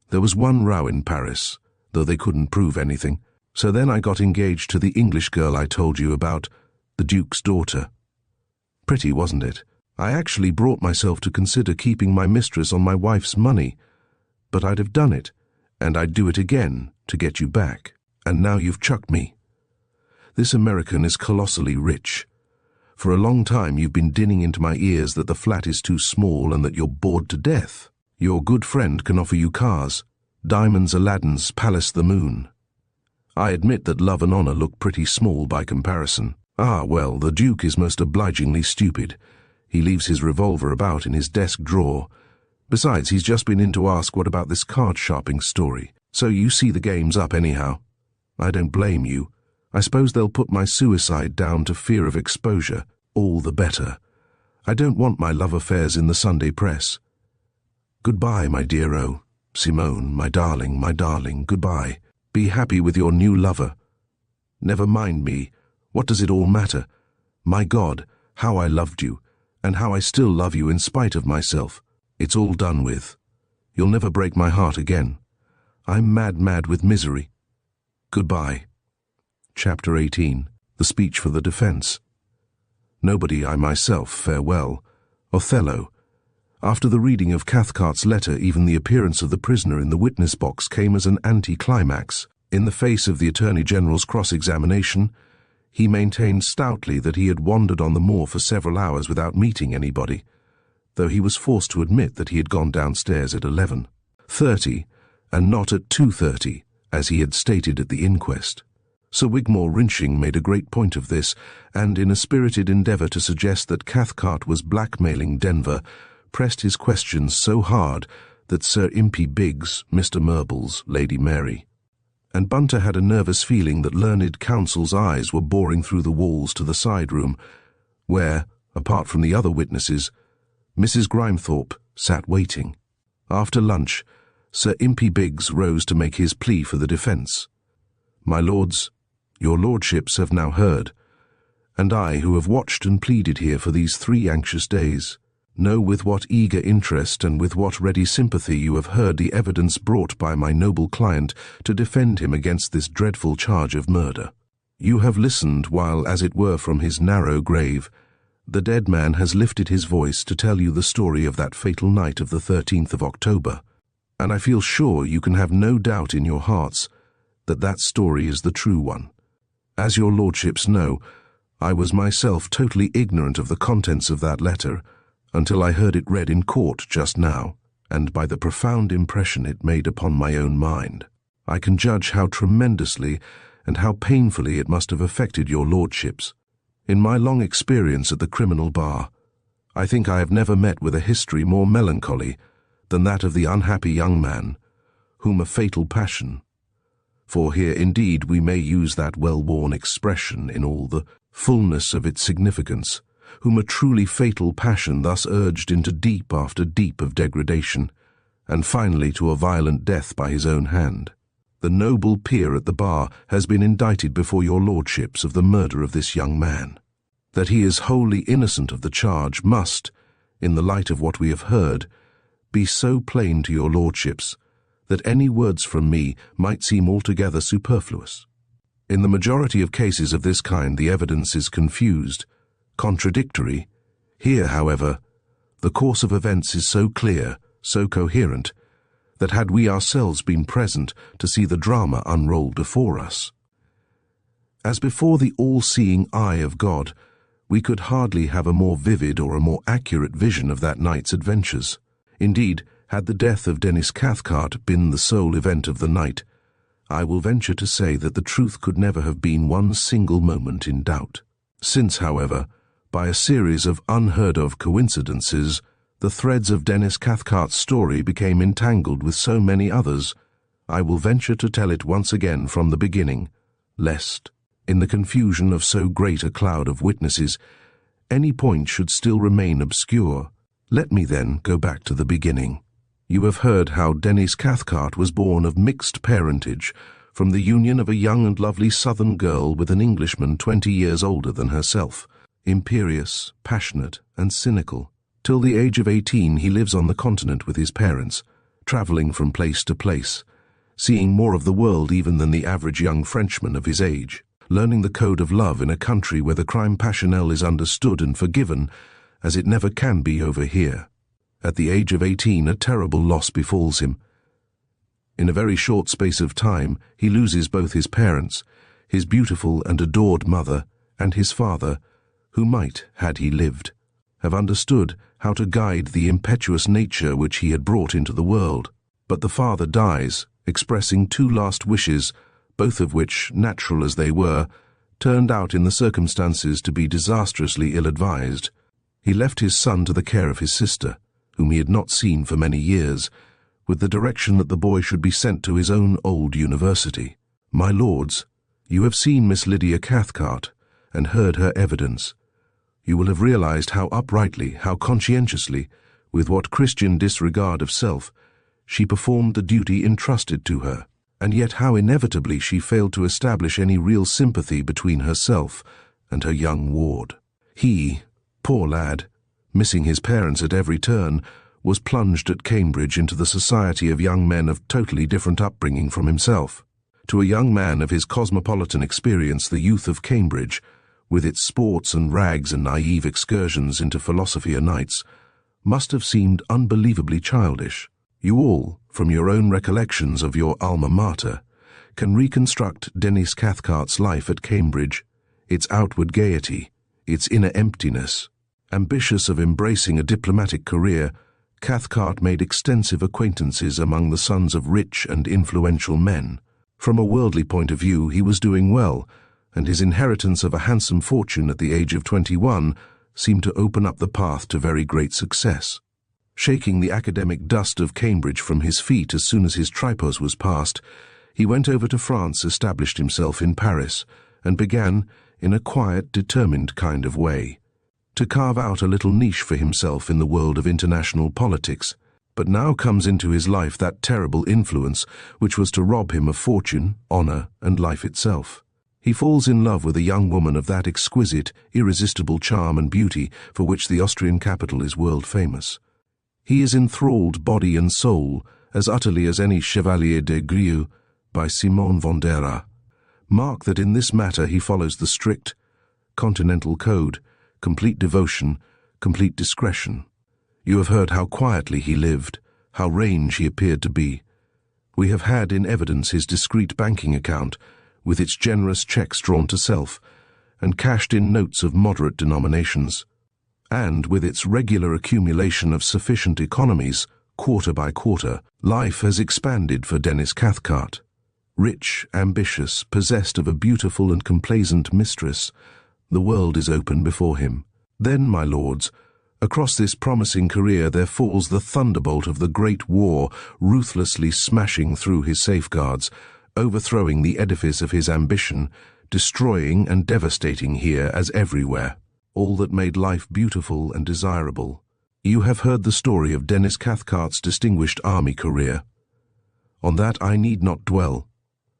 There was one row in Paris, though they couldn't prove anything. So then I got engaged to the English girl I told you about, the Duke's daughter. Pretty, wasn't it? I actually brought myself to consider keeping my mistress on my wife's money, but I'd have done it, and I'd do it again to get you back. And now you've chucked me. This American is colossally rich. For a long time you've been dinning into my ears that the flat is too small and that you're bored to death. Your good friend can offer you cars, Diamonds Aladdin's Palace the Moon. I admit that love and honor look pretty small by comparison. Ah, well, the Duke is most obligingly stupid. He leaves his revolver about in his desk drawer. Besides, he's just been in to ask what about this card sharping story. So you see the game's up anyhow. I don't blame you. I suppose they'll put my suicide down to fear of exposure. All the better. I don't want my love affairs in the Sunday press. Goodbye, my dear O. Simone, my darling, goodbye. Be happy with your new lover. Never mind me. What does it all matter? My God, how I loved you, and how I still love you in spite of myself. It's all done with. You'll never break my heart again. I'm mad with misery. Goodbye. Chapter 18. The Speech for the Defense. Nobody, I myself, farewell. Othello. After the reading of Cathcart's letter, even the appearance of the prisoner in the witness box came as an anticlimax. In the face of the Attorney General's cross-examination, he maintained stoutly that he had wandered on the moor for several hours without meeting anybody, though he was forced to admit that he had gone downstairs at 11:30 and not at 2:30, as he had stated at the inquest. Sir Wigmore Wrinching made a great point of this, and in a spirited endeavour to suggest that Cathcart was blackmailing Denver, pressed his questions so hard that Sir Impey Biggs, Mr. Murbles, Lady Mary, and Bunter had a nervous feeling that learned counsel's eyes were boring through the walls to the side room, where, apart from the other witnesses, Mrs. Grimethorpe sat waiting. After lunch, Sir Impey Biggs rose to make his plea for the defence. "My lords, your lordships have now heard, and I, who have watched and pleaded here for these 3 anxious days, know with what eager interest and with what ready sympathy you have heard the evidence brought by my noble client to defend him against this dreadful charge of murder. You have listened while, as it were from his narrow grave, the dead man has lifted his voice to tell you the story of that fatal night of the 13th of October, and I feel sure you can have no doubt in your hearts that that story is the true one. As your lordships know, I was myself totally ignorant of the contents of that letter until I heard it read in court just now, and by the profound impression it made upon my own mind, I can judge how tremendously and how painfully it must have affected your lordships. In my long experience at the criminal bar, I think I have never met with a history more melancholy than that of the unhappy young man, whom a fatal passion, for here indeed we may use that well-worn expression in all the fullness of its significance, whom a truly fatal passion thus urged into deep after deep of degradation, and finally to a violent death by his own hand. The noble peer at the bar has been indicted before your lordships of the murder of this young man. That he is wholly innocent of the charge must, in the light of what we have heard, be so plain to your lordships that any words from me might seem altogether superfluous. In the majority of cases of this kind the evidence is confused, contradictory. Here, however, the course of events is so clear, so coherent, that had we ourselves been present to see the drama unroll before us, as before the all-seeing eye of God, we could hardly have a more vivid or a more accurate vision of that night's adventures. Indeed, had the death of Denis Cathcart been the sole event of the night, I will venture to say that the truth could never have been one single moment in doubt. Since, however, by a series of unheard-of coincidences, the threads of Denis Cathcart's story became entangled with so many others, I will venture to tell it once again from the beginning, lest, in the confusion of so great a cloud of witnesses, any point should still remain obscure. Let me then go back to the beginning. You have heard how Denis Cathcart was born of mixed parentage, from the union of a young and lovely southern girl with an Englishman 20 years older than herself, imperious, passionate, and cynical. Till the age of 18 he lives on the continent with his parents, travelling from place to place, seeing more of the world even than the average young Frenchman of his age, learning the code of love in a country where the crime passionnel is understood and forgiven as it never can be over here. At the age of 18 a terrible loss befalls him. In a very short space of time he loses both his parents, his beautiful and adored mother, and his father, who might, had he lived, have understood how to guide the impetuous nature which he had brought into the world. But the father dies, expressing 2 last wishes, both of which, natural as they were, turned out in the circumstances to be disastrously ill-advised. He left his son to the care of his sister, whom he had not seen for many years, with the direction that the boy should be sent to his own old university. My lords, you have seen Miss Lydia Cathcart, and heard her evidence. You will have realized how uprightly, how conscientiously, with what Christian disregard of self, she performed the duty entrusted to her, and yet how inevitably she failed to establish any real sympathy between herself and her young ward. He, poor lad, missing his parents at every turn, was plunged at Cambridge into the society of young men of totally different upbringing from himself. To a young man of his cosmopolitan experience, the youth of Cambridge, with its sports and rags and naive excursions into philosophy o' nights, must have seemed unbelievably childish. You all, from your own recollections of your alma mater, can reconstruct Denis Cathcart's life at Cambridge, its outward gaiety, its inner emptiness. Ambitious of embracing a diplomatic career, Cathcart made extensive acquaintances among the sons of rich and influential men. From a worldly point of view, he was doing well, and his inheritance of a handsome fortune at the age of 21 seemed to open up the path to very great success. Shaking the academic dust of Cambridge from his feet as soon as his tripos was passed, he went over to France, established himself in Paris, and began, in a quiet, determined kind of way, to carve out a little niche for himself in the world of international politics. But now comes into his life that terrible influence which was to rob him of fortune, honor, and life itself. He falls in love with a young woman of that exquisite, irresistible charm and beauty for which the Austrian capital is world famous. He is enthralled body and soul as utterly as any Chevalier de Grieux by Simon Vondera. Mark that in this matter he follows the strict, continental code, complete devotion, complete discretion. You have heard how quietly he lived, how range he appeared to be. We have had in evidence his discreet banking account, with its generous cheques drawn to self, and cashed-in notes of moderate denominations, and with its regular accumulation of sufficient economies, quarter by quarter. Life has expanded for Denis Cathcart. Rich, ambitious, possessed of a beautiful and complaisant mistress, the world is open before him. Then, my lords, across this promising career there falls the thunderbolt of the great war, ruthlessly smashing through his safeguards, overthrowing the edifice of his ambition, destroying and devastating here as everywhere all that made life beautiful and desirable. You have heard the story of Denis Cathcart's distinguished army career. On that I need not dwell.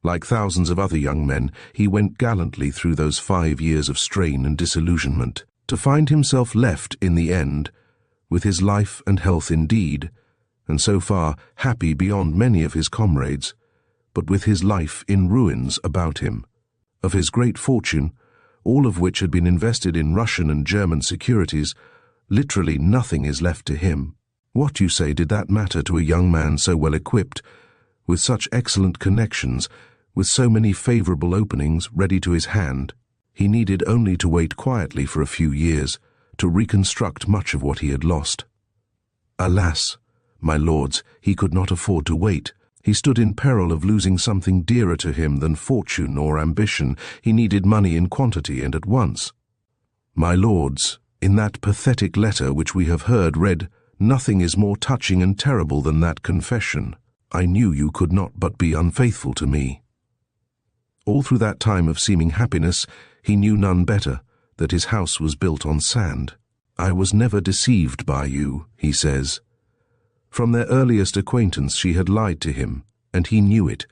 Like thousands of other young men, he went gallantly through those 5 years of strain and disillusionment, to find himself left, in the end, with his life and health indeed, and so far happy beyond many of his comrades, but with his life in ruins about him. Of his great fortune, all of which had been invested in Russian and German securities, literally nothing is left to him. What, you say, did that matter to a young man so well equipped, with such excellent connections, with so many favorable openings ready to his hand? He needed only to wait quietly for a few years, to reconstruct much of what he had lost. Alas, my lords, he could not afford to wait. He stood in peril of losing something dearer to him than fortune or ambition. He needed money in quantity and at once. My lords, in that pathetic letter which we have heard read, nothing is more touching and terrible than that confession. I knew you could not but be unfaithful to me. All through that time of seeming happiness, he knew none better that his house was built on sand. I was never deceived by you, he says. From their earliest acquaintance she had lied to him, and he knew it,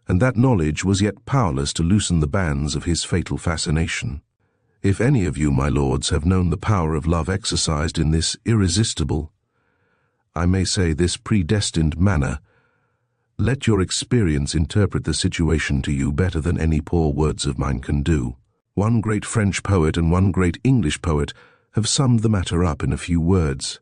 and that knowledge was yet powerless to loosen the bands of his fatal fascination. If any of you, my lords, have known the power of love exercised in this irresistible, I may say this predestined manner, let your experience interpret the situation to you better than any poor words of mine can do. One great French poet and one great English poet have summed the matter up in a few words.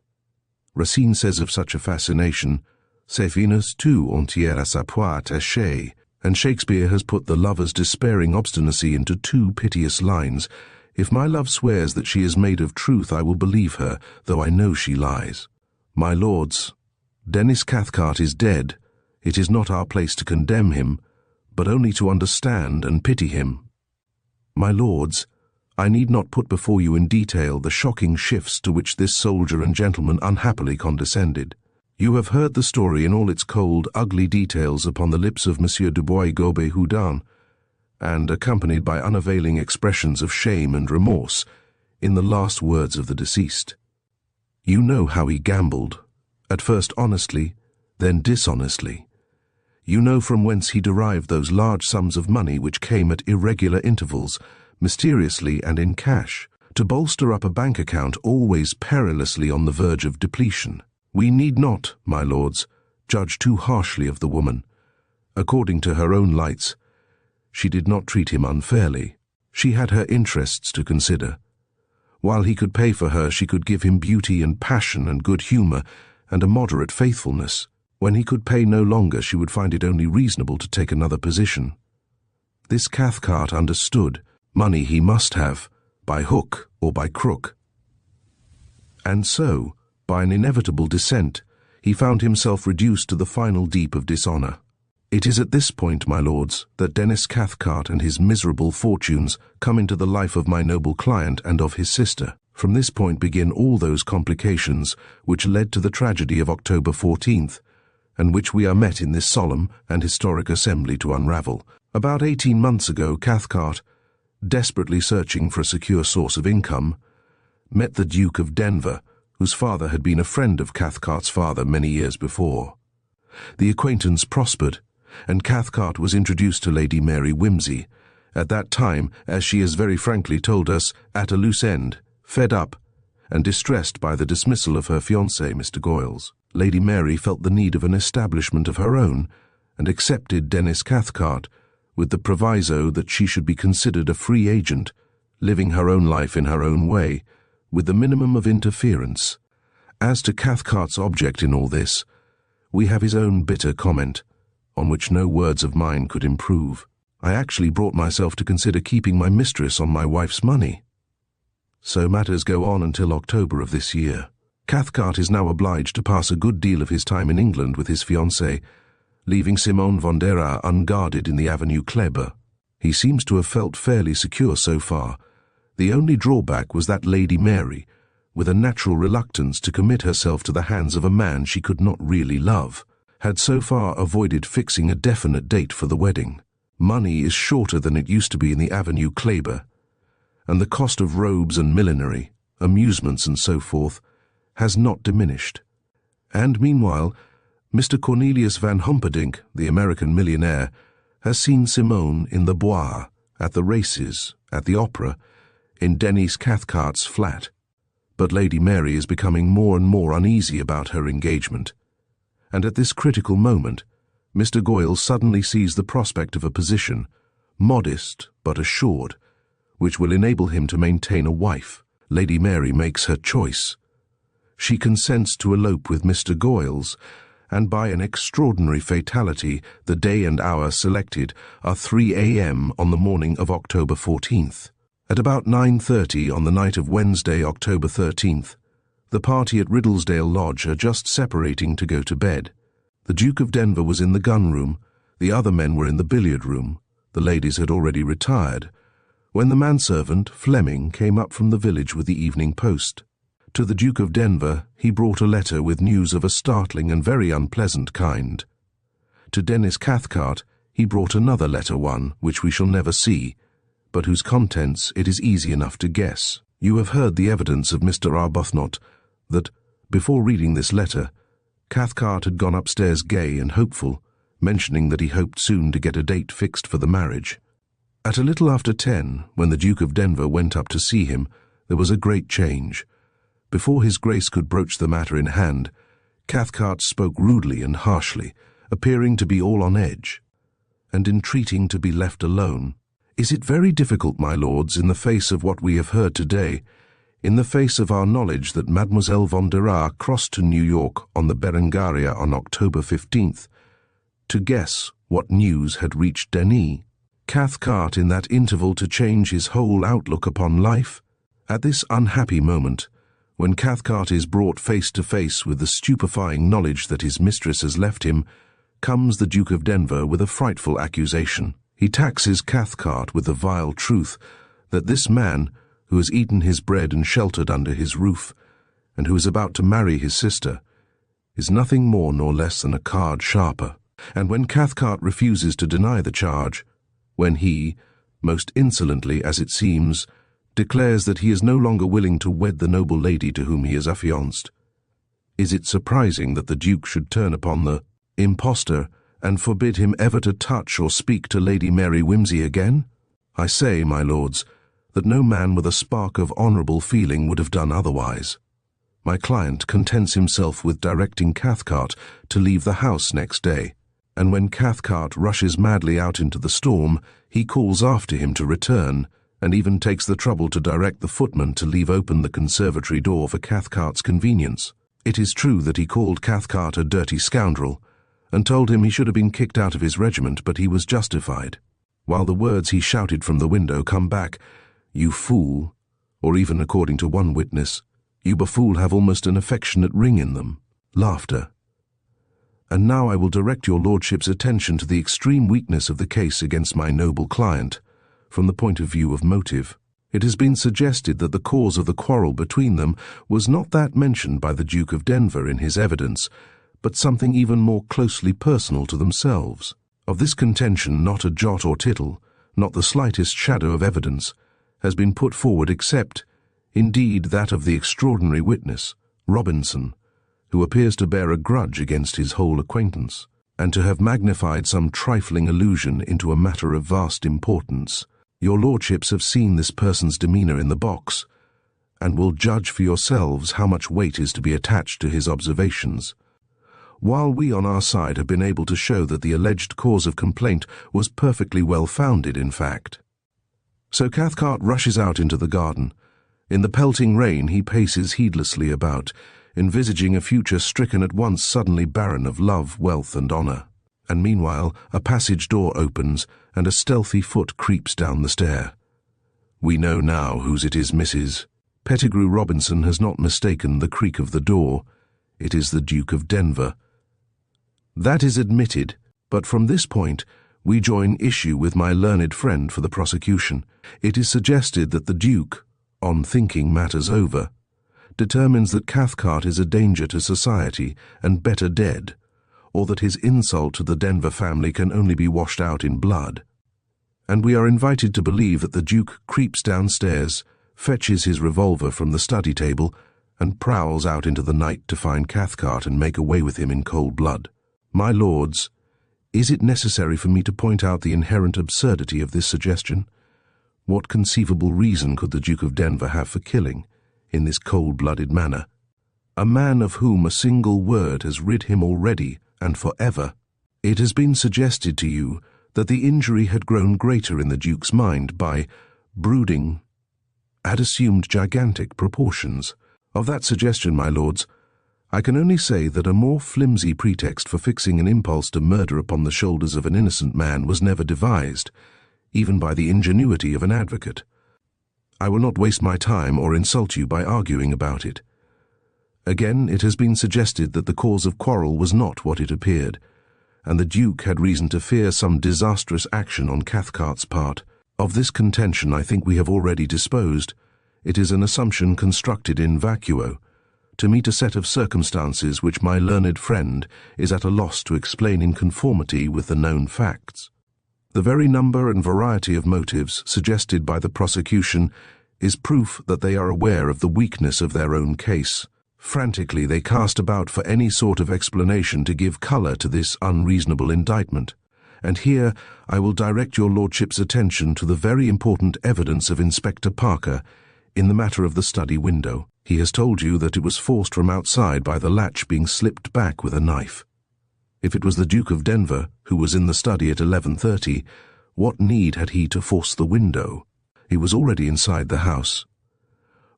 Racine says of such a fascination, "C'est Venus tout entière à sa poire attachée," and Shakespeare has put the lover's despairing obstinacy into 2 piteous lines. If my love swears that she is made of truth, I will believe her, though I know she lies. My lords, Denis Cathcart is dead. It is not our place to condemn him, but only to understand and pity him. My lords, I need not put before you in detail the shocking shifts to which this soldier and gentleman unhappily condescended. You have heard the story in all its cold, ugly details upon the lips of Monsieur de Bois-Guilbert-Houdin, and accompanied by unavailing expressions of shame and remorse in the last words of the deceased. You know how he gambled, at first honestly, then dishonestly. You know from whence he derived those large sums of money which came at irregular intervals, mysteriously and in cash, to bolster up a bank account always perilously on the verge of depletion. We need not, my lords, judge too harshly of the woman. According to her own lights, she did not treat him unfairly. She had her interests to consider. While he could pay for her, she could give him beauty and passion and good humour and a moderate faithfulness. When he could pay no longer, she would find it only reasonable to take another position. This Cathcart understood. Money he must have, by hook or by crook. And so, by an inevitable descent, he found himself reduced to the final deep of dishonour. It is at this point, my lords, that Denis Cathcart and his miserable fortunes come into the life of my noble client and of his sister. From this point begin all those complications which led to the tragedy of October 14th, and which we are met in this solemn and historic assembly to unravel. About 18 months ago, Cathcart, desperately searching for a secure source of income, met the Duke of Denver, whose father had been a friend of Cathcart's father many years before. The acquaintance prospered, and Cathcart was introduced to Lady Mary Wimsey, At that time, as she has very frankly told us, at a loose end, fed up, and distressed by the dismissal of her fiancé, Mr. Goyles, Lady Mary felt the need of an establishment of her own, and accepted Denis Cathcart, with the proviso that she should be considered a free agent, living her own life in her own way, with the minimum of interference. As to Cathcart's object in all this, we have his own bitter comment, on which no words of mine could improve. I actually brought myself to consider keeping my mistress on my wife's money. So matters go on until October of this year. Cathcart is now obliged to pass a good deal of his time in England with his fiancée, leaving Simone von der Aar unguarded in the Avenue Kléber. He seems to have felt fairly secure so far. The only drawback was that Lady Mary, with a natural reluctance to commit herself to the hands of a man she could not really love, had so far avoided fixing a definite date for the wedding. Money is shorter than it used to be in the Avenue Kléber, and the cost of robes and millinery, amusements and so forth, has not diminished. And meanwhile, Mr. Cornelius van Humperdinck, the American millionaire, has seen Simone in the Bois, at the races, at the opera, in Denis Cathcart's flat. But Lady Mary is becoming more and more uneasy about her engagement. And at this critical moment, Mr. Goyles suddenly sees the prospect of a position, modest but assured, which will enable him to maintain a wife. Lady Mary makes her choice. She consents to elope with Mr. Goyles, and by an extraordinary fatality, the day and hour selected are 3 a.m. on the morning of October 14th. At about 9:30 on the night of Wednesday, October 13th, the party at Riddlesdale Lodge are just separating to go to bed. The Duke of Denver was in the gun-room, the other men were in the billiard-room, the ladies had already retired, when the manservant, Fleming, came up from the village with the evening post. To the Duke of Denver he brought a letter with news of a startling and very unpleasant kind. To Denis Cathcart he brought another letter, one which we shall never see, but whose contents it is easy enough to guess. You have heard the evidence of Mr. Arbuthnot that, before reading this letter, Cathcart had gone upstairs gay and hopeful, mentioning that he hoped soon to get a date fixed for the marriage. At a little after 10, when the Duke of Denver went up to see him, there was a great change. Before his Grace could broach the matter in hand, Cathcart spoke rudely and harshly, appearing to be all on edge, and entreating to be left alone. Is it very difficult, my lords, in the face of what we have heard today, in the face of our knowledge that Mademoiselle von der Aar crossed to New York on the Berengaria on October 15th, to guess what news had reached Denis? Cathcart in that interval to change his whole outlook upon life? At this unhappy moment, when Cathcart is brought face to face with the stupefying knowledge that his mistress has left him, comes the Duke of Denver with a frightful accusation. He taxes Cathcart with the vile truth that this man, who has eaten his bread and sheltered under his roof, and who is about to marry his sister, is nothing more nor less than a card sharper. And when Cathcart refuses to deny the charge, when he, most insolently as it seems, declares that he is no longer willing to wed the noble lady to whom he is affianced, is it surprising that the Duke should turn upon the impostor and forbid him ever to touch or speak to Lady Mary Wimsey again? I say, my lords, that no man with a spark of honourable feeling would have done otherwise. My client contents himself with directing Cathcart to leave the house next day, and when Cathcart rushes madly out into the storm, he calls after him to return, and even takes the trouble to direct the footman to leave open the conservatory door for Cathcart's convenience. It is true that he called Cathcart a dirty scoundrel, and told him he should have been kicked out of his regiment, but he was justified, while the words he shouted from the window come back, "You fool," or even, according to one witness, "You buffool," have almost an affectionate ring in them. Laughter. And now I will direct your lordship's attention to the extreme weakness of the case against my noble client, from the point of view of motive. It has been suggested that the cause of the quarrel between them was not that mentioned by the Duke of Denver in his evidence, but something even more closely personal to themselves. Of this contention not a jot or tittle, not the slightest shadow of evidence, has been put forward except, indeed, that of the extraordinary witness, Robinson, who appears to bear a grudge against his whole acquaintance, and to have magnified some trifling allusion into a matter of vast importance. Your lordships have seen this person's demeanour in the box, and will judge for yourselves how much weight is to be attached to his observations. While we on our side have been able to show that the alleged cause of complaint was perfectly well-founded, in fact. So Cathcart rushes out into the garden. In the pelting rain he paces heedlessly about, envisaging a future stricken at once suddenly barren of love, wealth, and honour. And meanwhile a passage door opens, and a stealthy foot creeps down the stair. We know now whose it is, Mrs. Pettigrew Robinson has not mistaken the creak of the door. It is the Duke of Denver. That is admitted, but from this point we join issue with my learned friend for the prosecution. It is suggested that the Duke, on thinking matters over, determines that Cathcart is a danger to society and better dead, or that his insult to the Denver family can only be washed out in blood. And we are invited to believe that the Duke creeps downstairs, fetches his revolver from the study table, and prowls out into the night to find Cathcart and make away with him in cold blood. My lords, is it necessary for me to point out the inherent absurdity of this suggestion? What conceivable reason could the Duke of Denver have for killing, in this cold-blooded manner, a man of whom a single word has rid him already and forever? It has been suggested to you that the injury had grown greater in the Duke's mind by brooding, had assumed gigantic proportions. Of that suggestion, my lords, I can only say that a more flimsy pretext for fixing an impulse to murder upon the shoulders of an innocent man was never devised, even by the ingenuity of an advocate. I will not waste my time or insult you by arguing about it. Again, it has been suggested that the cause of quarrel was not what it appeared, and the Duke had reason to fear some disastrous action on Cathcart's part. Of this contention I think we have already disposed. It is an assumption constructed in vacuo, to meet a set of circumstances which my learned friend is at a loss to explain in conformity with the known facts. The very number and variety of motives suggested by the prosecution is proof that they are aware of the weakness of their own case. Frantically they cast about for any sort of explanation to give colour to this unreasonable indictment. And here I will direct your lordship's attention to the very important evidence of Inspector Parker in the matter of the study window. He has told you that it was forced from outside by the latch being slipped back with a knife. If it was the Duke of Denver who was in the study at 11:30, what need had he to force the window? He was already inside the house.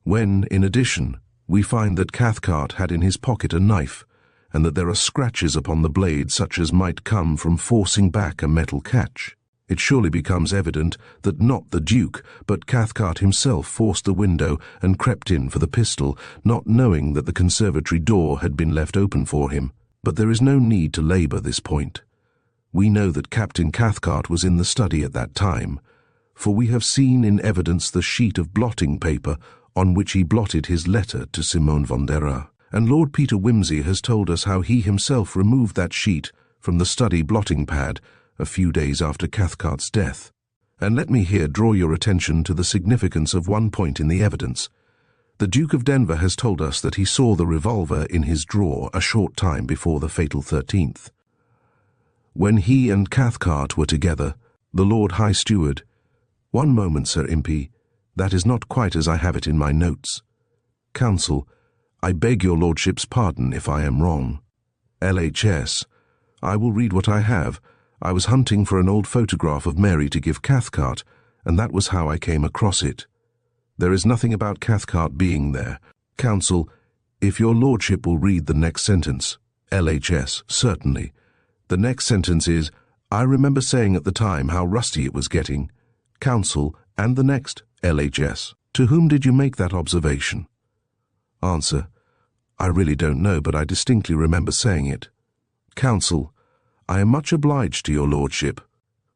When, in addition, we find that Cathcart had in his pocket a knife, and that there are scratches upon the blade such as might come from forcing back a metal catch, it surely becomes evident that not the Duke, but Cathcart himself forced the window and crept in for the pistol, not knowing that the conservatory door had been left open for him. But there is no need to labour this point. We know that Captain Cathcart was in the study at that time, for we have seen in evidence the sheet of blotting paper on which he blotted his letter to Simone von der Ra. And Lord Peter Wimsey has told us how he himself removed that sheet from the study blotting pad a few days after Cathcart's death. And let me here draw your attention to the significance of one point in the evidence. The Duke of Denver has told us that he saw the revolver in his drawer a short time before the fatal 13th. When he and Cathcart were together, the Lord High Steward— "One moment, Sir Impey, that is not quite as I have it in my notes. Counsel, I beg your lordship's pardon if I am wrong. LHS, I will read what I have. I was hunting for an old photograph of Mary to give Cathcart, and that was how I came across it. There is nothing about Cathcart being there. Counsel, if your lordship will read the next sentence. LHS, certainly. The next sentence is, I remember saying at the time how rusty it was getting. Counsel, and the next. LHS, to whom did you make that observation? Answer, I really don't know, but I distinctly remember saying it. Counsel, I am much obliged to your lordship.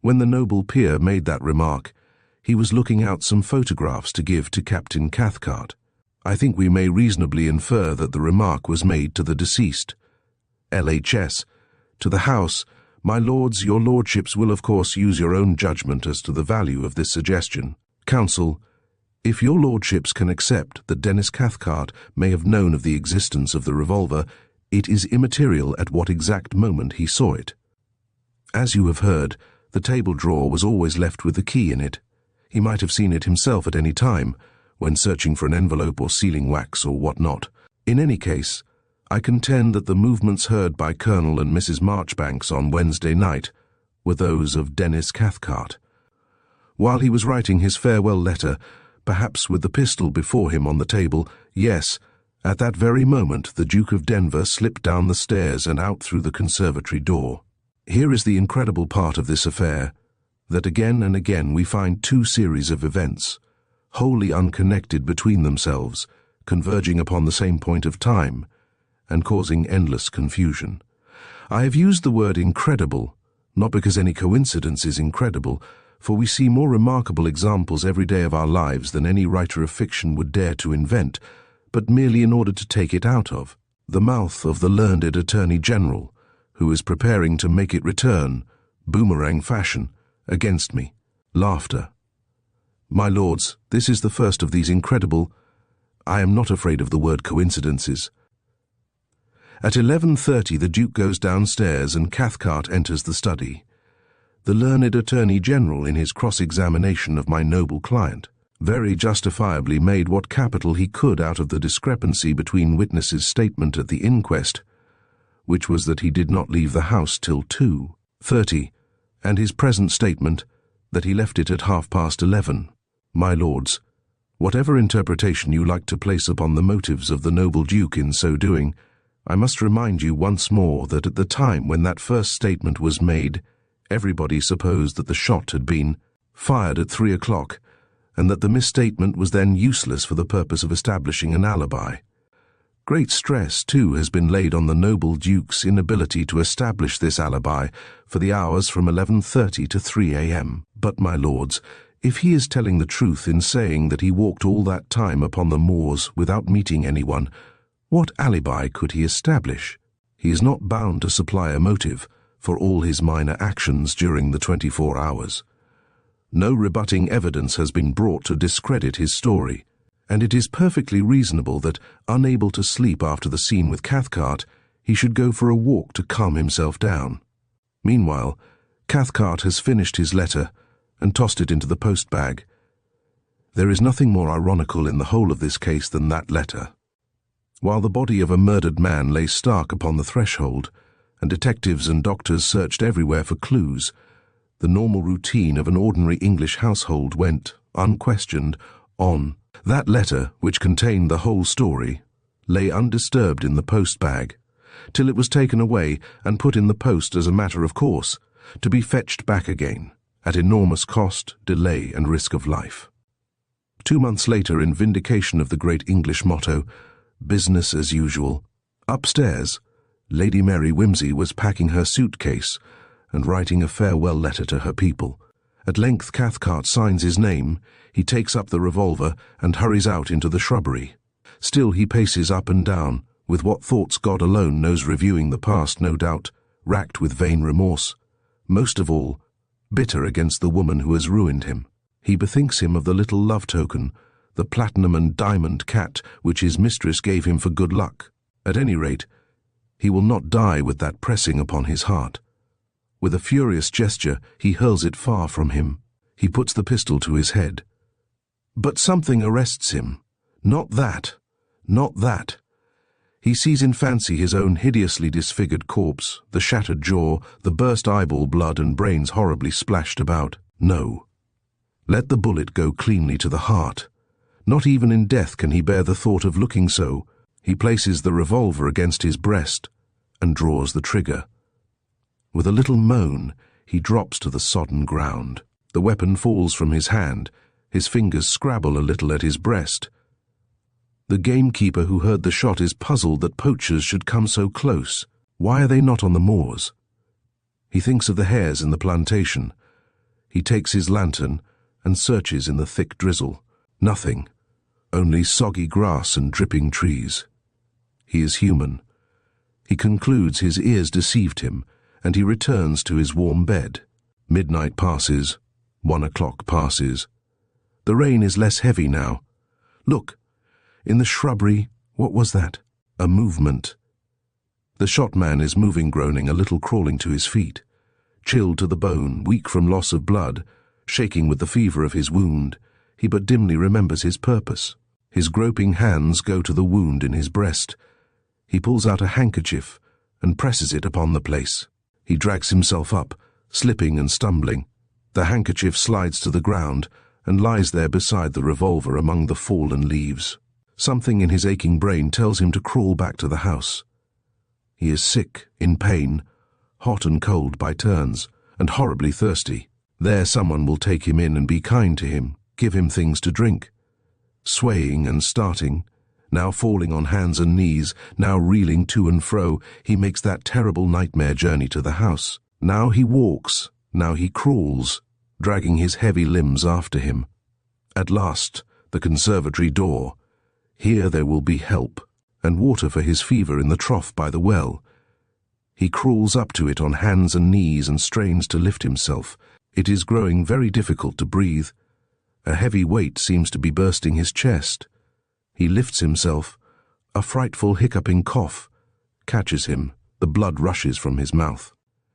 When the noble peer made that remark, he was looking out some photographs to give to Captain Cathcart. I think we may reasonably infer that the remark was made to the deceased. LHS, to the House, my lords, your lordships will of course use your own judgment as to the value of this suggestion. Counsel, if your lordships can accept that Denis Cathcart may have known of the existence of the revolver, it is immaterial at what exact moment he saw it. As you have heard, the table drawer was always left with the key in it. He might have seen it himself at any time, when searching for an envelope or sealing wax or what not. In any case, I contend that the movements heard by Colonel and Mrs. Marchbanks on Wednesday night were those of Denis Cathcart. While he was writing his farewell letter, perhaps with the pistol before him on the table, yes, at that very moment the Duke of Denver slipped down the stairs and out through the conservatory door. Here is the incredible part of this affair, that again and again we find two series of events, wholly unconnected between themselves, converging upon the same point of time, and causing endless confusion. I have used the word incredible, not because any coincidence is incredible, for we see more remarkable examples every day of our lives than any writer of fiction would dare to invent, but merely in order to take it out of the mouth of the learned Attorney General, who is preparing to make it return, boomerang fashion, against me. Laughter. My lords, this is the first of these incredible, I am not afraid of the word coincidences. At 11:30 the Duke goes downstairs and Cathcart enters the study. The learned Attorney General, in his cross-examination of my noble client, very justifiably made what capital he could out of the discrepancy between witness's statement at the inquest, which was that he did not leave the house till 2:30, and his present statement that he left it at 11:30. My lords, whatever interpretation you like to place upon the motives of the noble Duke in so doing, I must remind you once more that at the time when that first statement was made, everybody supposed that the shot had been fired at 3 o'clock, and that the misstatement was then useless for the purpose of establishing an alibi. Great stress, too, has been laid on the noble Duke's inability to establish this alibi for the hours from 11:30 to 3 a.m. But, my lords, if he is telling the truth in saying that he walked all that time upon the moors without meeting anyone, what alibi could he establish? He is not bound to supply a motive for all his minor actions during the 24 hours. No rebutting evidence has been brought to discredit his story, and it is perfectly reasonable that, unable to sleep after the scene with Cathcart, he should go for a walk to calm himself down. Meanwhile, Cathcart has finished his letter and tossed it into the post-bag. There is nothing more ironical in the whole of this case than that letter. While the body of a murdered man lay stark upon the threshold, and detectives and doctors searched everywhere for clues, the normal routine of an ordinary English household went, unquestioned, on. That letter, which contained the whole story, lay undisturbed in the post-bag, till it was taken away and put in the post as a matter of course, to be fetched back again, at enormous cost, delay, and risk of life. 2 months later, in vindication of the great English motto, business as usual, upstairs, Lady Mary Wimsey was packing her suitcase and writing a farewell letter to her people. At length Cathcart signs his name, he takes up the revolver and hurries out into the shrubbery. Still he paces up and down, with what thoughts God alone knows, reviewing the past, no doubt, racked with vain remorse, most of all, bitter against the woman who has ruined him. He bethinks him of the little love token, the platinum and diamond cat which his mistress gave him for good luck. At any rate, he will not die with that pressing upon his heart. With a furious gesture, he hurls it far from him. He puts the pistol to his head. But something arrests him. Not that. Not that. He sees in fancy his own hideously disfigured corpse, the shattered jaw, the burst eyeball blood and brains horribly splashed about. No. Let the bullet go cleanly to the heart. Not even in death can he bear the thought of looking so. He places the revolver against his breast and draws the trigger. With a little moan, he drops to the sodden ground. The weapon falls from his hand. His fingers scrabble a little at his breast. The gamekeeper who heard the shot is puzzled that poachers should come so close. Why are they not on the moors? He thinks of the hares in the plantation. He takes his lantern and searches in the thick drizzle. Nothing. Only soggy grass and dripping trees. He is human. He concludes his ears deceived him, and he returns to his warm bed. Midnight passes. 1 o'clock passes. The rain is less heavy now. Look, in the shrubbery, what was that? A movement. The shot man is moving, groaning, a little crawling to his feet. Chilled to the bone, weak from loss of blood, Shaking with the fever of his wound, he but dimly remembers his purpose. His groping hands go to the wound in his breast. He pulls out a handkerchief and presses it upon the place. He drags himself up, slipping and stumbling. The handkerchief slides to the ground and lies there beside the revolver among the fallen leaves. Something in his aching brain tells him to crawl back to the house. He is sick, in pain, hot and cold by turns, and horribly thirsty. There someone will take him in and be kind to him, give him things to drink. Swaying and starting, now falling on hands and knees, now reeling to and fro, he makes that terrible nightmare journey to the house. Now he walks, now he crawls, dragging his heavy limbs after him. At last, the conservatory door. Here there will be help, and water for his fever in the trough by the well. He crawls up to it on hands and knees and strains to lift himself. It is growing very difficult to breathe. A heavy weight seems to be bursting his chest. He lifts himself. A frightful hiccuping cough catches him. The blood rushes from his mouth.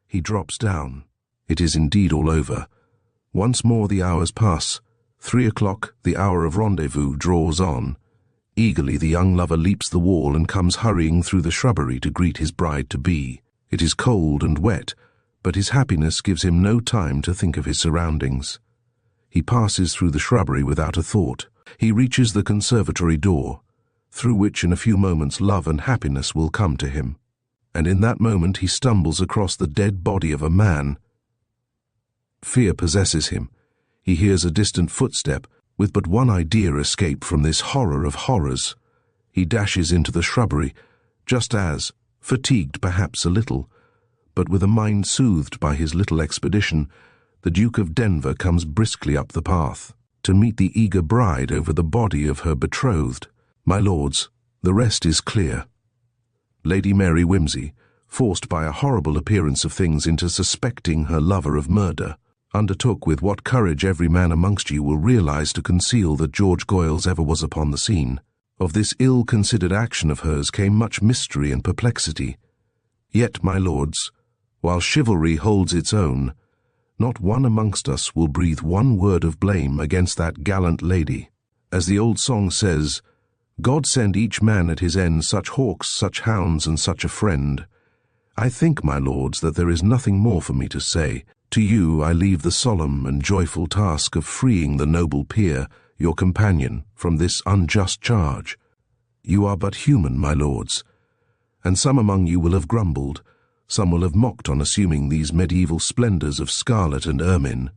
He drops down. It is indeed all over. Once more the hours pass. 3 o'clock, the hour of rendezvous, draws on. Eagerly the young lover leaps the wall and comes hurrying through the shrubbery to greet his bride-to-be. It is cold and wet, but his happiness gives him no time to think of his surroundings. He passes through the shrubbery without a thought. He reaches the conservatory door, through which in a few moments love and happiness will come to him. And in that moment he stumbles across the dead body of a man. Fear possesses him. He hears a distant footstep, with but one idea escape from this horror of horrors. He dashes into the shrubbery, just as, fatigued perhaps a little, but with a mind soothed by his little expedition, the Duke of Denver comes briskly up the path, to meet the eager bride over the body of her betrothed. My lords, the rest is clear. Lady Mary Wimsey, forced by a horrible appearance of things into suspecting her lover of murder, undertook with what courage every man amongst you will realize to conceal that George Goyles ever was upon the scene. Of this ill-considered action of hers came much mystery and perplexity. Yet, my lords, while chivalry holds its own, not one amongst us will breathe one word of blame against that gallant lady. As the old song says, God send each man at his end such hawks, such hounds, and such a friend. I think, my lords, that there is nothing more for me to say. To you I leave the solemn and joyful task of freeing the noble peer, your companion, from this unjust charge. You are but human, my lords, and some among you will have grumbled, some will have mocked on assuming these medieval splendors of scarlet and ermine,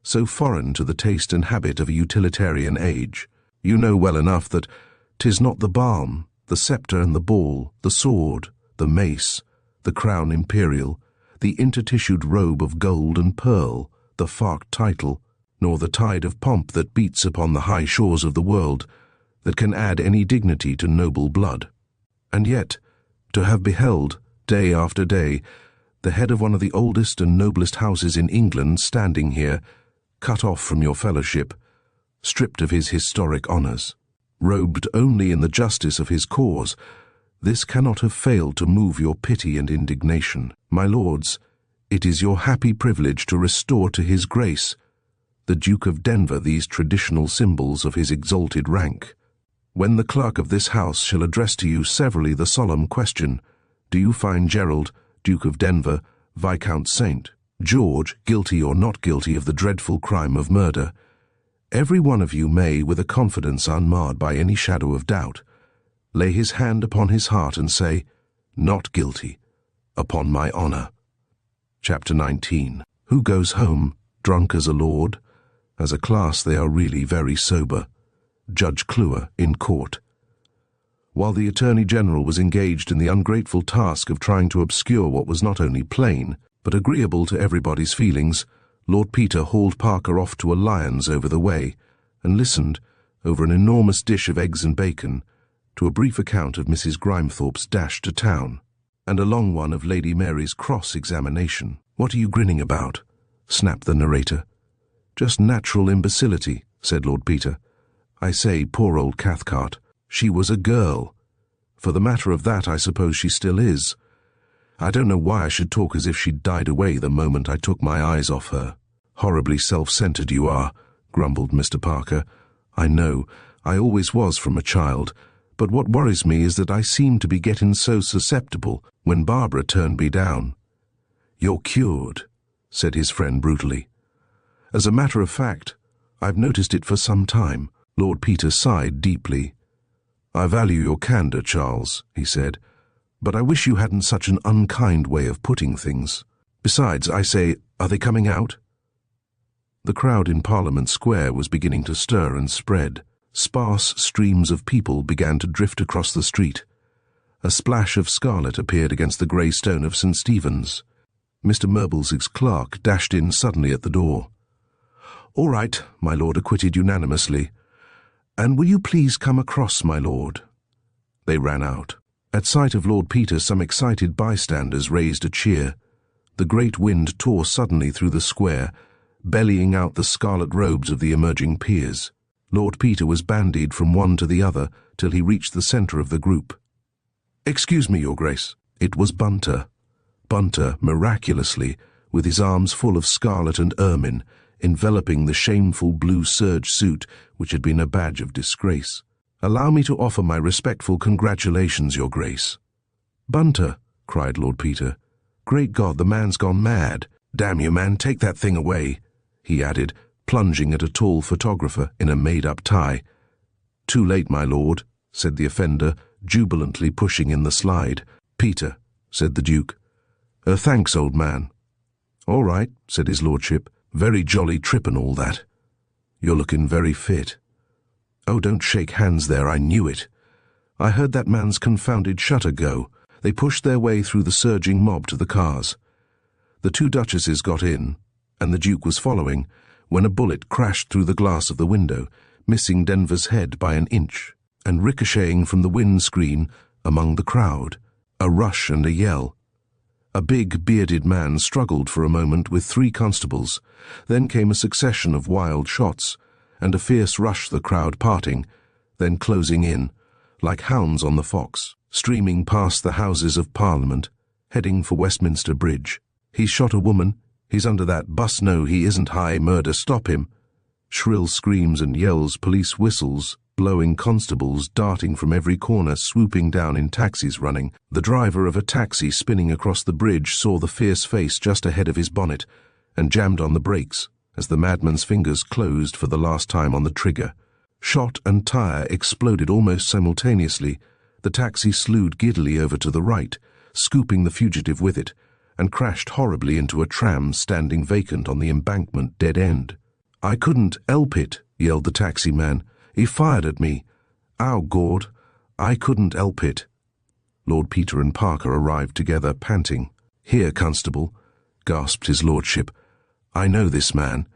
so foreign to the taste and habit of a utilitarian age. You know well enough that 'tis not the balm, the sceptre and the ball, the sword, the mace, the crown imperial, the intertissued robe of gold and pearl, the farked title, nor the tide of pomp that beats upon the high shores of the world, that can add any dignity to noble blood. And yet, to have beheld, day after day, the head of one of the oldest and noblest houses in England standing here, cut off from your fellowship, stripped of his historic honours, robed only in the justice of his cause, this cannot have failed to move your pity and indignation. My lords, it is your happy privilege to restore to his grace, the Duke of Denver, these traditional symbols of his exalted rank. When the clerk of this house shall address to you severally the solemn question, do you find Gerald, Duke of Denver, Viscount Saint, George, guilty or not guilty of the dreadful crime of murder, every one of you may, with a confidence unmarred by any shadow of doubt, lay his hand upon his heart and say, not guilty, upon my honour. Chapter 19. Who goes home, drunk as a lord? As a class they are really very sober. Judge Cluer in court. While the Attorney General was engaged in the ungrateful task of trying to obscure what was not only plain, but agreeable to everybody's feelings, Lord Peter hauled Parker off to a Lyons over the way, and listened, over an enormous dish of eggs and bacon, to a brief account of Mrs. Grimethorpe's dash to town, and a long one of Lady Mary's cross-examination. What are you grinning about? Snapped the narrator. Just natural imbecility, said Lord Peter. I say, poor old Cathcart. She was a girl. For the matter of that, I suppose she still is. I don't know why I should talk as if she'd died away the moment I took my eyes off her. "Horribly self-centered you are," grumbled Mr. Parker. "I know, I always was from a child, but what worries me is that I seem to be getting so susceptible when Barbara turned me down." "You're cured," said his friend brutally. "As a matter of fact, I've noticed it for some time." Lord Peter sighed deeply. "I value your candor, Charles," he said, "but I wish you hadn't such an unkind way of putting things. Besides, I say, are they coming out?" The crowd in Parliament Square was beginning to stir and spread. Sparse streams of people began to drift across the street. A splash of scarlet appeared against the grey stone of St. Stephen's. Mr. Merbles's clerk dashed in suddenly at the door. "All right," my lord acquitted unanimously. "And will you please come across, my lord?" They ran out. At sight of Lord Peter, some excited bystanders raised a cheer. The great wind tore suddenly through the square, bellying out the scarlet robes of the emerging peers. Lord Peter was bandied from one to the other till he reached the centre of the group. "Excuse me, Your Grace." It was Bunter. Bunter, miraculously, with his arms full of scarlet and ermine, enveloping the shameful blue serge suit which had been a badge of disgrace. "Allow me to offer my respectful congratulations, Your Grace." "Bunter," cried Lord Peter. "Great God, the man's gone mad. Damn you, man, take that thing away," he added, plunging at a tall photographer in a made-up tie. "Too late, my lord," said the offender, jubilantly pushing in the slide. "Peter," said the Duke. Thanks, old man." "All right," said his lordship. "Very jolly trip and all that. You're looking very fit." "Oh, don't shake hands there, I knew it. I heard that man's confounded shutter go." They pushed their way through the surging mob to the cars. The two duchesses got in, and the Duke was following, when a bullet crashed through the glass of the window, missing Denver's head by an inch, and ricocheting from the windscreen among the crowd. A rush and a yell. A big, bearded man struggled for a moment with 3 constables. Then came a succession of wild shots, and a fierce rush, the crowd parting, then closing in, like hounds on the fox, streaming past the Houses of Parliament, heading for Westminster Bridge. "He's shot a woman. He's under that bus. No, he isn't. High murder. Stop him." Shrill screams and yells, police whistles, blowing, constables darting from every corner, swooping down in taxis running. The driver of a taxi spinning across the bridge saw the fierce face just ahead of his bonnet and jammed on the brakes as the madman's fingers closed for the last time on the trigger. Shot and tire exploded almost simultaneously. The taxi slewed giddily over to the right, scooping the fugitive with it, and crashed horribly into a tram standing vacant on the embankment dead end. "I couldn't help it," yelled the taxi man. "He fired at me. Ow, Gord, I couldn't help it." Lord Peter and Parker arrived together, panting. "Here, constable," gasped his lordship. "I know this man.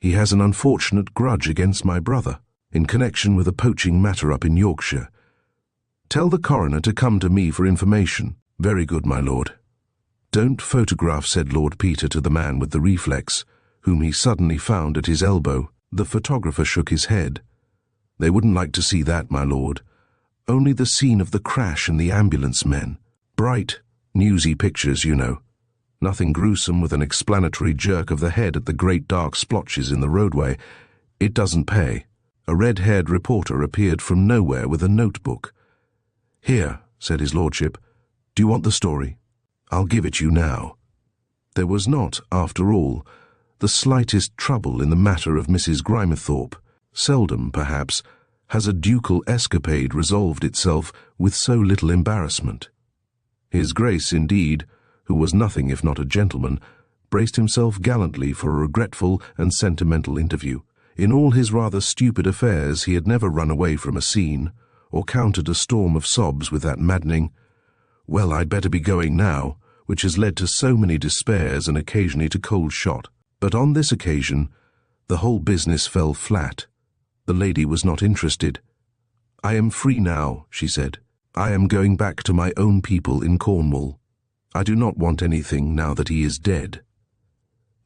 He has an unfortunate grudge against my brother, in connection with a poaching matter up in Yorkshire. Tell the coroner to come to me for information." "Very good, my lord." "Don't photograph," said Lord Peter to the man with the reflex, whom he suddenly found at his elbow. The photographer shook his head. "They wouldn't like to see that, my lord. Only the scene of the crash and the ambulance men. Bright, newsy pictures, you know. Nothing gruesome with an explanatory jerk of the head at the great dark splotches in the roadway. It doesn't pay." A red-haired reporter appeared from nowhere with a notebook. "Here," said his lordship. "Do you want the story? I'll give it you now." There was not, after all, the slightest trouble in the matter of Mrs. Grimethorpe. Seldom, perhaps, has a ducal escapade resolved itself with so little embarrassment. His Grace, indeed, who was nothing if not a gentleman, braced himself gallantly for a regretful and sentimental interview. In all his rather stupid affairs he had never run away from a scene, or countered a storm of sobs with that maddening, "Well, I'd better be going now," which has led to so many despairs and occasionally to cold shot. But on this occasion, the whole business fell flat. The lady was not interested. "I am free now," she said. "I am going back to my own people in Cornwall. I do not want anything now that he is dead."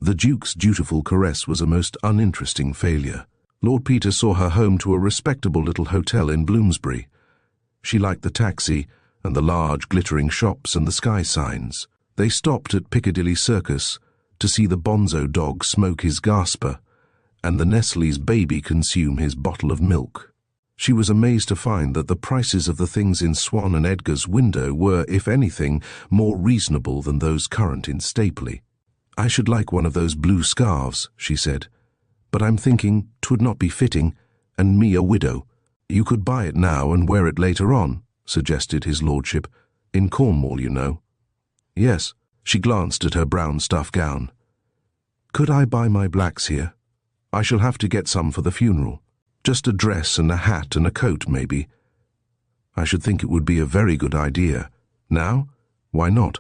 The Duke's dutiful caress was a most uninteresting failure. Lord Peter saw her home to a respectable little hotel in Bloomsbury. She liked the taxi, and the large glittering shops and the sky signs. They stopped at Piccadilly Circus, to see the bonzo dog smoke his gasper, and the Nestle's baby consume his bottle of milk. She was amazed to find that the prices of the things in Swan and Edgar's window were, if anything, more reasonable than those current in Stapley. "I should like one of those blue scarves," she said, "but I'm thinking 'twould not be fitting, and me a widow." "You could buy it now and wear it later on," suggested his lordship. "In Cornwall, you know." "Yes." She glanced at her brown stuff gown. "Could I buy my blacks here? I shall have to get some for the funeral. Just a dress and a hat and a coat, maybe." "I should think it would be a very good idea. Now? Why not?"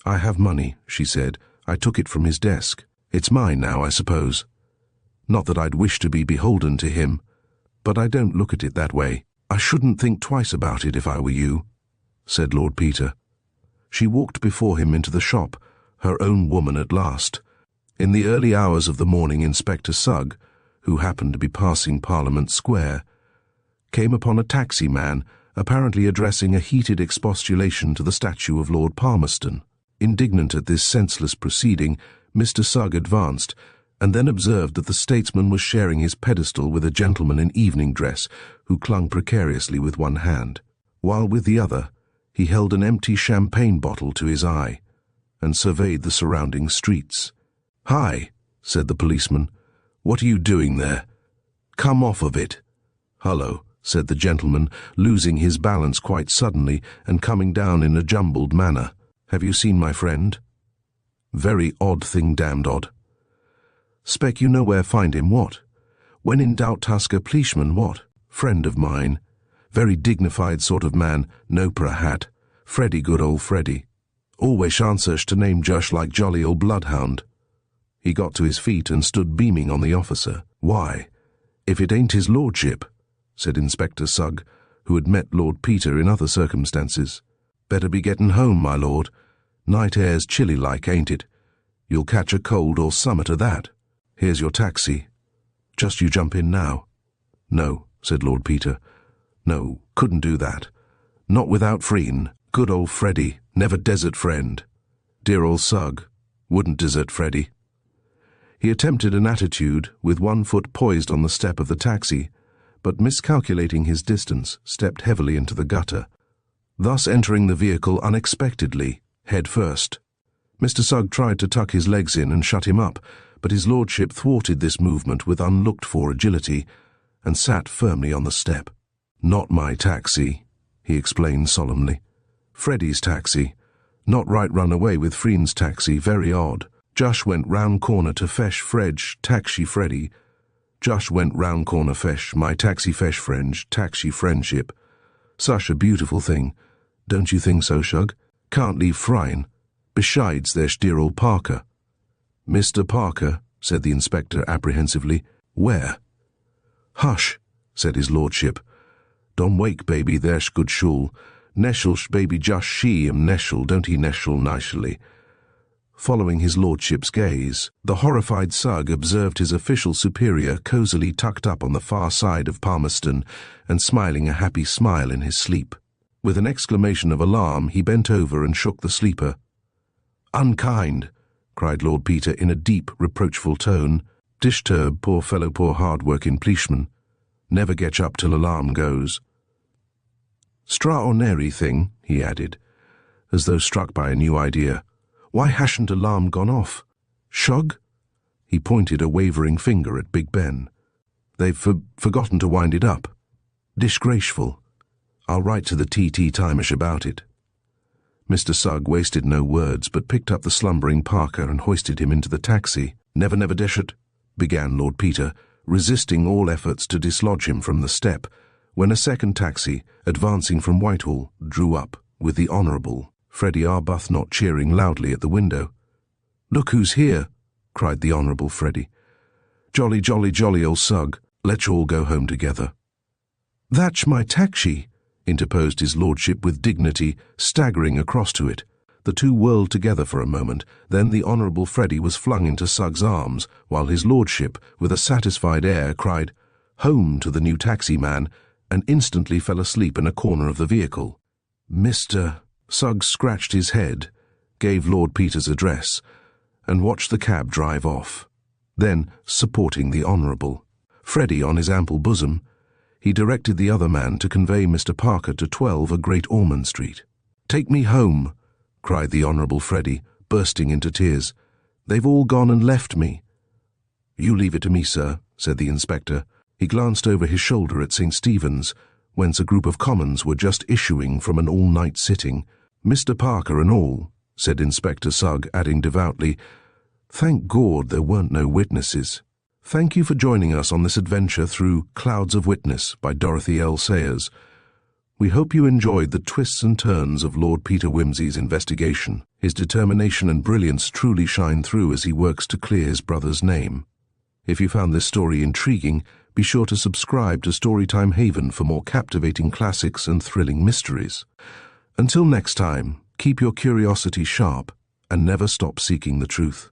"I have money," she said. "I took it from his desk. It's mine now, I suppose. Not that I'd wish to be beholden to him, but I don't look at it that way." "I shouldn't think twice about it if I were you," said Lord Peter. She walked before him into the shop, her own woman at last. In the early hours of the morning, Inspector Sugg, who happened to be passing Parliament Square, came upon a taxi man apparently addressing a heated expostulation to the statue of Lord Palmerston. Indignant at this senseless proceeding, Mr. Sugg advanced, and then observed that the statesman was sharing his pedestal with a gentleman in evening dress who clung precariously with one hand, while with the other he held an empty champagne bottle to his eye and surveyed the surrounding streets. "Hi," said the policeman. "What are you doing there? Come off of it." "Hullo," said the gentleman, losing his balance quite suddenly and coming down in a jumbled manner. "Have you seen my friend?" "Very odd thing, damned odd." "Spec you know where find him, what? When in doubt Tusker policeman, what? Friend of mine. Very dignified sort of man, no pra hat. Freddy, good old Freddy. Always answers to name just like jolly old bloodhound." He got to his feet and stood beaming on the officer. "Why, if it ain't his lordship," said Inspector Sugg, who had met Lord Peter in other circumstances. "Better be getting home, my lord. Night air's chilly like, ain't it? You'll catch a cold or summat o' that. Here's your taxi. Just you jump in now." "No," said Lord Peter. "No, couldn't do that. Not without Freen. Good old Freddy, never desert friend. Dear old Sugg, wouldn't desert Freddy." He attempted an attitude, with one foot poised on the step of the taxi, but miscalculating his distance, stepped heavily into the gutter, thus entering the vehicle unexpectedly, head first. Mr. Sugg tried to tuck his legs in and shut him up, but his lordship thwarted this movement with unlooked-for agility, and sat firmly on the step. "Not my taxi," he explained solemnly. "Freddy's taxi. Not right run away with Freen's taxi, very odd. Just went round corner to fesh Fredge, taxi Freddy. Just went round corner fesh, my taxi fesh French, taxi friendship. Such a beautiful thing. Don't you think so, Shug? Can't leave Fryn. Besides, there's dear old Parker." "Mr. Parker," said the inspector apprehensively. "Where?" "Hush," said his lordship. "Don't wake, baby, there's good shul. Neshel's baby just she neshel, don't he neshel nicely?" Following his lordship's gaze, the horrified Sugg observed his official superior cosily tucked up on the far side of Palmerston and smiling a happy smile in his sleep. With an exclamation of alarm, he bent over and shook the sleeper. "Unkind!" cried Lord Peter in a deep, reproachful tone. "Disturb, poor fellow, poor hard-working policeman. Never get up till alarm goes." "Straordinary thing," he added, as though struck by a new idea. "Why hasn't alarm gone off? Shug?" He pointed a wavering finger at Big Ben. "They've forgotten to wind it up. Disgraceful. I'll write to the TT Timish about it." Mr. Sugg wasted no words, but picked up the slumbering Parker and hoisted him into the taxi. "Never deshert," began Lord Peter, resisting all efforts to dislodge him from the step, when a second taxi, advancing from Whitehall, drew up, with the Honourable Freddie Arbuthnot cheering loudly at the window. "Look who's here!" cried the Honourable Freddie. "Jolly, jolly, jolly old Sugg. Let's all go home together." "That's my taxi," interposed his lordship with dignity, staggering across to it. The two whirled together for a moment, then the Honourable Freddie was flung into Sugg's arms, while his lordship, with a satisfied air, cried, "Home" to the new taxi-man, and instantly fell asleep in a corner of the vehicle. "Mr. Sugg scratched his head, gave Lord Peter's address, and watched the cab drive off. Then, supporting the Honourable, Freddie on his ample bosom, he directed the other man to convey Mr. Parker to 12 a Great Ormond Street. "Take me home," cried the Honourable Freddie, bursting into tears. "They've all gone and left me." "You leave it to me, sir," said the inspector. He glanced over his shoulder at St. Stephen's, whence a group of Commons were just issuing from an all-night sitting. "Mr. Parker and all," said Inspector Sugg, adding devoutly, "Thank God there weren't no witnesses." Thank you for joining us on this adventure through Clouds of Witness by Dorothy L. Sayers. We hope you enjoyed the twists and turns of Lord Peter Wimsey's investigation. His determination and brilliance truly shine through as he works to clear his brother's name. If you found this story intriguing, be sure to subscribe to Storytime Haven for more captivating classics and thrilling mysteries. Until next time, keep your curiosity sharp and never stop seeking the truth.